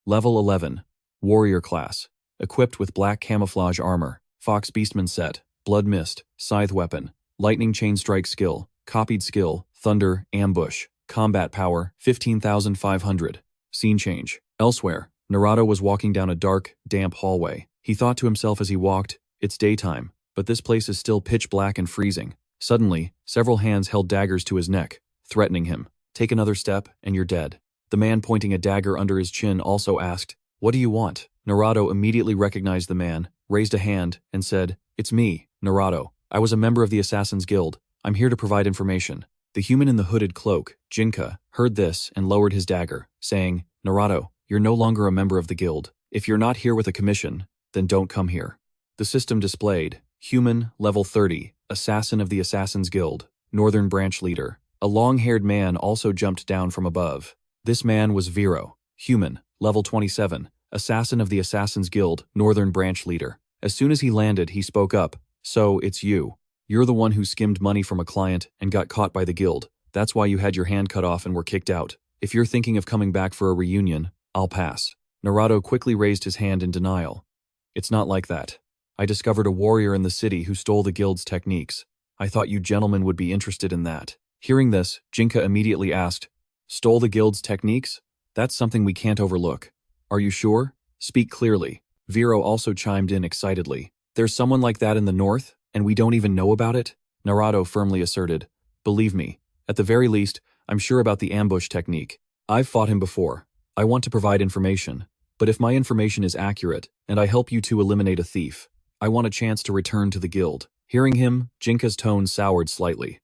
Level 11. Warrior class. Equipped with black camouflage armor. Fox Beastman set. Blood Mist. Scythe weapon. Lightning chain strike skill. Copied skill. Thunder. Ambush. Combat power. 15,500. Scene change. Elsewhere, Naruto was walking down a dark, damp hallway. He thought to himself as he walked, it's daytime, but this place is still pitch black and freezing. Suddenly, several hands held daggers to his neck, threatening him. Take another step, and you're dead. The man pointing a dagger under his chin also asked, "What do you want?" Naruto immediately recognized the man, raised a hand, and said, "It's me, Naruto. I was a member of the Assassin's Guild. I'm here to provide information." The human in the hooded cloak, Jinka, heard this and lowered his dagger, saying, "Naruto, you're no longer a member of the guild. If you're not here with a commission, then don't come here." The system displayed, human, level 30, assassin of the Assassin's Guild, Northern Branch leader. A long-haired man also jumped down from above. This man was Vero, human, level 27, assassin of the Assassin's Guild, Northern Branch leader. As soon as he landed, he spoke up, "So, it's you. You're the one who skimmed money from a client and got caught by the guild. That's why you had your hand cut off and were kicked out. If you're thinking of coming back for a reunion, I'll pass." Naruto quickly raised his hand in denial. "It's not like that. I discovered a warrior in the city who stole the guild's techniques. I thought you gentlemen would be interested in that." Hearing this, Jinka immediately asked, "Stole the guild's techniques? That's something we can't overlook. Are you sure? Speak clearly." Vero also chimed in excitedly. "There's someone like that in the north, and we don't even know about it?" Naruto firmly asserted. "Believe me, at the very least, I'm sure about the ambush technique. I've fought him before. I want to provide information, but if my information is accurate, and I help you to eliminate a thief, I want a chance to return to the guild." Hearing him, Jinka's tone soured slightly.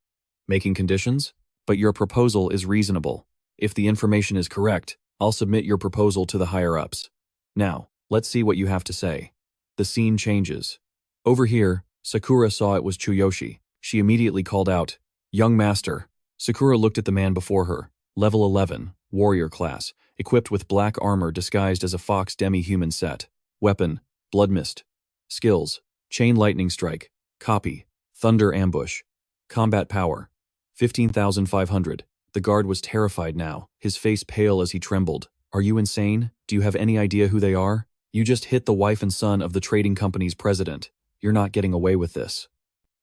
"Making conditions? But your proposal is reasonable. If the information is correct, I'll submit your proposal to the higher-ups. Now, let's see what you have to say." The scene changes. Over here, Sakura saw it was Chuyoshi. She immediately called out, "Young master." Sakura looked at the man before her, level 11, warrior class, equipped with black armor disguised as a fox demi-human set. Weapon, blood mist. Skills, chain lightning strike, copy, thunder ambush. Combat power, 15,500. The guard was terrified now, his face pale as he trembled. "Are you insane? Do you have any idea who they are? You just hit the wife and son of the trading company's president. You're not getting away with this."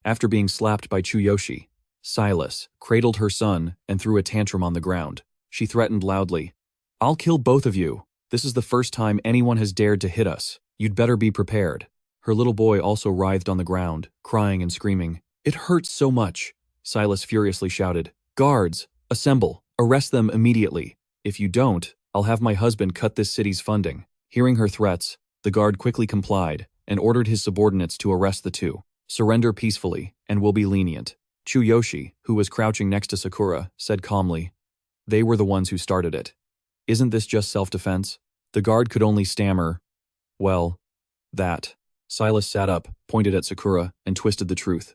After being slapped by Chuyoshi, Silas cradled her son and threw a tantrum on the ground. She threatened loudly, "I'll kill both of you. This is the first time anyone has dared to hit us. You'd better be prepared." Her little boy also writhed on the ground, crying and screaming. "It hurts so much." Silas furiously shouted, "Guards, assemble. Arrest them immediately. If you don't, I'll have my husband cut this city's funding." Hearing her threats, the guard quickly complied and ordered his subordinates to arrest the two. "Surrender peacefully, and we'll be lenient." Chuyoshi, who was crouching next to Sakura, said calmly, "They were the ones who started it. Isn't this just self-defense?" The guard could only stammer, "Well, that." Silas sat up, pointed at Sakura, and twisted the truth.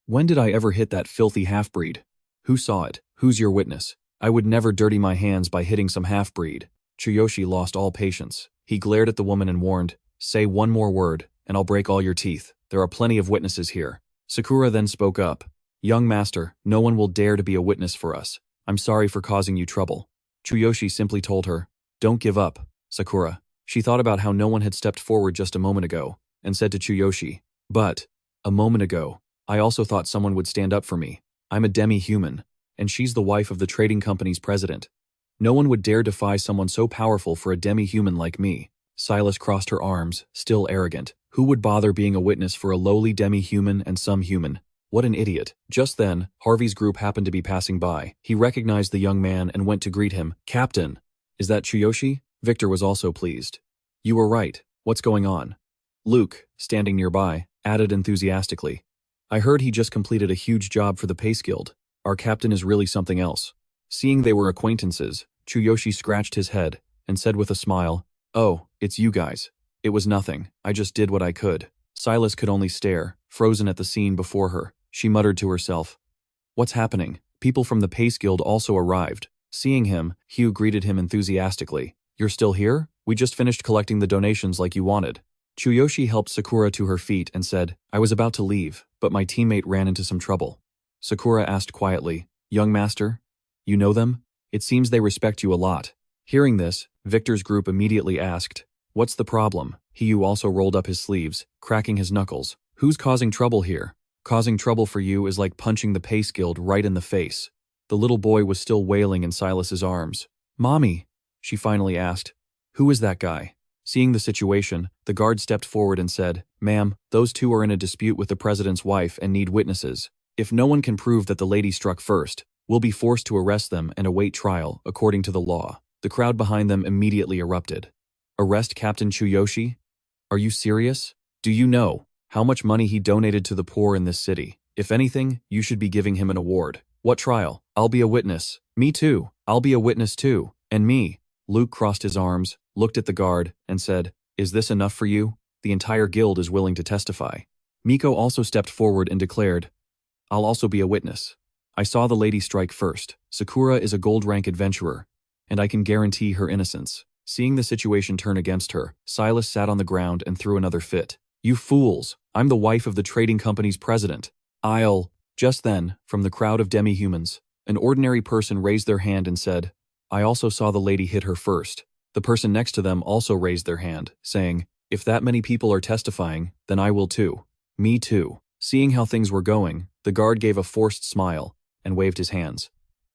"When did I ever hit that filthy half-breed? Who saw it? Who's your witness? I would never dirty my hands by hitting some half-breed." Chuyoshi lost all patience. He glared at the woman and warned, "Say one more word, and I'll break all your teeth. There are plenty of witnesses here." Sakura then spoke up, "Young master, no one will dare to be a witness for us. I'm sorry for causing you trouble." Chuyoshi simply told her, "Don't give up, Sakura." She thought about how no one had stepped forward just a moment ago, and said to Chuyoshi, "But, a moment ago, I also thought someone would stand up for me. I'm a demi-human, and she's the wife of the trading company's president. No one would dare defy someone so powerful for a demi-human like me. Silas crossed her arms, still arrogant. Who would bother being a witness for a lowly demi-human and some human? What an idiot. Just then, Harvey's group happened to be passing by. He recognized the young man and went to greet him. Captain! Is that Chuyoshi? Victor was also pleased. You were right. What's going on? Luke, standing nearby, added enthusiastically. I heard he just completed a huge job for the Pace Guild. Our captain is really something else. Seeing they were acquaintances, Chuyoshi scratched his head and said with a smile, Oh, it's you guys. It was nothing. I just did what I could. Silas could only stare, frozen at the scene before her. She muttered to herself. What's happening? People from the Pace Guild also arrived. Seeing him, Hugh greeted him enthusiastically. You're still here? We just finished collecting the donations like you wanted. Chuyoshi helped Sakura to her feet and said, I was about to leave, but my teammate ran into some trouble. Sakura asked quietly, Young master? You know them? It seems they respect you a lot. Hearing this, Victor's group immediately asked, What's the problem? Hugh also rolled up his sleeves, cracking his knuckles. Who's causing trouble here? Causing trouble for you is like punching the Pace Guild right in the face. The little boy was still wailing in Silas's arms. Mommy, she finally asked. Who is that guy? Seeing the situation, the guard stepped forward and said, Ma'am, those two are in a dispute with the president's wife and need witnesses. If no one can prove that the lady struck first, we'll be forced to arrest them and await trial, according to the law. The crowd behind them immediately erupted. Arrest Captain Chuyoshi? Are you serious? Do you know how much money he donated to the poor in this city? If anything, you should be giving him an award. What trial? I'll be a witness. Me too. I'll be a witness too. And me. Luke crossed his arms, looked at the guard, and said, Is this enough for you? The entire guild is willing to testify. Miko also stepped forward and declared, I'll also be a witness. I saw the lady strike first. Sakura is a gold rank adventurer, and I can guarantee her innocence. Seeing the situation turn against her, Silas sat on the ground and threw another fit. You fools! I'm the wife of the trading company's president. Just then, from the crowd of demi-humans, an ordinary person raised their hand and said, I also saw the lady hit her first. The person next to them also raised their hand, saying, If that many people are testifying, then I will too. Me too. Seeing how things were going, the guard gave a forced smile and waved his hands.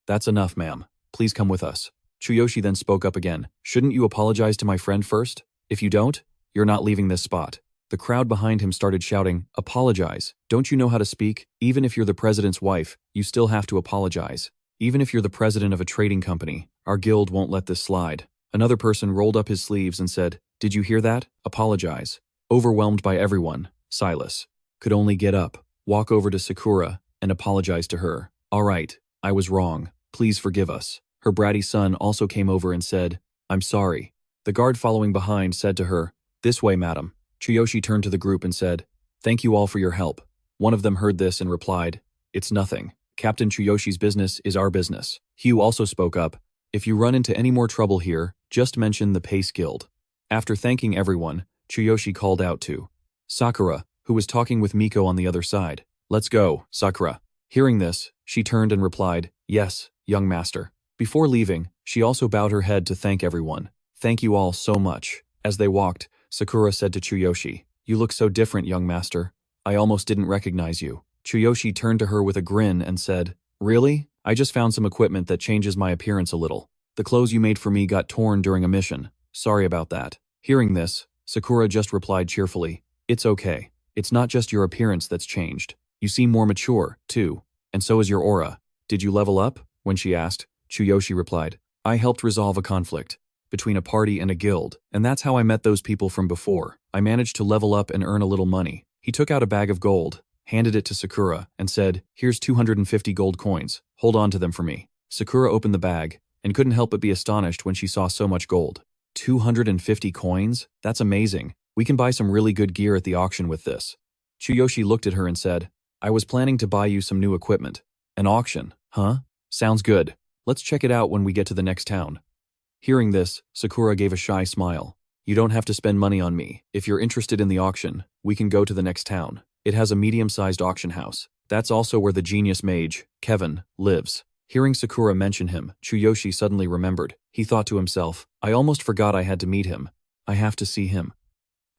That's enough, ma'am. Please come with us. Chuyoshi then spoke up again. Shouldn't you apologize to my friend first? If you don't, you're not leaving this spot. The crowd behind him started shouting, Apologize. Don't you know how to speak? Even if you're the president's wife, you still have to apologize. Even if you're the president of a trading company, our guild won't let this slide. Another person rolled up his sleeves and said, Did you hear that? Apologize. Overwhelmed by everyone, Silas could only get up, walk over to Sakura, and apologize to her. All right, I was wrong. Please forgive us. Her bratty son also came over and said, I'm sorry. The guard following behind said to her, This way, madam. Chuyoshi turned to the group and said, Thank you all for your help. One of them heard this and replied, It's nothing. Captain Chuyoshi's business is our business. Hugh also spoke up, If you run into any more trouble here, just mention the Pace Guild. After thanking everyone, Chuyoshi called out to Sakura, who was talking with Miko on the other side. Let's go, Sakura. Hearing this, she turned and replied, Yes, young master. Before leaving, she also bowed her head to thank everyone. Thank you all so much. As they walked, Sakura said to Chuyoshi, You look so different, young master. I almost didn't recognize you. Chuyoshi turned to her with a grin and said, Really? I just found some equipment that changes my appearance a little. The clothes you made for me got torn during a mission. Sorry about that. Hearing this, Sakura just replied cheerfully, It's okay. It's not just your appearance that's changed. You seem more mature, too. And so is your aura. Did you level up? When she asked, Chuyoshi replied, I helped resolve a conflict between a party and a guild, and that's how I met those people from before. I managed to level up and earn a little money. He took out a bag of gold, handed it to Sakura, and said, Here's 250 gold coins. Hold on to them for me. Sakura opened the bag and couldn't help but be astonished when she saw so much gold. 250 coins? That's amazing. We can buy some really good gear at the auction with this. Chuyoshi looked at her and said, I was planning to buy you some new equipment. An auction, huh? Sounds good. Let's check it out when we get to the next town. Hearing this, Sakura gave a shy smile. You don't have to spend money on me. If you're interested in the auction, we can go to the next town. It has a medium-sized auction house. That's also where the genius mage, Kevin, lives. Hearing Sakura mention him, Chuyoshi suddenly remembered. He thought to himself, I almost forgot I had to meet him. I have to see him.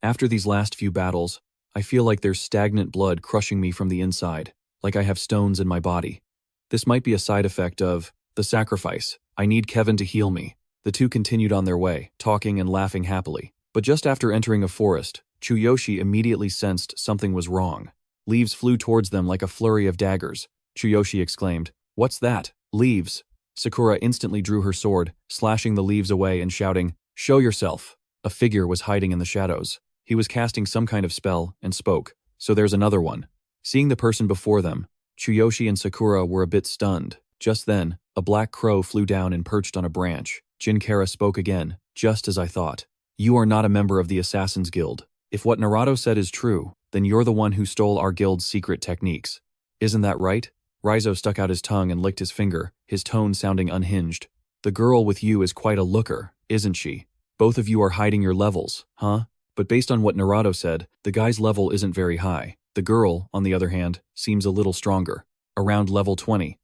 After these last few battles, I feel like there's stagnant blood crushing me from the inside, like I have stones in my body. This might be a side effect of The sacrifice. I need Kevin to heal me. The two continued on their way, talking and laughing happily. But just after entering a forest, Chuyoshi immediately sensed something was wrong. Leaves flew towards them like a flurry of daggers. Chuyoshi exclaimed, "What's that? Leaves!" Sakura instantly drew her sword, slashing the leaves away and shouting, "Show yourself!" A figure was hiding in the shadows. He was casting some kind of spell and spoke, "So there's another one." Seeing the person before them, Chuyoshi and Sakura were a bit stunned. Just then, a black crow flew down and perched on a branch. Jinkara spoke again, "Just as I thought. You are not a member of the Assassin's Guild. If what Naruto said is true, then you're the one who stole our guild's secret techniques. Isn't that right?" Raizo stuck out his tongue and licked his finger, his tone sounding unhinged. "The girl with you is quite a looker, isn't she? Both of you are hiding your levels, huh? But based on what Naruto said, the guy's level isn't very high. The girl, on the other hand, seems a little stronger. Around level 20.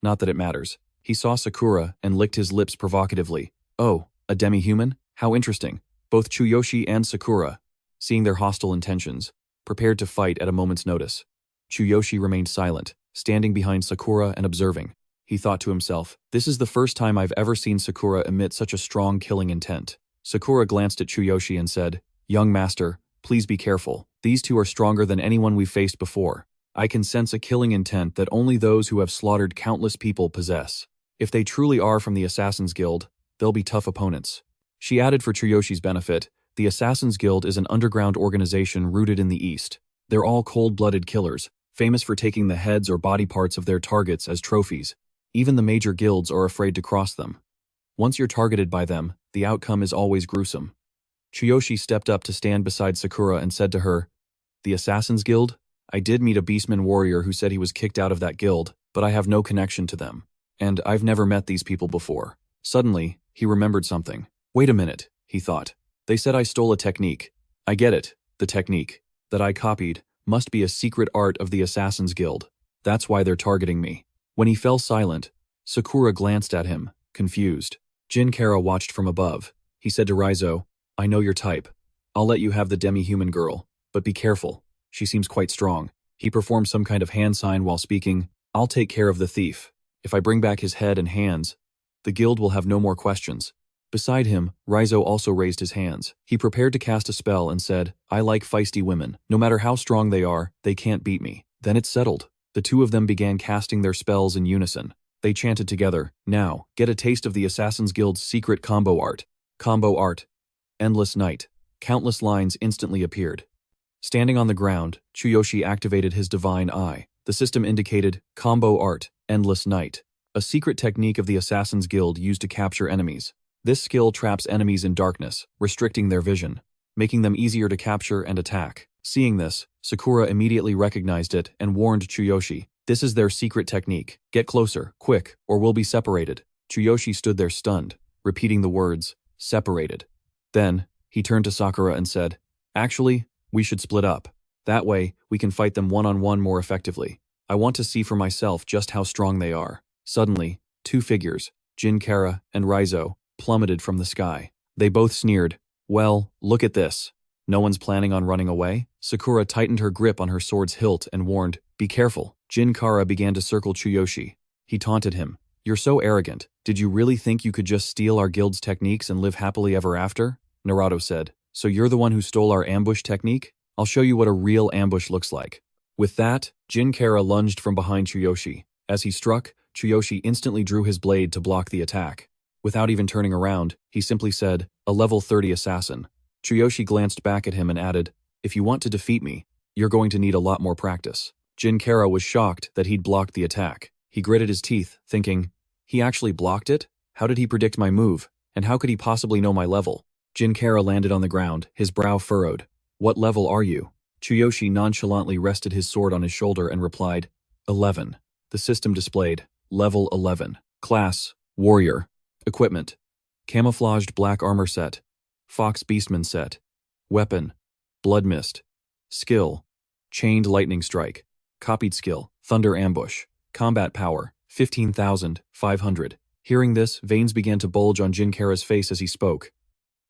Not that it matters." He saw Sakura and licked his lips provocatively. "Oh, a demi-human? How interesting." Both Chuyoshi and Sakura, seeing their hostile intentions, prepared to fight at a moment's notice. Chuyoshi remained silent, standing behind Sakura and observing. He thought to himself, "This is the first time I've ever seen Sakura emit such a strong killing intent." Sakura glanced at Chuyoshi and said, "Young master, please be careful. These two are stronger than anyone we've faced before. I can sense a killing intent that only those who have slaughtered countless people possess. If they truly are from the Assassin's Guild, they'll be tough opponents." She added for Chuyoshi's benefit, "The Assassin's Guild is an underground organization rooted in the East. They're all cold-blooded killers, famous for taking the heads or body parts of their targets as trophies. Even the major guilds are afraid to cross them. Once you're targeted by them, the outcome is always gruesome." Chuyoshi stepped up to stand beside Sakura and said to her, "The Assassin's Guild? I did meet a Beastman warrior who said he was kicked out of that guild, but I have no connection to them. And I've never met these people before." Suddenly, he remembered something. "Wait a minute," he thought. "They said I stole a technique. I get it. The technique that I copied must be a secret art of the Assassin's Guild. That's why they're targeting me." When he fell silent, Sakura glanced at him, confused. Jinkara watched from above. He said to Raizo, "I know your type. I'll let you have the demi-human girl, but be careful. She seems quite strong." He performed some kind of hand sign while speaking, "I'll take care of the thief. If I bring back his head and hands, the guild will have no more questions." Beside him, Raizo also raised his hands. He prepared to cast a spell and said, "I like feisty women. No matter how strong they are, they can't beat me." Then it settled. The two of them began casting their spells in unison. They chanted together, "Now, get a taste of the Assassin's Guild's secret combo art. Combo art. Endless night." Countless lines instantly appeared. Standing on the ground, Chuyoshi activated his divine eye. The system indicated, "Combo art. Endless night." A secret technique of the Assassin's Guild used to capture enemies. This skill traps enemies in darkness, restricting their vision, making them easier to capture and attack. Seeing this, Sakura immediately recognized it and warned Chuyoshi, "This is their secret technique. Get closer, quick, or we'll be separated." Chuyoshi stood there stunned, repeating the words, "separated." Then, he turned to Sakura and said, "Actually, we should split up. That way, we can fight them one-on-one more effectively. I want to see for myself just how strong they are." Suddenly, two figures, Jinkara and Raizo, plummeted from the sky. They both sneered, "Well, look at this. No one's planning on running away?" Sakura tightened her grip on her sword's hilt and warned, "Be careful." Jinkara began to circle Chuyoshi. He taunted him, "You're so arrogant. Did you really think you could just steal our guild's techniques and live happily ever after?" Naruto said, "So you're the one who stole our ambush technique? I'll show you what a real ambush looks like." With that, Jinkara lunged from behind Chuyoshi. As he struck, Chuyoshi instantly drew his blade to block the attack. Without even turning around, he simply said, "A level 30 assassin." Chuyoshi glanced back at him and added, "If you want to defeat me, you're going to need a lot more practice." Jinkara was shocked that he'd blocked the attack. He gritted his teeth, thinking, "He actually blocked it? How did he predict my move? And how could he possibly know my level?" Jinkara landed on the ground, his brow furrowed. "What level are you?" Chuyoshi nonchalantly rested his sword on his shoulder and replied, 11. The system displayed, level 11. Class, Warrior. Equipment, Camouflaged Black Armor Set, Fox Beastman Set. Weapon, Blood Mist. Skill, Chained Lightning Strike. Copied Skill, Thunder Ambush. Combat Power, 15,500. Hearing this, veins began to bulge on Jinkara's face as he spoke.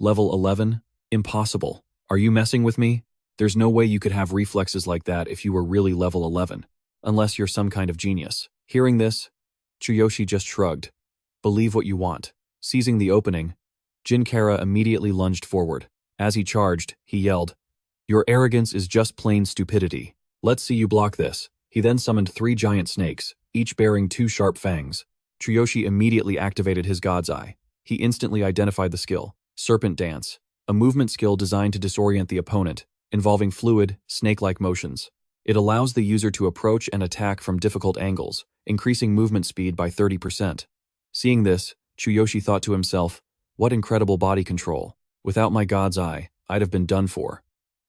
Level 11? Impossible. Are you messing with me? There's no way you could have reflexes like that if you were really level 11. Unless you're some kind of genius. Hearing this, Chuyoshi just shrugged. Believe what you want. Seizing the opening, Jinkara immediately lunged forward. As he charged, he yelled, "Your arrogance is just plain stupidity. Let's see you block this." He then summoned 3 giant snakes, each bearing 2 sharp fangs. Chuyoshi immediately activated his God's Eye. He instantly identified the skill, Serpent Dance, a movement skill designed to disorient the opponent, involving fluid, snake-like motions. It allows the user to approach and attack from difficult angles, increasing movement speed by 30%. Seeing this, Chuyoshi thought to himself, what incredible body control. Without my God's Eye, I'd have been done for.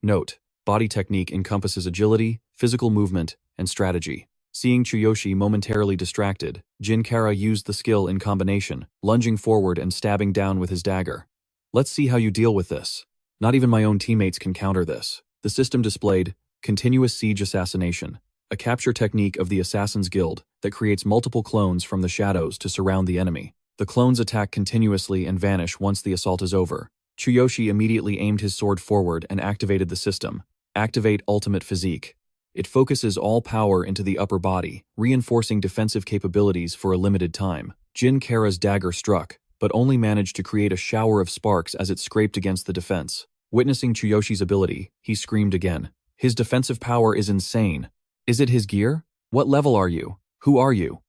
Note, body technique encompasses agility, physical movement, and strategy. Seeing Chuyoshi momentarily distracted, Jinkara used the skill in combination, lunging forward and stabbing down with his dagger. Let's see how you deal with this. Not even my own teammates can counter this. The system displayed Continuous Siege Assassination, a capture technique of the Assassin's Guild that creates multiple clones from the shadows to surround the enemy. The clones attack continuously and vanish once the assault is over. Chuyoshi immediately aimed his sword forward and activated the system. Activate Ultimate Physique. It focuses all power into the upper body, reinforcing defensive capabilities for a limited time. Jinkara's dagger struck, but only managed to create a shower of sparks as it scraped against the defense. Witnessing Chuyoshi's ability, he screamed again. His defensive power is insane. Is it his gear? What level are you? Who are you?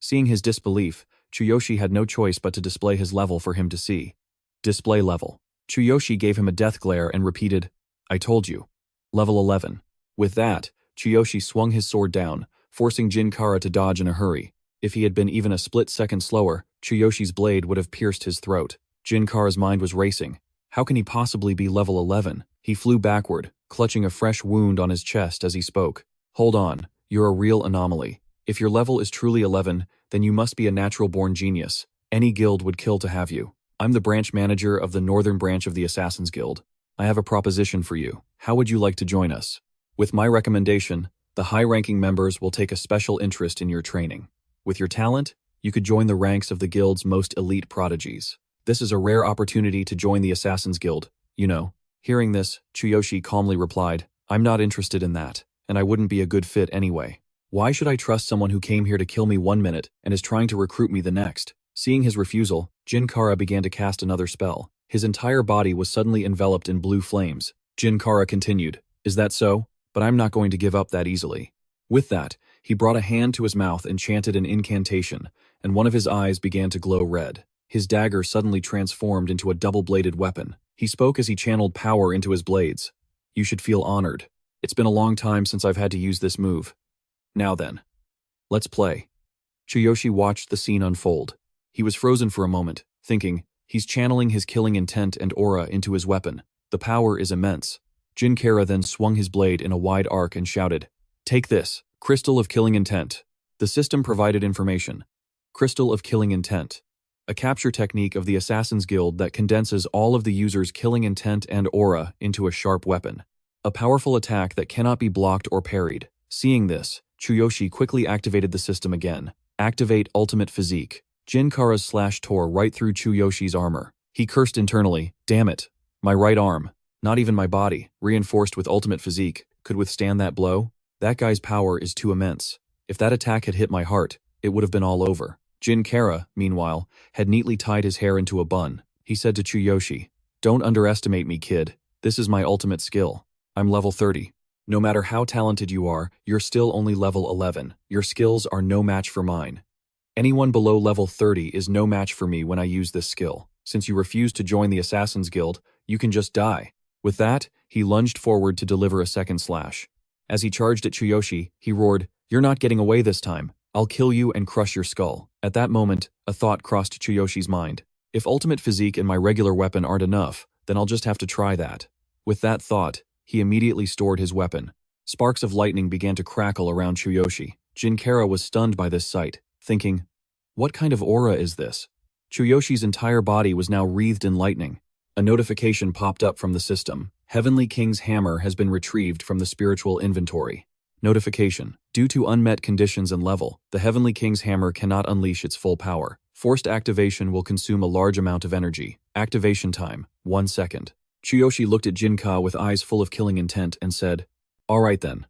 Seeing his disbelief, Chuyoshi had no choice but to display his level for him to see. Display level. Chuyoshi gave him a death glare and repeated, I told you. Level 11. With that, Chuyoshi swung his sword down, forcing Jinkara to dodge in a hurry. If he had been even a split second slower, Chuyoshi's blade would have pierced his throat. Jinkara's mind was racing. How can he possibly be level 11? He flew backward, clutching a fresh wound on his chest as he spoke. Hold on, you're a real anomaly. If your level is truly 11, then you must be a natural-born genius. Any guild would kill to have you. I'm the branch manager of the northern branch of the Assassin's Guild. I have a proposition for you. How would you like to join us? With my recommendation, the high-ranking members will take a special interest in your training. With your talent, you could join the ranks of the guild's most elite prodigies. This is a rare opportunity to join the Assassin's Guild, you know. Hearing this, Chuyoshi calmly replied, I'm not interested in that, and I wouldn't be a good fit anyway. Why should I trust someone who came here to kill me 1 minute and is trying to recruit me the next? Seeing his refusal, Jinkara began to cast another spell. His entire body was suddenly enveloped in blue flames. Jinkara continued, Is that so? But I'm not going to give up that easily. With that, he brought a hand to his mouth and chanted an incantation, and one of his eyes began to glow red. His dagger suddenly transformed into a double-bladed weapon. He spoke as he channeled power into his blades. You should feel honored. It's been a long time since I've had to use this move. Now then, let's play. Chuyoshi watched the scene unfold. He was frozen for a moment, thinking, he's channeling his killing intent and aura into his weapon. The power is immense. Jinkara then swung his blade in a wide arc and shouted, Take this, Crystal of Killing Intent. The system provided information. Crystal of Killing Intent. A capture technique of the Assassin's Guild that condenses all of the user's killing intent and aura into a sharp weapon. A powerful attack that cannot be blocked or parried. Seeing this, Chuyoshi quickly activated the system again. Activate Ultimate Physique. Jinkara's slash tore right through Chuyoshi's armor. He cursed internally, damn it, my right arm, not even my body, reinforced with Ultimate Physique, could withstand that blow? That guy's power is too immense. If that attack had hit my heart, it would have been all over. Jinkara, meanwhile, had neatly tied his hair into a bun. He said to Chuyoshi, Don't underestimate me, kid. This is my ultimate skill. I'm level 30. No matter how talented you are, you're still only level 11. Your skills are no match for mine. Anyone below level 30 is no match for me when I use this skill. Since you refuse to join the Assassin's Guild, you can just die. With that, he lunged forward to deliver a second slash. As he charged at Chuyoshi, he roared, You're not getting away this time. I'll kill you and crush your skull. At that moment, a thought crossed Chuyoshi's mind. If Ultimate Physique and my regular weapon aren't enough, then I'll just have to try that. With that thought, he immediately stored his weapon. Sparks of lightning began to crackle around Chuyoshi. Jinkara was stunned by this sight, thinking, What kind of aura is this? Chuyoshi's entire body was now wreathed in lightning. A notification popped up from the system. Heavenly King's hammer has been retrieved from the spiritual inventory. Notification. Due to unmet conditions and level, the Heavenly King's hammer cannot unleash its full power. Forced activation will consume a large amount of energy. Activation time, 1 second. Chuyoshi looked at Jinkara with eyes full of killing intent and said, All right then.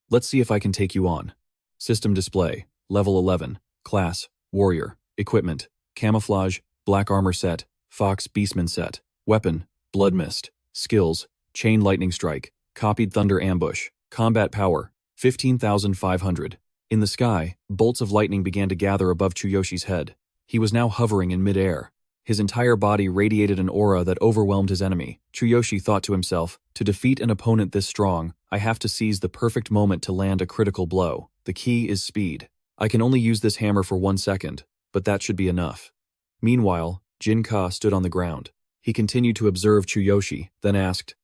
Let's see if I can take you on. System display. Level 11. Class, Warrior. Equipment. Camouflage. Black armor set. Fox Beastmen set. Weapon. Blood Mist. Skills. Chain Lightning Strike. Copied Thunder Ambush. Combat Power. 15,500. In the sky, bolts of lightning began to gather above Chuyoshi's head. He was now hovering in mid-air. His entire body radiated an aura that overwhelmed his enemy. Chuyoshi thought to himself, to defeat an opponent this strong, I have to seize the perfect moment to land a critical blow. The key is speed. I can only use this hammer for 1 second, but that should be enough. Meanwhile, Jinka stood on the ground. He continued to observe Chuyoshi, then asked,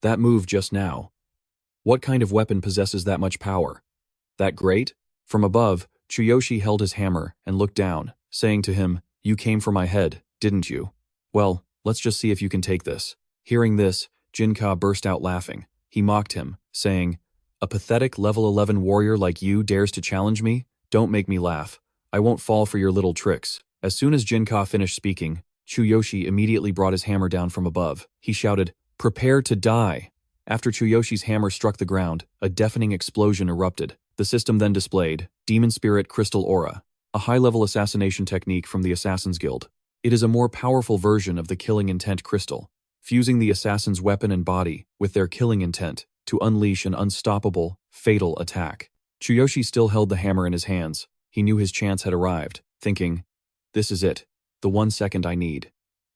that move just now. What kind of weapon possesses that much power? That great? From above, Chuyoshi held his hammer and looked down, saying to him, you came for my head, didn't you? Well, let's just see if you can take this. Hearing this, Jinka burst out laughing. He mocked him, saying, a pathetic level 11 warrior like you dares to challenge me? Don't make me laugh. I won't fall for your little tricks. As soon as Jinka finished speaking, Chuyoshi immediately brought his hammer down from above. He shouted, prepare to die. After Chuyoshi's hammer struck the ground, a deafening explosion erupted. The system then displayed Demon Spirit Crystal Aura, a high-level assassination technique from the Assassin's Guild. It is a more powerful version of the Killing Intent Crystal, fusing the assassin's weapon and body with their killing intent to unleash an unstoppable, fatal attack. Chuyoshi still held the hammer in his hands. He knew his chance had arrived, thinking, this is it, the 1 second I need.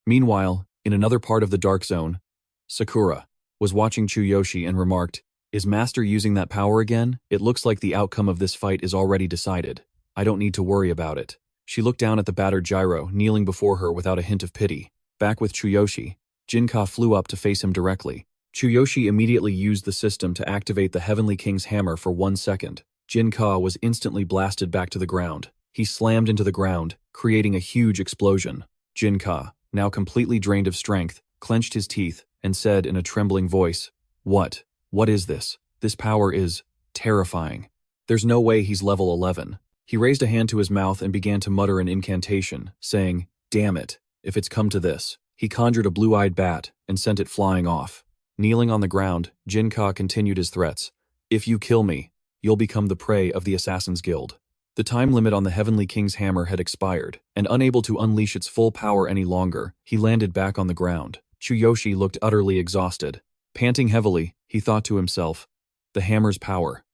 Meanwhile, in another part of the Dark Zone, Sakura was watching Chuyoshi and remarked, is Master using that power again? It looks like the outcome of this fight is already decided. I don't need to worry about it. She looked down at the battered gyro, kneeling before her without a hint of pity. Back with Chuyoshi, Jinka flew up to face him directly. Chuyoshi immediately used the system to activate the Heavenly King's hammer for 1 second. Jinka was instantly blasted back to the ground. He slammed into the ground, creating a huge explosion. Jinka, now completely drained of strength, clenched his teeth and said in a trembling voice, what? What is this? This power is terrifying. There's no way he's level 11. He raised a hand to his mouth and began to mutter an incantation, saying, damn it, if it's come to this. He conjured a blue-eyed bat and sent it flying off. Kneeling on the ground, Jinka continued his threats. If you kill me, you'll become the prey of the Assassin's Guild. The time limit on the Heavenly King's hammer had expired, and unable to unleash its full power any longer, he landed back on the ground. Chuyoshi looked utterly exhausted. Panting heavily, he thought to himself, the hammer's power.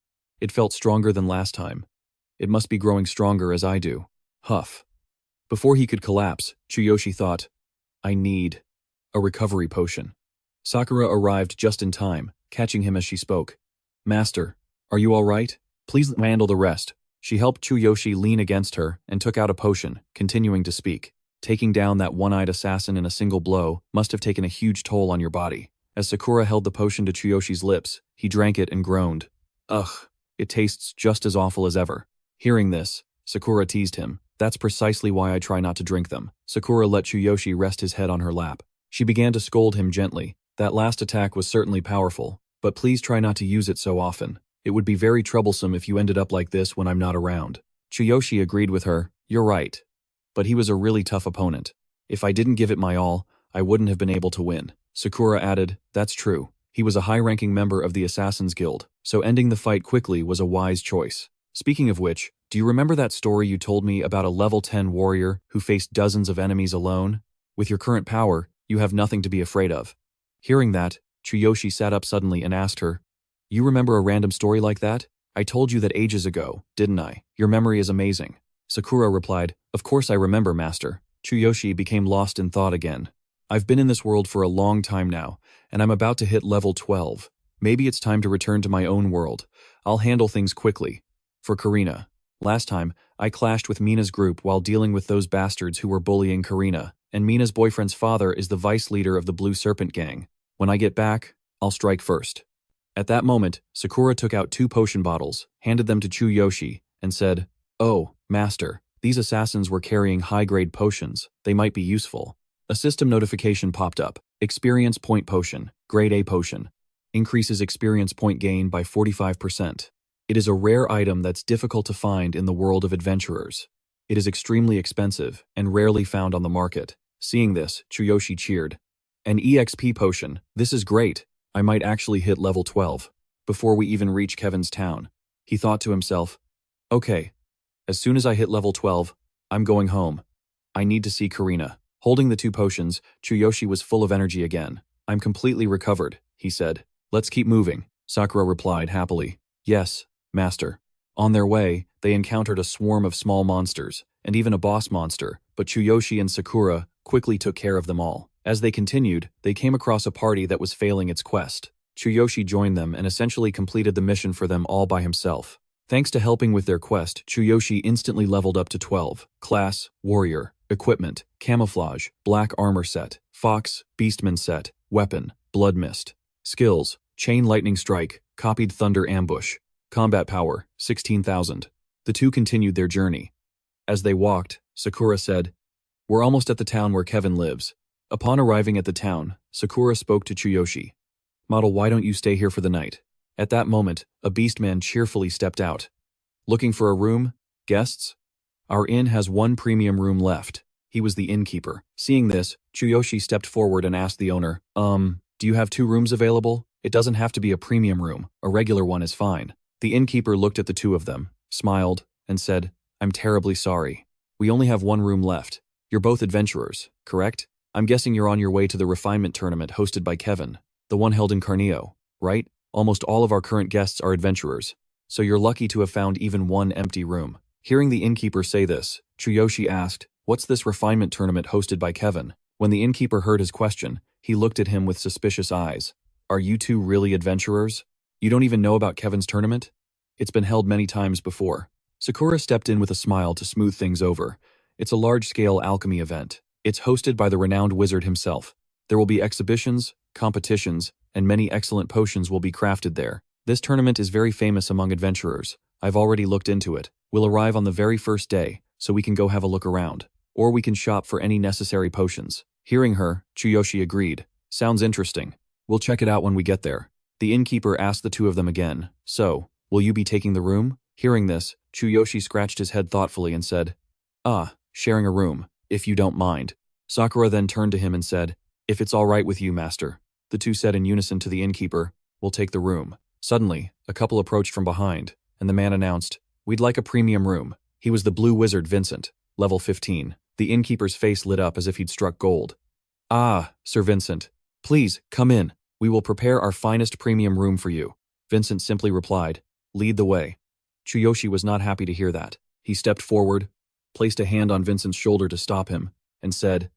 It felt stronger than last time. It must be growing stronger as I do. Huff. Before he could collapse, Chuyoshi thought, I need a recovery potion. Sakura arrived just in time, catching him as she spoke. Master, are you all right? Please handle the rest. She helped Chuyoshi lean against her and took out a potion, continuing to speak. Taking down that one-eyed assassin in a single blow must have taken a huge toll on your body. As Sakura held the potion to Chuyoshi's lips, he drank it and groaned. Ugh, it tastes just as awful as ever. Hearing this, Sakura teased him. That's precisely why I try not to drink them. Sakura let Chuyoshi rest his head on her lap. She began to scold him gently. That last attack was certainly powerful, but please try not to use it so often. It would be very troublesome if you ended up like this when I'm not around. Chuyoshi agreed with her. You're right. But he was a really tough opponent. If I didn't give it my all, I wouldn't have been able to win. Sakura added, that's true. He was a high-ranking member of the Assassin's Guild, so ending the fight quickly was a wise choice. Speaking of which, do you remember that story you told me about a level 10 warrior who faced dozens of enemies alone? With your current power, you have nothing to be afraid of. Hearing that, Chuyoshi sat up suddenly and asked her, you remember a random story like that? I told you that ages ago, didn't I? Your memory is amazing. Sakura replied, of course I remember, Master. Chuyoshi became lost in thought again. I've been in this world for a long time now, and I'm about to hit level 12. Maybe it's time to return to my own world. I'll handle things quickly. For Karina. Last time, I clashed with Mina's group while dealing with those bastards who were bullying Karina, and Mina's boyfriend's father is the vice leader of the Blue Serpent Gang. When I get back, I'll strike first. At that moment, Sakura took out 2 potion bottles, handed them to Chuyoshi, and said, oh, Master, these assassins were carrying high-grade potions. They might be useful. A system notification popped up. Experience Point Potion, Grade A Potion. Increases experience point gain by 45%. It is a rare item that's difficult to find in the world of adventurers. It is extremely expensive and rarely found on the market. Seeing this, Chuyoshi cheered. An EXP potion. This is great. I might actually hit level 12 before we even reach Kevin's town. He thought to himself, okay, as soon as I hit level 12, I'm going home. I need to see Karina. Holding the 2 potions, Chuyoshi was full of energy again. I'm completely recovered, he said. Let's keep moving, Sakura replied happily. Yes, master. On their way, they encountered a swarm of small monsters, and even a boss monster, but Chuyoshi and Sakura quickly took care of them all. As they continued, they came across a party that was failing its quest. Chuyoshi joined them and essentially completed the mission for them all by himself. Thanks to helping with their quest, Chuyoshi instantly leveled up to 12. Class, Warrior. Equipment, Camouflage, Black Armor Set. Fox, Beastmen Set. Weapon, Blood Mist. Skills, Chain Lightning Strike, Copied Thunder Ambush. Combat Power, 16,000. The 2 continued their journey. As they walked, Sakura said, We're almost at the town where Kevin lives. Upon arriving at the town, Sakura spoke to Chuyoshi. Model, why don't you stay here for the night? At that moment, a beastman cheerfully stepped out. Looking for a room? Guests? Our inn has 1 premium room left. He was the innkeeper. Seeing this, Chuyoshi stepped forward and asked the owner, do you have 2 rooms available? It doesn't have to be a premium room. A regular one is fine. The innkeeper looked at the 2 of them, smiled, and said, I'm terribly sorry. We only have 1 room left. You're both adventurers, correct? I'm guessing you're on your way to the refinement tournament hosted by Kevin, the one held in Karnio, right? Almost all of our current guests are adventurers, so you're lucky to have found even 1 empty room. Hearing the innkeeper say this, Chuyoshi asked, What's this refinement tournament hosted by Kevin? When the innkeeper heard his question, he looked at him with suspicious eyes. Are you 2 really adventurers? You don't even know about Kevin's tournament? It's been held many times before. Sakura stepped in with a smile to smooth things over. It's a large-scale alchemy event. It's hosted by the renowned wizard himself. There will be exhibitions, competitions, and many excellent potions will be crafted there. This tournament is very famous among adventurers. I've already looked into it. We'll arrive on the very first day, so we can go have a look around. Or we can shop for any necessary potions. Hearing her, Chuyoshi agreed. Sounds interesting. We'll check it out when we get there. The innkeeper asked the 2 of them again, So, will you be taking the room? Hearing this, Chuyoshi scratched his head thoughtfully and said, Sharing a room, if you don't mind. Sakura then turned to him and said, If it's all right with you, master. The 2 said in unison to the innkeeper, We'll take the room. Suddenly, a couple approached from behind, and the man announced, We'd like a premium room. He was the blue wizard Vincent, level 15. The innkeeper's face lit up as if he'd struck gold. Sir Vincent. Please, come in. We will prepare our finest premium room for you. Vincent simply replied, Lead the way. Chuyoshi was not happy to hear that. He stepped forward, placed a hand on Vincent's shoulder to stop him, and said,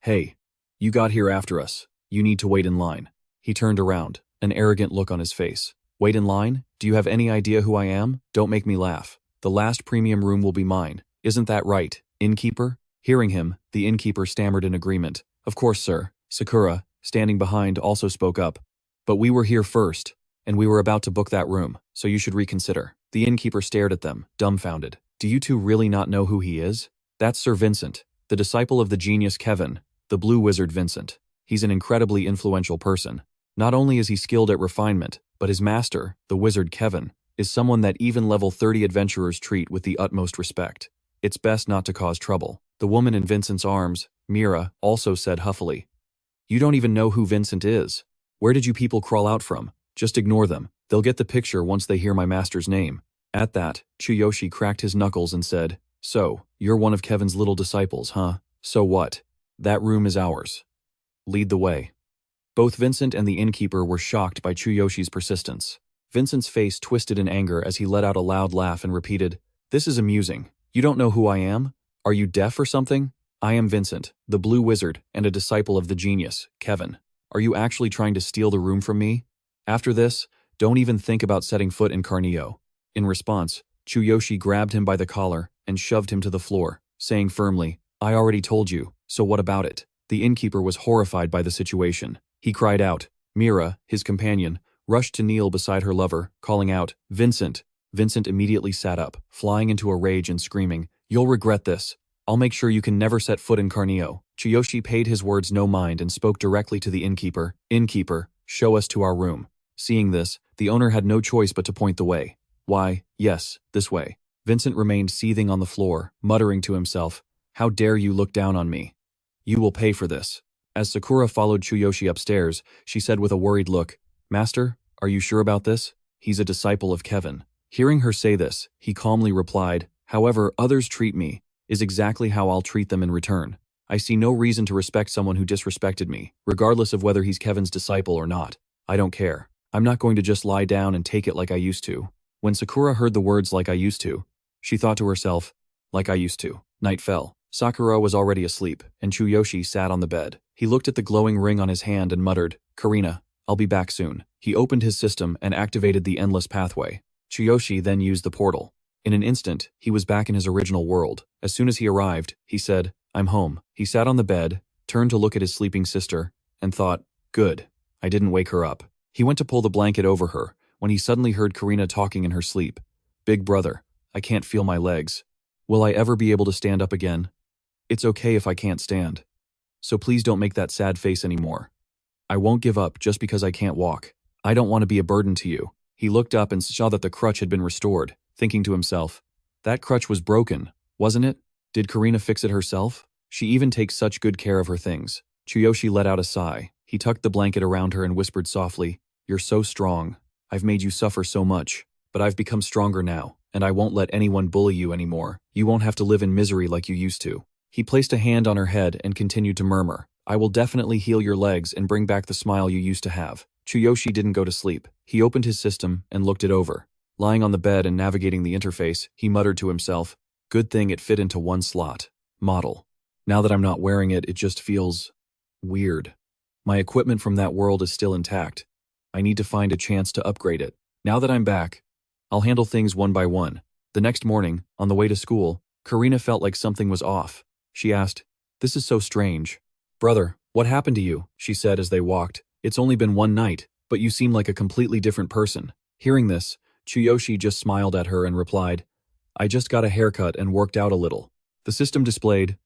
Hey, you got here after us. You need to wait in line. He turned around, an arrogant look on his face. Wait in line? Do you have any idea who I am? Don't make me laugh. The last premium room will be mine. Isn't that right, innkeeper? Hearing him, the innkeeper stammered in agreement. Of course, sir. Sakura, standing behind, also spoke up. But we were here first, and we were about to book that room, so you should reconsider. The innkeeper stared at them, dumbfounded. Do you 2 really not know who he is? That's Sir Vincent, the disciple of the genius Kevin, the blue wizard Vincent. He's an incredibly influential person. Not only is he skilled at refinement, but his master, the wizard Kevin, is someone that even level 30 adventurers treat with the utmost respect. It's best not to cause trouble. The woman in Vincent's arms, Mira, also said huffily, You don't even know who Vincent is. Where did you people crawl out from? Just ignore them. They'll get the picture once they hear my master's name. At that, Chuyoshi cracked his knuckles and said, So, you're one of Kevin's little disciples, huh? So what? That room is ours. Lead the way. Both Vincent and the innkeeper were shocked by Chuyoshi's persistence. Vincent's face twisted in anger as he let out a loud laugh and repeated, This is amusing. You don't know who I am? Are you deaf or something? I am Vincent, the blue wizard, and a disciple of the genius, Kevin. Are you actually trying to steal the room from me? After this, don't even think about setting foot in Karnio. In response, Chuyoshi grabbed him by the collar and shoved him to the floor, saying firmly, I already told you, so what about it? The innkeeper was horrified by the situation. He cried out. Mira, his companion, rushed to kneel beside her lover, calling out, Vincent. Vincent immediately sat up, flying into a rage and screaming, You'll regret this. I'll make sure you can never set foot in Karnio. Chuyoshi paid his words no mind and spoke directly to the innkeeper. Innkeeper, show us to our room. Seeing this, the owner had no choice but to point the way. Why, yes, this way. Vincent remained seething on the floor, muttering to himself, How dare you look down on me? You will pay for this. As Sakura followed Chuyoshi upstairs, she said with a worried look, Master, are you sure about this? He's a disciple of Kevin. Hearing her say this, he calmly replied, However others treat me, is exactly how I'll treat them in return. I see no reason to respect someone who disrespected me, regardless of whether he's Kevin's disciple or not. I don't care. I'm not going to just lie down and take it like I used to. When Sakura heard the words like I used to, she thought to herself, like I used to. Night fell. Sakura was already asleep, and Chuyoshi sat on the bed. He looked at the glowing ring on his hand and muttered, Karina, I'll be back soon. He opened his system and activated the endless pathway. Chuyoshi then used the portal. In an instant, he was back in his original world. As soon as he arrived, he said, I'm home. He sat on the bed, turned to look at his sleeping sister, and thought, good. I didn't wake her up. He went to pull the blanket over her, when he suddenly heard Karina talking in her sleep. Big brother, I can't feel my legs. Will I ever be able to stand up again? It's okay if I can't stand. So please don't make that sad face anymore. I won't give up just because I can't walk. I don't want to be a burden to you. He looked up and saw that the crutch had been restored, thinking to himself, that crutch was broken, wasn't it? Did Karina fix it herself? She even takes such good care of her things. Chuyoshi let out a sigh. He tucked the blanket around her and whispered softly, You're so strong. I've made you suffer so much, but I've become stronger now, and I won't let anyone bully you anymore. You won't have to live in misery like you used to. He placed a hand on her head and continued to murmur, I will definitely heal your legs and bring back the smile you used to have. Chuyoshi didn't go to sleep. He opened his system and looked it over. Lying on the bed and navigating the interface, he muttered to himself, good thing it fit into one slot. Model. Now that I'm not wearing it, it just feels weird. My equipment from that world is still intact. I need to find a chance to upgrade it. Now that I'm back, I'll handle things one by one. The next morning, on the way to school, Karina felt like something was off. She asked, this is so strange. Brother, what happened to you? She said as they walked. It's only been one night, but you seem like a completely different person. Hearing this, Chuyoshi just smiled at her and replied, I just got a haircut and worked out a little. The system displayed,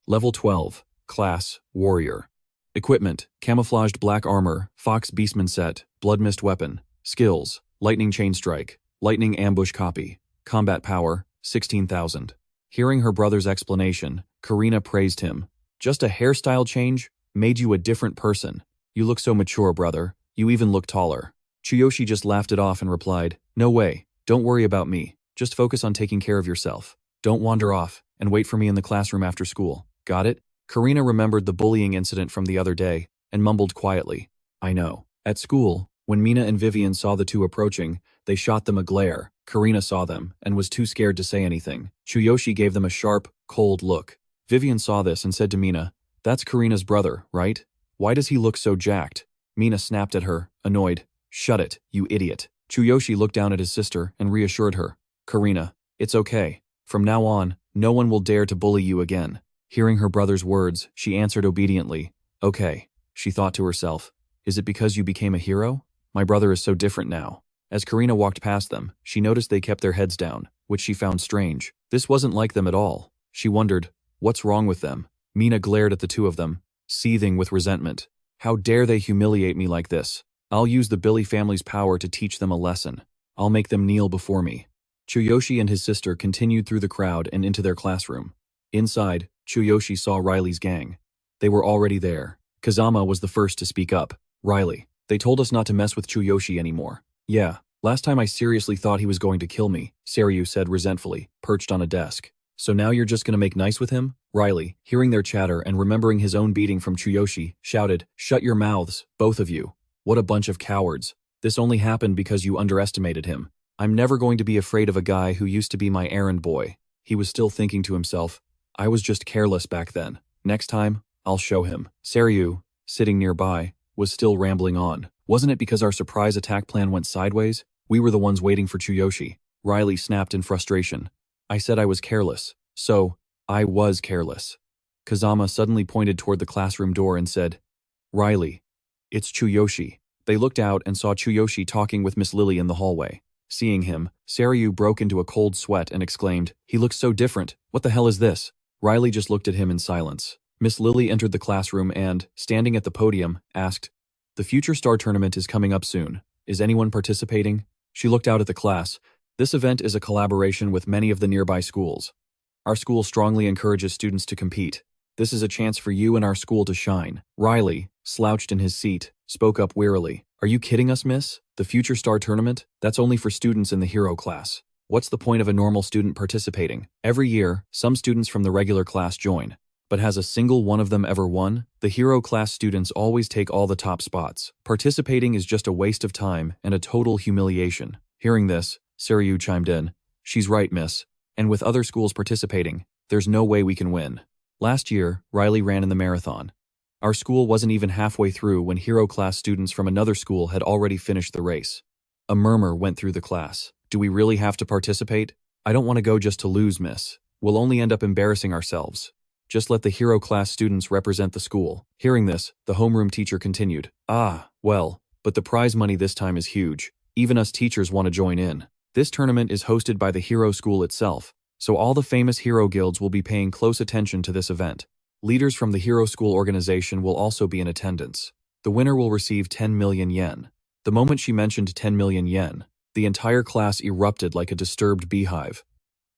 Level 12, Class, Warrior. Equipment, Camouflaged Black Armor, Fox Beastman Set, Blood Mist Weapon. Skills, Lightning Chain Strike, Lightning Ambush Copy. Combat Power, 16,000. Hearing her brother's explanation, Karina praised him. Just a hairstyle change made you a different person. You look so mature, brother. You even look taller. Chuyoshi just laughed it off and replied, no way, don't worry about me. Just focus on taking care of yourself. Don't wander off, and wait for me in the classroom after school. Got it? Karina remembered the bullying incident from the other day, and mumbled quietly, I know. At school, when Mina and Vivian saw the two approaching, they shot them a glare. Karina saw them, and was too scared to say anything. Chuyoshi gave them a sharp, cold look. Vivian saw this and said to Mina, that's Karina's brother, right? Why does he look so jacked? Mina snapped at her, annoyed. Shut it, you idiot. Chuyoshi looked down at his sister and reassured her. Karina, it's okay. From now on, no one will dare to bully you again. Hearing her brother's words, she answered obediently. Okay, she thought to herself. Is it because you became a hero? My brother is so different now. As Karina walked past them, she noticed they kept their heads down, which she found strange. This wasn't like them at all. She wondered, what's wrong with them? Mina glared at the two of them, seething with resentment. How dare they humiliate me like this? I'll use the Billy family's power to teach them a lesson. I'll make them kneel before me. Chuyoshi and his sister continued through the crowd and into their classroom. Inside, Chuyoshi saw Riley's gang. They were already there. Kazama was the first to speak up. Riley, they told us not to mess with Chuyoshi anymore. Yeah, last time I seriously thought he was going to kill me, Saryu said resentfully, perched on a desk. So now you're just gonna make nice with him? Riley, hearing their chatter and remembering his own beating from Chuyoshi, shouted, shut your mouths, both of you. What a bunch of cowards. This only happened because you underestimated him. I'm never going to be afraid of a guy who used to be my errand boy. He was still thinking to himself, I was just careless back then. Next time, I'll show him. Saryu, sitting nearby, was still rambling on. Wasn't it because our surprise attack plan went sideways? We were the ones waiting for Chuyoshi. Riley snapped in frustration. I said I was careless. So, I was careless. Kazama suddenly pointed toward the classroom door and said, Riley, it's Chuyoshi. They looked out and saw Chuyoshi talking with Miss Lily in the hallway. Seeing him, Saryu broke into a cold sweat and exclaimed, he looks so different. What the hell is this? Riley just looked at him in silence. Miss Lily entered the classroom and, standing at the podium, asked, the Future Star Tournament is coming up soon. Is anyone participating? She looked out at the class. This event is a collaboration with many of the nearby schools. Our school strongly encourages students to compete. This is a chance for you and our school to shine. Riley, slouched in his seat, spoke up wearily. Are you kidding us, miss? The Future Star Tournament? That's only for students in the hero class. What's the point of a normal student participating? Every year, some students from the regular class join. But has a single one of them ever won? The hero class students always take all the top spots. Participating is just a waste of time and a total humiliation. Hearing this, Saryu chimed in. She's right, miss. And with other schools participating, there's no way we can win. Last year, Riley ran in the marathon. Our school wasn't even halfway through when hero class students from another school had already finished the race. A murmur went through the class. Do we really have to participate? I don't want to go just to lose, miss. We'll only end up embarrassing ourselves. Just let the hero class students represent the school. Hearing this, the homeroom teacher continued. Well, but the prize money this time is huge. Even us teachers want to join in. This tournament is hosted by the hero school itself, so all the famous hero guilds will be paying close attention to this event. Leaders from the hero school organization will also be in attendance. The winner will receive 10 million yen. The moment she mentioned 10 million yen, the entire class erupted like a disturbed beehive.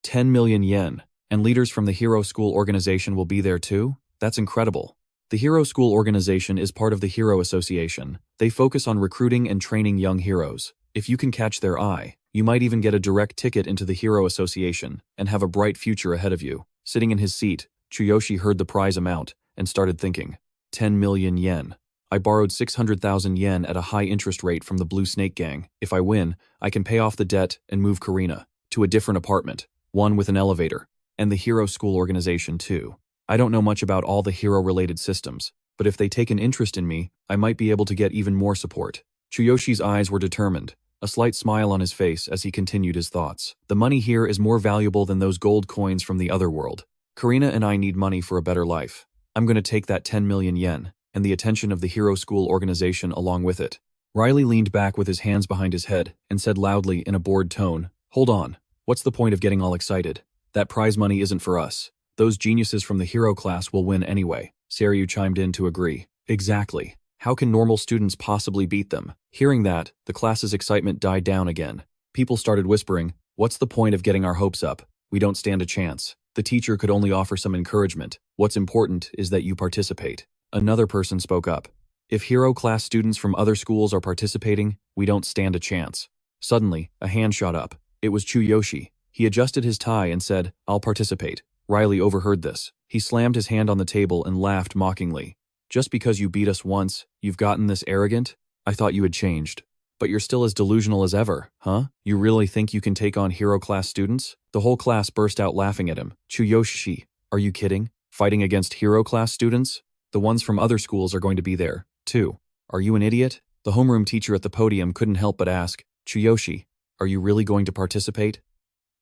10 million yen. And leaders from the Hero School organization will be there too? That's incredible. The Hero School organization is part of the Hero Association. They focus on recruiting and training young heroes. If you can catch their eye, you might even get a direct ticket into the Hero Association and have a bright future ahead of you. Sitting in his seat, Chuyoshi heard the prize amount and started thinking. 10 million yen. I borrowed 600,000 yen at a high interest rate from the Blue Snake Gang. If I win, I can pay off the debt and move Karina to a different apartment, one with an elevator. And the Hero School organization too. I don't know much about all the hero-related systems, but if they take an interest in me, I might be able to get even more support. Chuyoshi's eyes were determined, a slight smile on his face as he continued his thoughts. The money here is more valuable than those gold coins from the other world. Karina and I need money for a better life. I'm going to take that 10 million yen, and the attention of the Hero School organization along with it. Riley leaned back with his hands behind his head and said loudly in a bored tone, Hold on, what's the point of getting all excited? That prize money isn't for us. Those geniuses from the hero class will win anyway. Saryu chimed in to agree. Exactly. How can normal students possibly beat them? Hearing that, the class's excitement died down again. People started whispering, What's the point of getting our hopes up? We don't stand a chance. The teacher could only offer some encouragement. What's important is that you participate. Another person spoke up. If hero class students from other schools are participating, we don't stand a chance. Suddenly, a hand shot up. It was Chuyoshi. He adjusted his tie and said, I'll participate. Riley overheard this. He slammed his hand on the table and laughed mockingly. Just because you beat us once, you've gotten this arrogant? I thought you had changed. But you're still as delusional as ever, huh? You really think you can take on hero class students? The whole class burst out laughing at him. Chuyoshi, are you kidding? Fighting against hero class students? The ones from other schools are going to be there, too. Are you an idiot? The homeroom teacher at the podium couldn't help but ask, Chuyoshi, are you really going to participate?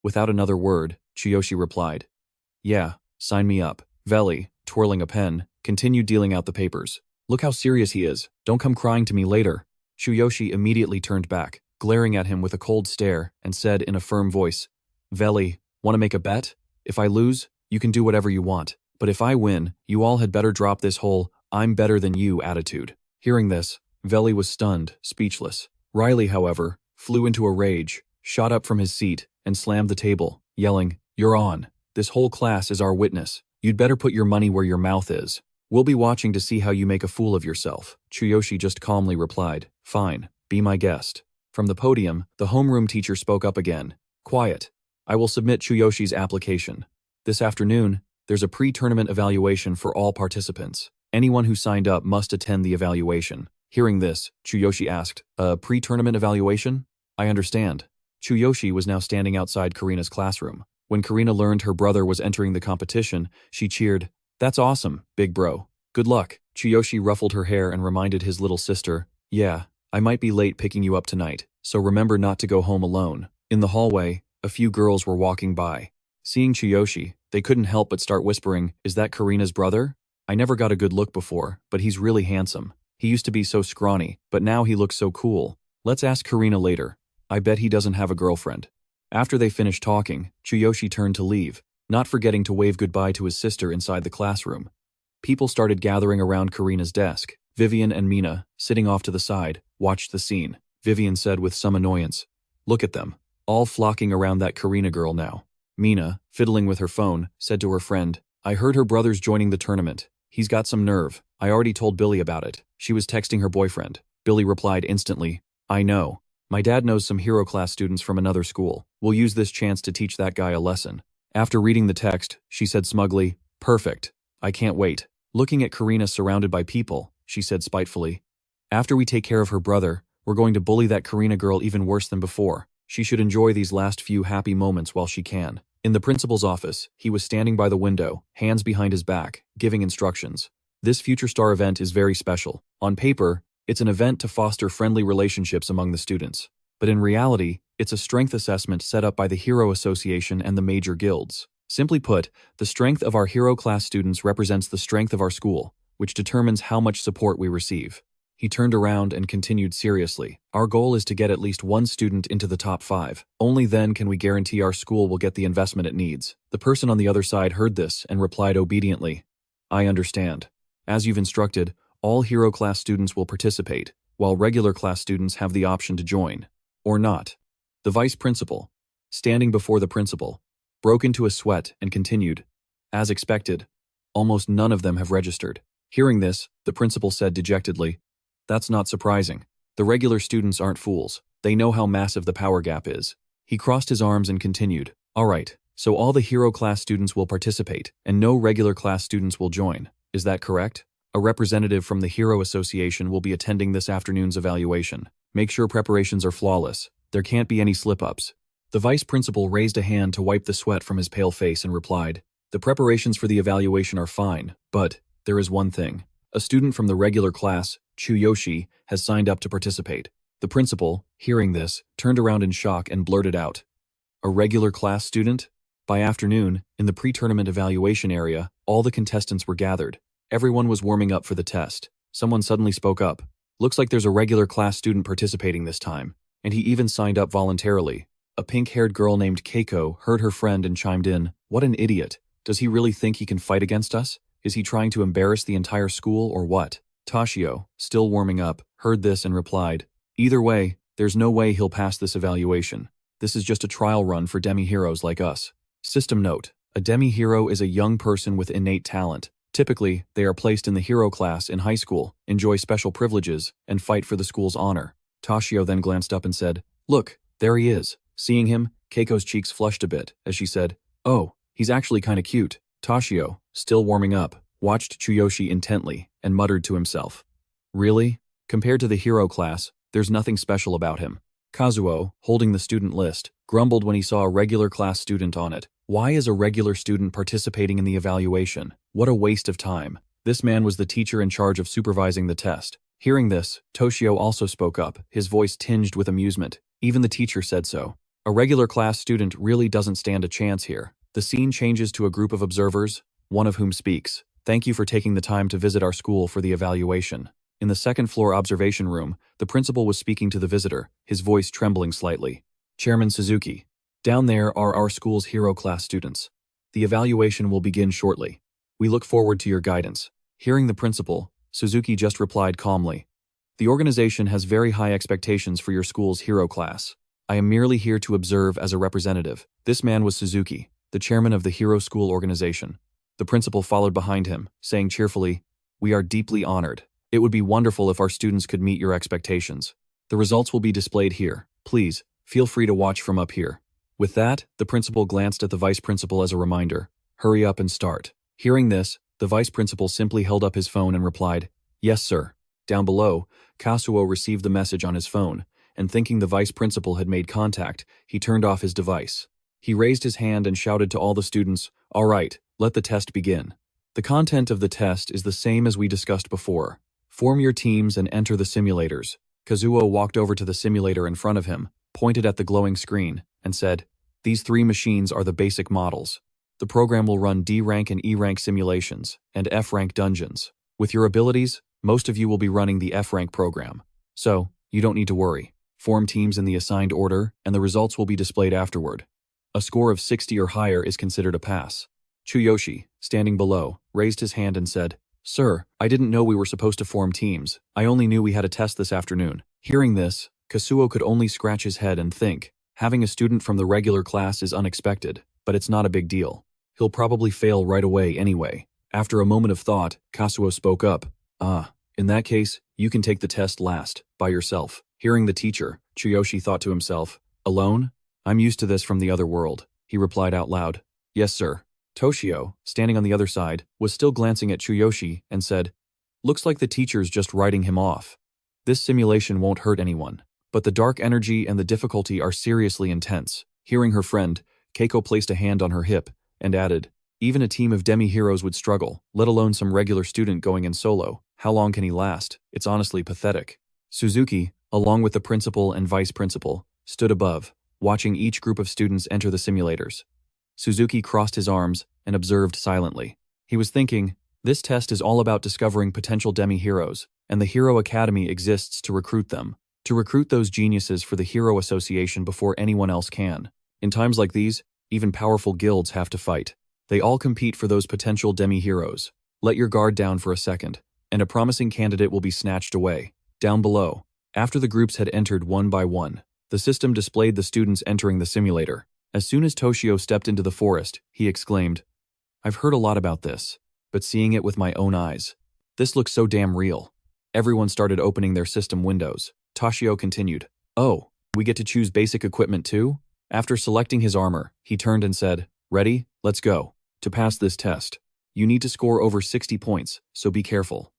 Without another word, Chuyoshi replied. Yeah, sign me up. Veli, twirling a pen, continued dealing out the papers. Look how serious he is. Don't come crying to me later. Chuyoshi immediately turned back, glaring at him with a cold stare, and said in a firm voice, Veli, want to make a bet? If I lose, you can do whatever you want. But if I win, you all had better drop this whole, I'm better than you attitude. Hearing this, Veli was stunned, speechless. Riley, however, flew into a rage, shot up from his seat, and slammed the table, yelling, You're on. This whole class is our witness. You'd better put your money where your mouth is. We'll be watching to see how you make a fool of yourself. Chuyoshi just calmly replied, Fine, be my guest. From the podium, the homeroom teacher spoke up again. Quiet. I will submit Chuyoshi's application. This afternoon, there's a pre-tournament evaluation for all participants. Anyone who signed up must attend the evaluation. Hearing this, Chuyoshi asked, A pre-tournament evaluation? I understand. Chuyoshi was now standing outside Karina's classroom. When Karina learned her brother was entering the competition, she cheered, That's awesome, big bro. Good luck. Chuyoshi ruffled her hair and reminded his little sister, Yeah, I might be late picking you up tonight, so remember not to go home alone. In the hallway, a few girls were walking by. Seeing Chuyoshi, they couldn't help but start whispering, Is that Karina's brother? I never got a good look before, but he's really handsome. He used to be so scrawny, but now he looks so cool. Let's ask Karina later. I bet he doesn't have a girlfriend. After they finished talking, Chuyoshi turned to leave, not forgetting to wave goodbye to his sister inside the classroom. People started gathering around Karina's desk. Vivian and Mina, sitting off to the side, watched the scene. Vivian said with some annoyance, Look at them, all flocking around that Karina girl now. Mina, fiddling with her phone, said to her friend, I heard her brother's joining the tournament. He's got some nerve. I already told Billy about it. She was texting her boyfriend. Billy replied instantly, I know. My dad knows some hero class students from another school. We'll use this chance to teach that guy a lesson. After reading the text, she said smugly, "Perfect. I can't wait." Looking at Karina surrounded by people, she said spitefully, "After we take care of her brother, we're going to bully that Karina girl even worse than before. She should enjoy these last few happy moments while she can." In the principal's office, he was standing by the window, hands behind his back, giving instructions. This Future Star event is very special. On paper, it's an event to foster friendly relationships among the students. But in reality, it's a strength assessment set up by the Hero Association and the major guilds. Simply put, the strength of our hero class students represents the strength of our school, which determines how much support we receive. He turned around and continued seriously. Our goal is to get at least one student into the top 5. Only then can we guarantee our school will get the investment it needs. The person on the other side heard this and replied obediently, "I understand. As you've instructed, all hero class students will participate, while regular class students have the option to join. Or not." The vice principal, standing before the principal, broke into a sweat and continued, "As expected, almost none of them have registered." Hearing this, the principal said dejectedly, "That's not surprising. The regular students aren't fools. They know how massive the power gap is." He crossed his arms and continued, "All right, so all the hero class students will participate, and no regular class students will join. Is that correct? A representative from the Hero Association will be attending this afternoon's evaluation. Make sure preparations are flawless. There can't be any slip-ups." The vice principal raised a hand to wipe the sweat from his pale face and replied, "The preparations for the evaluation are fine, but there is one thing. A student from the regular class, Chuyoshi, has signed up to participate." The principal, hearing this, turned around in shock and blurted out, "A regular class student?" By afternoon, in the pre-tournament evaluation area, all the contestants were gathered. Everyone was warming up for the test. Someone suddenly spoke up. "Looks like there's a regular class student participating this time, and he even signed up voluntarily." A pink-haired girl named Keiko heard her friend and chimed in, "What an idiot. Does he really think he can fight against us? Is he trying to embarrass the entire school or what?" Toshio, still warming up, heard this and replied, "Either way, there's no way he'll pass this evaluation. This is just a trial run for demi-heroes like us." System note: a demi-hero is a young person with innate talent. Typically, they are placed in the hero class in high school, enjoy special privileges, and fight for the school's honor. Toshio then glanced up and said, "Look, there he is." Seeing him, Keiko's cheeks flushed a bit as she said, "Oh, he's actually kinda cute." Toshio, still warming up, watched Chuyoshi intently and muttered to himself, "Really? Compared to the hero class, there's nothing special about him." Kazuo, holding the student list, grumbled when he saw a regular class student on it. Why is a regular student participating in the evaluation? What a waste of time. This man was the teacher in charge of supervising the test. Hearing this, Toshio also spoke up, his voice tinged with amusement. Even the teacher said so. A regular class student really doesn't stand a chance here. The scene changes to a group of observers, one of whom speaks. "Thank you for taking the time to visit our school for the evaluation." In the second-floor observation room, the principal was speaking to the visitor, his voice trembling slightly. "Chairman Suzuki, down there are our school's hero class students. The evaluation will begin shortly. We look forward to your guidance." Hearing the principal, Suzuki just replied calmly, "The organization has very high expectations for your school's hero class. I am merely here to observe as a representative." This man was Suzuki, the chairman of the Hero School organization. The principal followed behind him, saying cheerfully, "We are deeply honored. It would be wonderful if our students could meet your expectations. The results will be displayed here. Please, feel free to watch from up here." With that, the principal glanced at the vice principal as a reminder, "Hurry up and start." Hearing this, the vice principal simply held up his phone and replied, "Yes, sir." Down below, Kazuo received the message on his phone, and thinking the vice principal had made contact, he turned off his device. He raised his hand and shouted to all the students, "All right, let the test begin." The content of the test is the same as we discussed before. Form your teams and enter the simulators. Kazuo walked over to the simulator in front of him, pointed at the glowing screen, and said, "These 3 machines are the basic models. The program will run D-rank and E-rank simulations, and F-rank dungeons. With your abilities, most of you will be running the F-rank program. So, you don't need to worry. Form teams in the assigned order, and the results will be displayed afterward. A score of 60 or higher is considered a pass." Chuyoshi, standing below, raised his hand and said, "Sir, I didn't know we were supposed to form teams. I only knew we had a test this afternoon." Hearing this, Kazuo could only scratch his head and think, having a student from the regular class is unexpected, but it's not a big deal. He'll probably fail right away anyway. After a moment of thought, Kazuo spoke up, In that case, you can take the test last, by yourself." Hearing the teacher, Chuyoshi thought to himself, "Alone? I'm used to this from the other world." He replied out loud, "Yes, sir." Toshio, standing on the other side, was still glancing at Chuyoshi and said, "Looks like the teacher's just writing him off. This simulation won't hurt anyone, but the dark energy and the difficulty are seriously intense." Hearing her friend, Keiko placed a hand on her hip and added, "Even a team of demi-heroes would struggle, let alone some regular student going in solo. How long can he last? It's honestly pathetic." Suzuki, along with the principal and vice principal, stood above, watching each group of students enter the simulators. Suzuki crossed his arms and observed silently. He was thinking, this test is all about discovering potential demi-heroes, and the Hero Academy exists to recruit them, to recruit those geniuses for the Hero Association before anyone else can. In times like these, even powerful guilds have to fight. They all compete for those potential demi-heroes. Let your guard down for a second, and a promising candidate will be snatched away. Down below, after the groups had entered one by one, the system displayed the students entering the simulator. As soon as Toshio stepped into the forest, he exclaimed, "I've heard a lot about this, but seeing it with my own eyes, this looks so damn real." Everyone started opening their system windows. Toshio continued, "Oh, we get to choose basic equipment too?" After selecting his armor, he turned and said, "Ready? Let's go. To pass this test, you need to score over 60 points, so be careful."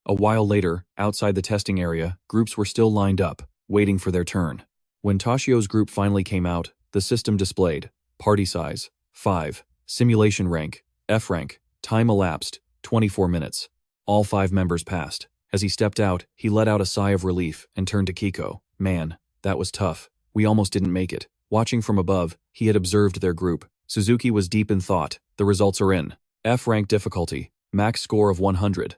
A while later, outside the testing area, groups were still lined up, waiting for their turn. When Toshio's group finally came out, the system displayed, party size, 5, simulation rank, F rank, time elapsed, 24 minutes. All 5 members passed. As he stepped out, he let out a sigh of relief and turned to Kiko. "Man, that was tough. We almost didn't make it." Watching from above, he had observed their group. Suzuki was deep in thought. The results are in. F rank difficulty, max score of 100.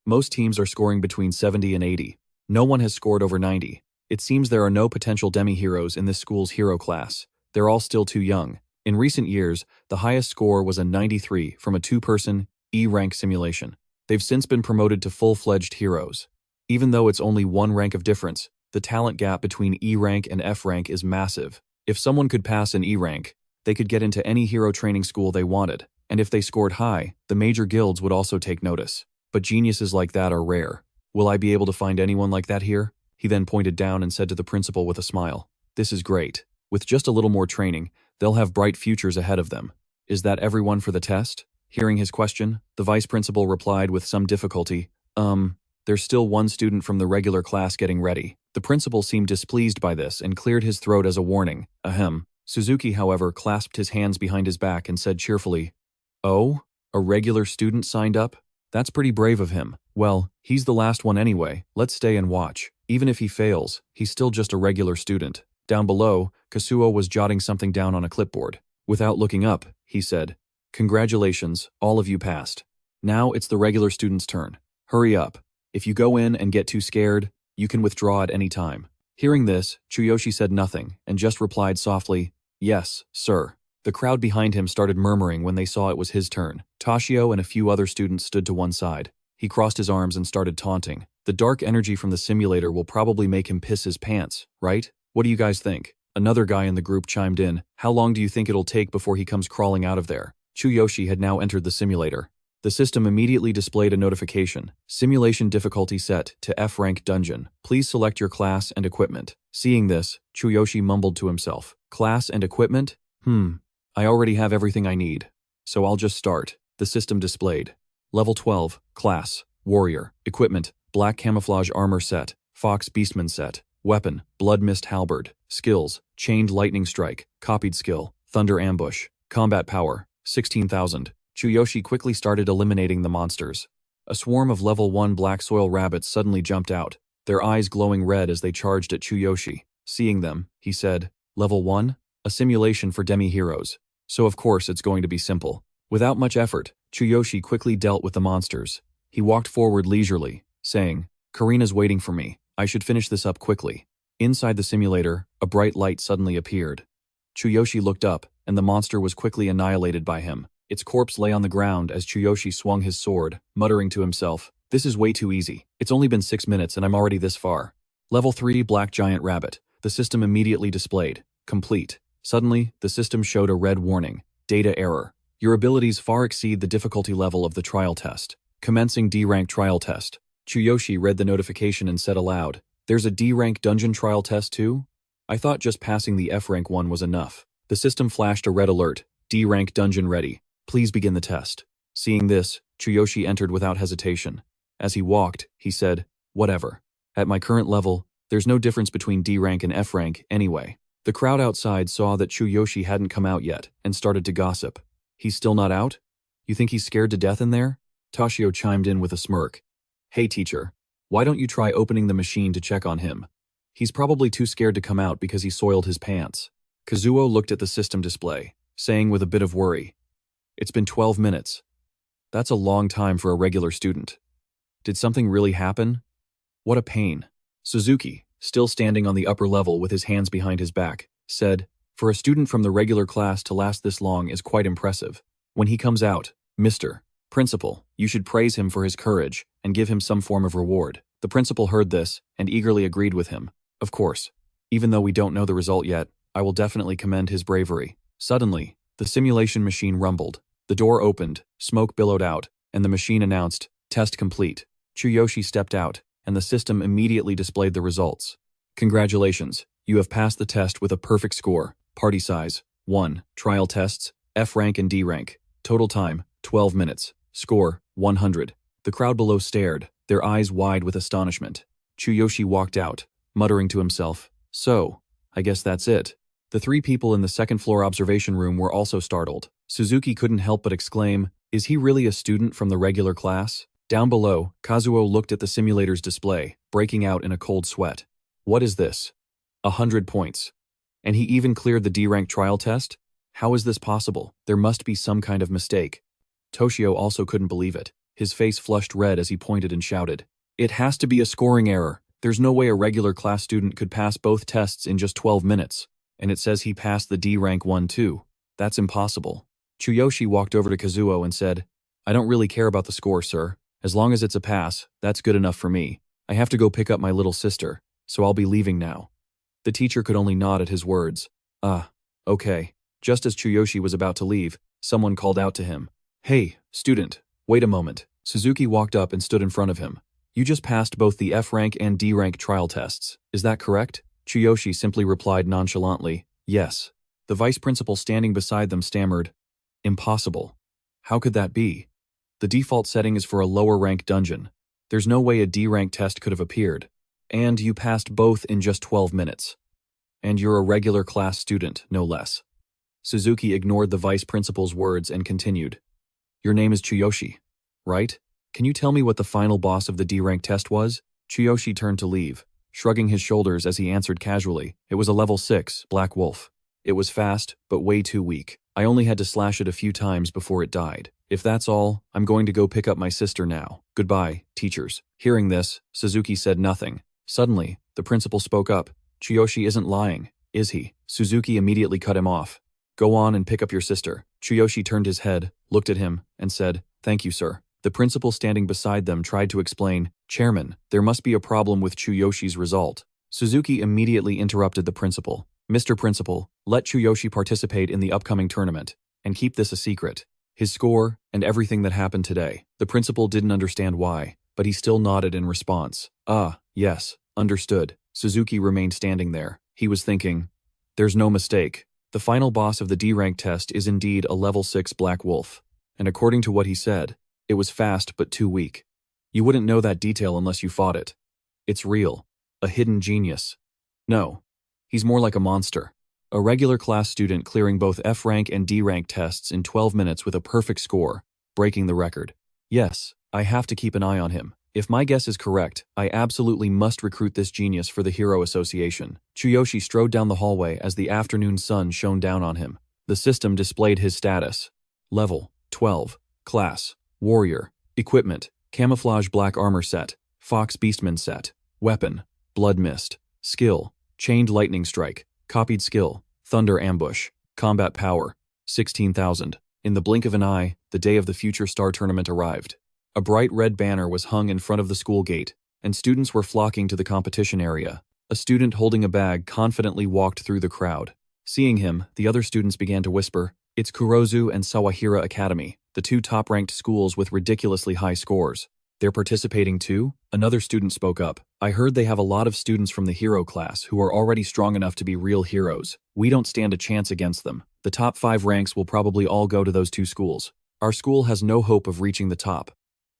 Most teams are scoring between 70 and 80. No one has scored over 90. It seems there are no potential demi-heroes in this school's hero class. They're all still too young. In recent years, the highest score was a 93 from a 2-person, E-rank simulation. They've since been promoted to full-fledged heroes. Even though it's only 1 rank of difference, the talent gap between E-rank and F-rank is massive. If someone could pass an E-rank, they could get into any hero training school they wanted, and if they scored high, the major guilds would also take notice. But geniuses like that are rare. Will I be able to find anyone like that here? He then pointed down and said to the principal with a smile, "This is great. With just a little more training, they'll have bright futures ahead of them." "Is that everyone for the test?" Hearing his question, the vice principal replied with some difficulty, There's still 1 student from the regular class getting ready." The principal seemed displeased by this and cleared his throat as a warning. Ahem. Suzuki, however, clasped his hands behind his back and said cheerfully, "Oh, a regular student signed up? That's pretty brave of him. Well, he's the last one anyway. Let's stay and watch. Even if he fails, he's still just a regular student." Down below, Kasuo was jotting something down on a clipboard. Without looking up, he said, "Congratulations, all of you passed. Now it's the regular student's turn. Hurry up. If you go in and get too scared, you can withdraw at any time." Hearing this, Chuyoshi said nothing and just replied softly, "Yes, sir." The crowd behind him started murmuring when they saw it was his turn. Toshio and a few other students stood to one side. He crossed his arms and started taunting. "The dark energy from the simulator will probably make him piss his pants, right? What do you guys think?" Another guy in the group chimed in, "How long do you think it'll take before he comes crawling out of there?" Chuyoshi had now entered the simulator. The system immediately displayed a notification. "Simulation difficulty set to F-rank dungeon. Please select your class and equipment." Seeing this, Chuyoshi mumbled to himself, "Class and equipment? I already have everything I need. So I'll just start." The system displayed. Level 12, Class, Warrior. Equipment, Black Camouflage Armor Set, Fox Beastman Set. Weapon, Blood Mist Halberd. Skills, Chained Lightning Strike, Copied Skill, Thunder Ambush. Combat Power, 16,000. Chuyoshi quickly started eliminating the monsters. A swarm of level 1 black soil rabbits suddenly jumped out, their eyes glowing red as they charged at Chuyoshi. Seeing them, he said, "Level 1? A simulation for demi-heroes. So of course it's going to be simple." Without much effort, Chuyoshi quickly dealt with the monsters. He walked forward leisurely, saying, "Karina's waiting for me. I should finish this up quickly." Inside the simulator, a bright light suddenly appeared. Chuyoshi looked up, and the monster was quickly annihilated by him. Its corpse lay on the ground as Chuyoshi swung his sword, muttering to himself, "This is way too easy. It's only been 6 minutes and I'm already this far." Level 3 Black Giant Rabbit. The system immediately displayed. Complete. Suddenly, the system showed a red warning. Data error. Your abilities far exceed the difficulty level of the trial test. Commencing D-rank trial test. Chuyoshi read the notification and said aloud, There's a D-rank dungeon trial test too? I thought just passing the F-rank one was enough. The system flashed a red alert. D-rank dungeon ready. Please begin the test. Seeing this, Chuyoshi entered without hesitation. As he walked, he said, whatever. At my current level, there's no difference between D-rank and F-rank anyway. The crowd outside saw that Chuyoshi hadn't come out yet and started to gossip. He's still not out? You think he's scared to death in there? Toshio chimed in with a smirk. Hey teacher, why don't you try opening the machine to check on him? He's probably too scared to come out because he soiled his pants. Kazuo looked at the system display, saying with a bit of worry, it's been 12 minutes. That's a long time for a regular student. Did something really happen? What a pain. Suzuki, still standing on the upper level with his hands behind his back, said, for a student from the regular class to last this long is quite impressive. When he comes out, Mr. Principal, you should praise him for his courage and give him some form of reward. The principal heard this and eagerly agreed with him. Of course, even though we don't know the result yet, I will definitely commend his bravery. Suddenly, the simulation machine rumbled. The door opened, smoke billowed out, and the machine announced, test complete. Chuyoshi stepped out, and the system immediately displayed the results. Congratulations, you have passed the test with a perfect score. Party size, 1. Trial tests, F rank and D rank. Total time, 12 minutes. Score, 100. The crowd below stared, their eyes wide with astonishment. Chuyoshi walked out, muttering to himself, so, I guess that's it. The 3 people in the second-floor observation room were also startled. Suzuki couldn't help but exclaim, is he really a student from the regular class? Down below, Kazuo looked at the simulator's display, breaking out in a cold sweat. What is this? 100 points. And he even cleared the D-rank trial test? How is this possible? There must be some kind of mistake. Toshio also couldn't believe it. His face flushed red as he pointed and shouted, it has to be a scoring error. There's no way a regular class student could pass both tests in just 12 minutes. And it says he passed the D-rank one too. That's impossible. Chuyoshi walked over to Kazuo and said, I don't really care about the score, sir. As long as it's a pass, that's good enough for me. I have to go pick up my little sister, so I'll be leaving now. The teacher could only nod at his words. Ah, okay. Just as Chuyoshi was about to leave, someone called out to him. Hey, student, wait a moment. Suzuki walked up and stood in front of him. You just passed both the F-rank and D-rank trial tests. Is that correct? Chuyoshi simply replied nonchalantly, yes. The vice principal standing beside them stammered, impossible. How could that be? The default setting is for a lower rank dungeon. There's no way a D-rank test could have appeared. And you passed both in just 12 minutes. And you're a regular class student, no less. Suzuki ignored the vice principal's words and continued. Your name is Chuyoshi, right? Can you tell me what the final boss of the D-rank test was? Chuyoshi turned to leave, shrugging his shoulders as he answered casually. It was a level 6, Black Wolf. It was fast, but way too weak. I only had to slash it a few times before it died. If that's all, I'm going to go pick up my sister now. Goodbye, teachers. Hearing this, Suzuki said nothing. Suddenly, the principal spoke up. Chuyoshi isn't lying, is he? Suzuki immediately cut him off. Go on and pick up your sister. Chuyoshi turned his head, looked at him, and said, thank you, sir. The principal standing beside them tried to explain, Chairman, there must be a problem with Chuyoshi's result. Suzuki immediately interrupted the principal. Mr. Principal, let Chuyoshi participate in the upcoming tournament, and keep this a secret. His score, and everything that happened today. The principal didn't understand why, but he still nodded in response. Ah, yes, understood. Suzuki remained standing there. He was thinking, there's no mistake. The final boss of the D-rank test is indeed a level 6 Black Wolf. And according to what he said, it was fast but too weak. You wouldn't know that detail unless you fought it. It's real. A hidden genius. No. He's more like a monster. A regular class student clearing both F-rank and D-rank tests in 12 minutes with a perfect score, breaking the record. Yes, I have to keep an eye on him. If my guess is correct, I absolutely must recruit this genius for the Hero Association. Chuyoshi strode down the hallway as the afternoon sun shone down on him. The system displayed his status. Level 12. Class Warrior. Equipment: Camouflage Black Armor Set. Fox Beastmen Set. Weapon: Blood Mist. Skill: Chained Lightning Strike. Copied skill: Thunder Ambush. Combat power: 16,000. In the blink of an eye, the day of the Future Star Tournament arrived. A bright red banner was hung in front of the school gate, and students were flocking to the competition area. A student holding a bag confidently walked through the crowd. Seeing him, the other students began to whisper, it's Kurozu and Sawahira Academy, the 2 top-ranked schools with ridiculously high scores. They're participating too? Another student spoke up. I heard they have a lot of students from the hero class who are already strong enough to be real heroes. We don't stand a chance against them. The top 5 ranks will probably all go to those 2 schools. Our school has no hope of reaching the top.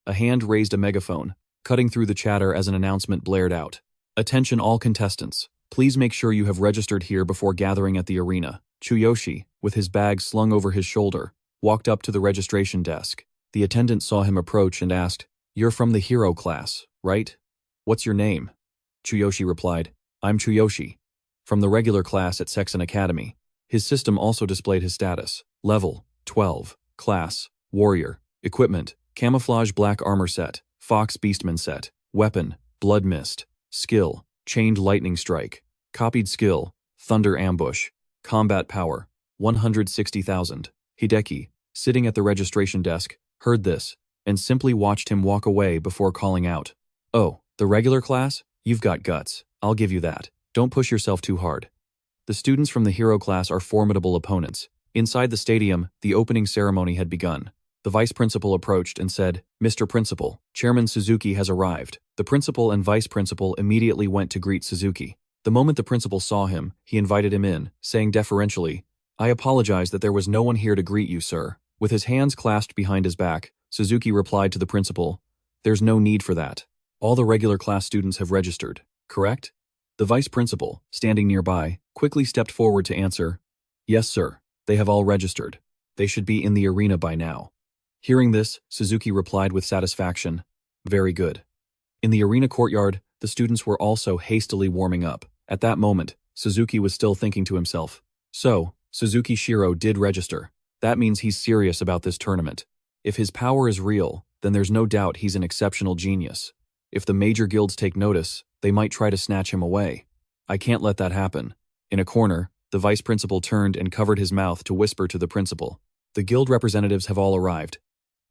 A hand raised a megaphone, cutting through the chatter as an announcement blared out. Attention all contestants. Please make sure you have registered here before gathering at the arena. Chuyoshi, with his bag slung over his shoulder, walked up to the registration desk. The attendant saw him approach and asked, "You're from the hero class, right? What's your name?" Chuyoshi replied, "I'm Chuyoshi, from the regular class at Sexton Academy." His system also displayed his status. Level, 12. Class, Warrior. Equipment, Camouflage Black Armor Set, Fox Beastmen Set. Weapon, Blood Mist. Skill, Chained Lightning Strike. Copied Skill, Thunder Ambush. Combat Power, 160,000. Hideki, sitting at the registration desk, heard this, and simply watched him walk away before calling out, "Oh, the regular class? You've got guts. I'll give you that. Don't push yourself too hard." The students from the hero class are formidable opponents. Inside the stadium, the opening ceremony had begun. The vice principal approached and said, "Mr. Principal, Chairman Suzuki has arrived." The principal and vice principal immediately went to greet Suzuki. The moment the principal saw him, he invited him in, saying deferentially, "I apologize that there was no one here to greet you, sir." With his hands clasped behind his back, Suzuki replied to the principal, "There's no need for that. All the regular class students have registered, correct?" The vice principal, standing nearby, quickly stepped forward to answer, "Yes, sir. They have all registered. They should be in the arena by now." Hearing this, Suzuki replied with satisfaction, "Very good." In the arena courtyard, the students were also hastily warming up. At that moment, Suzuki was still thinking to himself, "So, Suzuki Shiro did register. That means he's serious about this tournament. If his power is real, then there's no doubt he's an exceptional genius. If the major guilds take notice, they might try to snatch him away. I can't let that happen." In a corner, the vice principal turned and covered his mouth to whisper to the principal, "The guild representatives have all arrived.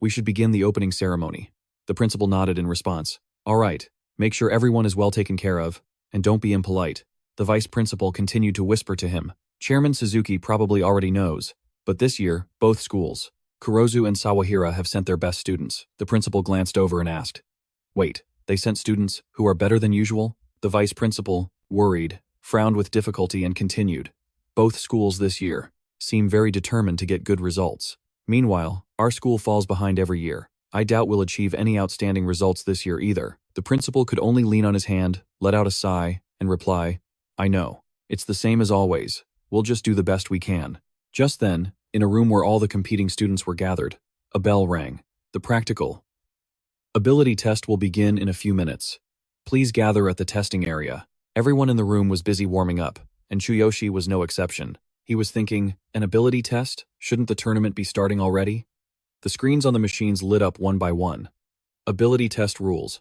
We should begin the opening ceremony." The principal nodded in response. "All right, make sure everyone is well taken care of, and don't be impolite." The vice principal continued to whisper to him. Chairman Suzuki probably already knows, but this year, both schools, Kurozu and Sawahira, have sent their best students. The principal glanced over and asked, "Wait, they sent students who are better than usual?" The vice principal, worried, frowned with difficulty and continued, "Both schools this year seem very determined to get good results. Meanwhile, our school falls behind every year. I doubt we'll achieve any outstanding results this year either." The principal could only lean on his hand, let out a sigh, and reply, "I know. It's the same as always. We'll just do the best we can." Just then, in a room where all the competing students were gathered, a bell rang. The practical ability test will begin in a few minutes. Please gather at the testing area. Everyone in the room was busy warming up, and Chuyoshi was no exception. He was thinking, an ability test? Shouldn't the tournament be starting already? The screens on the machines lit up one by one. Ability test rules.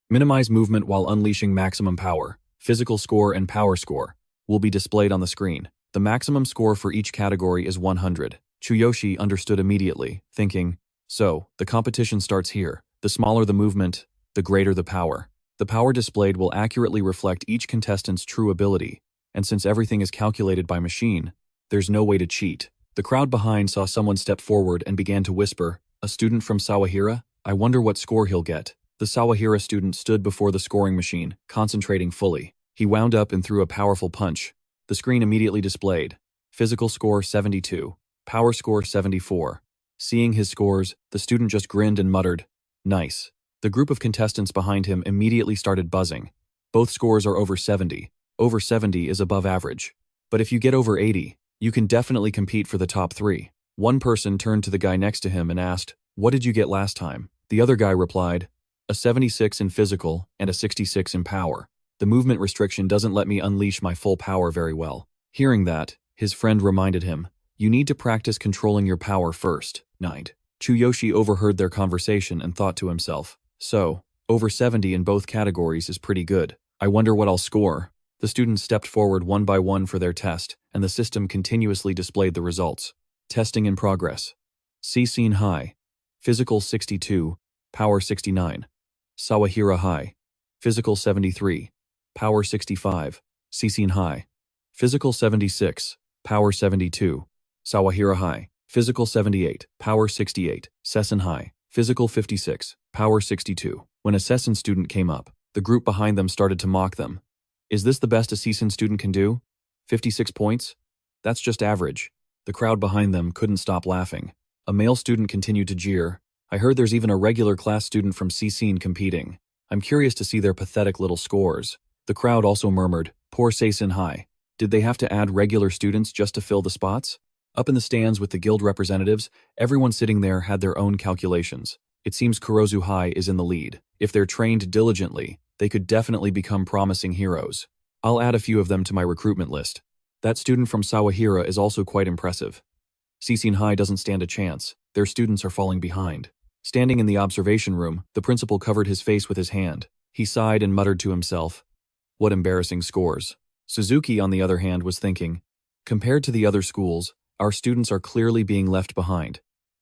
Minimize movement while unleashing maximum power. Physical score and power score will be displayed on the screen. The maximum score for each category is 100. Chuyoshi understood immediately, thinking, so, the competition starts here. The smaller the movement, the greater the power. The power displayed will accurately reflect each contestant's true ability, and since everything is calculated by machine, there's no way to cheat. The crowd behind saw someone step forward and began to whisper, "A student from Sawahira? I wonder what score he'll get." The Sawahira student stood before the scoring machine, concentrating fully. He wound up and threw a powerful punch. The screen immediately displayed, physical score 72, power score 74. Seeing his scores, the student just grinned and muttered, "Nice." The group of contestants behind him immediately started buzzing. Both scores are over 70. Over 70 is above average. But if you get over 80, you can definitely compete for the top 3. One person turned to the guy next to him and asked, "What did you get last time?" The other guy replied, "A 76 in physical and a 66 in power. The movement restriction doesn't let me unleash my full power very well." Hearing that, his friend reminded him, "You need to practice controlling your power first." Chuyoshi overheard their conversation and thought to himself, so, over 70 in both categories is pretty good. I wonder what I'll score. The students stepped forward one by one for their test, and the system continuously displayed the results. Testing in progress. Scene High. Physical 62, power 69. Sawahira High. Physical 73, power 65. Scene High. Physical 76, power 72. Sawahira High. Physical 78, power 68. Sessen High. Physical 56, power 62. When a Sessin student came up, the group behind them started to mock them. Is this the best a Sessin student can do? 56 points? That's just average. The crowd behind them couldn't stop laughing. A male student continued to jeer. I heard there's even a regular class student from Sessin competing. I'm curious to see their pathetic little scores. The crowd also murmured, poor Seisin High. Did they have to add regular students just to fill the spots? Up in the stands with the guild representatives, everyone sitting there had their own calculations. It seems Kurozu High is in the lead. If they're trained diligently, they could definitely become promising heroes. I'll add a few of them to my recruitment list. That student from Sawahira is also quite impressive. Seisin High doesn't stand a chance. Their students are falling behind. Standing in the observation room, the principal covered his face with his hand. He sighed and muttered to himself, what embarrassing scores. Suzuki, on the other hand, was thinking, compared to the other schools, our students are clearly being left behind.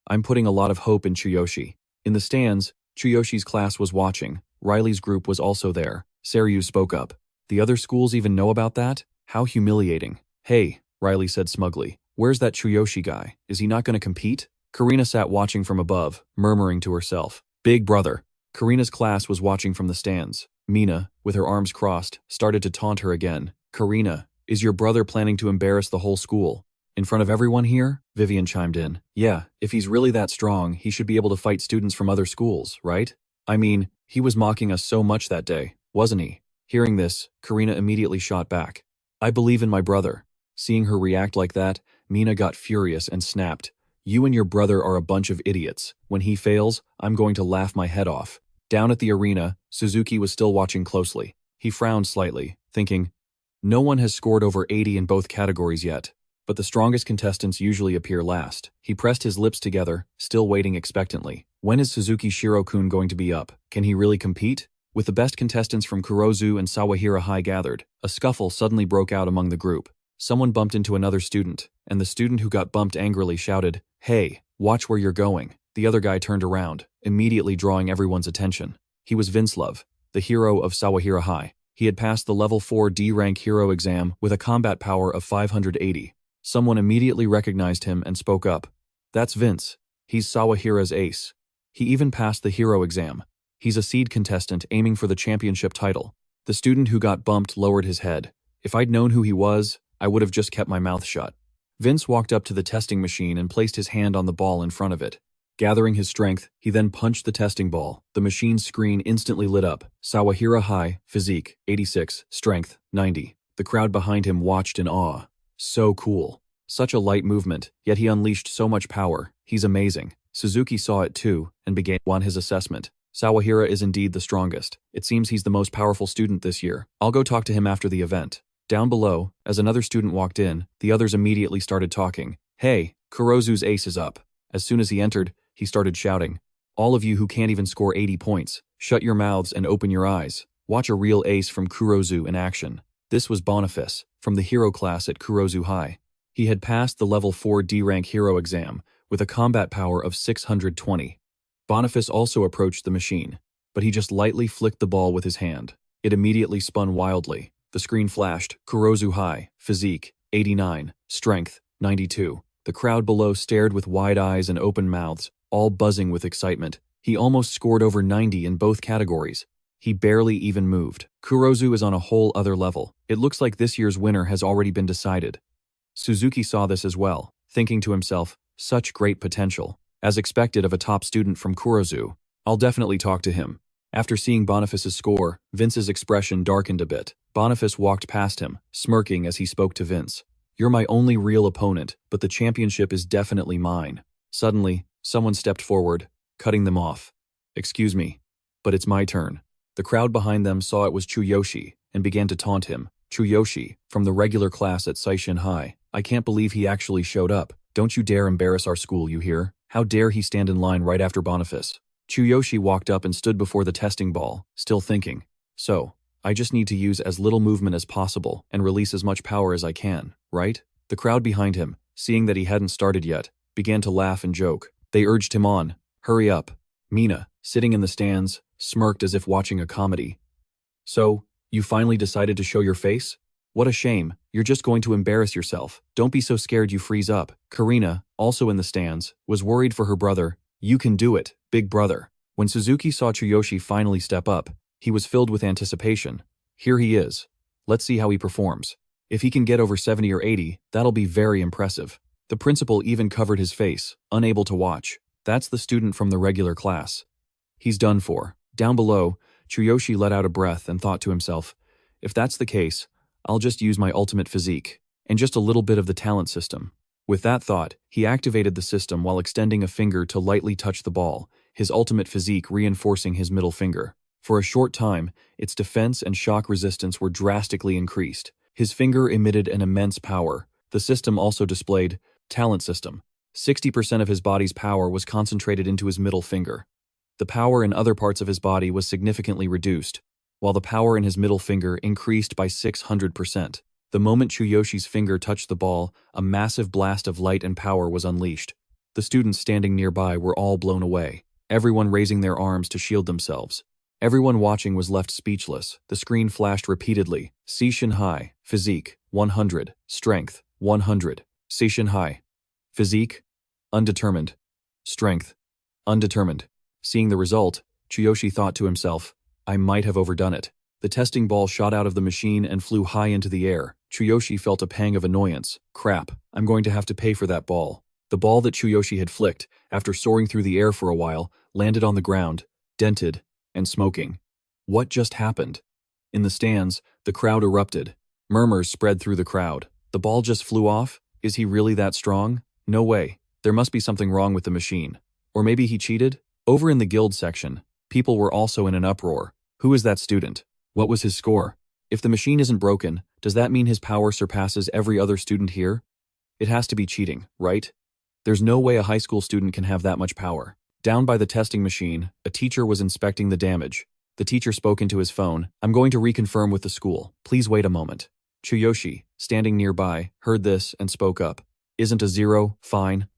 I'm putting a lot of hope in Chuyoshi. In the stands, Chuyoshi's class was watching. Riley's group was also there. Seryu spoke up. The other schools even know about that? How humiliating. Hey, Riley said smugly, where's that Chuyoshi guy? Is he not going to compete? Karina sat watching from above, murmuring to herself, big brother. Karina's class was watching from the stands. Mina, with her arms crossed, started to taunt her again. Karina, is your brother planning to embarrass the whole school? In front of everyone here? Vivian chimed in. Yeah, if he's really that strong, he should be able to fight students from other schools, right? I mean, he was mocking us so much that day, wasn't he? Hearing this, Karina immediately shot back. I believe in my brother. Seeing her react like that, Mina got furious and snapped. You and your brother are a bunch of idiots. When he fails, I'm going to laugh my head off. Down at the arena, Suzuki was still watching closely. He frowned slightly, thinking, no one has scored over 80 in both categories yet, but the strongest contestants usually appear last. He pressed his lips together, still waiting expectantly. When is Suzuki Shiro-kun going to be up? Can he really compete? With the best contestants from Kurozu and Sawahira High gathered, a scuffle suddenly broke out among the group. Someone bumped into another student, and the student who got bumped angrily shouted, hey, watch where you're going. The other guy turned around, immediately drawing everyone's attention. He was Vincelov, the hero of Sawahira High. He had passed the level 4 D-rank hero exam with a combat power of 580. Someone immediately recognized him and spoke up. That's Vince. He's Sawahira's ace. He even passed the hero exam. He's a seed contestant aiming for the championship title. The student who got bumped lowered his head. If I'd known who he was, I would have just kept my mouth shut. Vince walked up to the testing machine and placed his hand on the ball in front of it. Gathering his strength, he then punched the testing ball. The machine's screen instantly lit up. Sawahira High, Physique, 86, Strength, 90. The crowd behind him watched in awe. So cool. Such a light movement, yet he unleashed so much power. He's amazing. Suzuki saw it too, and began on his assessment. Sawahira is indeed the strongest. It seems he's the most powerful student this year. I'll go talk to him after the event. Down below, as another student walked in, the others immediately started talking. Hey, Kurozu's ace is up. As soon as he entered, he started shouting. All of you who can't even score 80 points, shut your mouths and open your eyes. Watch a real ace from Kurozu in action. This was Boniface, from the hero class at Kurozu High. He had passed the level 4 D-rank hero exam with a combat power of 620. Boniface also approached the machine, but he just lightly flicked the ball with his hand. It immediately spun wildly. The screen flashed, Kurozu High, Physique, 89, Strength, 92. The crowd below stared with wide eyes and open mouths, all buzzing with excitement. He almost scored over 90 in both categories. He barely even moved. Kurozu is on a whole other level. It looks like this year's winner has already been decided. Suzuki saw this as well, thinking to himself, such great potential. As expected of a top student from Kurozu, I'll definitely talk to him. After seeing Boniface's score, Vince's expression darkened a bit. Boniface walked past him, smirking as he spoke to Vince. You're my only real opponent, but the championship is definitely mine. Suddenly, someone stepped forward, cutting them off. Excuse me, but it's my turn. The crowd behind them saw it was Chuyoshi and began to taunt him. Chuyoshi, from the regular class at Seishin High. I can't believe he actually showed up. Don't you dare embarrass our school, you hear? How dare he stand in line right after Boniface? Chuyoshi walked up and stood before the testing ball, still thinking. So, I just need to use as little movement as possible and release as much power as I can, right? The crowd behind him, seeing that he hadn't started yet, began to laugh and joke. They urged him on. Hurry up. Mina, sitting in the stands, smirked as if watching a comedy. So, you finally decided to show your face? What a shame. You're just going to embarrass yourself. Don't be so scared you freeze up. Karina, also in the stands, was worried for her brother. You can do it, big brother. When Suzuki saw Chuyoshi finally step up, he was filled with anticipation. Here he is. Let's see how he performs. If he can get over 70 or 80, that'll be very impressive. The principal even covered his face, unable to watch. That's the student from the regular class. He's done for. Down below, Chuyoshi let out a breath and thought to himself, if that's the case, I'll just use my ultimate physique, and just a little bit of the talent system. With that thought, he activated the system while extending a finger to lightly touch the ball, his ultimate physique reinforcing his middle finger. For a short time, its defense and shock resistance were drastically increased. His finger emitted an immense power. The system also displayed talent system. 60% of his body's power was concentrated into his middle finger. The power in other parts of his body was significantly reduced, while the power in his middle finger increased by 600%. The moment Chuyoshi's finger touched the ball, a massive blast of light and power was unleashed. The students standing nearby were all blown away, everyone raising their arms to shield themselves. Everyone watching was left speechless. The screen flashed repeatedly. Seishin High, Physique, 100, Strength, 100. Seishin High. Physique, undetermined. Strength, undetermined. Seeing the result, Chuyoshi thought to himself, I might have overdone it. The testing ball shot out of the machine and flew high into the air. Chuyoshi felt a pang of annoyance. Crap, I'm going to have to pay for that ball. The ball that Chuyoshi had flicked, after soaring through the air for a while, landed on the ground, dented, and smoking. What just happened? In the stands, the crowd erupted. Murmurs spread through the crowd. The ball just flew off? Is he really that strong? No way. There must be something wrong with the machine. Or maybe he cheated? Over in the guild section, people were also in an uproar. Who is that student? What was his score? If the machine isn't broken, does that mean his power surpasses every other student here? It has to be cheating, right? There's no way a high school student can have that much power. Down by the testing machine, a teacher was inspecting the damage. The teacher spoke into his phone. I'm going to reconfirm with the school. Please wait a moment. Chuyoshi, standing nearby, heard this and spoke up. Isn't a 0 fine?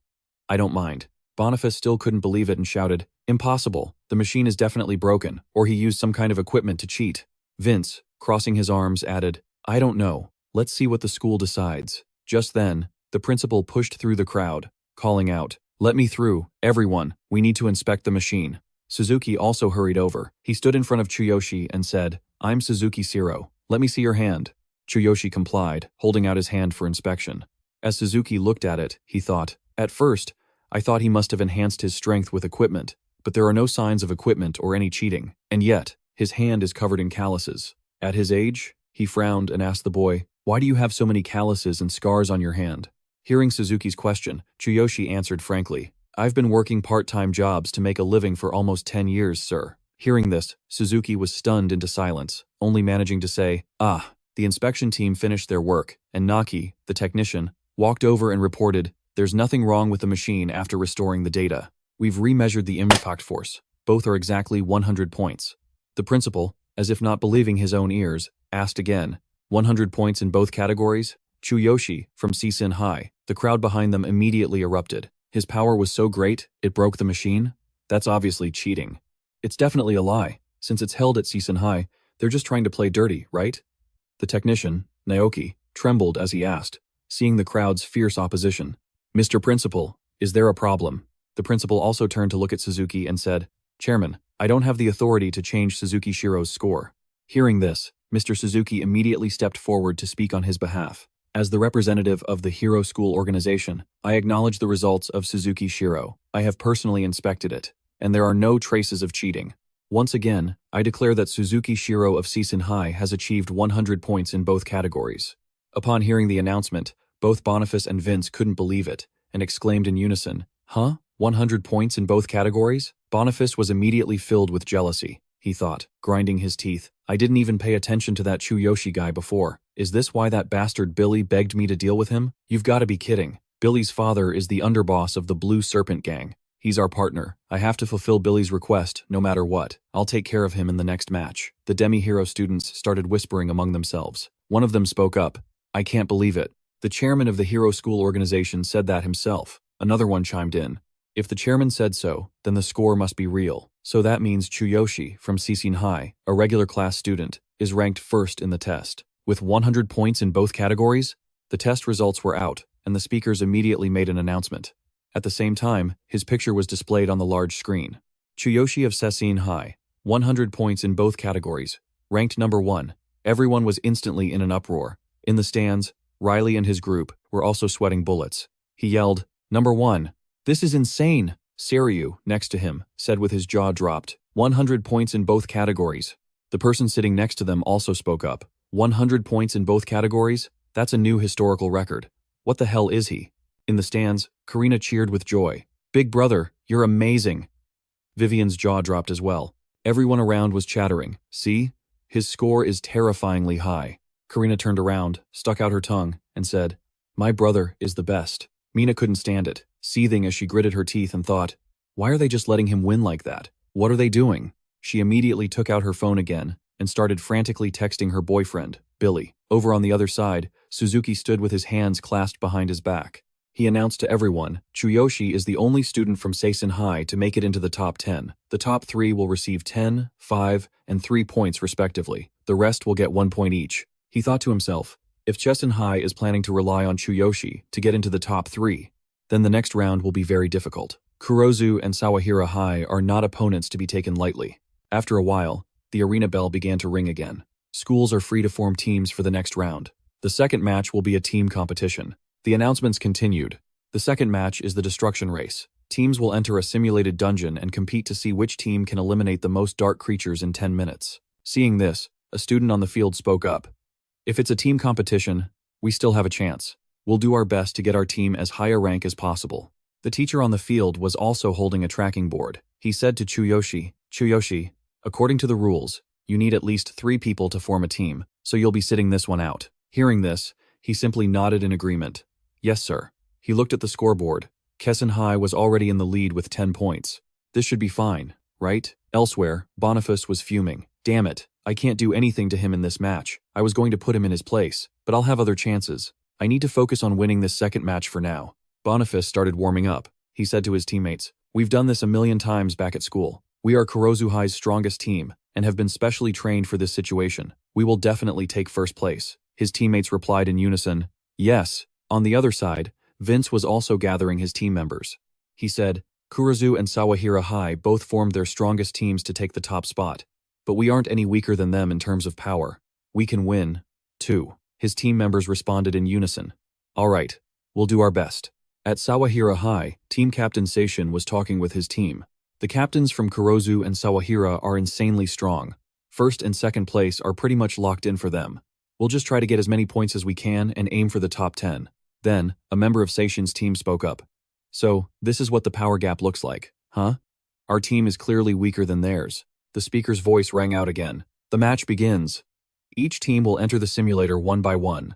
I don't mind. Boniface still couldn't believe it and shouted, Impossible. The machine is definitely broken, or he used some kind of equipment to cheat. Vince, crossing his arms, added, I don't know. Let's see what the school decides. Just then, the principal pushed through the crowd, calling out, Let me through, everyone. We need to inspect the machine. Suzuki also hurried over. He stood in front of Chuyoshi and said, I'm Suzuki Shiro. Let me see your hand. Chuyoshi complied, holding out his hand for inspection. As Suzuki looked at it, he thought, At first, I thought he must have enhanced his strength with equipment, but there are no signs of equipment or any cheating. And yet, his hand is covered in calluses. At his age, he frowned and asked the boy, Why do you have so many calluses and scars on your hand? Hearing Suzuki's question, Chuyoshi answered frankly, I've been working part-time jobs to make a living for almost 10 years, sir. Hearing this, Suzuki was stunned into silence, only managing to say, The inspection team finished their work, and Naki, the technician, walked over and reported, There's nothing wrong with the machine after restoring the data. We've remeasured the impact force. Both are exactly 100 points. The principal, as if not believing his own ears, asked again, 100 points in both categories? Chuyoshi, from Seisen High. The crowd behind them immediately erupted. His power was so great, it broke the machine? That's obviously cheating. It's definitely a lie. Since it's held at Seisen High, they're just trying to play dirty, right? The technician, Naoki, trembled as he asked, seeing the crowd's fierce opposition. Mr. Principal, is there a problem? The principal also turned to look at Suzuki and said, Chairman, I don't have the authority to change Suzuki Shiro's score. Hearing this, Mr. Suzuki immediately stepped forward to speak on his behalf. As the representative of the Hero School organization, I acknowledge the results of Suzuki Shiro. I have personally inspected it, and there are no traces of cheating. Once again, I declare that Suzuki Shiro of Seisen High has achieved 100 points in both categories. Upon hearing the announcement, both Boniface and Vince couldn't believe it, and exclaimed in unison, 100 points in both categories? Boniface was immediately filled with jealousy. He thought, grinding his teeth, I didn't even pay attention to that Chuyoshi guy before. Is this why that bastard Billy begged me to deal with him? You've got to be kidding. Billy's father is the underboss of the Blue Serpent Gang. He's our partner. I have to fulfill Billy's request, no matter what. I'll take care of him in the next match. The demi-hero students started whispering among themselves. One of them spoke up. I can't believe it. The chairman of the Hero School organization said that himself. Another one chimed in. If the chairman said so, then the score must be real. So that means Chuyoshi, from Seisen High, a regular class student, is ranked first in the test. With 100 points in both categories, the test results were out, and the speakers immediately made an announcement. At the same time, his picture was displayed on the large screen. Chuyoshi of Sessine High, 100 points in both categories, ranked number 1. Everyone was instantly in an uproar. In the stands, Riley and his group were also sweating bullets. He yelled, "Number 1. This is insane." Seiryu, next to him, said with his jaw dropped, 100 points in both categories. The person sitting next to them also spoke up. 100 points in both categories? That's a new historical record. What the hell is he? In the stands, Karina cheered with joy. "Big brother, you're amazing." Vivian's jaw dropped as well. Everyone around was chattering. "See? His score is terrifyingly high." Karina turned around, stuck out her tongue, and said, "My brother is the best." Mina couldn't stand it, seething as she gritted her teeth and thought, "Why are they just letting him win like that? What are they doing?" She immediately took out her phone again and started frantically texting her boyfriend, Billy. Over on the other side, Suzuki stood with his hands clasped behind his back. He announced to everyone, Chuyoshi is the only student from Sessine High to make it into the top 10. The top 3 will receive 10, 5, and 3 points respectively. The rest will get 1 point each. He thought to himself, if Sessine High is planning to rely on Chuyoshi to get into the top 3, then the next round will be very difficult. Kurozu and Sawahira High are not opponents to be taken lightly. After a while, the arena bell began to ring again. Schools are free to form teams for the next round. The second match will be a team competition. The announcements continued. The second match is the destruction race. Teams will enter a simulated dungeon and compete to see which team can eliminate the most dark creatures in 10 minutes. Seeing this, a student on the field spoke up. "If it's a team competition, we still have a chance. We'll do our best to get our team as high a rank as possible." The teacher on the field was also holding a tracking board. He said to Chuyoshi, "Chuyoshi, according to the rules, you need at least 3 people to form a team, so you'll be sitting this one out." Hearing this, he simply nodded in agreement. "Yes, sir." He looked at the scoreboard. Sessine High was already in the lead with 10 points. This should be fine, right? Elsewhere, Boniface was fuming. "Damn it, I can't do anything to him in this match. I was going to put him in his place, but I'll have other chances. I need to focus on winning this second match for now." Boniface started warming up. He said to his teammates, "We've done this a million times back at school. We are Kurozu High's strongest team and have been specially trained for this situation. We will definitely take first place." His teammates replied in unison, "Yes." On the other side, Vince was also gathering his team members. He said, "Kurozu and Sawahira High both formed their strongest teams to take the top spot, but we aren't any weaker than them in terms of power. We can win, too." His team members responded in unison. "All right, we'll do our best." At Sawahira High, Team Captain Seishin was talking with his team. The captains from Kurozu and Sawahira are insanely strong. First and second place are pretty much locked in for them. We'll just try to get as many points as we can and aim for the top 10. Then, a member of Seishin's team spoke up. "So, this is what the power gap looks like, huh? Our team is clearly weaker than theirs." The speaker's voice rang out again. "The match begins. Each team will enter the simulator one by one."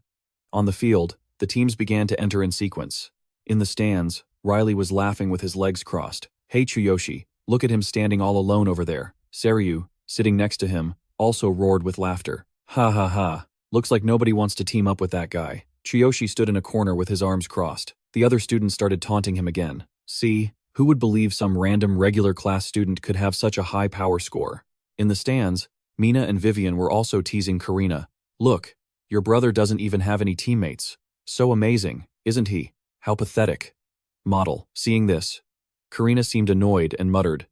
On the field, the teams began to enter in sequence. In the stands, Riley was laughing with his legs crossed. "Hey Chuyoshi, look at him standing all alone over there." Seiryu, sitting next to him, also roared with laughter. "Ha ha ha. Looks like nobody wants to team up with that guy." Chuyoshi stood in a corner with his arms crossed. The other students started taunting him again. "See, who would believe some random regular class student could have such a high power score?" In the stands, Mina and Vivian were also teasing Karina. "Look, your brother doesn't even have any teammates. So amazing, isn't he? How pathetic." Model, seeing this, Karina seemed annoyed and muttered,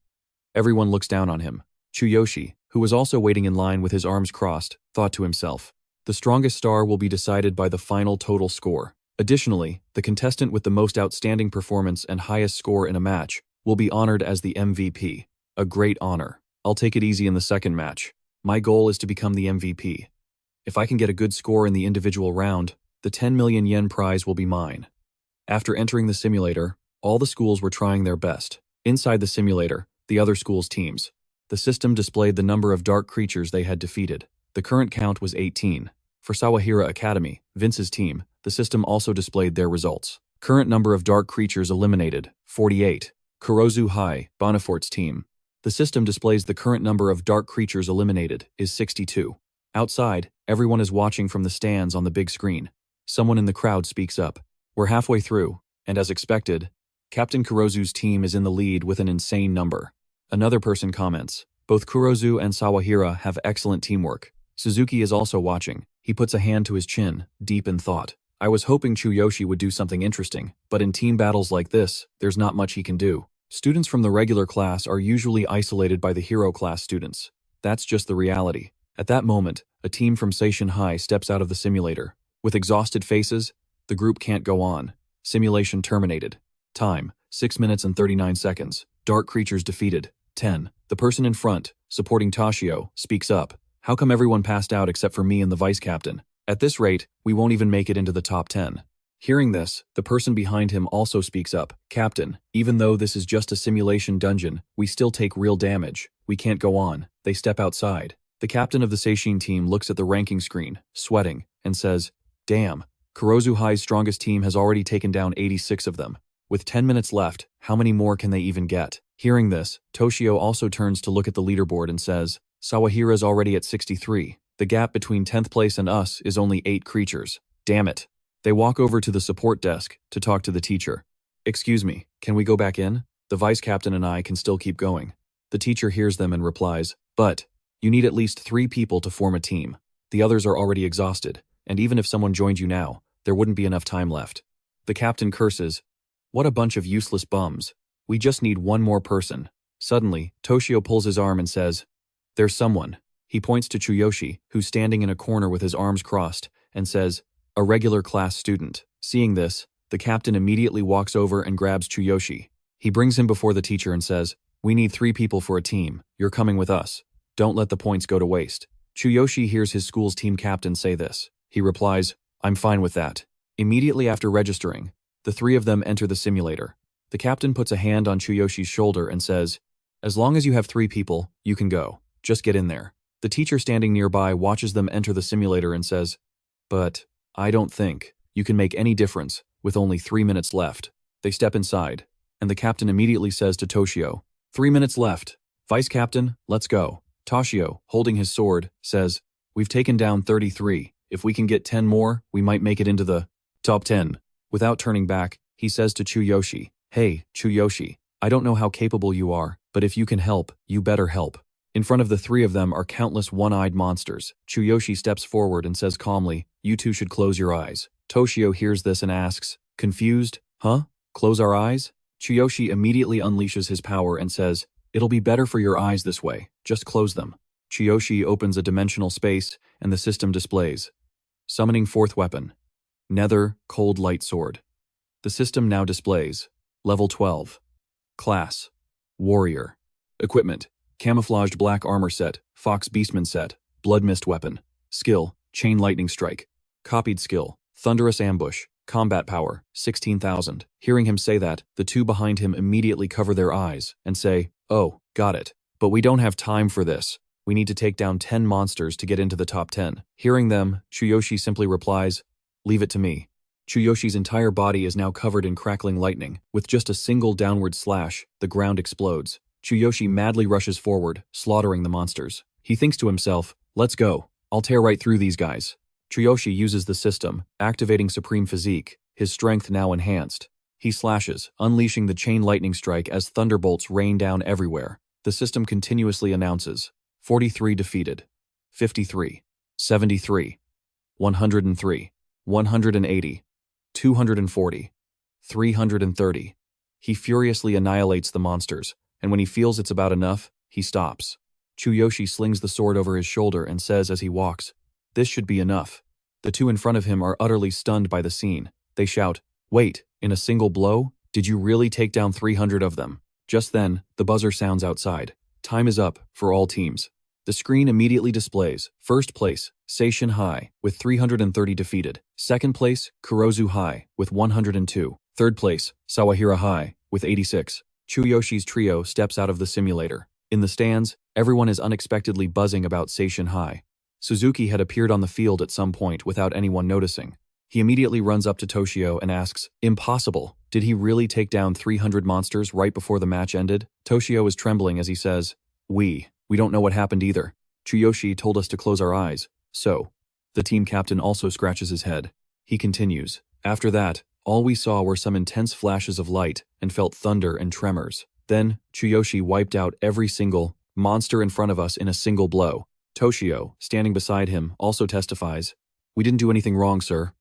"Everyone looks down on him." Chuyoshi, who was also waiting in line with his arms crossed, thought to himself, "The strongest star will be decided by the final total score." Additionally, the contestant with the most outstanding performance and highest score in a match will be honored as the MVP. A great honor. I'll take it easy in the second match. My goal is to become the MVP. If I can get a good score in the individual round, the 10 million yen prize will be mine. After entering the simulator, all the schools were trying their best. Inside the simulator, the other schools' teams. The system displayed the number of dark creatures they had defeated. The current count was 18. For Sawahira Academy, Vince's team, the system also displayed their results. Current number of dark creatures eliminated, 48. Kurozu High, Bonaforte's team. The system displays the current number of dark creatures eliminated is 62. Outside, everyone is watching from the stands on the big screen. Someone in the crowd speaks up. "We're halfway through, and as expected, Captain Kurozu's team is in the lead with an insane number." Another person comments, "Both Kurozu and Sawahira have excellent teamwork." Suzuki is also watching. He puts a hand to his chin, deep in thought. "I was hoping Chuyoshi would do something interesting, but in team battles like this, there's not much he can do." Students from the regular class are usually isolated by the hero class students. That's just the reality. At that moment, a team from Seishin High steps out of the simulator. With exhausted faces, the group can't go on. Simulation terminated. Time, 6 minutes and 39 seconds. Dark creatures defeated. 10. The person in front, supporting Toshio, speaks up. How come everyone passed out except for me and the vice captain? At this rate, we won't even make it into the top 10. Hearing this, the person behind him also speaks up. Captain, even though this is just a simulation dungeon, we still take real damage. We can't go on. They step outside. The captain of the Seishin team looks at the ranking screen, sweating, and says, "Damn, Kurozu High's strongest team has already taken down 86 of them. With 10 minutes left, how many more can they even get?" Hearing this, Toshio also turns to look at the leaderboard and says, "Sawahira's already at 63. The gap between 10th place and us is only 8 creatures. Damn it." They walk over to the support desk to talk to the teacher. "Excuse me, can we go back in? The vice captain and I can still keep going." The teacher hears them and replies, "But you need at least 3 people to form a team. The others are already exhausted, and even if someone joined you now, there wouldn't be enough time left." The captain curses, "What a bunch of useless bums. We just need one more person." Suddenly, Toshio pulls his arm and says, "There's someone." He points to Chuyoshi, who's standing in a corner with his arms crossed, and says, "A regular class student." Seeing this, the captain immediately walks over and grabs Chuyoshi. He brings him before the teacher and says, "We need 3 people for a team. You're coming with us. Don't let the points go to waste." Chuyoshi hears his school's team captain say this. He replies, "I'm fine with that." Immediately after registering, the 3 of them enter the simulator. The captain puts a hand on Chuyoshi's shoulder and says, "As long as you have 3 people, you can go. Just get in there." The teacher standing nearby watches them enter the simulator and says, "But I don't think you can make any difference with only 3 minutes left." They step inside, and the captain immediately says to Toshio, "3 minutes left. Vice captain, let's go." Toshio, holding his sword, says, "We've taken down 33. If we can get 10 more, we might make it into the top 10. Without turning back, he says to Chuyoshi, "Hey, Chuyoshi, I don't know how capable you are, but if you can help, you better help." In front of the 3 of them are countless one-eyed monsters. Chuyoshi steps forward and says calmly, "You two should close your eyes." Toshio hears this and asks, confused, "Huh? Close our eyes?" Chuyoshi immediately unleashes his power and says, "It'll be better for your eyes this way. Just close them." Chuyoshi opens a dimensional space and the system displays. Summoning 4th weapon. Nether Cold Light Sword. The system now displays. Level 12. Class. Warrior. Equipment. Camouflaged black armor set, Fox Beastmen set, Blood Mist weapon. Skill, Chain Lightning Strike. Copied skill, Thunderous Ambush. Combat power, 16,000. Hearing him say that, the 2 behind him immediately cover their eyes and say, "Oh, got it. But we don't have time for this. We need to take down 10 monsters to get into the top 10. Hearing them, Chuyoshi simply replies, "Leave it to me." Chuyoshi's entire body is now covered in crackling lightning. With just a single downward slash, the ground explodes. Chuyoshi madly rushes forward, slaughtering the monsters. He thinks to himself, "Let's go. I'll tear right through these guys." Chuyoshi uses the system, activating Supreme Physique, his strength now enhanced. He slashes, unleashing the chain lightning strike as thunderbolts rain down everywhere. The system continuously announces, 43 defeated, 53, 73, 103, 180, 240, 330. He furiously annihilates the monsters, and when he feels it's about enough, he stops. Chuyoshi slings the sword over his shoulder and says as he walks, "This should be enough." The 2 in front of him are utterly stunned by the scene. They shout, "Wait, in a single blow? Did you really take down 300 of them?" Just then, the buzzer sounds outside. Time is up for all teams. The screen immediately displays, 1st place, Seishin High, with 330 defeated. 2nd place, Kurozu High, with 102. 3rd place, Sawahira High, with 86. Chuyoshi's trio steps out of the simulator. In the stands, everyone is unexpectedly buzzing about Seishin High. Suzuki had appeared on the field at some point without anyone noticing. He immediately runs up to Toshio and asks, "Impossible. Did he really take down 300 monsters right before the match ended?" Toshio is trembling as he says, We don't know what happened either. Chuyoshi told us to close our eyes, so." The team captain also scratches his head. He continues, "After that, all we saw were some intense flashes of light and felt thunder and tremors. Then, Chuyoshi wiped out every single monster in front of us in a single blow." Toshio, standing beside him, also testifies, "We didn't do anything wrong, sir."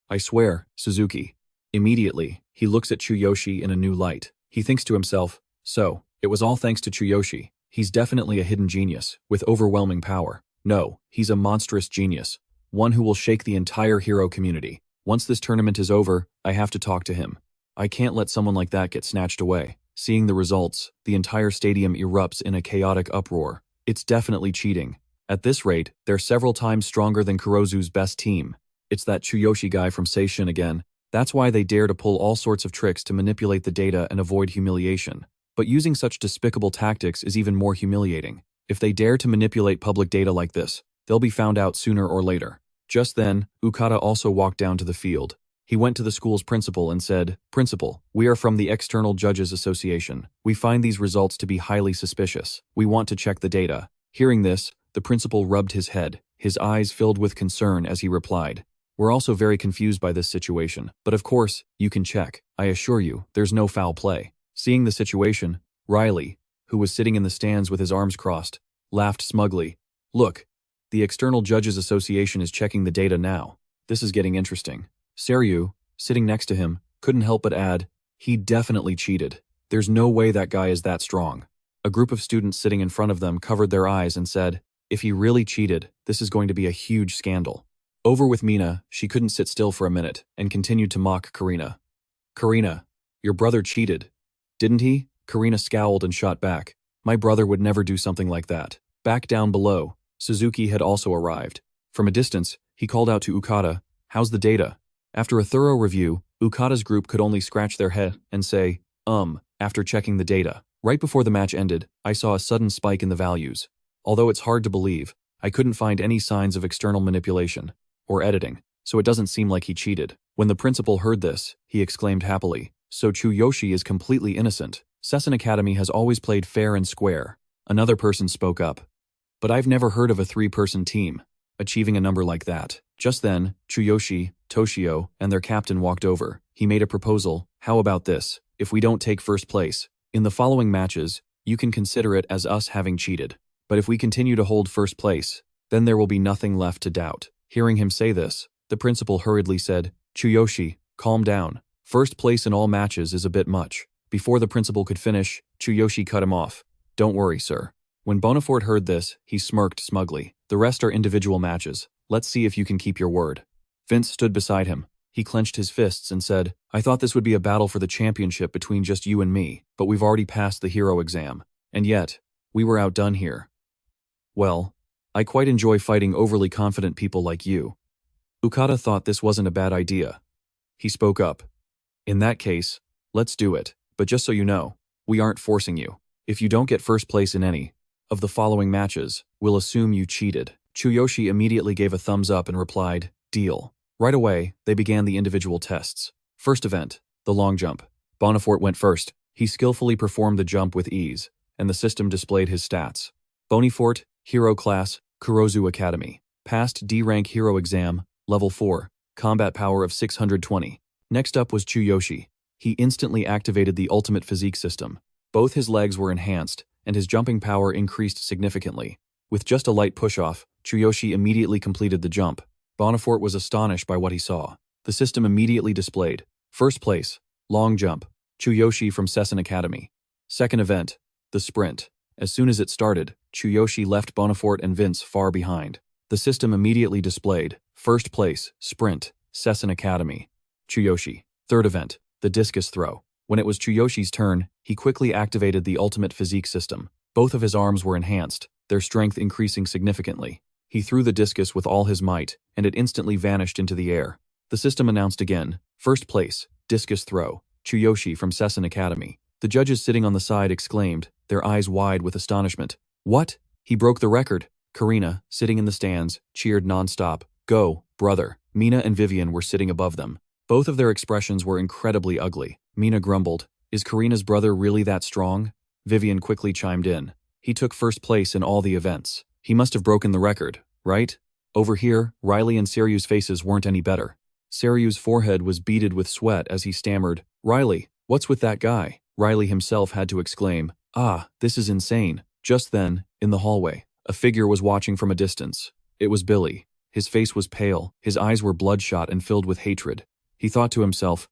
"I swear, Suzuki." Immediately, he looks at Chuyoshi in a new light. He thinks to himself, So, it was all thanks to Chuyoshi. He's definitely a hidden genius, with overwhelming power. No, he's a monstrous genius. One who will shake the entire hero community. Once this tournament is over, I have to talk to him. I can't let someone like that get snatched away. Seeing the results, the entire stadium erupts in a chaotic uproar. It's definitely cheating. At this rate, they're several times stronger than Kurozu's best team. It's that Chuyoshi guy from Seishin again. That's why they dare to pull all sorts of tricks to manipulate the data and avoid humiliation. But using such despicable tactics is even more humiliating. If they dare to manipulate public data like this, they'll be found out sooner or later. Just then, Ukata also walked down to the field. He went to the school's principal and said, "Principal, we are from the External Judges Association. We find these results to be highly suspicious. We want to check the data." Hearing this, the principal rubbed his head, his eyes filled with concern as he replied, "We're also very confused by this situation, but of course, you can check. I assure you, there's no foul play." Seeing the situation, Riley, who was sitting in the stands with his arms crossed, laughed smugly. "Look, the External Judges Association is checking the data now. This is getting interesting." Seryu, sitting next to him, couldn't help but add, "He definitely cheated. There's no way that guy is that strong." A group of students sitting in front of them covered their eyes and said, "If he really cheated, this is going to be a huge scandal." Over with Mina, she couldn't sit still for a minute and continued to mock Karina. "Karina, your brother cheated. Didn't he?" Karina scowled and shot back. "My brother would never do something like that." Back down below, Suzuki had also arrived. From a distance, he called out to Ukata, "How's the data?" After a thorough review, Ukata's group could only scratch their head and say, after checking the data. Right before the match ended, I saw a sudden spike in the values. Although it's hard to believe, I couldn't find any signs of external manipulation or editing, so it doesn't seem like he cheated. When the principal heard this, he exclaimed happily, "So Chuyoshi is completely innocent. Sessen Academy has always played fair and square." Another person spoke up. "But I've never heard of a 3-person team achieving a number like that." Just then, Chuyoshi, Toshio, and their captain walked over. He made a proposal. "How about this? If we don't take first place in the following matches, you can consider it as us having cheated. But if we continue to hold first place, then there will be nothing left to doubt." Hearing him say this, the principal hurriedly said, "Chuyoshi, calm down. First place in all matches is a bit much." Before the principal could finish, Chuyoshi cut him off. "Don't worry, sir." When Bonafort heard this, he smirked smugly. "The rest are individual matches. Let's see if you can keep your word." Vince stood beside him. He clenched his fists and said, "I thought this would be a battle for the championship between just you and me, but we've already passed the hero exam. And yet, we were outdone here. Well, I quite enjoy fighting overly confident people like you." Ukata thought this wasn't a bad idea. He spoke up. "In that case, let's do it. But just so you know, we aren't forcing you. If you don't get first place in any of the following matches, we'll assume you cheated." Chuyoshi immediately gave a thumbs up and replied, "Deal." Right away, they began the individual tests. First event, the long jump. Bonafort went first. He skillfully performed the jump with ease, and the system displayed his stats. Bonifort, Hero Class, Kurozu Academy. Passed D-Rank Hero Exam, Level 4, Combat Power of 620. Next up was Chuyoshi. He instantly activated the Ultimate Physique system. Both his legs were enhanced, and his jumping power increased significantly. With just a light push-off, Chuyoshi immediately completed the jump. Bonafort was astonished by what he saw. The system immediately displayed. First place, long jump, Chuyoshi from Sessen Academy. Second event, the sprint. As soon as it started, Chuyoshi left Bonafort and Vince far behind. The system immediately displayed. First place, sprint, Sessen Academy. Chuyoshi. Third event, the discus throw. When it was Chuyoshi's turn, he quickly activated the Ultimate Physique system. Both of his arms were enhanced, their strength increasing significantly. He threw the discus with all his might, and it instantly vanished into the air. The system announced again, first place, discus throw, Chuyoshi from Sessen Academy. The judges sitting on the side exclaimed, their eyes wide with astonishment. "What? He broke the record." Karina, sitting in the stands, cheered non-stop. "Go, brother." Mina and Vivian were sitting above them. Both of their expressions were incredibly ugly. Mina grumbled, "Is Karina's brother really that strong?" Vivian quickly chimed in. "He took first place in all the events. He must have broken the record, right?" Over here, Riley and Seryu's faces weren't any better. Seryu's forehead was beaded with sweat as he stammered, "Riley, what's with that guy?" Riley himself had to exclaim, "Ah, this is insane." Just then, in the hallway, a figure was watching from a distance. It was Billy. His face was pale, his eyes were bloodshot and filled with hatred. He thought to himself,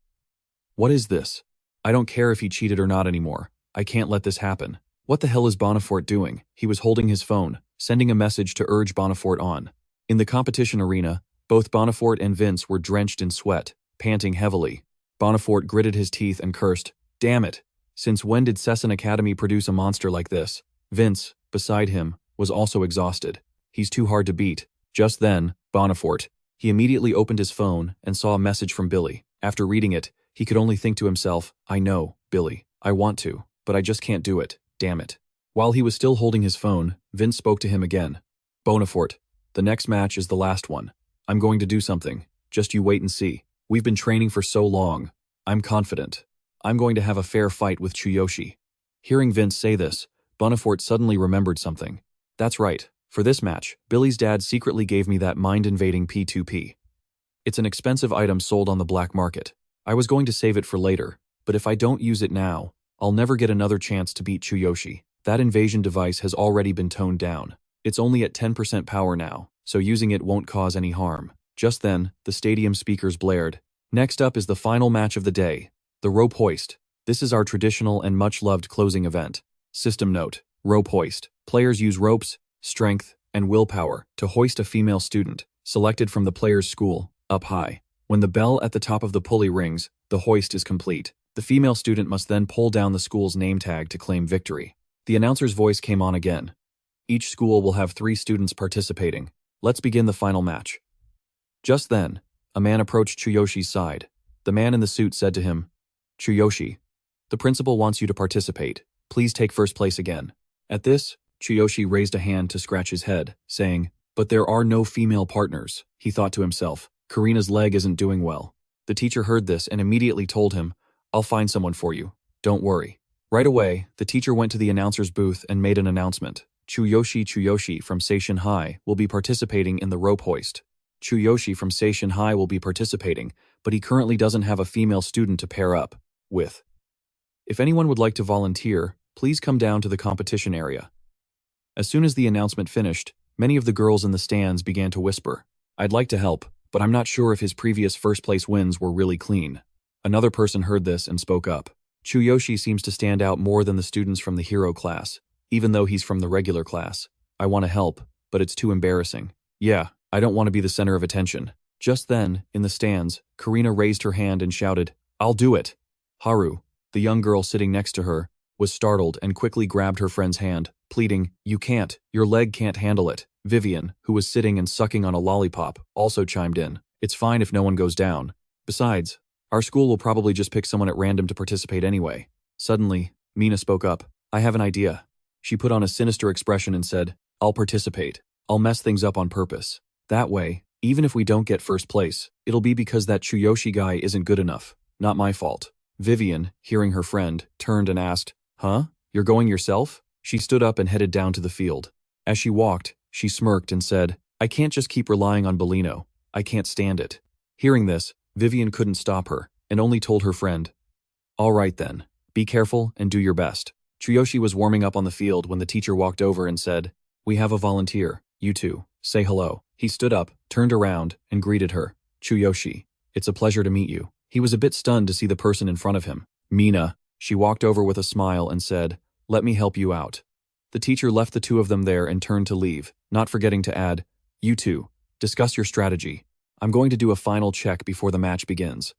"What is this? I don't care if he cheated or not anymore. I can't let this happen. What the hell is Bonafort doing? He was holding his phone, sending a message to urge Bonafort on. In the competition arena, both Bonafort and Vince were drenched in sweat, panting heavily. Bonafort gritted his teeth and cursed, "Damn it! Since when did Sesson Academy produce a monster like this?" Vince, beside him, was also exhausted. He's too hard to beat. Just then, Bonafort. He immediately opened his phone and saw a message from Billy. After reading it, he could only think to himself, I know, Billy. I want to, but I just can't do it. Damn it. While he was still holding his phone, Vince spoke to him again. Bonafort, the next match is the last one. I'm going to do something. Just you wait and see. We've been training for so long. I'm confident. I'm going to have a fair fight with Chuyoshi. Hearing Vince say this, Bonafort suddenly remembered something. That's right. For this match, Billy's dad secretly gave me that mind-invading P2P. It's an expensive item sold on the black market. I was going to save it for later, but if I don't use it now, I'll never get another chance to beat Chuyoshi. That invasion device has already been toned down. It's only at 10% power now, so using it won't cause any harm. Just then, the stadium speakers blared. Next up is the final match of the day, the rope hoist. This is our traditional and much-loved closing event. System note, rope hoist. Players use ropes, strength, and willpower to hoist a female student, selected from the player's school, up high. When the bell at the top of the pulley rings, the hoist is complete. The female student must then pull down the school's name tag to claim victory. The announcer's voice came on again. Each school will have 3 students participating. Let's begin the final match. Just then, a man approached Chuyoshi's side. The man in the suit said to him, Chuyoshi, the principal wants you to participate. Please take first place again. At this, Chuyoshi raised a hand to scratch his head, saying, but there are no female partners. He thought to himself, Karina's leg isn't doing well. The teacher heard this and immediately told him, I'll find someone for you. Don't worry. Right away, the teacher went to the announcer's booth and made an announcement. Chuyoshi from Seishin High will be participating in the rope hoist. Chuyoshi from Seishin High will be participating, but he currently doesn't have a female student to pair up with. If anyone would like to volunteer, please come down to the competition area. As soon as the announcement finished, many of the girls in the stands began to whisper, I'd like to help, but I'm not sure if his previous first-place wins were really clean. Another person heard this and spoke up. Chuyoshi seems to stand out more than the students from the hero class, even though he's from the regular class. I want to help, but it's too embarrassing. Yeah, I don't want to be the center of attention. Just then, in the stands, Karina raised her hand and shouted, I'll do it. Haru, the young girl sitting next to her, was startled and quickly grabbed her friend's hand, pleading, You can't, your leg can't handle it. Vivian, who was sitting and sucking on a lollipop, also chimed in. It's fine if no one goes down. Besides, our school will probably just pick someone at random to participate anyway. Suddenly, Mina spoke up. I have an idea. She put on a sinister expression and said, I'll participate. I'll mess things up on purpose. That way, even if we don't get first place, it'll be because that Chuyoshi guy isn't good enough. Not my fault. Vivian, hearing her friend, turned and asked, Huh? You're going yourself? She stood up and headed down to the field. As she walked, she smirked and said, I can't just keep relying on Bellino. I can't stand it. Hearing this, Vivian couldn't stop her, and only told her friend, All right then, be careful and do your best. Chuyoshi was warming up on the field when the teacher walked over and said, We have a volunteer, you two, say hello. He stood up, turned around, and greeted her. Chuyoshi, it's a pleasure to meet you. He was a bit stunned to see the person in front of him. Mina, she walked over with a smile and said, Let me help you out. The teacher left the two of them there and turned to leave, not forgetting to add, You two, discuss your strategy. I'm going to do a final check before the match begins.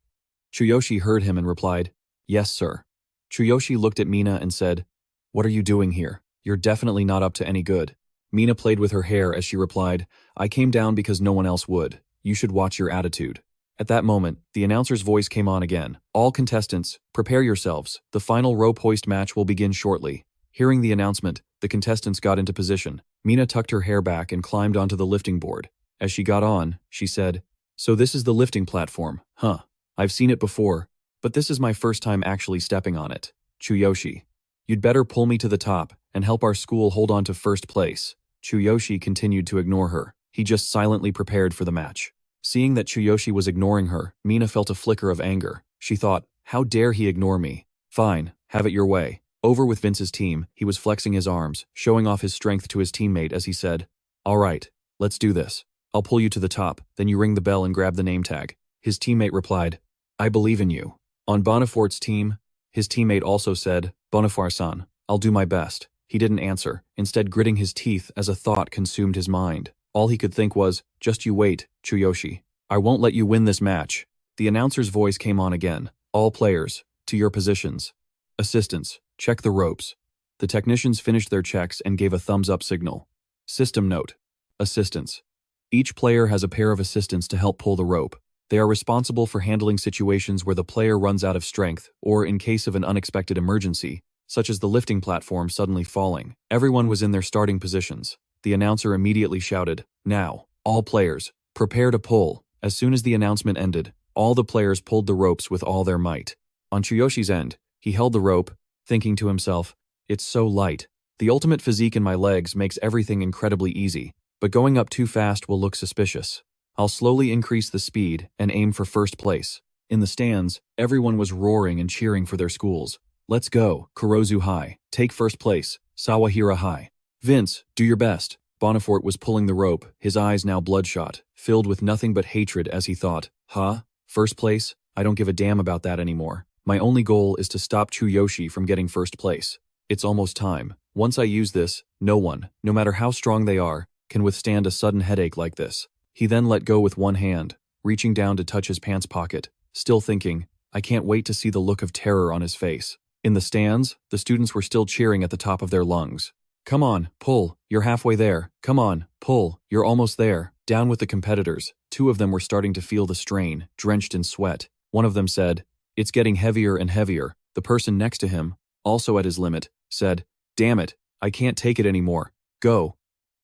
Chuyoshi heard him and replied, Yes, sir. Chuyoshi looked at Mina and said, What are you doing here? You're definitely not up to any good. Mina played with her hair as she replied, I came down because no one else would. You should watch your attitude. At that moment, the announcer's voice came on again. All contestants, prepare yourselves. The final rope hoist match will begin shortly. Hearing the announcement, the contestants got into position. Mina tucked her hair back and climbed onto the lifting board. As she got on, she said, So this is the lifting platform, huh? I've seen it before, but this is my first time actually stepping on it. Chuyoshi, you'd better pull me to the top and help our school hold on to first place. Chuyoshi continued to ignore her. He just silently prepared for the match. Seeing that Chuyoshi was ignoring her, Mina felt a flicker of anger. She thought, How dare he ignore me? Fine, have it your way. Over with Vince's team, he was flexing his arms, showing off his strength to his teammate as he said, All right, let's do this. I'll pull you to the top, then you ring the bell and grab the name tag. His teammate replied, I believe in you. On Bonafort's team, his teammate also said, Bonifar-san, I'll do my best. He didn't answer, instead gritting his teeth as a thought consumed his mind. All he could think was, just you wait, Chuyoshi. I won't let you win this match. The announcer's voice came on again. All players, to your positions. Assistants, check the ropes. The technicians finished their checks and gave a thumbs-up signal. System note. Assistants. Each player has a pair of assistants to help pull the rope. They are responsible for handling situations where the player runs out of strength or in case of an unexpected emergency, such as the lifting platform suddenly falling. Everyone was in their starting positions. The announcer immediately shouted, "Now, all players, prepare to pull." As soon as the announcement ended, all the players pulled the ropes with all their might. On Chuyoshi's end, he held the rope, thinking to himself, "It's so light. The ultimate physique in my legs makes everything incredibly easy, but going up too fast will look suspicious. I'll slowly increase the speed and aim for first place." In the stands, everyone was roaring and cheering for their schools. "Let's go, Kurozu High. Take first place, Sawahira High. Vince, do your best." Bonifort was pulling the rope, his eyes now bloodshot, filled with nothing but hatred as he thought, "Huh? First place? I don't give a damn about that anymore. My only goal is to stop Chuyoshi from getting first place. It's almost time. Once I use this, no one, no matter how strong they are, can withstand a sudden headache like this." He then let go with one hand, reaching down to touch his pants pocket, still thinking, I can't wait to see the look of terror on his face. In the stands, the students were still cheering at the top of their lungs. "Come on, pull, you're halfway there. Come on, pull, you're almost there." Down with the competitors, two of them were starting to feel the strain, drenched in sweat. One of them said, "It's getting heavier and heavier." The person next to him, also at his limit, said, "Damn it, I can't take it anymore. Go."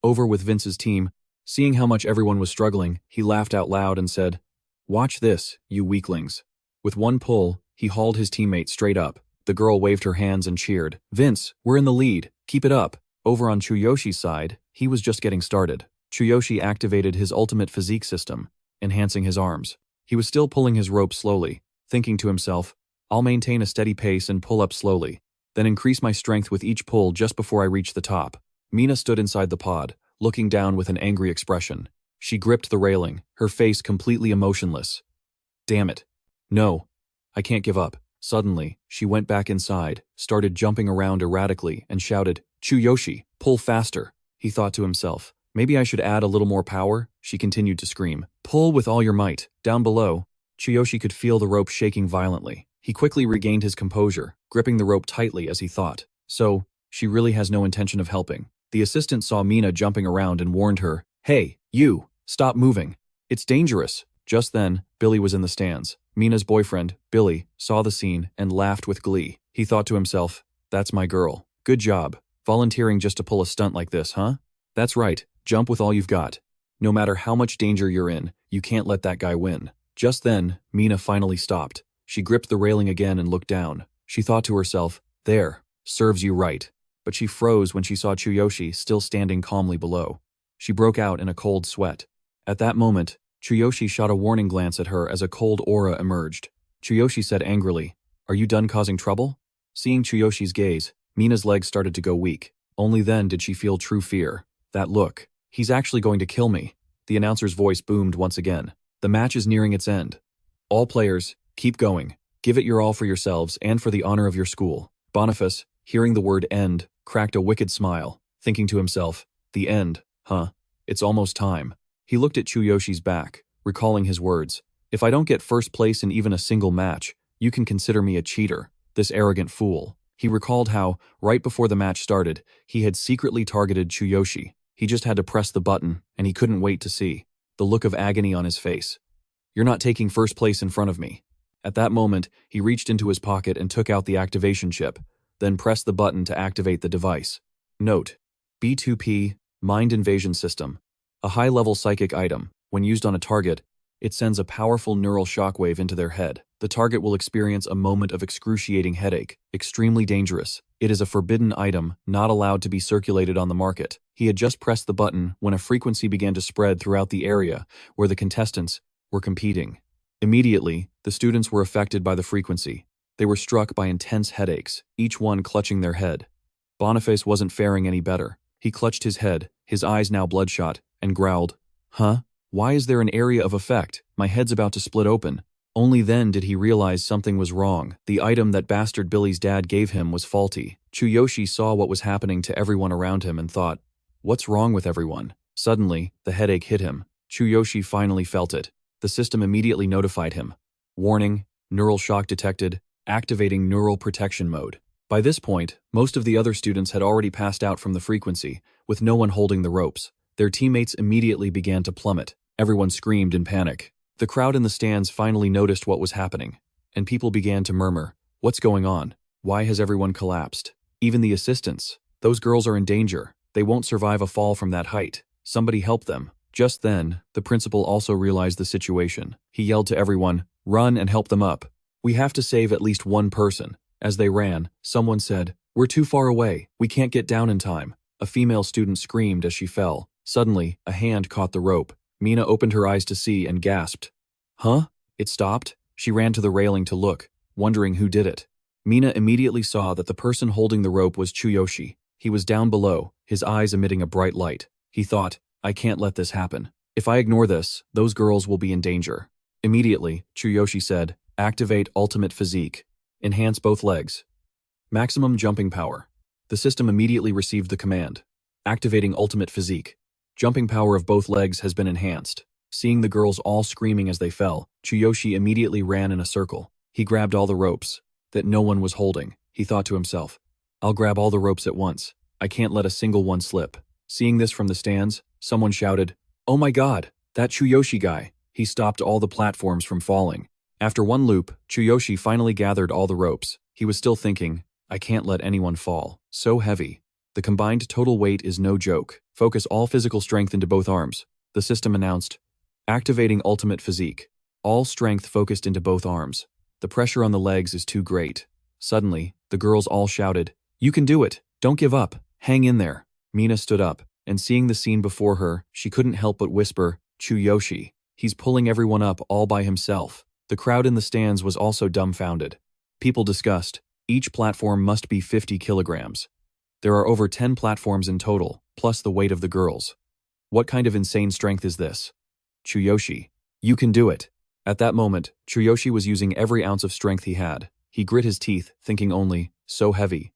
Over with Vince's team, seeing how much everyone was struggling, he laughed out loud and said, "Watch this, you weaklings." With one pull, he hauled his teammate straight up. The girl waved her hands and cheered, "Vince, we're in the lead. Keep it up." Over on Chuyoshi's side, he was just getting started. Chuyoshi activated his ultimate physique system, enhancing his arms. He was still pulling his rope slowly, thinking to himself, "I'll maintain a steady pace and pull up slowly, then increase my strength with each pull just before I reach the top." Mina stood inside the pod, looking down with an angry expression. She gripped the railing, her face completely emotionless. "Damn it. No. I can't give up." Suddenly, she went back inside, started jumping around erratically, and shouted, "Chuyoshi, pull faster." He thought to himself, "Maybe I should add a little more power?" She continued to scream, "Pull with all your might." Down below, Chuyoshi could feel the rope shaking violently. He quickly regained his composure, gripping the rope tightly as he thought. So, she really has no intention of helping. The assistant saw Mina jumping around and warned her, "Hey, you, stop moving. It's dangerous." Just then, Billy was in the stands. Mina's boyfriend, Billy, saw the scene and laughed with glee. He thought to himself, "That's my girl. Good job. Volunteering just to pull a stunt like this, huh? That's right, jump with all you've got. No matter how much danger you're in, you can't let that guy win." Just then, Mina finally stopped. She gripped the railing again and looked down. She thought to herself, "There, serves you right." But she froze when she saw Chuyoshi still standing calmly below. She broke out in a cold sweat. At that moment, Chuyoshi shot a warning glance at her as a cold aura emerged. Chuyoshi said angrily, "Are you done causing trouble?" Seeing Chuyoshi's gaze, Mina's legs started to go weak. Only then did she feel true fear. That look. "He's actually going to kill me." The announcer's voice boomed once again. "The match is nearing its end. All players, keep going. Give it your all for yourselves and for the honor of your school." Boniface, hearing the word end, cracked a wicked smile, thinking to himself, "The end, huh? It's almost time." He looked at Chuyoshi's back, recalling his words, "If I don't get first place in even a single match, you can consider me a cheater, this arrogant fool." He recalled how, right before the match started, he had secretly targeted Chuyoshi. He just had to press the button, and he couldn't wait to see the look of agony on his face. "You're not taking first place in front of me." At that moment, he reached into his pocket and took out the activation chip, then pressed the button to activate the device. Note: B2P, Mind Invasion System. A high-level psychic item. When used on a target, it sends a powerful neural shockwave into their head. The target will experience a moment of excruciating headache, extremely dangerous. It is a forbidden item, not allowed to be circulated on the market. He had just pressed the button when a frequency began to spread throughout the area where the contestants were competing. Immediately, the students were affected by the frequency. They were struck by intense headaches, each one clutching their head. Boniface wasn't faring any better. He clutched his head, his eyes now bloodshot, and growled, "Huh? Why is there an area of effect? My head's about to split open." Only then did he realize something was wrong. The item that bastard Billy's dad gave him was faulty. Chuyoshi saw what was happening to everyone around him and thought, what's wrong with everyone? Suddenly, the headache hit him. Chuyoshi finally felt it. The system immediately notified him. Warning, neural shock detected, activating neural protection mode. By this point, most of the other students had already passed out from the frequency, with no one holding the ropes. Their teammates immediately began to plummet. Everyone screamed in panic. The crowd in the stands finally noticed what was happening, and people began to murmur, what's going on? Why has everyone collapsed? Even the assistants. Those girls are in danger. They won't survive a fall from that height. Somebody help them. Just then, the principal also realized the situation. He yelled to everyone, run and help them up. We have to save at least one person. As they ran, someone said, we're too far away. We can't get down in time. A female student screamed as she fell. Suddenly, a hand caught the rope. Mina opened her eyes to see and gasped. Huh? It stopped? She ran to the railing to look, wondering who did it. Mina immediately saw that the person holding the rope was Chuyoshi. He was down below, his eyes emitting a bright light. He thought, I can't let this happen. If I ignore this, those girls will be in danger. Immediately, Chuyoshi said, activate ultimate physique. Enhance both legs. Maximum jumping power. The system immediately received the command. Activating ultimate physique. Jumping power of both legs has been enhanced. Seeing the girls all screaming as they fell, Chuyoshi immediately ran in a circle. He grabbed all the ropes that no one was holding. He thought to himself, I'll grab all the ropes at once. I can't let a single one slip. Seeing this from the stands, someone shouted, oh my god, that Chuyoshi guy. He stopped all the platforms from falling. After one loop, Chuyoshi finally gathered all the ropes. He was still thinking, I can't let anyone fall. So heavy. The combined total weight is no joke. Focus all physical strength into both arms. The system announced, activating ultimate physique. All strength focused into both arms. The pressure on the legs is too great. Suddenly, the girls all shouted, you can do it. Don't give up. Hang in there. Mina stood up, and seeing the scene before her, she couldn't help but whisper, Chuyoshi. He's pulling everyone up all by himself. The crowd in the stands was also dumbfounded. People discussed, each platform must be 50 kilograms. There are over 10 platforms in total, plus the weight of the girls. What kind of insane strength is this? Chuyoshi, you can do it. At that moment, Chuyoshi was using every ounce of strength he had. He grit his teeth, thinking only, so heavy,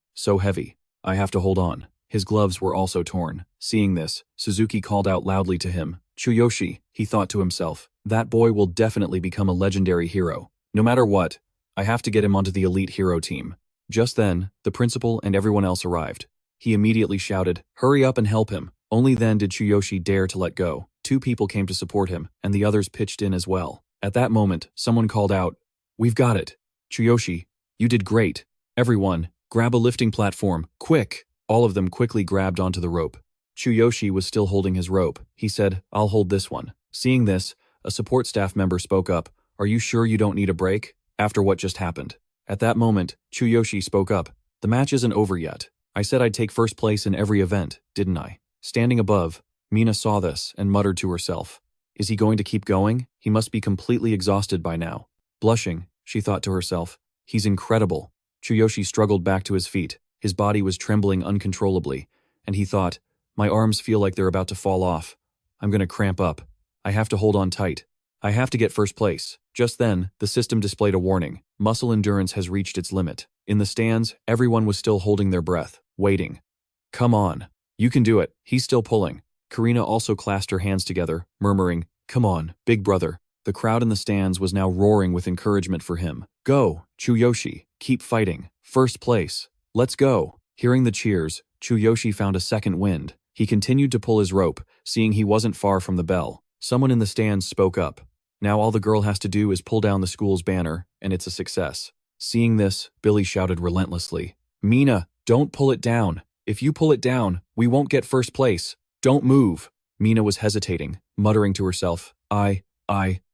I have to hold on. His gloves were also torn. Seeing this, Suzuki called out loudly to him, Chuyoshi, he thought to himself, that boy will definitely become a legendary hero. No matter what, I have to get him onto the elite hero team. Just then, the principal and everyone else arrived. He immediately shouted, hurry up and help him. Only then did Chuyoshi dare to let go. 2 people came to support him, and the others pitched in as well. At that moment, someone called out, we've got it. Chuyoshi, you did great. Everyone, grab a lifting platform, quick. All of them quickly grabbed onto the rope. Chuyoshi was still holding his rope. He said, I'll hold this one. Seeing this, a support staff member spoke up, are you sure you don't need a break? After what just happened. At that moment, Chuyoshi spoke up, the match isn't over yet. I said I'd take first place in every event, didn't I? Standing above, Mina saw this and muttered to herself, is he going to keep going? He must be completely exhausted by now. Blushing, she thought to herself, he's incredible. Chuyoshi struggled back to his feet. His body was trembling uncontrollably, and he thought, my arms feel like they're about to fall off. I'm gonna cramp up. I have to hold on tight. I have to get first place. Just then, the system displayed a warning. Muscle endurance has reached its limit. In the stands, everyone was still holding their breath, waiting. Come on. You can do it. He's still pulling. Karina also clasped her hands together, murmuring, come on, big brother. The crowd in the stands was now roaring with encouragement for him. Go, Chuyoshi. Keep fighting. First place. Let's go. Hearing the cheers, Chuyoshi found a second wind. He continued to pull his rope, seeing he wasn't far from the bell. Someone in the stands spoke up. Now all the girl has to do is pull down the school's banner, and it's a success. Seeing this, Billy shouted relentlessly, Mina, don't pull it down. If you pull it down, we won't get first place. Don't move. Mina was hesitating, muttering to herself, I.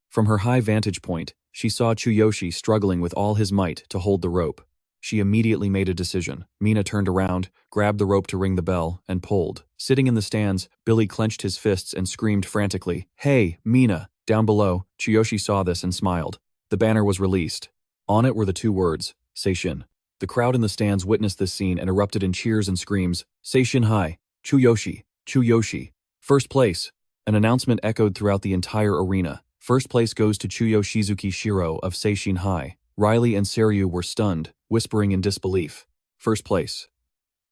From her high vantage point, she saw Chuyoshi struggling with all his might to hold the rope. She immediately made a decision. Mina turned around, grabbed the rope to ring the bell, and pulled. Sitting in the stands, Billy clenched his fists and screamed frantically, Hey, Mina! Down below, Chuyoshi saw this and smiled. The banner was released. On it were the 2 words, Seishin. The crowd in the stands witnessed this scene and erupted in cheers and screams, Seishin High! Chuyoshi! Chuyoshi! First place! An announcement echoed throughout the entire arena. First place goes to Chuyoshi Shiro of Seishin High. Riley and Seryu were stunned, whispering in disbelief. First place.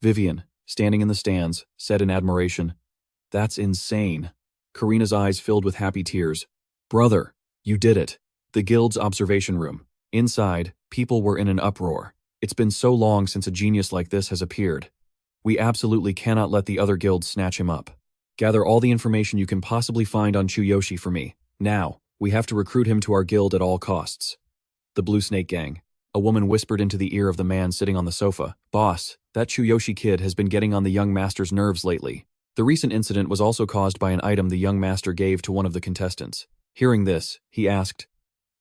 Vivian, standing in the stands, said in admiration, "That's insane." Karina's eyes filled with happy tears. "Brother, you did it." The guild's observation room. Inside, people were in an uproar. It's been so long since a genius like this has appeared. We absolutely cannot let the other guilds snatch him up. Gather all the information you can possibly find on Chuyoshi for me. Now, we have to recruit him to our guild at all costs. The Blue Snake Gang. A woman whispered into the ear of the man sitting on the sofa, "Boss, that Chuyoshi kid has been getting on the young master's nerves lately." The recent incident was also caused by an item the young master gave to one of the contestants. Hearing this, he asked,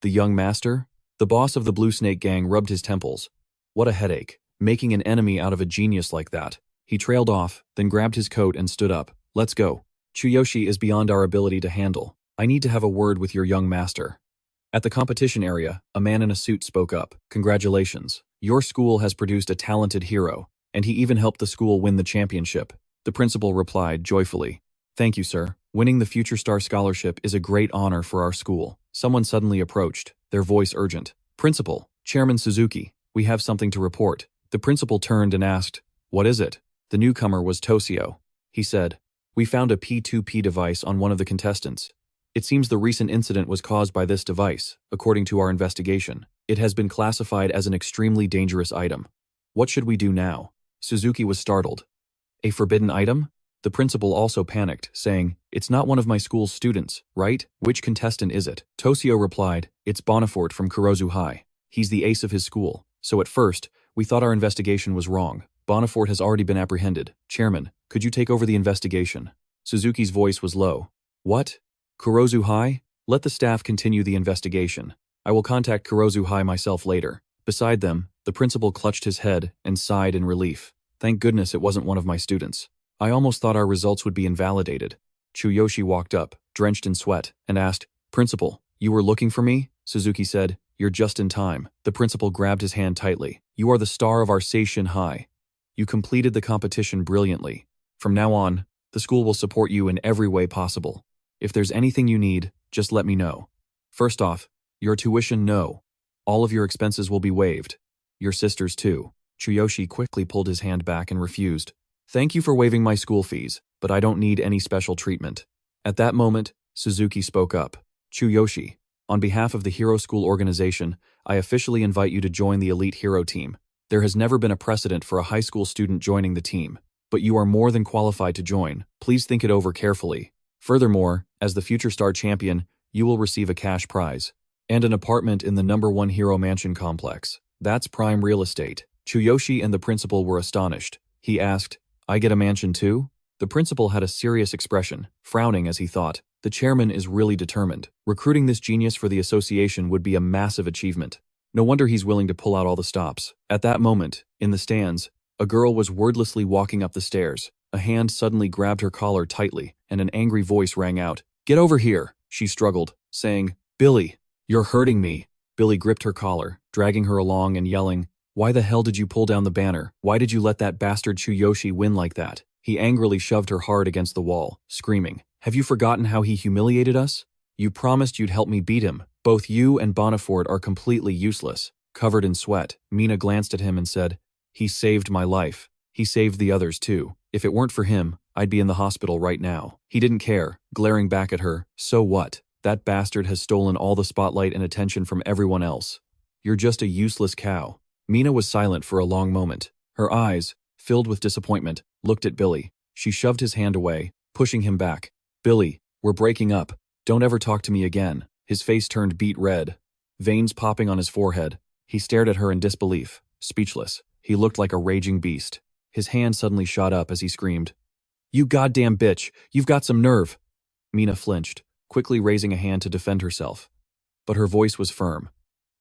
"The young master?" The boss of the Blue Snake Gang rubbed his temples. What a headache, making an enemy out of a genius like that. He trailed off, then grabbed his coat and stood up. "Let's go. Chuyoshi is beyond our ability to handle. I need to have a word with your young master." At the competition area, a man in a suit spoke up. "Congratulations. Your school has produced a talented hero, and he even helped the school win the championship." The principal replied joyfully, "Thank you, sir. Winning the Future Star Scholarship is a great honor for our school." Someone suddenly approached, their voice urgent. "Principal, Chairman Suzuki, we have something to report." The principal turned and asked, "What is it?" The newcomer was Tosio. He said, "We found a P2P device on one of the contestants. It seems the recent incident was caused by this device, according to our investigation. It has been classified as an extremely dangerous item. What should we do now?" Suzuki was startled. "A forbidden item?" The principal also panicked, saying, "It's not one of my school's students, right? Which contestant is it?" Tosio replied, "It's Bonifort from Kurozu High. He's the ace of his school. So at first, we thought our investigation was wrong. Bonifort has already been apprehended. Chairman, could you take over the investigation?" Suzuki's voice was low. "What? Kurozu High? Let the staff continue the investigation. I will contact Kurozu High myself later." Beside them, the principal clutched his head and sighed in relief. "Thank goodness it wasn't one of my students. I almost thought our results would be invalidated." Chuyoshi walked up, drenched in sweat, and asked, "Principal, you were looking for me?" Suzuki said, "You're just in time." The principal grabbed his hand tightly. "You are the star of our Seishin High. You completed the competition brilliantly. From now on, the school will support you in every way possible. If there's anything you need, just let me know. First off, your tuition, no. All of your expenses will be waived. Your sister's too." Chuyoshi quickly pulled his hand back and refused. "Thank you for waiving my school fees, but I don't need any special treatment." At that moment, Suzuki spoke up. "Chuyoshi, on behalf of the Hero School organization, I officially invite you to join the elite hero team. There has never been a precedent for a high school student joining the team, but you are more than qualified to join. Please think it over carefully. Furthermore, as the Future Star champion, you will receive a cash prize and an apartment in the #1 Hero Mansion complex. That's prime real estate." Chuyoshi and the principal were astonished. He asked, "I get a mansion too?" The principal had a serious expression, frowning as he thought, "The chairman is really determined. Recruiting this genius for the association would be a massive achievement. No wonder he's willing to pull out all the stops." At that moment, in the stands, a girl was wordlessly walking up the stairs. A hand suddenly grabbed her collar tightly, and an angry voice rang out. "Get over here," she struggled, saying, "Billy, you're hurting me." Billy gripped her collar, dragging her along and yelling, "Why the hell did you pull down the banner? Why did you let that bastard Chuyoshi win like that?" He angrily shoved her hard against the wall, screaming, "Have you forgotten how he humiliated us? You promised you'd help me beat him. Both you and Bonifort are completely useless." Covered in sweat, Mina glanced at him and said, "He saved my life. He saved the others too. If it weren't for him, I'd be in the hospital right now." He didn't care, glaring back at her. "So what? That bastard has stolen all the spotlight and attention from everyone else. You're just a useless cow." Mina was silent for a long moment. Her eyes, filled with disappointment, looked at Billy. She shoved his hand away, pushing him back. "Billy, we're breaking up. Don't ever talk to me again." His face turned beet red, veins popping on his forehead. He stared at her in disbelief, speechless. He looked like a raging beast. His hand suddenly shot up as he screamed, "You goddamn bitch, you've got some nerve." Mina flinched, quickly raising a hand to defend herself. But her voice was firm.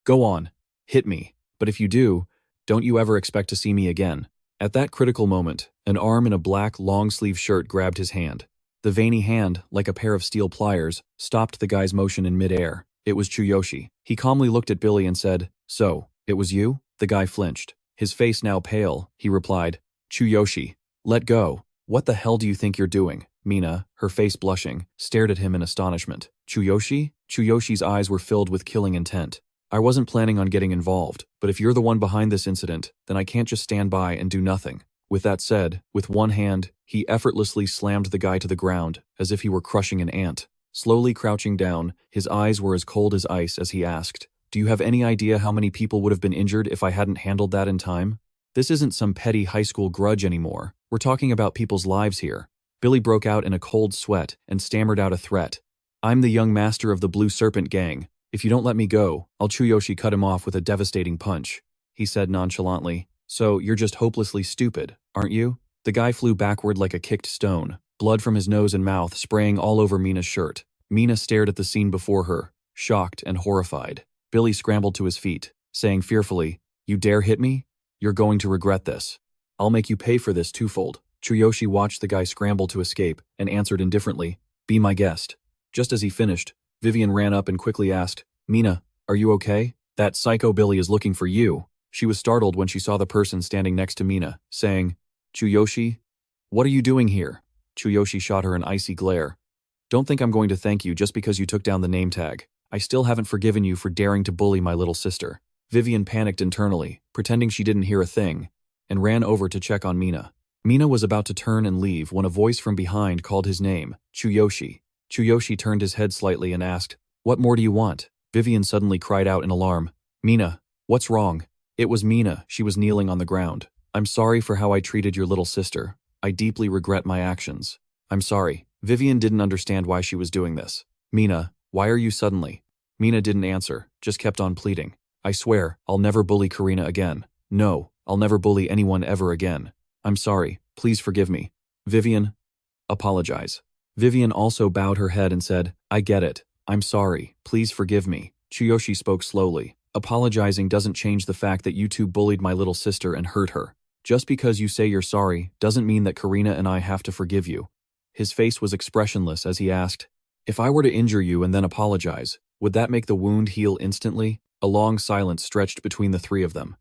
"Go on, hit me. But if you do, don't you ever expect to see me again." At that critical moment, an arm in a black long-sleeve shirt grabbed his hand. The veiny hand, like a pair of steel pliers, stopped the guy's motion in midair. It was Chuyoshi. He calmly looked at Billy and said, "So, it was you?" The guy flinched. His face now pale, he replied, "Chuyoshi, let go. What the hell do you think you're doing?" Mina, her face blushing, stared at him in astonishment. "Chuyoshi? Chuyoshi's eyes were filled with killing intent. I wasn't planning on getting involved, but if you're the one behind this incident, then I can't just stand by and do nothing. With that said, with one hand, he effortlessly slammed the guy to the ground, as if he were crushing an ant. Slowly crouching down, his eyes were as cold as ice as he asked, "Do you have any idea how many people would have been injured if I hadn't handled that in time? This isn't some petty high school grudge anymore. We're talking about people's lives here." Billy broke out in a cold sweat and stammered out a threat. "I'm the young master of the Blue Serpent Gang. If you don't let me go, I'll Chuyoshi cut him off with a devastating punch," he said nonchalantly. "So you're just hopelessly stupid, aren't you?" The guy flew backward like a kicked stone, blood from his nose and mouth spraying all over Mina's shirt. Mina stared at the scene before her, shocked and horrified. Billy scrambled to his feet, saying fearfully, "You dare hit me? You're going to regret this. I'll make you pay for this twofold." Chuyoshi watched the guy scramble to escape and answered indifferently, "Be my guest." Just as he finished, Vivian ran up and quickly asked, "Mina, are you okay? That psycho Billy is looking for you." She was startled when she saw the person standing next to Mina, saying, "Chuyoshi? What are you doing here?" Chuyoshi shot her an icy glare. "Don't think I'm going to thank you just because you took down the name tag. I still haven't forgiven you for daring to bully my little sister." Vivian panicked internally, pretending she didn't hear a thing, and ran over to check on Mina. Mina was about to turn and leave when a voice from behind called his name, "Chuyoshi." Chuyoshi turned his head slightly and asked, "What more do you want?" Vivian suddenly cried out in alarm, "Mina, what's wrong?" It was Mina. She was kneeling on the ground. "I'm sorry for how I treated your little sister. I deeply regret my actions. I'm sorry." Vivian didn't understand why she was doing this. "Mina, why are you suddenly?" Mina didn't answer, just kept on pleading. "I swear, I'll never bully Karina again. No, I'll never bully anyone ever again. I'm sorry, please forgive me." "Vivian, apologize." Vivian also bowed her head and said, "I get it. I'm sorry, please forgive me." Chuyoshi spoke slowly. "Apologizing doesn't change the fact that you two bullied my little sister and hurt her. Just because you say you're sorry doesn't mean that Karina and I have to forgive you." His face was expressionless as he asked, "If I were to injure you and then apologize, would that make the wound heal instantly?" A long silence stretched between the three of them.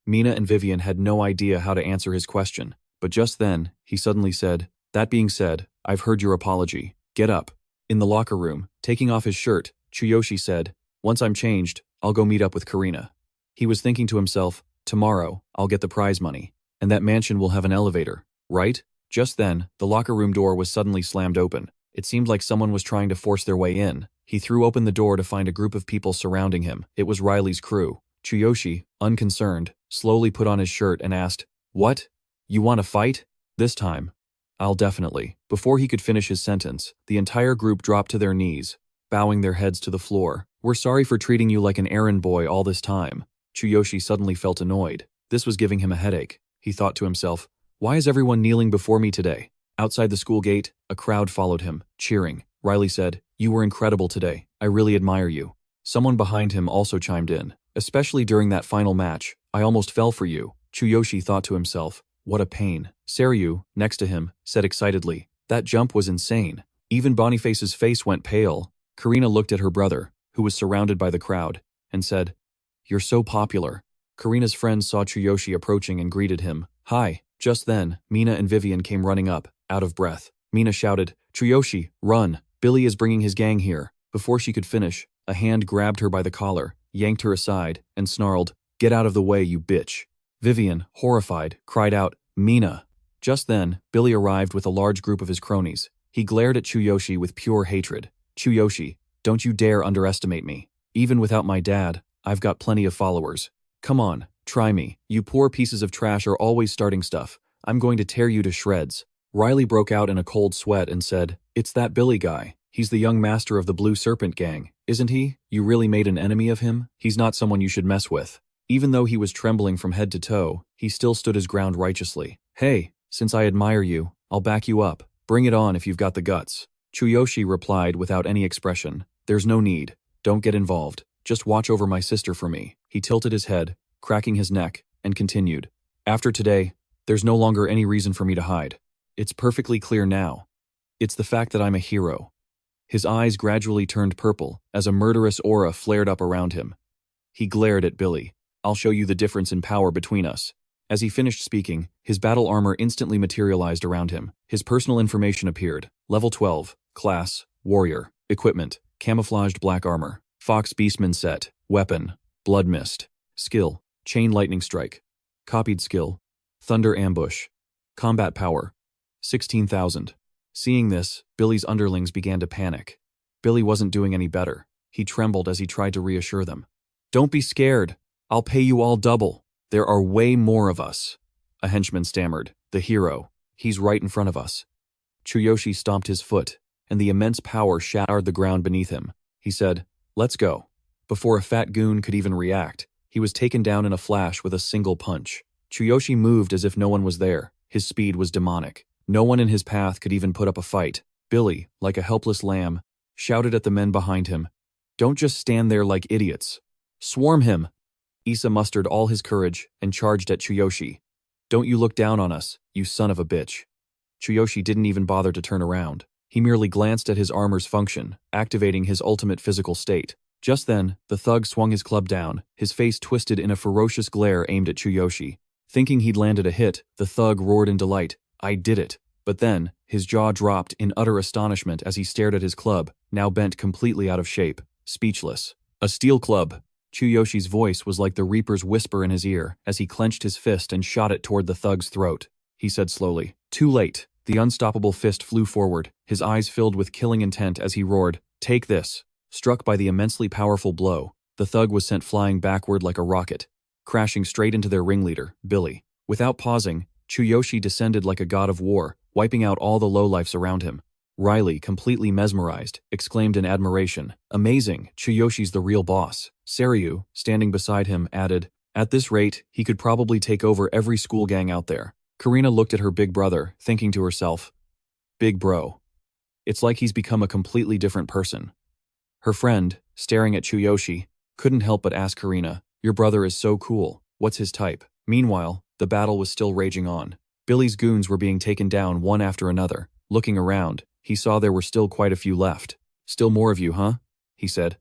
Mina and Vivian had no idea how to answer his question, but just then, he suddenly said, "That being said, I've heard your apology. Get up." In the locker room, taking off his shirt, Chuyoshi said, "Once I'm changed, I'll go meet up with Karina." He was thinking to himself, "Tomorrow, I'll get the prize money, and that mansion will have an elevator, right?" Just then, the locker room door was suddenly slammed open. It seemed like someone was trying to force their way in. He threw open the door to find a group of people surrounding him. It was Riley's crew. Chuyoshi, unconcerned, slowly put on his shirt and asked, "What? You want to fight?" "This time, I'll definitely." Before he could finish his sentence, the entire group dropped to their knees, bowing their heads to the floor. "We're sorry for treating you like an errand boy all this time." Chuyoshi suddenly felt annoyed. This was giving him a headache. He thought to himself, "Why is everyone kneeling before me today?" Outside the school gate, a crowd followed him, cheering. Riley said, "You were incredible today. I really admire you." Someone behind him also chimed in, "Especially during that final match. I almost fell for you." Chuyoshi thought to himself, "What a pain." Seryu, next to him, said excitedly, "That jump was insane." Even Boniface's face went pale. Karina looked at her brother, who was surrounded by the crowd, and said, "You're so popular." Karina's friends saw Chuyoshi approaching and greeted him. "Hi." Just then, Mina and Vivian came running up, out of breath. Mina shouted, "Chuyoshi, run! Billy is bringing his gang here." Before she could finish, a hand grabbed her by the collar, yanked her aside, and snarled, "Get out of the way, you bitch." Vivian, horrified, cried out, "Mina." Just then, Billy arrived with a large group of his cronies. He glared at Chuyoshi with pure hatred. "Chuyoshi, don't you dare underestimate me. Even without my dad, I've got plenty of followers. Come on, try me. You poor pieces of trash are always starting stuff. I'm going to tear you to shreds." Riley broke out in a cold sweat and said, "It's that Billy guy. He's the young master of the Blue Serpent Gang, isn't he? You really made an enemy of him? He's not someone you should mess with." Even though he was trembling from head to toe, he still stood his ground righteously. "Hey, since I admire you, I'll back you up. Bring it on if you've got the guts." Chuyoshi replied without any expression, "There's no need. Don't get involved. Just watch over my sister for me." He tilted his head, cracking his neck, and continued, "After today, there's no longer any reason for me to hide. It's perfectly clear now. It's the fact that I'm a hero." His eyes gradually turned purple as a murderous aura flared up around him. He glared at Billy. "I'll show you the difference in power between us." As he finished speaking, his battle armor instantly materialized around him. His personal information appeared. Level 12, class, warrior, equipment, camouflaged black armor, Fox Beastman set, weapon, blood mist, skill, chain lightning strike, copied skill, thunder ambush, combat power, 16,000. Seeing this, Billy's underlings began to panic. Billy wasn't doing any better. He trembled as he tried to reassure them. Don't be scared. I'll pay you all double. There are way more of us. A henchman stammered. The hero. He's right in front of us. Chuyoshi stomped his foot, and the immense power shattered the ground beneath him. He said, "Let's go." Before a fat goon could even react, he was taken down in a flash with a single punch. Chuyoshi moved as if no one was there. His speed was demonic. No one in his path could even put up a fight. Billy, like a helpless lamb, shouted at the men behind him, "Don't just stand there like idiots. Swarm him!" Issa mustered all his courage and charged at Chuyoshi. "Don't you look down on us, you son of a bitch." Chuyoshi didn't even bother to turn around. He merely glanced at his armor's function, activating his ultimate physical state. Just then, the thug swung his club down, his face twisted in a ferocious glare aimed at Chuyoshi. Thinking he'd landed a hit, the thug roared in delight, "I did it." But then, his jaw dropped in utter astonishment as he stared at his club, now bent completely out of shape, speechless. A steel club. Chuyoshi's voice was like the Reaper's whisper in his ear as he clenched his fist and shot it toward the thug's throat. He said slowly, "Too late." The unstoppable fist flew forward, his eyes filled with killing intent as he roared, "Take this." Struck by the immensely powerful blow, the thug was sent flying backward like a rocket, crashing straight into their ringleader, Billy. Without pausing, Chuyoshi descended like a god of war, wiping out all the lowlifes around him. Riley, completely mesmerized, exclaimed in admiration, "Amazing, Chuyoshi's the real boss." Saryu, standing beside him, added, "At this rate, he could probably take over every school gang out there." Karina looked at her big brother, thinking to herself, "Big bro. It's like he's become a completely different person." Her friend, staring at Chuyoshi, couldn't help but ask Karina, "Your brother is so cool. What's his type?" Meanwhile, the battle was still raging on. Billy's goons were being taken down one after another. Looking around, he saw there were still quite a few left. "Still more of you, huh?" he said.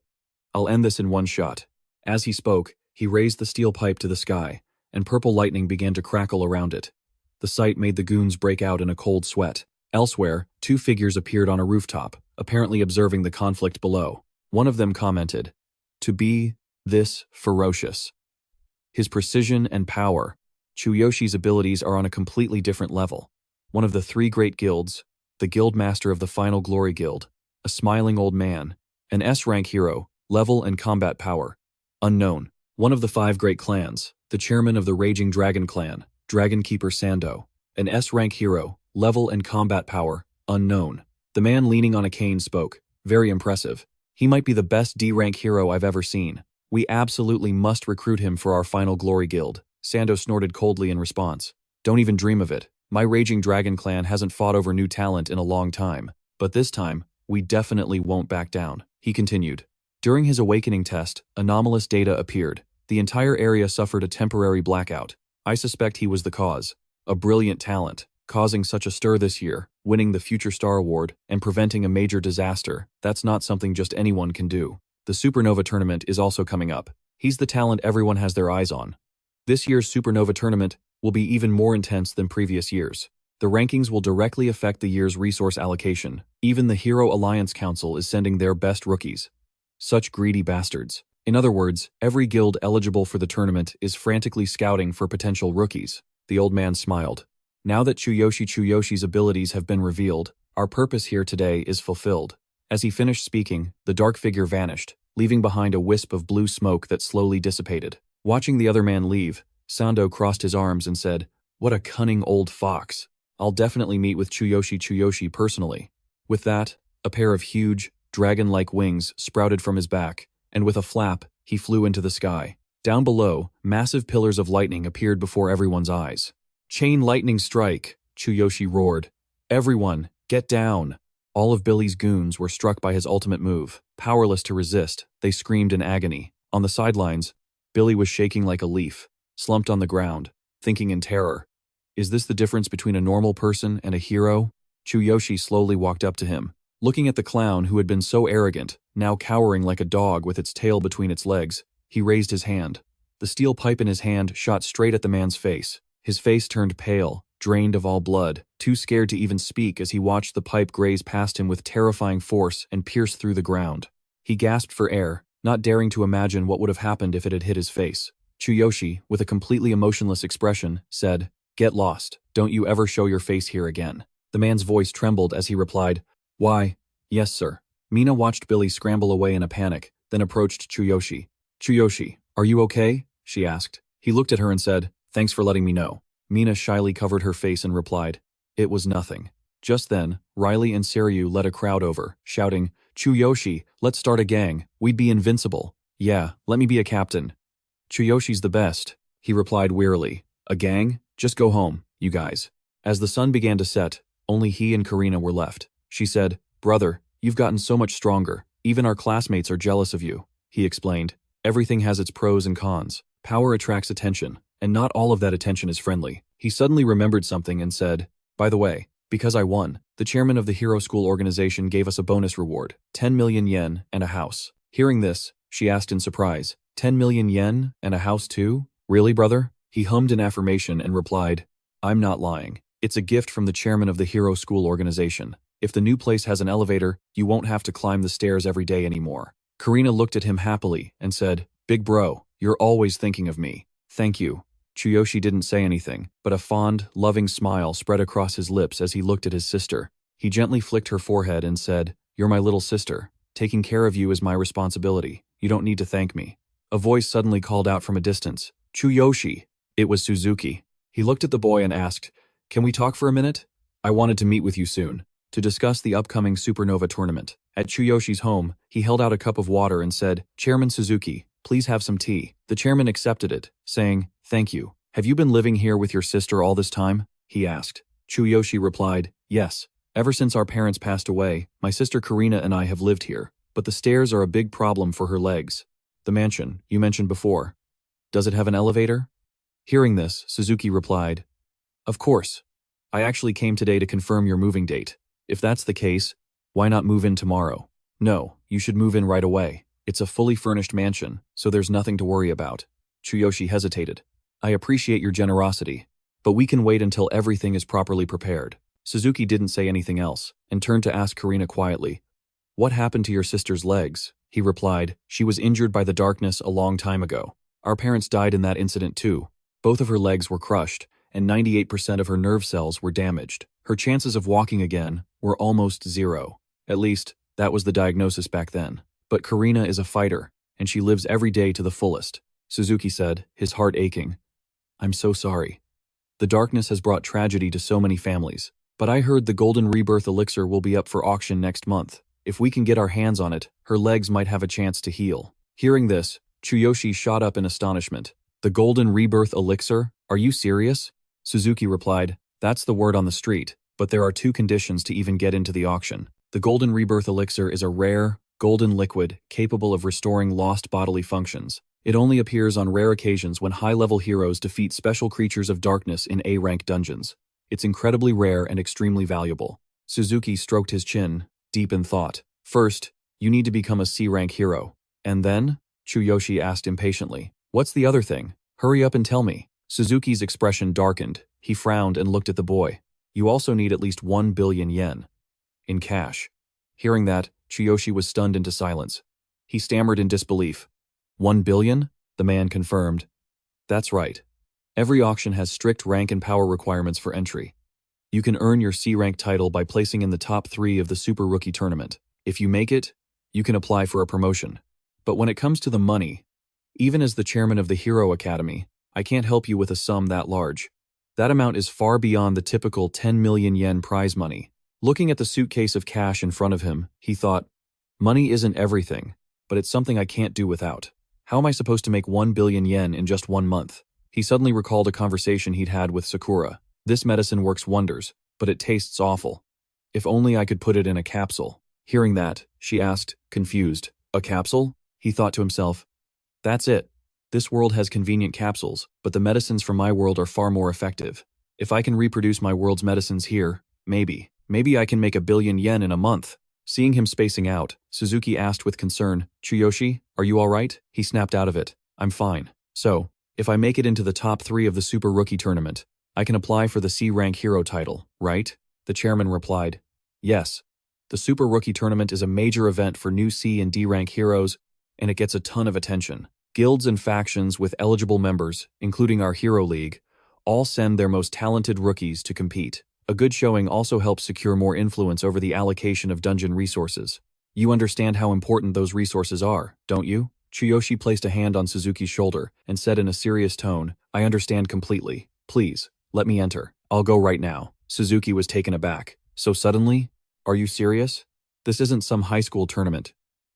"I'll end this in one shot." As he spoke, he raised the steel pipe to the sky, and purple lightning began to crackle around it. The sight made the goons break out in a cold sweat. Elsewhere, two figures appeared on a rooftop, apparently observing the conflict below. One of them commented, "To be this ferocious." His precision and power. Chuyoshi's abilities are on a completely different level. One of the three great guilds, the guild master of the Final Glory Guild, a smiling old man, an S-rank hero, level and combat power, unknown. One of the five great clans, the chairman of the Raging Dragon clan, Dragon Keeper Sando, an S-rank hero, level and combat power, unknown. The man leaning on a cane spoke, "Very impressive. He might be the best D-rank hero I've ever seen. We absolutely must recruit him for our Final Glory Guild." Sando snorted coldly in response. "Don't even dream of it. My Raging Dragon clan hasn't fought over new talent in a long time. But this time, we definitely won't back down." He continued. During his awakening test, anomalous data appeared. The entire area suffered a temporary blackout. I suspect he was the cause. A brilliant talent, causing such a stir this year, winning the Future Star Award, and preventing a major disaster. That's not something just anyone can do. The Supernova tournament is also coming up. He's the talent everyone has their eyes on. This year's Supernova tournament will be even more intense than previous years. The rankings will directly affect the year's resource allocation. Even the Hero Alliance Council is sending their best rookies. Such greedy bastards. In other words, every guild eligible for the tournament is frantically scouting for potential rookies. The old man smiled. "Now that Chuyoshi's abilities have been revealed, our purpose here today is fulfilled." As he finished speaking, the dark figure vanished, leaving behind a wisp of blue smoke that slowly dissipated. Watching the other man leave, Sando crossed his arms and said, "What a cunning old fox. I'll definitely meet with Chuyoshi personally." With that, a pair of huge, dragon-like wings sprouted from his back, and with a flap, he flew into the sky. Down below, massive pillars of lightning appeared before everyone's eyes. "Chain lightning strike," Chuyoshi roared. "Everyone, get down." All of Billy's goons were struck by his ultimate move. Powerless to resist, they screamed in agony. On the sidelines, Billy was shaking like a leaf, slumped on the ground, thinking in terror. Is this the difference between a normal person and a hero? Chuyoshi slowly walked up to him, looking at the clown who had been so arrogant, now cowering like a dog with its tail between its legs. He raised his hand. The steel pipe in his hand shot straight at the man's face. His face turned pale, drained of all blood, too scared to even speak as he watched the pipe graze past him with terrifying force and pierce through the ground. He gasped for air, not daring to imagine what would have happened if it had hit his face. Chuyoshi, with a completely emotionless expression, said, "Get lost. Don't you ever show your face here again." The man's voice trembled as he replied, "Why, yes sir." Mina watched Billy scramble away in a panic, then approached Chuyoshi. "Chuyoshi, are you okay?" she asked. He looked at her and said, "Thanks for letting me know." Mina shyly covered her face and replied, "It was nothing." Just then, Riley and Seryu led a crowd over, shouting, "Chuyoshi, let's start a gang. We'd be invincible." "Yeah, let me be a captain." "Chuyoshi's the best," he replied wearily. "A gang? Just go home, you guys." As the sun began to set, only he and Karina were left. She said, "Brother, you've gotten so much stronger. Even our classmates are jealous of you," he explained. "Everything has its pros and cons. Power attracts attention, and not all of that attention is friendly." He suddenly remembered something and said, "By the way, because I won, the chairman of the Hero School organization gave us a bonus reward, 10 million yen and a house." Hearing this, she asked in surprise, 10 million yen and a house too? Really, brother? He hummed an affirmation and replied, "I'm not lying. It's a gift from the chairman of the Hero School organization. If the new place has an elevator, you won't have to climb the stairs every day anymore." Karina looked at him happily and said, "Big bro, you're always thinking of me." "Thank you." Chuyoshi didn't say anything, but a fond, loving smile spread across his lips as he looked at his sister. He gently flicked her forehead and said, "You're my little sister. Taking care of you is my responsibility. You don't need to thank me." A voice suddenly called out from a distance, "Chuyoshi!" It was Suzuki. He looked at the boy and asked, "Can we talk for a minute? I wanted to meet with you soon, to discuss the upcoming Supernova tournament." At Chuyoshi's home, he held out a cup of water and said, "Chairman Suzuki, please have some tea." The chairman accepted it, saying, "Thank you. Have you been living here with your sister all this time?" he asked. Chuyoshi replied, "Yes. Ever since our parents passed away, my sister Karina and I have lived here, but the stairs are a big problem for her legs." "The mansion, you mentioned before. Does it have an elevator?" Hearing this, Suzuki replied, "Of course. I actually came today to confirm your moving date. If that's the case, why not move in tomorrow?" "No, you should move in right away. It's a fully furnished mansion, so there's nothing to worry about." Chuyoshi hesitated. "I appreciate your generosity, but we can wait until everything is properly prepared." Suzuki didn't say anything else, and turned to ask Karina quietly, "What happened to your sister's legs?" He replied, "She was injured by the darkness a long time ago. Our parents died in that incident too. Both of her legs were crushed, and 98% of her nerve cells were damaged. Her chances of walking again were almost zero. At least, that was the diagnosis back then. But Karina is a fighter, and she lives every day to the fullest." Suzuki said, his heart aching. "I'm so sorry. The darkness has brought tragedy to so many families. But I heard the Golden Rebirth Elixir will be up for auction next month. If we can get our hands on it, her legs might have a chance to heal." Hearing this, Chuyoshi shot up in astonishment. "The Golden Rebirth Elixir? Are you serious?" Suzuki replied, "That's the word on the street, but there are two conditions to even get into the auction. The Golden Rebirth Elixir is a rare, golden liquid capable of restoring lost bodily functions. It only appears on rare occasions when high-level heroes defeat special creatures of darkness in A-rank dungeons. It's incredibly rare and extremely valuable." Suzuki stroked his chin, deep in thought. "First, you need to become a C-rank hero. And then?" Chuyoshi asked impatiently. "What's the other thing? Hurry up and tell me." Suzuki's expression darkened. He frowned and looked at the boy. "You also need at least 1 billion yen. In cash." Hearing that, Chuyoshi was stunned into silence. He stammered in disbelief. 1 billion? The man confirmed. "That's right. Every auction has strict rank and power requirements for entry. You can earn your C-rank title by placing in the top 3 of the Super Rookie tournament. If you make it, you can apply for a promotion. But when it comes to the money, even as the chairman of the Hero Academy, I can't help you with a sum that large. That amount is far beyond the typical 10 million yen prize money." Looking at the suitcase of cash in front of him, he thought, "Money isn't everything, but it's something I can't do without. How am I supposed to make 1 billion yen in just 1 month? He suddenly recalled a conversation he'd had with Sakura. "This medicine works wonders, but it tastes awful. If only I could put it in a capsule." Hearing that, she asked, confused, "A capsule?" He thought to himself, "That's it. This world has convenient capsules, but the medicines from my world are far more effective. If I can reproduce my world's medicines here, maybe I can make 1 billion yen in a month." Seeing him spacing out, Suzuki asked with concern, "Chuyoshi, are you all right?" He snapped out of it. "I'm fine. So, if I make it into the top 3 of the Super Rookie tournament, I can apply for the C-rank hero title, right?" The chairman replied, "Yes. The Super Rookie Tournament is a major event for new C and D rank heroes, and it gets a ton of attention. Guilds and factions with eligible members, including our Hero League, all send their most talented rookies to compete. A good showing also helps secure more influence over the allocation of dungeon resources. You understand how important those resources are, don't you? Chuyoshi placed a hand on Suzuki's shoulder and said in a serious tone, I understand completely. Please, let me enter. I'll go right now. Suzuki was taken aback. So suddenly? Are you serious? This isn't some high school tournament.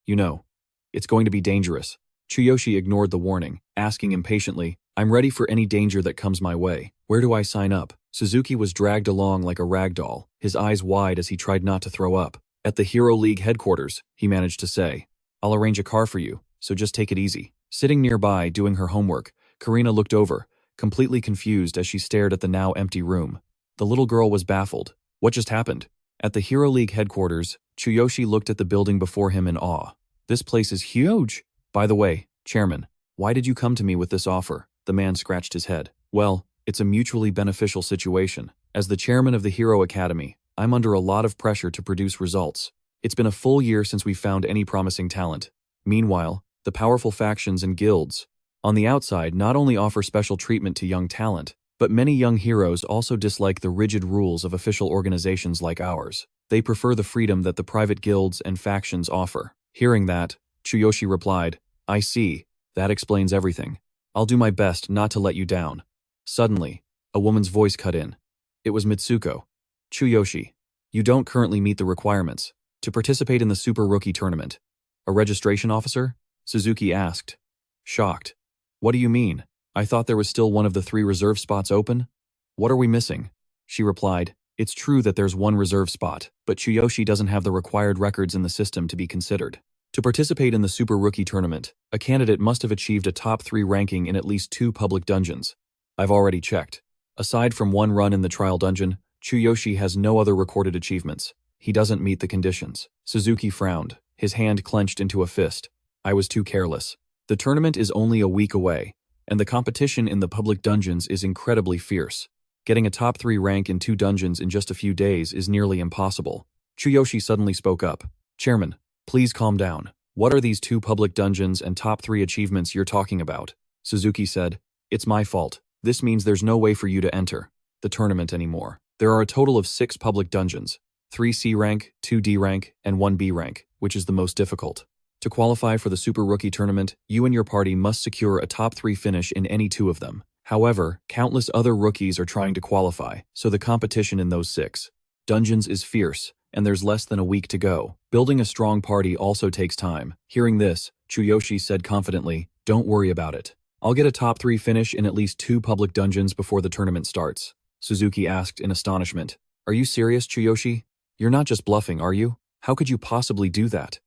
You know, it's going to be dangerous. Chuyoshi ignored the warning, asking impatiently, I'm ready for any danger that comes my way. Where do I sign up? Suzuki was dragged along like a rag doll, his eyes wide as he tried not to throw up. At the Hero League headquarters, he managed to say, I'll arrange a car for you, so just take it easy. Sitting nearby, doing her homework, Karina looked over, completely confused as she stared at the now empty room. The little girl was baffled. What just happened? At the Hero League headquarters, Chuyoshi looked at the building before him in awe. This place is huge! By the way, Chairman, why did you come to me with this offer? The man scratched his head. Well, it's a mutually beneficial situation. As the chairman of the Hero Academy, I'm under a lot of pressure to produce results. It's been a full year since we found any promising talent. Meanwhile, the powerful factions and guilds on the outside not only offer special treatment to young talent, but many young heroes also dislike the rigid rules of official organizations like ours. They prefer the freedom that the private guilds and factions offer. Hearing that, Chuyoshi replied, I see. That explains everything. I'll do my best not to let you down. Suddenly, a woman's voice cut in. It was Mitsuko. Chuyoshi, you don't currently meet the requirements to participate in the Super Rookie Tournament. A registration officer? Suzuki asked. Shocked. What do you mean? I thought there was still one of the 3 reserve spots open? What are we missing? She replied, It's true that there's one reserve spot, but Chuyoshi doesn't have the required records in the system to be considered. To participate in the Super Rookie Tournament, a candidate must have achieved a top 3 ranking in at least 2 public dungeons. I've already checked. Aside from one run in the trial dungeon, Chuyoshi has no other recorded achievements. He doesn't meet the conditions. Suzuki frowned, his hand clenched into a fist. I was too careless. The tournament is only a week away, and the competition in the public dungeons is incredibly fierce. Getting a top 3 rank in 2 dungeons in just a few days is nearly impossible. Chuyoshi suddenly spoke up. Chairman, please calm down. What are these 2 public dungeons and top 3 achievements you're talking about? Suzuki said, It's my fault. This means there's no way for you to enter the tournament anymore. There are a total of 6 public dungeons, 3 C rank, 2 D rank, and 1 B rank, which is the most difficult. To qualify for the Super Rookie Tournament, you and your party must secure a top 3 finish in any 2 of them. However, countless other rookies are trying to qualify, so the competition in those 6 dungeons is fierce, and there's less than a week to go. Building a strong party also takes time. Hearing this, Chuyoshi said confidently, Don't worry about it. I'll get a top 3 finish in at least 2 public dungeons before the tournament starts. Suzuki asked in astonishment. Are you serious, Chuyoshi? You're not just bluffing, are you? How could you possibly do that?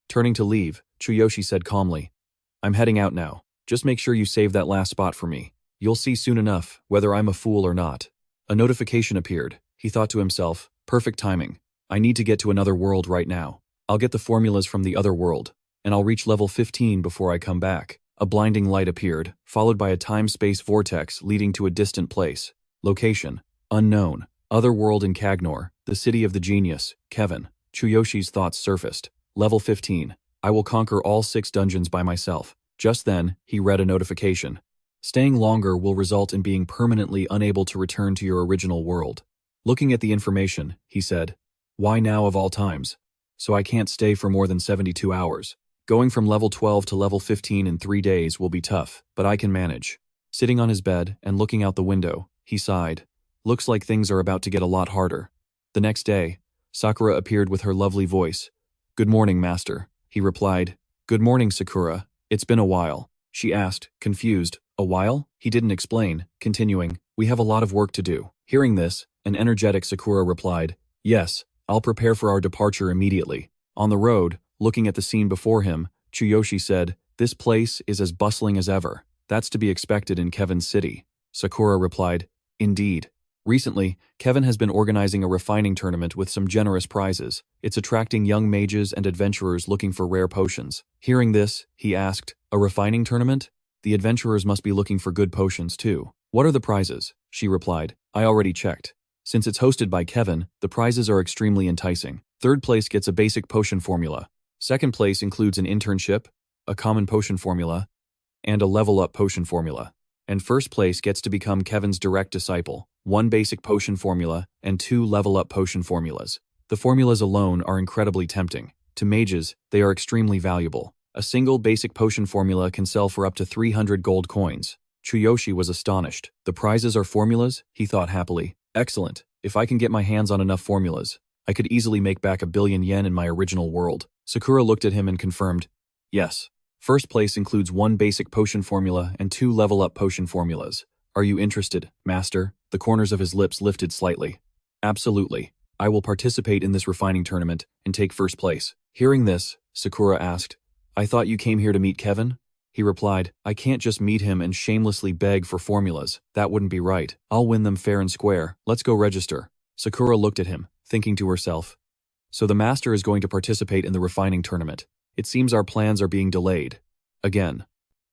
Turning to leave, Chuyoshi said calmly, I'm heading out now. Just make sure you save that last spot for me. You'll see soon enough whether I'm a fool or not. A notification appeared. He thought to himself, perfect timing. I need to get to another world right now. I'll get the formulas from the other world, and I'll reach level 15 before I come back. A blinding light appeared, followed by a time-space vortex leading to a distant place. Location: unknown. Other world in Cagnor, the city of the genius, Kevin. Chuyoshi's thoughts surfaced. Level 15. I will conquer all 6 dungeons by myself. Just then, he read a notification. Staying longer will result in being permanently unable to return to your original world. Looking at the information, he said, Why now of all times? So I can't stay for more than 72 hours. Going from level 12 to level 15 in 3 days will be tough, but I can manage. Sitting on his bed and looking out the window, he sighed. Looks like things are about to get a lot harder. The next day, Sakura appeared with her lovely voice. Good morning, master. He replied. Good morning, Sakura. It's been a while. She asked, confused. A while? He didn't explain, continuing, We have a lot of work to do. Hearing this, an energetic Sakura replied, Yes, I'll prepare for our departure immediately. On the road, looking at the scene before him, Chuyoshi said, This place is as bustling as ever. That's to be expected in Kevin's city. Sakura replied, Indeed. Recently, Kevin has been organizing a refining tournament with some generous prizes. It's attracting young mages and adventurers looking for rare potions. Hearing this, he asked, A refining tournament? The adventurers must be looking for good potions too. What are the prizes? She replied, I already checked. Since it's hosted by Kevin, the prizes are extremely enticing. Third place gets a basic potion formula. Second place includes an internship, a common potion formula, and a level-up potion formula. And first place gets to become Kevin's direct disciple, 1 basic potion formula and 2 level-up potion formulas. The formulas alone are incredibly tempting. To mages, they are extremely valuable. A single basic potion formula can sell for up to 300 gold coins. Chuyoshi was astonished. The prizes are formulas? He thought happily. Excellent. If I can get my hands on enough formulas, I could easily make back 1 billion yen in my original world. Sakura looked at him and confirmed, yes. First place includes 1 basic potion formula and 2 level-up potion formulas. Are you interested, master? The corners of his lips lifted slightly. Absolutely. I will participate in this refining tournament and take first place. Hearing this, Sakura asked, I thought you came here to meet Kevin? He replied, I can't just meet him and shamelessly beg for formulas. That wouldn't be right. I'll win them fair and square. Let's go register. Sakura looked at him, thinking to herself. So the master is going to participate in the refining tournament. It seems our plans are being delayed. Again.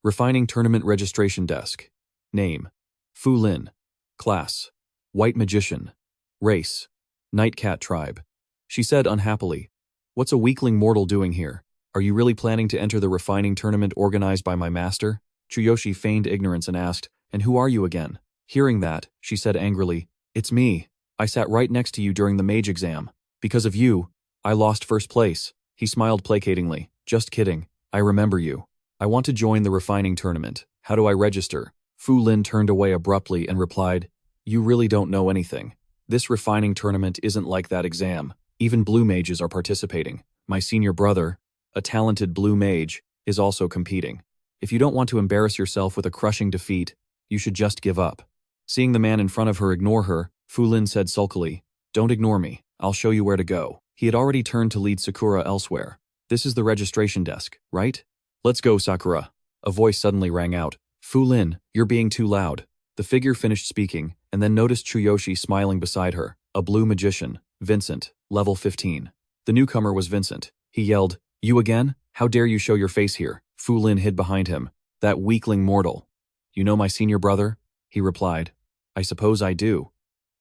Refining tournament registration desk. Name. Fu Lin. Class. White magician. Race. Nightcat tribe. She said unhappily. What's a weakling mortal doing here? Are you really planning to enter the refining tournament organized by my master? Chuyoshi feigned ignorance and asked, and who are you again? Hearing that, she said angrily, it's me. I sat right next to you during the mage exam. Because of you, I lost first place. He smiled placatingly. Just kidding. I remember you. I want to join the refining tournament. How do I register? Fu Lin turned away abruptly and replied, you really don't know anything. This refining tournament isn't like that exam. Even blue mages are participating. My senior brother, a talented blue mage, is also competing. If you don't want to embarrass yourself with a crushing defeat, you should just give up. Seeing the man in front of her ignore her, Fu Lin said sulkily, don't ignore me. I'll show you where to go. He had already turned to lead Sakura elsewhere. This is the registration desk, right? Let's go, Sakura. A voice suddenly rang out. Fu Lin, you're being too loud. The figure finished speaking, and then noticed Chuyoshi smiling beside her, a blue magician, Vincent, level 15. The newcomer was Vincent. He yelled, you again? How dare you show your face here? Fu Lin hid behind him. That weakling mortal. You know my senior brother? He replied. I suppose I do.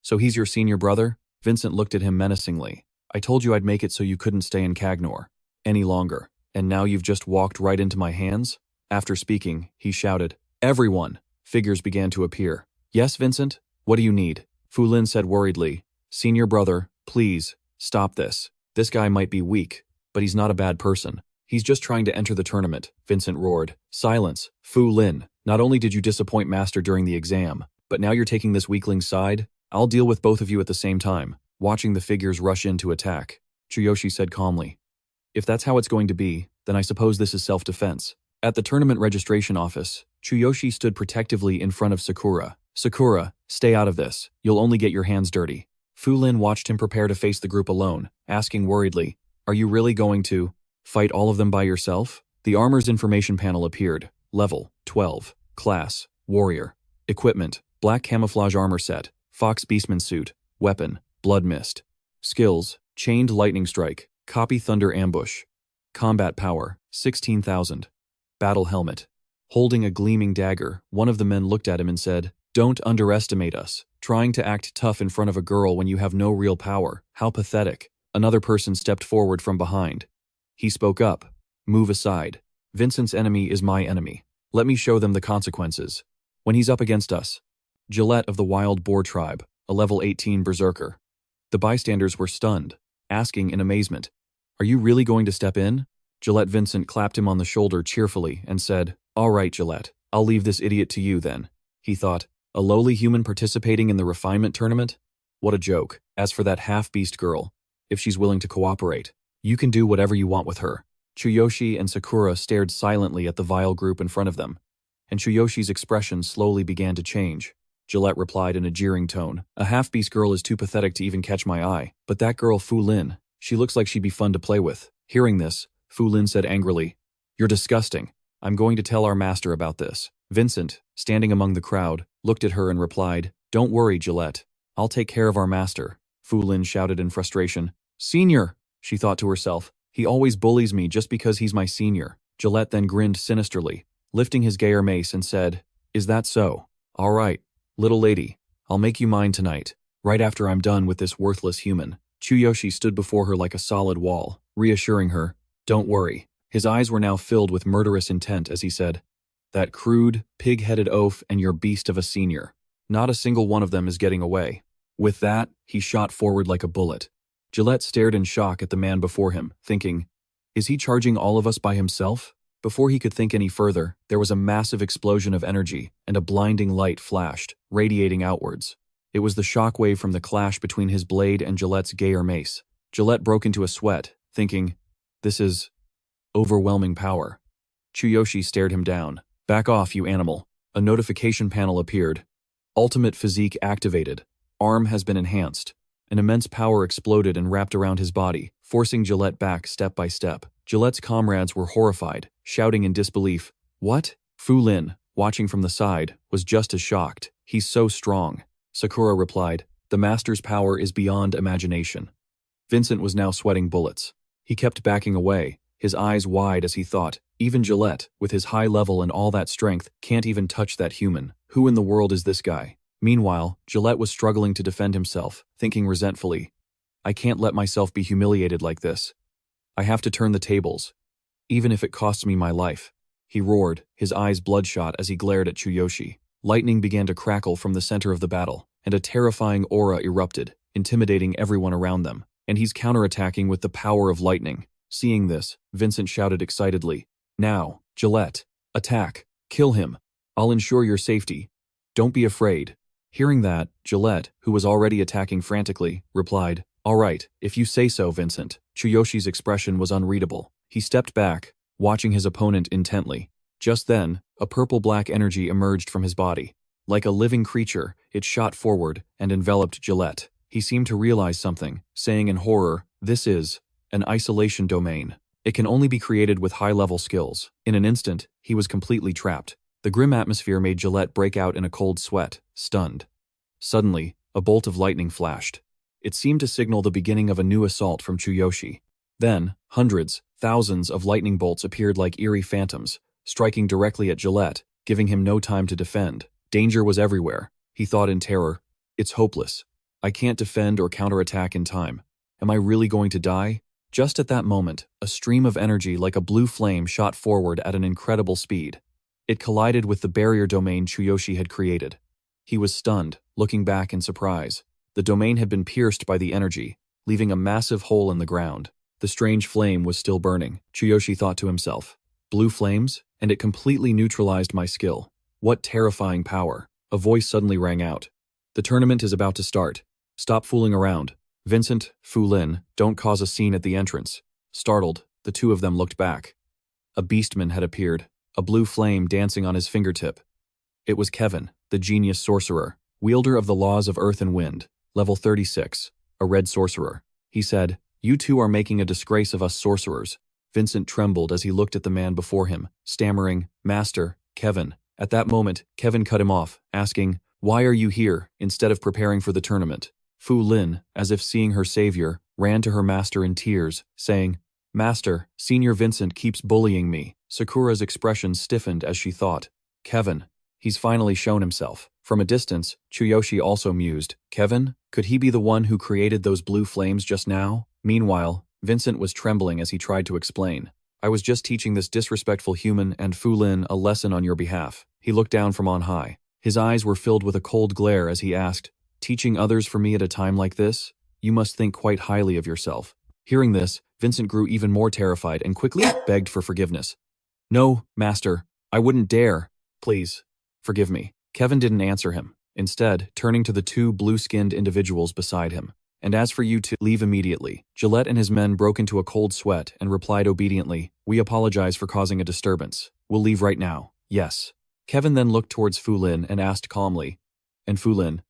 So he's your senior brother? Vincent looked at him menacingly. I told you I'd make it so you couldn't stay in Cagnor any longer. And now you've just walked right into my hands? After speaking, he shouted, everyone! Figures began to appear. Yes, Vincent? What do you need? Fu Lin said worriedly. Senior brother, please, stop this. This guy might be weak, but he's not a bad person. He's just trying to enter the tournament, Vincent roared. Silence, Fu Lin. Not only did you disappoint Master during the exam, but now you're taking this weakling's side? I'll deal with both of you at the same time. Watching the figures rush in to attack, Chuyoshi said calmly. If that's how it's going to be, then I suppose this is self-defense. At the tournament registration office, Chuyoshi stood protectively in front of Sakura. Sakura, stay out of this. You'll only get your hands dirty. Fu Lin watched him prepare to face the group alone, asking worriedly, are you really going to fight all of them by yourself? The armor's information panel appeared. Level 12. Class Warrior. Equipment: black camouflage armor set, fox beastman suit, weapon, blood mist. Skills: chained lightning strike, copy thunder ambush. Combat power: 16,000. Battle helmet. Holding a gleaming dagger, one of the men looked at him and said, don't underestimate us. Trying to act tough in front of a girl when you have no real power. How pathetic. Another person stepped forward from behind. He spoke up. Move aside. Vincent's enemy is my enemy. Let me show them the consequences. When he's up against us. Gillette of the Wild Boar Tribe, a level 18 berserker. The bystanders were stunned, asking in amazement, are you really going to step in? Gillette Vincent clapped him on the shoulder cheerfully and said, all right, Gillette, I'll leave this idiot to you then. He thought, a lowly human participating in the refinement tournament? What a joke. As for that half-beast girl, if she's willing to cooperate, you can do whatever you want with her. Chuyoshi and Sakura stared silently at the vile group in front of them, and Chuyoshi's expression slowly began to change. Gillette replied in a jeering tone, a half-beast girl is too pathetic to even catch my eye, but that girl Fu Lin, she looks like she'd be fun to play with. Hearing this, Fu Lin said angrily, you're disgusting. I'm going to tell our master about this. Vincent, standing among the crowd, looked at her and replied, don't worry, Gillette. I'll take care of our master. Fu Lin shouted in frustration. Senior, she thought to herself. He always bullies me just because he's my senior. Gillette then grinned sinisterly, lifting his gayer mace and said, is that so? All right, little lady, I'll make you mine tonight, right after I'm done with this worthless human. Chuyoshi stood before her like a solid wall, reassuring her, "Don't worry." His eyes were now filled with murderous intent as he said, "That crude, pig-headed oaf and your beast of a senior. Not a single one of them is getting away." With that, he shot forward like a bullet. Gillette stared in shock at the man before him, thinking, "Is he charging all of us by himself?" Before he could think any further, there was a massive explosion of energy, and a blinding light flashed, radiating outwards. It was the shockwave from the clash between his blade and Gillette's gayer mace. Gillette broke into a sweat, thinking, "This is overwhelming power." Chuyoshi stared him down. "Back off, you animal." A notification panel appeared. Ultimate Physique activated. Arm has been enhanced. An immense power exploded and wrapped around his body, forcing Gillette back step by step. Gillette's comrades were horrified, shouting in disbelief. "What?" Fu Lin, watching from the side, was just as shocked. "He's so strong." Sakura replied, "The master's power is beyond imagination." Vincent was now sweating bullets. He kept backing away, his eyes wide as he thought, even Gillette, with his high level and all that strength, can't even touch that human. Who in the world is this guy? Meanwhile, Gillette was struggling to defend himself, thinking resentfully, "I can't let myself be humiliated like this. I have to turn the tables, even if it costs me my life." He roared, his eyes bloodshot as he glared at Chuyoshi. Lightning began to crackle from the center of the battle, and a terrifying aura erupted, intimidating everyone around them. And he's counterattacking with the power of lightning. Seeing this, Vincent shouted excitedly, "Now, Gillette, attack, kill him. I'll ensure your safety. Don't be afraid." Hearing that, Gillette, who was already attacking frantically, replied, "All right, if you say so, Vincent." Chuyoshi's expression was unreadable. He stepped back, watching his opponent intently. Just then, a purple-black energy emerged from his body. Like a living creature, it shot forward and enveloped Gillette. He seemed to realize something, saying in horror, "This is an isolation domain. It can only be created with high-level skills." In an instant, he was completely trapped. The grim atmosphere made Gillette break out in a cold sweat, stunned. Suddenly, a bolt of lightning flashed. It seemed to signal the beginning of a new assault from Chuyoshi. Then, hundreds, thousands of lightning bolts appeared like eerie phantoms, striking directly at Gillette, giving him no time to defend. Danger was everywhere. He thought in terror, "It's hopeless. I can't defend or counterattack in time. Am I really going to die?" Just at that moment, a stream of energy like a blue flame shot forward at an incredible speed. It collided with the barrier domain Chuyoshi had created. He was stunned, looking back in surprise. The domain had been pierced by the energy, leaving a massive hole in the ground. The strange flame was still burning. Chuyoshi thought to himself, "Blue flames? And it completely neutralized my skill. What terrifying power." A voice suddenly rang out. "The tournament is about to start. Stop fooling around. Vincent, Fu Lin, don't cause a scene at the entrance." Startled, the two of them looked back. A Beastman had appeared, a blue flame dancing on his fingertip. It was Kevin, the genius sorcerer, wielder of the laws of earth and wind, level 36, a red sorcerer. He said, "You two are making a disgrace of us sorcerers." Vincent trembled as he looked at the man before him, stammering, "Master, Kevin." At that moment, Kevin cut him off, asking, "Why are you here, instead of preparing for the tournament?" Fu Lin, as if seeing her savior, ran to her master in tears, saying, "Master, Senior Vincent keeps bullying me." Sakura's expression stiffened as she thought, "Kevin, he's finally shown himself." From a distance, Chuyoshi also mused, "Kevin? Could he be the one who created those blue flames just now?" Meanwhile, Vincent was trembling as he tried to explain. "I was just teaching this disrespectful human and Fu Lin a lesson on your behalf." He looked down from on high. His eyes were filled with a cold glare as he asked, "Teaching others for me at a time like this? You must think quite highly of yourself." Hearing this, Vincent grew even more terrified and quickly begged for forgiveness. "No, Master, I wouldn't dare. Please, forgive me." Kevin didn't answer him, instead turning to the two blue-skinned individuals beside him. "And as for you to leave immediately." Gillette and his men broke into a cold sweat and replied obediently, "We apologize for causing a disturbance. We'll leave right now." "Yes." Kevin then looked towards Fu Lin and asked calmly, "And Fu Lin,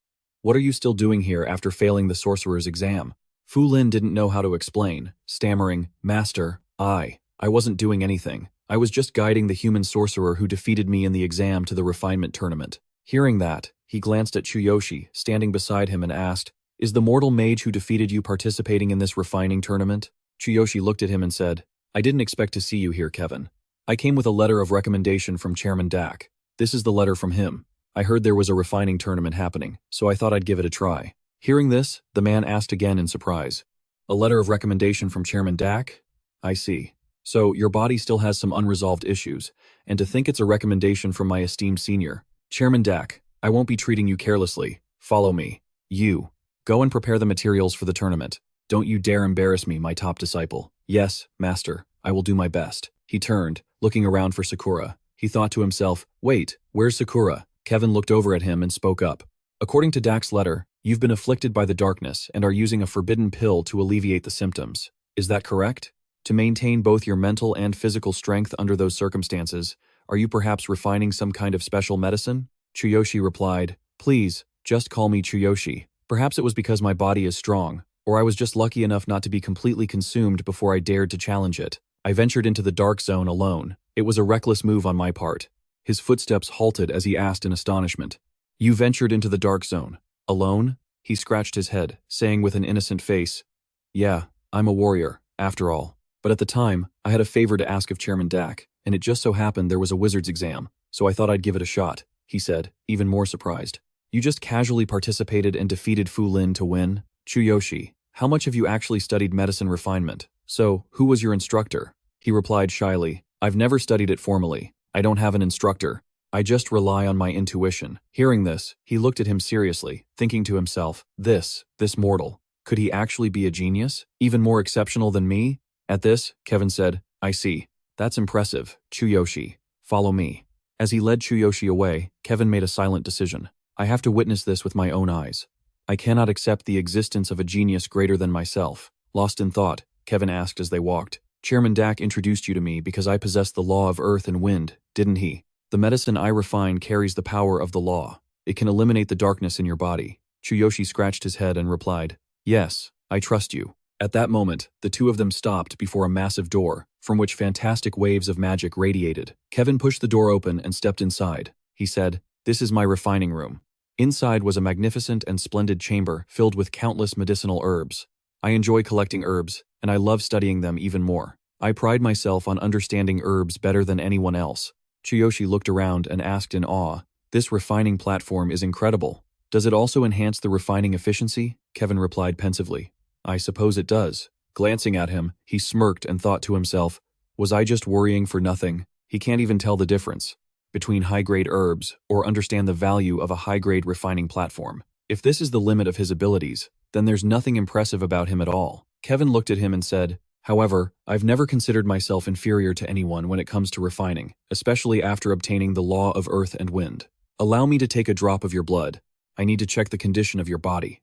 what are you still doing here after failing the sorcerer's exam?" Fu Lin didn't know how to explain, stammering, "Master, I wasn't doing anything. I was just guiding the human sorcerer who defeated me in the exam to the refinement tournament." Hearing that, he glanced at Chuyoshi, standing beside him, and asked, "Is the mortal mage who defeated you participating in this refining tournament?" Chuyoshi looked at him and said, "I didn't expect to see you here, Kevin. I came with a letter of recommendation from Chairman Dak. This is the letter from him. I heard there was a refining tournament happening, so I thought I'd give it a try." Hearing this, the man asked again in surprise, A letter of recommendation from Chairman Dak? I see. So, your body still has some unresolved issues, and to think it's a recommendation from my esteemed senior. Chairman Dak, I won't be treating you carelessly. Follow me. You. Go and prepare the materials for the tournament. Don't you dare embarrass me, my top disciple. Yes, master, I will do my best. He turned, looking around for Sakura. He thought to himself, wait, where's Sakura? Kevin looked over at him and spoke up. According to Dak's letter, you've been afflicted by the darkness and are using a forbidden pill to alleviate the symptoms. Is that correct? To maintain both your mental and physical strength under those circumstances, are you perhaps refining some kind of special medicine? Chuyoshi replied, please, just call me Chuyoshi. Perhaps it was because my body is strong, or I was just lucky enough not to be completely consumed before I dared to challenge it. I ventured into the dark zone alone. It was a reckless move on my part. His footsteps halted as he asked in astonishment. You ventured into the dark zone. Alone? He scratched his head, saying with an innocent face, yeah, I'm a warrior, after all. But at the time, I had a favor to ask of Chairman Dak, and it just so happened there was a wizard's exam, so I thought I'd give it a shot, he said, even more surprised. You just casually participated and defeated Fu Lin to win? Chuyoshi, how much have you actually studied medicine refinement? So, who was your instructor? He replied shyly, I've never studied it formally. I don't have an instructor. I just rely on my intuition. Hearing this, he looked at him seriously, thinking to himself, this mortal. Could he actually be a genius? Even more exceptional than me? At this, Kevin said, I see. That's impressive, Chuyoshi. Follow me. As he led Chuyoshi away, Kevin made a silent decision. I have to witness this with my own eyes. I cannot accept the existence of a genius greater than myself. Lost in thought, Kevin asked as they walked. Chairman Dak introduced you to me because I possess the law of earth and wind, didn't he? The medicine I refine carries the power of the law. It can eliminate the darkness in your body. Chuyoshi scratched his head and replied, yes, I trust you. At that moment, the two of them stopped before a massive door, from which fantastic waves of magic radiated. Kevin pushed the door open and stepped inside. He said, this is my refining room. Inside was a magnificent and splendid chamber filled with countless medicinal herbs. I enjoy collecting herbs, and I love studying them even more. I pride myself on understanding herbs better than anyone else. Chuyoshi looked around and asked in awe, this refining platform is incredible. Does it also enhance the refining efficiency? Kevin replied pensively. I suppose it does. Glancing at him, he smirked and thought to himself, was I just worrying for nothing? He can't even tell the difference between high-grade herbs or understand the value of a high-grade refining platform. If this is the limit of his abilities, then there's nothing impressive about him at all. Kevin looked at him and said, however, I've never considered myself inferior to anyone when it comes to refining, especially after obtaining the law of earth and wind. Allow me to take a drop of your blood. I need to check the condition of your body.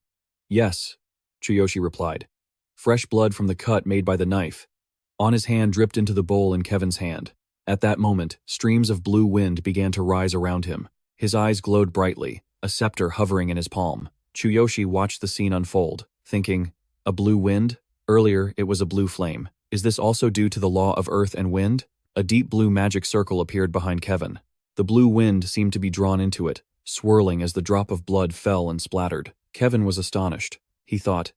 Yes, Chuyoshi replied. Fresh blood from the cut made by the knife. On his hand dripped into the bowl in Kevin's hand. At that moment, streams of blue wind began to rise around him. His eyes glowed brightly, a scepter hovering in his palm. Chuyoshi watched the scene unfold, thinking, a blue wind? Earlier, it was a blue flame. Is this also due to the law of earth and wind? A deep blue magic circle appeared behind Kevin. The blue wind seemed to be drawn into it, swirling as the drop of blood fell and splattered. Kevin was astonished. He thought,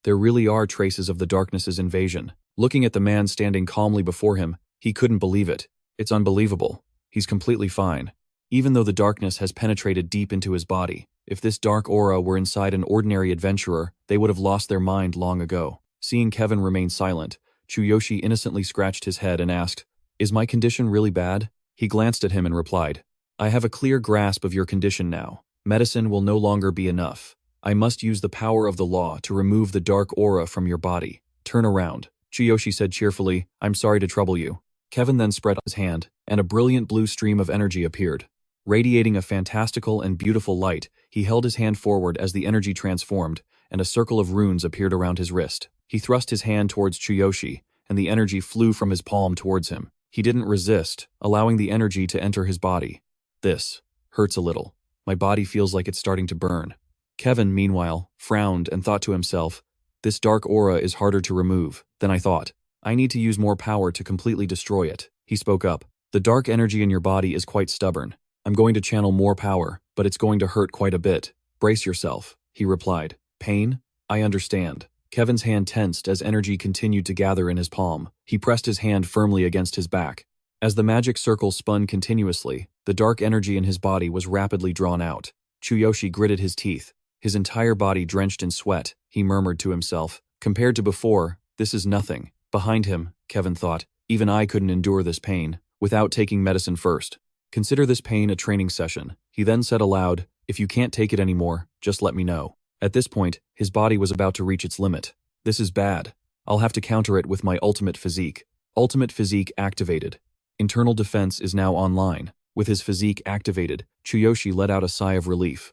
there really are traces of the darkness's invasion. Looking at the man standing calmly before him, he couldn't believe it. It's unbelievable. He's completely fine. Even though the darkness has penetrated deep into his body, if this dark aura were inside an ordinary adventurer, they would have lost their mind long ago. Seeing Kevin remain silent, Chuyoshi innocently scratched his head and asked, is my condition really bad? He glanced at him and replied, I have a clear grasp of your condition now. Medicine will no longer be enough. I must use the power of the law to remove the dark aura from your body. Turn around. Chuyoshi said cheerfully, I'm sorry to trouble you. Kevin then spread his hand, and a brilliant blue stream of energy appeared. Radiating a fantastical and beautiful light, he held his hand forward as the energy transformed, and a circle of runes appeared around his wrist. He thrust his hand towards Chuyoshi, and the energy flew from his palm towards him. He didn't resist, allowing the energy to enter his body. This hurts a little. My body feels like it's starting to burn. Kevin, meanwhile, frowned and thought to himself, this dark aura is harder to remove than I thought. I need to use more power to completely destroy it. He spoke up. The dark energy in your body is quite stubborn. I'm going to channel more power, but it's going to hurt quite a bit. Brace yourself, he replied. Pain? I understand. Kevin's hand tensed as energy continued to gather in his palm. He pressed his hand firmly against his back. As the magic circle spun continuously, the dark energy in his body was rapidly drawn out. Chuyoshi gritted his teeth. His entire body drenched in sweat, he murmured to himself, Compared to before, this is nothing. Behind him, Kevin thought, even I couldn't endure this pain without taking medicine first. Consider this pain a training session. He then said aloud, if you can't take it anymore, just let me know. At this point, his body was about to reach its limit. This is bad. I'll have to counter it with my ultimate physique. Ultimate physique activated. Internal defense is now online. With his physique activated, Chuyoshi let out a sigh of relief.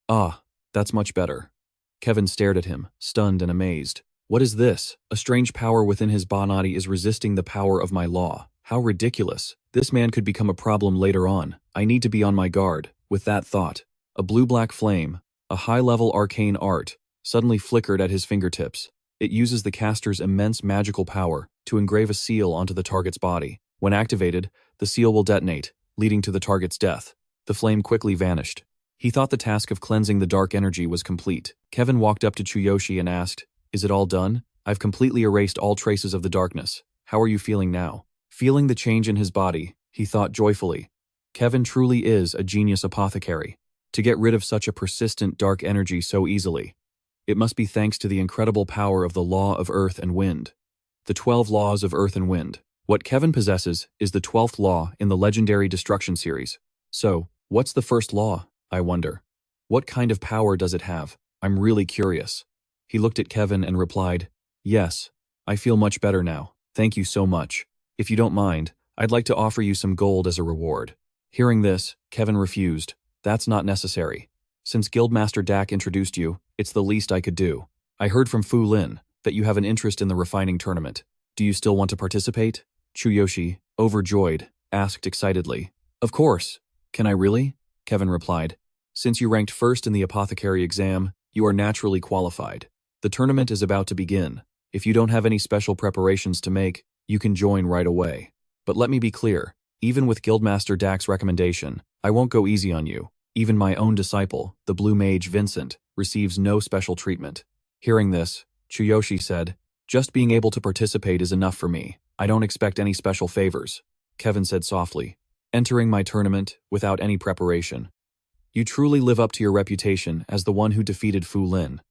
Ah, that's much better. Kevin stared at him, stunned and amazed. What is this? A strange power within his body is resisting the power of my law. How ridiculous. This man could become a problem later on. I need to be on my guard. With that thought, a blue-black flame, a high-level arcane art, suddenly flickered at his fingertips. It uses the caster's immense magical power to engrave a seal onto the target's body. When activated, the seal will detonate, leading to the target's death. The flame quickly vanished. He thought the task of cleansing the dark energy was complete. Kevin walked up to Chuyoshi and asked, is it all done? I've completely erased all traces of the darkness. How are you feeling now? Feeling the change in his body, he thought joyfully. Kevin truly is a genius apothecary. To get rid of such a persistent dark energy so easily. It must be thanks to the incredible power of the law of earth and wind. The 12 laws of earth and wind. What Kevin possesses is the 12th law in the legendary destruction series. So, what's the first law, I wonder? What kind of power does it have? I'm really curious. He looked at Kevin and replied, yes, I feel much better now. Thank you so much. If you don't mind, I'd like to offer you some gold as a reward. Hearing this, Kevin refused. That's not necessary. Since Guildmaster Dak introduced you, it's the least I could do. I heard from Fu Lin that you have an interest in the refining tournament. Do you still want to participate? Chuyoshi, overjoyed, asked excitedly. Of course. Can I really? Kevin replied. Since you ranked first in the apothecary exam, you are naturally qualified. The tournament is about to begin. If you don't have any special preparations to make, you can join right away. But let me be clear, even with Guildmaster Dak's recommendation, I won't go easy on you. Even my own disciple, the blue mage Vincent, receives no special treatment. Hearing this, Chuyoshi said, just being able to participate is enough for me. I don't expect any special favors. Kevin said softly, entering my tournament without any preparation. You truly live up to your reputation as the one who defeated Fu Lin.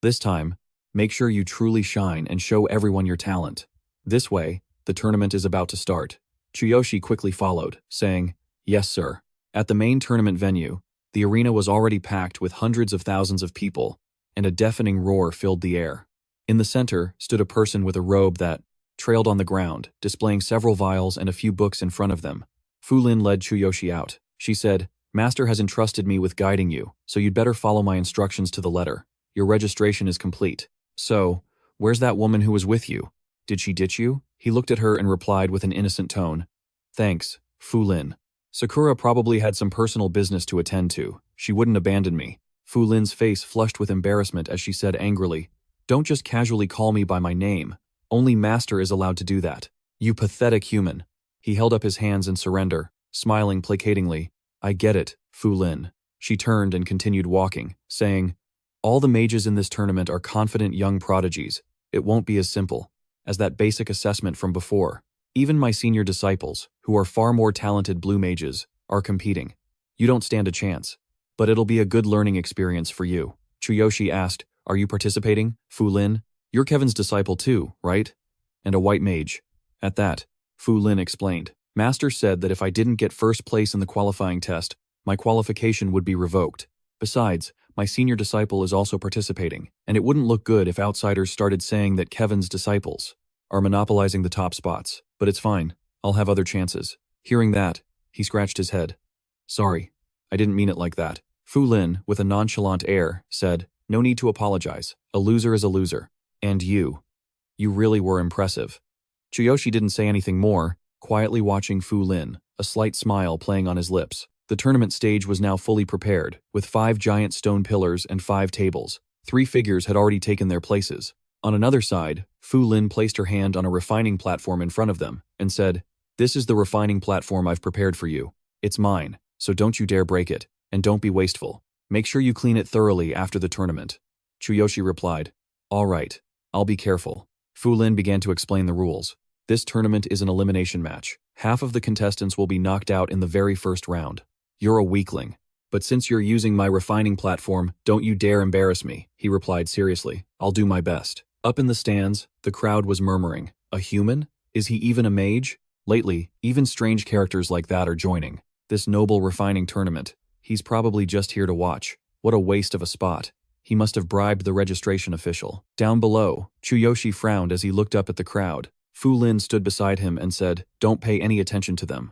This time, make sure you truly shine and show everyone your talent. This way, the tournament is about to start. Chuyoshi quickly followed, saying, yes, sir. At the main tournament venue, the arena was already packed with hundreds of thousands of people, and a deafening roar filled the air. In the center stood a person with a robe that trailed on the ground, displaying several vials and a few books in front of them. Fu Lin led Chuyoshi out. She said, Master has entrusted me with guiding you, so you'd better follow my instructions to the letter. Your registration is complete. So, where's that woman who was with you? Did she ditch you? He looked at her and replied with an innocent tone. Thanks, Fu Lin. Sakura probably had some personal business to attend to. She wouldn't abandon me. Fu Lin's face flushed with embarrassment as she said angrily, don't just casually call me by my name. Only Master is allowed to do that. You pathetic human. He held up his hands in surrender, smiling placatingly. I get it, Fu Lin. She turned and continued walking, saying, all the mages in this tournament are confident young prodigies. It won't be as simple as that basic assessment from before. Even my senior disciples, who are far more talented blue mages, are competing. You don't stand a chance, but it'll be a good learning experience for you. Chuyoshi asked, are you participating, Fu Lin? You're Kevin's disciple too, right? And a white mage. At that, Fu Lin explained. Master said that if I didn't get first place in the qualifying test, my qualification would be revoked. Besides, my senior disciple is also participating, and it wouldn't look good if outsiders started saying that Kevin's disciples are monopolizing the top spots. But it's fine. I'll have other chances. Hearing that, he scratched his head. Sorry, I didn't mean it like that. Fu Lin, with a nonchalant air, said, no need to apologize. A loser is a loser. And you really were impressive. Chuyoshi didn't say anything more, quietly watching Fu Lin, a slight smile playing on his lips. The tournament stage was now fully prepared, with 5 giant stone pillars and 5 tables. 3 figures had already taken their places. On another side, Fu Lin placed her hand on a refining platform in front of them and said, this is the refining platform I've prepared for you. It's mine, so don't you dare break it, and don't be wasteful. Make sure you clean it thoroughly after the tournament. Chuyoshi replied, all right, I'll be careful. Fu Lin began to explain the rules. This tournament is an elimination match. Half of the contestants will be knocked out in the very first round. You're a weakling. But since you're using my refining platform, don't you dare embarrass me, he replied seriously. I'll do my best. Up in the stands, the crowd was murmuring, "A human? Is he even a mage?" Lately, even strange characters like that are joining this noble refining tournament. He's probably just here to watch. What a waste of a spot. He must have bribed the registration official. Down below, Chuyoshi frowned as he looked up at the crowd. Fu Lin stood beside him and said, "Don't pay any attention to them.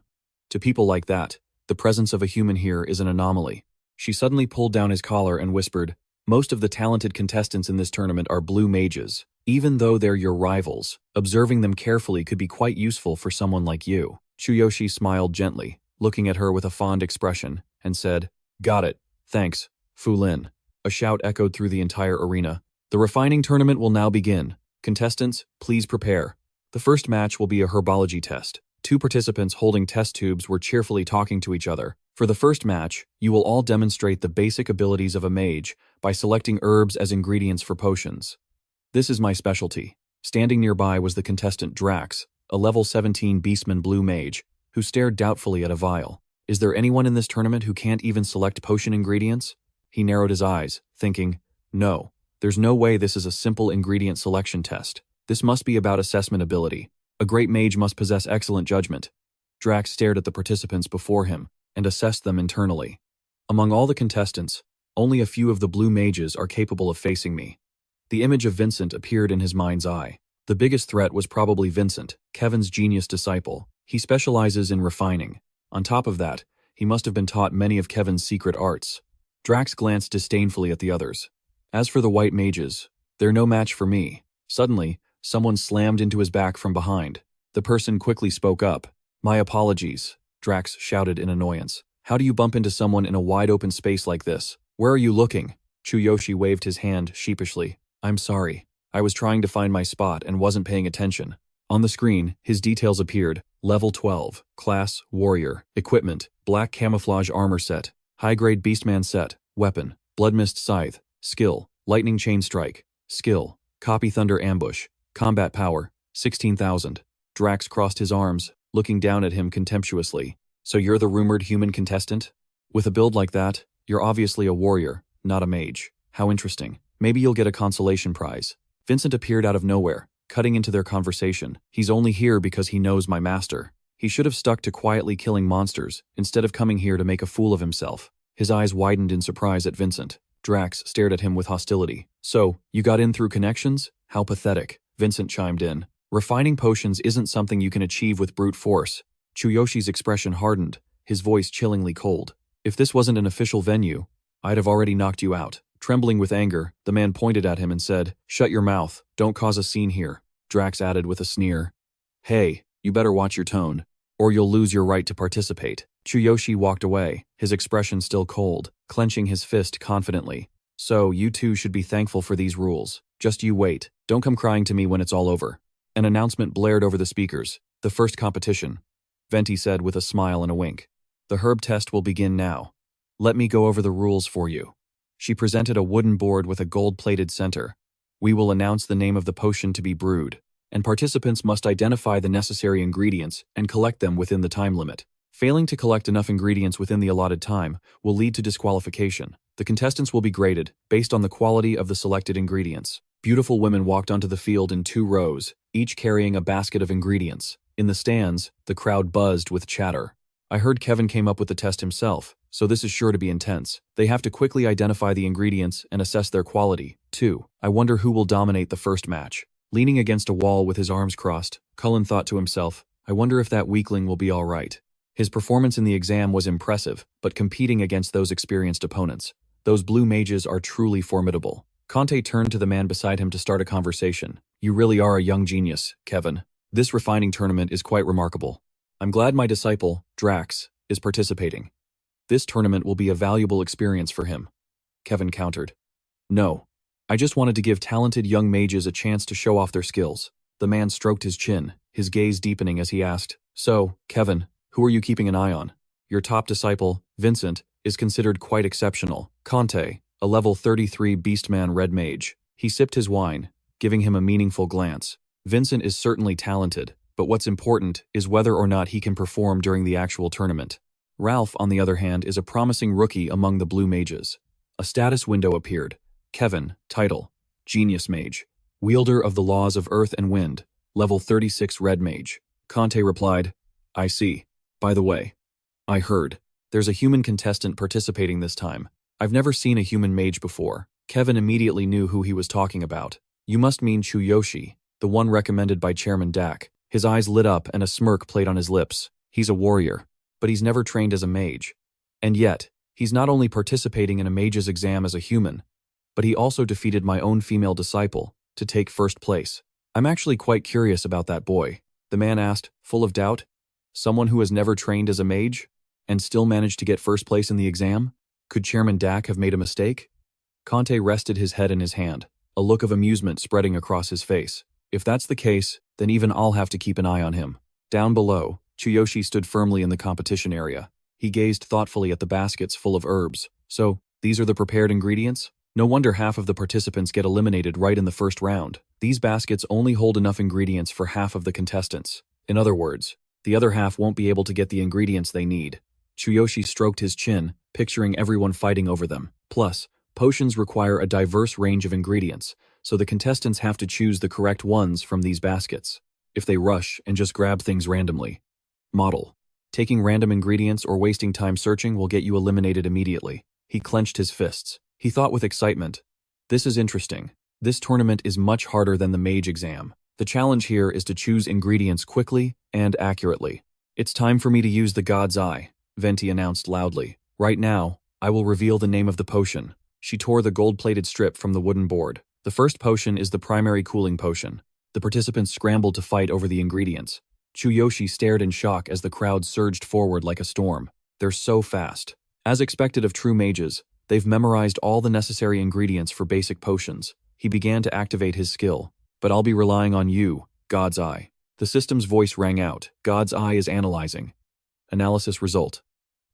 To people like that, the presence of a human here is an anomaly." She suddenly pulled down his collar and whispered, "Most of the talented contestants in this tournament are blue mages. Even though they're your rivals, observing them carefully could be quite useful for someone like you." Chuyoshi smiled gently, looking at her with a fond expression, and said, "Got it. Thanks, Fu Lin." A shout echoed through the entire arena. "The refining tournament will now begin. Contestants, please prepare. The first match will be a herbology test." Two participants holding test tubes were cheerfully talking to each other. "For the first match, you will all demonstrate the basic abilities of a mage by selecting herbs as ingredients for potions. This is my specialty." Standing nearby was the contestant Drax, a level 17 Beastman blue mage, who stared doubtfully at a vial. "Is there anyone in this tournament who can't even select potion ingredients?" He narrowed his eyes, thinking, "No, there's no way this is a simple ingredient selection test. This must be about assessment ability. A great mage must possess excellent judgment." Drax stared at the participants before him and assessed them internally. "Among all the contestants, only a few of the blue mages are capable of facing me." The image of Vincent appeared in his mind's eye. The biggest threat was probably Vincent, Kevin's genius disciple. He specializes in refining. On top of that, he must have been taught many of Kevin's secret arts. Drax glanced disdainfully at the others. "As for the white mages, they're no match for me." Suddenly, someone slammed into his back from behind. The person quickly spoke up. "My apologies," Drax shouted in annoyance. "How do you bump into someone in a wide-open space like this? Where are you looking?" Chuyoshi waved his hand sheepishly. "I'm sorry. I was trying to find my spot and wasn't paying attention." On the screen, his details appeared. Level 12, Class, Warrior, Equipment, Black Camouflage Armor Set, High-Grade Beastman Set, Weapon, Bloodmist Scythe, Skill, Lightning Chain Strike, Skill, Copy Thunder Ambush, Combat Power, 16,000. Drax crossed his arms, looking down at him contemptuously. "So you're the rumored human contestant? With a build like that, you're obviously a warrior, not a mage. How interesting. Maybe you'll get a consolation prize." Vincent appeared out of nowhere, cutting into their conversation. "He's only here because he knows my master. He should have stuck to quietly killing monsters, instead of coming here to make a fool of himself." His eyes widened in surprise at Vincent. Drax stared at him with hostility. "So, you got in through connections? How pathetic." Vincent chimed in. "Refining potions isn't something you can achieve with brute force." Chuyoshi's expression hardened, his voice chillingly cold. "If this wasn't an official venue, I'd have already knocked you out." Trembling with anger, the man pointed at him and said, "Shut your mouth, don't cause a scene here." Drax added with a sneer, "Hey, you better watch your tone, or you'll lose your right to participate." Chuyoshi walked away, his expression still cold, clenching his fist confidently. "So, you two should be thankful for these rules. Just you wait, don't come crying to me when it's all over." An announcement blared over the speakers. "The first competition," Venti said with a smile and a wink. "The herb test will begin now. Let me go over the rules for you." She presented a wooden board with a gold-plated center. "We will announce the name of the potion to be brewed, and participants must identify the necessary ingredients and collect them within the time limit. Failing to collect enough ingredients within the allotted time will lead to disqualification. The contestants will be graded based on the quality of the selected ingredients." Beautiful women walked onto the field in 2 rows, each carrying a basket of ingredients. In the stands, the crowd buzzed with chatter. "I heard Kevin came up with the test himself, so this is sure to be intense. They have to quickly identify the ingredients and assess their quality, too. I wonder who will dominate the first match." Leaning against a wall with his arms crossed, Cullen thought to himself, "I wonder if that weakling will be all right." His performance in the exam was impressive, but competing against those experienced opponents. Those blue mages are truly formidable. Conte turned to the man beside him to start a conversation. "You really are a young genius, Kevin. This refining tournament is quite remarkable. I'm glad my disciple, Drax, is participating. This tournament will be a valuable experience for him." Kevin countered. "No. I just wanted to give talented young mages a chance to show off their skills." The man stroked his chin, his gaze deepening as he asked, "So, Kevin, who are you keeping an eye on?" "Your top disciple, Vincent, is considered quite exceptional. Conte, a level 33 Beastman red mage." He sipped his wine, giving him a meaningful glance. "Vincent is certainly talented, but what's important is whether or not he can perform during the actual tournament. Ralph, on the other hand, is a promising rookie among the blue mages." A status window appeared. Kevin, title, Genius Mage. Wielder of the laws of earth and wind, level 36 red mage. Conte replied, I see. By the way, I heard. There's a human contestant participating this time. I've never seen a human mage before. Kevin immediately knew who he was talking about. You must mean Chuyoshi, the one recommended by Chairman Dak. His eyes lit up and a smirk played on his lips. He's a warrior, but he's never trained as a mage. And yet, he's not only participating in a mage's exam as a human, but he also defeated my own female disciple to take first place. I'm actually quite curious about that boy, the man asked, full of doubt. Someone who has never trained as a mage and still managed to get first place in the exam? Could Chairman Dak have made a mistake? Conte rested his head in his hand, a look of amusement spreading across his face. If that's the case, then even I'll have to keep an eye on him. Down below, Chuyoshi stood firmly in the competition area. He gazed thoughtfully at the baskets full of herbs. So, these are the prepared ingredients? No wonder half of the participants get eliminated right in the first round. These baskets only hold enough ingredients for half of the contestants. In other words, the other half won't be able to get the ingredients they need. Chuyoshi stroked his chin, picturing everyone fighting over them. Plus, potions require a diverse range of ingredients, so the contestants have to choose the correct ones from these baskets. If they rush and just grab things randomly. Model. Taking random ingredients or wasting time searching will get you eliminated immediately. He clenched his fists. He thought with excitement. This is interesting. This tournament is much harder than the mage exam. The challenge here is to choose ingredients quickly and accurately. It's time for me to use the God's Eye, Venti announced loudly. Right now, I will reveal the name of the potion. She tore the gold-plated strip from the wooden board. The first potion is the primary cooling potion. The participants scrambled to fight over the ingredients. Chuyoshi stared in shock as the crowd surged forward like a storm. They're so fast. As expected of true mages, they've memorized all the necessary ingredients for basic potions. He began to activate his skill. But I'll be relying on you, God's Eye. The system's voice rang out. God's Eye is analyzing. Analysis result.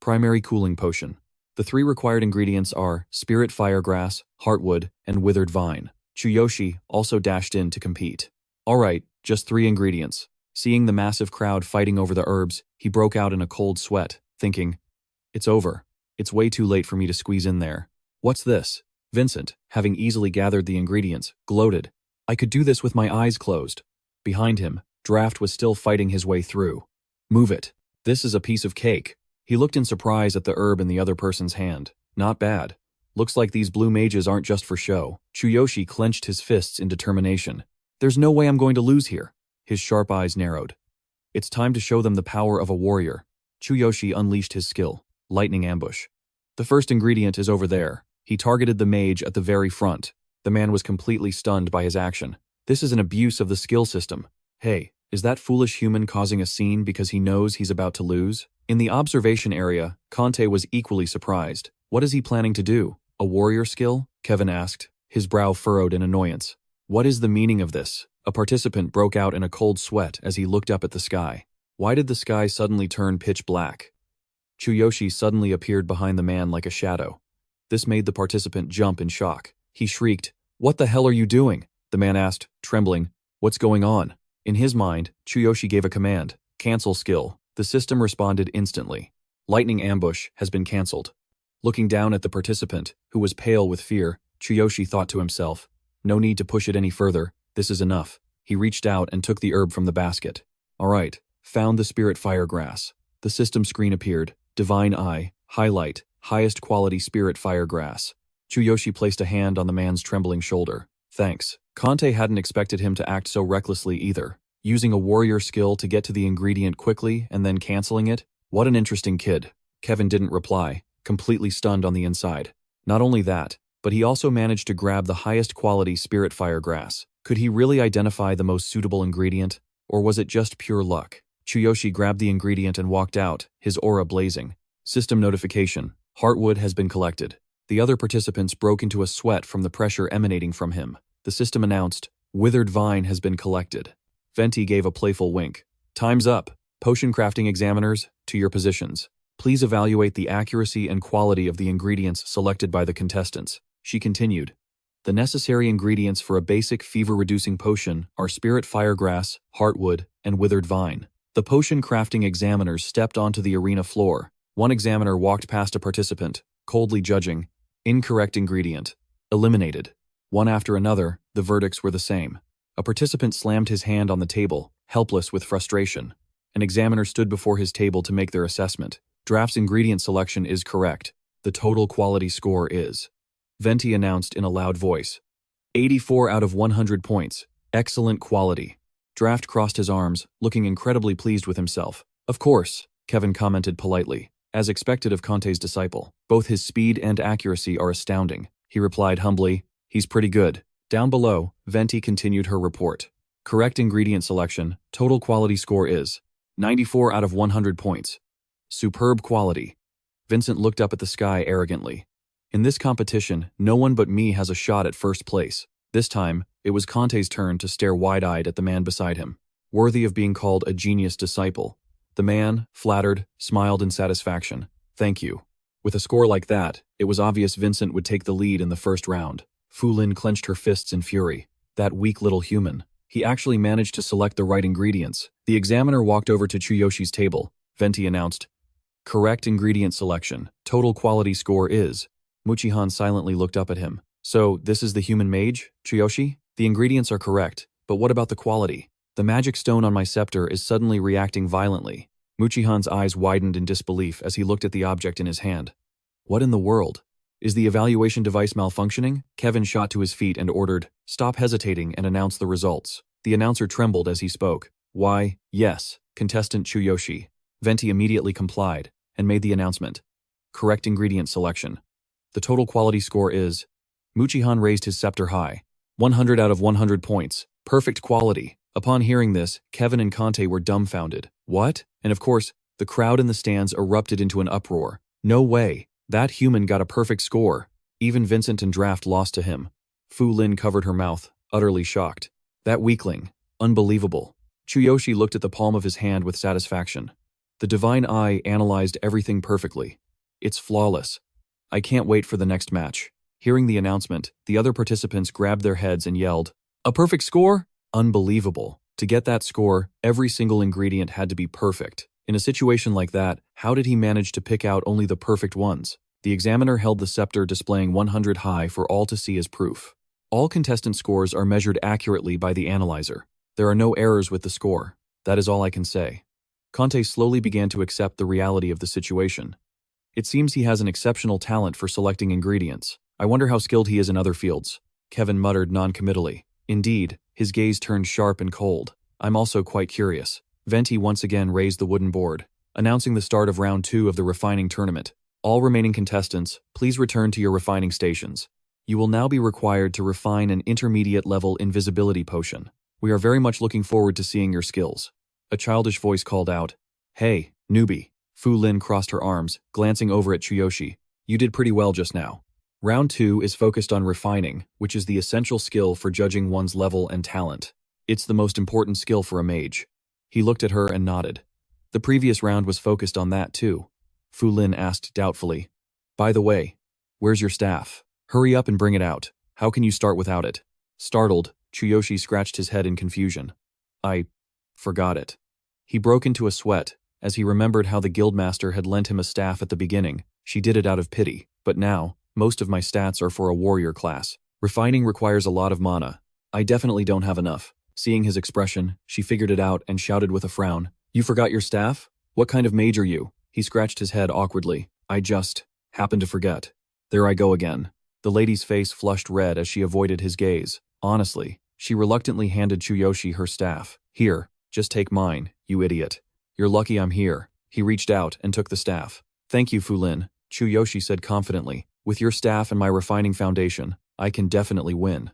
Primary cooling potion. The 3 required ingredients are spirit firegrass, heartwood, and withered vine. Chuyoshi also dashed in to compete. Alright, just 3 ingredients. Seeing the massive crowd fighting over the herbs, he broke out in a cold sweat, thinking, it's over. It's way too late for me to squeeze in there. What's this? Vincent, having easily gathered the ingredients, gloated. I could do this with my eyes closed. Behind him, Draft was still fighting his way through. Move it. This is a piece of cake. He looked in surprise at the herb in the other person's hand. Not bad. Looks like these blue mages aren't just for show. Chuyoshi clenched his fists in determination. There's no way I'm going to lose here. His sharp eyes narrowed. It's time to show them the power of a warrior. Chuyoshi unleashed his skill. Lightning ambush. The first ingredient is over there. He targeted the mage at the very front. The man was completely stunned by his action. This is an abuse of the skill system. Hey, is that foolish human causing a scene because he knows he's about to lose? In the observation area, Conte was equally surprised. What is he planning to do? A warrior skill? Kevin asked, his brow furrowed in annoyance. What is the meaning of this? A participant broke out in a cold sweat as he looked up at the sky. Why did the sky suddenly turn pitch black? Chuyoshi suddenly appeared behind the man like a shadow. This made the participant jump in shock. He shrieked, "What the hell are you doing?" The man asked, trembling, "What's going on?" In his mind, Chuyoshi gave a command, "Cancel skill." The system responded instantly. Lightning ambush has been cancelled. Looking down at the participant, who was pale with fear, Chuyoshi thought to himself, no need to push it any further, this is enough. He reached out and took the herb from the basket. Alright, found the spirit firegrass. The system screen appeared, Divine Eye, highlight, highest quality spirit firegrass. Chuyoshi placed a hand on the man's trembling shoulder. Thanks. Conte hadn't expected him to act so recklessly either. Using a warrior skill to get to the ingredient quickly and then canceling it? What an interesting kid. Kevin didn't reply, completely stunned on the inside. Not only that, but he also managed to grab the highest quality spirit firegrass. Could he really identify the most suitable ingredient? Or was it just pure luck? Chuyoshi grabbed the ingredient and walked out, his aura blazing. System notification. Heartwood has been collected. The other participants broke into a sweat from the pressure emanating from him. The system announced, Withered Vine has been collected. Venti gave a playful wink. Time's up. Potion crafting examiners, to your positions. Please evaluate the accuracy and quality of the ingredients selected by the contestants. She continued. The necessary ingredients for a basic fever-reducing potion are spirit firegrass, heartwood, and withered vine. The potion crafting examiners stepped onto the arena floor. One examiner walked past a participant, coldly judging. Incorrect ingredient. Eliminated. One after another, the verdicts were the same. A participant slammed his hand on the table, helpless with frustration. An examiner stood before his table to make their assessment. Draft's ingredient selection is correct. The total quality score is. Venti announced in a loud voice. 84 out of 100 points. Excellent quality. Draft crossed his arms, looking incredibly pleased with himself. Of course, Kevin commented politely. As expected of Conte's disciple, both his speed and accuracy are astounding. He replied humbly, he's pretty good. Down below, Venti continued her report. Correct ingredient selection, total quality score is 94 out of 100 points. Superb quality. Vincent looked up at the sky arrogantly. In this competition, no one but me has a shot at first place. This time, it was Conte's turn to stare wide-eyed at the man beside him. Worthy of being called a genius disciple. The man, flattered, smiled in satisfaction. Thank you. With a score like that, it was obvious Vincent would take the lead in the first round. Fu Lin clenched her fists in fury. That weak little human. He actually managed to select the right ingredients. The examiner walked over to Chuyoshi's table. Venti announced, correct ingredient selection. Total quality score is. Muchihan silently looked up at him. So, this is the human mage, Chuyoshi? The ingredients are correct, but what about the quality? The magic stone on my scepter is suddenly reacting violently. Muchihan's eyes widened in disbelief as he looked at the object in his hand. What in the world? Is the evaluation device malfunctioning? Kevin shot to his feet and ordered, stop hesitating and announce the results. The announcer trembled as he spoke. Why, yes, contestant Chuyoshi. Venti immediately complied and made the announcement. Correct ingredient selection. The total quality score is. Muchihan raised his scepter high. 100 out of 100 points. Perfect quality. Upon hearing this, Kevin and Conte were dumbfounded. What? And of course, the crowd in the stands erupted into an uproar. No way. That human got a perfect score. Even Vincent and Draft lost to him. Fu Lin covered her mouth, utterly shocked. That weakling. Unbelievable. Chuyoshi looked at the palm of his hand with satisfaction. The divine eye analyzed everything perfectly. It's flawless. I can't wait for the next match. Hearing the announcement, the other participants grabbed their heads and yelled, a perfect score? Unbelievable. To get that score, every single ingredient had to be perfect. In a situation like that, how did he manage to pick out only the perfect ones? The examiner held the scepter displaying 100 high for all to see as proof. All contestant scores are measured accurately by the analyzer. There are no errors with the score. That is all I can say. Conte slowly began to accept the reality of the situation. It seems he has an exceptional talent for selecting ingredients. I wonder how skilled he is in other fields. Kevin muttered non-committally. Indeed, his gaze turned sharp and cold. I'm also quite curious. Venti once again raised the wooden board, announcing the start of round 2 of the refining tournament. All remaining contestants, please return to your refining stations. You will now be required to refine an intermediate-level invisibility potion. We are very much looking forward to seeing your skills. A childish voice called out, Hey, newbie. Fu Lin crossed her arms, glancing over at Chuyoshi. You did pretty well just now. Round 2 is focused on refining, which is the essential skill for judging one's level and talent. It's the most important skill for a mage. He looked at her and nodded. The previous round was focused on that too. Fu Lin asked doubtfully. By the way, where's your staff? Hurry up and bring it out. How can you start without it? Startled, Chuyoshi scratched his head in confusion. I forgot it. He broke into a sweat as he remembered how the guildmaster had lent him a staff at the beginning. She did it out of pity, but now, most of my stats are for a warrior class. Refining requires a lot of mana. I definitely don't have enough. Seeing his expression, she figured it out and shouted with a frown. You forgot your staff? What kind of mage are you? He scratched his head awkwardly. I just happened to forget. There I go again. The lady's face flushed red as she avoided his gaze. Honestly, she reluctantly handed Chuyoshi her staff. Here, just take mine, you idiot. You're lucky I'm here. He reached out and took the staff. Thank you, Fu Lin, Chuyoshi said confidently. With your staff and my refining foundation, I can definitely win.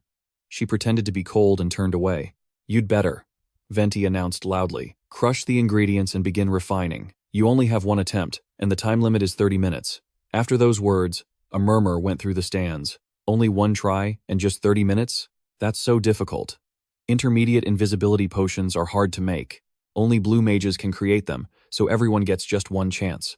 She pretended to be cold and turned away. You'd better, Venti announced loudly. Crush the ingredients and begin refining. You only have one attempt, and the time limit is 30 minutes. After those words, a murmur went through the stands. Only one try, and just 30 minutes? That's so difficult. Intermediate invisibility potions are hard to make. Only blue mages can create them, so everyone gets just one chance.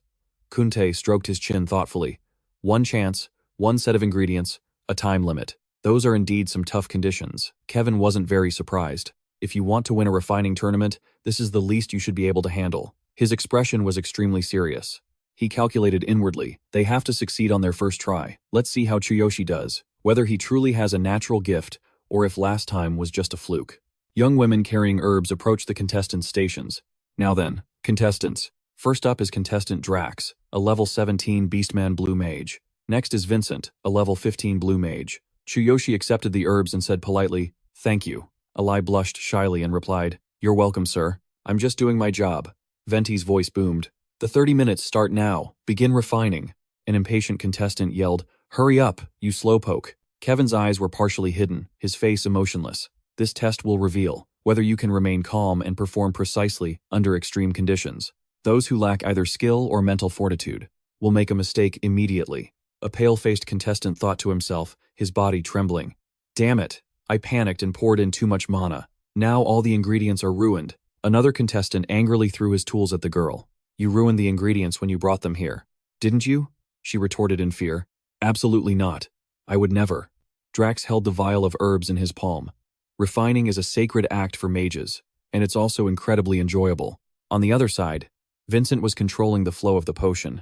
Kunte stroked his chin thoughtfully. One chance, one set of ingredients, a time limit. Those are indeed some tough conditions. Kevin wasn't very surprised. If you want to win a refining tournament, this is the least you should be able to handle. His expression was extremely serious. He calculated inwardly. They have to succeed on their first try. Let's see how Chuyoshi does. Whether he truly has a natural gift, or if last time was just a fluke. Young women carrying herbs approach the contestants' stations. Now then, contestants. First up is contestant Drax, a level 17 Beastman Blue Mage. Next is Vincent, a level 15 Blue Mage. Chuyoshi accepted the herbs and said politely, "Thank you." Alai blushed shyly and replied, "You're welcome, sir. I'm just doing my job." Venti's voice boomed. "The 30 minutes start now. Begin refining." An impatient contestant yelled, "Hurry up, you slowpoke." Kevin's eyes were partially hidden, his face emotionless. This test will reveal whether you can remain calm and perform precisely under extreme conditions. Those who lack either skill or mental fortitude will make a mistake immediately. A pale-faced contestant thought to himself, his body trembling. Damn it, I panicked and poured in too much mana. Now all the ingredients are ruined. Another contestant angrily threw his tools at the girl. You ruined the ingredients when you brought them here. Didn't you? She retorted in fear. Absolutely not. I would never. Drax held the vial of herbs in his palm. Refining is a sacred act for mages, and it's also incredibly enjoyable. On the other side, Vincent was controlling the flow of the potion.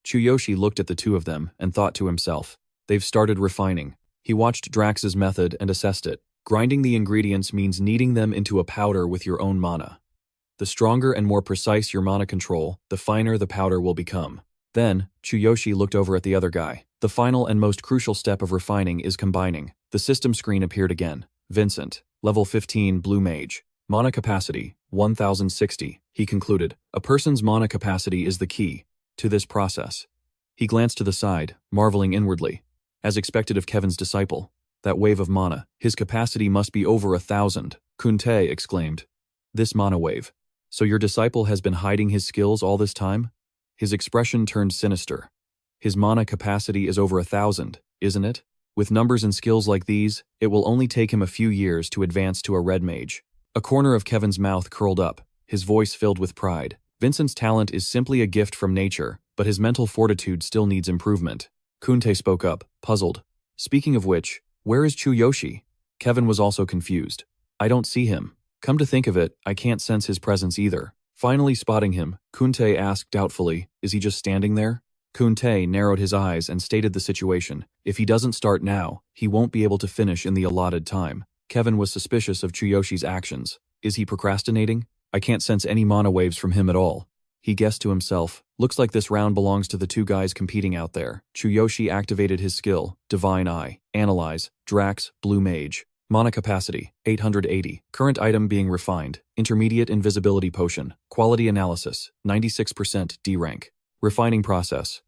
Chuyoshi looked at the two of them and thought to himself, they've started refining. He watched Drax's method and assessed it. Grinding the ingredients means kneading them into a powder with your own mana. The stronger and more precise your mana control, the finer the powder will become. Then, Chuyoshi looked over at the other guy. The final and most crucial step of refining is combining. The system screen appeared again. Vincent, level 15 Blue Mage. Mana capacity, 1060, he concluded. A person's mana capacity is the key to this process. He glanced to the side, marveling inwardly. As expected of Kevin's disciple, that wave of mana, his capacity must be over 1,000. Kunte exclaimed. This mana wave. So your disciple has been hiding his skills all this time? His expression turned sinister. His mana capacity is over 1,000, isn't it? With numbers and skills like these, it will only take him a few years to advance to a red mage. A corner of Kevin's mouth curled up, his voice filled with pride. Vincent's talent is simply a gift from nature, but his mental fortitude still needs improvement. Kunte spoke up, puzzled. Speaking of which, where is Chuyoshi? Kevin was also confused. I don't see him. Come to think of it, I can't sense his presence either. Finally spotting him, Kunte asked doubtfully, is he just standing there? Kunte narrowed his eyes and stated the situation. If he doesn't start now, he won't be able to finish in the allotted time. Kevin was suspicious of Chuyoshi's actions. Is he procrastinating? I can't sense any mana waves from him at all. He guessed to himself, looks like this round belongs to the two guys competing out there. Chuyoshi activated his skill, Divine Eye, Analyze, Drax, Blue Mage. Mana capacity, 880. Current item being refined, Intermediate Invisibility Potion. Quality Analysis, 96% D rank. Refining process,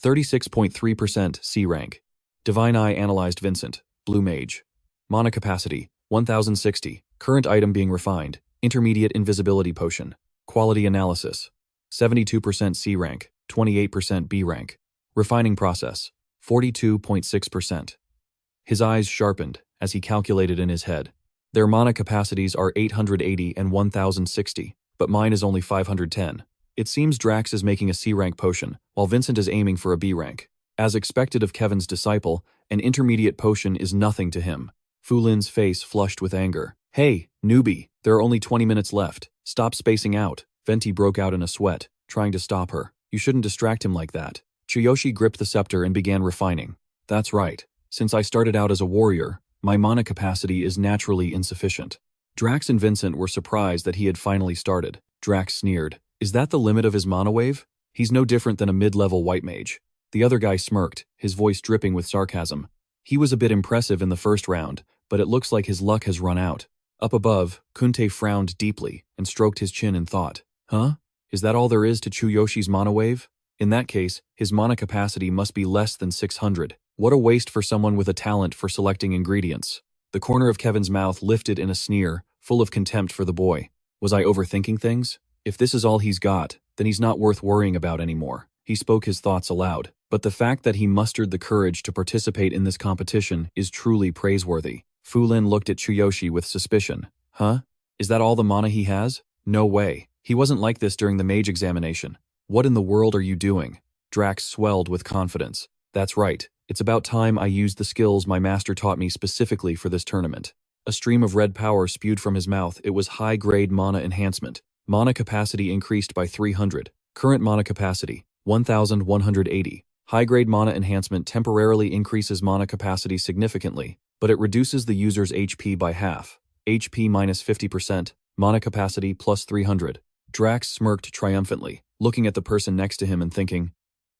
36.3% C rank. Divine Eye analyzed Vincent, Blue Mage. Mana capacity, 1060. Current item being refined, Intermediate Invisibility Potion. Quality Analysis, 72% C rank, 28% B rank. Refining process, 42.6%. His eyes sharpened as he calculated in his head. Their mana capacities are 880 and 1060, but mine is only 510. It seems Drax is making a C-rank potion, while Vincent is aiming for a B rank. As expected of Kevin's disciple, an intermediate potion is nothing to him. Fu Lin's face flushed with anger. Hey, newbie, there are only 20 minutes left. Stop spacing out. Venti broke out in a sweat, trying to stop her. You shouldn't distract him like that. Chuyoshi gripped the scepter and began refining. That's right. Since I started out as a warrior, my mana capacity is naturally insufficient. Drax and Vincent were surprised that he had finally started. Drax sneered. Is that the limit of his mana wave? He's no different than a mid-level white mage. The other guy smirked, his voice dripping with sarcasm. He was a bit impressive in the first round, but it looks like his luck has run out. Up above, Kunte frowned deeply and stroked his chin in thought. Huh? Is that all there is to Chuyoshi's mana wave? In that case, his mana capacity must be less than 600. What a waste for someone with a talent for selecting ingredients. The corner of Kevin's mouth lifted in a sneer, full of contempt for the boy. Was I overthinking things? If this is all he's got, then he's not worth worrying about anymore. He spoke his thoughts aloud. But the fact that he mustered the courage to participate in this competition is truly praiseworthy. Fu Lin looked at Chuyoshi with suspicion. Huh? Is that all the mana he has? No way. He wasn't like this during the mage examination. What in the world are you doing? Drax swelled with confidence. That's right. It's about time I used the skills my master taught me specifically for this tournament. A stream of red power spewed from his mouth. It was high-grade mana enhancement. Mana capacity increased by 300. Current mana capacity, 1180. High-grade mana enhancement temporarily increases mana capacity significantly, but it reduces the user's HP by half. HP minus 50%, mana capacity plus 300. Drax smirked triumphantly, looking at the person next to him and thinking,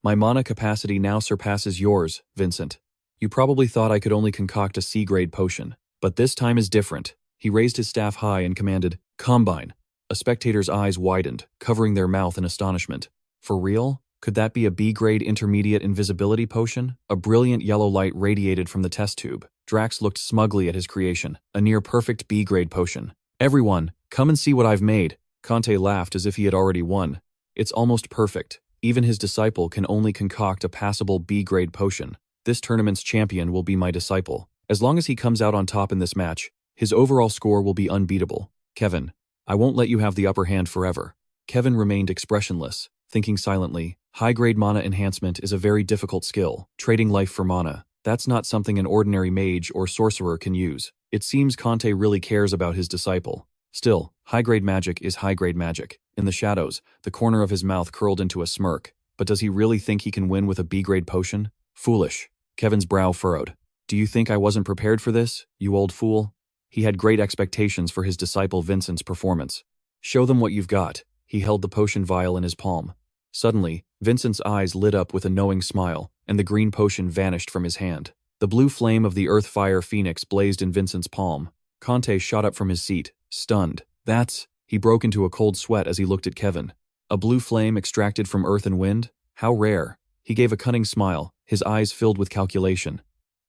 "My mana capacity now surpasses yours, Vincent. You probably thought I could only concoct a C-grade potion, but this time is different." He raised his staff high and commanded, "Combine." A spectator's eyes widened, covering their mouth in astonishment. For real? Could that be a B-grade intermediate invisibility potion? A brilliant yellow light radiated from the test tube. Drax looked smugly at his creation, a near-perfect B-grade potion. "Everyone, come and see what I've made." Conte laughed as if he had already won. "It's almost perfect. Even his disciple can only concoct a passable B-grade potion. This tournament's champion will be my disciple. As long as he comes out on top in this match, his overall score will be unbeatable. Kevin, I won't let you have the upper hand forever." Kevin remained expressionless, thinking silently, high-grade mana enhancement is a very difficult skill. Trading life for mana, that's not something an ordinary mage or sorcerer can use. It seems Conte really cares about his disciple. Still, high-grade magic is high-grade magic. In the shadows, the corner of his mouth curled into a smirk. But does he really think he can win with a B-grade potion? Foolish. Kevin's brow furrowed. "Do you think I wasn't prepared for this, you old fool?" He had great expectations for his disciple Vincent's performance. "Show them what you've got." He held the potion vial in his palm. Suddenly, Vincent's eyes lit up with a knowing smile, and the green potion vanished from his hand. The blue flame of the earth fire phoenix blazed in Vincent's palm. Conte shot up from his seat, stunned. "That's..." He broke into a cold sweat as he looked at Kevin. "A blue flame extracted from earth and wind? How rare." He gave a cunning smile, his eyes filled with calculation.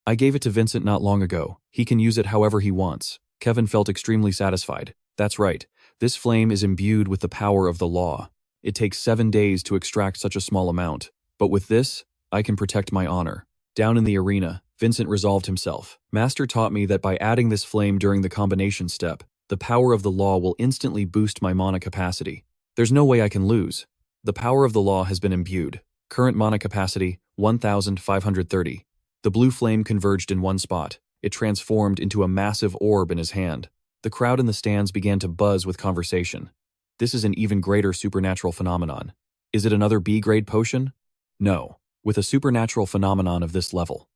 "I gave it to Vincent not long ago. He can use it however he wants." Kevin felt extremely satisfied. "That's right. This flame is imbued with the power of the law. It takes 7 days to extract such a small amount. But with this, I can protect my honor." Down in the arena, Vincent resolved himself. "Master taught me that by adding this flame during the combination step, the power of the law will instantly boost my mana capacity. There's no way I can lose. The power of the law has been imbued. Current mana capacity, 1,530. The blue flame converged in one spot. It transformed into a massive orb in his hand. The crowd in the stands began to buzz with conversation. This is an even greater supernatural phenomenon. Is it another B-grade potion? No. With a supernatural phenomenon of this level.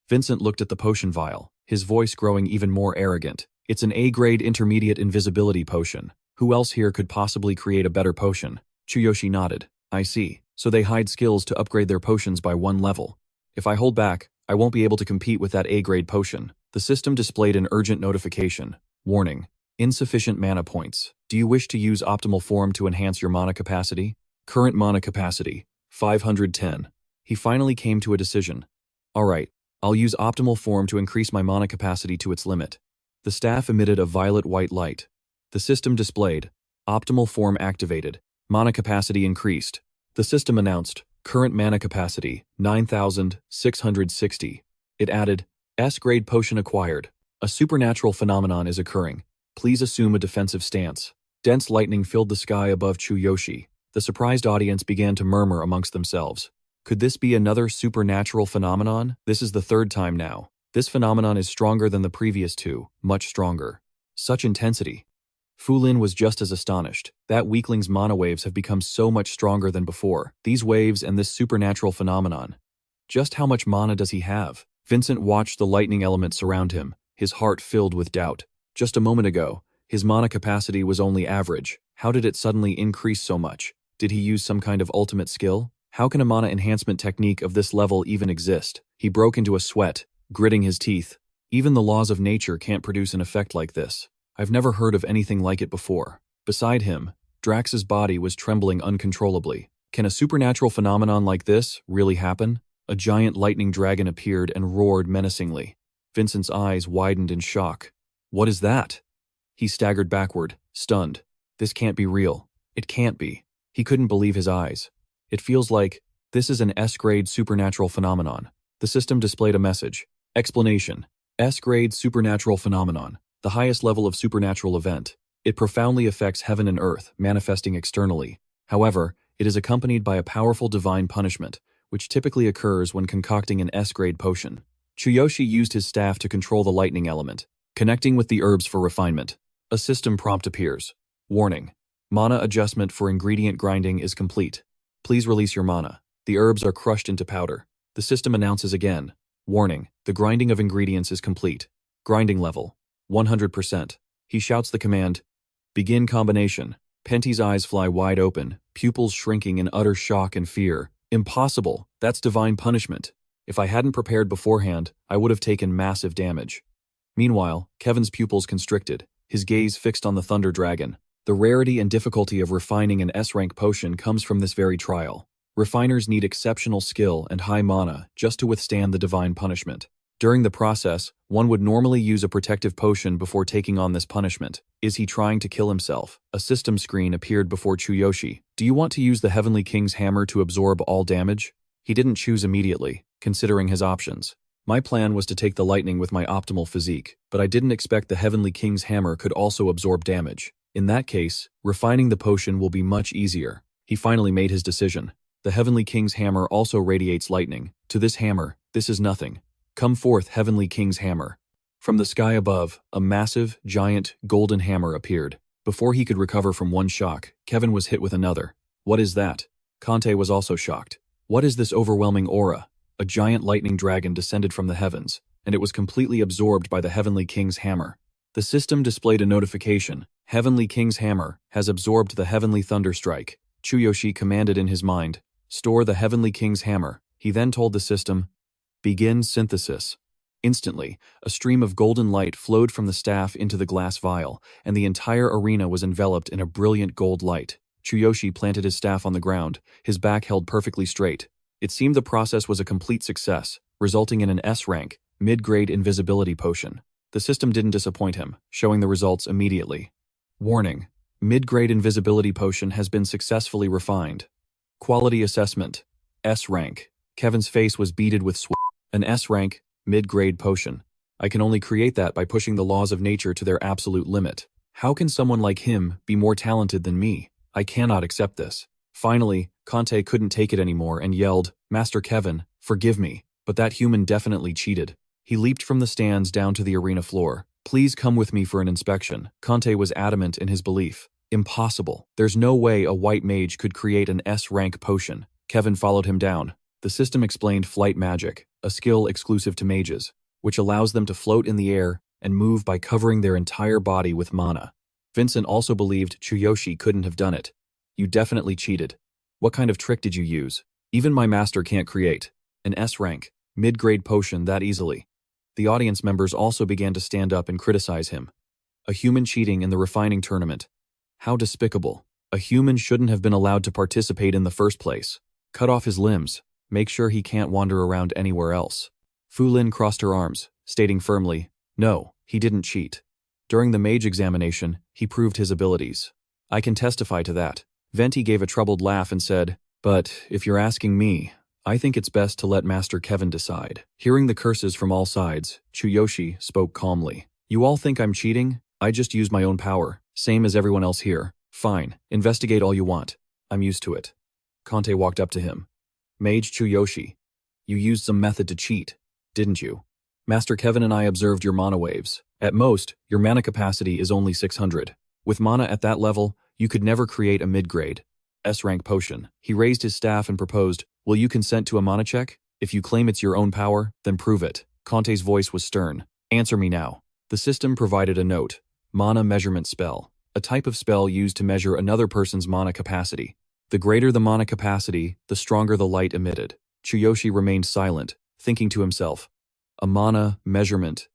Vincent looked at the potion vial, his voice growing even more arrogant. "It's an A-grade intermediate invisibility potion. Who else here could possibly create a better potion?" Chuyoshi nodded. "I see. So they hide skills to upgrade their potions by 1 level. If I hold back, I won't be able to compete with that A-grade potion." The system displayed an urgent notification. "Warning. Insufficient mana points. Do you wish to use optimal form to enhance your mana capacity?" Current mana capacity, 510. He finally came to a decision. "Alright, I'll use optimal form to increase my mana capacity to its limit." The staff emitted a violet-white light. The system displayed, "Optimal form activated. Mana capacity increased." The system announced, "Current mana capacity, 9,660. It added, "S-grade potion acquired. A supernatural phenomenon is occurring. Please assume a defensive stance." Dense lightning filled the sky above Chuyoshi. The surprised audience began to murmur amongst themselves. Could this be another supernatural phenomenon? This is the 3rd time now. This phenomenon is stronger than the previous 2, much stronger. Such intensity. Fu Lin was just as astonished. That weakling's mana waves have become so much stronger than before. These waves and this supernatural phenomenon. Just how much mana does he have? Vincent watched the lightning element surround him, his heart filled with doubt. Just a moment ago, his mana capacity was only average. How did it suddenly increase so much? Did he use some kind of ultimate skill? How can a mana enhancement technique of this level even exist? He broke into a sweat, gritting his teeth. Even the laws of nature can't produce an effect like this. I've never heard of anything like it before. Beside him, Drax's body was trembling uncontrollably. Can a supernatural phenomenon like this really happen? A giant lightning dragon appeared and roared menacingly. Vincent's eyes widened in shock. "What is that?" He staggered backward, stunned. This can't be real. It can't be. He couldn't believe his eyes. It feels like this is an S-grade supernatural phenomenon. The system displayed a message. Explanation. S-grade supernatural phenomenon. The highest level of supernatural event. It profoundly affects heaven and earth, manifesting externally. However, it is accompanied by a powerful divine punishment, which typically occurs when concocting an S-grade potion. Chuyoshi used his staff to control the lightning element, connecting with the herbs for refinement. A system prompt appears. Warning. Mana adjustment for ingredient grinding is complete. Please release your mana. The herbs are crushed into powder. The system announces again. Warning, the grinding of ingredients is complete. Grinding level, 100%. He shouts the command, begin combination. Penty's eyes fly wide open, pupils shrinking in utter shock and fear. Impossible, that's divine punishment. If I hadn't prepared beforehand, I would have taken massive damage. Meanwhile, Kevin's pupils constricted, his gaze fixed on the Thunder Dragon. The rarity and difficulty of refining an S-rank potion comes from this very trial. Refiners need exceptional skill and high mana just to withstand the divine punishment. During the process, one would normally use a protective potion before taking on this punishment. Is he trying to kill himself? A system screen appeared before Chuyoshi. Do you want to use the Heavenly King's hammer to absorb all damage? He didn't choose immediately, considering his options. My plan was to take the lightning with my optimal physique, but I didn't expect the Heavenly King's hammer could also absorb damage. In that case, refining the potion will be much easier. He finally made his decision. The Heavenly King's hammer also radiates lightning. To this hammer, this is nothing. Come forth, Heavenly King's hammer. From the sky above, a massive, giant, golden hammer appeared. Before he could recover from one shock, Kevin was hit with another. What is that? Conte was also shocked. What is this overwhelming aura? A giant lightning dragon descended from the heavens, and it was completely absorbed by the Heavenly King's hammer. The system displayed a notification. Heavenly King's hammer has absorbed the Heavenly Thunder Strike. Chuyoshi commanded in his mind, store the Heavenly King's hammer. He then told the system, begin synthesis. Instantly, a stream of golden light flowed from the staff into the glass vial, and the entire arena was enveloped in a brilliant gold light. Chuyoshi planted his staff on the ground, his back held perfectly straight. It seemed the process was a complete success, resulting in an S-rank, mid-grade invisibility potion. The system didn't disappoint him, showing the results immediately. Warning: mid-grade invisibility potion has been successfully refined. Quality assessment: S-rank. Kevin's face was beaded with sweat. An S-rank, mid-grade potion. I can only create that by pushing the laws of nature to their absolute limit. How can someone like him be more talented than me? I cannot accept this. Finally, Conte couldn't take it anymore and yelled, Master Kevin, forgive me, but that human definitely cheated. He leaped from the stands down to the arena floor. Please come with me for an inspection. Conte was adamant in his belief. Impossible. There's no way a white mage could create an S-rank potion. Kevin followed him down. The system explained flight magic, a skill exclusive to mages, which allows them to float in the air and move by covering their entire body with mana. Vincent also believed Chuyoshi couldn't have done it. You definitely cheated. What kind of trick did you use? Even my master can't create an S-rank, mid-grade potion that easily. The audience members also began to stand up and criticize him. A human cheating in the refining tournament. How despicable. A human shouldn't have been allowed to participate in the first place. Cut off his limbs. Make sure he can't wander around anywhere else. Fu Lin crossed her arms, stating firmly, no, he didn't cheat. During the mage examination, he proved his abilities. I can testify to that. Venti gave a troubled laugh and said, but if you're asking me, I think it's best to let Master Kevin decide. Hearing the curses from all sides, Chuyoshi spoke calmly. You all think I'm cheating? I just used my own power, same as everyone else here. Fine, investigate all you want. I'm used to it. Conte walked up to him. Mage Chuyoshi, you used some method to cheat, didn't you? Master Kevin and I observed your mana waves. At most, your mana capacity is only 600. With mana at that level, you could never create a mid-grade S-rank potion. He raised his staff and proposed, will you consent to a mana check? If you claim it's your own power, then prove it. Conte's voice was stern. Answer me now. The system provided a note. Mana measurement spell. A type of spell used to measure another person's mana capacity. The greater the mana capacity, the stronger the light emitted. Chuyoshi remained silent, thinking to himself, a mana measurement.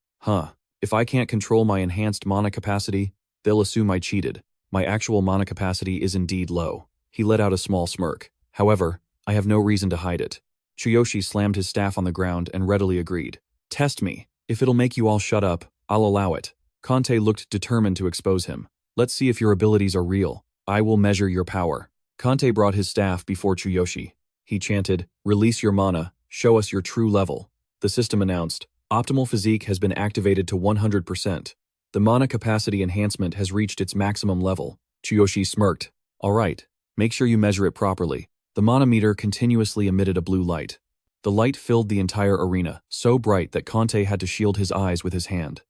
If I can't control my enhanced mana capacity, they'll assume I cheated. My actual mana capacity is indeed low. He let out a small smirk. However, I have no reason to hide it. Chuyoshi slammed his staff on the ground and readily agreed. Test me. If it'll make you all shut up, I'll allow it. Conte looked determined to expose him. Let's see if your abilities are real. I will measure your power. Conte brought his staff before Chuyoshi. He chanted, release your mana, show us your true level. The system announced, optimal physique has been activated to 100%. The mana capacity enhancement has reached its maximum level. Chuyoshi smirked. Alright, make sure you measure it properly. The mana meter continuously emitted a blue light. The light filled the entire arena, so bright that Conte had to shield his eyes with his hand.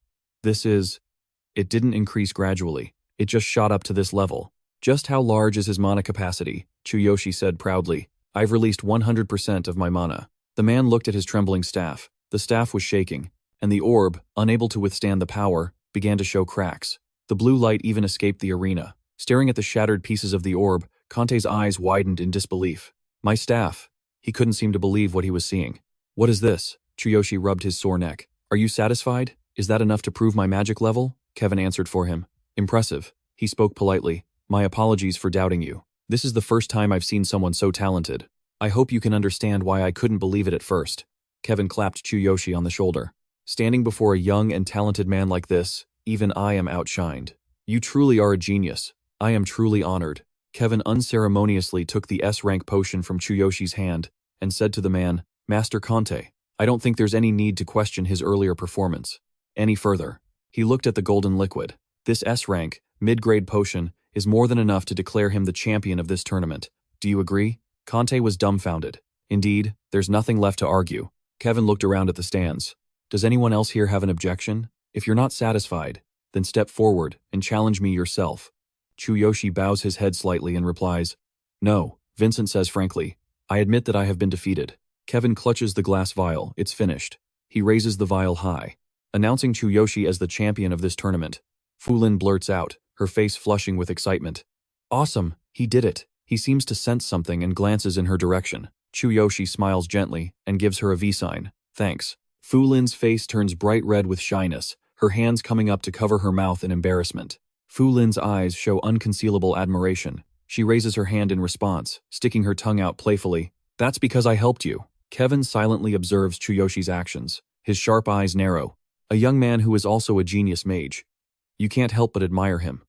It didn't increase gradually. It just shot up to this level. Just how large is his mana capacity? Chuyoshi said proudly. I've released 100% of my mana. The man looked at his trembling staff. The staff was shaking, and the orb, unable to withstand the power, began to show cracks. The blue light even escaped the arena. Staring at the shattered pieces of the orb, Kante's eyes widened in disbelief. My staff. He couldn't seem to believe what he was seeing. What is this? Chuyoshi rubbed his sore neck. Are you satisfied? Is that enough to prove my magic level? Kevin answered for him. Impressive. He spoke politely. My apologies for doubting you. This is the first time I've seen someone so talented. I hope you can understand why I couldn't believe it at first. Kevin clapped Chuyoshi on the shoulder. Standing before a young and talented man like this, even I am outshined. You truly are a genius. I am truly honored. Kevin unceremoniously took the S-rank potion from Chuyoshi's hand and said to the man, Master Kante, I don't think there's any need to question his earlier performance any further. He looked at the golden liquid. This S-rank, mid-grade potion, is more than enough to declare him the champion of this tournament. Do you agree? Kante was dumbfounded. Indeed, there's nothing left to argue. Kevin looked around at the stands. Does anyone else here have an objection? If you're not satisfied, then step forward and challenge me yourself. Chuyoshi bows his head slightly and replies, No, Vincent says frankly, I admit that I have been defeated. Kevin clutches the glass vial. It's finished. He raises the vial high, announcing Chuyoshi as the champion of this tournament. Fulin blurts out, her face flushing with excitement. Awesome, he did it. He seems to sense something and glances in her direction. Chuyoshi smiles gently and gives her a V sign. Thanks. Fulin's face turns bright red with shyness, her hands coming up to cover her mouth in embarrassment. Fulin's eyes show unconcealable admiration. She raises her hand in response, sticking her tongue out playfully. That's because I helped you. Kevin silently observes Chuyoshi's actions. His sharp eyes narrow. A young man who is also a genius mage. You can't help but admire him.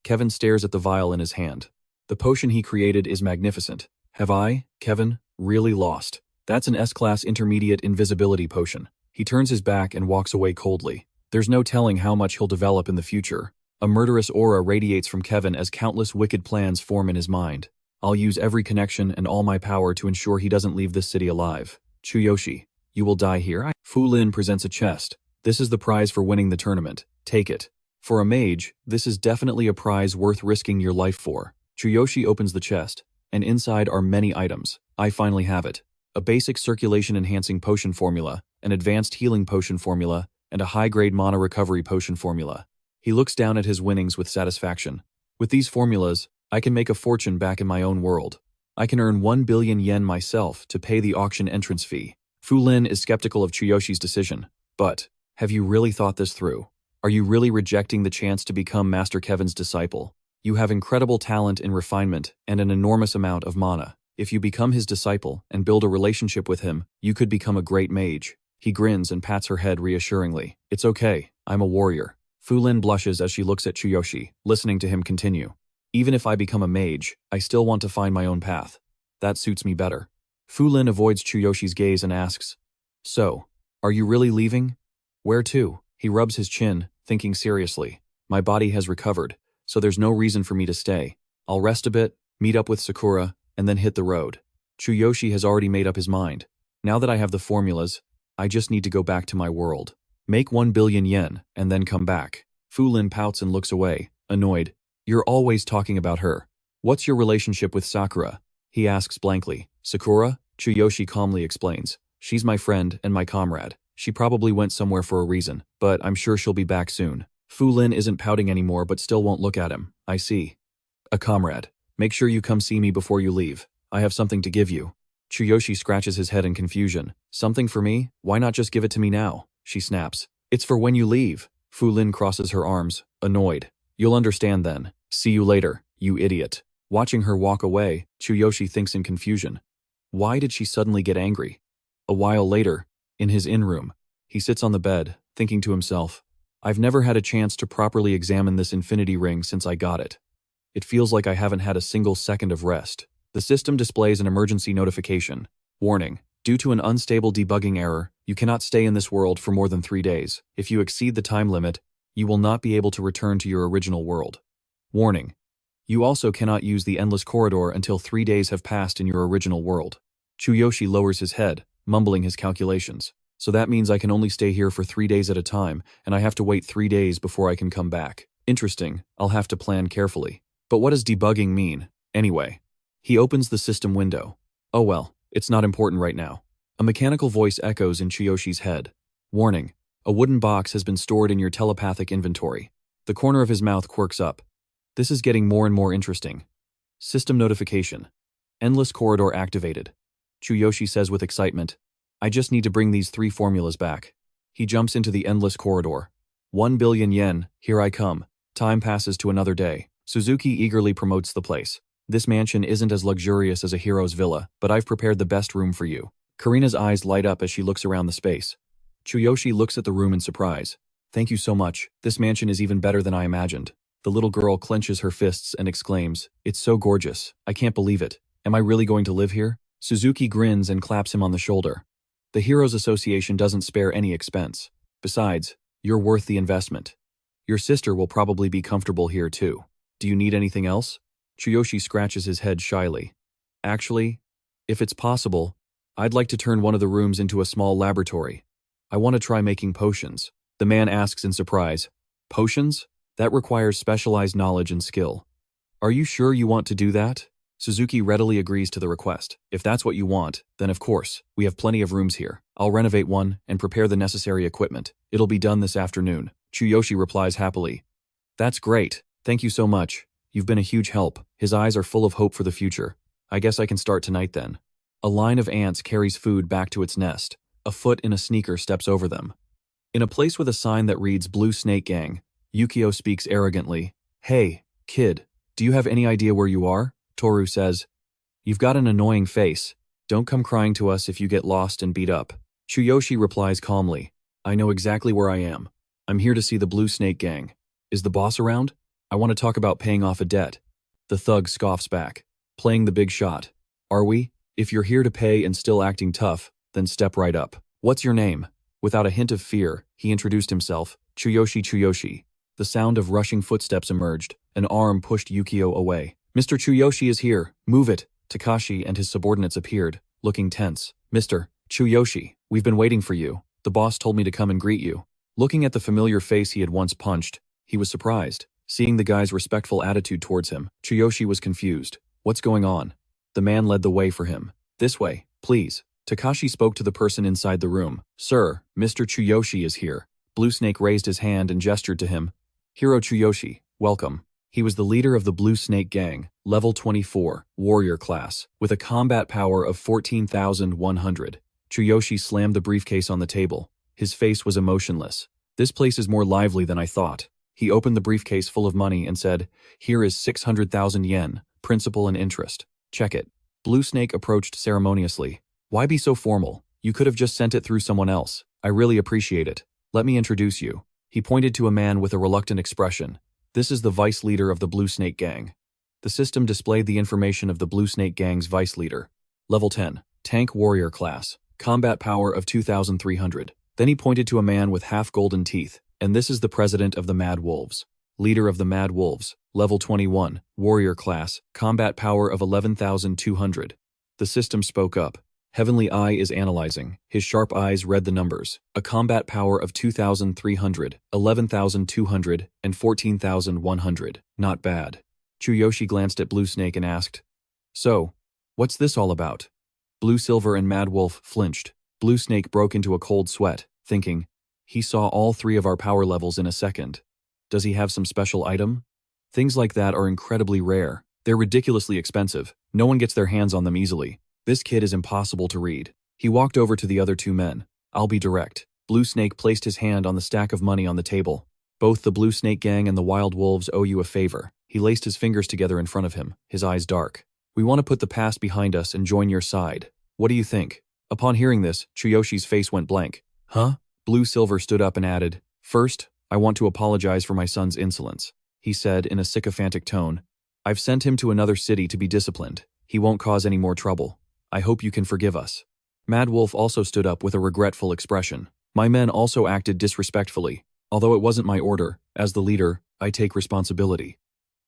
Kevin stares at the vial in his hand. The potion he created is magnificent. Have I, Kevin, really lost? That's an S-class intermediate invisibility potion. He turns his back and walks away coldly. There's no telling how much he'll develop in the future. A murderous aura radiates from Kevin as countless wicked plans form in his mind. I'll use every connection and all my power to ensure he doesn't leave this city alive. Chuyoshi, you will die here. Fulin presents a chest. This is the prize for winning the tournament. Take it. For a mage, this is definitely a prize worth risking your life for. Chuyoshi opens the chest, and inside are many items. I finally have it. A basic circulation-enhancing potion formula, an advanced healing potion formula, and a high-grade mana recovery potion formula. He looks down at his winnings with satisfaction. With these formulas, I can make a fortune back in my own world. I can earn 1 billion yen myself to pay the auction entrance fee. Fulin is skeptical of Chuyoshi's decision. But, have you really thought this through? Are you really rejecting the chance to become Master Kevin's disciple? You have incredible talent in refinement and an enormous amount of mana. If you become his disciple and build a relationship with him, you could become a great mage. He grins and pats her head reassuringly. It's okay, I'm a warrior. Fulin blushes as she looks at Chuyoshi, listening to him continue. Even if I become a mage, I still want to find my own path. That suits me better. Fulin avoids Chuyoshi's gaze and asks, So, are you really leaving? Where to? He rubs his chin, thinking seriously. My body has recovered, so there's no reason for me to stay. I'll rest a bit, meet up with Sakura, and then hit the road. Chuyoshi has already made up his mind. Now that I have the formulas, I just need to go back to my world. Make 1 billion yen, and then come back. Fulin pouts and looks away, annoyed. You're always talking about her. What's your relationship with Sakura? He asks blankly. Sakura? Chuyoshi calmly explains. She's my friend and my comrade. She probably went somewhere for a reason, but I'm sure she'll be back soon. Fulin isn't pouting anymore but still won't look at him. I see. A comrade. Make sure you come see me before you leave. I have something to give you. Chuyoshi scratches his head in confusion. Something for me? Why not just give it to me now? She snaps. It's for when you leave. Fulin crosses her arms, annoyed. You'll understand then. See you later, you idiot. Watching her walk away, Chuyoshi thinks in confusion. Why did she suddenly get angry? A while later, in his in-room, he sits on the bed, thinking to himself, I've never had a chance to properly examine this infinity ring since I got it. It feels like I haven't had a single second of rest. The system displays an emergency notification. Warning. Due to an unstable debugging error, you cannot stay in this world for more than 3 days. If you exceed the time limit, you will not be able to return to your original world. Warning. You also cannot use the endless corridor until 3 days have passed in your original world. Chuyoshi lowers his head, mumbling his calculations. So that means I can only stay here for 3 days at a time, and I have to wait 3 days before I can come back. Interesting, I'll have to plan carefully. But what does debugging mean, anyway? He opens the system window. Oh well, it's not important right now. A mechanical voice echoes in Chuyoshi's head. Warning. A wooden box has been stored in your telepathic inventory. The corner of his mouth quirks up. This is getting more and more interesting. System notification. Endless corridor activated. Chuyoshi says with excitement, I just need to bring these 3 formulas back. He jumps into the endless corridor. 1 billion yen, here I come. Time passes to another day. Suzuki eagerly promotes the place. This mansion isn't as luxurious as a hero's villa, but I've prepared the best room for you. Karina's eyes light up as she looks around the space. Chuyoshi looks at the room in surprise. Thank you so much. This mansion is even better than I imagined. The little girl clenches her fists and exclaims, It's so gorgeous. I can't believe it. Am I really going to live here? Suzuki grins and claps him on the shoulder. The Heroes Association doesn't spare any expense. Besides, you're worth the investment. Your sister will probably be comfortable here too. Do you need anything else? Chuyoshi scratches his head shyly. Actually, if it's possible, I'd like to turn one of the rooms into a small laboratory. I want to try making potions. The man asks in surprise. Potions? That requires specialized knowledge and skill. Are you sure you want to do that? Suzuki readily agrees to the request. If that's what you want, then of course, we have plenty of rooms here. I'll renovate one and prepare the necessary equipment. It'll be done this afternoon. Chuyoshi replies happily. That's great. Thank you so much. You've been a huge help. His eyes are full of hope for the future. I guess I can start tonight then. A line of ants carries food back to its nest. A foot in a sneaker steps over them. In a place with a sign that reads Blue Snake Gang, Yukio speaks arrogantly. Hey, kid, do you have any idea where you are? Toru says. You've got an annoying face. Don't come crying to us if you get lost and beat up. Chuyoshi replies calmly. I know exactly where I am. I'm here to see the Blue Snake Gang. Is the boss around? I want to talk about paying off a debt. The thug scoffs back. Playing the big shot. Are we? If you're here to pay and still acting tough, then step right up. What's your name? Without a hint of fear, he introduced himself. Chuyoshi. The sound of rushing footsteps emerged. An arm pushed Yukio away. Mr. Chuyoshi is here. Move it. Takashi and his subordinates appeared, looking tense. Mr. Chuyoshi, we've been waiting for you. The boss told me to come and greet you. Looking at the familiar face he had once punched, he was surprised. Seeing the guy's respectful attitude towards him, Chuyoshi was confused. What's going on? The man led the way for him. This way, please. Takashi spoke to the person inside the room. Sir, Mr. Chuyoshi is here. Blue Snake raised his hand and gestured to him. Hero Chuyoshi, welcome. He was the leader of the Blue Snake Gang, level 24, warrior class, with a combat power of 14,100. Chuyoshi slammed the briefcase on the table. His face was emotionless. This place is more lively than I thought. He opened the briefcase full of money and said, Here is 600,000 yen, principal and interest. Check it. Blue Snake approached ceremoniously. Why be so formal? You could have just sent it through someone else. I really appreciate it. Let me introduce you. He pointed to a man with a reluctant expression. This is the vice leader of the Blue Snake Gang. The system displayed the information of the Blue Snake Gang's vice leader. Level 10, tank warrior class, combat power of 2,300. Then he pointed to a man with half golden teeth, and this is the president of the Mad Wolves. Leader of the Mad Wolves, level 21, warrior class, combat power of 11,200. The system spoke up. Heavenly Eye is analyzing. His sharp eyes read the numbers. A combat power of 2,300, 11,200, and 14,100. Not bad. Chuyoshi glanced at Blue Snake and asked, So, what's this all about? Blue Silver and Mad Wolf flinched. Blue Snake broke into a cold sweat, thinking, he saw all 3 of our power levels in a second. Does he have some special item? Things like that are incredibly rare. They're ridiculously expensive. No one gets their hands on them easily. This kid is impossible to read. He walked over to the other 2 men. I'll be direct. Blue Snake placed his hand on the stack of money on the table. Both the Blue Snake Gang and the Wild Wolves owe you a favor. He laced his fingers together in front of him, his eyes dark. We want to put the past behind us and join your side. What do you think? Upon hearing this, Chuyoshi's face went blank. Huh? Blue Silver stood up and added, First, I want to apologize for my son's insolence. He said in a sycophantic tone, I've sent him to another city to be disciplined. He won't cause any more trouble. I hope you can forgive us. Mad Wolf also stood up with a regretful expression. My men also acted disrespectfully. Although it wasn't my order, as the leader, I take responsibility.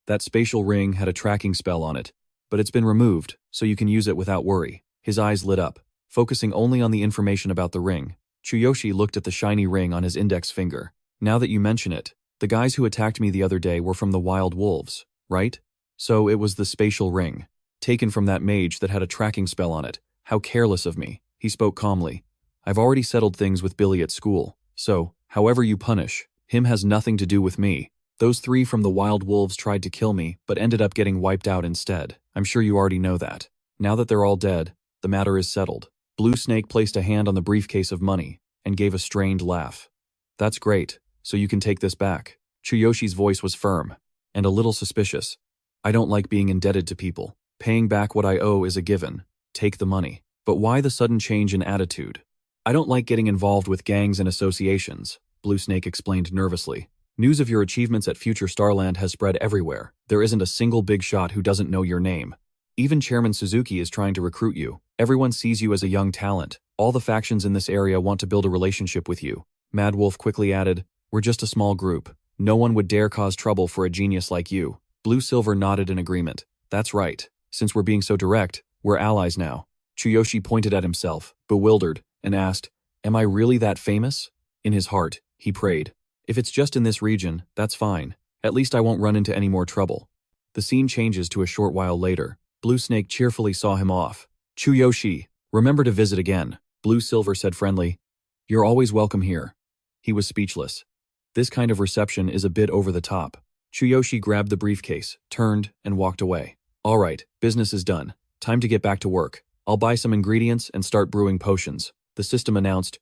That spatial ring had a tracking spell on it, but it's been removed, so you can use it without worry. His eyes lit up, focusing only on the information about the ring. Chuyoshi looked at the shiny ring on his index finger. Now that you mention it, the guys who attacked me the other day were from the Wild Wolves, right? So it was the spatial ring. taken from that mage that had a tracking spell on it. How careless of me. He spoke calmly. I've already settled things with Billy at school, so, however you punish, him has nothing to do with me. Those 3 from the wild wolves tried to kill me, but ended up getting wiped out instead. I'm sure you already know that. Now that they're all dead, the matter is settled. Blue Snake placed a hand on the briefcase of money and gave a strained laugh. That's great, so you can take this back. Chuyoshi's voice was firm and a little suspicious. I don't like being indebted to people. Paying back what I owe is a given. Take the money. But why the sudden change in attitude? I don't like getting involved with gangs and associations, Blue Snake explained nervously. News of your achievements at Future Starland has spread everywhere. There isn't a single big shot who doesn't know your name. Even Chairman Suzuki is trying to recruit you. Everyone sees you as a young talent. All the factions in this area want to build a relationship with you. Mad Wolf quickly added, we're just a small group. No one would dare cause trouble for a genius like you. Blue Silver nodded in agreement. That's right. Since we're being so direct, we're allies now. Chuyoshi pointed at himself, bewildered, and asked, am I really that famous? In his heart, he prayed. If it's just in this region, that's fine. At least I won't run into any more trouble. The scene changes to a short while later. Blue Snake cheerfully saw him off. Chuyoshi, remember to visit again. Blue Silver said friendly. You're always welcome here. He was speechless. This kind of reception is a bit over the top. Chuyoshi grabbed the briefcase, turned, and walked away. All right, business is done. Time to get back to work. I'll buy some ingredients and start brewing potions. The system announced,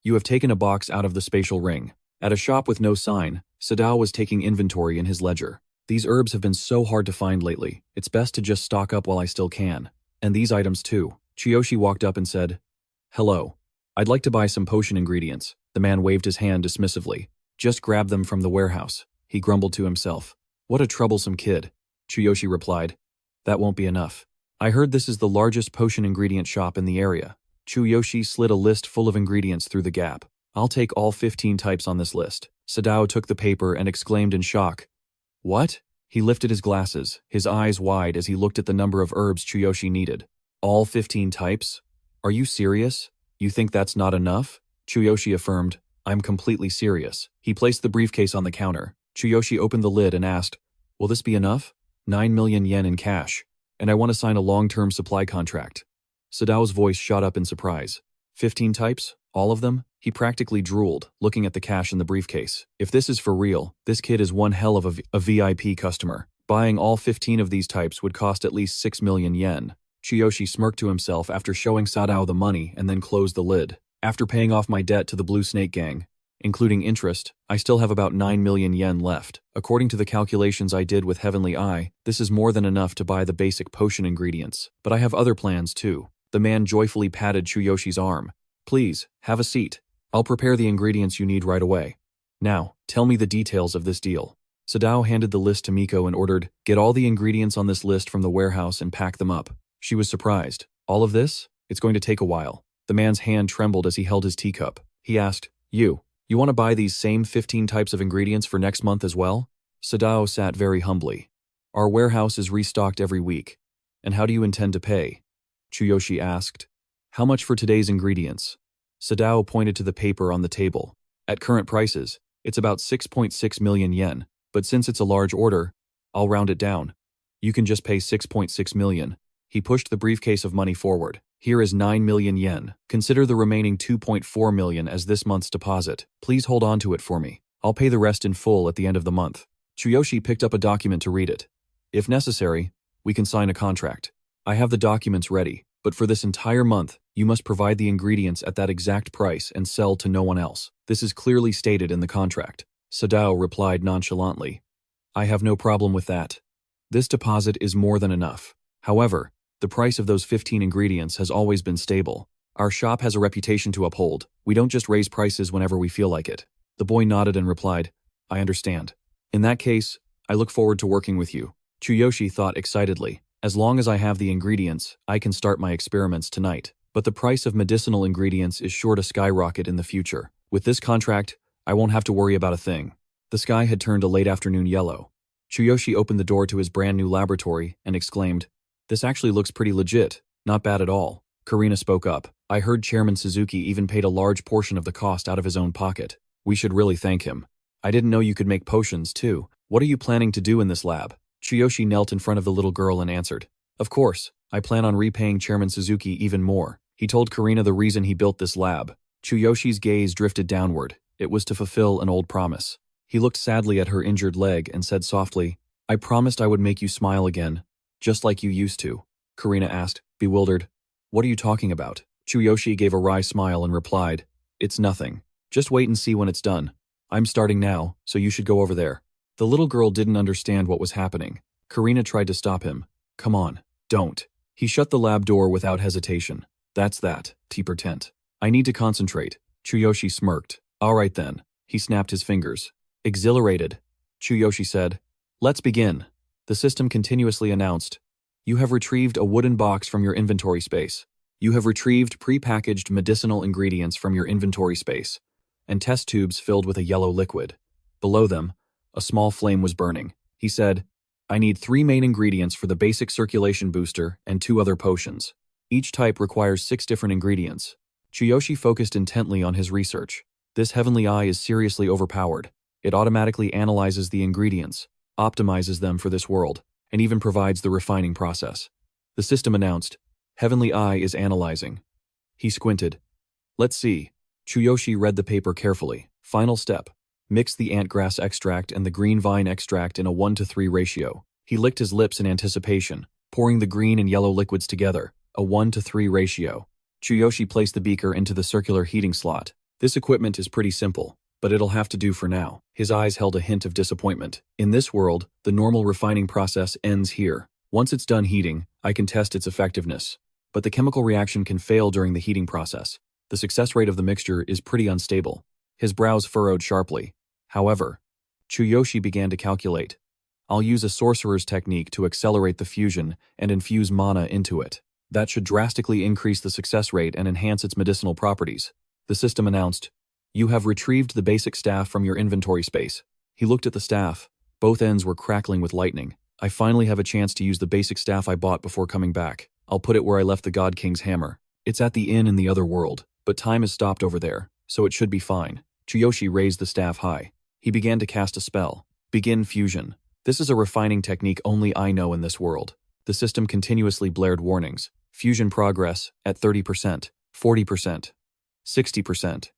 you have taken a box out of the spatial ring. At a shop with no sign, Sadao was taking inventory in his ledger. These herbs have been so hard to find lately. It's best to just stock up while I still can. And these items too. Chuyoshi walked up and said, hello. I'd like to buy some potion ingredients. The man waved his hand dismissively. Just grab them from the warehouse. He grumbled to himself. What a troublesome kid. Chuyoshi replied. That won't be enough. I heard this is the largest potion ingredient shop in the area. Chuyoshi slid a list full of ingredients through the gap. I'll take all 15 types on this list. Sadao took the paper and exclaimed in shock. What? He lifted his glasses, his eyes wide as he looked at the number of herbs Chuyoshi needed. All 15 types? Are you serious? You think that's not enough? Chuyoshi affirmed, I'm completely serious. He placed the briefcase on the counter. Chuyoshi opened the lid and asked, will this be enough? 9 million yen in cash. And I want to sign a long-term supply contract. Sadao's voice shot up in surprise. 15 types? All of them? He practically drooled, looking at the cash in the briefcase. If this is for real, this kid is one hell of a VIP customer. Buying all 15 of these types would cost at least 6 million yen. Chuyoshi smirked to himself after showing Sadao the money and then closed the lid. After paying off my debt to the Blue Snake Gang, including interest, I still have about 9 million yen left. According to the calculations I did with Heavenly Eye, this is more than enough to buy the basic potion ingredients. But I have other plans too. The man joyfully patted Chuyoshi's arm. Please, have a seat. I'll prepare the ingredients you need right away. Now, tell me the details of this deal. Sadao handed the list to Miko and ordered, get all the ingredients on this list from the warehouse and pack them up. She was surprised. All of this? It's going to take a while. The man's hand trembled as he held his teacup. He asked, You want to buy these same 15 types of ingredients for next month as well? Sadao sat very humbly. Our warehouse is restocked every week. And how do you intend to pay? Chuyoshi asked. How much for today's ingredients? Sadao pointed to the paper on the table. At current prices, it's about 6.6 million yen, but since it's a large order, I'll round it down. You can just pay 6.6 million. He pushed the briefcase of money forward. Here is 9 million yen. Consider the remaining 2.4 million as this month's deposit. Please hold on to it for me. I'll pay the rest in full at the end of the month. Chuyoshi picked up a document to read it. If necessary, we can sign a contract. I have the documents ready, but for this entire month, you must provide the ingredients at that exact price and sell to no one else. This is clearly stated in the contract. Sadao replied nonchalantly. I have no problem with that. This deposit is more than enough. However, the price of those 15 ingredients has always been stable. Our shop has a reputation to uphold. We don't just raise prices whenever we feel like it. The boy nodded and replied, I understand. In that case, I look forward to working with you. Chuyoshi thought excitedly. As long as I have the ingredients, I can start my experiments tonight. But the price of medicinal ingredients is sure to skyrocket in the future. With this contract, I won't have to worry about a thing. The sky had turned a late afternoon yellow. Chuyoshi opened the door to his brand new laboratory and exclaimed, This actually looks pretty legit. Not bad at all. Karina spoke up. I heard Chairman Suzuki even paid a large portion of the cost out of his own pocket. We should really thank him. I didn't know you could make potions too. What are you planning to do in this lab? Chuyoshi knelt in front of the little girl and answered. Of course, I plan on repaying Chairman Suzuki even more. He told Karina the reason he built this lab. Chuyoshi's gaze drifted downward. It was to fulfill an old promise. He looked sadly at her injured leg and said softly, I promised I would make you smile again, just like you used to. Karina asked, bewildered. What are you talking about? Chuyoshi gave a wry smile and replied, It's nothing. Just wait and see when it's done. I'm starting now, so you should go over there. The little girl didn't understand what was happening. Karina tried to stop him. Come on, don't. He shut the lab door without hesitation. That's that, T%. I need to concentrate. Chuyoshi smirked. All right then. He snapped his fingers. Exhilarated. Chuyoshi said, Let's begin. The system continuously announced, You have retrieved a wooden box from your inventory space. You have retrieved pre-packaged medicinal ingredients from your inventory space, and test tubes filled with a yellow liquid. Below them, a small flame was burning. He said, I need 3 main ingredients for the basic circulation booster and 2 other potions. Each type requires 6 different ingredients. Chuyoshi focused intently on his research. This heavenly eye is seriously overpowered. It automatically analyzes the ingredients, optimizes them for this world, and even provides the refining process. The system announced, Heavenly Eye is analyzing. He squinted. Let's see. Chuyoshi read the paper carefully. Final step. Mix the antgrass extract and the green vine extract in a 1:3 ratio. He licked his lips in anticipation, pouring the green and yellow liquids together, a 1:3 ratio. Chuyoshi placed the beaker into the circular heating slot. This equipment is pretty simple, but it'll have to do for now. His eyes held a hint of disappointment. In this world, the normal refining process ends here. Once it's done heating, I can test its effectiveness. But the chemical reaction can fail during the heating process. The success rate of the mixture is pretty unstable. His brows furrowed sharply. However, Chuyoshi began to calculate. I'll use a sorcerer's technique to accelerate the fusion and infuse mana into it. That should drastically increase the success rate and enhance its medicinal properties. The system announced, You have retrieved the basic staff from your inventory space. He looked at the staff. Both ends were crackling with lightning. I finally have a chance to use the basic staff I bought before coming back. I'll put it where I left the God King's hammer. It's at the inn in the other world, but time is stopped over there, so it should be fine. Chuyoshi raised the staff high. He began to cast a spell. Begin fusion. This is a refining technique only I know in this world. The system continuously blared warnings. Fusion progress at 30%, 40%, 60%,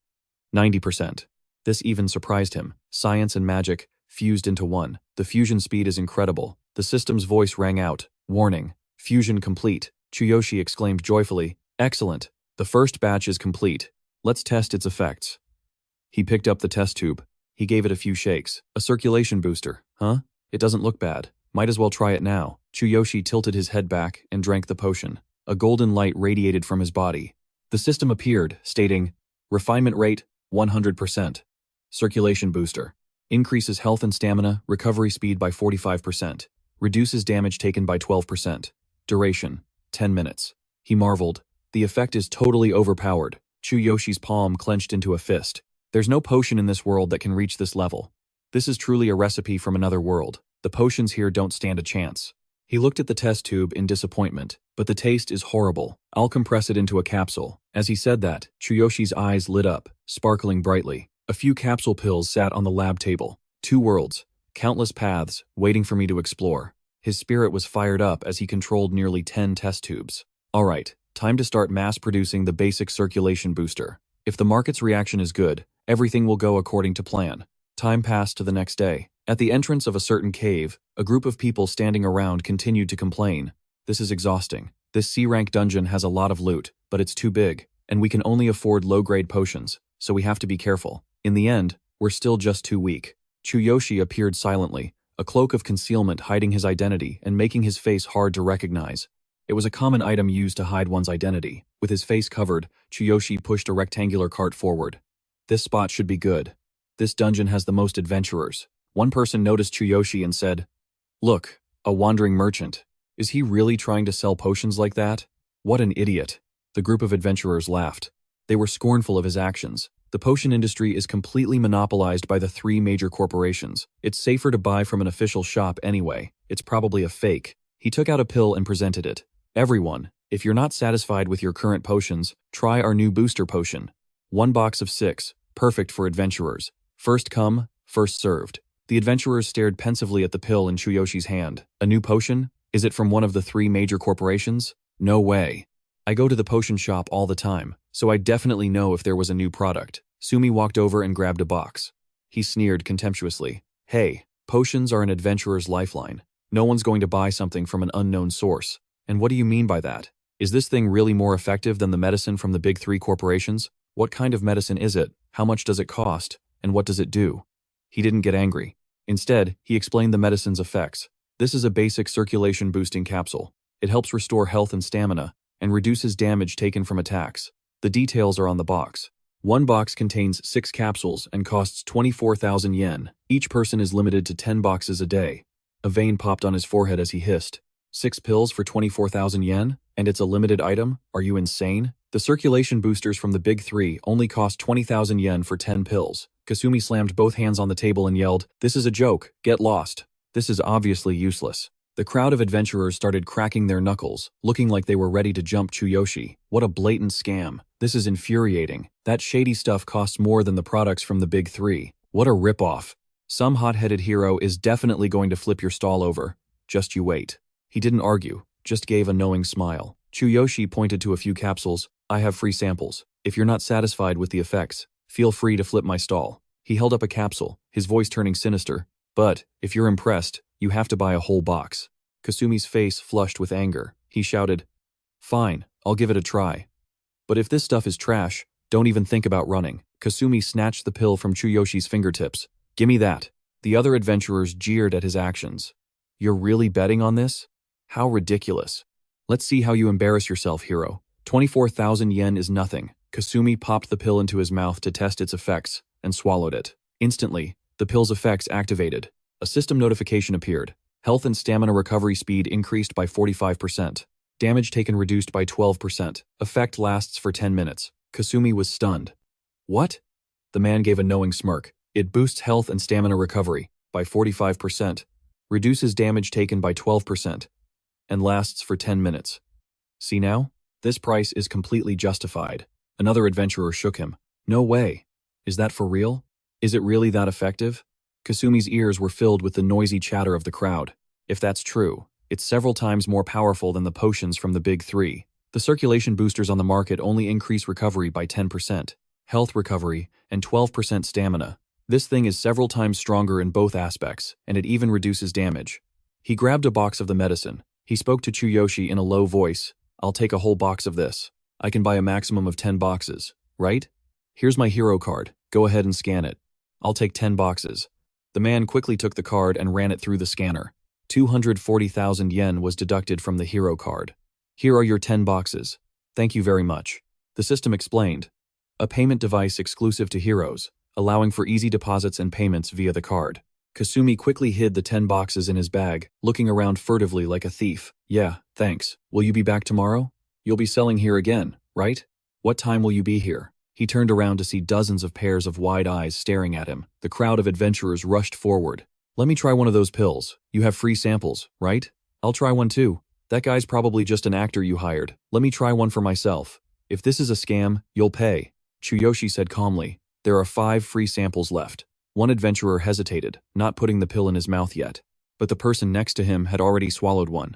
90%. This even surprised him. Science and magic fused into one. The fusion speed is incredible. The system's voice rang out. Warning. Fusion complete. Chuyoshi exclaimed joyfully. Excellent. The first batch is complete. Let's test its effects. He picked up the test tube. He gave it a few shakes. A circulation booster, huh? It doesn't look bad. Might as well try it now. Chuyoshi tilted his head back and drank the potion. A golden light radiated from his body. The system appeared, stating, Refinement rate, 100%. Circulation booster. Increases health and stamina, recovery speed by 45%. Reduces damage taken by 12%. Duration, 10 minutes. He marveled. The effect is totally overpowered. Chuyoshi's palm clenched into a fist. There's no potion in this world that can reach this level. This is truly a recipe from another world. The potions here don't stand a chance. He looked at the test tube in disappointment, but the taste is horrible. I'll compress it into a capsule. As he said that, Chuyoshi's eyes lit up, sparkling brightly. A few capsule pills sat on the lab table. 2 worlds, countless paths, waiting for me to explore. His spirit was fired up as he controlled nearly 10 test tubes. All right, time to start mass-producing the basic circulation booster. If the market's reaction is good, everything will go according to plan. Time passed to the next day. At the entrance of a certain cave, a group of people standing around continued to complain. This is exhausting. This C-rank dungeon has a lot of loot, but it's too big, and we can only afford low-grade potions, so we have to be careful. In the end, we're still just too weak. Chuyoshi appeared silently, a cloak of concealment hiding his identity and making his face hard to recognize. It was a common item used to hide one's identity. With his face covered, Chuyoshi pushed a rectangular cart forward. This spot should be good. This dungeon has the most adventurers. One person noticed Chuyoshi and said, Look, a wandering merchant. Is he really trying to sell potions like that? What an idiot. The group of adventurers laughed. They were scornful of his actions. The potion industry is completely monopolized by the 3 major corporations. It's safer to buy from an official shop anyway. It's probably a fake. He took out a pill and presented it. Everyone, if you're not satisfied with your current potions, try our new booster potion. 1 box of 6, perfect for adventurers. First come, first served. The adventurers stared pensively at the pill in Chuyoshi's hand. A new potion? Is it from one of the 3 major corporations? No way. I go to the potion shop all the time, so I definitely know if there was a new product. Sumi walked over and grabbed a box. He sneered contemptuously. Hey, potions are an adventurer's lifeline. No one's going to buy something from an unknown source. And what do you mean by that? Is this thing really more effective than the medicine from the big 3 corporations? What kind of medicine is it? How much does it cost? And what does it do? He didn't get angry. Instead, he explained the medicine's effects. This is a basic circulation-boosting capsule. It helps restore health and stamina, and reduces damage taken from attacks. The details are on the box. One box contains 6 capsules and costs 24,000 yen. Each person is limited to 10 boxes a day. A vein popped on his forehead as he hissed. 6 pills for 24,000 yen? And it's a limited item? Are you insane? The circulation boosters from the big 3 only cost 20,000 yen for 10 pills. Kasumi slammed both hands on the table and yelled, "This is a joke, get lost." This is obviously useless. The crowd of adventurers started cracking their knuckles, looking like they were ready to jump Chuyoshi. What a blatant scam. This is infuriating. That shady stuff costs more than the products from the big 3. What a ripoff. Some hot-headed hero is definitely going to flip your stall over. Just you wait. He didn't argue, just gave a knowing smile. Chuyoshi pointed to a few capsules. I have free samples. If you're not satisfied with the effects, feel free to flip my stall. He held up a capsule, his voice turning sinister. But, if you're impressed, you have to buy a whole box. Kasumi's face flushed with anger. He shouted, "Fine, I'll give it a try. But if this stuff is trash, don't even think about running." Kasumi snatched the pill from Chuyoshi's fingertips. "Gimme that." The other adventurers jeered at his actions. "You're really betting on this? How ridiculous. Let's see how you embarrass yourself, hero." 24,000 yen is nothing. Kasumi popped the pill into his mouth to test its effects, and swallowed it. Instantly, the pill's effects activated. A system notification appeared. Health and stamina recovery speed increased by 45%. Damage taken reduced by 12%. Effect lasts for 10 minutes. Kasumi was stunned. "What?" The man gave a knowing smirk. It boosts health and stamina recovery by 45%, reduces damage taken by 12%, and lasts for 10 minutes. See now? This price is completely justified. Another adventurer shook him. "No way. Is that for real? Is it really that effective?" Kasumi's ears were filled with the noisy chatter of the crowd. If that's true, it's several times more powerful than the potions from the big 3. The circulation boosters on the market only increase recovery by 10%, health recovery, and 12% stamina. This thing is several times stronger in both aspects, and it even reduces damage. He grabbed a box of the medicine. He spoke to Chuyoshi in a low voice. "I'll take a whole box of this. I can buy a maximum of 10 boxes, right? Here's my hero card. Go ahead and scan it. I'll take 10 boxes. The man quickly took the card and ran it through the scanner. 240,000 yen was deducted from the hero card. "Here are your 10 boxes. Thank you very much." The system explained. A payment device exclusive to heroes, allowing for easy deposits and payments via the card. Kasumi quickly hid the 10 boxes in his bag, looking around furtively like a thief. "Yeah, thanks. Will you be back tomorrow? You'll be selling here again, right? What time will you be here?" He turned around to see dozens of pairs of wide eyes staring at him. The crowd of adventurers rushed forward. "Let me try one of those pills. You have free samples, right? I'll try one too. That guy's probably just an actor you hired. Let me try one for myself. If this is a scam, you'll pay." Chuyoshi said calmly. "There are 5 free samples left." One adventurer hesitated, not putting the pill in his mouth yet. But the person next to him had already swallowed one.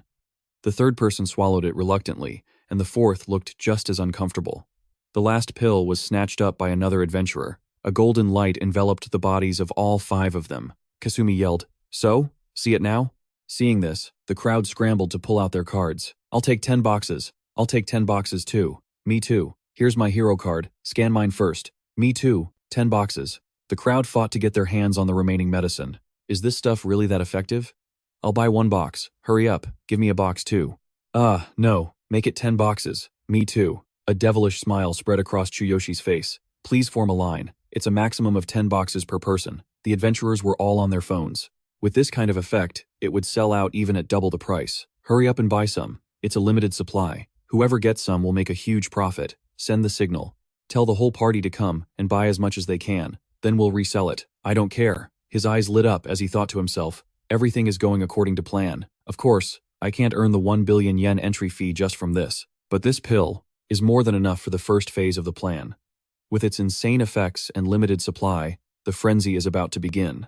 The third person swallowed it reluctantly, and the fourth looked just as uncomfortable. The last pill was snatched up by another adventurer. A golden light enveloped the bodies of all 5 of them. Kasumi yelled, "So? See it now?" Seeing this, the crowd scrambled to pull out their cards. "I'll take 10 boxes. I'll take 10 boxes too. Me too. Here's my hero card. Scan mine first. Me too. 10 boxes. The crowd fought to get their hands on the remaining medicine. "Is this stuff really that effective? I'll buy 1 box. Hurry up. Give me a box too." No. Make it 10 boxes. Me too." A devilish smile spread across Chuyoshi's face. "Please form a line. It's a maximum of 10 boxes per person." The adventurers were all on their phones. With this kind of effect, it would sell out even at double the price. "Hurry up and buy some. It's a limited supply. Whoever gets some will make a huge profit. Send the signal. Tell the whole party to come and buy as much as they can. Then we'll resell it. I don't care." His eyes lit up as he thought to himself, "Everything is going according to plan. Of course, I can't earn the 1 billion yen entry fee just from this. But this pill is more than enough for the first phase of the plan. With its insane effects and limited supply, the frenzy is about to begin."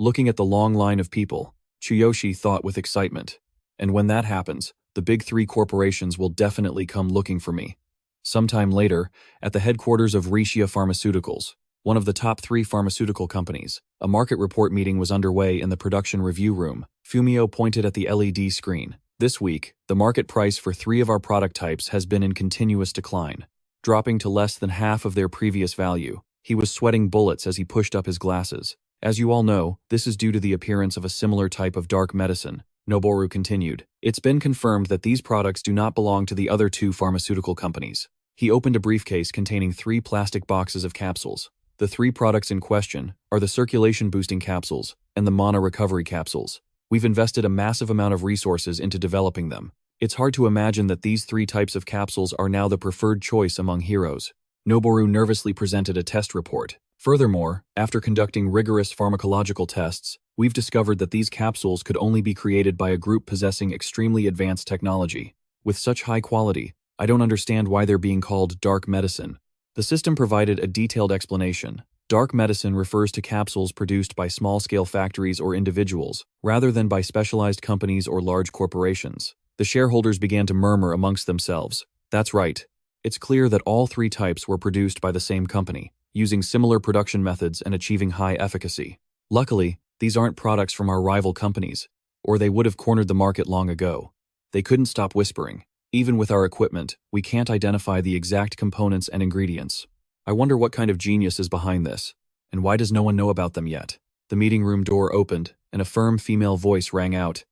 Looking at the long line of people, Chuyoshi thought with excitement. And when that happens, the big three corporations will definitely come looking for me. Sometime later, at the headquarters of Rigia Pharmaceuticals, one of the top 3 pharmaceutical companies, a market report meeting was underway in the production review room. Fumio pointed at the LED screen. This week, the market price for 3 of our product types has been in continuous decline, dropping to less than half of their previous value. He was sweating bullets as he pushed up his glasses. As you all know, this is due to the appearance of a similar type of dark medicine. Noboru continued. It's been confirmed that these products do not belong to the other 2 pharmaceutical companies. He opened a briefcase containing 3 plastic boxes of capsules. The 3 products in question are the circulation-boosting capsules and the mana recovery capsules. We've invested a massive amount of resources into developing them. It's hard to imagine that these 3 types of capsules are now the preferred choice among heroes. Noboru nervously presented a test report. Furthermore, after conducting rigorous pharmacological tests, we've discovered that these capsules could only be created by a group possessing extremely advanced technology. With such high quality, I don't understand why they're being called dark medicine. The system provided a detailed explanation. Dark medicine refers to capsules produced by small-scale factories or individuals, rather than by specialized companies or large corporations. The shareholders began to murmur amongst themselves. That's right. It's clear that all 3 types were produced by the same company, using similar production methods and achieving high efficacy. Luckily, these aren't products from our rival companies, or they would have cornered the market long ago. They couldn't stop whispering. Even with our equipment, we can't identify the exact components and ingredients. I wonder what kind of genius is behind this, and why does no one know about them yet? The meeting room door opened, and a firm female voice rang out.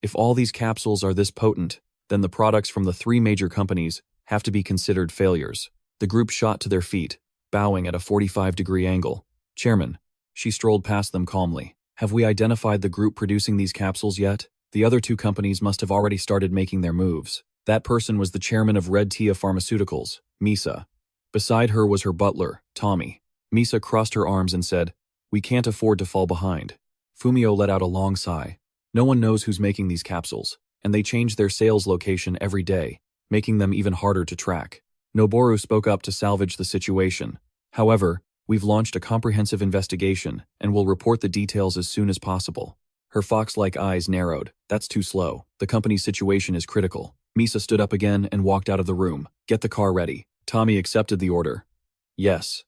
If all these capsules are this potent, then the products from the 3 major companies have to be considered failures. The group shot to their feet, bowing at a 45-degree angle. Chairman, she strolled past them calmly. Have we identified the group producing these capsules yet? The other 2 companies must have already started making their moves. That person was the chairman of Red Tia Pharmaceuticals, Misa. Beside her was her butler, Tommy. Misa crossed her arms and said, "We can't afford to fall behind." Fumio let out a long sigh. No one knows who's making these capsules, and they change their sales location every day, making them even harder to track. Noboru spoke up to salvage the situation. However, we've launched a comprehensive investigation and will report the details as soon as possible. Her fox-like eyes narrowed. That's too slow. The company's situation is critical. Misa stood up again and walked out of the room. Get the car ready. Tommy accepted the order. Yes,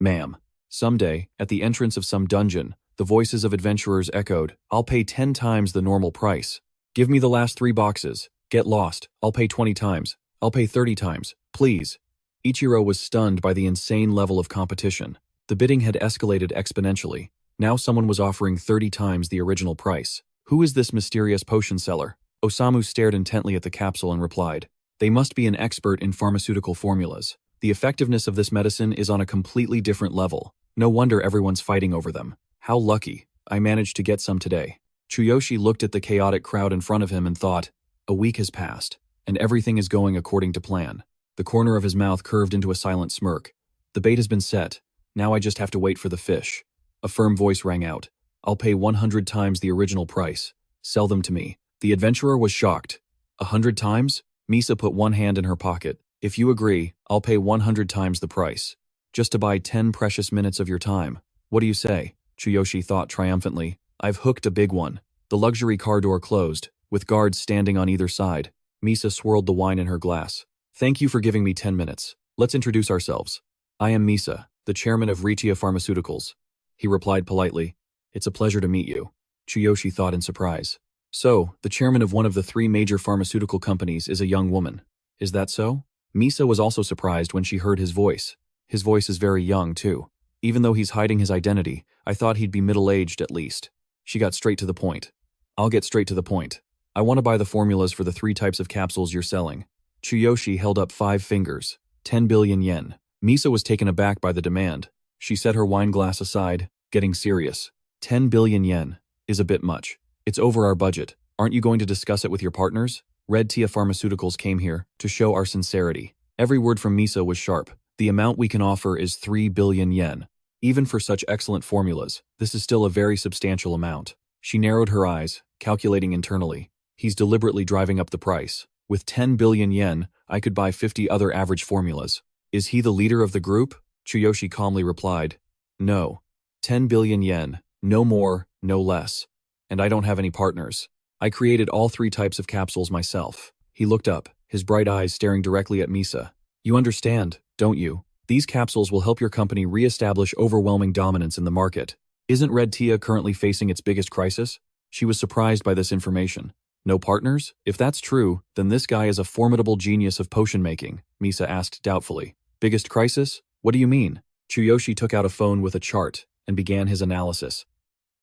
ma'am. Someday, at the entrance of some dungeon, the voices of adventurers echoed, I'll pay 10 times the normal price. Give me the last 3 boxes. Get lost. I'll pay 20 times. I'll pay 30 times. Please. Ichiro was stunned by the insane level of competition. The bidding had escalated exponentially. Now someone was offering 30 times the original price. Who is this mysterious potion seller? Osamu stared intently at the capsule and replied, They must be an expert in pharmaceutical formulas. The effectiveness of this medicine is on a completely different level. No wonder everyone's fighting over them. How lucky. I managed to get some today. Chuyoshi looked at the chaotic crowd in front of him and thought, a week has passed, and everything is going according to plan. The corner of his mouth curved into a silent smirk. The bait has been set. Now I just have to wait for the fish. A firm voice rang out. I'll pay 100 times the original price. Sell them to me. The adventurer was shocked. 100 times? Misa put one hand in her pocket. If you agree, I'll pay 100 times the price. Just to buy 10 precious minutes of your time. What do you say? Chuyoshi thought triumphantly. I've hooked a big one. The luxury car door closed, with guards standing on either side. Misa swirled the wine in her glass. Thank you for giving me 10 minutes. Let's introduce ourselves. I am Misa, the chairman of Rigia Pharmaceuticals. He replied politely. It's a pleasure to meet you. Chuyoshi thought in surprise. So, the chairman of one of the 3 major pharmaceutical companies is a young woman. Is that so? Misa was also surprised when she heard his voice. His voice is very young, too. Even though he's hiding his identity, I thought he'd be middle-aged at least. She got straight to the point. I'll get straight to the point. I want to buy the formulas for the 3 types of capsules you're selling. Chuyoshi held up 5 fingers. 10 billion yen. Misa was taken aback by the demand. She set her wine glass aside, getting serious. 10 billion yen is a bit much. It's over our budget. Aren't you going to discuss it with your partners? Red Tia Pharmaceuticals came here to show our sincerity. Every word from Misa was sharp. The amount we can offer is 3 billion yen. Even for such excellent formulas, this is still a very substantial amount. She narrowed her eyes, calculating internally. He's deliberately driving up the price. With 10 billion yen, I could buy 50 other average formulas. Is he the leader of the group? Chuyoshi calmly replied. No. 10 billion yen. No more, no less. And I don't have any partners. I created all 3 types of capsules myself. He looked up, his bright eyes staring directly at Misa. You understand, don't you? These capsules will help your company re-establish overwhelming dominance in the market. Isn't Red Tia currently facing its biggest crisis? She was surprised by this information. No partners? If that's true, then this guy is a formidable genius of potion making, Misa asked doubtfully. Biggest crisis? What do you mean? Chuyoshi took out a phone with a chart and began his analysis.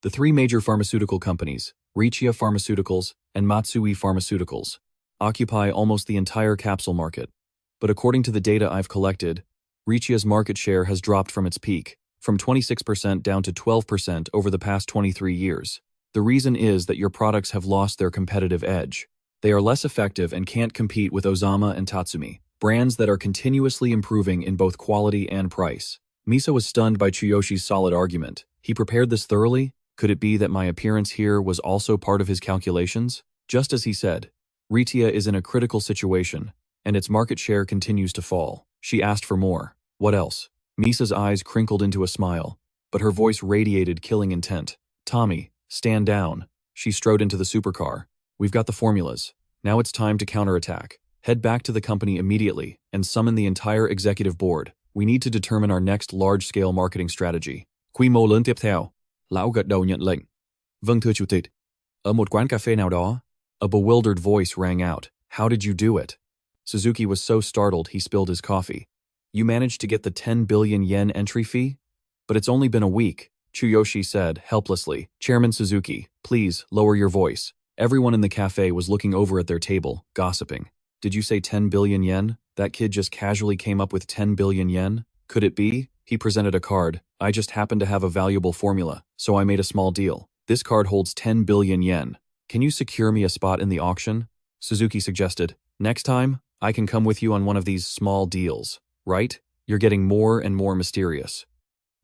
The 3 major pharmaceutical companies, Richiya Pharmaceuticals and Matsui Pharmaceuticals, occupy almost the entire capsule market. But according to the data I've collected, Richiya's market share has dropped from its peak, from 26% down to 12% over the past 23 years. The reason is that your products have lost their competitive edge. They are less effective and can't compete with Ozama and Tatsumi, brands that are continuously improving in both quality and price. Misa was stunned by Chuyoshi's solid argument. He prepared this thoroughly? Could it be that my appearance here was also part of his calculations? Just as he said, Ritia is in a critical situation, and its market share continues to fall. She asked for more. What else? Misa's eyes crinkled into a smile, but her voice radiated killing intent. Tommy, stand down. She strode into the supercar. We've got the formulas. Now it's time to counterattack. Head back to the company immediately and summon the entire executive board. We need to determine our next large-scale marketing strategy. Quy mô lớn tiếp theo. Lão gật đầu nhận lệnh. Vâng thưa chủ tịch. Ở một quán cà phê nào đó. A bewildered voice rang out. How did you do it? Suzuki was so startled he spilled his coffee. You managed to get the 10 billion yen entry fee? But it's only been a week, Chuyoshi said, helplessly. Chairman Suzuki, please lower your voice. Everyone in the cafe was looking over at their table, gossiping. Did you say 10 billion yen? That kid just casually came up with 10 billion yen? Could it be? He presented a card. I just happened to have a valuable formula, so I made a small deal. This card holds 10 billion yen. Can you secure me a spot in the auction? Suzuki suggested. Next time, I can come with you on one of these small deals, right? You're getting more and more mysterious.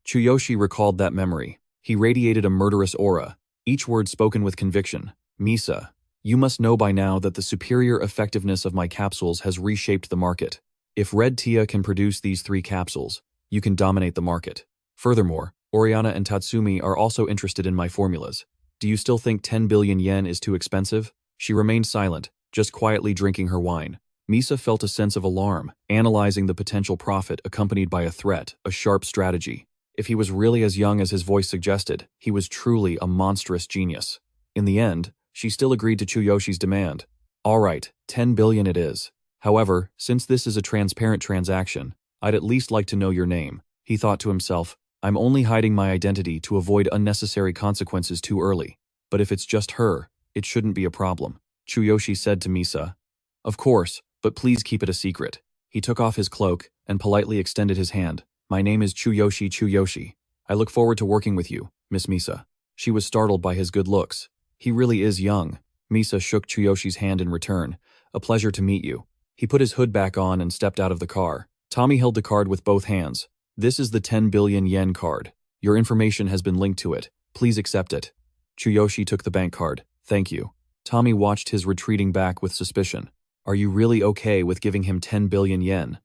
Chuyoshi recalled that memory. He radiated a murderous aura, each word spoken with conviction. Misa, you must know by now that the superior effectiveness of my capsules has reshaped the market. If Red Tia can produce these 3 capsules, you can dominate the market. Furthermore, Oriana and Tatsumi are also interested in my formulas. Do you still think 10 billion yen is too expensive? She remained silent, just quietly drinking her wine. Misa felt a sense of alarm, analyzing the potential profit accompanied by a threat, a sharp strategy. If he was really as young as his voice suggested, he was truly a monstrous genius. In the end, she still agreed to Chuyoshi's demand. All right, 10 billion it is. However, since this is a transparent transaction, I'd at least like to know your name. He thought to himself, I'm only hiding my identity to avoid unnecessary consequences too early. But if it's just her, it shouldn't be a problem. Chuyoshi said to Misa. Of course, but please keep it a secret. He took off his cloak and politely extended his hand. My name is Chuyoshi. I look forward to working with you, Miss Misa. She was startled by his good looks. He really is young. Misa shook Chuyoshi's hand in return. A pleasure to meet you. He put his hood back on and stepped out of the car. Tommy held the card with both hands. This is the 10 billion yen card. Your information has been linked to it. Please accept it. Chuyoshi took the bank card. Thank you. Tommy watched his retreating back with suspicion. Are you really okay with giving him 10 billion yen?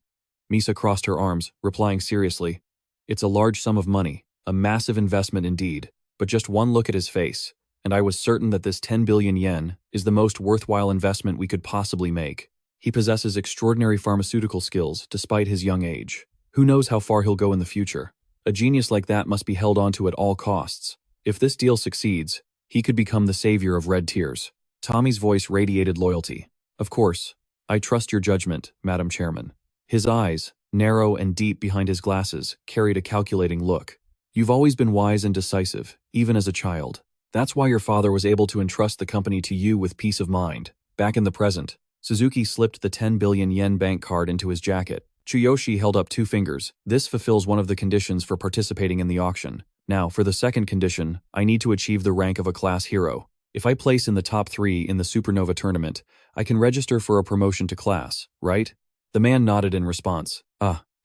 Misa crossed her arms, replying seriously. It's a large sum of money, a massive investment indeed, but just one look at his face, and I was certain that this 10 billion yen is the most worthwhile investment we could possibly make. He possesses extraordinary pharmaceutical skills despite his young age. Who knows how far he'll go in the future? A genius like that must be held onto at all costs. If this deal succeeds, he could become the savior of Red Tears. Tommy's voice radiated loyalty. Of course, I trust your judgment, Madam Chairman. His eyes, narrow and deep behind his glasses, carried a calculating look. You've always been wise and decisive, even as a child. That's why your father was able to entrust the company to you with peace of mind. Back in the present, Suzuki slipped the 10 billion yen bank card into his jacket. Chuyoshi held up 2 fingers. This fulfills one of the conditions for participating in the auction. Now, for the second condition, I need to achieve the rank of a class hero. If I place in the top 3 in the Supernova tournament, I can register for a promotion to class, right? The man nodded in response.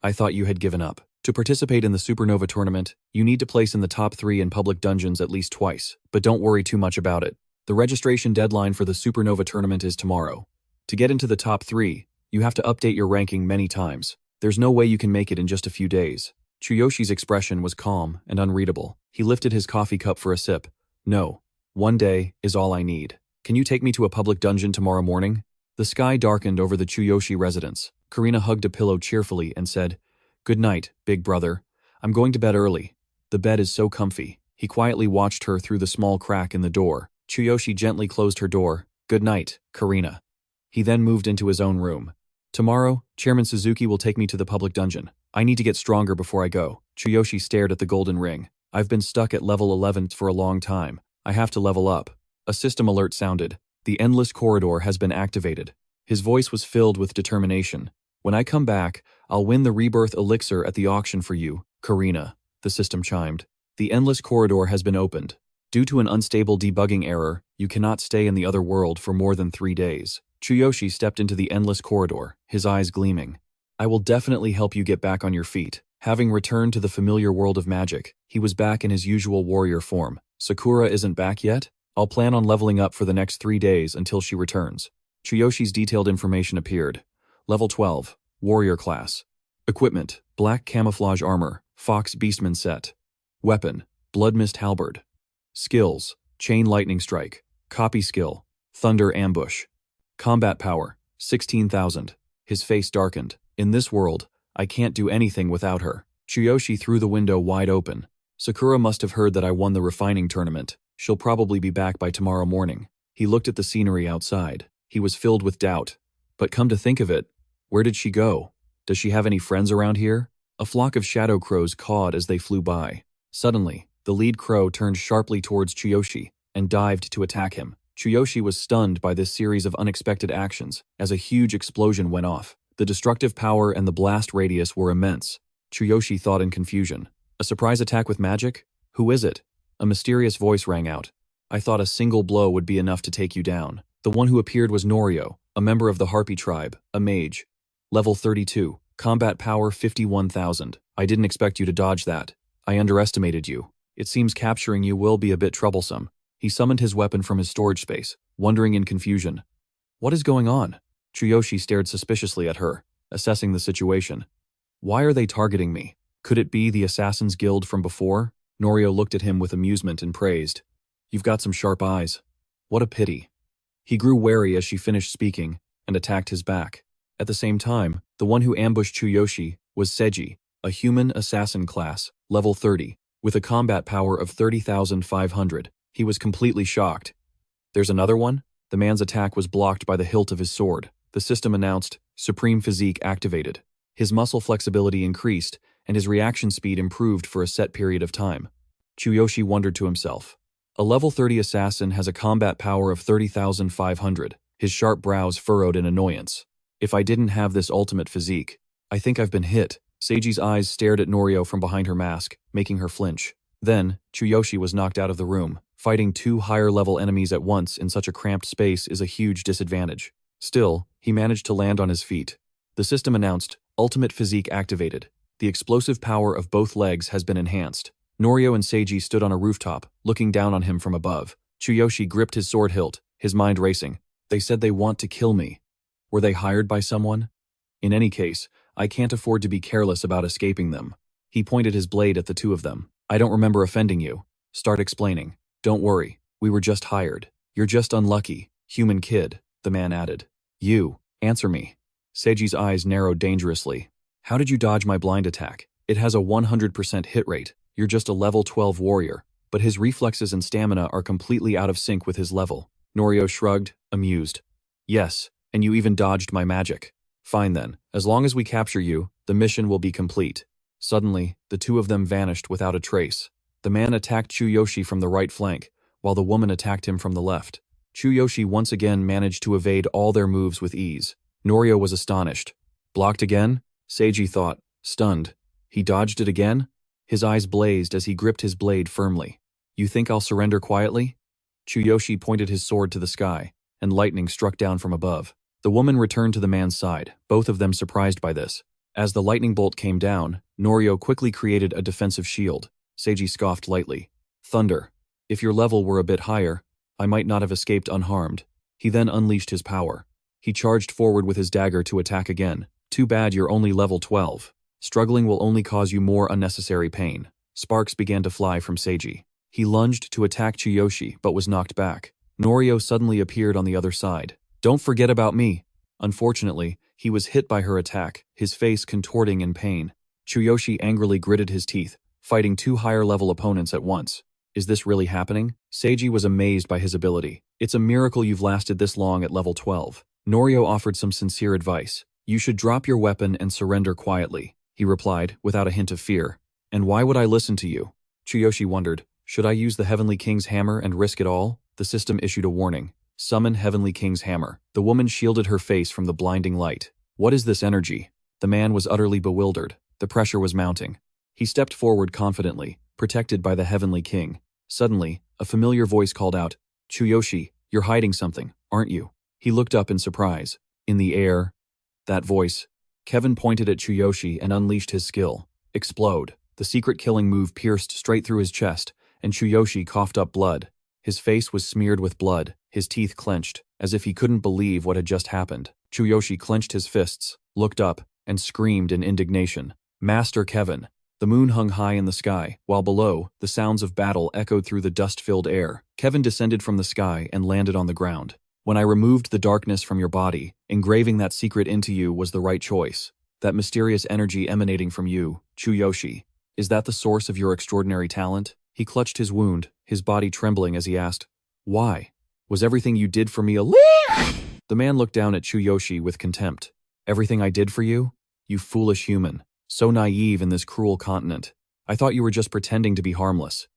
I thought you had given up. To participate in the Supernova tournament, you need to place in the top 3 in public dungeons at least twice, but don't worry too much about it. The registration deadline for the Supernova tournament is tomorrow. To get into the top 3, you have to update your ranking many times. There's no way you can make it in just a few days. Chuyoshi's expression was calm and unreadable. He lifted his coffee cup for a sip. No, 1 day is all I need. Can you take me to a public dungeon tomorrow morning? The sky darkened over the Chuyoshi residence. Karina hugged a pillow cheerfully and said, "Good night, big brother. I'm going to bed early. The bed is so comfy." He quietly watched her through the small crack in the door. Chuyoshi gently closed her door. "Good night, Karina." He then moved into his own room. "Tomorrow, Chairman Suzuki will take me to the public dungeon. I need to get stronger before I go." Chuyoshi stared at the golden ring. "I've been stuck at level 11 for a long time. I have to level up." A system alert sounded. "The endless corridor has been activated." His voice was filled with determination. "When I come back, I'll win the rebirth elixir at the auction for you, Karina," the system chimed. "The endless corridor has been opened. Due to an unstable debugging error, you cannot stay in the other world for more than 3 days." Chuyoshi stepped into the endless corridor, his eyes gleaming. "I will definitely help you get back on your feet." Having returned to the familiar world of magic, he was back in his usual warrior form. "Sakura isn't back yet? I'll plan on leveling up for the next 3 days until she returns." Chuyoshi's detailed information appeared. Level 12, Warrior Class. Equipment, Black Camouflage Armor, Fox Beastman Set. Weapon, Blood Mist Halberd. Skills, Chain Lightning Strike. Copy Skill, Thunder Ambush. Combat Power, 16,000. His face darkened. "In this world, I can't do anything without her." Chuyoshi threw the window wide open. "Sakura must have heard that I won the refining tournament. She'll probably be back by tomorrow morning." He looked at the scenery outside. He was filled with doubt. But come to think of it, where did she go? Does she have any friends around here? A flock of shadow crows cawed as they flew by. Suddenly, the lead crow turned sharply towards Chuyoshi and dived to attack him. Chuyoshi was stunned by this series of unexpected actions as a huge explosion went off. The destructive power and the blast radius were immense. Chuyoshi thought in confusion. "A surprise attack with magic? Who is it?" A mysterious voice rang out. "I thought a single blow would be enough to take you down." The one who appeared was Norio, a member of the Harpy tribe, a mage. Level 32, combat power 51,000. "I didn't expect you to dodge that. I underestimated you. It seems capturing you will be a bit troublesome." He summoned his weapon from his storage space, wondering in confusion. "What is going on?" Chuyoshi stared suspiciously at her, assessing the situation. "Why are they targeting me? Could it be the Assassin's Guild from before?" Norio looked at him with amusement and praised. "You've got some sharp eyes. What a pity." He grew wary as she finished speaking and attacked his back. At the same time, the one who ambushed Chuyoshi was Seiji, a human assassin class, level 30, with a combat power of 30,500. He was completely shocked. "There's another one?" The man's attack was blocked by the hilt of his sword. The system announced, "Supreme Physique activated." His muscle flexibility increased, and his reaction speed improved for a set period of time. Chuyoshi wondered to himself. A level 30 assassin has a combat power of 30,500. His sharp brows furrowed in annoyance. "If I didn't have this ultimate physique, I think I've been hit." Seiji's eyes stared at Norio from behind her mask, making her flinch. Then, Chuyoshi was knocked out of the room. Fighting 2 higher-level enemies at once in such a cramped space is a huge disadvantage. Still, he managed to land on his feet. The system announced, "Ultimate Physique activated. The explosive power of both legs has been enhanced." Norio and Seiji stood on a rooftop, looking down on him from above. Chuyoshi gripped his sword hilt, his mind racing. "They said they want to kill me. Were they hired by someone? In any case, I can't afford to be careless about escaping them." He pointed his blade at the two of them. "I don't remember offending you. Start explaining." "Don't worry, we were just hired. You're just unlucky, human kid," the man added. "You, answer me." Seiji's eyes narrowed dangerously. "How did you dodge my blind attack? It has a 100% hit rate. You're just a level 12 warrior, but his reflexes and stamina are completely out of sync with his level." Norio shrugged, amused. "Yes, and you even dodged my magic. Fine then, as long as we capture you, the mission will be complete." Suddenly, the two of them vanished without a trace. The man attacked Chuyoshi from the right flank, while the woman attacked him from the left. Chuyoshi once again managed to evade all their moves with ease. Norio was astonished. "Blocked again?" Seiji thought, stunned. "He dodged it again?" His eyes blazed as he gripped his blade firmly. "You think I'll surrender quietly?" Chuyoshi pointed his sword to the sky, and lightning struck down from above. The woman returned to the man's side, both of them surprised by this. As the lightning bolt came down, Norio quickly created a defensive shield. Seiji scoffed lightly. "Thunder. If your level were a bit higher, I might not have escaped unharmed." He then unleashed his power. He charged forward with his dagger to attack again. "Too bad you're only level 12. Struggling will only cause you more unnecessary pain." Sparks began to fly from Seiji. He lunged to attack Chuyoshi but was knocked back. Norio suddenly appeared on the other side. Don't forget about me. Unfortunately, he was hit by her attack, his face contorting in pain. Chuyoshi angrily gritted his teeth, fighting two higher-level opponents at once. Is this really happening? Seiji was amazed by his ability. It's a miracle you've lasted this long at level 12. Norio offered some sincere advice. You should drop your weapon and surrender quietly, he replied, without a hint of fear. And why would I listen to you? Chuyoshi wondered. Should I use the Heavenly King's hammer and risk it all? The system issued a warning. Summon Heavenly King's hammer. The woman shielded her face from the blinding light. What is this energy? The man was utterly bewildered. The pressure was mounting. He stepped forward confidently, protected by the Heavenly King. Suddenly, a familiar voice called out, Chuyoshi, you're hiding something, aren't you? He looked up in surprise. In the air. That voice. Kevin pointed at Chuyoshi and unleashed his skill. Explode. The secret killing move pierced straight through his chest, and Chuyoshi coughed up blood. His face was smeared with blood, his teeth clenched, as if he couldn't believe what had just happened. Chuyoshi clenched his fists, looked up, and screamed in indignation. Master Kevin. The moon hung high in the sky, while below, the sounds of battle echoed through the dust-filled air. Kevin descended from the sky and landed on the ground. When I removed the darkness from your body, engraving that secret into you was the right choice. That mysterious energy emanating from you, Chuyoshi. Is that the source of your extraordinary talent? He clutched his wound, his body trembling as he asked, Why? Was everything you did for me a lie? The man looked down at Chuyoshi with contempt. Everything I did for you? You foolish human. So naive in this cruel continent. I thought you were just pretending to be harmless.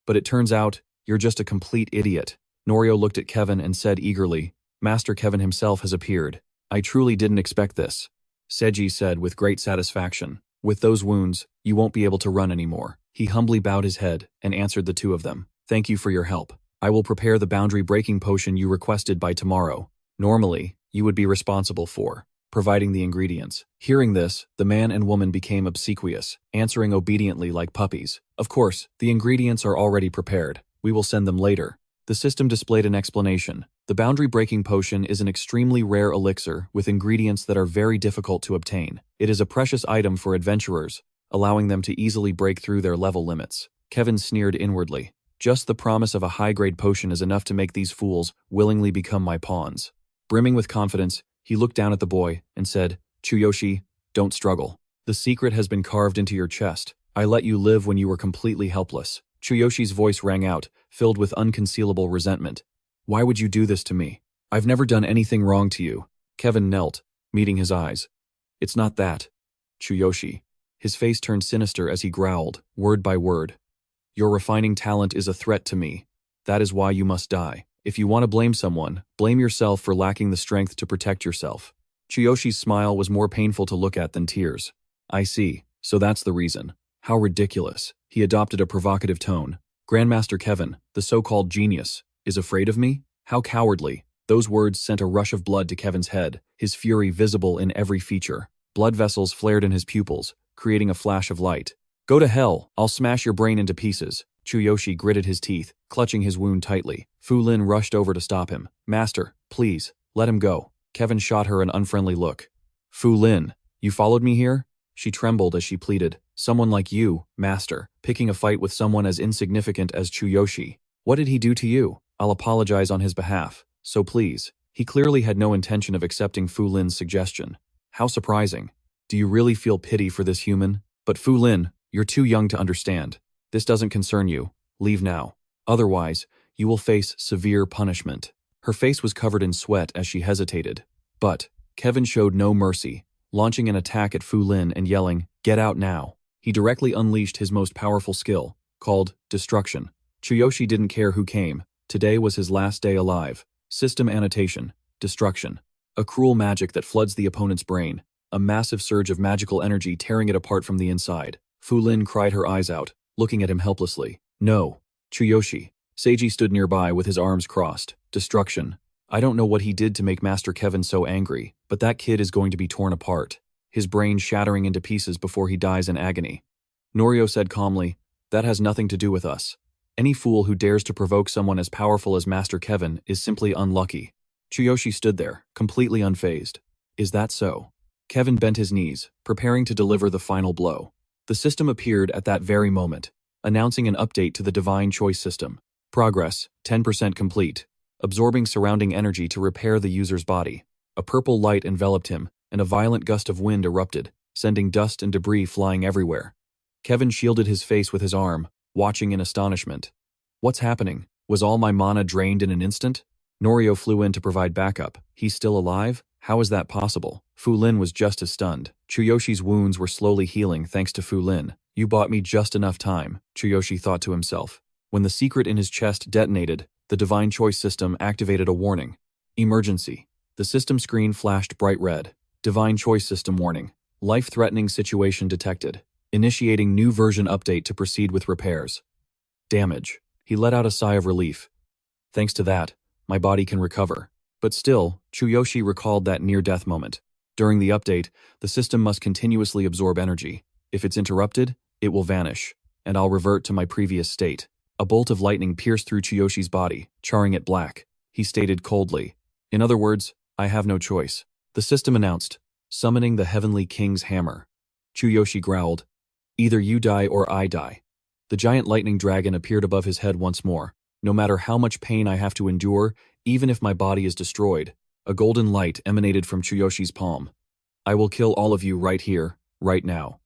But it turns out, you're just a complete idiot. Norio looked at Kevin and said eagerly, Master Kevin himself has appeared. I truly didn't expect this. Seiji said with great satisfaction. With those wounds, you won't be able to run anymore. He humbly bowed his head and answered the two of them. Thank you for your help. I will prepare the boundary-breaking potion you requested by tomorrow. Normally, you would be responsible for providing the ingredients. Hearing this, the man and woman became obsequious, answering obediently like puppies. Of course, the ingredients are already prepared. We will send them later. The system displayed an explanation. The boundary-breaking potion is an extremely rare elixir with ingredients that are very difficult to obtain. It is a precious item for adventurers, allowing them to easily break through their level limits. Kevin sneered inwardly. Just the promise of a high-grade potion is enough to make these fools willingly become my pawns. Brimming with confidence, he looked down at the boy and said, Chuyoshi, don't struggle. The secret has been carved into your chest. I let you live when you were completely helpless. Chuyoshi's voice rang out, filled with unconcealable resentment. Why would you do this to me? I've never done anything wrong to you. Kevin knelt, meeting his eyes. It's not that. Chuyoshi. His face turned sinister as he growled, word by word. Your refining talent is a threat to me. That is why you must die. If you want to blame someone, blame yourself for lacking the strength to protect yourself. Chuyoshi's smile was more painful to look at than tears. I see, so that's the reason. How ridiculous. He adopted a provocative tone. Grandmaster Kevin, the so-called genius, is afraid of me? How cowardly. Those words sent a rush of blood to Kevin's head, his fury visible in every feature. Blood vessels flared in his pupils, creating a flash of light. Go to hell, I'll smash your brain into pieces. Chuyoshi gritted his teeth, clutching his wound tightly. Fu Lin rushed over to stop him. Master, please, let him go. Kevin shot her an unfriendly look. Fu Lin, you followed me here? She trembled as she pleaded. Someone like you, Master, picking a fight with someone as insignificant as Chuyoshi. What did he do to you? I'll apologize on his behalf, so please. He clearly had no intention of accepting Fu Lin's suggestion. How surprising. Do you really feel pity for this human? But Fu Lin, you're too young to understand. This doesn't concern you. Leave now. Otherwise, you will face severe punishment. Her face was covered in sweat as she hesitated. But Kevin showed no mercy, launching an attack at Fu Lin and yelling, "Get out now." He directly unleashed his most powerful skill, called Destruction. Chuyoshi didn't care who came. Today was his last day alive. System annotation. Destruction. A cruel magic that floods the opponent's brain. A massive surge of magical energy tearing it apart from the inside. Fu Lin cried her eyes out, looking at him helplessly. No. Chuyoshi. Seiji stood nearby with his arms crossed. Destruction. I don't know what he did to make Master Kevin so angry, but that kid is going to be torn apart. His brain shattering into pieces before he dies in agony. Norio said calmly, that has nothing to do with us. Any fool who dares to provoke someone as powerful as Master Kevin is simply unlucky. Chuyoshi stood there, completely unfazed. Is that so? Kevin bent his knees, preparing to deliver the final blow. The system appeared at that very moment, announcing an update to the Divine Choice system. Progress, 10% complete. absorbing surrounding energy to repair the user's body. A purple light enveloped him, and a violent gust of wind erupted, sending dust and debris flying everywhere. Kevin shielded his face with his arm, watching in astonishment. What's happening? Was all my mana drained in an instant? Norio flew in to provide backup. He's still alive? How is that possible? Fu Lin was just as stunned. Chuyoshi's wounds were slowly healing thanks to Fu Lin. You bought me just enough time, Chuyoshi thought to himself. When the secret in his chest detonated, the Divine Choice system activated a warning. Emergency. The system screen flashed bright red. Divine Choice system warning. Life-threatening situation detected. Initiating new version update to proceed with repairs. Damage. He let out a sigh of relief. Thanks to that, my body can recover. But still, Chuyoshi recalled that near-death moment. During the update, the system must continuously absorb energy. If it's interrupted, it will vanish, and I'll revert to my previous state. A bolt of lightning pierced through Chuyoshi's body, charring it black. He stated coldly, in other words, I have no choice. The system announced, summoning the Heavenly King's hammer. Chuyoshi growled, either you die or I die. The giant lightning dragon appeared above his head once more. No matter how much pain I have to endure, even if my body is destroyed, a golden light emanated from Chuyoshi's palm. I will kill all of you right here, right now.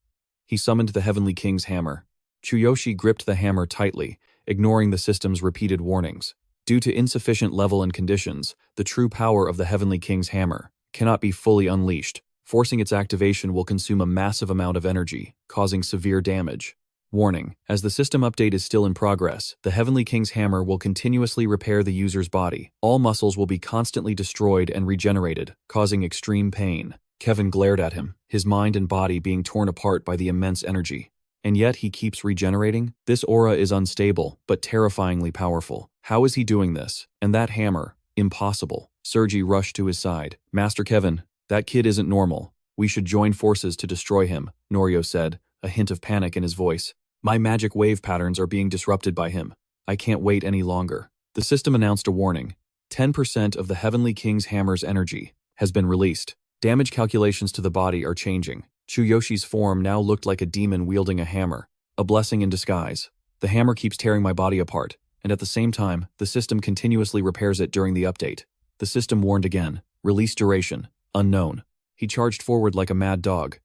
He summoned the Heavenly King's hammer. Chuyoshi gripped the hammer tightly, ignoring the system's repeated warnings. Due to insufficient level and conditions, the true power of the Heavenly King's hammer cannot be fully unleashed. Forcing its activation will consume a massive amount of energy, causing severe damage. Warning: as the system update is still in progress, the Heavenly King's hammer will continuously repair the user's body. All muscles will be constantly destroyed and regenerated, causing extreme pain. Kevin glared at him, his mind and body being torn apart by the immense energy. And yet he keeps regenerating? This aura is unstable, but terrifyingly powerful. How is he doing this? And that hammer? Impossible. Sergi rushed to his side. Master Kevin, that kid isn't normal. We should join forces to destroy him, Norio said, a hint of panic in his voice. My magic wave patterns are being disrupted by him. I can't wait any longer. The system announced a warning. 10% of the Heavenly King's hammer's energy has been released. Damage calculations to the body are changing. Chuyoshi's form now looked like a demon wielding a hammer, a blessing in disguise. The hammer keeps tearing my body apart, and at the same time, the system continuously repairs it during the update. The system warned again. Release duration, unknown. He charged forward like a mad dog.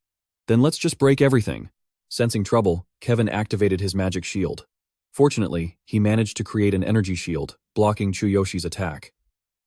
Then let's just break everything. Sensing trouble, Kevin activated his magic shield. Fortunately, he managed to create an energy shield, blocking Chuyoshi's attack.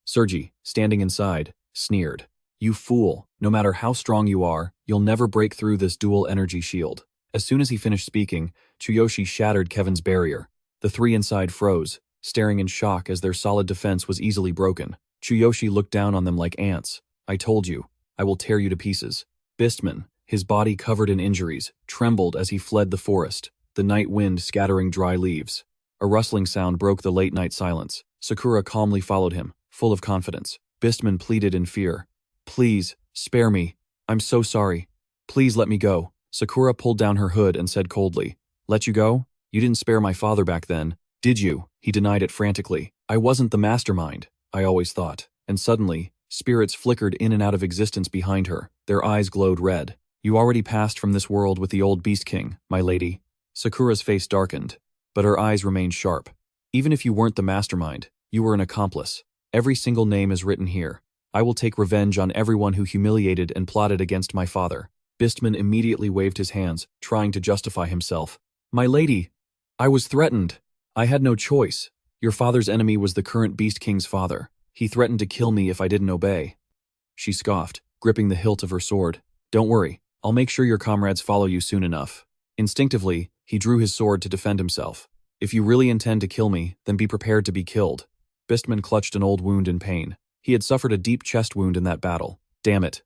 Sergi, standing inside, sneered. You fool, no matter how strong you are, you'll never break through this dual energy shield. As soon as he finished speaking, Chuyoshi shattered Kevin's barrier. The three inside froze, staring in shock as their solid defense was easily broken. Chuyoshi looked down on them like ants. I told you, I will tear you to pieces. Beastmen, his body covered in injuries, trembled as he fled the forest, the night wind scattering dry leaves. A rustling sound broke the late-night silence. Sakura calmly followed him, full of confidence. Beastmen pleaded in fear. Please, spare me. I'm so sorry. Please let me go. Sakura pulled down her hood and said coldly, Let you go? You didn't spare my father back then, did you? He denied it frantically. I wasn't the mastermind, I always thought. And suddenly, spirits flickered in and out of existence behind her. Their eyes glowed red. You already passed from this world with the old Beast King, my lady. Sakura's face darkened, but her eyes remained sharp. Even if you weren't the mastermind, you were an accomplice. Every single name is written here. I will take revenge on everyone who humiliated and plotted against my father. Beastman immediately waved his hands, trying to justify himself. My lady, I was threatened. I had no choice. Your father's enemy was the current Beast King's father. He threatened to kill me if I didn't obey. She scoffed, gripping the hilt of her sword. Don't worry, I'll make sure your comrades follow you soon enough. Instinctively, he drew his sword to defend himself. If you really intend to kill me, then be prepared to be killed. Beastman clutched an old wound in pain. He had suffered a deep chest wound in that battle. Damn it.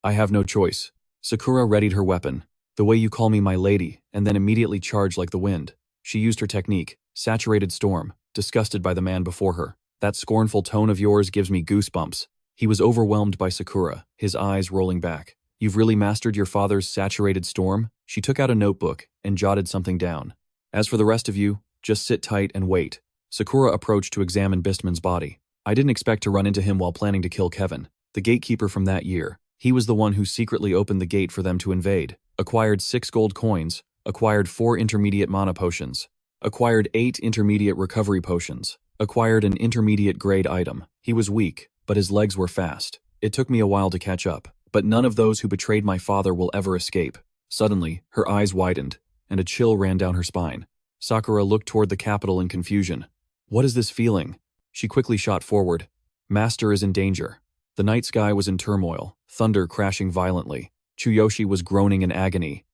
I have no choice. Sakura readied her weapon. The way you call me my lady, and then immediately charged like the wind. She used her technique, saturated storm, disgusted by the man before her. That scornful tone of yours gives me goosebumps. He was overwhelmed by Sakura, his eyes rolling back. You've really mastered your father's saturated storm? She took out a notebook and jotted something down. As for the rest of you, just sit tight and wait. Sakura approached to examine Beastman's body. I didn't expect to run into him while planning to kill Kevin, the gatekeeper from that year. He was the one who secretly opened the gate for them to invade, acquired 6 gold coins, acquired 4 intermediate mana potions, acquired 8 intermediate recovery potions, Acquired an intermediate grade item. He was weak, but his legs were fast. It took me a while to catch up, but none of those who betrayed my father will ever escape. Suddenly, her eyes widened, and a chill ran down her spine. Sakura looked toward the capital in confusion. What is this feeling? She quickly shot forward. Master is in danger. The night sky was in turmoil, thunder crashing violently. Chuyoshi was groaning in agony.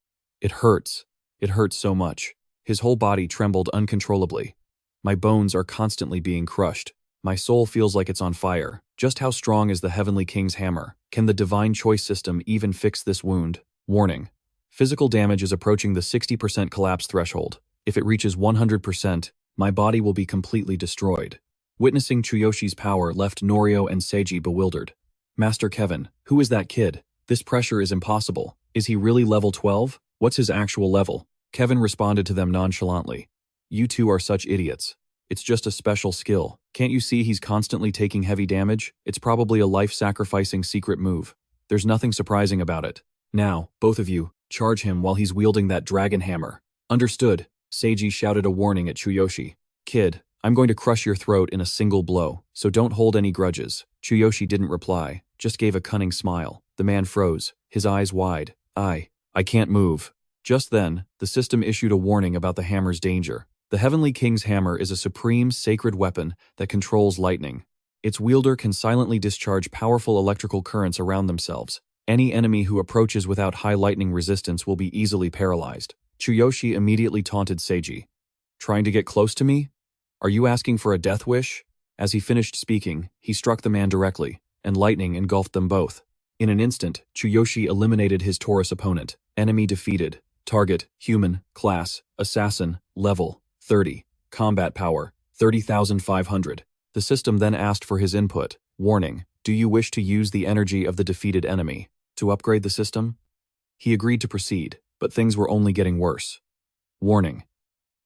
It hurts. It hurts so much. His whole body trembled uncontrollably. My bones are constantly being crushed. My soul feels like it's on fire. Just how strong is the Heavenly King's hammer? Can the divine choice system even fix this wound? Warning. Physical damage is approaching the 60% collapse threshold. If it reaches 100%, my body will be completely destroyed. Witnessing Chuyoshi's power left Norio and Seiji bewildered. Master Kevin, who is that kid? This pressure is impossible. Is he really level 12? What's his actual level? Kevin responded to them nonchalantly. You two are such idiots. It's just a special skill. Can't you see he's constantly taking heavy damage? It's probably a life-sacrificing secret move. There's nothing surprising about it. Now, both of you, charge him while he's wielding that dragon hammer. Understood. Seiji shouted a warning at Chuyoshi. Kid, I'm going to crush your throat in a single blow, so don't hold any grudges. Chuyoshi didn't reply, just gave a cunning smile. The man froze, his eyes wide. I can't move. Just then, the system issued a warning about the hammer's danger. The Heavenly King's hammer is a supreme, sacred weapon that controls lightning. Its wielder can silently discharge powerful electrical currents around themselves. Any enemy who approaches without high lightning resistance will be easily paralyzed. Chuyoshi immediately taunted Seiji. Trying to get close to me? Are you asking for a death wish? As he finished speaking, he struck the man directly, and lightning engulfed them both. In an instant, Chuyoshi eliminated his Taurus opponent. Enemy defeated. Target, human, class, assassin, level, 30. Combat power, 30,500. The system then asked for his input. Warning, do you wish to use the energy of the defeated enemy to upgrade the system? He agreed to proceed, but things were only getting worse. Warning,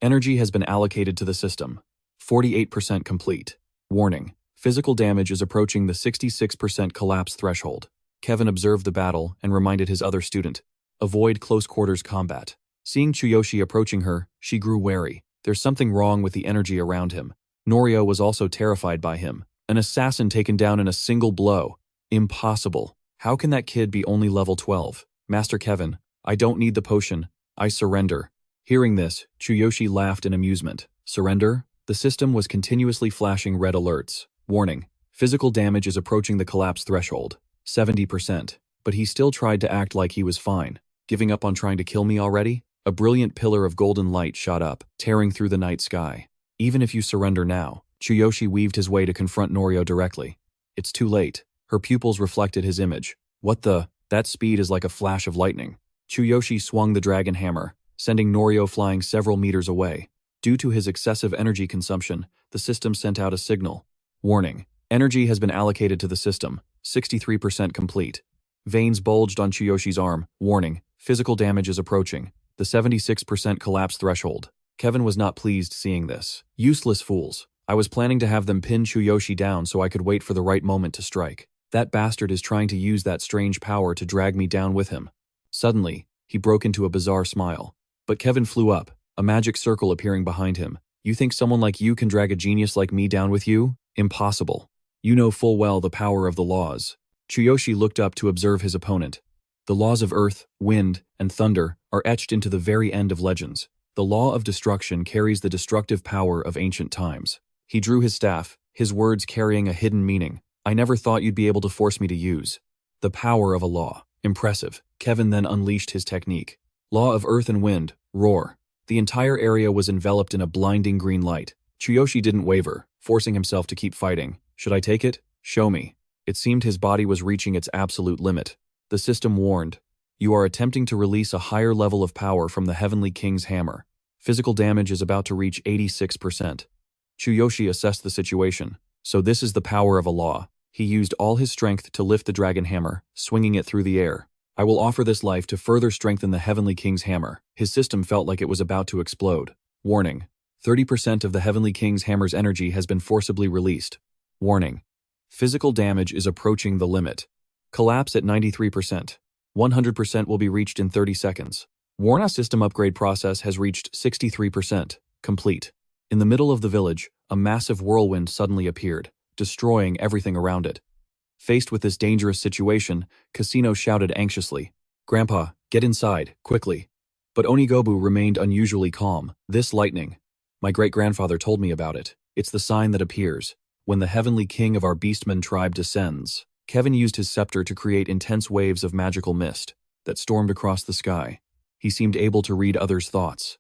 energy has been allocated to the system. 48% complete. Warning, physical damage is approaching the 66% collapse threshold. Kevin observed the battle and reminded his other student, avoid close quarters combat. Seeing Chuyoshi approaching her, she grew wary. There's something wrong with the energy around him. Norio was also terrified by him. An assassin taken down in a single blow. Impossible. How can that kid be only level 12? Master Kevin, I don't need the potion. I surrender. Hearing this, Chuyoshi laughed in amusement. Surrender? The system was continuously flashing red alerts. Warning, physical damage is approaching the collapse threshold. 70%. But he still tried to act like he was fine. Giving up on trying to kill me already? A brilliant pillar of golden light shot up, tearing through the night sky. Even if you surrender now, Chuyoshi weaved his way to confront Norio directly. It's too late. Her pupils reflected his image. What the? That speed is like a flash of lightning. Chuyoshi swung the dragon hammer, sending Norio flying several meters away. Due to his excessive energy consumption, the system sent out a signal. Warning, energy has been allocated to the system. 63% complete. Veins bulged on Chuyoshi's arm. Warning, physical damage is approaching. The 76% collapse threshold. Kevin was not pleased seeing this. Useless fools. I was planning to have them pin Chuyoshi down so I could wait for the right moment to strike. That bastard is trying to use that strange power to drag me down with him. Suddenly, he broke into a bizarre smile. But Kevin flew up, a magic circle appearing behind him. You think someone like you can drag a genius like me down with you? Impossible. You know full well the power of the laws. Chuyoshi looked up to observe his opponent. The laws of earth, wind, and thunder are etched into the very end of legends. The law of destruction carries the destructive power of ancient times. He drew his staff, his words carrying a hidden meaning. I never thought you'd be able to force me to use the power of a law. Impressive. Kevin then unleashed his technique. Law of earth and wind, roar. The entire area was enveloped in a blinding green light. Chuyoshi didn't waver, forcing himself to keep fighting. Should I take it? Show me. It seemed his body was reaching its absolute limit. The system warned, you are attempting to release a higher level of power from the Heavenly King's hammer. Physical damage is about to reach 86%. Chuyoshi assessed the situation. So this is the power of a law. He used all his strength to lift the dragon hammer, swinging it through the air. I will offer this life to further strengthen the Heavenly King's hammer. His system felt like it was about to explode. Warning, 30% of the Heavenly King's hammer's energy has been forcibly released. Warning, physical damage is approaching the limit. Collapse at 93%. 100% will be reached in 30 seconds. Warning, system upgrade process has reached 63%. Complete. In the middle of the village, a massive whirlwind suddenly appeared, destroying everything around it. Faced with this dangerous situation, Casino shouted anxiously, "Grandpa, get inside, quickly." But Onigobu remained unusually calm. "This lightning. My great-grandfather told me about it. It's the sign that appears when the heavenly king of our Beastmen tribe descends." Kevin used his scepter to create intense waves of magical mist that stormed across the sky. He seemed able to read others' thoughts.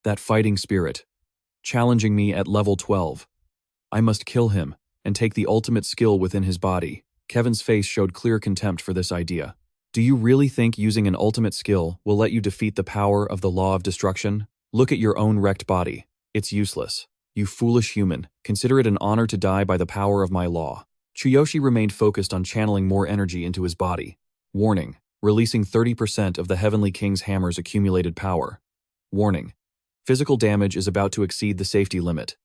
That fighting spirit, challenging me at level 12. I must kill him and take the ultimate skill within his body. Kevin's face showed clear contempt for this idea. Do you really think using an ultimate skill will let you defeat the power of the law of destruction? Look at your own wrecked body. It's useless. You foolish human, consider it an honor to die by the power of my law. Chuyoshi remained focused on channeling more energy into his body. Warning. Releasing 30% of the Heavenly King's hammer's accumulated power. Warning. Physical damage is about to exceed the safety limit.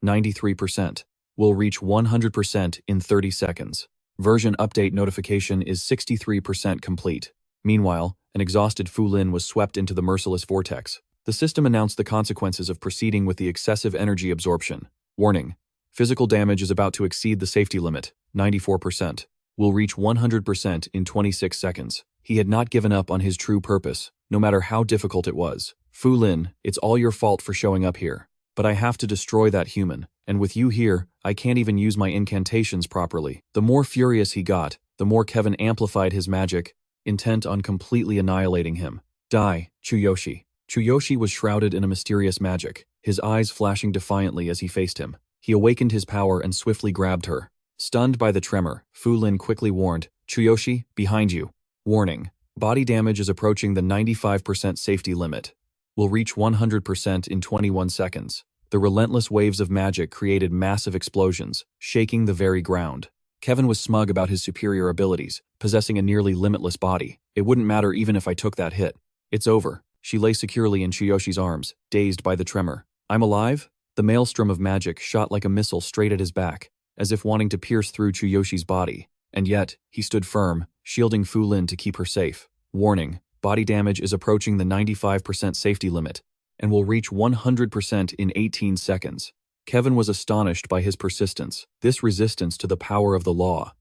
93%. Will reach 100% in 30 seconds. Version update notification is 63% complete. Meanwhile, an exhausted Fu Lin was swept into the merciless vortex. The system announced the consequences of proceeding with the excessive energy absorption. Warning. Physical damage is about to exceed the safety limit. 94%. Will reach 100% in 26 seconds. He had not given up on his true purpose, no matter how difficult it was. Fu Lin, it's all your fault for showing up here. But I have to destroy that human, and with you here, I can't even use my incantations properly. The more furious he got, the more Kevin amplified his magic, intent on completely annihilating him. Die, Chuyoshi. Chuyoshi was shrouded in a mysterious magic, his eyes flashing defiantly as he faced him. He awakened his power and swiftly grabbed her. Stunned by the tremor, Fu Lin quickly warned, "Chuyoshi, behind you." Warning. Body damage is approaching the 95% safety limit. Will reach 100% in 21 seconds. The relentless waves of magic created massive explosions, shaking the very ground. Kevin was smug about his superior abilities, possessing a nearly limitless body. It wouldn't matter even if I took that hit. It's over. She lay securely in Chiyoshi's arms, dazed by the tremor. I'm alive? The maelstrom of magic shot like a missile straight at his back, as if wanting to pierce through Chiyoshi's body. And yet, he stood firm, shielding Fu Lin to keep her safe. Warning. Body damage is approaching the 95% safety limit, and will reach 100% in 18 seconds. Kevin was astonished by his persistence, this resistance to the power of the law.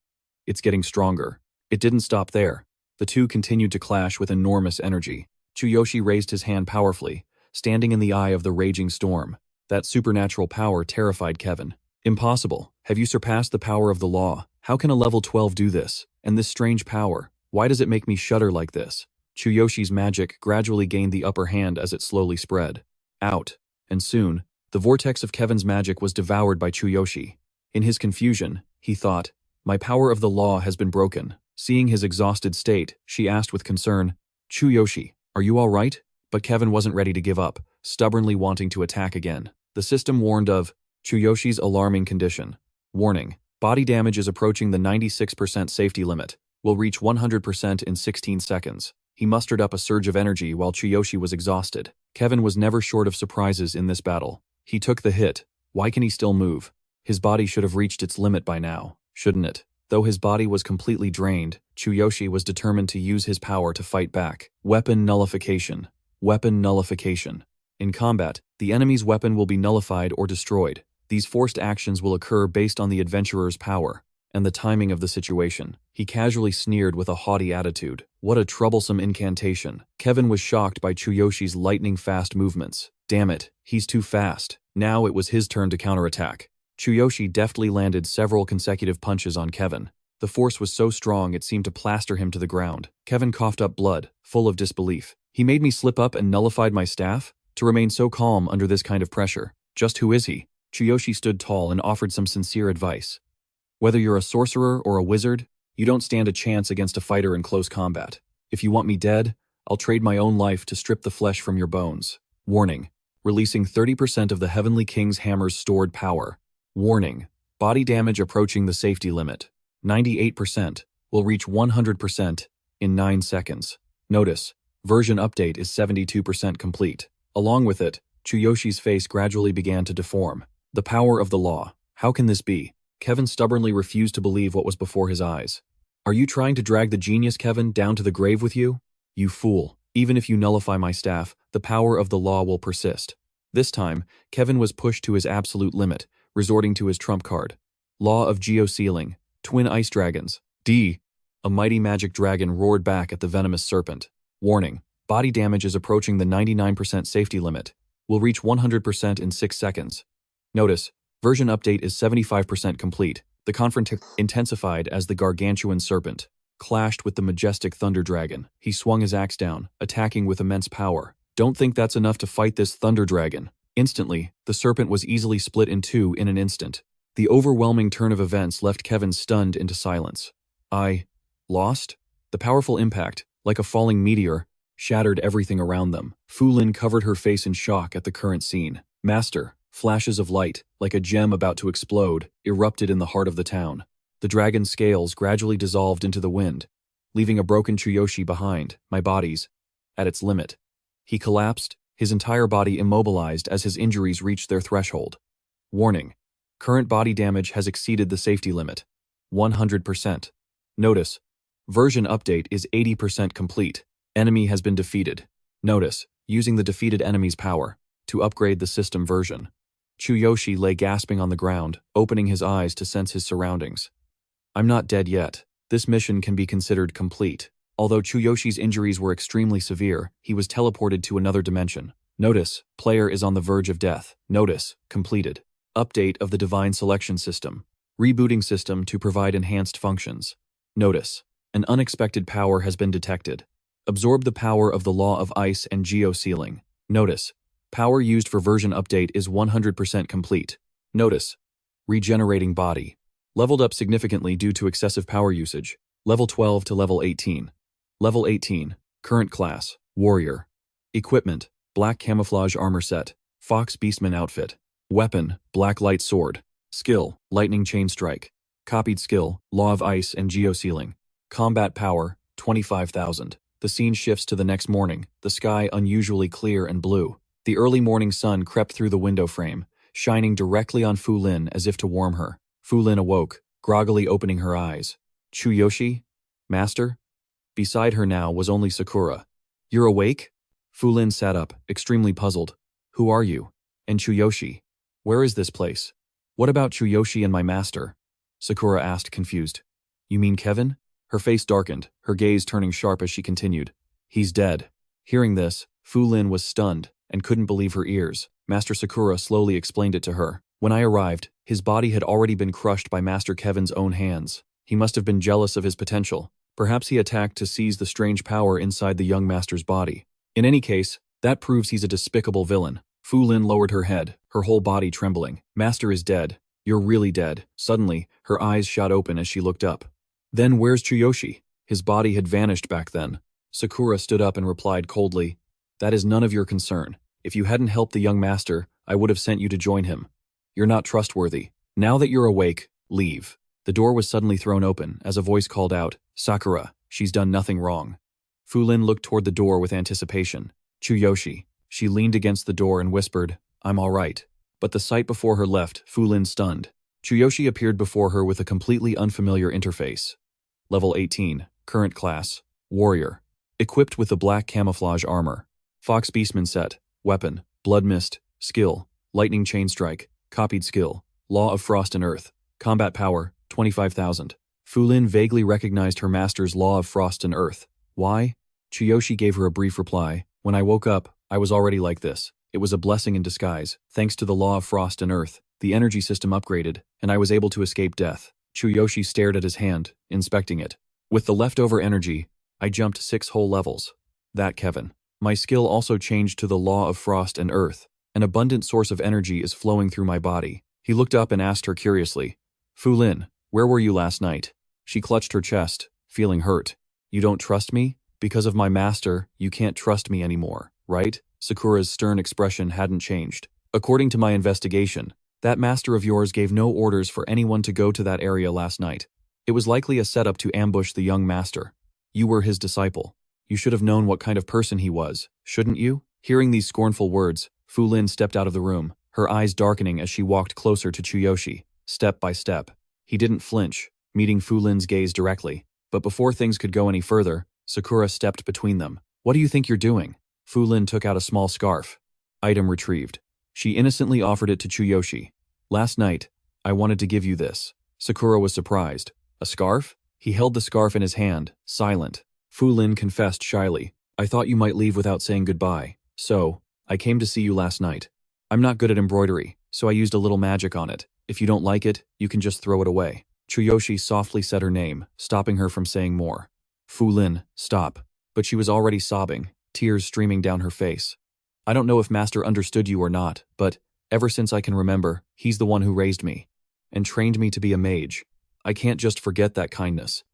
It's getting stronger. It didn't stop there. The two continued to clash with enormous energy. Chuyoshi raised his hand powerfully, standing in the eye of the raging storm. That supernatural power terrified Kevin. Impossible. Have you surpassed the power of the law? How can a level 12 do this? And this strange power, why does it make me shudder like this? Chuyoshi's magic gradually gained the upper hand as it slowly spread out, and soon, the vortex of Kevin's magic was devoured by Chuyoshi. In his confusion, he thought, my power of the law has been broken. Seeing his exhausted state, she asked with concern, Chuyoshi, are you all right? But Kevin wasn't ready to give up, stubbornly wanting to attack again. The system warned of Chuyoshi's alarming condition. Warning, body damage is approaching the 96% safety limit, will reach 100% in 16 seconds. He mustered up a surge of energy while Chuyoshi was exhausted. Kevin was never short of surprises in this battle. He took the hit. Why can he still move? His body should have reached its limit by now, shouldn't it? Though his body was completely drained, Chuyoshi was determined to use his power to fight back. Weapon nullification. Weapon nullification. In combat, the enemy's weapon will be nullified or destroyed. These forced actions will occur based on the adventurer's power and the timing of the situation. He casually sneered with a haughty attitude. What a troublesome incantation. Kevin was shocked by Chuyoshi's lightning-fast movements. Damn it, he's too fast. Now it was his turn to counterattack. Chuyoshi deftly landed several consecutive punches on Kevin. The force was so strong it seemed to plaster him to the ground. Kevin coughed up blood, full of disbelief. He made me slip up and nullified my staff? To remain so calm under this kind of pressure. Just who is he? Chuyoshi stood tall and offered some sincere advice. Whether you're a sorcerer or a wizard, you don't stand a chance against a fighter in close combat. If you want me dead, I'll trade my own life to strip the flesh from your bones. Warning. Releasing 30% of the Heavenly King's hammer's stored power. Warning. Body damage approaching the safety limit. 98%. Will reach 100% in 9 seconds. Notice. Version update is 72% complete. Along with it, Chuyoshi's face gradually began to deform. The power of the law. How can this be? Kevin stubbornly refused to believe what was before his eyes. Are you trying to drag the genius Kevin down to the grave with you? You fool. Even if you nullify my staff, the power of the law will persist. This time, Kevin was pushed to his absolute limit, resorting to his trump card. Law of Geosealing. Twin Ice Dragons. D. A mighty magic dragon roared back at the venomous serpent. Warning. Body damage is approaching the 99% safety limit. Will reach 100% in 6 seconds. Notice, version update is 75% complete. The confrontation intensified as the gargantuan serpent clashed with the majestic thunder dragon. He swung his axe down, attacking with immense power. Don't think that's enough to fight this thunder dragon. Instantly, the serpent was easily split in two in an instant. The overwhelming turn of events left Kevin stunned into silence. I lost? The powerful impact, like a falling meteor, shattered everything around them. Fu Lin covered her face in shock at the current scene. Master, flashes of light, like a gem about to explode, erupted in the heart of the town. The dragon's scales gradually dissolved into the wind, leaving a broken Chuyoshi behind, my body's at its limit. He collapsed, his entire body immobilized as his injuries reached their threshold. Warning. Current body damage has exceeded the safety limit. 100%. Notice. Version update is 80% complete. Enemy has been defeated. Notice. Using the defeated enemy's power to upgrade the system version. Chuyoshi lay gasping on the ground, opening his eyes to sense his surroundings. I'm not dead yet. This mission can be considered complete. Although Chuyoshi's injuries were extremely severe, he was teleported to another dimension. Notice, player is on the verge of death. Notice, completed. Update of the Divine Selection System. Rebooting system to provide enhanced functions. Notice, an unexpected power has been detected. Absorb the power of the Law of Ice and Geosealing. Notice, power used for version update is 100% complete. Notice, regenerating body. Leveled up significantly due to excessive power usage. Level 12 to level 18. Level 18. Current class. Warrior. Equipment. Black camouflage armor set. Fox Beastman outfit. Weapon. Black light sword. Skill. Lightning chain strike. Copied skill. Law of Ice and Geosealing. Combat power. 25,000. The scene shifts to the next morning. The sky unusually clear and blue. The early morning sun crept through the window frame, shining directly on Fu Lin as if to warm her. Fu Lin awoke, groggily opening her eyes. Chuyoshi? Master? Beside her now was only Sakura. You're awake? Fu Lin sat up, extremely puzzled. Who are you? And Chuyoshi? Where is this place? What about Chuyoshi and my master? Sakura asked, confused. You mean Kevin? Her face darkened, her gaze turning sharp as she continued. He's dead. Hearing this, Fu Lin was stunned and couldn't believe her ears. Master Sakura slowly explained it to her. When I arrived, his body had already been crushed by Master Kevin's own hands. He must have been jealous of his potential. Perhaps he attacked to seize the strange power inside the young master's body. In any case, that proves he's a despicable villain. Fu Lin lowered her head, her whole body trembling. Master is dead. You're really dead. Suddenly, her eyes shot open as she looked up. Then where's Chuyoshi? His body had vanished back then. Sakura stood up and replied coldly, That is none of your concern. If you hadn't helped the young master, I would have sent you to join him. You're not trustworthy. Now that you're awake, leave. The door was suddenly thrown open as a voice called out, Sakura, she's done nothing wrong. Fu Lin looked toward the door with anticipation. Chuyoshi. She leaned against the door and whispered, I'm all right. But the sight before her left Fu Lin stunned. Chuyoshi appeared before her with a completely unfamiliar interface. Level 18, current class, warrior. Equipped with the black camouflage armor. Fox Beastman set, weapon, blood mist, skill, lightning chain strike, copied skill, law of frost and earth, combat power, 25,000. Fu Lin vaguely recognized her master's law of frost and earth. Why? Chuyoshi gave her a brief reply. When I woke up, I was already like this. It was a blessing in disguise. Thanks to the law of frost and earth, the energy system upgraded, and I was able to escape death. Chuyoshi stared at his hand, inspecting it. With the leftover energy, I jumped 6 whole levels. That Kevin. My skill also changed to the law of frost and earth. An abundant source of energy is flowing through my body. He looked up and asked her curiously, Fu Lin, where were you last night? She clutched her chest, feeling hurt. You don't trust me? Because of my master, you can't trust me anymore, right? Sakura's stern expression hadn't changed. According to my investigation, that master of yours gave no orders for anyone to go to that area last night. It was likely a setup to ambush the young master. You were his disciple. You should have known what kind of person he was, shouldn't you? Hearing these scornful words, Fu Lin stepped out of the room, her eyes darkening as she walked closer to Chuyoshi, step by step. He didn't flinch, meeting Fu Lin's gaze directly. But before things could go any further, Sakura stepped between them. What do you think you're doing? Fu Lin took out a small scarf. Item retrieved. She innocently offered it to Chuyoshi. Last night, I wanted to give you this. Sakura was surprised. A scarf? He held the scarf in his hand, silent. Fu Lin confessed shyly. I thought you might leave without saying goodbye. So, I came to see you last night. I'm not good at embroidery, so I used a little magic on it. If you don't like it, you can just throw it away. Chuyoshi softly said her name, stopping her from saying more. Fu Lin, stop. But she was already sobbing, tears streaming down her face. I don't know if Master understood you or not, but ever since I can remember, he's the one who raised me and trained me to be a mage. I can't just forget that kindness.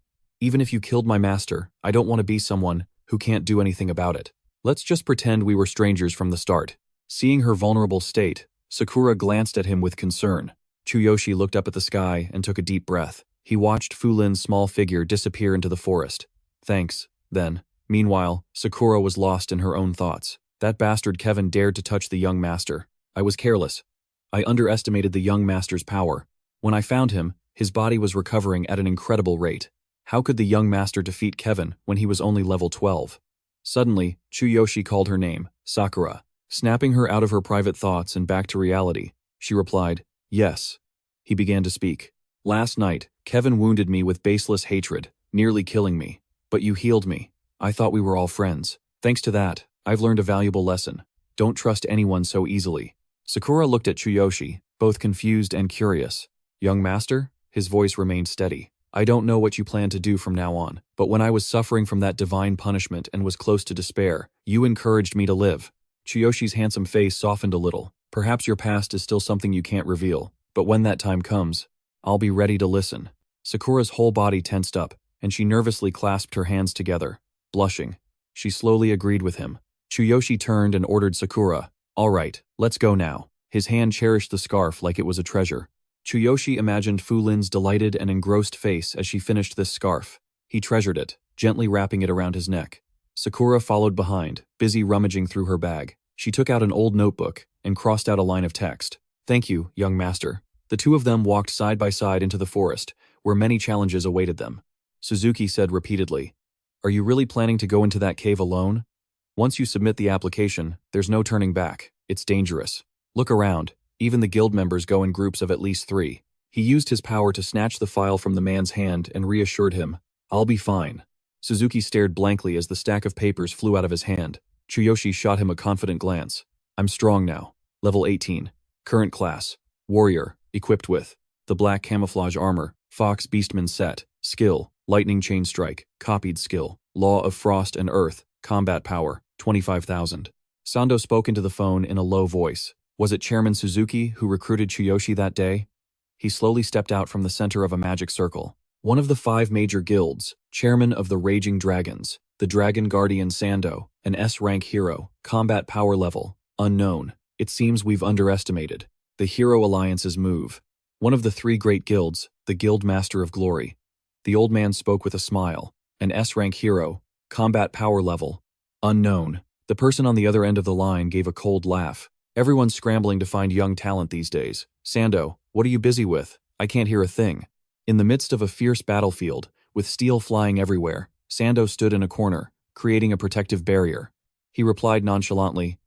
Even if you killed my master, I don't want to be someone who can't do anything about it. Let's just pretend we were strangers from the start. Seeing her vulnerable state, Sakura glanced at him with concern. Chuyoshi looked up at the sky and took a deep breath. He watched Fu Lin's small figure disappear into the forest. Thanks, then. Meanwhile, Sakura was lost in her own thoughts. That bastard Kevin dared to touch the young master. I was careless. I underestimated the young master's power. When I found him, his body was recovering at an incredible rate. How could the young master defeat Kevin when he was only level 12? Suddenly, Chuyoshi called her name, Sakura. Snapping her out of her private thoughts and back to reality, she replied, yes. He began to speak. Last night, Kevin wounded me with baseless hatred, nearly killing me. But you healed me. I thought we were all friends. Thanks to that, I've learned a valuable lesson. Don't trust anyone so easily. Sakura looked at Chuyoshi, both confused and curious. Young master? His voice remained steady. I don't know what you plan to do from now on, but when I was suffering from that divine punishment and was close to despair, you encouraged me to live. Chuyoshi's handsome face softened a little. Perhaps your past is still something you can't reveal, but when that time comes, I'll be ready to listen. Sakura's whole body tensed up, and she nervously clasped her hands together. Blushing, she slowly agreed with him. Chuyoshi turned and ordered Sakura, all right, let's go now. His hand cherished the scarf like it was a treasure. Chuyoshi imagined Fu Lin's delighted and engrossed face as she finished this scarf. He treasured it, gently wrapping it around his neck. Sakura followed behind, busy rummaging through her bag. She took out an old notebook and crossed out a line of text. Thank you, young master. The two of them walked side by side into the forest, where many challenges awaited them. Suzuki said repeatedly, Are you really planning to go into that cave alone? Once you submit the application, there's no turning back. It's dangerous. Look around. Even the guild members go in groups of at least 3. He used his power to snatch the file from the man's hand and reassured him, I'll be fine. Suzuki stared blankly as the stack of papers flew out of his hand. Chuyoshi shot him a confident glance. I'm strong now. Level 18. Current class. Warrior. Equipped with the black camouflage armor, Fox Beastmen set, skill, lightning chain strike, copied skill, law of frost and earth, combat power, 25,000. Sando spoke into the phone in a low voice. Was it Chairman Suzuki who recruited Chuyoshi that day? He slowly stepped out from the center of a magic circle. One of the 5 major guilds, chairman of the Raging Dragons, the Dragon Guardian Sando, an S-rank hero, combat power level, unknown. It seems we've underestimated the hero alliance's move. One of the 3 great guilds, the Guild Master of Glory. The old man spoke with a smile. An S-rank hero, combat power level, unknown. The person on the other end of the line gave a cold laugh. Everyone's scrambling to find young talent these days. Sando, what are you busy with? I can't hear a thing. In the midst of a fierce battlefield, with steel flying everywhere, Sando stood in a corner, creating a protective barrier. He replied nonchalantly,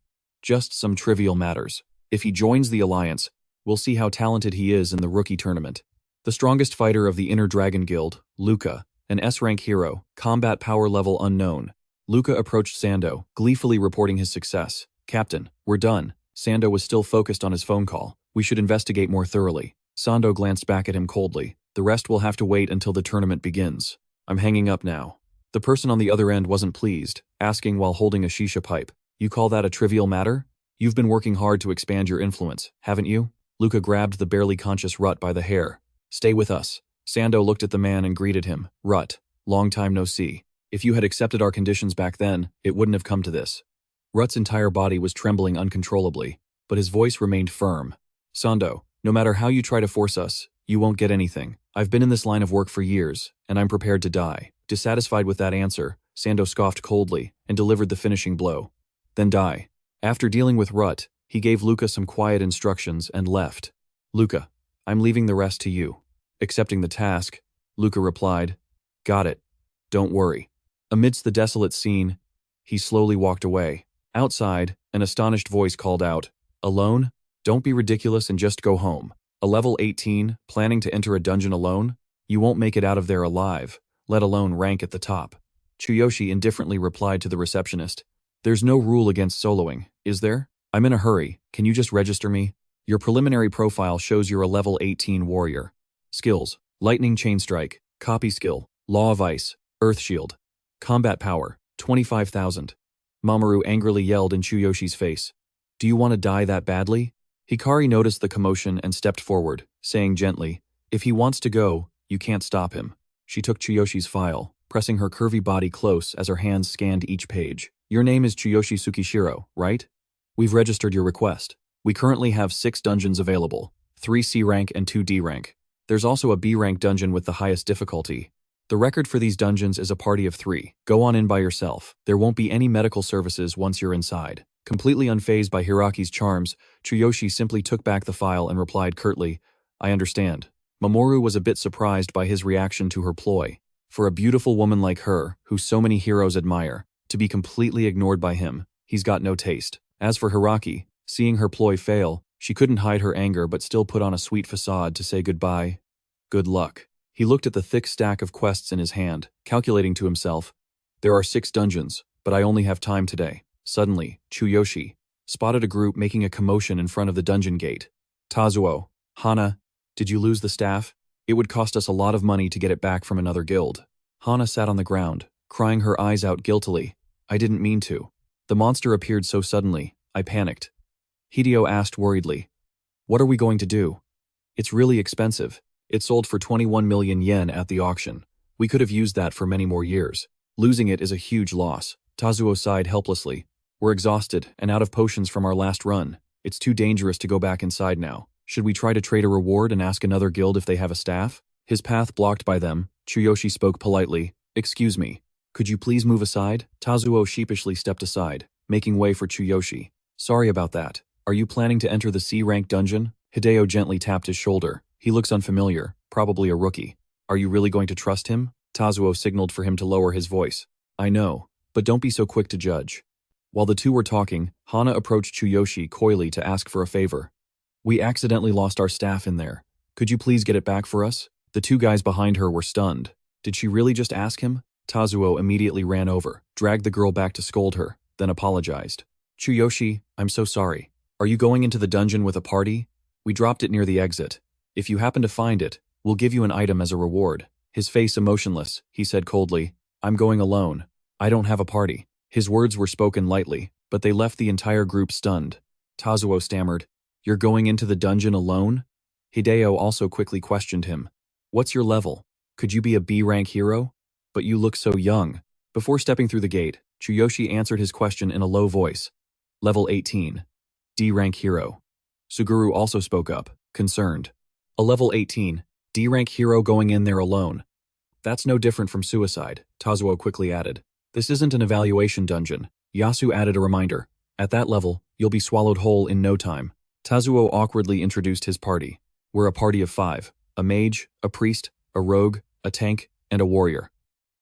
just some trivial matters. If he joins the alliance, we'll see how talented he is in the rookie tournament. The strongest fighter of the Inner Dragon Guild, Luca, an S-rank hero, combat power level unknown. Luca approached Sando, gleefully reporting his success. Captain, we're done. Sando was still focused on his phone call. We should investigate more thoroughly. Sando glanced back at him coldly. The rest will have to wait until the tournament begins. I'm hanging up now. The person on the other end wasn't pleased, asking while holding a shisha pipe. You call that a trivial matter? You've been working hard to expand your influence, haven't you? Luca grabbed the barely conscious Rut by the hair. Stay with us. Sando looked at the man and greeted him. Rut, long time no see. If you had accepted our conditions back then, it wouldn't have come to this. Rut's entire body was trembling uncontrollably, but his voice remained firm. Sando, no matter how you try to force us, you won't get anything. I've been in this line of work for years, and I'm prepared to die. Dissatisfied with that answer, Sando scoffed coldly and delivered the finishing blow. Then die. After dealing with Rut, he gave Luca some quiet instructions and left. Luca, I'm leaving the rest to you. Accepting the task, Luca replied, Got it. Don't worry. Amidst the desolate scene, he slowly walked away. Outside, an astonished voice called out, Alone? Don't be ridiculous and just go home. A level 18, planning to enter a dungeon alone? You won't make it out of there alive, let alone rank at the top. Chuyoshi indifferently replied to the receptionist. There's no rule against soloing, is there? I'm in a hurry, can you just register me? Your preliminary profile shows you're a level 18 warrior. Skills: Lightning Chain Strike, Copy Skill, Law of Ice, Earth Shield. Combat Power, 25,000. Mamoru angrily yelled in Chuyoshi's face. Do you want to die that badly? Hikari noticed the commotion and stepped forward, saying gently, if he wants to go, you can't stop him. She took Chuyoshi's file, pressing her curvy body close as her hands scanned each page. Your name is Chuyoshi Tsukishiro, right? We've registered your request. We currently have 6 dungeons available, 3 C rank and 2 D rank. There's also a B rank dungeon with the highest difficulty. The record for these dungeons is a party of 3. Go on in by yourself. There won't be any medical services once you're inside. Completely unfazed by Hiraki's charms, Chuyoshi simply took back the file and replied curtly, I understand. Mamoru was a bit surprised by his reaction to her ploy. For a beautiful woman like her, who so many heroes admire, to be completely ignored by him, he's got no taste. As for Hiraki, seeing her ploy fail, she couldn't hide her anger but still put on a sweet facade to say goodbye. Good luck. He looked at the thick stack of quests in his hand, calculating to himself, there are 6 dungeons, but I only have time today. Suddenly, Chuyoshi spotted a group making a commotion in front of the dungeon gate. Tazuo, Hana, did you lose the staff? It would cost us a lot of money to get it back from another guild. Hana sat on the ground, crying her eyes out guiltily. I didn't mean to. The monster appeared so suddenly, I panicked. Hideo asked worriedly, what are we going to do? It's really expensive. It sold for 21 million yen at the auction. We could have used that for many more years. Losing it is a huge loss. Tazuo sighed helplessly. We're exhausted and out of potions from our last run. It's too dangerous to go back inside now. Should we try to trade a reward and ask another guild if they have a staff? His path blocked by them, Chuyoshi spoke politely. Excuse me. Could you please move aside? Tazuo sheepishly stepped aside, making way for Chuyoshi. Sorry about that. Are you planning to enter the C-rank dungeon? Hideo gently tapped his shoulder. He looks unfamiliar, probably a rookie. Are you really going to trust him? Tazuo signaled for him to lower his voice. I know, but don't be so quick to judge. While the two were talking, Hana approached Chuyoshi coyly to ask for a favor. We accidentally lost our staff in there. Could you please get it back for us? The 2 guys behind her were stunned. Did she really just ask him? Tazuo immediately ran over, dragged the girl back to scold her, then apologized. Chuyoshi, I'm so sorry. Are you going into the dungeon with a party? We dropped it near the exit. If you happen to find it, we'll give you an item as a reward. His face emotionless, he said coldly, I'm going alone. I don't have a party. His words were spoken lightly, but they left the entire group stunned. Tazuo stammered, You're going into the dungeon alone? Hideo also quickly questioned him. What's your level? Could you be a B-rank hero? But you look so young. Before stepping through the gate, Chuyoshi answered his question in a low voice. Level 18. D-rank hero. Suguru also spoke up, concerned. A level 18, D-rank hero going in there alone. That's no different from suicide, Tazuo quickly added. This isn't an evaluation dungeon. Yasu added a reminder. At that level, you'll be swallowed whole in no time. Tazuo awkwardly introduced his party. We're a party of 5. A mage, a priest, a rogue, a tank, and a warrior.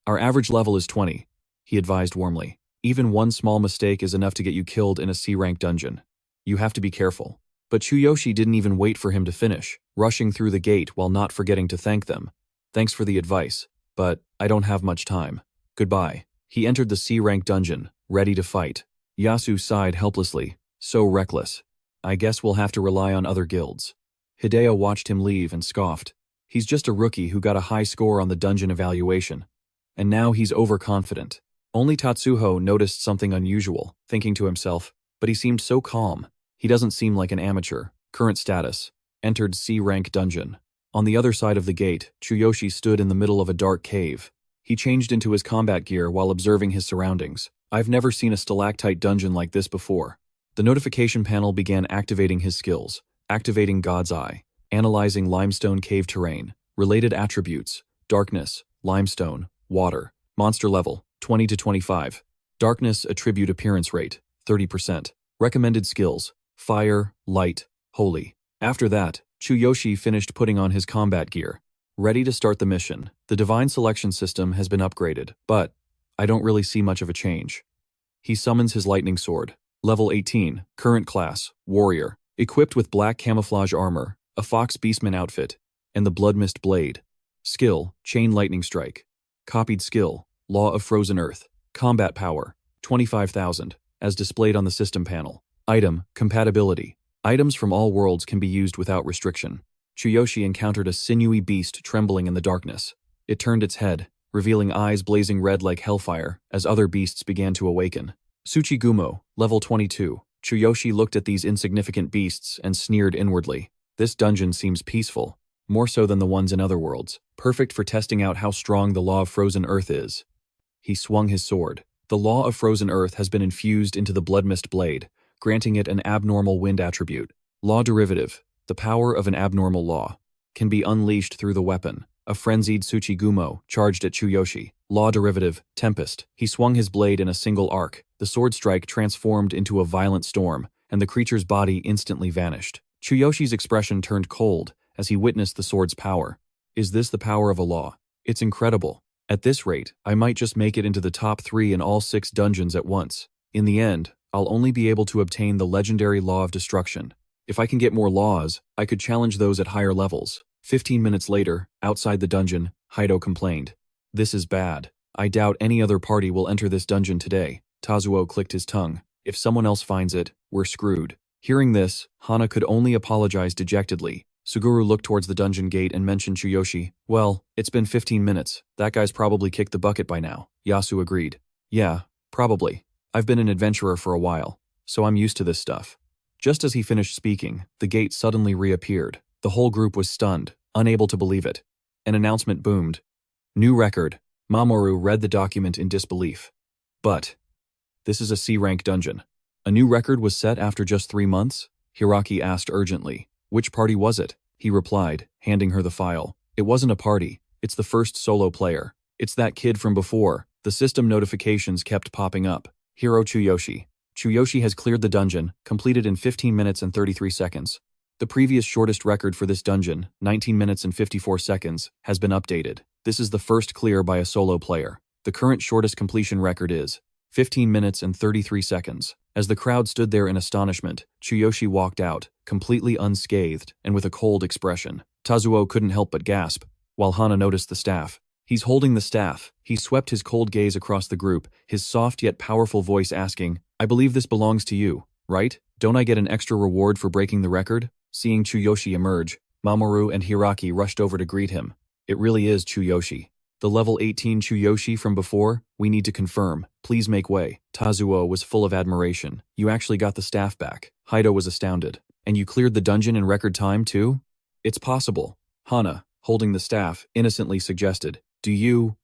Our average level is 20, he advised warmly. Even one small mistake is enough to get you killed in a C-rank dungeon. You have to be careful. But Chuyoshi didn't even wait for him to finish, rushing through the gate while not forgetting to thank them. Thanks for the advice, but I don't have much time. Goodbye. He entered the C-rank dungeon, ready to fight. Yasu sighed helplessly. So reckless. I guess we'll have to rely on other guilds. Hideo watched him leave and scoffed. He's just a rookie who got a high score on the dungeon evaluation. And now he's overconfident. Only Tatsuho noticed something unusual, thinking to himself, but he seemed so calm. He doesn't seem like an amateur. Current status. Entered C-rank dungeon. On the other side of the gate, Chuyoshi stood in the middle of a dark cave. He changed into his combat gear while observing his surroundings. I've never seen a stalactite dungeon like this before. The notification panel began activating his skills. Activating God's Eye. Analyzing limestone cave terrain. Related attributes. Darkness. Limestone. Water. Monster level. 20 to 25. Darkness attribute appearance rate. 30%. Recommended skills. Fire, light, holy. After that, Chuyoshi finished putting on his combat gear. Ready to start the mission. The divine selection system has been upgraded, but I don't really see much of a change. He summons his lightning sword. Level 18, current class, warrior. Equipped with black camouflage armor, a fox beastman outfit, and the blood mist blade. Skill, chain lightning strike. Copied skill, law of frozen earth. Combat power, 25,000, as displayed on the system panel. Item, compatibility. Items from all worlds can be used without restriction. Chuyoshi encountered a sinewy beast trembling in the darkness. It turned its head, revealing eyes blazing red like hellfire, as other beasts began to awaken. Tsuchigumo, level 22. Chuyoshi looked at these insignificant beasts and sneered inwardly. This dungeon seems peaceful, more so than the ones in other worlds, perfect for testing out how strong the law of frozen earth is. He swung his sword. The law of frozen earth has been infused into the blood mist blade, granting it an abnormal wind attribute. Law derivative. The power of an abnormal law can be unleashed through the weapon. A frenzied Tsuchigumo charged at Chuyoshi. Law derivative, Tempest. He swung his blade in a single arc. The sword strike transformed into a violent storm, and the creature's body instantly vanished. Chuyoshi's expression turned cold as he witnessed the sword's power. Is this the power of a law? It's incredible. At this rate, I might just make it into the top 3 in all 6 dungeons at once. In the end, I'll only be able to obtain the legendary Law of Destruction. If I can get more laws, I could challenge those at higher levels. 15 minutes later, outside the dungeon, Haido complained. This is bad. I doubt any other party will enter this dungeon today. Tazuo clicked his tongue. If someone else finds it, we're screwed. Hearing this, Hana could only apologize dejectedly. Suguru looked towards the dungeon gate and mentioned Chuyoshi. Well, it's been 15 minutes. That guy's probably kicked the bucket by now. Yasu agreed. Yeah, probably. I've been an adventurer for a while, so I'm used to this stuff. Just as he finished speaking, the gate suddenly reappeared. The whole group was stunned, unable to believe it. An announcement boomed. New record. Mamoru read the document in disbelief. But this is a C-rank dungeon. A new record was set after just 3 months? Hiraki asked urgently. Which party was it? He replied, handing her the file. It wasn't a party. It's the first solo player. It's that kid from before. The system notifications kept popping up. Hero Chuyoshi. Chuyoshi has cleared the dungeon, completed in 15 minutes and 33 seconds. The previous shortest record for this dungeon, 19 minutes and 54 seconds, has been updated. This is the first clear by a solo player. The current shortest completion record is 15 minutes and 33 seconds. As the crowd stood there in astonishment, Chuyoshi walked out, completely unscathed and with a cold expression. Tazuo couldn't help but gasp, while Hana noticed the staff. He's holding the staff. He swept his cold gaze across the group, his soft yet powerful voice asking, I believe this belongs to you, right? Don't I get an extra reward for breaking the record? Seeing Chuyoshi emerge, Mamoru and Hiraki rushed over to greet him. It really is Chuyoshi. The level 18 Chuyoshi from before? We need to confirm. Please make way. Tazuo was full of admiration. You actually got the staff back. Haido was astounded. And you cleared the dungeon in record time too? It's possible. Hana, holding the staff, innocently suggested. Do you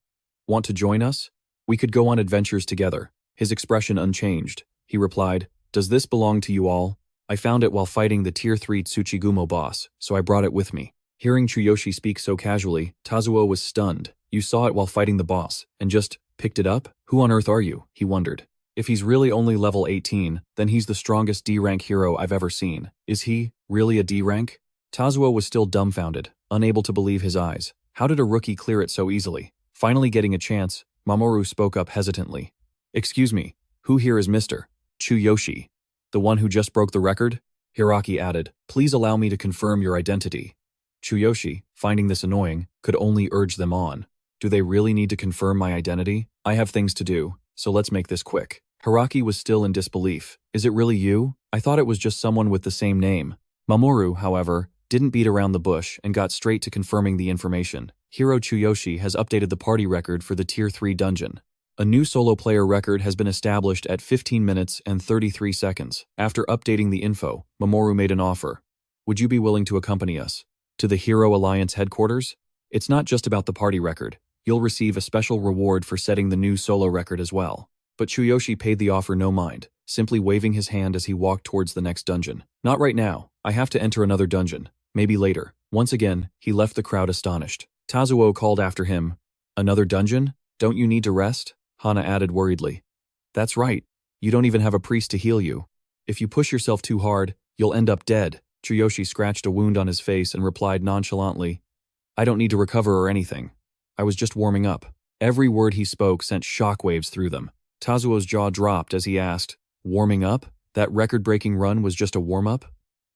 want to join us? We could go on adventures together. His expression unchanged. He replied, Does this belong to you all? I found it while fighting the Tier 3 Tsuchigumo boss, so I brought it with me. Hearing Chuyoshi speak so casually, Tazuo was stunned. You saw it while fighting the boss, and just picked it up? Who on earth are you? He wondered. If he's really only level 18, then he's the strongest D-rank hero I've ever seen. Is he really a D-rank? Tazuo was still dumbfounded, unable to believe his eyes. How did a rookie clear it so easily? Finally getting a chance, Mamoru spoke up hesitantly. Excuse me, who here is Mr. Chuyoshi? The one who just broke the record? Hiraki added, Please allow me to confirm your identity. Chuyoshi, finding this annoying, could only urge them on. Do they really need to confirm my identity? I have things to do, so let's make this quick. Hiraki was still in disbelief. Is it really you? I thought it was just someone with the same name. Mamoru, however, didn't beat around the bush and got straight to confirming the information. Hero Chuyoshi has updated the party record for the Tier 3 dungeon. A new solo player record has been established at 15 minutes and 33 seconds. After updating the info, Mamoru made an offer. Would you be willing to accompany us to the Hero Alliance headquarters? It's not just about the party record. You'll receive a special reward for setting the new solo record as well. But Chuyoshi paid the offer no mind, simply waving his hand as he walked towards the next dungeon. Not right now. I have to enter another dungeon. Maybe later. Once again, he left the crowd astonished. Tazuo called after him. Another dungeon? Don't you need to rest? Hana added worriedly. That's right. You don't even have a priest to heal you. If you push yourself too hard, you'll end up dead. Chuyoshi scratched a wound on his face and replied nonchalantly. I don't need to recover or anything. I was just warming up. Every word he spoke sent shockwaves through them. Tazuo's jaw dropped as he asked, Warming up? That record-breaking run was just a warm-up?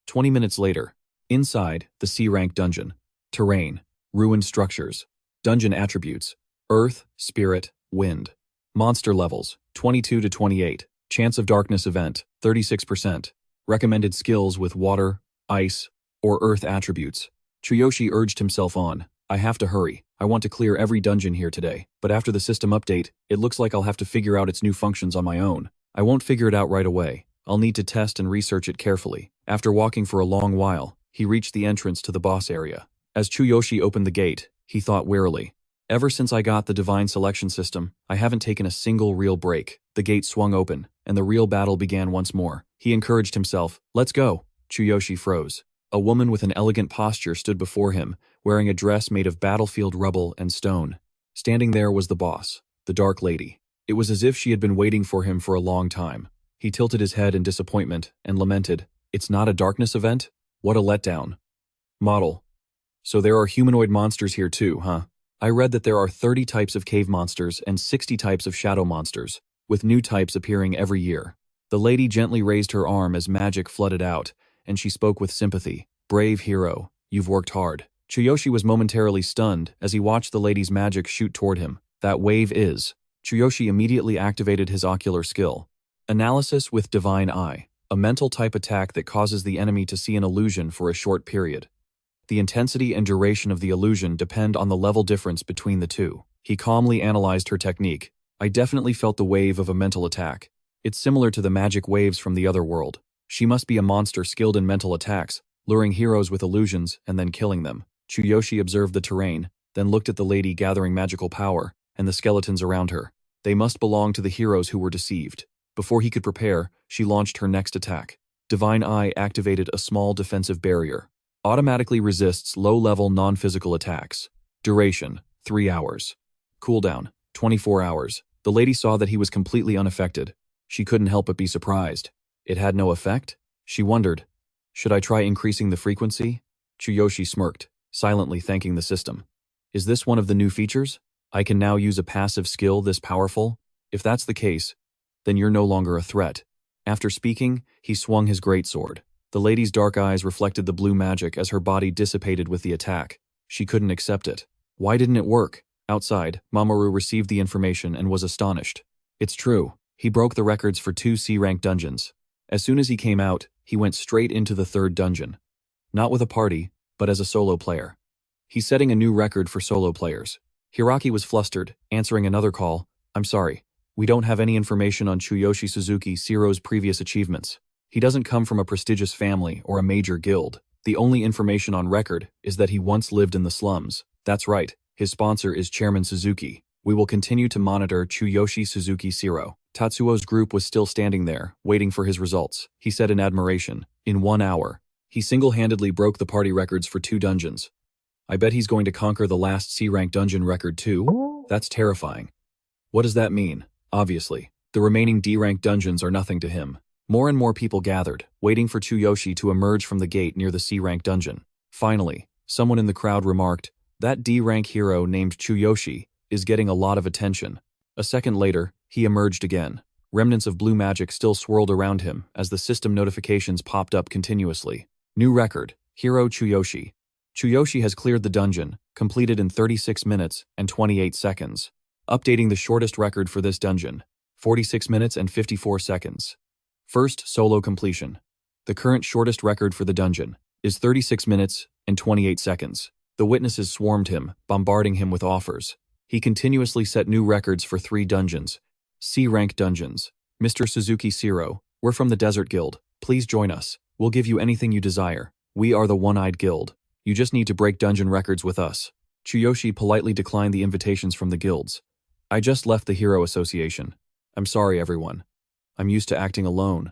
20 minutes later. Inside, the C-rank dungeon. Terrain. Ruined structures. Dungeon attributes. Earth, Spirit, Wind. Monster levels, 22 to 28. Chance of darkness event, 36%. Recommended skills with water, ice, or earth attributes. Chuyoshi urged himself on. I have to hurry. I want to clear every dungeon here today, but after the system update, it looks like I'll have to figure out its new functions on my own. I won't figure it out right away. I'll need to test and research it carefully. After walking for a long while, he reached the entrance to the boss area. As Chuyoshi opened the gate, he thought warily. Ever since I got the divine selection system, I haven't taken a single real break. The gate swung open, and the real battle began once more. He encouraged himself. Let's go. Chuyoshi froze. A woman with an elegant posture stood before him, wearing a dress made of battlefield rubble and stone. Standing there was the boss, the Dark Lady. It was as if she had been waiting for him for a long time. He tilted his head in disappointment and lamented, "It's not a darkness event? What a letdown." Model. So there are humanoid monsters here too, huh? I read that there are 30 types of cave monsters and 60 types of shadow monsters, with new types appearing every year. The lady gently raised her arm as magic flooded out, and she spoke with sympathy. Brave hero, you've worked hard. Chuyoshi was momentarily stunned as he watched the lady's magic shoot toward him. That wave is. Chuyoshi immediately activated his ocular skill. Analysis with Divine Eye, a mental type attack that causes the enemy to see an illusion for a short period. The intensity and duration of the illusion depend on the level difference between the two. He calmly analyzed her technique. I definitely felt the wave of a mental attack. It's similar to the magic waves from the other world. She must be a monster skilled in mental attacks, luring heroes with illusions and then killing them. Chuyoshi observed the terrain, then looked at the lady gathering magical power and the skeletons around her. They must belong to the heroes who were deceived. Before he could prepare, she launched her next attack. Divine Eye activated a small defensive barrier. Automatically resists low-level non-physical attacks. Duration, 3 hours. Cooldown, 24 hours. The lady saw that he was completely unaffected. She couldn't help but be surprised. It had no effect? She wondered. Should I try increasing the frequency? Chuyoshi smirked, silently thanking the system. Is this one of the new features? I can now use a passive skill this powerful? If that's the case, then you're no longer a threat. After speaking, he swung his greatsword. The lady's dark eyes reflected the blue magic as her body dissipated with the attack. She couldn't accept it. Why didn't it work? Outside, Mamoru received the information and was astonished. It's true. He broke the records for 2 C-rank dungeons. As soon as he came out, he went straight into the 3rd dungeon. Not with a party, but as a solo player. He's setting a new record for solo players. Hiraki was flustered, answering another call. I'm sorry. We don't have any information on Chuyoshi Suzuki Siro's previous achievements. He doesn't come from a prestigious family or a major guild. The only information on record is that he once lived in the slums. That's right, his sponsor is Chairman Suzuki. We will continue to monitor Chuyoshi Suzuki Siro. Tatsuo's group was still standing there, waiting for his results. He said in admiration, in 1 hour, he single-handedly broke the party records for 2 dungeons. I bet he's going to conquer the last C-rank dungeon record too? That's terrifying. What does that mean? Obviously, the remaining D-rank dungeons are nothing to him. More and more people gathered, waiting for Chuyoshi to emerge from the gate near the C-rank dungeon. Finally, someone in the crowd remarked, that D-rank hero named Chuyoshi is getting a lot of attention. A second later, he emerged again. Remnants of blue magic still swirled around him as the system notifications popped up continuously. New record, Hero Chuyoshi. Chuyoshi has cleared the dungeon, completed in 36 minutes and 28 seconds. Updating the shortest record for this dungeon, 46 minutes and 54 seconds. First solo completion. The current shortest record for the dungeon is 36 minutes and 28 seconds. The witnesses swarmed him, bombarding him with offers. He continuously set new records for 3 dungeons. C-rank dungeons. Mr. Suzuki Siro, we're from the Desert Guild. Please join us. We'll give you anything you desire. We are the One-Eyed Guild. You just need to break dungeon records with us. Chuyoshi politely declined the invitations from the guilds. I just left the Hero Association. I'm sorry, everyone. I'm used to acting alone.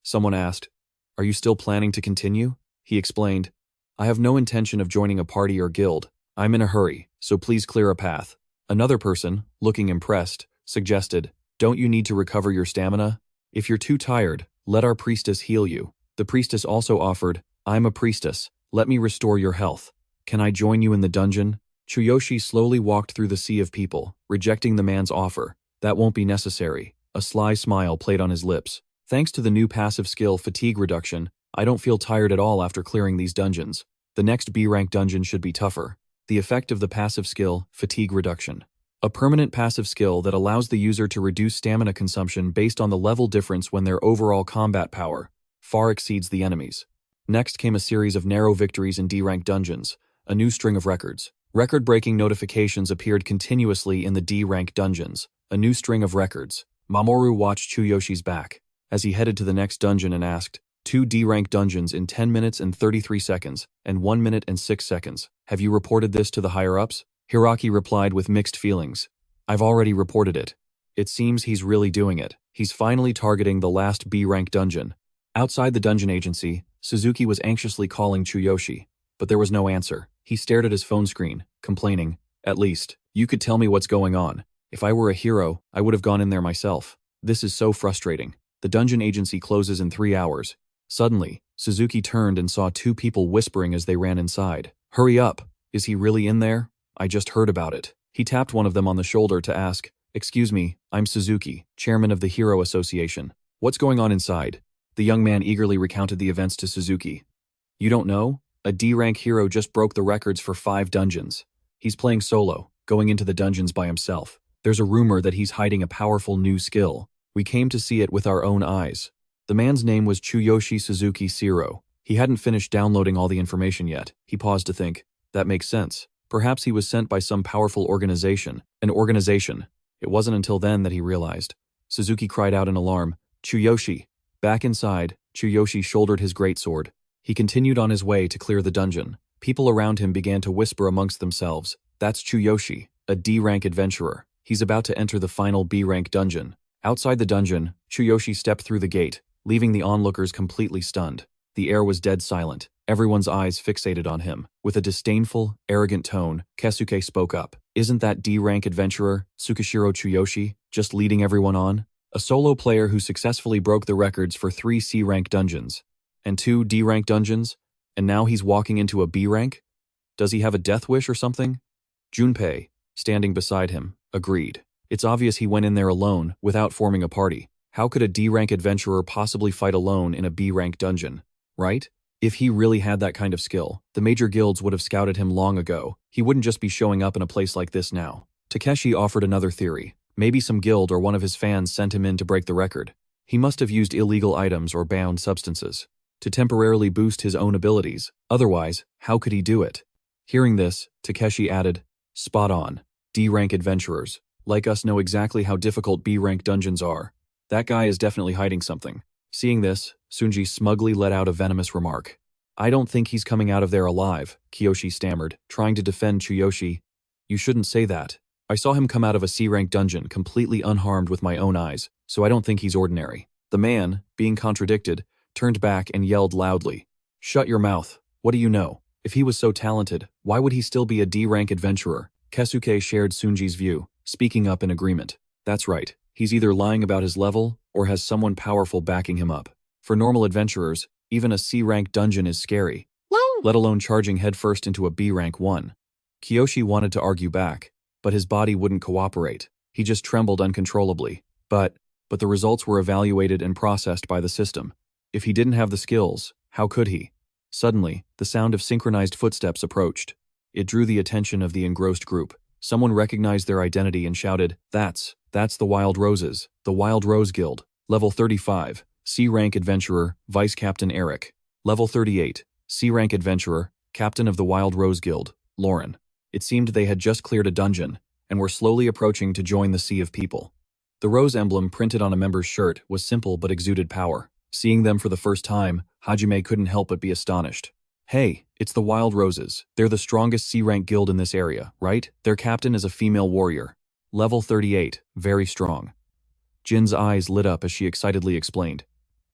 Someone asked, are you still planning to continue? He explained, I have no intention of joining a party or guild. I'm in a hurry, so please clear a path. Another person, looking impressed, suggested, don't you need to recover your stamina? If you're too tired, let our priestess heal you. The priestess also offered, I'm a priestess. Let me restore your health. Can I join you in the dungeon? Chuyoshi slowly walked through the sea of people, rejecting the man's offer. That won't be necessary. A sly smile played on his lips. Thanks to the new passive skill fatigue reduction, I don't feel tired at all after clearing these dungeons. The next B-rank dungeon should be tougher. The effect of the passive skill, fatigue reduction. A permanent passive skill that allows the user to reduce stamina consumption based on the level difference when their overall combat power far exceeds the enemy's. Next came a series of narrow victories in D-rank dungeons, a new string of records. Record-breaking notifications appeared continuously in the D-rank dungeons, a new string of records. Mamoru watched Chuyoshi's back as he headed to the next dungeon and asked, 2 D-rank dungeons in 10 minutes and 33 seconds, and 1 minute and 6 seconds. Have you reported this to the higher-ups? Hiraki replied with mixed feelings. I've already reported it. It seems he's really doing it. He's finally targeting the last B-rank dungeon. Outside the dungeon agency, Suzuki was anxiously calling Chuyoshi, but there was no answer. He stared at his phone screen, complaining, at least, you could tell me what's going on. If I were a hero, I would have gone in there myself. This is so frustrating. The dungeon agency closes in 3 hours. Suddenly, Suzuki turned and saw 2 people whispering as they ran inside. Hurry up! Is he really in there? I just heard about it. He tapped one of them on the shoulder to ask, excuse me, I'm Suzuki, chairman of the Hero Association. What's going on inside? The young man eagerly recounted the events to Suzuki. You don't know? A D-rank hero just broke the records for 5 dungeons. He's playing solo, going into the dungeons by himself. There's a rumor that he's hiding a powerful new skill. We came to see it with our own eyes. The man's name was Chuyoshi Suzuki Siro. He hadn't finished downloading all the information yet. He paused to think. That makes sense. Perhaps he was sent by some powerful organization. An organization. It wasn't until then that he realized. Suzuki cried out in alarm. Chuyoshi. Back inside, Chuyoshi shouldered his greatsword. He continued on his way to clear the dungeon. People around him began to whisper amongst themselves. That's Chuyoshi, a D-rank adventurer. He's about to enter the final B-rank dungeon. Outside the dungeon, Chuyoshi stepped through the gate, leaving the onlookers completely stunned. The air was dead silent, everyone's eyes fixated on him. With a disdainful, arrogant tone, Kesuke spoke up. Isn't that D-rank adventurer, Tsukishiro Chuyoshi, just leading everyone on? A solo player who successfully broke the records for 3 C-rank dungeons, and 2 D-rank dungeons, and now he's walking into a B-rank? Does he have a death wish or something? Junpei, standing beside him, agreed. It's obvious he went in there alone, without forming a party. How could a D-rank adventurer possibly fight alone in a B-rank dungeon, right? If he really had that kind of skill, the major guilds would have scouted him long ago. He wouldn't just be showing up in a place like this now. Takeshi offered another theory. Maybe some guild or one of his fans sent him in to break the record. He must have used illegal items or bound substances to temporarily boost his own abilities. Otherwise, how could he do it? Hearing this, Takeshi added, spot on. D-rank adventurers, like us, know exactly how difficult B-rank dungeons are. That guy is definitely hiding something. Seeing this, Sunji smugly let out a venomous remark. I don't think he's coming out of there alive, Kiyoshi stammered, trying to defend Chuyoshi. You shouldn't say that. I saw him come out of a C-rank dungeon completely unharmed with my own eyes, so I don't think he's ordinary. The man, being contradicted, turned back and yelled loudly. Shut your mouth. What do you know? If he was so talented, why would he still be a D-rank adventurer? Kesuke shared Sunji's view, speaking up in agreement. That's right. He's either lying about his level, or has someone powerful backing him up. For normal adventurers, even a C-rank dungeon is scary, let alone charging headfirst into a B-rank one. Kiyoshi wanted to argue back, but his body wouldn't cooperate. He just trembled uncontrollably. But the results were evaluated and processed by the system. If he didn't have the skills, how could he? Suddenly, the sound of synchronized footsteps approached. It drew the attention of the engrossed group. Someone recognized their identity and shouted, That's the Wild Roses, the Wild Rose Guild. Level 35, C-rank adventurer, Vice Captain Eric. Level 38, C-rank adventurer, Captain of the Wild Rose Guild, Lauren. It seemed they had just cleared a dungeon, and were slowly approaching to join the sea of people. The rose emblem printed on a member's shirt was simple but exuded power. Seeing them for the first time, Hajime couldn't help but be astonished. Hey, it's the Wild Roses. They're the strongest C-rank guild in this area, right? Their captain is a female warrior. Level 38, very strong. Jin's eyes lit up as she excitedly explained.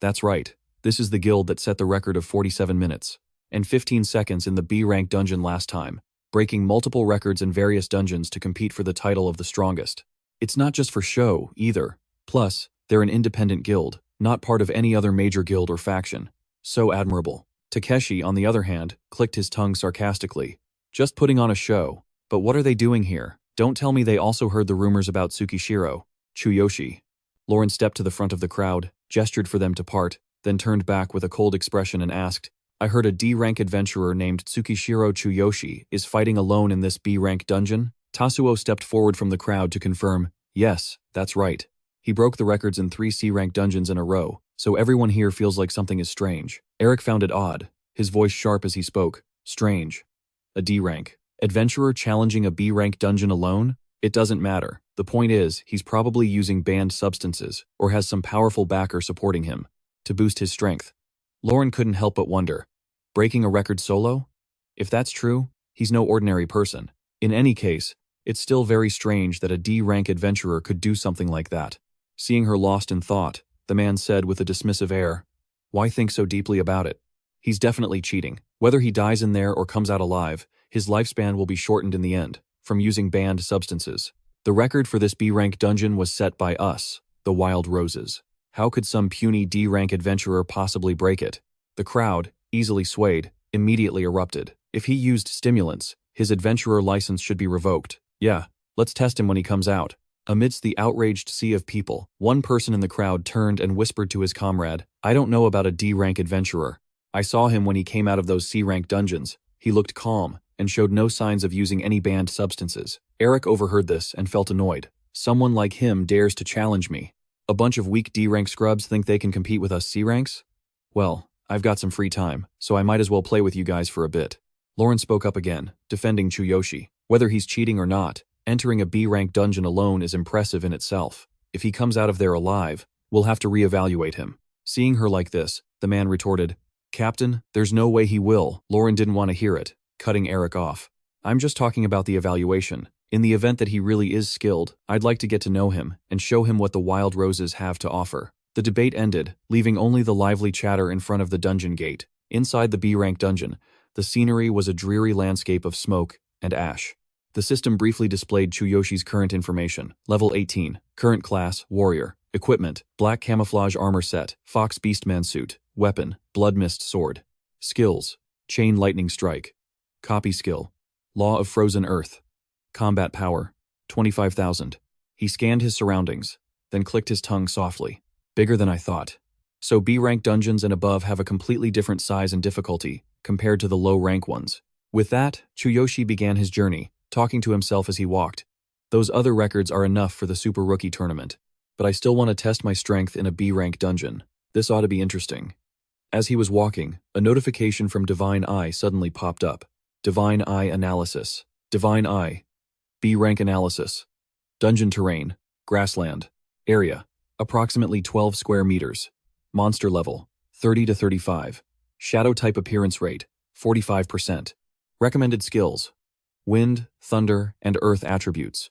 That's right. This is the guild that set the record of 47 minutes and 15 seconds in the B-rank dungeon last time, breaking multiple records in various dungeons to compete for the title of the strongest. It's not just for show, either. Plus, they're an independent guild, not part of any other major guild or faction. So admirable. Takeshi, on the other hand, clicked his tongue sarcastically. Just putting on a show. But what are they doing here? Don't tell me they also heard the rumors about Tsukishiro, Chuyoshi. Lauren stepped to the front of the crowd, gestured for them to part. then turned back with a cold expression and asked, I heard a D-rank adventurer named Tsukishiro Chuyoshi is fighting alone in this B-rank dungeon? Tasuo stepped forward from the crowd to confirm, yes, that's right. He broke the records in 3 C-rank dungeons in a row, so everyone here feels like something is strange. Eric found it odd, his voice sharp as he spoke. Strange. A D-rank adventurer challenging a B-rank dungeon alone? It doesn't matter. The point is, he's probably using banned substances, or has some powerful backer supporting him, to boost his strength. Lauren couldn't help but wonder. Breaking a record solo? If that's true, he's no ordinary person. In any case, it's still very strange that a D-rank adventurer could do something like that. Seeing her lost in thought, the man said with a dismissive air, why think so deeply about it? He's definitely cheating. Whether he dies in there or comes out alive, his lifespan will be shortened in the end, from using banned substances. The record for this B-rank dungeon was set by us, the Wild Roses. How could some puny D-rank adventurer possibly break it? The crowd, easily swayed, immediately erupted. If he used stimulants, his adventurer license should be revoked. Yeah, let's test him when he comes out. Amidst the outraged sea of people, one person in the crowd turned and whispered to his comrade, I don't know about a D-rank adventurer. I saw him when he came out of those C-rank dungeons. He looked calm, and showed no signs of using any banned substances. Eric overheard this and felt annoyed. Someone like him dares to challenge me. A bunch of weak D-rank scrubs think they can compete with us C-ranks? Well, I've got some free time, so I might as well play with you guys for a bit. Lauren spoke up again, defending Chuyoshi. Whether he's cheating or not, entering a B-rank dungeon alone is impressive in itself. If he comes out of there alive, we'll have to reevaluate him. Seeing her like this, the man retorted, Captain, there's no way he will. Lauren didn't want to hear it, cutting Eric off. I'm just talking about the evaluation. In the event that he really is skilled, I'd like to get to know him and show him what the Wild Roses have to offer. The debate ended, leaving only the lively chatter in front of the dungeon gate. Inside the B-rank dungeon, the scenery was a dreary landscape of smoke and ash. The system briefly displayed Chuyoshi's current information. Level 18, current class, warrior. Equipment, black camouflage armor set, fox beastman suit. Weapon, blood mist sword. Skills, chain lightning strike. Copy skill, law of frozen earth. Combat power, 25,000. He scanned his surroundings, then clicked his tongue softly. Bigger than I thought. So B-rank dungeons and above have a completely different size and difficulty compared to the low-rank ones. With that, Chuyoshi began his journey, talking to himself as he walked. Those other records are enough for the Super Rookie tournament, but I still want to test my strength in a B-rank dungeon. This ought to be interesting. As he was walking, a notification from Divine Eye suddenly popped up. Divine Eye Analysis. Divine Eye. B-rank analysis. Dungeon terrain. Grassland. Area. Approximately 12 square meters. Monster level. 30 to 35. Shadow type appearance rate. 45%. Recommended skills. Wind, thunder, and earth attributes.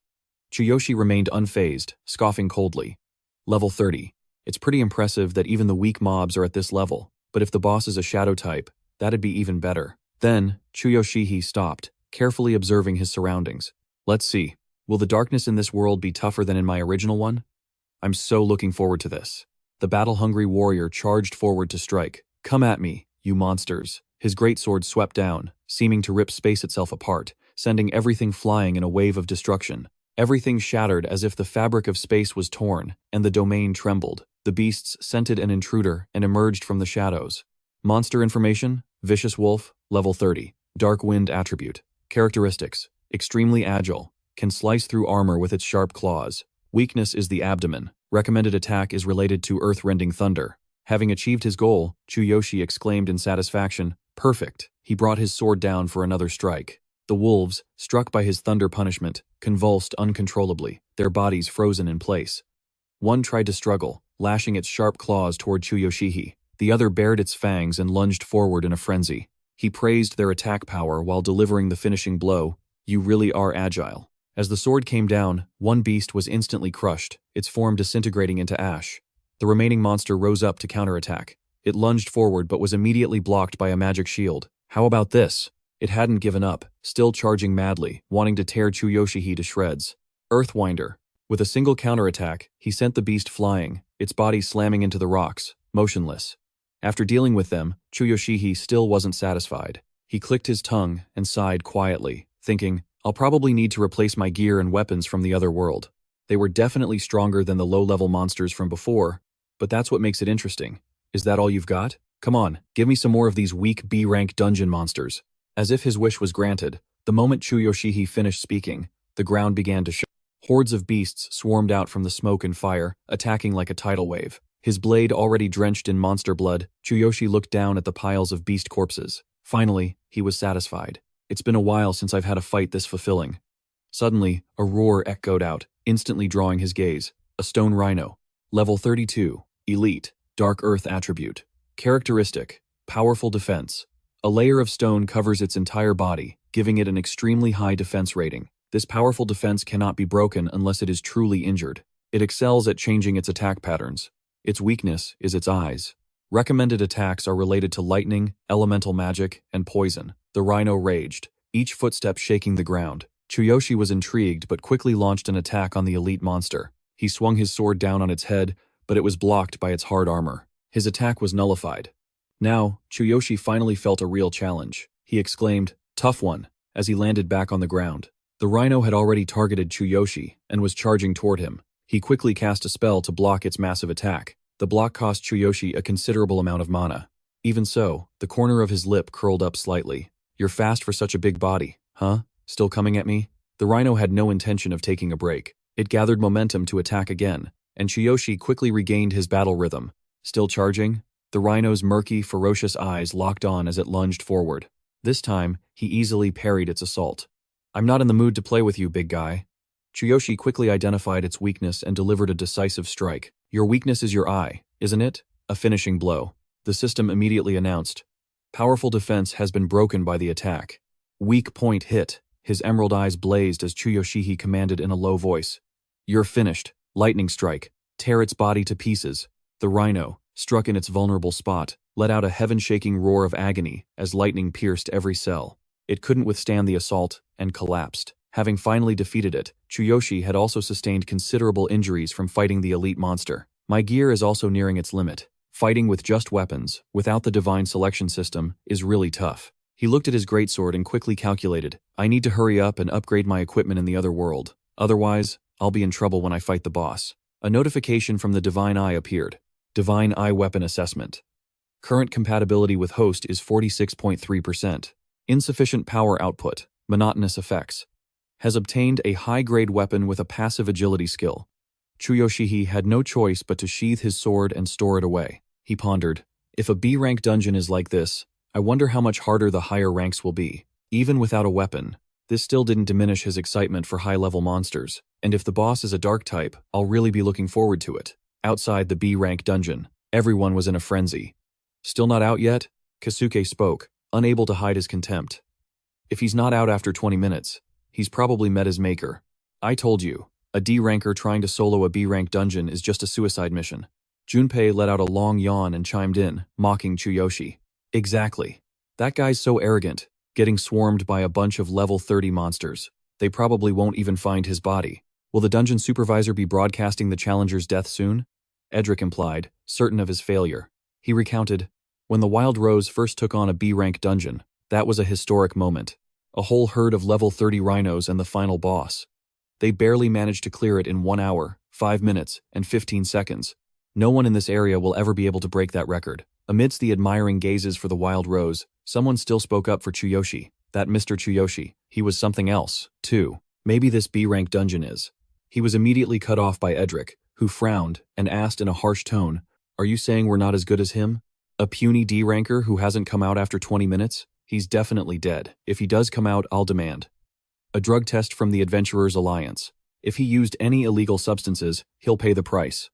Chuyoshi remained unfazed, scoffing coldly. Level 30. It's pretty impressive that even the weak mobs are at this level, but if the boss is a shadow type, that'd be even better. Then, Chuyoshi stopped, carefully observing his surroundings. Let's see. Will the darkness in this world be tougher than in my original one? I'm so looking forward to this. The battle-hungry warrior charged forward to strike. Come at me, you monsters. His greatsword swept down, seeming to rip space itself apart, sending everything flying in a wave of destruction. Everything shattered as if the fabric of space was torn, and the domain trembled. The beasts scented an intruder and emerged from the shadows. Monster information, Vicious Wolf, level 30. Dark Wind attribute. Characteristics, extremely agile, can slice through armor with its sharp claws. Weakness is the abdomen. Recommended attack is related to earth-rending thunder. Having achieved his goal, Chuyoshi exclaimed in satisfaction, perfect. He brought his sword down for another strike. The wolves, struck by his thunder punishment, convulsed uncontrollably, their bodies frozen in place. One tried to struggle, lashing its sharp claws toward Chuyoshi. The other bared its fangs and lunged forward in a frenzy. He praised their attack power while delivering the finishing blow. You really are agile. As the sword came down, one beast was instantly crushed, its form disintegrating into ash. The remaining monster rose up to counterattack. It lunged forward but was immediately blocked by a magic shield. How about this? It hadn't given up, still charging madly, wanting to tear Chuyoshi to shreds. Earthwinder. With a single counterattack, he sent the beast flying, its body slamming into the rocks, motionless. After dealing with them, Chuyoshi still wasn't satisfied. He clicked his tongue and sighed quietly, thinking, I'll probably need to replace my gear and weapons from the other world. They were definitely stronger than the low-level monsters from before, but that's what makes it interesting. Is that all you've got? Come on, give me some more of these weak B-rank dungeon monsters. As if his wish was granted, the moment Chuyoshi finished speaking, the ground began to shake. Hordes of beasts swarmed out from the smoke and fire, attacking like a tidal wave. His blade already drenched in monster blood, Chuyoshi looked down at the piles of beast corpses. Finally, he was satisfied. It's been a while since I've had a fight this fulfilling. Suddenly, a roar echoed out, instantly drawing his gaze. A stone rhino. Level 32. Elite. Dark Earth attribute. Characteristic. Powerful defense. A layer of stone covers its entire body, giving it an extremely high defense rating. This powerful defense cannot be broken unless it is truly injured. It excels at changing its attack patterns. Its weakness is its eyes. Recommended attacks are related to lightning, elemental magic, and poison. The rhino raged, each footstep shaking the ground. Chuyoshi was intrigued but quickly launched an attack on the elite monster. He swung his sword down on its head, but it was blocked by its hard armor. His attack was nullified. Now, Chuyoshi finally felt a real challenge. He exclaimed, "Tough one," as he landed back on the ground. The rhino had already targeted Chuyoshi and was charging toward him. He quickly cast a spell to block its massive attack. The block cost Chuyoshi a considerable amount of mana. Even so, the corner of his lip curled up slightly. "You're fast for such a big body, huh? Still coming at me?" The rhino had no intention of taking a break. It gathered momentum to attack again, and Chuyoshi quickly regained his battle rhythm. Still charging? The rhino's murky, ferocious eyes locked on as it lunged forward. This time, he easily parried its assault. "I'm not in the mood to play with you, big guy." Chuyoshi quickly identified its weakness and delivered a decisive strike. "Your weakness is your eye, isn't it?" A finishing blow. The system immediately announced, "Powerful defense has been broken by the attack." Weak point hit. His emerald eyes blazed as Chuyoshi commanded in a low voice, "You're finished. Lightning strike. Tear its body to pieces." The rhino, struck in its vulnerable spot, let out a heaven-shaking roar of agony as lightning pierced every cell. It couldn't withstand the assault and collapsed. Having finally defeated it, Chuyoshi had also sustained considerable injuries from fighting the elite monster. "My gear is also nearing its limit. Fighting with just weapons, without the divine selection system, is really tough." He looked at his greatsword and quickly calculated, "I need to hurry up and upgrade my equipment in the other world. Otherwise, I'll be in trouble when I fight the boss." A notification from the Divine Eye appeared. Divine Eye Weapon Assessment. Current compatibility with host is 46.3%. Insufficient power output. Monotonous effects. Has obtained a high-grade weapon with a passive agility skill. Chuyoshi had no choice but to sheath his sword and store it away. He pondered, "If a B-rank dungeon is like this, I wonder how much harder the higher ranks will be." Even without a weapon, this still didn't diminish his excitement for high-level monsters. And if the boss is a dark type, I'll really be looking forward to it. Outside the B-rank dungeon, everyone was in a frenzy. "Still not out yet?" Kasuke spoke, unable to hide his contempt. "If he's not out after 20 minutes, he's probably met his maker. I told you, a D-ranker trying to solo a B-rank dungeon is just a suicide mission." Junpei let out a long yawn and chimed in, mocking Chuyoshi. "Exactly. That guy's so arrogant, getting swarmed by a bunch of level 30 monsters. They probably won't even find his body. Will the dungeon supervisor be broadcasting the challenger's death soon?" Edric implied, certain of his failure. He recounted, "When the Wild Rose first took on a B-rank dungeon, that was a historic moment. A whole herd of level 30 rhinos and the final boss. They barely managed to clear it in 1 hour, 5 minutes, and 15 seconds. No one in this area will ever be able to break that record." Amidst the admiring gazes for the Wild Rose, someone still spoke up for Chuyoshi. That Mr. Chuyoshi, he was something else, too. Maybe this B-rank dungeon is. He was immediately cut off by Edric, who frowned and asked in a harsh tone, "Are you saying we're not as good as him? A puny D-ranker who hasn't come out after 20 minutes? He's definitely dead. If he does come out, I'll demand a drug test from the Adventurers Alliance. If he used any illegal substances, he'll pay the price."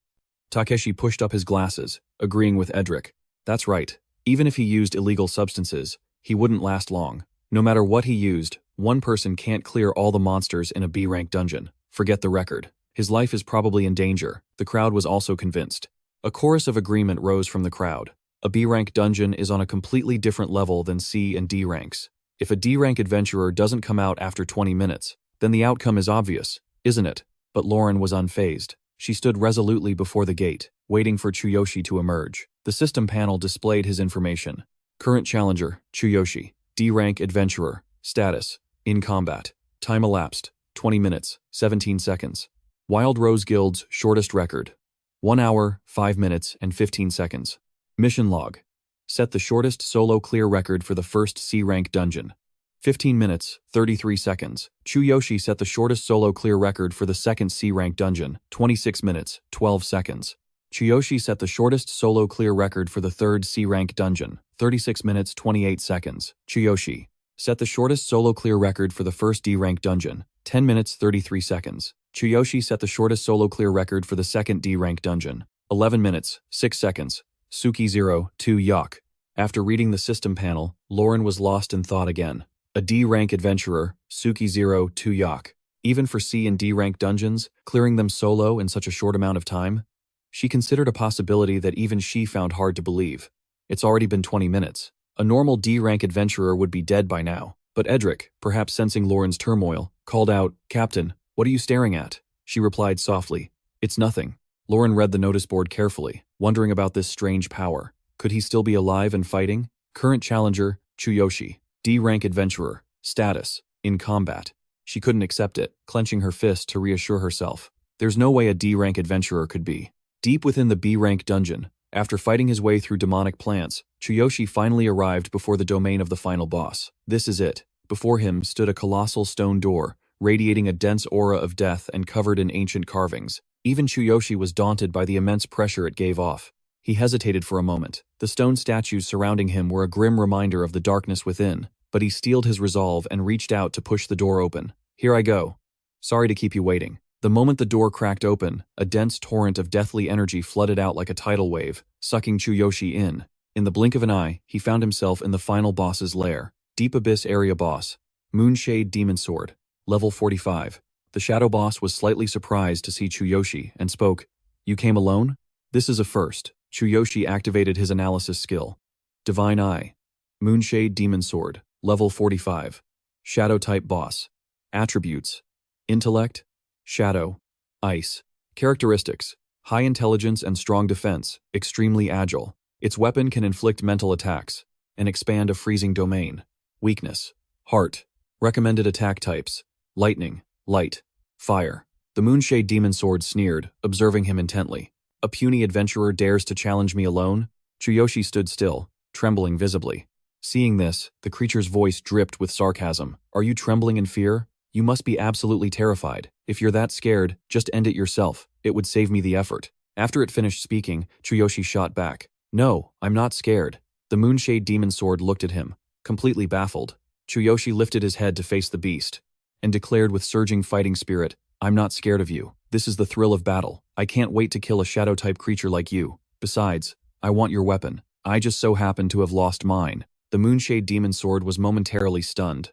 Takeshi pushed up his glasses, agreeing with Edric. "That's right. Even if he used illegal substances, he wouldn't last long. No matter what he used, one person can't clear all the monsters in a B-rank dungeon. Forget the record. His life is probably in danger." The crowd was also convinced. A chorus of agreement rose from the crowd. A B-rank dungeon is on a completely different level than C and D ranks. If a D-rank adventurer doesn't come out after 20 minutes, then the outcome is obvious, isn't it? But Lauren was unfazed. She stood resolutely before the gate, waiting for Chuyoshi to emerge. The system panel displayed his information. Current challenger, Chuyoshi. D-rank adventurer. Status, in combat. Time elapsed, 20 minutes, 17 seconds. Wild Rose Guild's shortest record. 1 hour, 5 minutes, and 15 seconds. Mission log. Set the shortest solo clear record for the first C-rank dungeon. 15 minutes, 33 seconds. Chuyoshi set the shortest solo clear record for the second C-rank dungeon, 26 minutes, 12 seconds. Chuyoshi set the shortest solo clear record for the third C-rank dungeon, 36 minutes, 28 seconds. Chuyoshi set the shortest solo clear record for the first D-rank dungeon, 10 minutes, 33 seconds. Chuyoshi set the shortest solo clear record for the second D-rank dungeon, 11 minutes, 6 seconds. Suki 02 Yak. After reading the system panel, Lauren was lost in thought again. A D-rank adventurer, Suki 02 Yak. Even for C and D-rank dungeons, clearing them solo in such a short amount of time? She considered a possibility that even she found hard to believe. It's already been 20 minutes. A normal D-rank adventurer would be dead by now. But Edric, perhaps sensing Lauren's turmoil, called out, "Captain, what are you staring at?" She replied softly, "It's nothing." Lauren read the notice board carefully, wondering about this strange power. Could he still be alive and fighting? Current challenger, Chuyoshi. D-rank adventurer. Status. In combat. She couldn't accept it, clenching her fist to reassure herself. There's no way a D-rank adventurer could be. Deep within the B-rank dungeon, after fighting his way through demonic plants, Chuyoshi finally arrived before the domain of the final boss. This is it. Before him stood a colossal stone door, radiating a dense aura of death and covered in ancient carvings. Even Chuyoshi was daunted by the immense pressure it gave off. He hesitated for a moment. The stone statues surrounding him were a grim reminder of the darkness within, but he steeled his resolve and reached out to push the door open. "Here I go. Sorry to keep you waiting." The moment the door cracked open, a dense torrent of deathly energy flooded out like a tidal wave, sucking Chuyoshi in. In the blink of an eye, he found himself in the final boss's lair. Deep Abyss Area Boss. Moonshade Demon Sword. Level 45. The shadow boss was slightly surprised to see Chuyoshi and spoke, "You came alone? This is a first." Chuyoshi activated his analysis skill. Divine Eye. Moonshade Demon Sword. Level 45. Shadow type boss. Attributes. Intellect. Shadow. Ice. Characteristics. High intelligence and strong defense. Extremely agile. Its weapon can inflict mental attacks and expand a freezing domain. Weakness. Heart. Recommended attack types. Lightning. Light. Fire. The Moonshade Demon Sword sneered, observing him intently. "A puny adventurer dares to challenge me alone?" Chuyoshi stood still, trembling visibly. Seeing this, the creature's voice dripped with sarcasm. "Are you trembling in fear? You must be absolutely terrified. If you're that scared, just end it yourself. It would save me the effort." After it finished speaking, Chuyoshi shot back. "No, I'm not scared." The Moonshade Demon Sword looked at him, completely baffled. Chuyoshi lifted his head to face the beast and declared with surging fighting spirit, "I'm not scared of you. This is the thrill of battle. I can't wait to kill a shadow-type creature like you. Besides, I want your weapon. I just so happen to have lost mine." The Moonshade Demon Sword was momentarily stunned.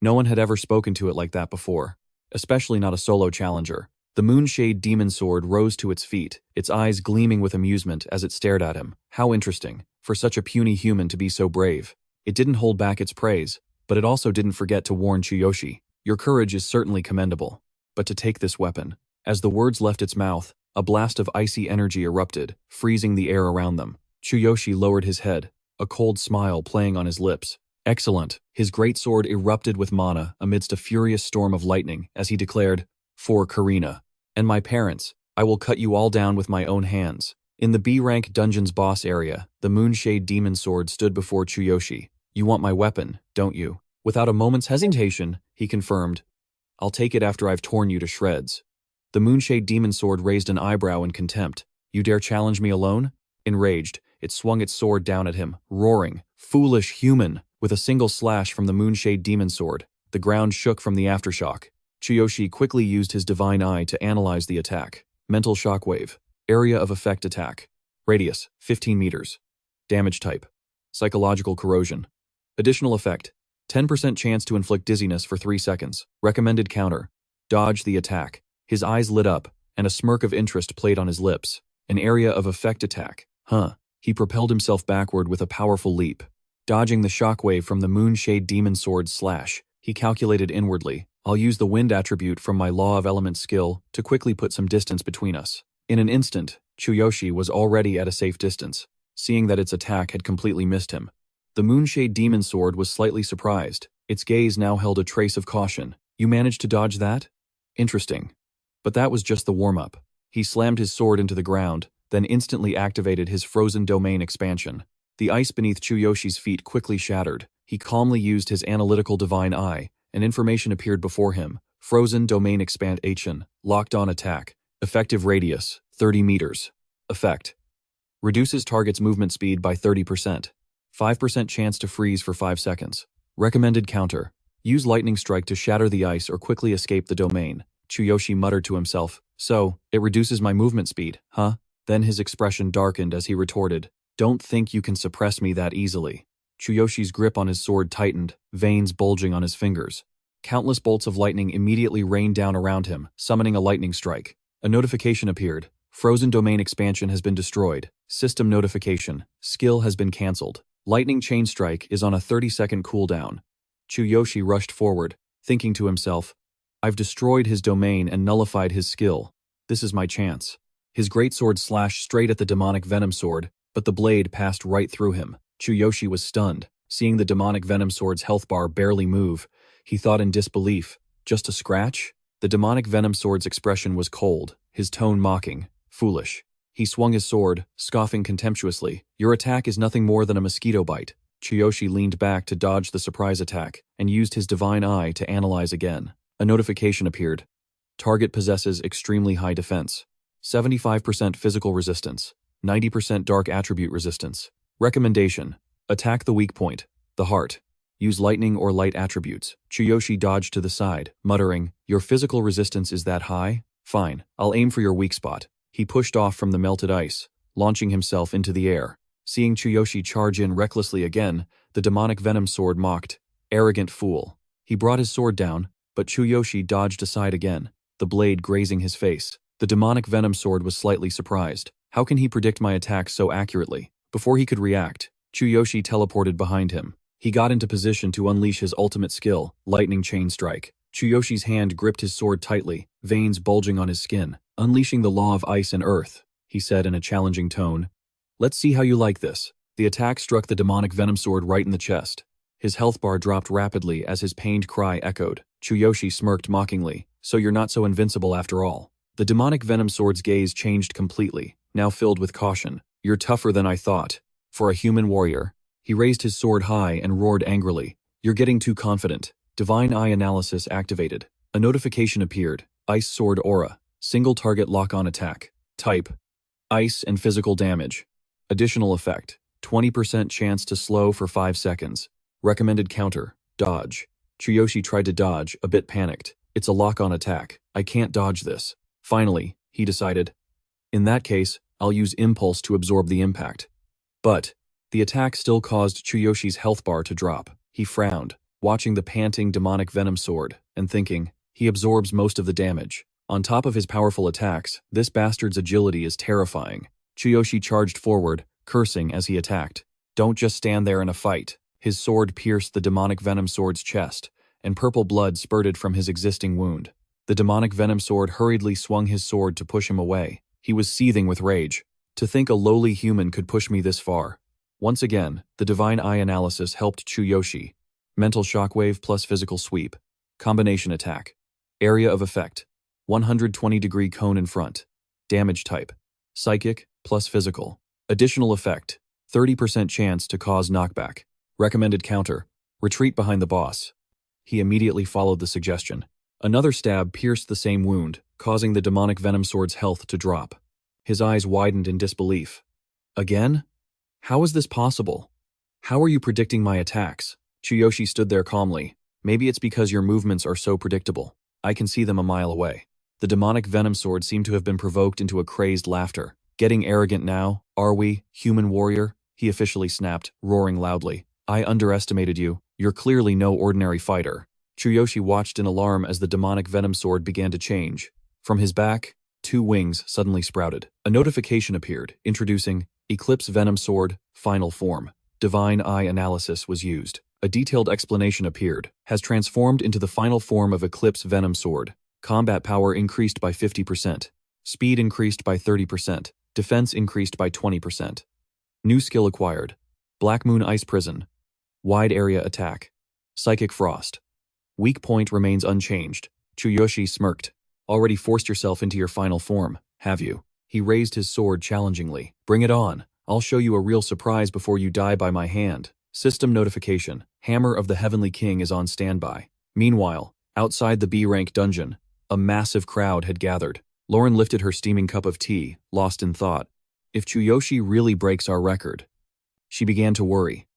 No one had ever spoken to it like that before, especially not a solo challenger. The Moonshade Demon Sword rose to its feet, its eyes gleaming with amusement as it stared at him. How interesting, for such a puny human to be so brave. It didn't hold back its praise, but it also didn't forget to warn Chuyoshi. "Your courage is certainly commendable. But to take this weapon." As the words left its mouth, a blast of icy energy erupted, freezing the air around them. Chuyoshi lowered his head, a cold smile playing on his lips. Excellent. His great sword erupted with mana amidst a furious storm of lightning as he declared, "For Karina and my parents, I will cut you all down with my own hands." In the B-rank dungeon's boss area, the Moonshade Demon Sword stood before Chuyoshi. "You want my weapon, don't you?" Without a moment's hesitation, he confirmed, "I'll take it after I've torn you to shreds." The Moonshade Demon Sword raised an eyebrow in contempt. "You dare challenge me alone?" Enraged, it swung its sword down at him, roaring, "Foolish human!" With a single slash from the Moonshade Demon Sword, the ground shook from the aftershock. Chuyoshi quickly used his Divine Eye to analyze the attack. Mental Shockwave. Area of Effect Attack. Radius, 15 meters. Damage type. Psychological Corrosion. Additional effect. 10% chance to inflict dizziness for 3 seconds. Recommended counter. Dodge the attack. His eyes lit up, and a smirk of interest played on his lips. An area of effect attack. He propelled himself backward with a powerful leap. Dodging the shockwave from the Moonshade Demon Sword's slash, he calculated inwardly, "I'll use the wind attribute from my Law of Elements skill to quickly put some distance between us." In an instant, Chuyoshi was already at a safe distance, seeing that its attack had completely missed him. The Moonshade Demon Sword was slightly surprised. Its gaze now held a trace of caution. "You managed to dodge that? Interesting." But that was just the warm-up. He slammed his sword into the ground, then instantly activated his frozen domain expansion. The ice beneath Chuyoshi's feet quickly shattered. He calmly used his analytical divine eye, and information appeared before him. Frozen domain expansion, locked on attack. Effective radius, 30 meters. Effect. Reduces target's movement speed by 30%. 5% chance to freeze for 5 seconds. Recommended counter. Use lightning strike to shatter the ice or quickly escape the domain. Chuyoshi muttered to himself, "So, it reduces my movement speed, huh?" Then his expression darkened as he retorted, "Don't think you can suppress me that easily." Chuyoshi's grip on his sword tightened, veins bulging on his fingers. Countless bolts of lightning immediately rained down around him, summoning a lightning strike. A notification appeared. Frozen domain expansion has been destroyed. System notification. Skill has been cancelled. Lightning chain strike is on a 30-second cooldown. Chuyoshi rushed forward, thinking to himself, "I've destroyed his domain and nullified his skill. This is my chance." His greatsword slashed straight at the demonic venom sword, but the blade passed right through him. Chuyoshi was stunned. Seeing the demonic venom sword's health bar barely move, he thought in disbelief, "Just a scratch?" The demonic venom sword's expression was cold, his tone mocking, foolish. He swung his sword, scoffing contemptuously, "Your attack is nothing more than a mosquito bite." Chuyoshi leaned back to dodge the surprise attack, and used his divine eye to analyze again. A notification appeared. Target possesses extremely high defense. 75% physical resistance. 90% dark attribute resistance. Recommendation. Attack the weak point, the heart. Use lightning or light attributes. Chuyoshi dodged to the side, muttering, "Your physical resistance is that high? Fine, I'll aim for your weak spot." He pushed off from the melted ice, launching himself into the air. Seeing Chuyoshi charge in recklessly again, the demonic venom sword mocked, "Arrogant fool." He brought his sword down, but Chuyoshi dodged aside again, the blade grazing his face. The demonic venom sword was slightly surprised. How can he predict my attack so accurately? Before he could react, Chuyoshi teleported behind him. He got into position to unleash his ultimate skill, lightning chain strike. Chuyoshi's hand gripped his sword tightly, veins bulging on his skin. "Unleashing the law of ice and earth," he said in a challenging tone. "Let's see how you like this." The attack struck the demonic venom sword right in the chest. His health bar dropped rapidly as his pained cry echoed. Chuyoshi smirked mockingly, "So you're not so invincible after all." The demonic venom sword's gaze changed completely, now filled with caution. "You're tougher than I thought. For a human warrior." He raised his sword high and roared angrily, "You're getting too confident." Divine Eye analysis activated. A notification appeared. Ice Sword Aura. Single target lock-on attack. Type: ice and physical damage. Additional effect: 20% chance to slow for 5 seconds. Recommended counter: dodge. Chuyoshi tried to dodge, a bit panicked. "It's a lock-on attack. I can't dodge this." Finally, he decided, "In that case, I'll use impulse to absorb the impact." But the attack still caused Chuyoshi's health bar to drop. He frowned, watching the panting demonic venom sword, and thinking, he absorbs most of the damage. On top of his powerful attacks, this bastard's agility is terrifying. Chuyoshi charged forward, cursing as he attacked. "Don't just stand there in a fight." His sword pierced the demonic venom sword's chest, and purple blood spurted from his existing wound. The demonic venom sword hurriedly swung his sword to push him away. He was seething with rage. To think a lowly human could push me this far. Once again, the Divine Eye analysis helped Chuyoshi. Mental shockwave plus physical sweep. Combination attack. Area of effect: 120-degree cone in front. Damage type: psychic plus physical. Additional effect: 30% chance to cause knockback. Recommended counter: retreat behind the boss. He immediately followed the suggestion. Another stab pierced the same wound, causing the demonic venom sword's health to drop. His eyes widened in disbelief. "Again? How is this possible? How are you predicting my attacks?" Chuyoshi stood there calmly. "Maybe it's because your movements are so predictable. I can see them a mile away." The demonic venom sword seemed to have been provoked into a crazed laughter. "Getting arrogant now, are we, human warrior?" he officially snapped, roaring loudly. "I underestimated you. You're clearly no ordinary fighter." Chuyoshi watched in alarm as the demonic venom sword began to change. From his back, 2 wings suddenly sprouted. A notification appeared, introducing Eclipse Venom Sword, Final Form. Divine Eye analysis was used. A detailed explanation appeared. Has transformed into the final form of Eclipse Venom Sword. Combat power increased by 50%. Speed increased by 30%. Defense increased by 20%. New skill acquired. Black Moon Ice Prison. Wide area attack. Psychic Frost. Weak point remains unchanged. Chuyoshi smirked. "Already forced yourself into your final form, have you?" He raised his sword challengingly. Bring it on. I'll show you a real surprise before you die by my hand. System notification. Hammer of the Heavenly King is on standby. Meanwhile, outside the B-rank dungeon, a massive crowd had gathered. Lauren lifted her steaming cup of tea, lost in thought. If Chuyoshi really breaks our record, she began to worry.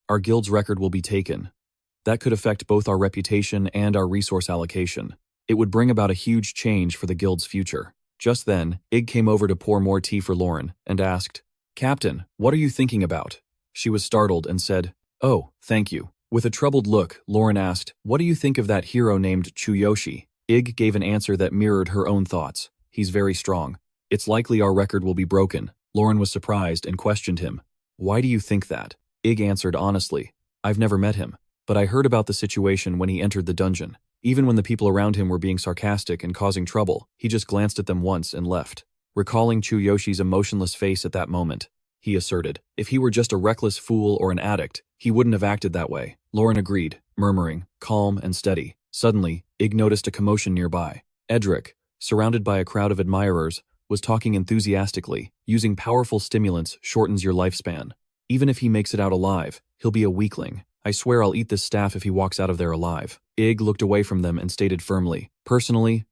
Our guild's record will be taken. That could affect both our reputation and our resource allocation. It would bring about a huge change for the guild's future. Just then, Ig came over to pour more tea for Lauren and asked, "Captain, what are you thinking about?" She was startled and said, "Oh, thank you." With a troubled look, Lauren asked, "What do you think of that hero named Chuyoshi?" Ig gave an answer that mirrored her own thoughts. "He's very strong. It's likely our record will be broken." Lauren was surprised and questioned him. "Why do you think that?" Ig answered honestly, "I've never met him, but I heard about the situation when he entered the dungeon. Even when the people around him were being sarcastic and causing trouble, he just glanced at them once and left." Recalling Chuyoshi's emotionless face at that moment, he asserted, "If he were just a reckless fool or an addict, he wouldn't have acted that way." Lauren agreed, murmuring, calm and steady. Suddenly, Ig noticed a commotion nearby. Edric, surrounded by a crowd of admirers, was talking enthusiastically. "Using powerful stimulants shortens your lifespan. Even if he makes it out alive, he'll be a weakling. I swear I'll eat this staff if he walks out of there alive." Ig looked away from them and stated firmly, "Personally,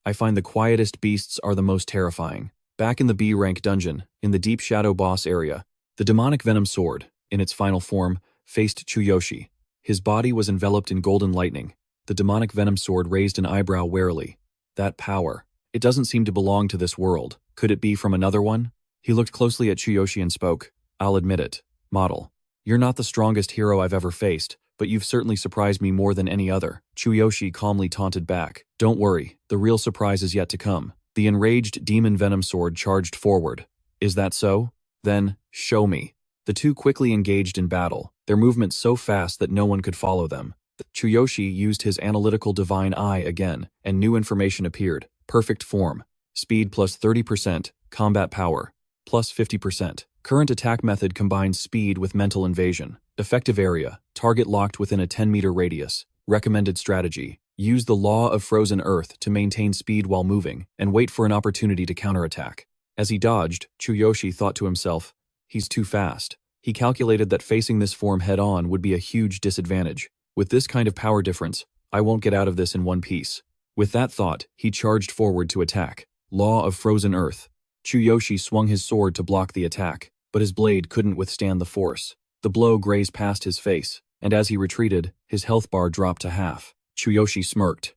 I find the quietest beasts are the most terrifying." Back in the B-rank dungeon, in the deep shadow boss area, the demonic venom sword, in its final form, faced Chuyoshi. His body was enveloped in golden lightning. The demonic venom sword raised an eyebrow warily. That power. It doesn't seem to belong to this world. Could it be from another one? He looked closely at Chuyoshi and spoke. "I'll admit it. Model. You're not the strongest hero I've ever faced, but you've certainly surprised me more than any other." Chuyoshi calmly taunted back. "Don't worry, the real surprise is yet to come." The enraged demon venom sword charged forward. "Is that so? Then, show me." The two quickly engaged in battle, their movements so fast that no one could follow them. Chuyoshi used his analytical divine eye again, and new information appeared. Perfect form. Speed plus 30%, combat power plus 50%. Current attack method combines speed with mental invasion. Effective area, target locked within a 10-meter radius. Recommended strategy, use the law of frozen earth to maintain speed while moving, and wait for an opportunity to counterattack. As he dodged, Chuyoshi thought to himself, "He's too fast." He calculated that facing this form head-on would be a huge disadvantage. With this kind of power difference, I won't get out of this in one piece. With that thought, he charged forward to attack. Law of frozen earth. Chuyoshi swung his sword to block the attack, but his blade couldn't withstand the force. The blow grazed past his face, and as he retreated, his health bar dropped to half. Chuyoshi smirked.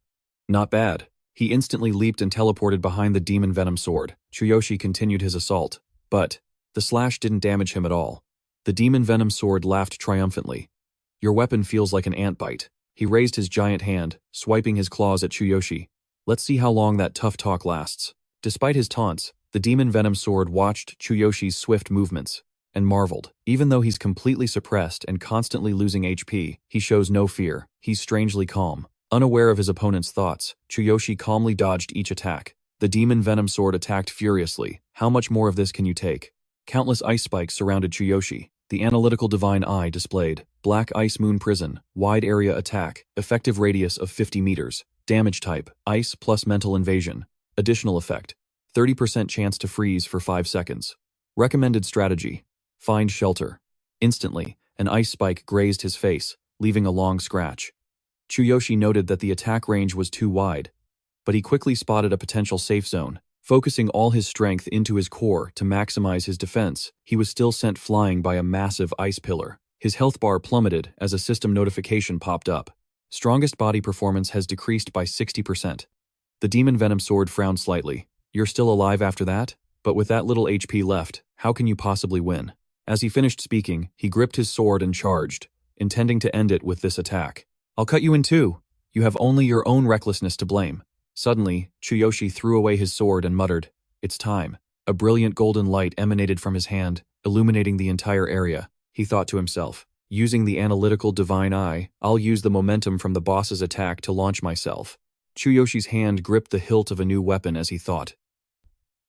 "Not bad." He instantly leaped and teleported behind the demon venom sword. Chuyoshi continued his assault, but the slash didn't damage him at all. The demon venom sword laughed triumphantly. "Your weapon feels like an ant bite." He raised his giant hand, swiping his claws at Chuyoshi. "Let's see how long that tough talk lasts." Despite his taunts, the demon venom sword watched Chuyoshi's swift movements and marveled. Even though he's completely suppressed and constantly losing HP, he shows no fear. He's strangely calm. Unaware of his opponent's thoughts, Chuyoshi calmly dodged each attack. The demon venom sword attacked furiously. "How much more of this can you take?" Countless ice spikes surrounded Chuyoshi. The analytical divine eye displayed Black Ice Moon Prison, wide area attack, effective radius of 50 meters, damage type, ice plus mental invasion. Additional effect, 30% chance to freeze for 5 seconds. Recommended strategy, find shelter. Instantly, an ice spike grazed his face, leaving a long scratch. Chuyoshi noted that the attack range was too wide, but he quickly spotted a potential safe zone. Focusing all his strength into his core to maximize his defense, he was still sent flying by a massive ice pillar. His health bar plummeted as a system notification popped up. Strongest body performance has decreased by 60%. The demon venom sword frowned slightly. "You're still alive after that? But with that little HP left, how can you possibly win?" As he finished speaking, he gripped his sword and charged, intending to end it with this attack. "I'll cut you in two. You have only your own recklessness to blame." Suddenly, Chuyoshi threw away his sword and muttered, "It's time." A brilliant golden light emanated from his hand, illuminating the entire area. He thought to himself, "Using the analytical divine eye, I'll use the momentum from the boss's attack to launch myself." Chuyoshi's hand gripped the hilt of a new weapon as he thought.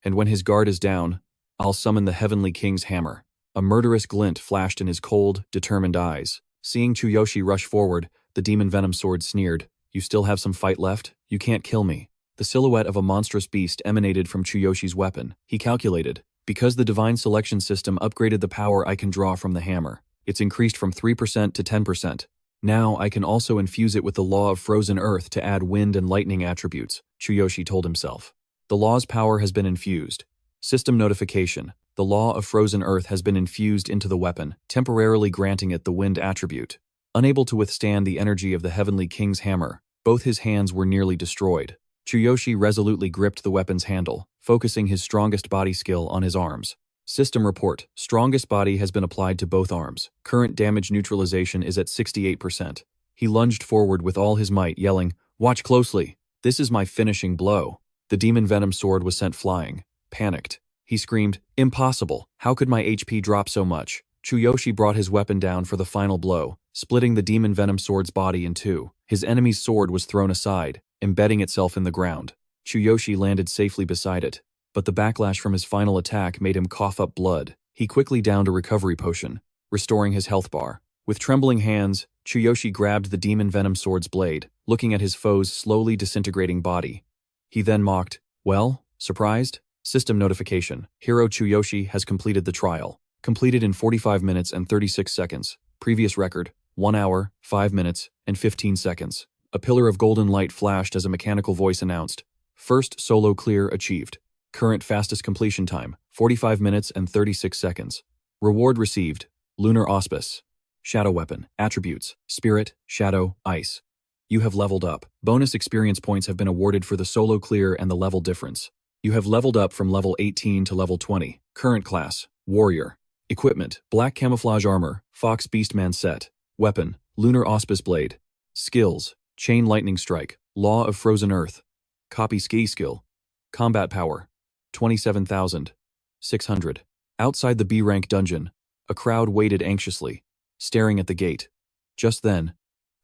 "And when his guard is down, I'll summon the Heavenly King's hammer." A murderous glint flashed in his cold, determined eyes. Seeing Chuyoshi rush forward, the demon venom sword sneered, "You still have some fight left? You can't kill me." The silhouette of a monstrous beast emanated from Chuyoshi's weapon. He calculated, because the divine selection system upgraded the power I can draw from the hammer. It's increased from 3% to 10%. Now I can also infuse it with the law of frozen earth to add wind and lightning attributes, Chuyoshi told himself. The law's power has been infused. System notification. The law of frozen earth has been infused into the weapon, temporarily granting it the wind attribute. Unable to withstand the energy of the Heavenly King's hammer, both his hands were nearly destroyed. Chuyoshi resolutely gripped the weapon's handle, focusing his strongest body skill on his arms. System report. Strongest body has been applied to both arms. Current damage neutralization is at 68%. He lunged forward with all his might, yelling, "Watch closely! This is my finishing blow." The demon venom sword was sent flying. Panicked, he screamed, "Impossible! How could my HP drop so much?" Chuyoshi brought his weapon down for the final blow, splitting the demon venom sword's body in two. His enemy's sword was thrown aside, embedding itself in the ground. Chuyoshi landed safely beside it, but the backlash from his final attack made him cough up blood. He quickly downed a recovery potion, restoring his health bar. With trembling hands, Chuyoshi grabbed the demon venom sword's blade, looking at his foe's slowly disintegrating body. He then mocked, "Well, surprised?" System notification. Hero Chuyoshi has completed the trial. Completed in 45 minutes and 36 seconds. Previous record, 1 hour, 5 minutes, and 15 seconds. A pillar of golden light flashed as a mechanical voice announced, "First solo clear achieved. Current fastest completion time, 45 minutes and 36 seconds. Reward received, Lunar Auspice. Shadow weapon, attributes, spirit, shadow, ice. You have leveled up. Bonus experience points have been awarded for the solo clear and the level difference. You have leveled up from level 18 to level 20. Current class, warrior. Equipment, black camouflage armor, Fox Beastman set. Weapon, Lunar Auspice blade. Skills, chain lightning strike, law of frozen earth. Copy ski skill. Combat power, 27,600. Outside the B-rank dungeon, a crowd waited anxiously, staring at the gate. Just then,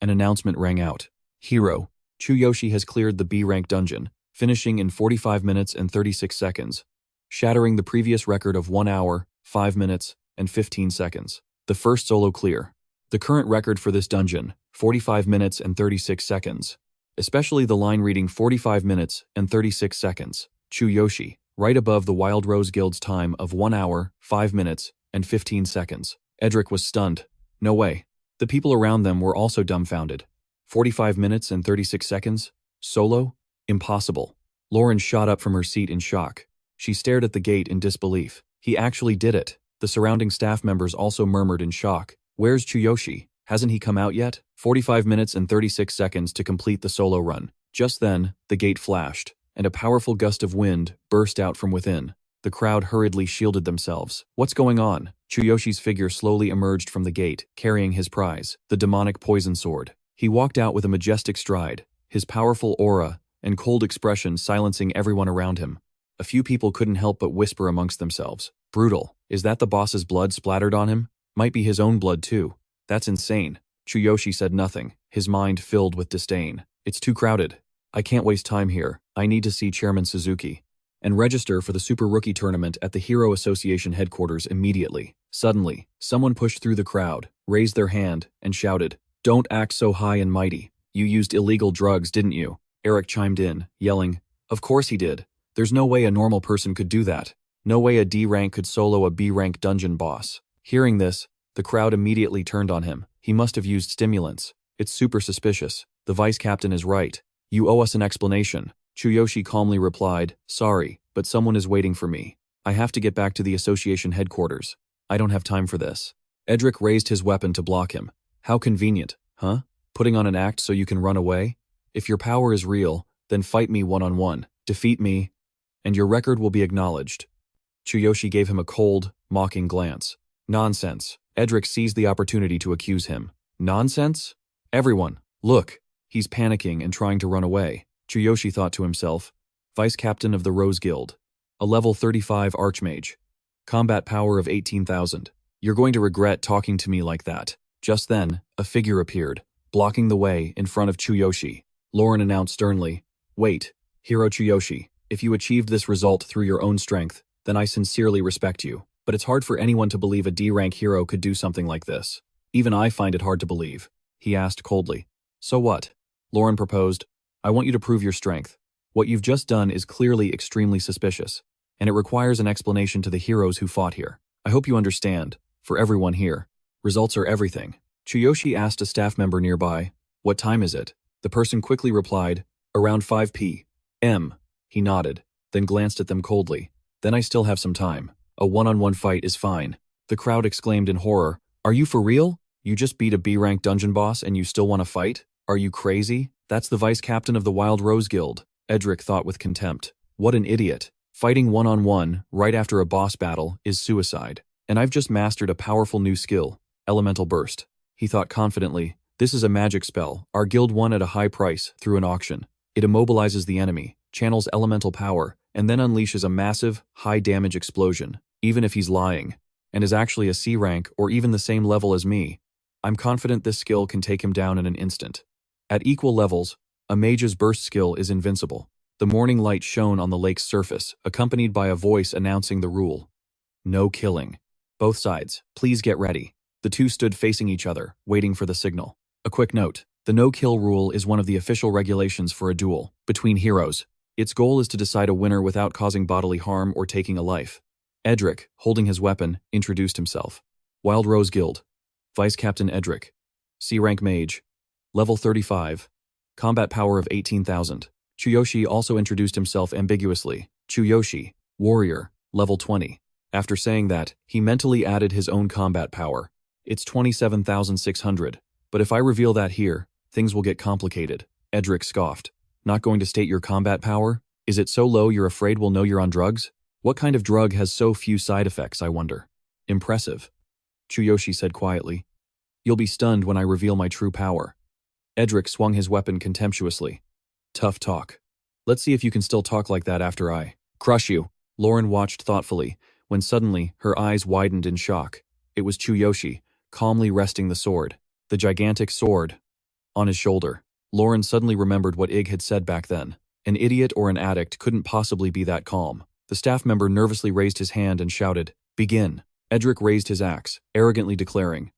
an announcement rang out. Hero, Chuyoshi has cleared the B-rank dungeon, finishing in 45 minutes and 36 seconds, shattering the previous record of 1 hour, 5 minutes, and 15 seconds. The first solo clear. The current record for this dungeon, 45 minutes and 36 seconds. Especially the line reading 45 minutes and 36 seconds. Chuyoshi, right above the Wild Rose Guild's time of 1 hour, 5 minutes, and 15 seconds. Edric was stunned. No way. The people around them were also dumbfounded. 45 minutes and 36 seconds? Solo? Impossible. Lauren shot up from her seat in shock. She stared at the gate in disbelief. He actually did it. The surrounding staff members also murmured in shock. Where's Chuyoshi? Hasn't he come out yet? 45 minutes and 36 seconds to complete the solo run. Just then, the gate flashed, and a powerful gust of wind burst out from within. The crowd hurriedly shielded themselves. What's going on? Chuyoshi's figure slowly emerged from the gate, carrying his prize, the demonic poison sword. He walked out with a majestic stride, his powerful aura and cold expression silencing everyone around him. A few people couldn't help but whisper amongst themselves. Brutal. Is that the boss's blood splattered on him? Might be his own blood too. That's insane. Chuyoshi said nothing, his mind filled with disdain. It's too crowded. I can't waste time here. I need to see Chairman Suzuki and register for the Super Rookie Tournament at the Hero Association headquarters immediately. Suddenly, someone pushed through the crowd, raised their hand, and shouted, "Don't act so high and mighty. You used illegal drugs, didn't you?" Eric chimed in, yelling, "Of course he did. There's no way a normal person could do that. No way a D rank could solo a B rank dungeon boss." Hearing this, the crowd immediately turned on him. He must have used stimulants. It's super suspicious. The vice captain is right. You owe us an explanation. Chuyoshi calmly replied, "Sorry, but someone is waiting for me. I have to get back to the association headquarters. I don't have time for this." Edric raised his weapon to block him. How convenient, huh? Putting on an act so you can run away? If your power is real, then fight me one-on-one. Defeat me, and your record will be acknowledged. Chuyoshi gave him a cold, mocking glance. Nonsense. Edric seized the opportunity to accuse him. Nonsense? Everyone, look. He's panicking and trying to run away. Chuyoshi thought to himself. Vice Captain of the Rose Guild. A level 35 Archmage. Combat power of 18,000. You're going to regret talking to me like that. Just then, a figure appeared, blocking the way in front of Chuyoshi. Lauren announced sternly, "Wait, Hero Chuyoshi, if you achieved this result through your own strength, then I sincerely respect you. But it's hard for anyone to believe a D-rank hero could do something like this. Even I find it hard to believe." He asked coldly. "So what?" Lauren proposed. "I want you to prove your strength. What you've just done is clearly extremely suspicious, and it requires an explanation to the heroes who fought here. I hope you understand. For everyone here, results are everything. Chuyoshi asked a staff member nearby, "What time is it?" The person quickly replied, "Around 5 p.m." He nodded, then glanced at them coldly. "Then I still have some time. A one-on-one fight is fine." The crowd exclaimed in horror, "Are you for real? You just beat a B-rank dungeon boss and you still want to fight? Are you crazy? That's the vice captain of the Wild Rose Guild," Edric thought with contempt. What an idiot. Fighting one-on-one right after a boss battle is suicide. And I've just mastered a powerful new skill, Elemental Burst. He thought confidently, "This is a magic spell our guild won at a high price through an auction. It immobilizes the enemy, channels elemental power, and then unleashes a massive, high-damage explosion, even if he's lying, and is actually a C rank or even the same level as me. I'm confident this skill can take him down in an instant." At equal levels, a mage's burst skill is invincible. The morning light shone on the lake's surface, accompanied by a voice announcing the rule. No killing. Both sides, please get ready. The two stood facing each other, waiting for the signal. A quick note, the no-kill rule is one of the official regulations for a duel between heroes. Its goal is to decide a winner without causing bodily harm or taking a life. Edric, holding his weapon, introduced himself. Wild Rose Guild. Vice Captain Edric. C-rank mage. Level 35. Combat power of 18,000. Chuyoshi also introduced himself ambiguously. Chuyoshi, warrior, level 20. After saying that, he mentally added his own combat power. It's 27,600. But if I reveal that here, things will get complicated. Edric scoffed. Not going to state your combat power? Is it so low you're afraid we'll know you're on drugs? What kind of drug has so few side effects, I wonder? Impressive. Chuyoshi said quietly. You'll be stunned when I reveal my true power. Edric swung his weapon contemptuously. Tough talk. Let's see if you can still talk like that after I crush you. Lauren watched thoughtfully, when suddenly her eyes widened in shock. It was Chuyoshi, calmly resting the sword. The gigantic sword on his shoulder. Lauren suddenly remembered what Ig had said back then. An idiot or an addict couldn't possibly be that calm. The staff member nervously raised his hand and shouted, "Begin." Edric raised his axe, arrogantly declaring,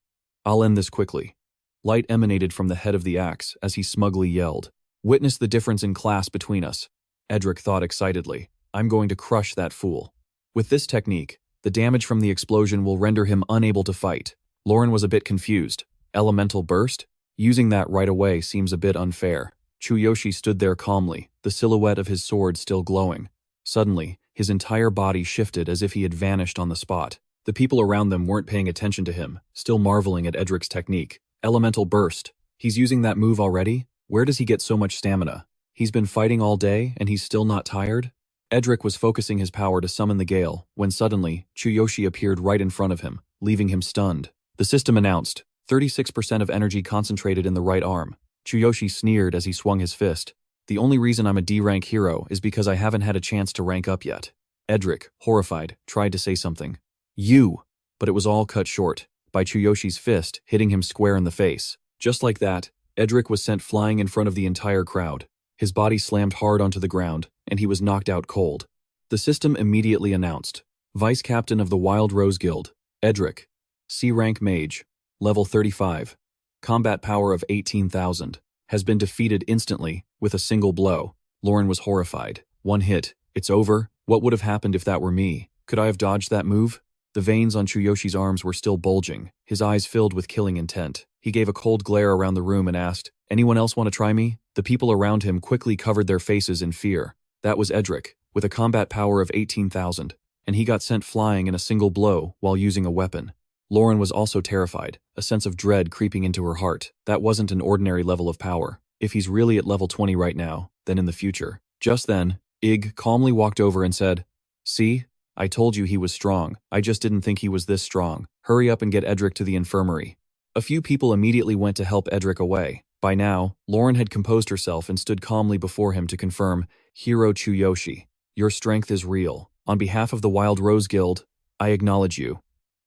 "I'll end this quickly." Light emanated from the head of the axe as he smugly yelled, "Witness the difference in class between us." Edric thought excitedly, "I'm going to crush that fool." With this technique, the damage from the explosion will render him unable to fight. Lauren was a bit confused. Elemental burst? Using that right away seems a bit unfair. Chuyoshi stood there calmly, the silhouette of his sword still glowing. Suddenly, his entire body shifted as if he had vanished on the spot. The people around them weren't paying attention to him, still marveling at Edric's technique. Elemental burst. He's using that move already? Where does he get so much stamina? He's been fighting all day and he's still not tired? Edric was focusing his power to summon the gale, when suddenly, Chuyoshi appeared right in front of him, leaving him stunned. The system announced, 36% of energy concentrated in the right arm. Chuyoshi sneered as he swung his fist. The only reason I'm a D-rank hero is because I haven't had a chance to rank up yet. Edric, horrified, tried to say something. You! But it was all cut short by Chuyoshi's fist hitting him square in the face. Just like that, Edric was sent flying in front of the entire crowd. His body slammed hard onto the ground, and he was knocked out cold. The system immediately announced, Vice Captain of the Wild Rose Guild, Edric, C-rank mage, level 35, combat power of 18,000, has been defeated instantly with a single blow. Lauren was horrified. One hit, it's over. What would have happened if that were me? Could I have dodged that move? The veins on Chuyoshi's arms were still bulging, his eyes filled with killing intent. He gave a cold glare around the room and asked, "Anyone else want to try me?" The people around him quickly covered their faces in fear. That was Edric, with a combat power of 18,000, and he got sent flying in a single blow while using a weapon. Lauren was also terrified, a sense of dread creeping into her heart. That wasn't an ordinary level of power. If he's really at level 20 right now, then in the future. Just then, Ig calmly walked over and said, "See? I told you he was strong. I just didn't think he was this strong. Hurry up and get Edric to the infirmary." A few people immediately went to help Edric away. By now, Lauren had composed herself and stood calmly before him to confirm, "Hero Chuyoshi, your strength is real. On behalf of the Wild Rose Guild, I acknowledge you."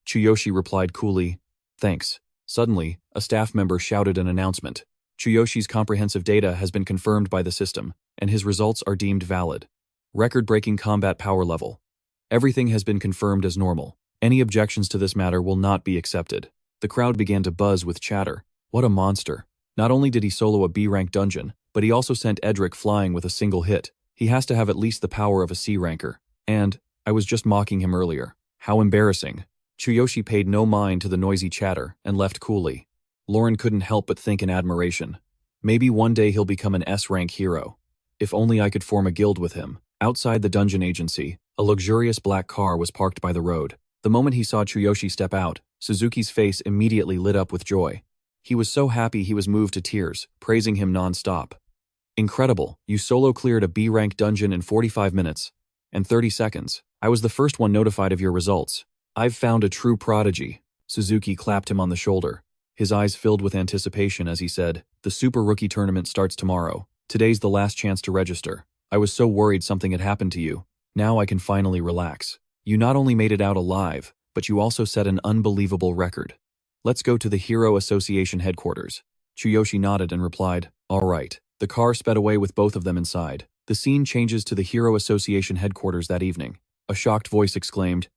Chuyoshi replied coolly, "Thanks." Suddenly, a staff member shouted an announcement. Chuyoshi's comprehensive data has been confirmed by the system, and his results are deemed valid. Record-breaking combat power level. Everything has been confirmed as normal. Any objections to this matter will not be accepted. The crowd began to buzz with chatter. What a monster. Not only did he solo a B-rank dungeon, but he also sent Edric flying with a single hit. He has to have at least the power of a C ranker. And, I was just mocking him earlier. How embarrassing. Chuyoshi paid no mind to the noisy chatter and left coolly. Lauren couldn't help but think in admiration. Maybe one day he'll become an S-rank hero. If only I could form a guild with him. Outside the dungeon agency, a luxurious black car was parked by the road. The moment he saw Chuyoshi step out, Suzuki's face immediately lit up with joy. He was so happy he was moved to tears, praising him non-stop. Incredible, you solo cleared a B-rank dungeon in 45 minutes and 30 seconds. I was the first one notified of your results. I've found a true prodigy. Suzuki clapped him on the shoulder. His eyes filled with anticipation as he said, the Super Rookie Tournament starts tomorrow. Today's the last chance to register. I was so worried something had happened to you. Now I can finally relax. You not only made it out alive, but you also set an unbelievable record. Let's go to the Hero Association headquarters. Chuyoshi nodded and replied, all right. The car sped away with both of them inside. The scene changes to the Hero Association headquarters that evening. A shocked voice exclaimed,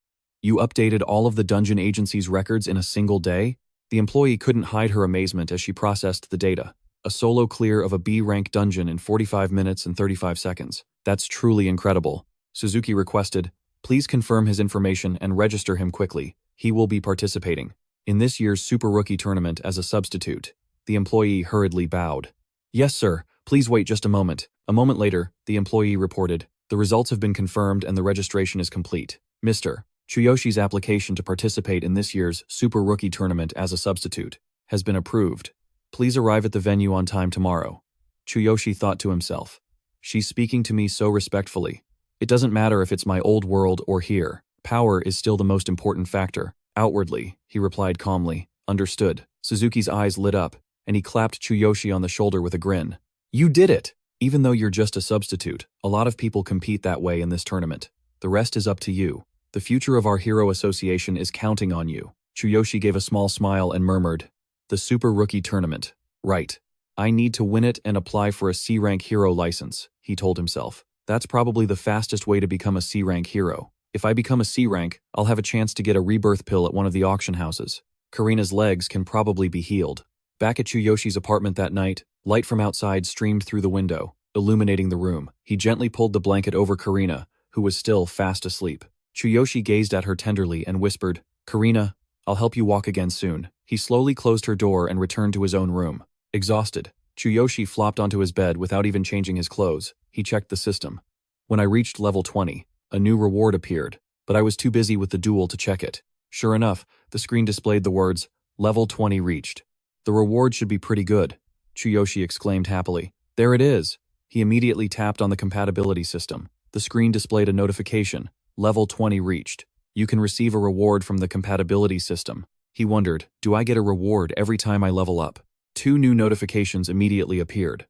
you updated all of the dungeon agency's records in a single day? The employee couldn't hide her amazement as she processed the data. A solo clear of a B-rank dungeon in 45 minutes and 35 seconds. That's truly incredible. Suzuki requested, please confirm his information and register him quickly. He will be participating in this year's Super Rookie Tournament as a substitute. The employee hurriedly bowed. Yes, sir. Please wait just a moment. A moment later, the employee reported, the results have been confirmed and the registration is complete. Mr. Chuyoshi's application to participate in this year's Super Rookie Tournament as a substitute has been approved. Please arrive at the venue on time tomorrow. Chuyoshi thought to himself. She's speaking to me so respectfully. It doesn't matter if it's my old world or here. Power is still the most important factor. Outwardly, he replied calmly. Understood. Suzuki's eyes lit up, and he clapped Chuyoshi on the shoulder with a grin. You did it! Even though you're just a substitute, a lot of people compete that way in this tournament. The rest is up to you. The future of our Hero Association is counting on you. Chuyoshi gave a small smile and murmured, the Super Rookie Tournament. Right. I need to win it and apply for a C-rank hero license, he told himself. That's probably the fastest way to become a C-rank hero. If I become a C-rank, I'll have a chance to get a rebirth pill at one of the auction houses. Karina's legs can probably be healed. Back at Chuyoshi's apartment that night, light from outside streamed through the window, illuminating the room. He gently pulled the blanket over Karina, who was still fast asleep. Chuyoshi gazed at her tenderly and whispered, Karina, I'll help you walk again soon. He slowly closed her door and returned to his own room. Exhausted, Chuyoshi flopped onto his bed without even changing his clothes. He checked the system. When I reached level 20, a new reward appeared, but I was too busy with the duel to check it. Sure enough, the screen displayed the words, level 20 reached. The reward should be pretty good, Chuyoshi exclaimed happily. There it is. He immediately tapped on the compatibility system. The screen displayed a notification. Level 20 reached. You can receive a reward from the compatibility system. He wondered, do I get a reward every time I level up? 2 new notifications immediately appeared.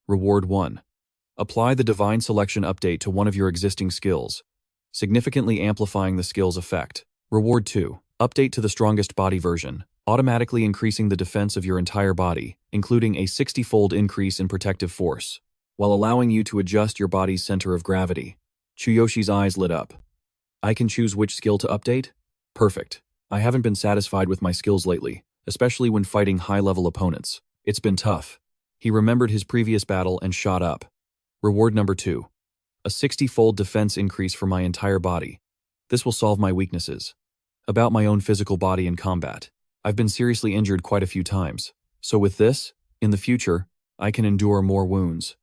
Reward 1. Apply the Divine Selection update to one of your existing skills, significantly amplifying the skill's effect. Reward 2. Update to the strongest body version, automatically increasing the defense of your entire body, including a 60-fold increase in protective force, while allowing you to adjust your body's center of gravity. Chuyoshi's eyes lit up. I can choose which skill to update? Perfect. I haven't been satisfied with my skills lately, especially when fighting high-level opponents. It's been tough. He remembered his previous battle and shot up. Reward number 2. A 60-fold defense increase for my entire body. This will solve my weaknesses. About my own physical body in combat. I've been seriously injured quite a few times. So with this, in the future, I can endure more wounds.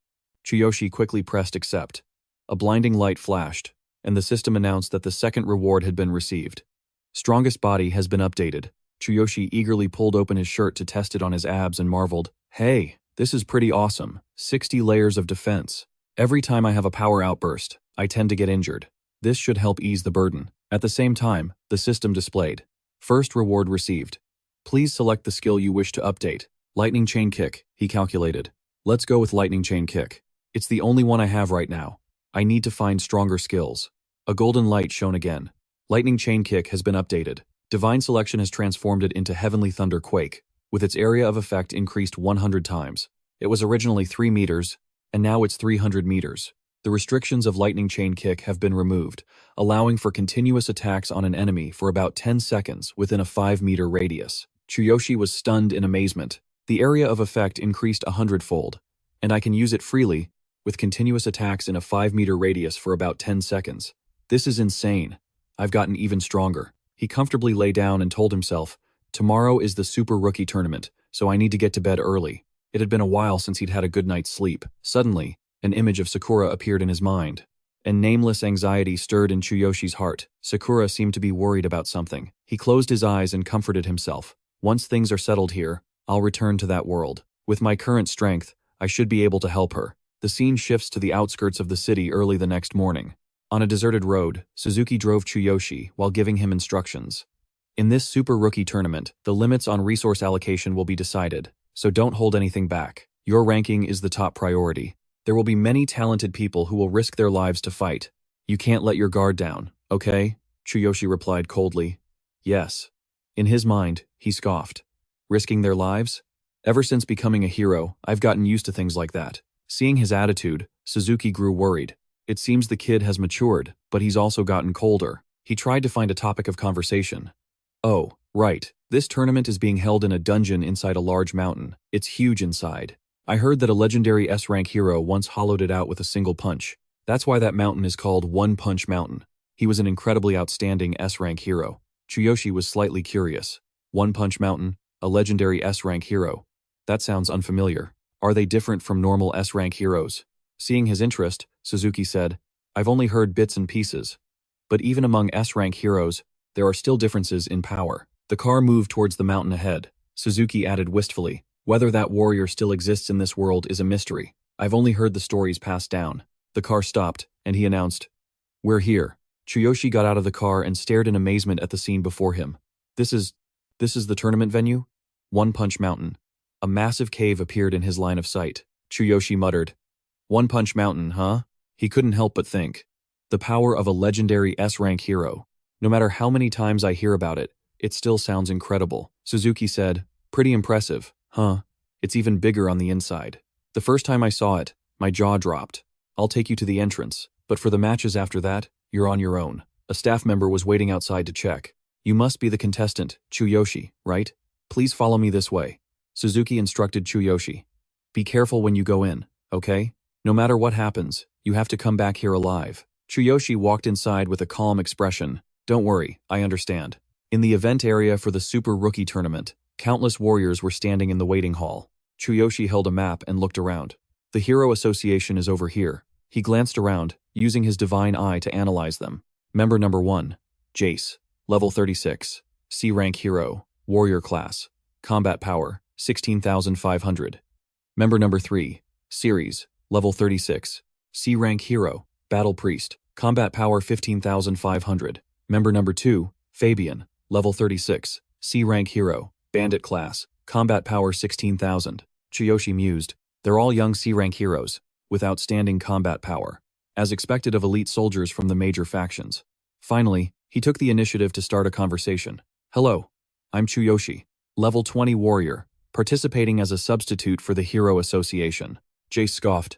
Chuyoshi quickly pressed accept. A blinding light flashed, and the system announced that the second reward had been received. Strongest body has been updated. Chuyoshi eagerly pulled open his shirt to test it on his abs and marveled, hey, this is pretty awesome. 60 layers of defense. Every time I have a power outburst, I tend to get injured. This should help ease the burden. At the same time, the system displayed. First reward received. Please select the skill you wish to update. Lightning Chain Kick, he calculated. Let's go with Lightning Chain Kick. It's the only one I have right now. I need to find stronger skills. A golden light shone again. Lightning Chain Kick has been updated. Divine Selection has transformed it into Heavenly Thunder Quake, with its area of effect increased 100 times. It was originally 3 meters, and now it's 300 meters. The restrictions of Lightning Chain Kick have been removed, allowing for continuous attacks on an enemy for about 10 seconds within a 5-meter radius. Chuyoshi was stunned in amazement. The area of effect increased 100-fold, and I can use it freely, with continuous attacks in a 5-meter radius for about 10 seconds. This is insane. I've gotten even stronger. He comfortably lay down and told himself, tomorrow is the Super Rookie Tournament, so I need to get to bed early. It had been a while since he'd had a good night's sleep. Suddenly, an image of Sakura appeared in his mind. And nameless anxiety stirred in Chuyoshi's heart. Sakura seemed to be worried about something. He closed his eyes and comforted himself. Once things are settled here, I'll return to that world. With my current strength, I should be able to help her. The scene shifts to the outskirts of the city early the next morning. On a deserted road, Suzuki drove Chuyoshi while giving him instructions. In this Super Rookie Tournament, the limits on resource allocation will be decided, so don't hold anything back. Your ranking is the top priority. There will be many talented people who will risk their lives to fight. You can't let your guard down, okay? Chuyoshi replied coldly. Yes. In his mind, he scoffed. Risking their lives? Ever since becoming a hero, I've gotten used to things like that. Seeing his attitude, Suzuki grew worried. It seems the kid has matured, but he's also gotten colder. He tried to find a topic of conversation. Oh, right. This tournament is being held in a dungeon inside a large mountain. It's huge inside. I heard that a legendary S-rank hero once hollowed it out with a single punch. That's why that mountain is called One Punch Mountain. He was an incredibly outstanding S-rank hero. Chuyoshi was slightly curious. One Punch Mountain, a legendary S-rank hero. That sounds unfamiliar. Are they different from normal S-rank heroes? Seeing his interest, Suzuki said, I've only heard bits and pieces. But even among S-rank heroes, there are still differences in power. The car moved towards the mountain ahead. Suzuki added wistfully, whether that warrior still exists in this world is a mystery. I've only heard the stories passed down. The car stopped, and he announced, We're here. Chuyoshi got out of the car and stared in amazement at the scene before him. This is the tournament venue? One Punch Mountain. A massive cave appeared in his line of sight. Chuyoshi muttered, One Punch Mountain, huh? He couldn't help but think. The power of a legendary S-rank hero. No matter how many times I hear about it, it still sounds incredible. Suzuki said, Pretty impressive, huh? It's even bigger on the inside. The first time I saw it, my jaw dropped. I'll take you to the entrance, but for the matches after that, you're on your own. A staff member was waiting outside to check. You must be the contestant, Chuyoshi, right? Please follow me this way. Suzuki instructed Chuyoshi. Be careful when you go in, okay? No matter what happens, you have to come back here alive. Chuyoshi walked inside with a calm expression. Don't worry, I understand. In the event area for the Super Rookie Tournament, countless warriors were standing in the waiting hall. Chuyoshi held a map and looked around. The Hero Association is over here. He glanced around, using his divine eye to analyze them. Member number 1, Jace, level 36, C-rank hero, warrior class, combat power, 16,500. Member number 3, Ceres, level 36, C-rank hero, battle priest, combat power 15,500. Member number 2, Fabian, level 36, C-rank hero, bandit class, combat power 16,000. Chuyoshi mused, they're all young C-rank heroes, with outstanding combat power, as expected of elite soldiers from the major factions. Finally, he took the initiative to start a conversation. Hello, I'm Chuyoshi, level 20 warrior, participating as a substitute for the Hero Association. Jace scoffed.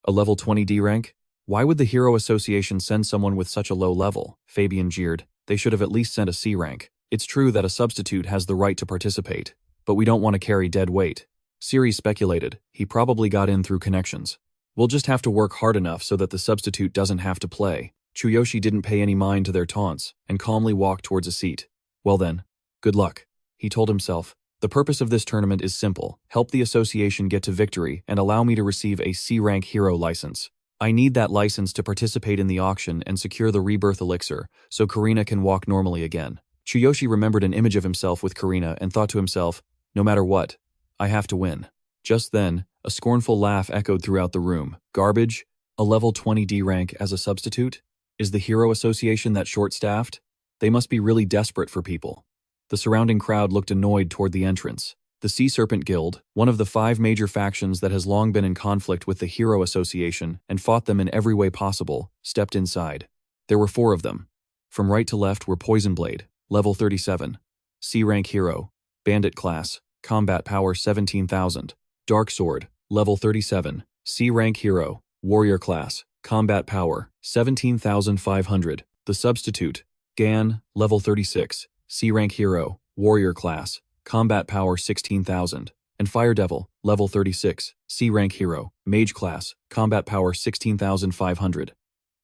A level 20 D rank? Why would the Hero Association send someone with such a low level? Fabian jeered. They should have at least sent a C rank. It's true that a substitute has the right to participate, but we don't want to carry dead weight. Ceres speculated. He probably got in through connections. We'll just have to work hard enough so that the substitute doesn't have to play. Chuyoshi didn't pay any mind to their taunts and calmly walked towards a seat. Well then, good luck, he told himself. The purpose of this tournament is simple. Help the association get to victory and allow me to receive a C-rank hero license. I need that license to participate in the auction and secure the rebirth elixir so Karina can walk normally again. Chuyoshi remembered an image of himself with Karina and thought to himself, no matter what, I have to win. Just then, a scornful laugh echoed throughout the room. Garbage? A level 20 D rank as a substitute? Is the Hero Association that short-staffed? They must be really desperate for people. The surrounding crowd looked annoyed toward the entrance. The Sea Serpent Guild, one of the 5 major factions that has long been in conflict with the Hero Association and fought them in every way possible, stepped inside. There were 4 of them. From right to left were Poison Blade, level 37, C-rank hero, bandit class, combat power 17,000, Dark Sword, level 37, C-rank hero, warrior class, combat power 17,500. The substitute, Gan, level 36, C-rank hero, warrior class, combat power 16,000. And Fire Devil, level 36, C-rank hero, mage class, combat power 16,500.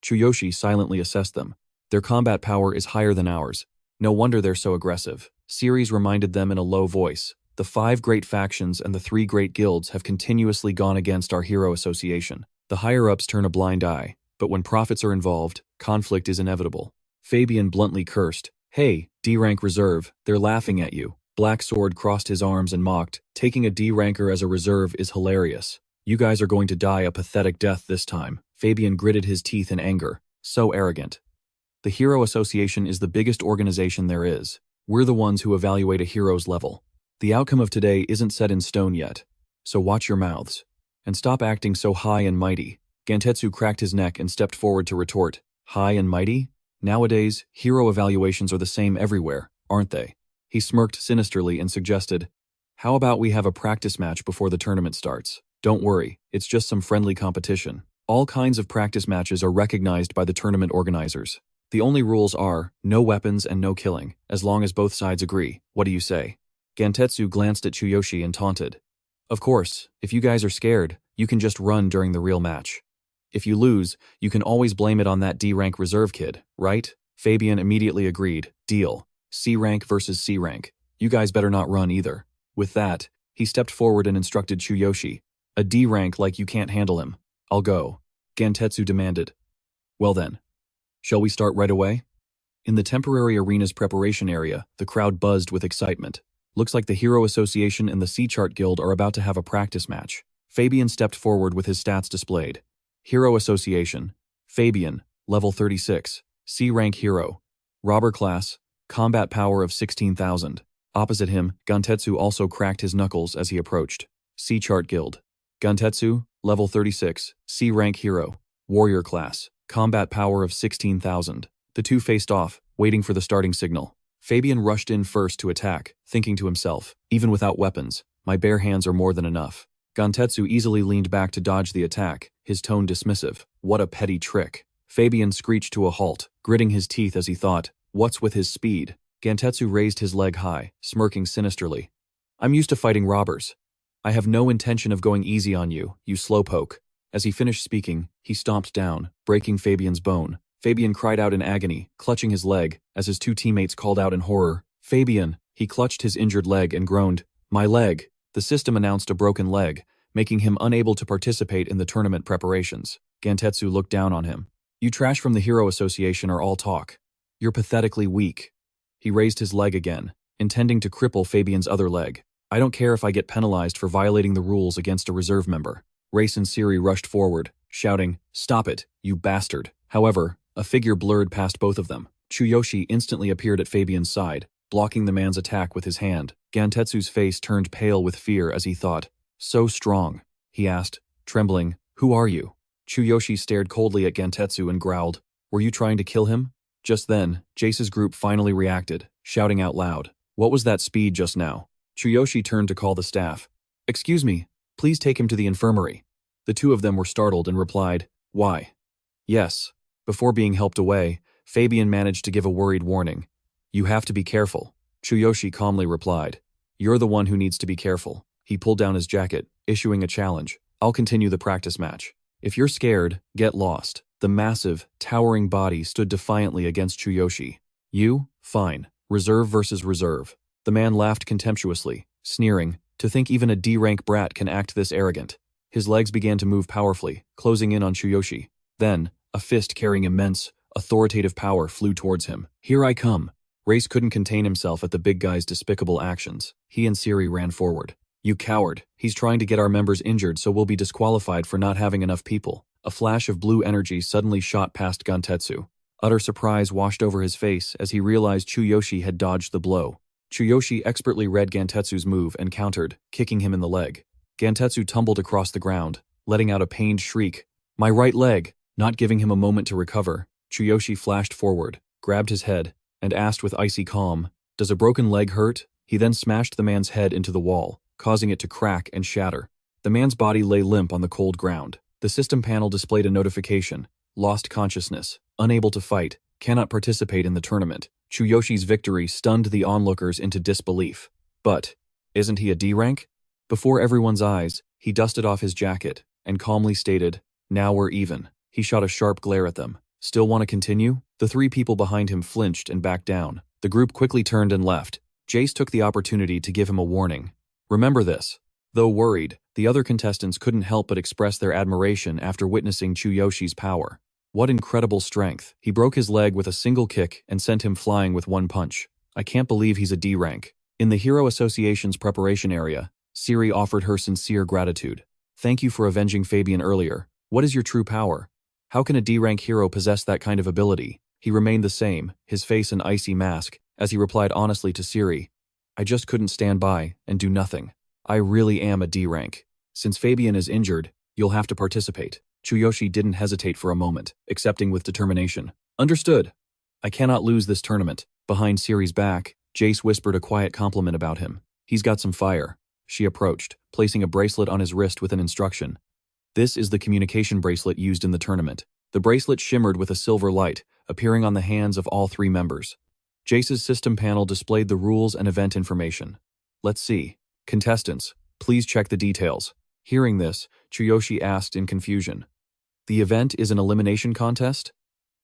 Chuyoshi silently assessed them. Their combat power is higher than ours. No wonder they're so aggressive. Ceres reminded them in a low voice. The 5 great factions and the 3 great guilds have continuously gone against our hero association. The higher-ups turn a blind eye, but when profits are involved, conflict is inevitable. Fabian bluntly cursed. Hey, D-rank reserve, they're laughing at you. Black Sword crossed his arms and mocked. Taking a D-ranker as a reserve is hilarious. You guys are going to die a pathetic death this time. Fabian gritted his teeth in anger. So arrogant. The Hero Association is the biggest organization there is. We're the ones who evaluate a hero's level. The outcome of today isn't set in stone yet. So watch your mouths. And stop acting so high and mighty. Gentetsu cracked his neck and stepped forward to retort. High and mighty? Nowadays, hero evaluations are the same everywhere, aren't they? He smirked sinisterly and suggested, how about we have a practice match before the tournament starts? Don't worry, it's just some friendly competition. All kinds of practice matches are recognized by the tournament organizers. The only rules are, no weapons and no killing, as long as both sides agree. What do you say? Gentetsu glanced at Chuyoshi and taunted. Of course, if you guys are scared, you can just run during the real match. If you lose, you can always blame it on that D-rank reserve kid, right? Fabian immediately agreed. Deal. C-rank versus C-rank. You guys better not run either. With that, he stepped forward and instructed Chuyoshi. A D-rank like you can't handle him. I'll go. Gentetsu demanded. Well then. Shall we start right away? In the temporary arena's preparation area, the crowd buzzed with excitement. Looks like the Hero Association and the C-Chart Guild are about to have a practice match. Fabian stepped forward with his stats displayed. Hero Association. Fabian, level 36, C-rank hero. Robber class, combat power of 16,000. Opposite him, Gentetsu also cracked his knuckles as he approached. C-Chart Guild. Gentetsu, level 36, C-rank hero. Warrior class, combat power of 16,000. The two faced off, waiting for the starting signal. Fabian rushed in first to attack, thinking to himself, even without weapons, my bare hands are more than enough. Gentetsu easily leaned back to dodge the attack, his tone dismissive. What a petty trick. Fabian screeched to a halt, gritting his teeth as he thought, what's with his speed? Gentetsu raised his leg high, smirking sinisterly. I'm used to fighting robbers. I have no intention of going easy on you, you slowpoke. As he finished speaking, he stomped down, breaking Fabian's bone. Fabian cried out in agony, clutching his leg, as his 2 teammates called out in horror. Fabian! He clutched his injured leg and groaned. My leg! The system announced a broken leg, making him unable to participate in the tournament preparations. Gentetsu looked down on him. You trash from the Hero Association are all talk. You're pathetically weak. He raised his leg again, intending to cripple Fabian's other leg. I don't care if I get penalized for violating the rules against a reserve member. Race and Siri rushed forward, shouting, Stop it, you bastard. However, a figure blurred past both of them. Chuyoshi instantly appeared at Fabian's side, blocking the man's attack with his hand. Gentetsu's face turned pale with fear as he thought, So strong, he asked, trembling, Who are you? Chuyoshi stared coldly at Gentetsu and growled, Were you trying to kill him? Just then, Jace's group finally reacted, shouting out loud, What was that speed just now? Chuyoshi turned to call the staff. Excuse me, please take him to the infirmary. The 2 of them were startled and replied, Why? Yes. Before being helped away, Fabian managed to give a worried warning. You have to be careful. Chuyoshi calmly replied. You're the one who needs to be careful. He pulled down his jacket, issuing a challenge. I'll continue the practice match. If you're scared, get lost. The massive, towering body stood defiantly against Chuyoshi. You? Fine. Reserve versus reserve. The man laughed contemptuously, sneering, to think even a D-rank brat can act this arrogant. His legs began to move powerfully, closing in on Chuyoshi. Then, a fist carrying immense, authoritative power flew towards him. Here I come. Race couldn't contain himself at the big guy's despicable actions. He and Siri ran forward. You coward. He's trying to get our members injured so we'll be disqualified for not having enough people. A flash of blue energy suddenly shot past Gentetsu. Utter surprise washed over his face as he realized Chuyoshi had dodged the blow. Chuyoshi expertly read Gentetsu's move and countered, kicking him in the leg. Gentetsu tumbled across the ground, letting out a pained shriek. My right leg! Not giving him a moment to recover, Chuyoshi flashed forward, grabbed his head, and asked with icy calm, Does a broken leg hurt? He then smashed the man's head into the wall, causing it to crack and shatter. The man's body lay limp on the cold ground. The system panel displayed a notification. Lost consciousness, unable to fight, cannot participate in the tournament. Chuyoshi's victory stunned the onlookers into disbelief. But, isn't he a D rank? Before everyone's eyes, he dusted off his jacket and calmly stated, "Now we're even." He shot a sharp glare at them. "Still want to continue?" The three people behind him flinched and backed down. The group quickly turned and left. Jace took the opportunity to give him a warning. "Remember this." Though worried, the other contestants couldn't help but express their admiration after witnessing Chuyoshi's power. What incredible strength. He broke his leg with a single kick and sent him flying with one punch. "I can't believe he's a D rank." In the Hero Association's preparation area, Siri offered her sincere gratitude. "Thank you for avenging Fabian earlier. What is your true power? How can a D-rank hero possess that kind of ability?" He remained the same, his face an icy mask, as he replied honestly to Siri, "I just couldn't stand by and do nothing. I really am a D-rank. Since Fabian is injured, you'll have to participate." Chuyoshi didn't hesitate for a moment, accepting with determination. "Understood. I cannot lose this tournament." Behind Siri's back, Jace whispered a quiet compliment about him. "He's got some fire." She approached, placing a bracelet on his wrist with an instruction. "This is the communication bracelet used in the tournament." The bracelet shimmered with a silver light, appearing on the hands of all three members. Jace's system panel displayed the rules and event information. "Let's see. Contestants, please check the details." Hearing this, Chuyoshi asked in confusion, "The event is an elimination contest?"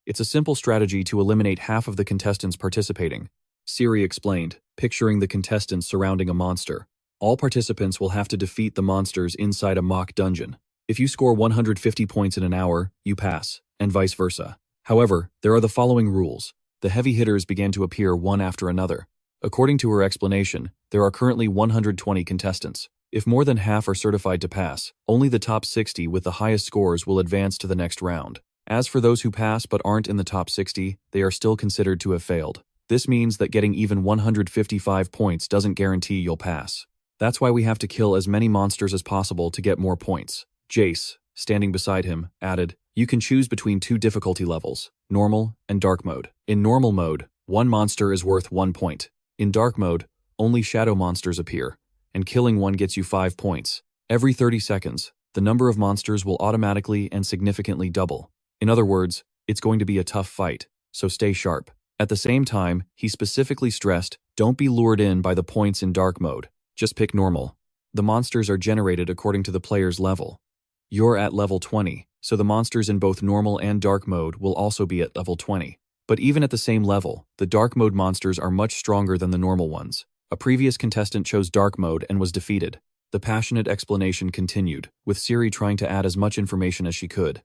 "It's a simple strategy to eliminate half of the contestants participating," Siri explained, picturing the contestants surrounding a monster. "All participants will have to defeat the monsters inside a mock dungeon. If you score 150 points in an hour, you pass, and vice versa. However, there are the following rules." The heavy hitters began to appear one after another. According to her explanation, there are currently 120 contestants. If more than half are certified to pass, only the top 60 with the highest scores will advance to the next round. As for those who pass but aren't in the top 60, they are still considered to have failed. This means that getting even 155 points doesn't guarantee you'll pass. That's why we have to kill as many monsters as possible to get more points. Jace, standing beside him, added, "You can choose between two difficulty levels, normal and dark mode. In normal mode, one monster is worth 1 point. In dark mode, only shadow monsters appear, and killing one gets you 5 points. Every 30 seconds, the number of monsters will automatically and significantly double. In other words, it's going to be a tough fight, so stay sharp." At the same time, he specifically stressed, "Don't be lured in by the points in dark mode. Just pick normal. The monsters are generated according to the player's level. You're at level 20, so the monsters in both normal and dark mode will also be at level 20. But even at the same level, the dark mode monsters are much stronger than the normal ones. A previous contestant chose dark mode and was defeated." The passionate explanation continued, with Siri trying to add as much information as she could.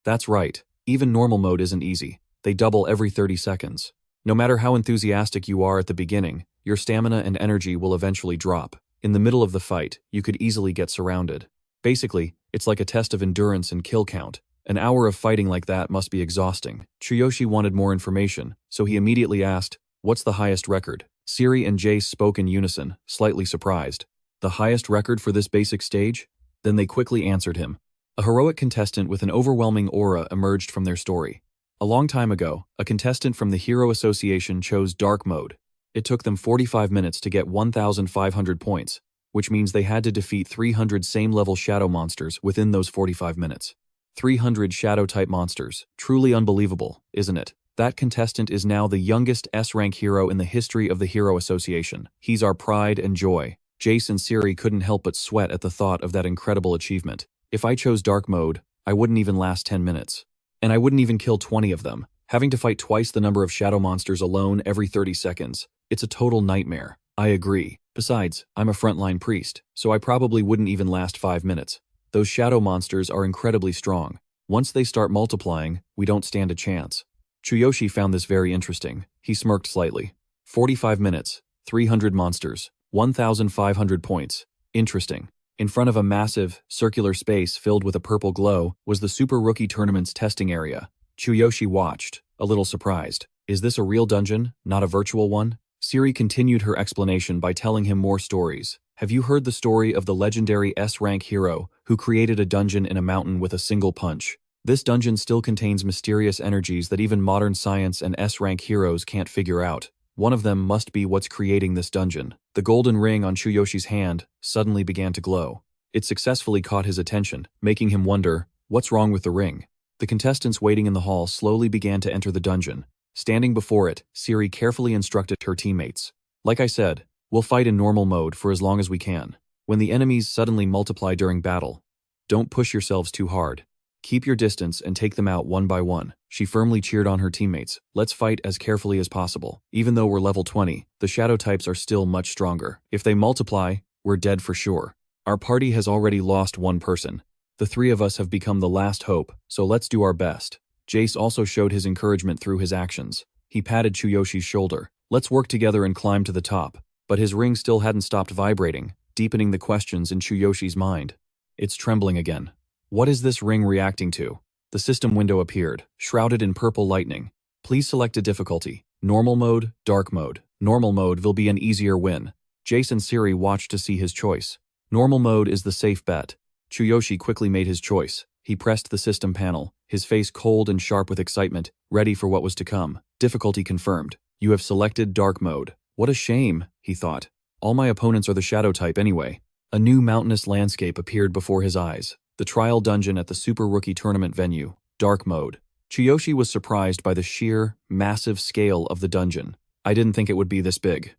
"That's right. Even normal mode isn't easy. They double every 30 seconds. No matter how enthusiastic you are at the beginning, your stamina and energy will eventually drop. In the middle of the fight, you could easily get surrounded. Basically, it's like a test of endurance and kill count. An hour of fighting like that must be exhausting." Chuyoshi wanted more information, so he immediately asked, "What's the highest record?" Siri and Jace spoke in unison, slightly surprised. "The highest record for this basic stage?" Then they quickly answered him. A heroic contestant with an overwhelming aura emerged from their story. A long time ago, a contestant from the Hero Association chose dark mode. It took them 45 minutes to get 1,500 points, which means they had to defeat 300 same-level shadow monsters within those 45 minutes. 300 shadow-type monsters. Truly unbelievable, isn't it? That contestant is now the youngest S-rank hero in the history of the Hero Association. He's our pride and joy. Jace and Siri couldn't help but sweat at the thought of that incredible achievement. If I chose dark mode, I wouldn't even last 10 minutes. And I wouldn't even kill 20 of them. Having to fight twice the number of shadow monsters alone every 30 seconds. It's a total nightmare. I agree. Besides, I'm a frontline priest, so I probably wouldn't even last 5 minutes. Those shadow monsters are incredibly strong. Once they start multiplying, we don't stand a chance." Chuyoshi found this very interesting. He smirked slightly. 45 minutes, 300 monsters, 1,500 points. Interesting. In front of a massive, circular space filled with a purple glow was the Super Rookie Tournament's testing area. Chuyoshi watched, a little surprised. Is this a real dungeon, not a virtual one? Siri continued her explanation by telling him more stories. Have you heard the story of the legendary S-rank hero who created a dungeon in a mountain with a single punch? This dungeon still contains mysterious energies that even modern science and S-rank heroes can't figure out. One of them must be what's creating this dungeon. The golden ring on Chuyoshi's hand suddenly began to glow. It successfully caught his attention, making him wonder, what's wrong with the ring? The contestants waiting in the hall slowly began to enter the dungeon. Standing before it, Siri carefully instructed her teammates. Like I said, we'll fight in normal mode for as long as we can. When the enemies suddenly multiply during battle, don't push yourselves too hard. Keep your distance and take them out one by one. She firmly cheered on her teammates. Let's fight as carefully as possible. Even though we're level 20, the shadow types are still much stronger. If they multiply, we're dead for sure. Our party has already lost one person. The three of us have become the last hope, so let's do our best. Jace also showed his encouragement through his actions. He patted Chuyoshi's shoulder. Let's work together and climb to the top. But his ring still hadn't stopped vibrating, deepening the questions in Chuyoshi's mind. It's trembling again. What is this ring reacting to? The system window appeared, shrouded in purple lightning. Please select a difficulty. Normal mode, dark mode. Normal mode will be an easier win. Jace and Siri watched to see his choice. Normal mode is the safe bet. Chuyoshi quickly made his choice. He pressed the system panel, his face cold and sharp with excitement, ready for what was to come. Difficulty confirmed. You have selected dark mode. What a shame, he thought. All my opponents are the shadow type anyway. A new mountainous landscape appeared before his eyes. The trial dungeon at the Super Rookie Tournament venue. Dark mode. Chuyoshi was surprised by the sheer, massive scale of the dungeon. I didn't think it would be this big.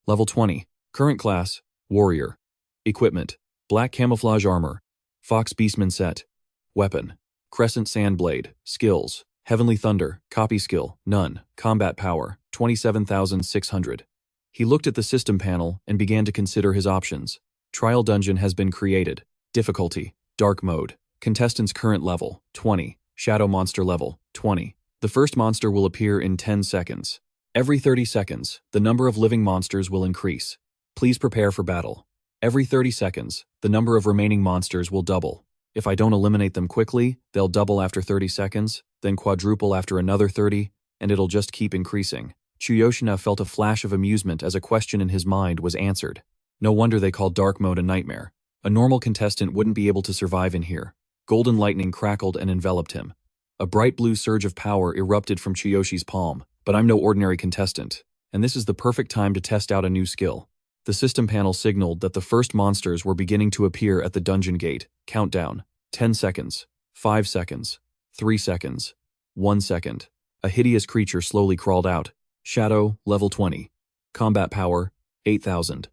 Level 20. Current class, Warrior. Equipment. Black camouflage armor. Fox Beastman set. Weapon. Crescent Sand Blade. Skills. Heavenly Thunder. Copy skill. None. Combat power. 27,600. He looked at the system panel and began to consider his options. Trial dungeon has been created. Difficulty. Dark mode. Contestant's current level. 20. Shadow monster level. 20. The first monster will appear in 10 seconds. Every 30 seconds, the number of living monsters will increase. Please prepare for battle. Every 30 seconds, the number of remaining monsters will double. If I don't eliminate them quickly, they'll double after 30 seconds, then quadruple after another 30, and it'll just keep increasing. Chuyoshi felt a flash of amusement as a question in his mind was answered. No wonder they called dark mode a nightmare. A normal contestant wouldn't be able to survive in here. Golden lightning crackled and enveloped him. A bright blue surge of power erupted from Chuyoshi's palm. But I'm no ordinary contestant, and this is the perfect time to test out a new skill. The system panel signaled that the first monsters were beginning to appear at the dungeon gate. Countdown. 10 seconds. 5 seconds. 3 seconds. 1 second. A hideous creature slowly crawled out. Shadow, level 20. Combat power, 8,000.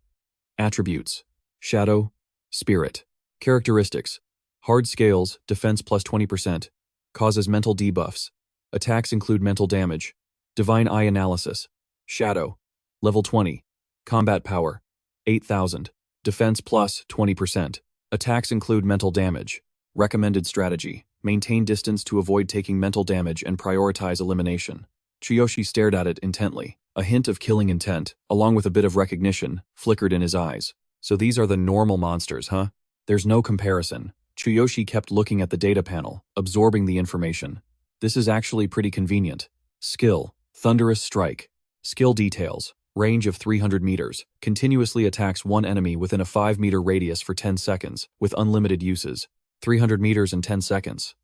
Attributes. Shadow. Spirit. Characteristics. Hard scales, defense plus 20%. Causes mental debuffs. Attacks include mental damage. Divine Eye Analysis. Shadow. Level 20. Combat power. 8,000. Defense plus 20%. Attacks include mental damage. Recommended strategy. Maintain distance to avoid taking mental damage and prioritize elimination. Chuyoshi stared at it intently. A hint of killing intent, along with a bit of recognition, flickered in his eyes. So these are the normal monsters, huh? There's no comparison. Chuyoshi kept looking at the data panel, absorbing the information. This is actually pretty convenient. Skill. Thunderous Strike. Skill details. Range of 300 meters. Continuously attacks one enemy within a 5-meter radius for 10 seconds, with unlimited uses. 300 meters in 10 seconds.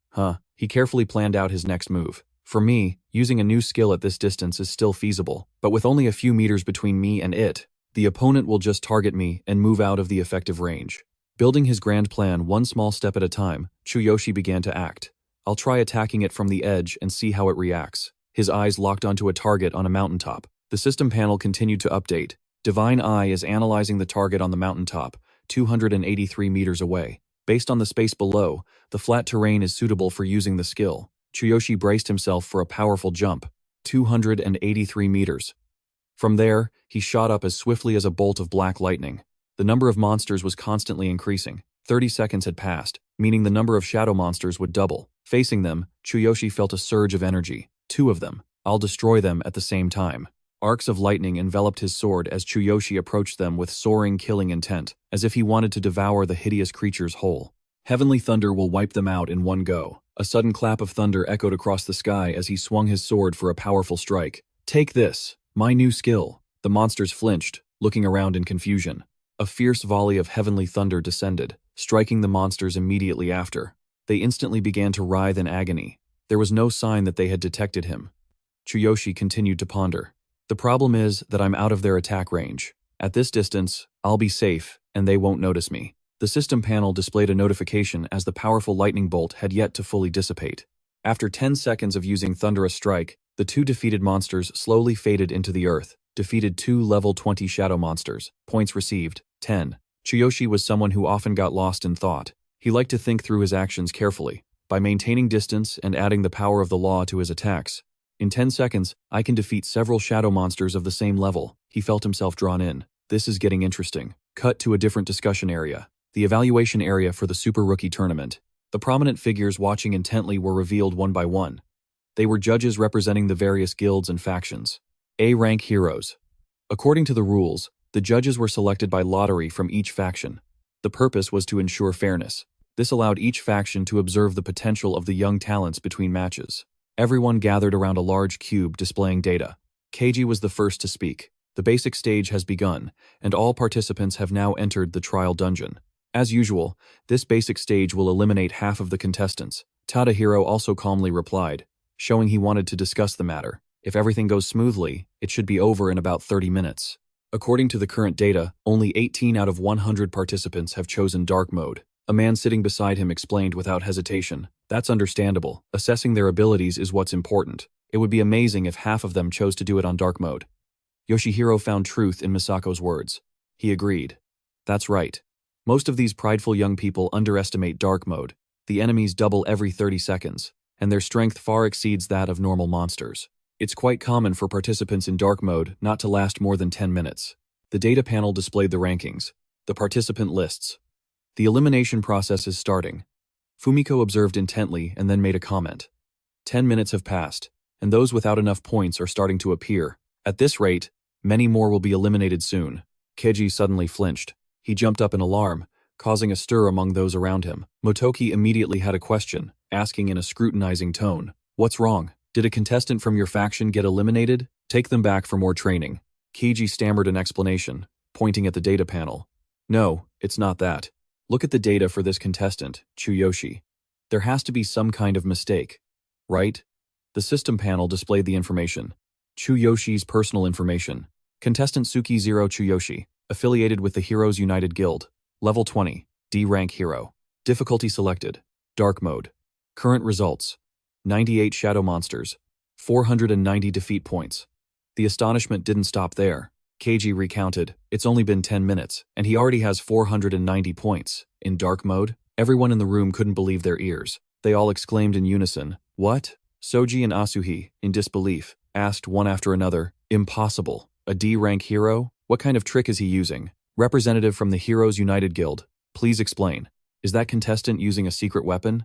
He carefully planned out his next move. For me, using a new skill at this distance is still feasible, but with only a few meters between me and it, the opponent will just target me and move out of the effective range. Building his grand plan one small step at a time, Chuyoshi began to act. I'll try attacking it from the edge and see how it reacts. His eyes locked onto a target on a mountaintop. The system panel continued to update. Divine Eye is analyzing the target on the mountaintop, 283 meters away. Based on the space below, the flat terrain is suitable for using the skill. Chuyoshi braced himself for a powerful jump, 283 meters. From there, he shot up as swiftly as a bolt of black lightning. The number of monsters was constantly increasing. 30 seconds had passed, meaning the number of shadow monsters would double. Facing them, Chuyoshi felt a surge of energy. 2 of them. I'll destroy them at the same time. Arcs of lightning enveloped his sword as Chuyoshi approached them with soaring killing intent, as if he wanted to devour the hideous creatures whole. Heavenly thunder will wipe them out in one go. A sudden clap of thunder echoed across the sky as he swung his sword for a powerful strike. Take this, my new skill. The monsters flinched, looking around in confusion. A fierce volley of heavenly thunder descended, striking the monsters immediately after. They instantly began to writhe in agony. There was no sign that they had detected him. Chuyoshi continued to ponder. The problem is that I'm out of their attack range. At this distance, I'll be safe, and they won't notice me. The system panel displayed a notification as the powerful lightning bolt had yet to fully dissipate. After 10 seconds of using Thunderous Strike, the 2 defeated monsters slowly faded into the earth. Defeated 2 level 20 shadow monsters. Points received, 10. Chuyoshi was someone who often got lost in thought. He liked to think through his actions carefully, by maintaining distance and adding the power of the law to his attacks. In 10 seconds, I can defeat several shadow monsters of the same level. He felt himself drawn in. This is getting interesting. Cut to a different discussion area. The evaluation area for the Super Rookie Tournament. The prominent figures watching intently were revealed one by one. They were judges representing the various guilds and factions. A-rank heroes. According to the rules, the judges were selected by lottery from each faction. The purpose was to ensure fairness. This allowed each faction to observe the potential of the young talents between matches. Everyone gathered around a large cube displaying data. Keiji was the first to speak. The basic stage has begun, and all participants have now entered the trial dungeon. As usual, this basic stage will eliminate half of the contestants. Tadahiro also calmly replied, showing he wanted to discuss the matter. If everything goes smoothly, it should be over in about 30 minutes. According to the current data, only 18 out of 100 participants have chosen dark mode. A man sitting beside him explained without hesitation. That's understandable. Assessing their abilities is what's important. It would be amazing if half of them chose to do it on dark mode. Yoshihiro found truth in Misako's words. He agreed. That's right. Most of these prideful young people underestimate dark mode. The enemies double every 30 seconds, and their strength far exceeds that of normal monsters. It's quite common for participants in dark mode not to last more than 10 minutes. The data panel displayed the rankings, the participant lists. The elimination process is starting. Fumiko observed intently and then made a comment. 10 minutes have passed, and those without enough points are starting to appear. At this rate, many more will be eliminated soon. Keiji suddenly flinched. He jumped up in alarm, causing a stir among those around him. Motoki immediately had a question, asking in a scrutinizing tone. What's wrong? Did a contestant from your faction get eliminated? Take them back for more training. Keiji stammered an explanation, pointing at the data panel. No, it's not that. Look at the data for this contestant, Chuyoshi. There has to be some kind of mistake, right? The system panel displayed the information. Chuyoshi's personal information. Contestant Suki 0 Chuyoshi, affiliated with the Heroes United Guild. Level 20, D-rank hero. Difficulty selected, dark mode. Current results, 98 shadow monsters, 490 defeat points. The astonishment didn't stop there. Keiji recounted, it's only been 10 minutes, and he already has 490 points. In dark mode, everyone in the room couldn't believe their ears. They all exclaimed in unison, what? Soji and Asuhi, in disbelief, asked one after another, impossible. A D-rank hero? What kind of trick is he using? Representative from the Heroes United Guild, please explain. Is that contestant using a secret weapon?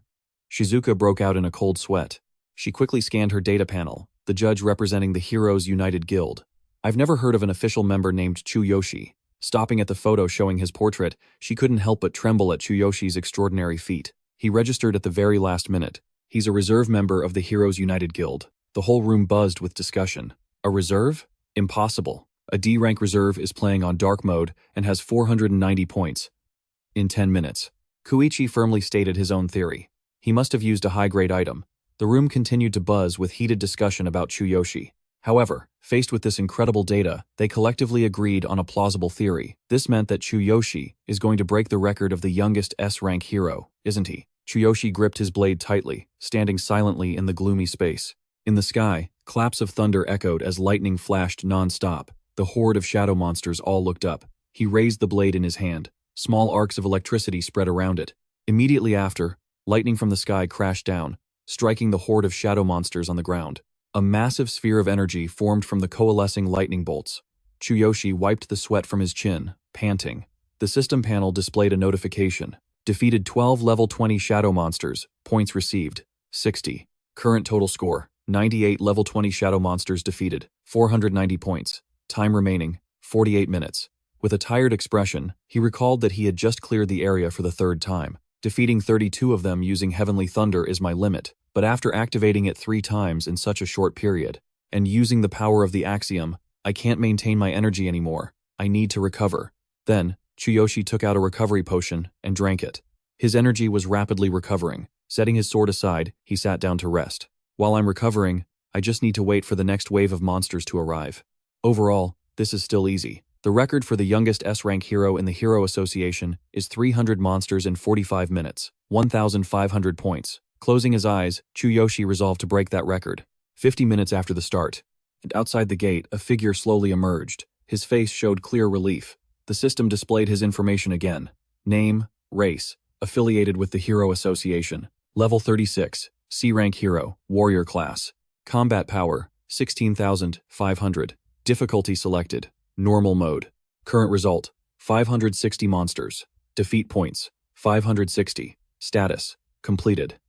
Shizuka broke out in a cold sweat. She quickly scanned her data panel, the judge representing the Heroes United Guild. I've never heard of an official member named Chuyoshi. Stopping at the photo showing his portrait, she couldn't help but tremble at Chuyoshi's extraordinary feat. He registered at the very last minute. He's a reserve member of the Heroes United Guild. The whole room buzzed with discussion. A reserve? Impossible. A D-rank reserve is playing on dark mode and has 490 points. In 10 minutes. Koichi firmly stated his own theory. He must have used a high-grade item. The room continued to buzz with heated discussion about Chuyoshi. However, faced with this incredible data, they collectively agreed on a plausible theory. This meant that Chuyoshi is going to break the record of the youngest S-rank hero, isn't he? Chuyoshi gripped his blade tightly, standing silently in the gloomy space. In the sky, claps of thunder echoed as lightning flashed non-stop. The horde of shadow monsters all looked up. He raised the blade in his hand. Small arcs of electricity spread around it. Immediately after, lightning from the sky crashed down, striking the horde of shadow monsters on the ground. A massive sphere of energy formed from the coalescing lightning bolts. Chuyoshi wiped the sweat from his chin, panting. The system panel displayed a notification. Defeated 12 level 20 shadow monsters. Points received, 60. Current total score, 98 level 20 shadow monsters defeated, 490 points. Time remaining, 48 minutes. With a tired expression, he recalled that he had just cleared the area for the third time. Defeating 32 of them using Heavenly Thunder is my limit. But after activating it 3 times in such a short period, and using the power of the axiom, I can't maintain my energy anymore. I need to recover. Then, Chuyoshi took out a recovery potion and drank it. His energy was rapidly recovering. Setting his sword aside, he sat down to rest. While I'm recovering, I just need to wait for the next wave of monsters to arrive. Overall, this is still easy. The record for the youngest S-rank hero in the Hero Association is 300 monsters in 45 minutes, 1,500 points. Closing his eyes, Chuyoshi resolved to break that record. 50 minutes after the start, and outside the gate, a figure slowly emerged. His face showed clear relief. The system displayed his information again. Name, race, affiliated with the Hero Association. Level 36, C-rank hero, warrior class. Combat power, 16,500. Difficulty selected, normal mode. Current result, 560 monsters. Defeat points, 560. Status, completed.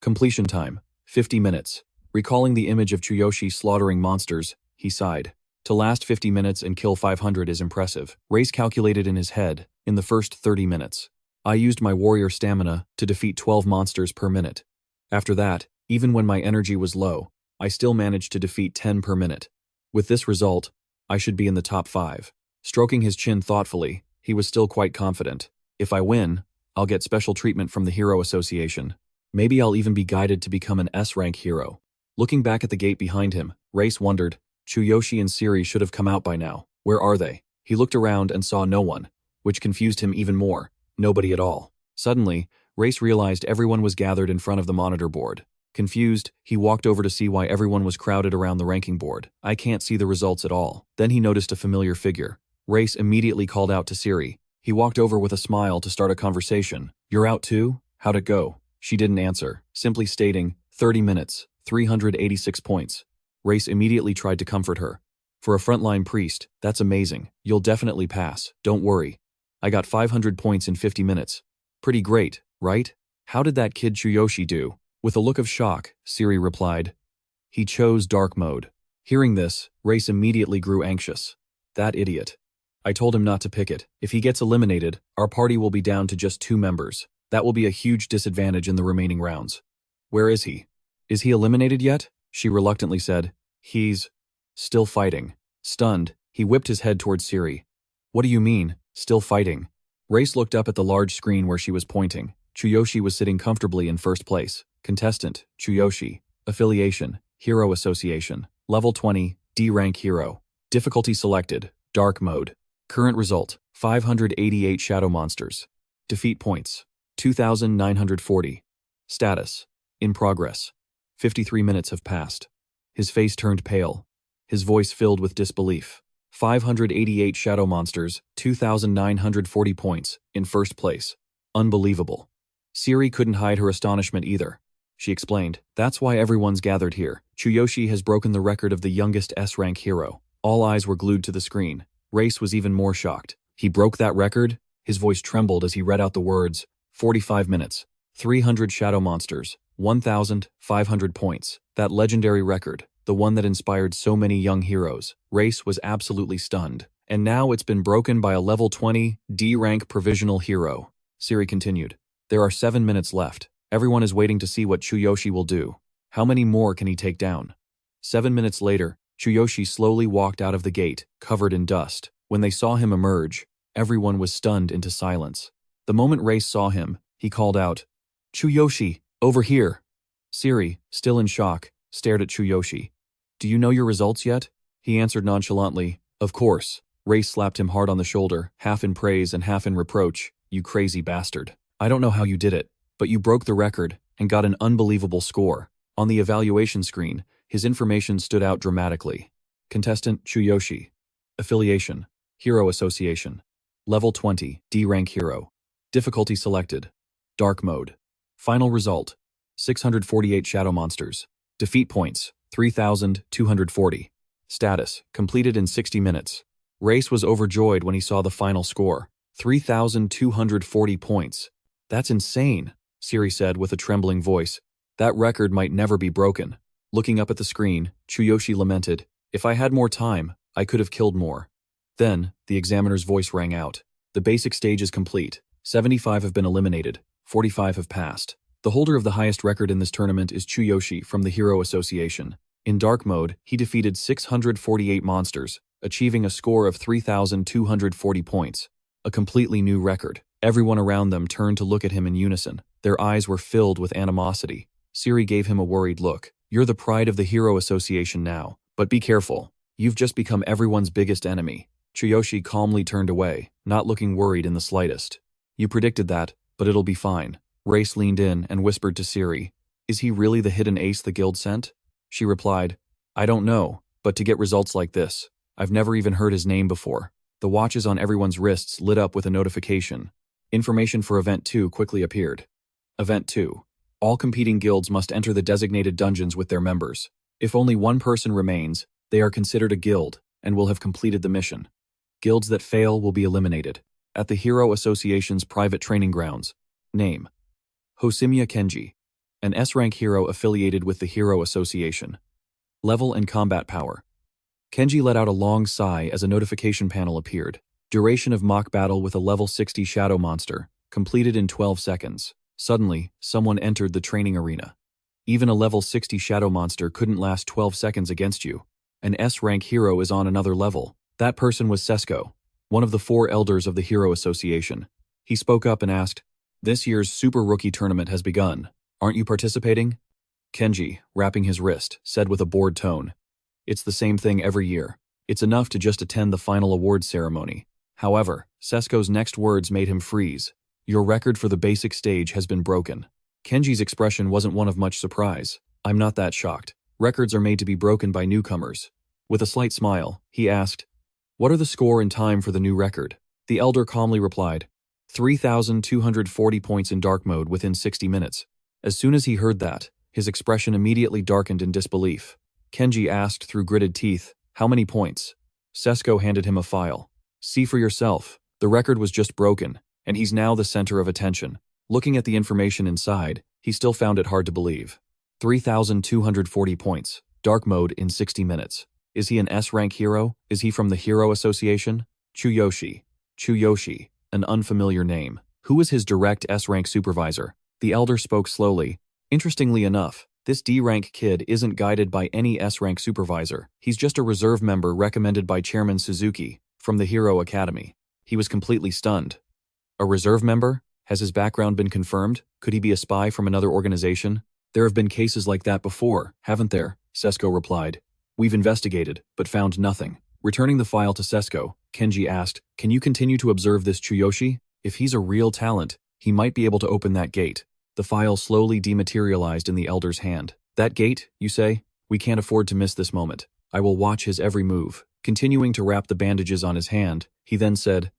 Completion time, 50 minutes. Recalling the image of Chuyoshi slaughtering monsters, he sighed. To last 50 minutes and kill 500 is impressive. Race calculated in his head, in the first 30 minutes. I used my warrior stamina to defeat 12 monsters per minute. After that, even when my energy was low, I still managed to defeat 10 per minute. With this result, I should be in the top 5. Stroking his chin thoughtfully, he was still quite confident. If I win, I'll get special treatment from the Hero Association. Maybe I'll even be guided to become an S-rank hero. Looking back at the gate behind him, Race wondered, Chuyoshi and Siri should have come out by now. Where are they? He looked around and saw no one, which confused him even more. Nobody at all. Suddenly, Race realized everyone was gathered in front of the monitor board. Confused, he walked over to see why everyone was crowded around the ranking board. I can't see the results at all. Then he noticed a familiar figure. Race immediately called out to Siri. He walked over with a smile to start a conversation. You're out too? How'd it go? She didn't answer, simply stating, 30 minutes, 386 points. Race immediately tried to comfort her. For a frontline priest, that's amazing. You'll definitely pass, don't worry. I got 500 points in 50 minutes. Pretty great, right? How did that kid Chuyoshi do? With a look of shock, Siri replied. He chose dark mode. Hearing this, Race immediately grew anxious. That idiot. I told him not to pick it. If he gets eliminated, our party will be down to just 2 members. That will be a huge disadvantage in the remaining rounds. Where is he? Is he eliminated yet? She reluctantly said. He's still fighting. Stunned, he whipped his head towards Siri. What do you mean, still fighting? Race looked up at the large screen where she was pointing. Chuyoshi was sitting comfortably in first place. Contestant, Chuyoshi. Affiliation, Hero Association. Level 20, D-rank hero. Difficulty selected, dark mode. Current result, 588 shadow monsters. Defeat points, 2,940. Status, in progress. 53 minutes have passed. His face turned pale. His voice filled with disbelief. 588 shadow monsters, 2,940 points, in first place. Unbelievable. Siri couldn't hide her astonishment either. She explained, that's why everyone's gathered here. Chuyoshi has broken the record of the youngest S-rank hero. All eyes were glued to the screen. Race was even more shocked. He broke that record? His voice trembled as he read out the words, 45 minutes, 300 shadow monsters, 1,500 points. That legendary record, the one that inspired so many young heroes. Race was absolutely stunned. And now it's been broken by a level 20, D-rank provisional hero. Siri continued, there are 7 minutes left. Everyone is waiting to see what Chuyoshi will do. How many more can he take down? 7 minutes later, Chuyoshi slowly walked out of the gate, covered in dust. When they saw him emerge, everyone was stunned into silence. The moment Race saw him, he called out, Chuyoshi, over here. Siri, still in shock, stared at Chuyoshi. Do you know your results yet? He answered nonchalantly, of course. Race slapped him hard on the shoulder, half in praise and half in reproach. You crazy bastard. I don't know how you did it, but you broke the record and got an unbelievable score. On the evaluation screen, his information stood out dramatically. Contestant Chuyoshi. Affiliation, Hero Association. Level 20, D-rank hero. Difficulty selected, dark mode. Final result, 648 shadow monsters. Defeat points, 3,240. Status, completed in 60 minutes. Race was overjoyed when he saw the final score, 3,240 points. That's insane, Siri said with a trembling voice. That record might never be broken. Looking up at the screen, Chuyoshi lamented, if I had more time, I could have killed more. Then, the examiner's voice rang out. The basic stage is complete. 75 have been eliminated. 45 have passed. The holder of the highest record in this tournament is Chuyoshi from the Hero Association. In dark mode, he defeated 648 monsters, achieving a score of 3,240 points. A completely new record. Everyone around them turned to look at him in unison. Their eyes were filled with animosity. Siri gave him a worried look. You're the pride of the Hero Association now, but be careful. You've just become everyone's biggest enemy. Chuyoshi calmly turned away, not looking worried in the slightest. You predicted that, but it'll be fine. Race leaned in and whispered to Siri, is he really the hidden ace the guild sent? She replied, I don't know, but to get results like this, I've never even heard his name before. The watches on everyone's wrists lit up with a notification. Information for Event 2 quickly appeared. Event 2. All competing guilds must enter the designated dungeons with their members. If only one person remains, they are considered a guild and will have completed the mission. Guilds that fail will be eliminated. At the Hero Association's private training grounds. Name: Hosimiya Kenji. An S-rank hero affiliated with the Hero Association. Level and combat power. Kenji let out a long sigh as a notification panel appeared. Duration of mock battle with a level 60 shadow monster, completed in 12 seconds. Suddenly, someone entered the training arena. Even a level 60 shadow monster couldn't last 12 seconds against you. An S-rank hero is on another level. That person was Sesko, one of the 4 elders of the Hero Association. He spoke up and asked, "This year's Super Rookie Tournament has begun. Aren't you participating?" Kenji, wrapping his wrist, said with a bored tone, "It's the same thing every year. It's enough to just attend the final awards ceremony." However, Sesko's next words made him freeze. "Your record for the basic stage has been broken." Kenji's expression wasn't one of much surprise. "I'm not that shocked. Records are made to be broken by newcomers." With a slight smile, he asked, "What are the score and time for the new record?" The elder calmly replied, 3,240 points in dark mode within 60 minutes. As soon as he heard that, his expression immediately darkened in disbelief. Kenji asked through gritted teeth, "How many points?" Sesko handed him a file. "See for yourself. The record was just broken, and he's now the center of attention." Looking at the information inside, he still found it hard to believe. 3,240 points, dark mode in 60 minutes. Is he an S-rank hero? Is he from the Hero Association? Chuyoshi. Chuyoshi, an unfamiliar name. Who is his direct S-rank supervisor? The elder spoke slowly. Interestingly enough, this D-rank kid isn't guided by any S-rank supervisor. He's just a reserve member recommended by Chairman Suzuki from the Hero Academy. He was completely stunned. A reserve member? Has his background been confirmed? Could he be a spy from another organization? There have been cases like that before, haven't there? Sesko replied. We've investigated, but found nothing. Returning the file to Sesko, Kenji asked, "Can you continue to observe this Chuyoshi? If he's a real talent, he might be able to open that gate." The file slowly dematerialized in the elder's hand. "That gate, you say? We can't afford to miss this moment. I will watch his every move." Continuing to wrap the bandages on his hand, he then said,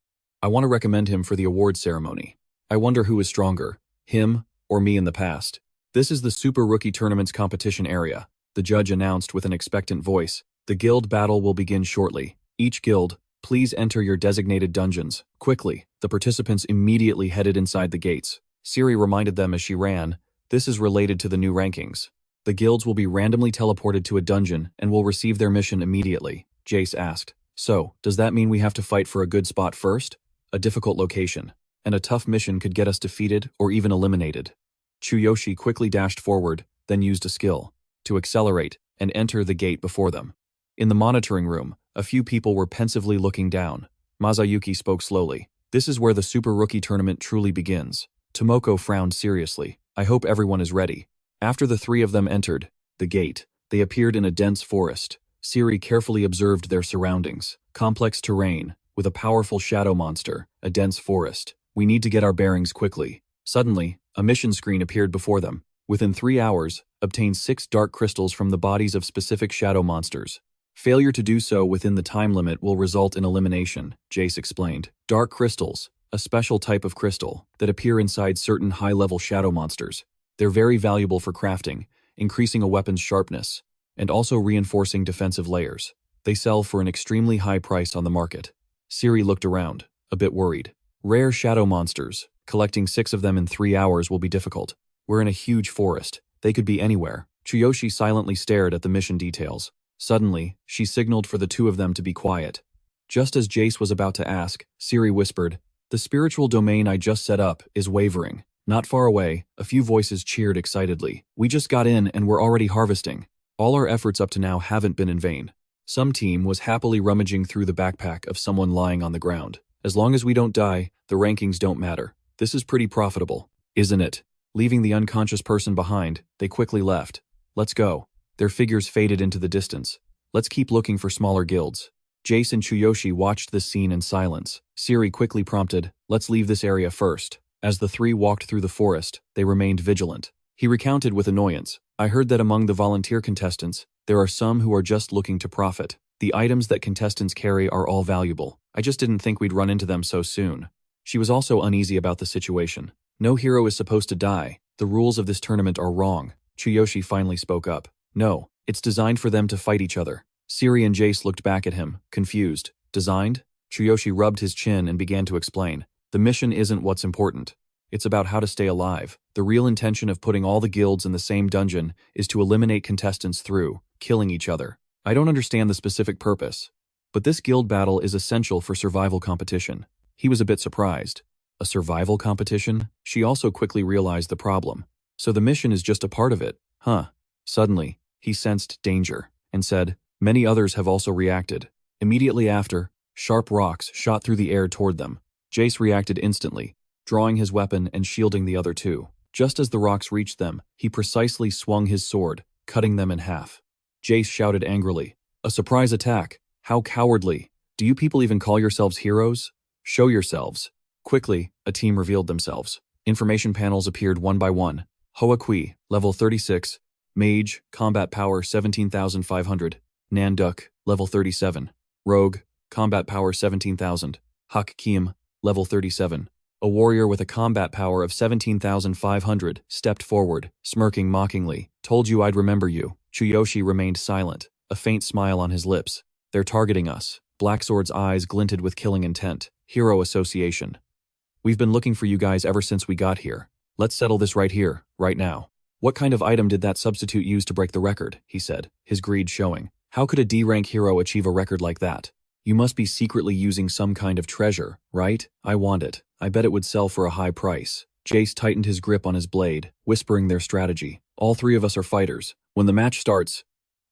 "I want to recommend him for the awards ceremony. I wonder who is stronger, him or me in the past." "This is the Super Rookie Tournament's competition area," the judge announced with an expectant voice. "The guild battle will begin shortly. Each guild, please enter your designated dungeons." Quickly, the participants immediately headed inside the gates. Siri reminded them as she ran, "This is related to the new rankings. The guilds will be randomly teleported to a dungeon and will receive their mission immediately." Jace asked, "So, does that mean we have to fight for a good spot first? A difficult location, and a tough mission could get us defeated or even eliminated." Chuyoshi quickly dashed forward, then used a skill to accelerate and enter the gate before them. In the monitoring room, a few people were pensively looking down. Masayuki spoke slowly. "This is where the Super Rookie Tournament truly begins." Tomoko frowned seriously. "I hope everyone is ready." After the 3 of them entered the gate, they appeared in a dense forest. Siri carefully observed their surroundings. Complex terrain, with a powerful shadow monster, a dense forest. "We need to get our bearings quickly." Suddenly, a mission screen appeared before them. Within 3 hours, obtain 6 dark crystals from the bodies of specific shadow monsters. Failure to do so within the time limit will result in elimination, Jace explained. Dark crystals, a special type of crystal that appear inside certain high-level shadow monsters. They're very valuable for crafting, increasing a weapon's sharpness, and also reinforcing defensive layers. They sell for an extremely high price on the market. Siri looked around, a bit worried. Rare shadow monsters. Collecting 6 of them in 3 hours will be difficult. We're in a huge forest. They could be anywhere. Chuyoshi silently stared at the mission details. Suddenly, she signaled for the 2 of them to be quiet. Just as Jace was about to ask, Siri whispered, "The spiritual domain I just set up is wavering." Not far away, a few voices cheered excitedly. "We just got in and we're already harvesting. All our efforts up to now haven't been in vain." Some team was happily rummaging through the backpack of someone lying on the ground. "As long as we don't die, the rankings don't matter. This is pretty profitable, isn't it?" Leaving the unconscious person behind, they quickly left. "Let's go." Their figures faded into the distance. "Let's keep looking for smaller guilds." Jace and Chuyoshi watched this scene in silence. Siri quickly prompted, "Let's leave this area first." As the 3 walked through the forest, they remained vigilant. He recounted with annoyance, "I heard that among the volunteer contestants, there are some who are just looking to profit. The items that contestants carry are all valuable. I just didn't think we'd run into them so soon. She was also uneasy about the situation. No hero is supposed to die. The rules of this tournament are wrong. Chuyoshi finally spoke up. No, it's designed for them to fight each other. Siri and Jace looked back at him, confused. Designed? Chuyoshi rubbed his chin and began to explain. The mission isn't what's important. It's about how to stay alive. The real intention of putting all the guilds in the same dungeon is to eliminate contestants through killing each other. I don't understand the specific purpose, but this guild battle is essential for survival competition. He was a bit surprised. A survival competition? She also quickly realized the problem. So the mission is just a part of it, huh? Suddenly, he sensed danger and said, many others have also reacted. Immediately after, sharp rocks shot through the air toward them. Jace reacted instantly, drawing his weapon and shielding the other two. Just as the rocks reached them, he precisely swung his sword, cutting them in half. Jace shouted angrily, a surprise attack! How cowardly! Do you people even call yourselves heroes? Show yourselves. Quickly, a team revealed themselves. Information panels appeared one by one. Hoakui, level 36. Mage, combat power 17,500. Nanduk, level 37. Rogue, combat power 17,000. Hak Kim, level 37. A warrior with a combat power of 17,500 stepped forward, smirking mockingly. Told you I'd remember you. Chuyoshi remained silent, a faint smile on his lips. They're targeting us. Blacksword's eyes glinted with killing intent. Hero Association. We've been looking for you guys ever since we got here. Let's settle this right here, right now. What kind of item did that substitute use to break the record? He said, his greed showing. How could a D-rank hero achieve a record like that? You must be secretly using some kind of treasure, right? I want it. I bet it would sell for a high price. Jace tightened his grip on his blade, whispering their strategy. All three of us are fighters. When the match starts,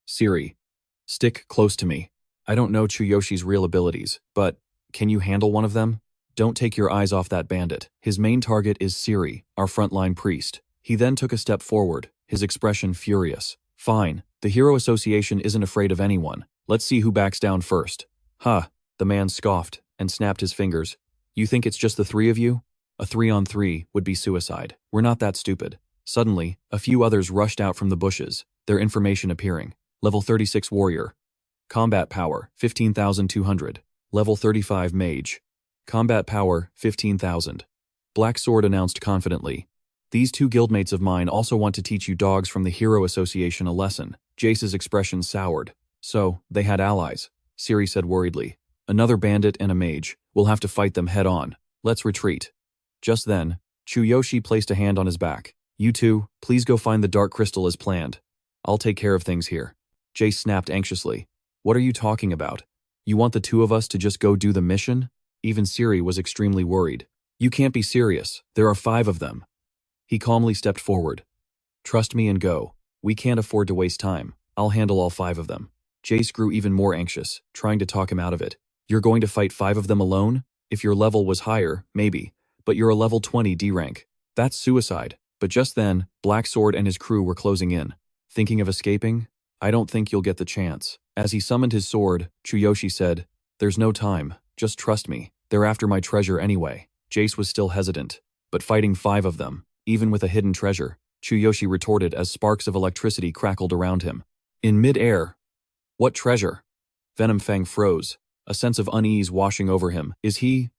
Siri, stick close to me. I don't know Chuyoshi's real abilities, but can you handle one of them? Don't take your eyes off that bandit. His main target is Siri, our frontline priest. He then took a step forward, his expression furious. Fine, the Hero Association isn't afraid of anyone. Let's see who backs down first. Huh, the man scoffed and snapped his fingers. You think it's just the three of you? A 3-on-3 would be suicide. We're not that stupid. Suddenly, a few others rushed out from the bushes, their information appearing. Level 36 warrior. Combat power, 15,200. Level 35 mage. Combat power, 15,000. Black Sword announced confidently. These two guildmates of mine also want to teach you dogs from the Hero Association a lesson. Jace's expression soured. So, they had allies, Siri said worriedly. Another bandit and a mage. We'll have to fight them head on. Let's retreat. Just then, Chuyoshi placed a hand on his back. You two, please go find the dark crystal as planned. I'll take care of things here. Jace snapped anxiously. What are you talking about? You want the two of us to just go do the mission? Even Siri was extremely worried. You can't be serious. There are 5 of them. He calmly stepped forward. Trust me and go. We can't afford to waste time. I'll handle all 5 of them. Jace grew even more anxious, trying to talk him out of it. You're going to fight 5 of them alone? If your level was higher, maybe. But you're a level 20 D rank. That's suicide. But just then, Black Sword and his crew were closing in. Thinking of escaping? I don't think you'll get the chance. As he summoned his sword, Chuyoshi said, There's no time. Just trust me. They're after my treasure anyway. Jace was still hesitant. But fighting 5 of them, even with a hidden treasure, Chuyoshi retorted as sparks of electricity crackled around him. In mid-air. What treasure? Venom Fang froze, a sense of unease washing over him. Is he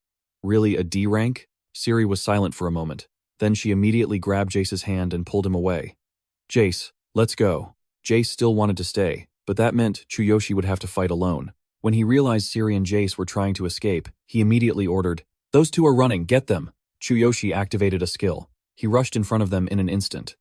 really a D rank? Siri was silent for a moment. Then she immediately grabbed Jace's hand and pulled him away. Jace, let's go. Jace still wanted to stay, but that meant Chuyoshi would have to fight alone. When he realized Siri and Jace were trying to escape, he immediately ordered, Those two are running, get them. Chuyoshi activated a skill. He rushed in front of them in an instant.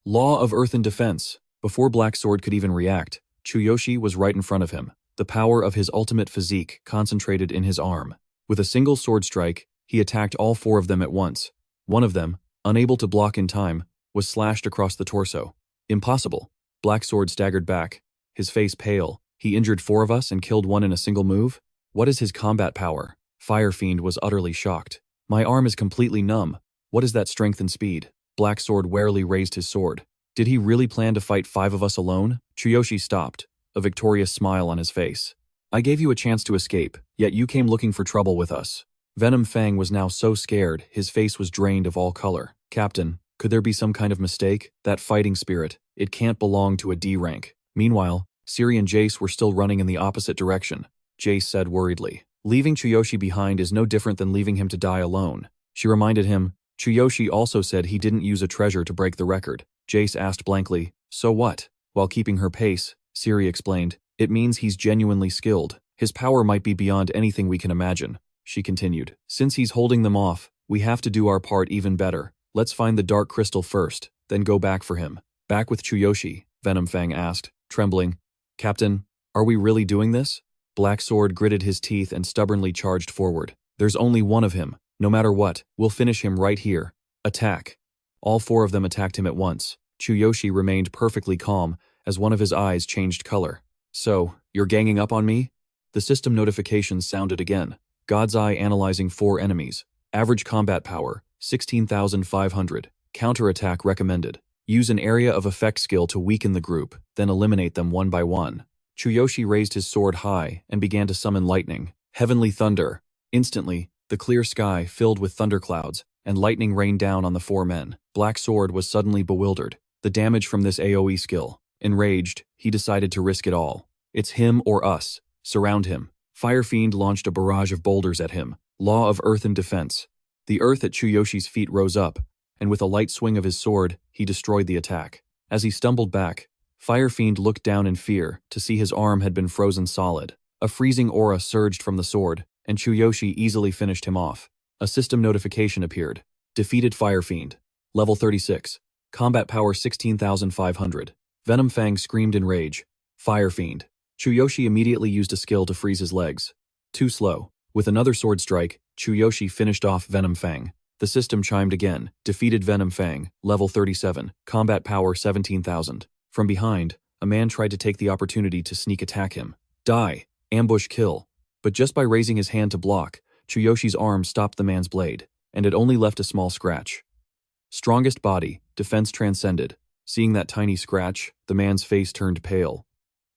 Law of Earth and Defense. Before Black Sword could even react, Chuyoshi was right in front of him. The power of his ultimate physique concentrated in his arm. With a single sword strike, he attacked all 4 of them at once. One of them, unable to block in time, was slashed across the torso. Impossible. Black Sword staggered back, his face pale. He injured 4 of us and killed 1 in a single move? What is his combat power? Fire Fiend was utterly shocked. My arm is completely numb. What is that strength and speed? Black Sword warily raised his sword. Did he really plan to fight 5 of us alone? Chuyoshi stopped, a victorious smile on his face. I gave you a chance to escape, yet you came looking for trouble with us. Venom Fang was now so scared, his face was drained of all color. Captain, could there be some kind of mistake? That fighting spirit, it can't belong to a D rank. Meanwhile, Siri and Jace were still running in the opposite direction. Jace said worriedly. Leaving Chuyoshi behind is no different than leaving him to die alone. She reminded him. Chuyoshi also said he didn't use a treasure to break the record. Jace asked blankly, so what? While keeping her pace, Siri explained, it means he's genuinely skilled. His power might be beyond anything we can imagine. She continued, since he's holding them off, we have to do our part even better. Let's find the dark crystal first, then go back for him. Back with Chuyoshi, Venomfang asked, trembling. Captain, are we really doing this? Black Sword gritted his teeth and stubbornly charged forward. There's only one of him. No matter what, we'll finish him right here. Attack. All four of them attacked him at once. Chuyoshi remained perfectly calm as one of his eyes changed color. So, you're ganging up on me? The system notifications sounded again. God's Eye analyzing 4 enemies. Average combat power, 16,500. Counterattack recommended. Use an area of effect skill to weaken the group, then eliminate them one by one. Chuyoshi raised his sword high and began to summon lightning. Heavenly thunder. Instantly, the clear sky filled with thunderclouds, and lightning rained down on the 4 men. Black Sword was suddenly bewildered. The damage from this AoE skill. Enraged, he decided to risk it all. It's him or us. Surround him. Firefiend launched a barrage of boulders at him. Law of Earth and Defense. The earth at Chuyoshi's feet rose up, and with a light swing of his sword, he destroyed the attack. As he stumbled back, Firefiend looked down in fear to see his arm had been frozen solid. A freezing aura surged from the sword, and Chuyoshi easily finished him off. A system notification appeared. Defeated Firefiend. Level 36. Combat power 16,500. Venomfang screamed in rage. Firefiend. Chuyoshi immediately used a skill to freeze his legs. Too slow. With another sword strike, Chuyoshi finished off Venomfang. The system chimed again. Defeated Venomfang. Level 37. Combat power 17,000. From behind, a man tried to take the opportunity to sneak attack him. Die. Ambush kill. But just by raising his hand to block, Chuyoshi's arm stopped the man's blade, and it only left a small scratch. Strongest body, defense transcended. Seeing that tiny scratch, the man's face turned pale.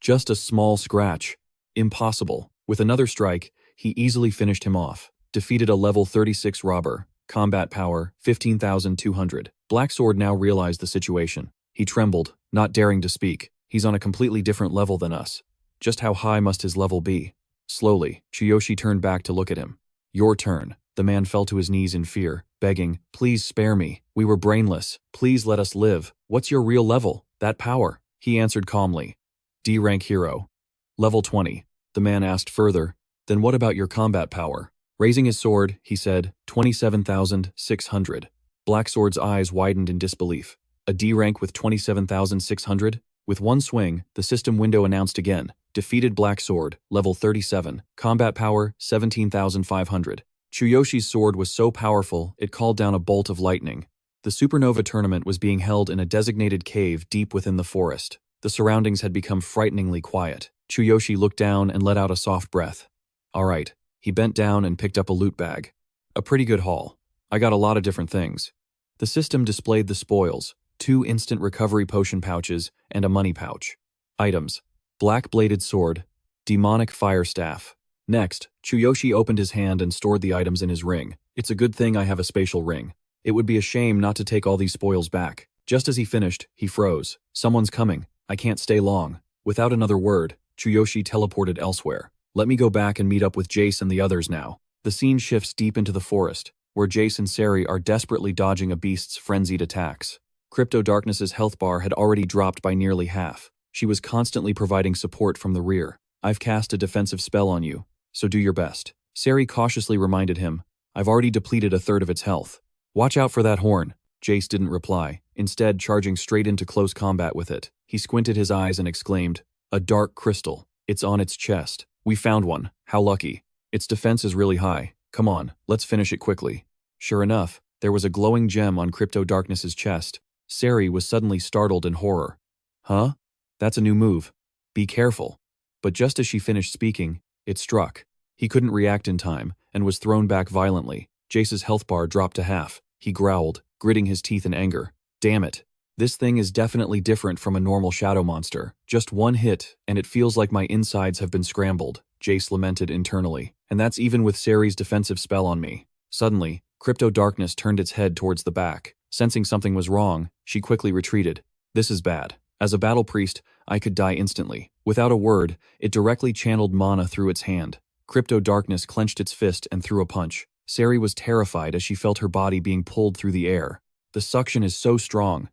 Just a small scratch. Impossible. With another strike, he easily finished him off. Defeated a level 36 robber. Combat power, 15,200. Black Sword now realized the situation. He trembled, not daring to speak. He's on a completely different level than us. Just how high must his level be? Slowly, Chuyoshi turned back to look at him. Your turn. The man fell to his knees in fear, begging, please spare me. We were brainless. Please let us live. What's your real level? That power. He answered calmly. D-rank hero. Level 20. The man asked further, then what about your combat power? Raising his sword, he said, 27,600. Black Sword's eyes widened in disbelief. A D-rank with 27,600? With one swing, the system window announced again. Defeated Black Sword, level 37. Combat power, 17,500. Chuyoshi's sword was so powerful, it called down a bolt of lightning. The Supernova tournament was being held in a designated cave deep within the forest. The surroundings had become frighteningly quiet. Chuyoshi looked down and let out a soft breath. All right. He bent down and picked up a loot bag. A pretty good haul. I got a lot of different things. The system displayed the spoils, 2 instant recovery potion pouches and a money pouch. Items. Black-bladed sword. Demonic fire staff. Next, Chuyoshi opened his hand and stored the items in his ring. It's a good thing I have a spatial ring. It would be a shame not to take all these spoils back. Just as he finished, he froze. Someone's coming. I can't stay long. Without another word, Chuyoshi teleported elsewhere. Let me go back and meet up with Jace and the others now. The scene shifts deep into the forest, where Jace and Sari are desperately dodging a beast's frenzied attacks. Crypto Darkness's health bar had already dropped by nearly half. She was constantly providing support from the rear. I've cast a defensive spell on you, so do your best. Sari cautiously reminded him. I've already depleted a third of its health. Watch out for that horn. Jace didn't reply, instead charging straight into close combat with it. He squinted his eyes and exclaimed, a dark crystal. It's on its chest. We found one. How lucky. Its defense is really high. Come on, let's finish it quickly. Sure enough, there was a glowing gem on Crypto Darkness's chest. Sari was suddenly startled in horror. Huh? That's a new move. Be careful. But just as she finished speaking, it struck. He couldn't react in time, and was thrown back violently. Jace's health bar dropped to half. He growled, gritting his teeth in anger. Damn it. This thing is definitely different from a normal shadow monster. Just one hit, and it feels like my insides have been scrambled, Jace lamented internally. And that's even with Sari's defensive spell on me. Suddenly, Crypto Darkness turned its head towards the back. Sensing something was wrong, she quickly retreated. This is bad. As a battle priest, I could die instantly. Without a word, it directly channeled mana through its hand. Crypto darkness clenched its fist and threw a punch. Sari was terrified as she felt her body being pulled through the air. The suction is so strong.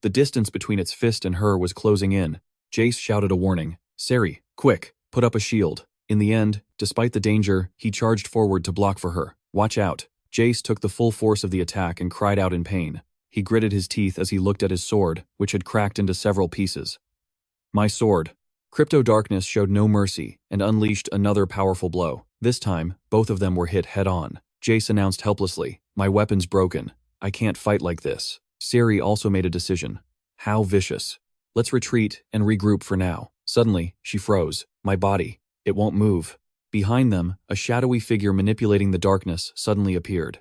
The distance between its fist and her was closing in. Jace shouted a warning. Sari, quick, put up a shield. In the end, despite the danger, he charged forward to block for her. Watch out. Jace took the full force of the attack and cried out in pain. He gritted his teeth as he looked at his sword, which had cracked into several pieces. My sword. Crypto darkness showed no mercy and unleashed another powerful blow. This time, both of them were hit head-on. Jace announced helplessly, my weapon's broken. I can't fight like this. Sari also made a decision. How vicious. Let's retreat and regroup for now. Suddenly, she froze. My body. It won't move. Behind them, a shadowy figure manipulating the darkness suddenly appeared.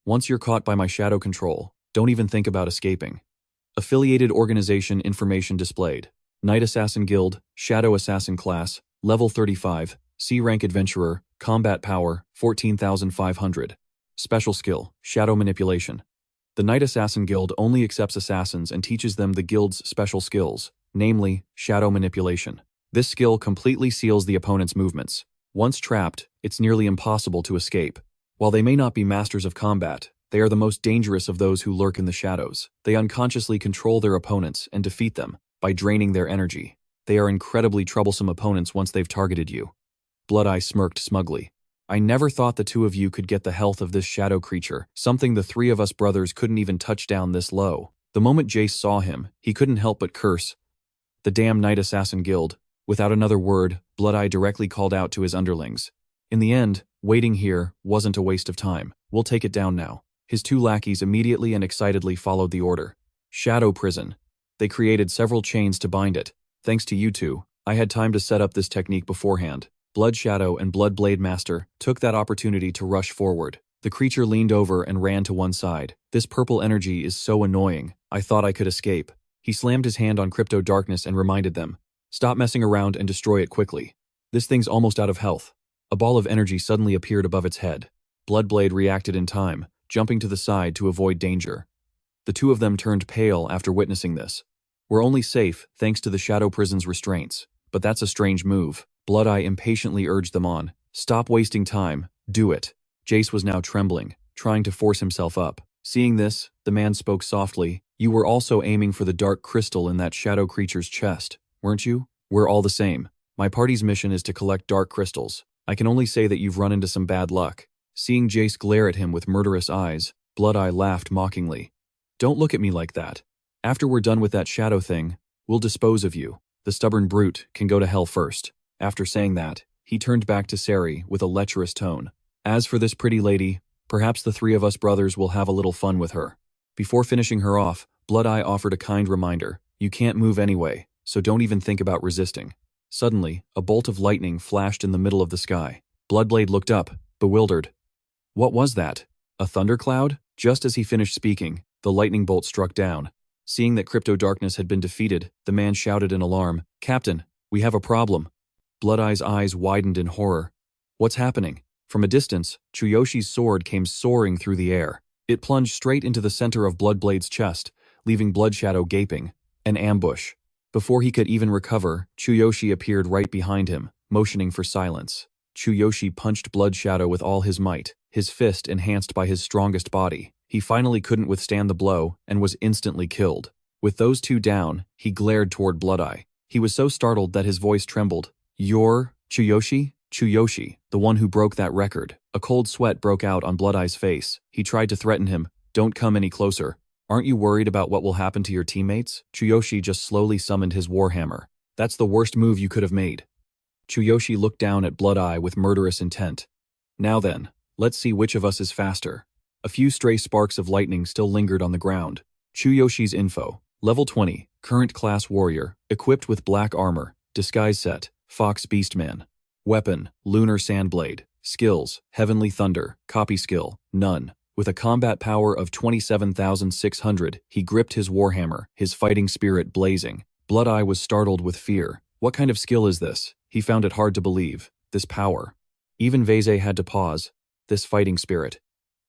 Once you're caught by my shadow control, don't even think about escaping. Affiliated organization information displayed. Night Assassin Guild, Shadow Assassin Class, Level 35, C-Rank Adventurer, Combat Power, 14,500. Special Skill, Shadow Manipulation. The Night Assassin Guild only accepts assassins and teaches them the guild's special skills, namely, Shadow Manipulation. This skill completely seals the opponent's movements. Once trapped, it's nearly impossible to escape. While they may not be masters of combat, they are the most dangerous of those who lurk in the shadows. They unconsciously control their opponents and defeat them by draining their energy. They are incredibly troublesome opponents once they've targeted you. Blood-Eye smirked smugly. I never thought the two of you could get the health of this shadow creature, something the three of us brothers couldn't even touch down this low. The moment Jace saw him, he couldn't help but curse. The damn Night Assassin Guild. Without another word, Blood-Eye directly called out to his underlings. In the end, waiting here wasn't a waste of time. We'll take it down now. His two lackeys immediately and excitedly followed the order. Shadow Prison. They created several chains to bind it. Thanks to you two, I had time to set up this technique beforehand. Blood Shadow and Blood Blade Master took that opportunity to rush forward. The creature leaned over and ran to one side. This purple energy is so annoying. I thought I could escape. He slammed his hand on Crypto Darkness and reminded them. Stop messing around and destroy it quickly. This thing's almost out of health. A ball of energy suddenly appeared above its head. Bloodblade reacted in time, jumping to the side to avoid danger. The two of them turned pale after witnessing this. We're only safe thanks to the Shadow Prison's restraints, but that's a strange move. Blood-Eye impatiently urged them on. Stop wasting time. Do it. Jace was now trembling, trying to force himself up. Seeing this, the man spoke softly. You were also aiming for the dark crystal in that shadow creature's chest, weren't you? We're all the same. My party's mission is to collect dark crystals. I can only say that you've run into some bad luck. Seeing Jace glare at him with murderous eyes, Blood-Eye laughed mockingly. Don't look at me like that. After we're done with that shadow thing, we'll dispose of you. The stubborn brute can go to hell first. After saying that, he turned back to Sari with a lecherous tone. As for this pretty lady, perhaps the three of us brothers will have a little fun with her. Before finishing her off, Blood-Eye offered a kind reminder. You can't move anyway, so don't even think about resisting. Suddenly, a bolt of lightning flashed in the middle of the sky. Bloodblade looked up, bewildered. What was that? A thundercloud? Just as he finished speaking, the lightning bolt struck down. Seeing that Crypto Darkness had been defeated, the man shouted in alarm, Captain, we have a problem. Blood-Eye's eyes widened in horror. What's happening? From a distance, Chuyoshi's sword came soaring through the air. It plunged straight into the center of Bloodblade's chest, leaving Bloodshadow gaping. An ambush. Before he could even recover, Chuyoshi appeared right behind him, motioning for silence. Chuyoshi punched Bloodshadow with all his might, his fist enhanced by his strongest body. He finally couldn't withstand the blow and was instantly killed. With those two down, he glared toward Blood-Eye. He was so startled that his voice trembled. You're Chuyoshi? Chuyoshi, the one who broke that record. A cold sweat broke out on Blood-Eye's face. He tried to threaten him. Don't come any closer. Aren't you worried about what will happen to your teammates? Chuyoshi just slowly summoned his warhammer. That's the worst move you could have made. Chuyoshi looked down at Blood-Eye with murderous intent. Now then, let's see which of us is faster. A few stray sparks of lightning still lingered on the ground. Chuyoshi's info. Level 20, current class warrior, equipped with black armor, disguise set, Fox Beastman. Weapon, Lunar Sandblade. Skills, Heavenly Thunder, copy skill, none. With a combat power of 27,600, he gripped his warhammer, his fighting spirit blazing. Blood-Eye was startled with fear. What kind of skill is this? He found it hard to believe. This power. Even Veze had to pause. This fighting spirit.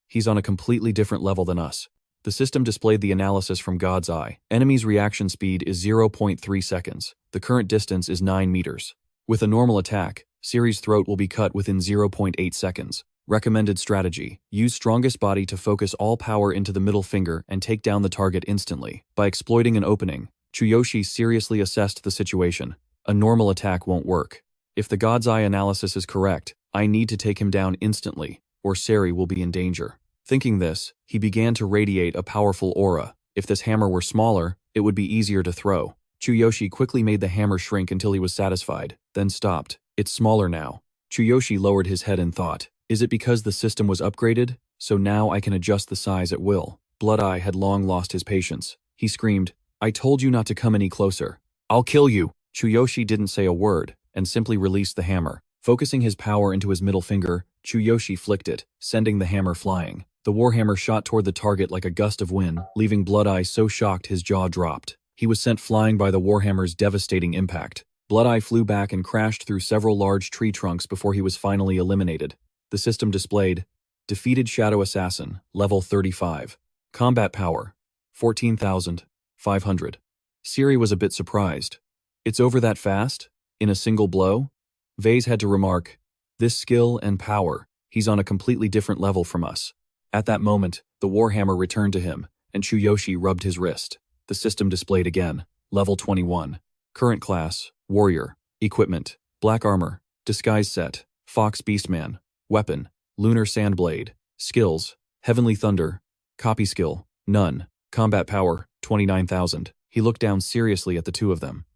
He's on a completely different level than us. The system displayed the analysis from God's eye. Enemy's reaction speed is 0.3 seconds. The current distance is 9 meters. With a normal attack, Siri's throat will be cut within 0.8 seconds. Recommended strategy: use strongest body to focus all power into the middle finger and take down the target instantly. By exploiting an opening, Chuyoshi seriously assessed the situation. A normal attack won't work. If the God's Eye analysis is correct, I need to take him down instantly, or Siri will be in danger. Thinking this, he began to radiate a powerful aura. If this hammer were smaller, it would be easier to throw. Chuyoshi quickly made the hammer shrink until he was satisfied, then stopped. It's smaller now. Chuyoshi lowered his head in thought. Is it because the system was upgraded? So now I can adjust the size at will. Blood-Eye had long lost his patience. He screamed, I told you not to come any closer. I'll kill you. Chuyoshi didn't say a word, and simply released the hammer. Focusing his power into his middle finger, Chuyoshi flicked it, sending the hammer flying. The warhammer shot toward the target like a gust of wind, leaving Blood-Eye so shocked his jaw dropped. He was sent flying by the warhammer's devastating impact. Blood-Eye flew back and crashed through several large tree trunks before he was finally eliminated. The system displayed, Defeated Shadow Assassin, level 35. Combat power, 14,500. Siri was a bit surprised. It's over that fast? In a single blow? Vase had to remark, this skill and power, he's on a completely different level from us. At that moment, the warhammer returned to him, and Chuyoshi rubbed his wrist. The system displayed again, level 21. Current class, warrior. Equipment, black armor. Disguise set, fox beastman. Weapon, lunar sandblade. Skills, heavenly thunder. Copy skill, none. Combat power, 29,000. He looked down seriously at the two of them.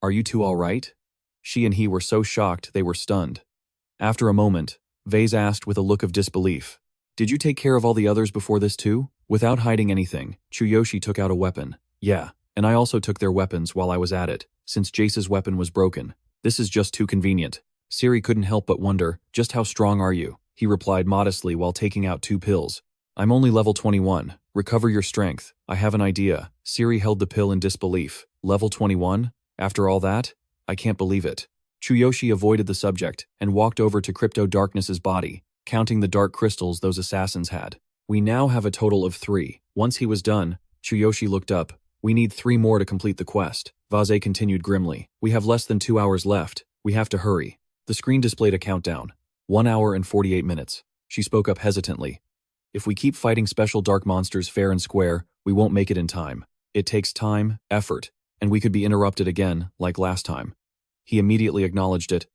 Are you two all right? She and he were so shocked they were stunned. After a moment, Vase asked with a look of disbelief, Did you take care of all the others before this too? Without hiding anything, Chuyoshi took out a weapon. Yeah, and I also took their weapons while I was at it, since Jace's weapon was broken. This is just too convenient. Siri couldn't help but wonder, just how strong are you? He replied modestly while taking out 2 pills. I'm only level 21. Recover your strength. I have an idea. Siri held the pill in disbelief. Level 21? After all that? I can't believe it. Chuyoshi avoided the subject and walked over to Crypto Darkness's body, counting the dark crystals those assassins had. We now have a total of 3. Once he was done, Chuyoshi looked up. We need 3 more to complete the quest. Vase continued grimly. We have less than 2 hours left. We have to hurry. The screen displayed a countdown. 1 hour and 48 minutes. She spoke up hesitantly. If we keep fighting special dark monsters fair and square, we won't make it in time. It takes time, effort, and we could be interrupted again, like last time. He immediately acknowledged it.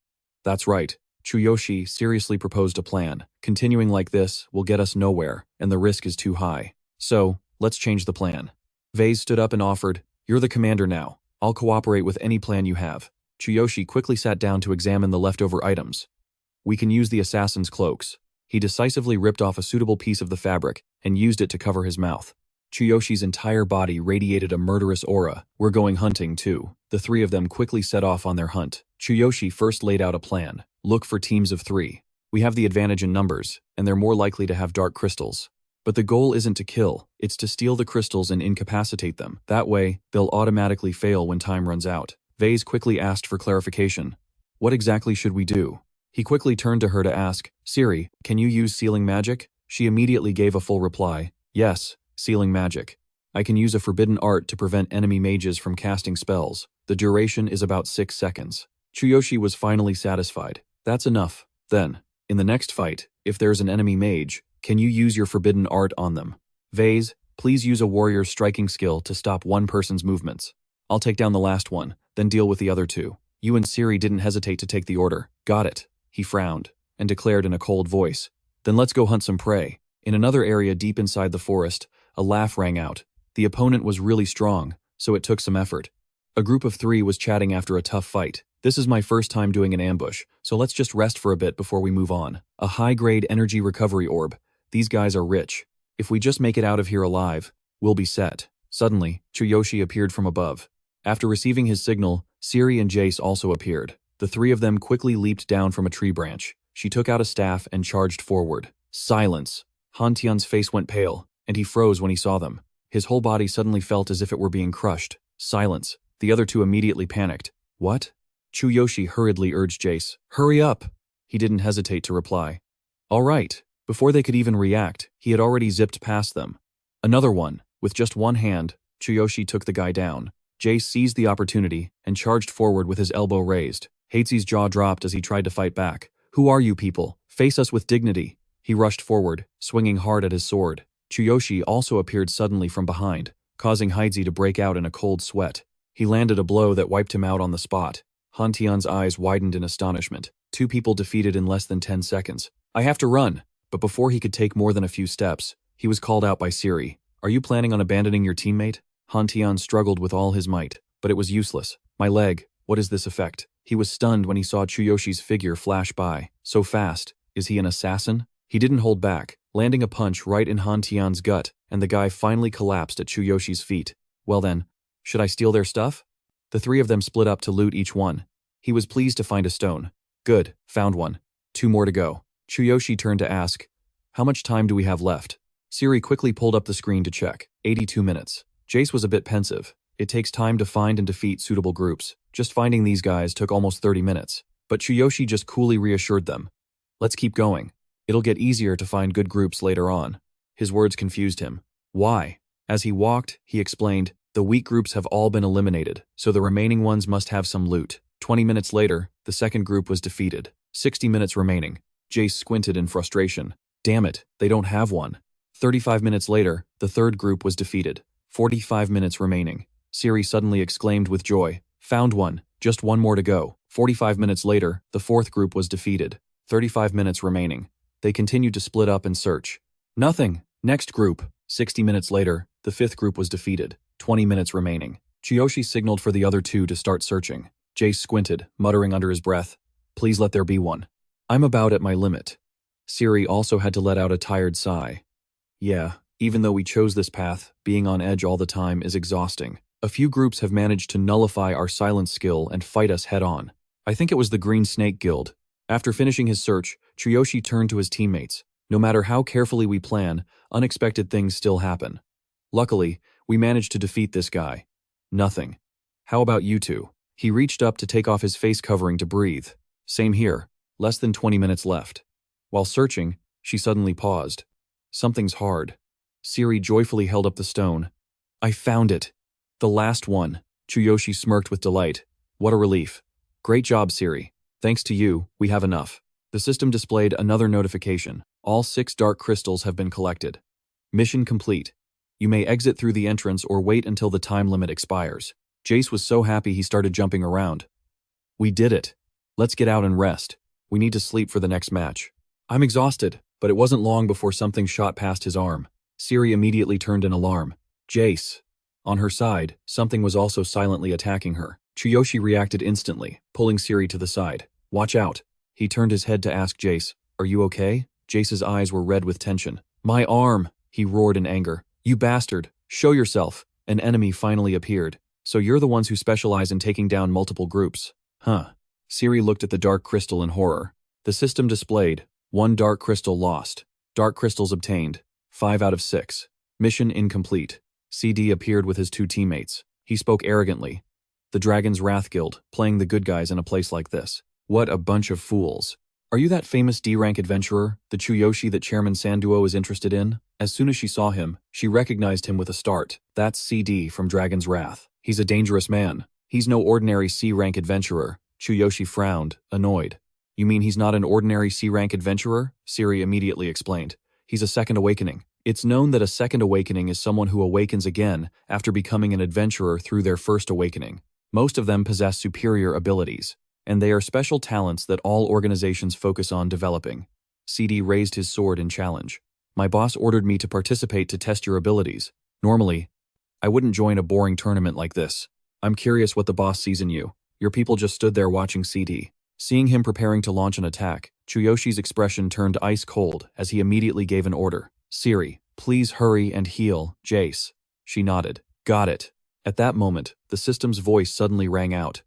That's right. Chuyoshi seriously proposed a plan. Continuing like this will get us nowhere, and the risk is too high. So, let's change the plan. Vase stood up and offered, You're the commander now. I'll cooperate with any plan you have. Chuyoshi quickly sat down to examine the leftover items. We can use the assassin's cloaks. He decisively ripped off a suitable piece of the fabric and used it to cover his mouth. Chuyoshi's entire body radiated a murderous aura. We're going hunting too. The 3 of them quickly set off on their hunt. Chuyoshi first laid out a plan. Look for teams of 3. We have the advantage in numbers, and they're more likely to have dark crystals. But the goal isn't to kill, it's to steal the crystals and incapacitate them. That way, they'll automatically fail when time runs out. Vase quickly asked for clarification. What exactly should we do? He quickly turned to her to ask, Siri, can you use sealing magic? She immediately gave a full reply. Yes, sealing magic. I can use a forbidden art to prevent enemy mages from casting spells. The duration is about 6 seconds. Chuyoshi was finally satisfied. That's enough. Then, in the next fight, if there's an enemy mage, can you use your forbidden art on them? Vase, please use a warrior's striking skill to stop one person's movements. I'll take down the last one, then deal with the other 2. You and Siri didn't hesitate to take the order. Got it. He frowned and declared in a cold voice. Then let's go hunt some prey. In another area deep inside the forest, a laugh rang out. The opponent was really strong, so it took some effort. A group of 3 was chatting after a tough fight. This is my first time doing an ambush, so let's just rest for a bit before we move on. A high-grade energy recovery orb. These guys are rich. If we just make it out of here alive, we'll be set. Suddenly, Chuyoshi appeared from above. After receiving his signal, Siri and Jace also appeared. The 3 of them quickly leaped down from a tree branch. She took out a staff and charged forward. Silence! Han Tian's face went pale, and he froze when he saw them. His whole body suddenly felt as if it were being crushed. Silence. The other 2 immediately panicked. What? Chuyoshi hurriedly urged Jace. Hurry up! He didn't hesitate to reply. All right. Before they could even react, he had already zipped past them. Another one. With just one hand, Chuyoshi took the guy down. Jace seized the opportunity and charged forward with his elbow raised. Hates's jaw dropped as he tried to fight back. Who are you people? Face us with dignity. He rushed forward, swinging hard at his sword. Chuyoshi also appeared suddenly from behind, causing Heidzi to break out in a cold sweat. He landed a blow that wiped him out on the spot. Han Tian's eyes widened in astonishment. 2 people defeated in less than 10 seconds. I have to run. But before he could take more than a few steps, he was called out by Siri. Are you planning on abandoning your teammate? Han Tian struggled with all his might, but it was useless. My leg, what is this effect? He was stunned when he saw Chuyoshi's figure flash by. So fast. Is he an assassin? He didn't hold back, landing a punch right in Han Tian's gut, and the guy finally collapsed at Chuyoshi's feet. Well then, should I steal their stuff? The 3 of them split up to loot each one. He was pleased to find a stone. Good, found one. 2 more to go. Chuyoshi turned to ask, how much time do we have left? Siri quickly pulled up the screen to check. 82 minutes. Jace was a bit pensive. It takes time to find and defeat suitable groups. Just finding these guys took almost 30 minutes. But Chuyoshi just coolly reassured them. Let's keep going. It'll get easier to find good groups later on. His words confused him. Why? As he walked, he explained, the weak groups have all been eliminated, so the remaining ones must have some loot. 20 minutes later, the second group was defeated. 60 minutes remaining. Jace squinted in frustration. Damn it, they don't have one. 35 minutes later, the third group was defeated. 45 minutes remaining. Siri suddenly exclaimed with joy. Found one. Just one more to go. 45 minutes later, the fourth group was defeated. 35 minutes remaining. They continued to split up and search. Nothing. Next group. 60 minutes later, the fifth group was defeated. 20 minutes remaining. Chuyoshi signaled for the other 2 to start searching. Jace squinted, muttering under his breath. Please let there be one. I'm about at my limit. Siri also had to let out a tired sigh. Yeah, even though we chose this path, being on edge all the time is exhausting. A few groups have managed to nullify our silence skill and fight us head-on. I think it was the Green Snake Guild. After finishing his search, Chuyoshi turned to his teammates. No matter how carefully we plan, unexpected things still happen. Luckily, we managed to defeat this guy. Nothing. How about you 2? He reached up to take off his face covering to breathe. Same here. Less than 20 minutes left. While searching, she suddenly paused. Something's hard. Siri joyfully held up the stone. I found it. The last one. Chuyoshi smirked with delight. What a relief. Great job, Siri. Thanks to you, we have enough. The system displayed another notification. All 6 dark crystals have been collected. Mission complete. You may exit through the entrance or wait until the time limit expires. Jace was so happy he started jumping around. We did it. Let's get out and rest. We need to sleep for the next match. I'm exhausted, but it wasn't long before something shot past his arm. Siri immediately turned in alarm. Jace. On her side, something was also silently attacking her. Chuyoshi reacted instantly, pulling Siri to the side. Watch out. He turned his head to ask Jace, are you okay? Jace's eyes were red with tension. My arm, he roared in anger. You bastard, show yourself. An enemy finally appeared. So you're the ones who specialize in taking down multiple groups. Huh. Siri looked at the dark crystal in horror. The system displayed, 1 dark crystal lost. Dark crystals obtained, 5 out of 6. Mission incomplete. CD appeared with his 2 teammates. He spoke arrogantly. The Dragon's Wrath Guild, playing the good guys in a place like this. What a bunch of fools. Are you that famous D-rank adventurer, the Chuyoshi that Chairman Sanduo is interested in? As soon as she saw him, she recognized him with a start. That's CD from Dragon's Wrath. He's a dangerous man. He's no ordinary C-rank adventurer. Chuyoshi frowned, annoyed. You mean he's not an ordinary C-rank adventurer? Siri immediately explained. He's a second awakening. It's known that a second awakening is someone who awakens again after becoming an adventurer through their first awakening. Most of them possess superior abilities, and they are special talents that all organizations focus on developing. CD raised his sword in challenge. My boss ordered me to participate to test your abilities. Normally, I wouldn't join a boring tournament like this. I'm curious what the boss sees in you. Your people just stood there watching CD. Seeing him preparing to launch an attack, Chuyoshi's expression turned ice cold as he immediately gave an order. Siri, please hurry and heal, Jace. She nodded. Got it. At that moment, the system's voice suddenly rang out.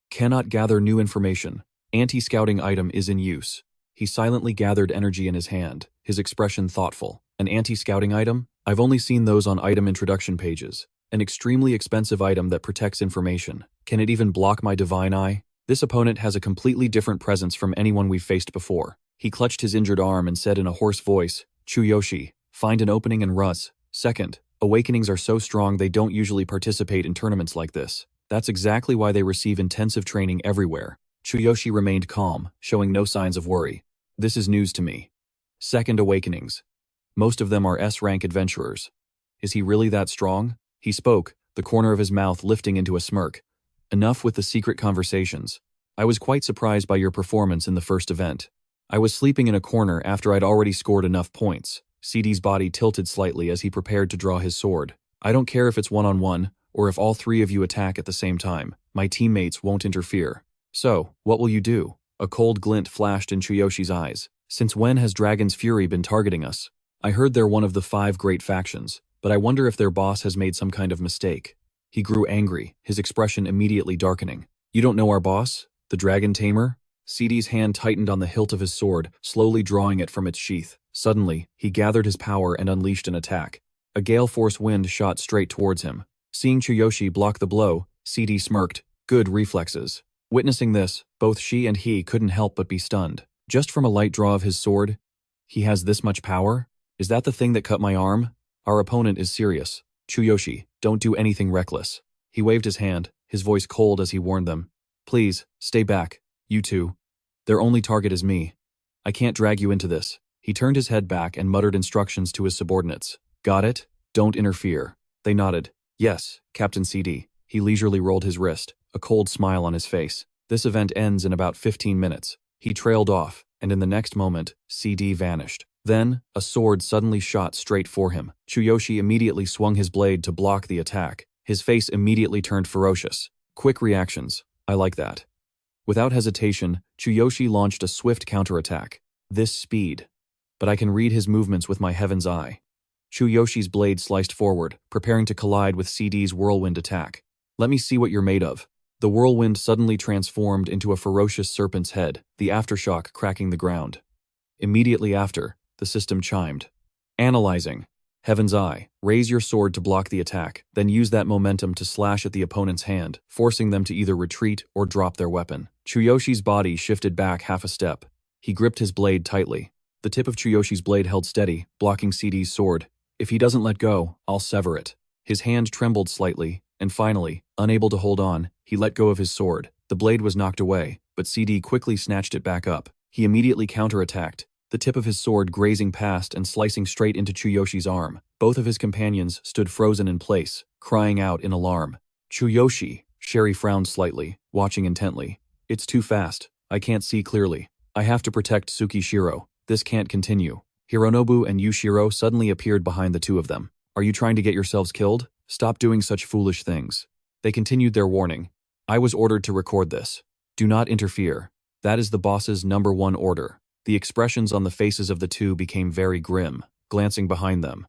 Cannot gather new information. Anti-scouting item is in use. He silently gathered energy in his hand, his expression thoughtful. An anti-scouting item? I've only seen those on item introduction pages. An extremely expensive item that protects information. Can it even block my divine eye? This opponent has a completely different presence from anyone we've faced before. He clutched his injured arm and said in a hoarse voice, Chuyoshi, find an opening and rush. Second, Awakenings are so strong they don't usually participate in tournaments like this. That's exactly why they receive intensive training everywhere. Chuyoshi remained calm, showing no signs of worry. This is news to me. Second awakenings. Most of them are S-rank adventurers. Is he really that strong? He spoke, the corner of his mouth lifting into a smirk. Enough with the secret conversations. I was quite surprised by your performance in the first event. I was sleeping in a corner after I'd already scored enough points. CD's body tilted slightly as he prepared to draw his sword. I don't care if it's one-on-one, or if all three of you attack at the same time. My teammates won't interfere. So, what will you do? A cold glint flashed in Chuyoshi's eyes. Since when has Dragon's Fury been targeting us? I heard they're one of the 5 great factions, but I wonder if their boss has made some kind of mistake. He grew angry, his expression immediately darkening. You don't know our boss? The Dragon Tamer? CD's hand tightened on the hilt of his sword, slowly drawing it from its sheath. Suddenly, he gathered his power and unleashed an attack. A gale force wind shot straight towards him. Seeing Chuyoshi block the blow, CD smirked. Good reflexes. Witnessing this, both she and he couldn't help but be stunned. Just from a light draw of his sword? He has this much power? Is that the thing that cut my arm? Our opponent is serious. Chuyoshi, don't do anything reckless. He waved his hand, his voice cold as he warned them. Please, stay back. You two. Their only target is me. I can't drag you into this. He turned his head back and muttered instructions to his subordinates. Got it? Don't interfere. They nodded. Yes, Captain CD. He leisurely rolled his wrist, a cold smile on his face. This event ends in about 15 minutes. He trailed off, and in the next moment, CD vanished. Then, a sword suddenly shot straight for him. Chuyoshi immediately swung his blade to block the attack. His face immediately turned ferocious. Quick reactions. I like that. Without hesitation, Chuyoshi launched a swift counterattack. This speed. But I can read his movements with my heaven's eye. Chuyoshi's blade sliced forward, preparing to collide with CD's whirlwind attack. Let me see what you're made of. The whirlwind suddenly transformed into a ferocious serpent's head, the aftershock cracking the ground. Immediately after, the system chimed. Analyzing. Heaven's Eye. Raise your sword to block the attack, then use that momentum to slash at the opponent's hand, forcing them to either retreat or drop their weapon. Chuyoshi's body shifted back half a step. He gripped his blade tightly. The tip of Chuyoshi's blade held steady, blocking CD's sword. If he doesn't let go, I'll sever it. His hand trembled slightly, and finally, unable to hold on, he let go of his sword. The blade was knocked away, but CD quickly snatched it back up. He immediately counterattacked, the tip of his sword grazing past and slicing straight into Chuyoshi's arm. Both of his companions stood frozen in place, crying out in alarm. Chuyoshi, Sherry frowned slightly, watching intently. It's too fast. I can't see clearly. I have to protect Tsukishiro. This can't continue. Hironobu and Yushiro suddenly appeared behind the two of them. Are you trying to get yourselves killed? Stop doing such foolish things. They continued their warning. I was ordered to record this. Do not interfere. That is the boss's #1 order. The expressions on the faces of the two became very grim, glancing behind them.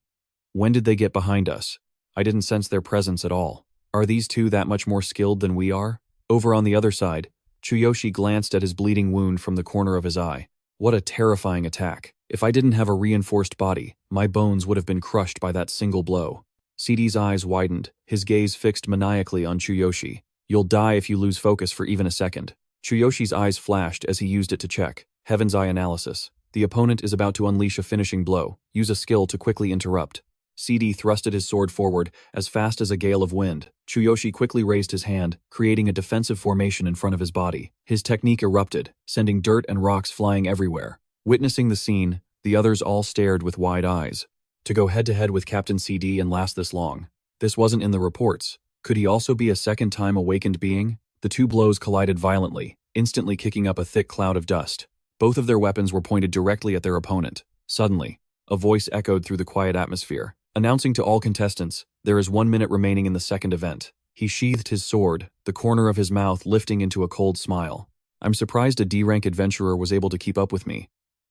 When did they get behind us? I didn't sense their presence at all. Are these two that much more skilled than we are? Over on the other side, Chuyoshi glanced at his bleeding wound from the corner of his eye. What a terrifying attack. If I didn't have a reinforced body, my bones would have been crushed by that single blow. CD's eyes widened, his gaze fixed maniacally on Chuyoshi. You'll die if you lose focus for even a second. Chuyoshi's eyes flashed as he used it to check. Heaven's Eye analysis. The opponent is about to unleash a finishing blow. Use a skill to quickly interrupt. CD thrusted his sword forward as fast as a gale of wind. Chuyoshi quickly raised his hand, creating a defensive formation in front of his body. His technique erupted, sending dirt and rocks flying everywhere. Witnessing the scene, the others all stared with wide eyes. To go head-to-head with Captain CD and last this long. This wasn't in the reports. Could he also be a second-time awakened being? The two blows collided violently, instantly kicking up a thick cloud of dust. Both of their weapons were pointed directly at their opponent. Suddenly, a voice echoed through the quiet atmosphere, announcing to all contestants, there is 1 minute remaining in the second event. He sheathed his sword, the corner of his mouth lifting into a cold smile. I'm surprised a D-rank adventurer was able to keep up with me.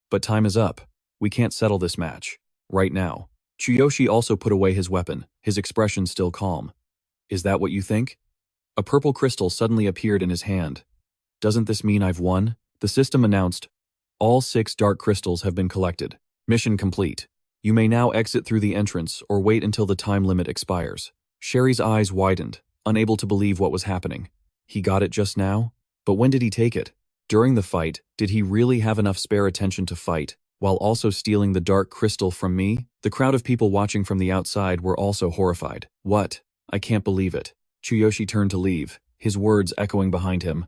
But time is up. We can't settle this match. Right now. Chuyoshi also put away his weapon, his expression still calm. Is that what you think? A purple crystal suddenly appeared in his hand. Doesn't this mean I've won? The system announced, all 6 dark crystals have been collected. Mission complete. You may now exit through the entrance or wait until the time limit expires. Sherry's eyes widened, unable to believe what was happening. He got it just now? But when did he take it? During the fight, did he really have enough spare attention to fight? while also stealing the dark crystal from me? The crowd of people watching from the outside were also horrified. What? I can't believe it. Chuyoshi turned to leave, his words echoing behind him.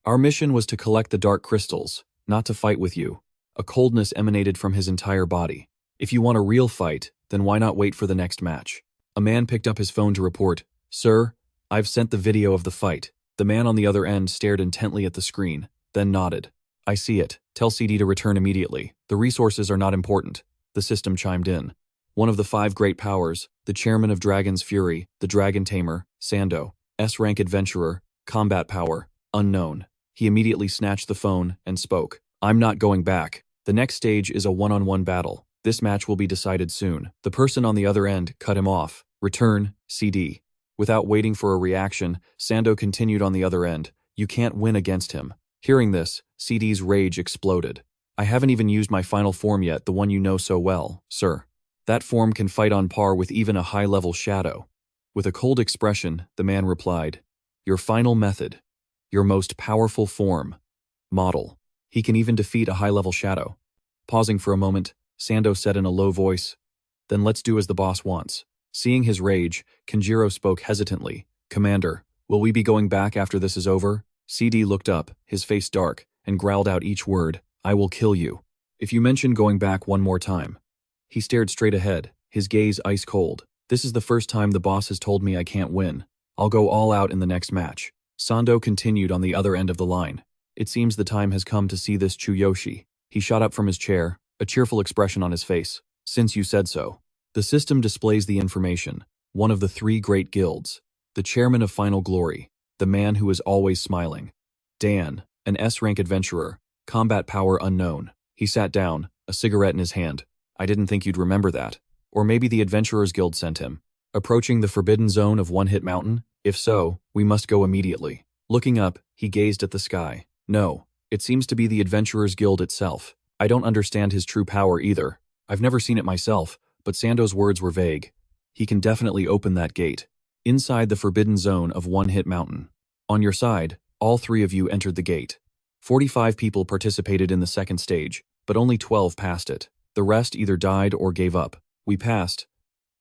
Our mission was to collect the dark crystals, not to fight with you. A coldness emanated from his entire body. If you want a real fight, then why not wait for the next match? A man picked up his phone to report, Sir, I've sent the video of the fight. The man on the other end stared intently at the screen, then nodded. I see it. Tell CD to return immediately. The resources are not important. The system chimed in. One of the 5 great powers, the chairman of Dragon's Fury, the Dragon Tamer, Sando, S-rank adventurer, combat power, unknown. He immediately snatched the phone and spoke. I'm not going back. The next stage is a one-on-one battle. This match will be decided soon. The person on the other end cut him off. Return, CD. Without waiting for a reaction, Sando continued on the other end. You can't win against him. Hearing this, CD's rage exploded. I haven't even used my final form yet, the one you know so well, sir. That form can fight on par with even a high-level shadow. With a cold expression, the man replied, Your final method. Your most powerful form. Model. He can even defeat a high-level shadow. Pausing for a moment, Sando said in a low voice, Then let's do as the boss wants. Seeing his rage, Kenjiro spoke hesitantly. Commander, will we be going back after this is over? CD looked up, his face dark, and growled out each word, I will kill you. If you mention going back one more time. He stared straight ahead, his gaze ice cold. This is the first time the boss has told me I can't win. I'll go all out in the next match. Sando continued on the other end of the line. It seems the time has come to see this Chuyoshi. He shot up from his chair, a cheerful expression on his face. Since you said so. The system displays the information. One of the 3 great guilds. The chairman of Final Glory. The man who is always smiling. Dan, an S-rank adventurer. Combat power unknown. He sat down, a cigarette in his hand. I didn't think you'd remember that. Or maybe the Adventurers Guild sent him. Approaching the forbidden zone of One Hit Mountain? If so, we must go immediately. Looking up, he gazed at the sky. No, it seems to be the Adventurers Guild itself. I don't understand his true power either. I've never seen it myself, but Sando's words were vague. He can definitely open that gate. Inside the forbidden zone of One Hit Mountain. On your side, all 3 of you entered the gate. 45 people participated in the second stage, but only 12 passed it. The rest either died or gave up. We passed,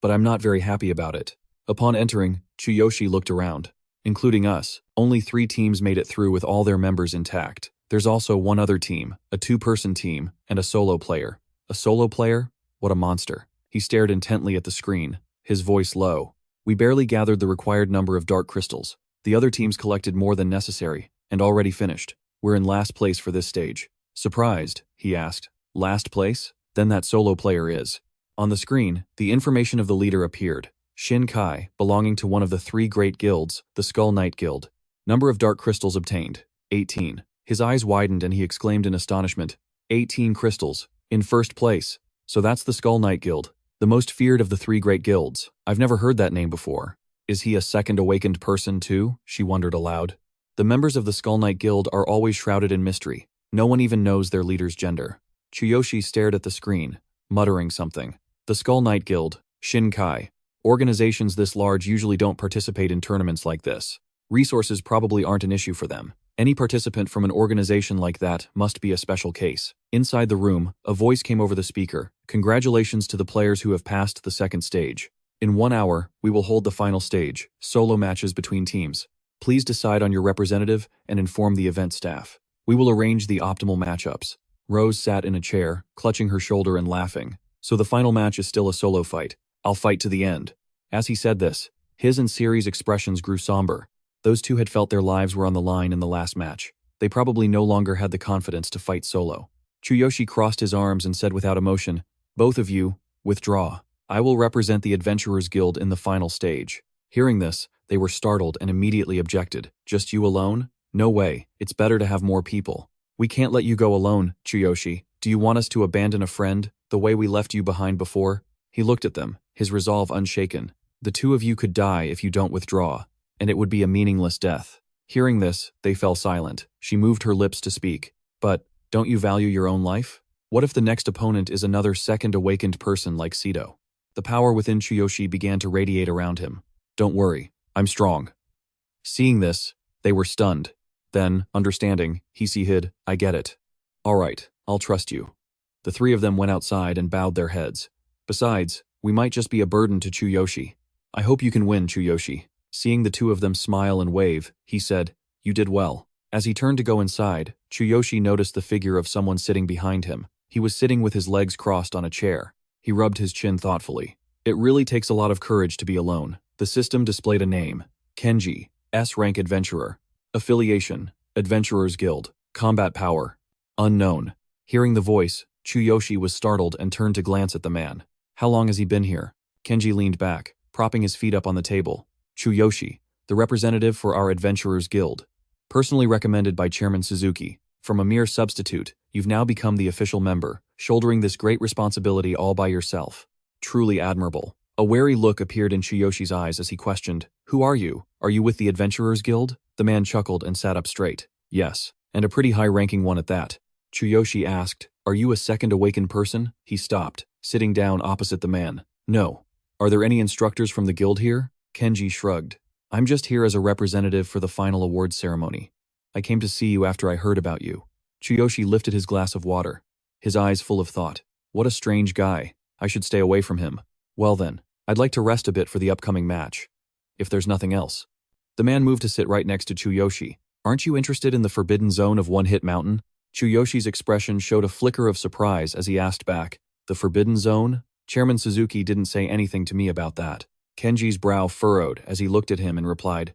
but I'm not very happy about it. Upon entering, Chuyoshi looked around. Including us, only 3 teams made it through with all their members intact. There's also one other team, a 2-person team, and a solo player. A solo player? What a monster. He stared intently at the screen, his voice low. We barely gathered the required number of dark crystals. The other teams collected more than necessary, and already finished. We're in last place for this stage. Surprised, he asked. Last place? Then that solo player is. On the screen, the information of the leader appeared. Shin Kai, belonging to one of the 3 great guilds, the Skull Knight Guild. Number of dark crystals obtained, 18. His eyes widened and he exclaimed in astonishment, 18 crystals, in first place. So that's the Skull Knight Guild, the most feared of the 3 great guilds. I've never heard that name before. Is he a second awakened person too? She wondered aloud. The members of the Skull Knight Guild are always shrouded in mystery. No one even knows their leader's gender. Chuyoshi stared at the screen, muttering something. The Skull Knight Guild, Shin Kai. Organizations this large usually don't participate in tournaments like this. Resources probably aren't an issue for them. Any participant from an organization like that must be a special case. Inside the room, a voice came over the speaker. Congratulations to the players who have passed the second stage. In 1 hour, we will hold the final stage, solo matches between teams. Please decide on your representative and inform the event staff. We will arrange the optimal matchups. Rose sat in a chair, clutching her shoulder and laughing. So the final match is still a solo fight. I'll fight to the end. As he said this, his and Siri's expressions grew somber. Those 2 had felt their lives were on the line in the last match. They probably no longer had the confidence to fight solo. Chuyoshi crossed his arms and said without emotion, Both of you, withdraw. I will represent the Adventurers Guild in the final stage. Hearing this, they were startled and immediately objected. Just you alone? No way, it's better to have more people. We can't let you go alone, Chuyoshi. Do you want us to abandon a friend, the way we left you behind before? He looked at them, his resolve unshaken. The 2 of you could die if you don't withdraw, and it would be a meaningless death. Hearing this, they fell silent. She moved her lips to speak. But, don't you value your own life? What if the next opponent is another second awakened person like Sido? The power within Chuyoshi began to radiate around him. Don't worry, I'm strong. Seeing this, they were stunned. Then, understanding, he hid, I get it. All right, I'll trust you. The three of them went outside and bowed their heads. Besides, we might just be a burden to Chuyoshi. I hope you can win, Chuyoshi. Seeing the two of them smile and wave, he said, you did well. As he turned to go inside, Chuyoshi noticed the figure of someone sitting behind him. He was sitting with his legs crossed on a chair. He rubbed his chin thoughtfully. It really takes a lot of courage to be alone. The system displayed a name. Kenji, S-rank adventurer. Affiliation, Adventurers Guild. Combat power, unknown. Hearing the voice, Chuyoshi was startled and turned to glance at the man. How long has he been here? Kenji leaned back, propping his feet up on the table. Chuyoshi, the representative for our Adventurers Guild. Personally recommended by Chairman Suzuki. From a mere substitute, you've now become the official member, shouldering this great responsibility all by yourself. Truly admirable. A wary look appeared in Chuyoshi's eyes as he questioned, who are you? Are you with the Adventurers Guild? The man chuckled and sat up straight. Yes, and a pretty high-ranking one at that. Chuyoshi asked, are you a second awakened person? He stopped, sitting down opposite the man. No. Are there any instructors from the guild here? Kenji shrugged. I'm just here as a representative for the final awards ceremony. I came to see you after I heard about you. Chuyoshi lifted his glass of water, his eyes full of thought. What a strange guy. I should stay away from him. Well then, I'd like to rest a bit for the upcoming match. If there's nothing else. The man moved to sit right next to Chuyoshi. Aren't you interested in the forbidden zone of One Hit Mountain? Chuyoshi's expression showed a flicker of surprise as he asked back, the forbidden zone? Chairman Suzuki didn't say anything to me about that. Kenji's brow furrowed as he looked at him and replied,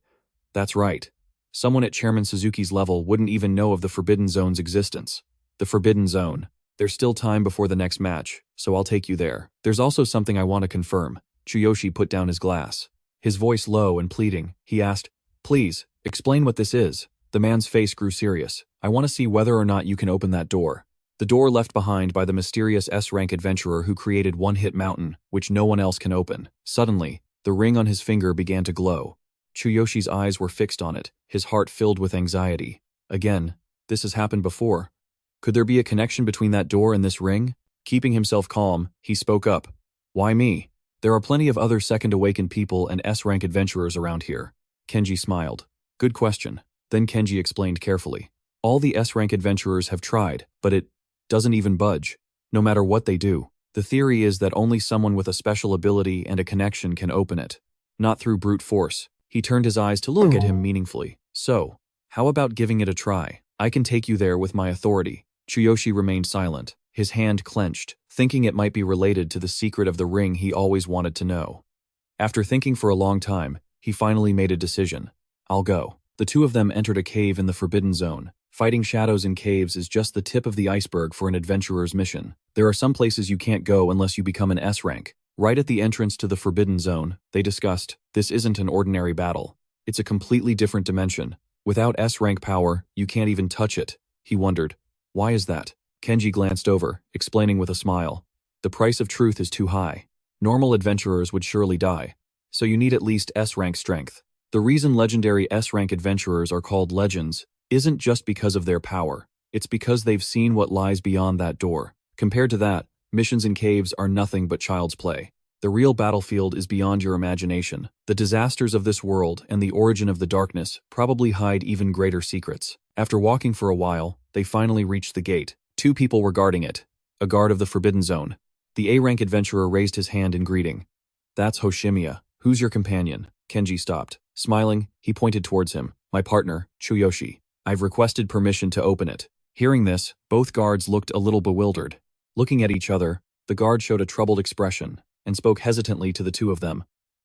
that's right. Someone at Chairman Suzuki's level wouldn't even know of the forbidden zone's existence. The forbidden zone. There's still time before the next match, so I'll take you there. There's also something I want to confirm. Chuyoshi put down his glass. His voice low and pleading, he asked, please, explain what this is. The man's face grew serious. I want to see whether or not you can open that door. The door left behind by the mysterious S-rank adventurer who created One Hit Mountain, which no one else can open. Suddenly, the ring on his finger began to glow. Chuyoshi's eyes were fixed on it, his heart filled with anxiety. Again, this has happened before. Could there be a connection between that door and this ring? Keeping himself calm, he spoke up. Why me? There are plenty of other second awakened people and S-rank adventurers around here. Kenji smiled. Good question. Then Kenji explained carefully. All the S-rank adventurers have tried, but it doesn't even budge. No matter what they do. The theory is that only someone with a special ability and a connection can open it. Not through brute force. He turned his eyes to look at him meaningfully. So, how about giving it a try? I can take you there with my authority. Chuyoshi remained silent, his hand clenched, thinking it might be related to the secret of the ring he always wanted to know. After thinking for a long time, he finally made a decision. I'll go. The two of them entered a cave in the Forbidden Zone. Fighting shadows in caves is just the tip of the iceberg for an adventurer's mission. There are some places you can't go unless you become an S rank. Right at the entrance to the Forbidden Zone, they discussed, this isn't an ordinary battle. It's a completely different dimension. Without S rank power, you can't even touch it. He wondered, why is that? Kenji glanced over, explaining with a smile. The price of truth is too high. Normal adventurers would surely die. So you need at least S rank strength. The reason legendary S rank adventurers are called legends isn't just because of their power. It's because they've seen what lies beyond that door. Compared to that, missions in caves are nothing but child's play. The real battlefield is beyond your imagination. The disasters of this world and the origin of the darkness probably hide even greater secrets. After walking for a while, they finally reached the gate. Two people were guarding it. A guard of the Forbidden Zone. The A-rank adventurer raised his hand in greeting. That's Hoshimiya. Who's your companion? Kenji stopped. Smiling, he pointed towards him. My partner, Chuyoshi. I've requested permission to open it. Hearing this, both guards looked a little bewildered. Looking at each other, the guard showed a troubled expression and spoke hesitantly to the two of them.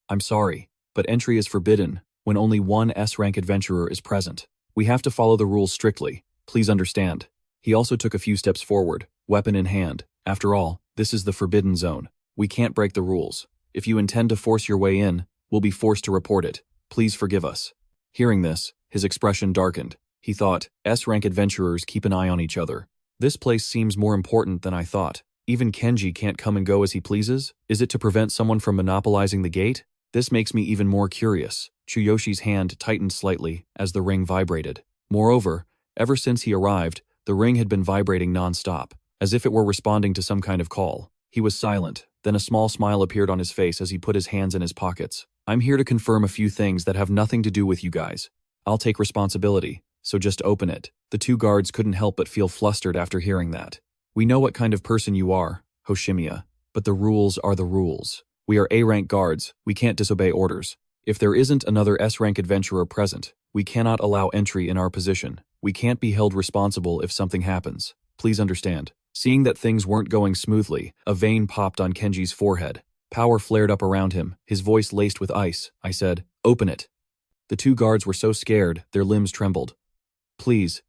I'm sorry, but entry is forbidden when only one S-rank adventurer is present. We have to follow the rules strictly. Please understand. He also took a few steps forward, weapon in hand. After all, this is the Forbidden Zone. We can't break the rules. If you intend to force your way in, we'll be forced to report it. Please forgive us. Hearing this, his expression darkened. He thought, S-rank adventurers keep an eye on each other. This place seems more important than I thought. Even Kenji can't come and go as he pleases? Is it to prevent someone from monopolizing the gate? This makes me even more curious. Chuyoshi's hand tightened slightly as the ring vibrated. Moreover, ever since he arrived, the ring had been vibrating non-stop, as if it were responding to some kind of call. He was silent, then a small smile appeared on his face as he put his hands in his pockets. I'm here to confirm a few things that have nothing to do with you guys. I'll take responsibility, so just open it. The two guards couldn't help but feel flustered after hearing that. We know what kind of person you are, Hoshimiya, but the rules are the rules. We are A-rank guards, we can't disobey orders. If there isn't another S-rank adventurer present, we cannot allow entry in our position. We can't be held responsible if something happens. Please understand. Seeing that things weren't going smoothly, a vein popped on Kenji's forehead. Power flared up around him, his voice laced with ice. I said, "Open it." The two guards were so scared, their limbs trembled. "Please,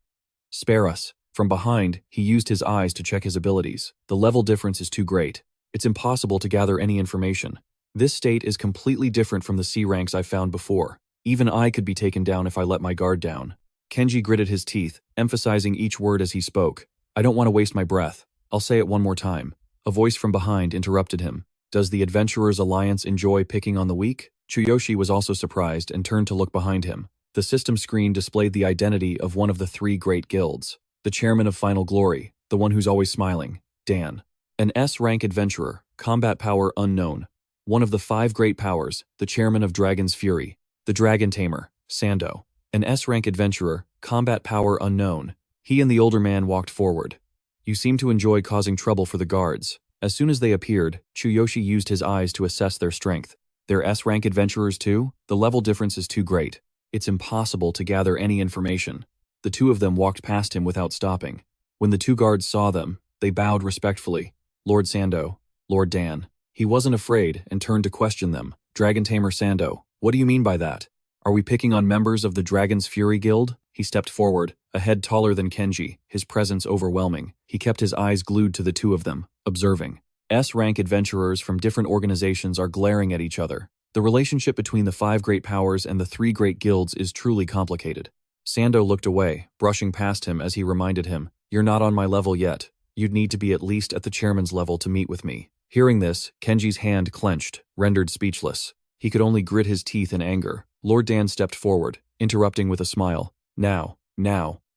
spare us." From behind, he used his eyes to check his abilities. The level difference is too great. It's impossible to gather any information. This state is completely different from the C ranks I've found before. Even I could be taken down if I let my guard down. Kenji gritted his teeth, emphasizing each word as he spoke. I don't want to waste my breath. I'll say it one more time. A voice from behind interrupted him. Does the Adventurers Alliance enjoy picking on the weak? Chuyoshi was also surprised and turned to look behind him. The system screen displayed the identity of one of the three great guilds. The chairman of Final Glory, the one who's always smiling, Dan. An S-rank adventurer, combat power unknown. One of the 5 great powers, the chairman of Dragon's Fury. The Dragon Tamer, Sando. An S-rank adventurer, combat power unknown. He and the older man walked forward. You seem to enjoy causing trouble for the guards. As soon as they appeared, Chuyoshi used his eyes to assess their strength. They're S-rank adventurers too? The level difference is too great. It's impossible to gather any information. The two of them walked past him without stopping. When the two guards saw them, they bowed respectfully. Lord Sando, Lord Dan. He wasn't afraid and turned to question them. Dragon Tamer Sando, what do you mean by that? Are we picking on members of the Dragon's Fury Guild? He stepped forward, a head taller than Kenji, his presence overwhelming. He kept his eyes glued to the two of them, observing. S-rank adventurers from different organizations are glaring at each other. The relationship between the 5 great powers and the 3 great guilds is truly complicated. Sando looked away, brushing past him as he reminded him, You're not on my level yet. You'd need to be at least at the chairman's level to meet with me. Hearing this, Kenji's hand clenched, rendered speechless. He could only grit his teeth in anger. Lord Dan stepped forward, interrupting with a smile. Now,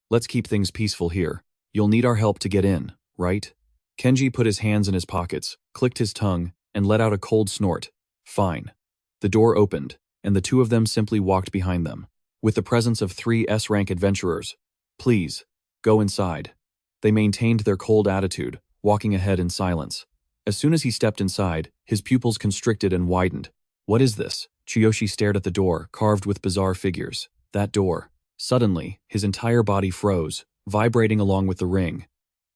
let's keep things peaceful here. You'll need our help to get in, right? Kenji put his hands in his pockets, clicked his tongue, and let out a cold snort. Fine. The door opened, and the two of them simply walked behind them. With the presence of 3 S-rank adventurers. Please, go inside. They maintained their cold attitude, walking ahead in silence. As soon as he stepped inside, his pupils constricted and widened. What is this? Chuyoshi stared at the door, carved with bizarre figures. That door. Suddenly, his entire body froze, vibrating along with the ring.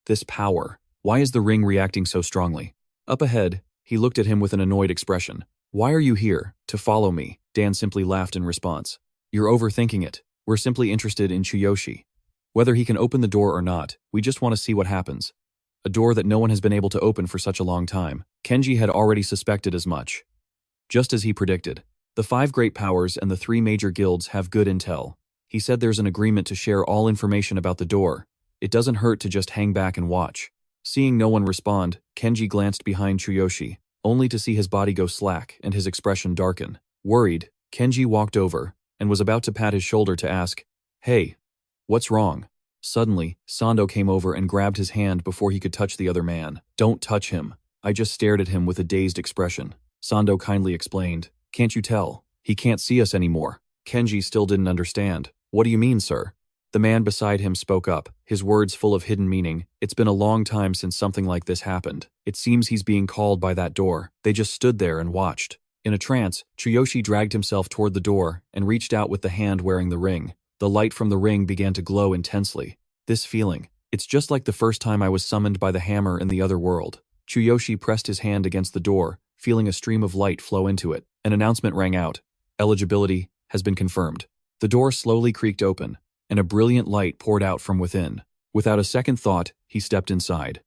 This power. Why is the ring reacting so strongly? Up ahead, he looked at him with an annoyed expression. Why are you here? To follow me. Dan simply laughed in response. You're overthinking it. We're simply interested in Chuyoshi. Whether he can open the door or not, we just want to see what happens. A door that no one has been able to open for such a long time. Kenji had already suspected as much. Just as he predicted. The 5 great powers and the 3 major guilds have good intel. He said there's an agreement to share all information about the door. It doesn't hurt to just hang back and watch. Seeing no one respond, Kenji glanced behind Chuyoshi, only to see his body go slack and his expression darken. Worried, Kenji walked over and was about to pat his shoulder to ask, Hey, what's wrong? Suddenly, Sando came over and grabbed his hand before he could touch the other man. Don't touch him. I just stared at him with a dazed expression. Sando kindly explained, Can't you tell? He can't see us anymore. Kenji still didn't understand. What do you mean, sir? The man beside him spoke up, his words full of hidden meaning. It's been a long time since something like this happened. It seems he's being called by that door. They just stood there and watched. In a trance, Chuyoshi dragged himself toward the door and reached out with the hand wearing the ring. The light from the ring began to glow intensely. This feeling, it's just like the first time I was summoned by the hammer in the other world. Chuyoshi pressed his hand against the door, feeling a stream of light flow into it. An announcement rang out. Eligibility has been confirmed. The door slowly creaked open, and a brilliant light poured out from within. Without a second thought, he stepped inside.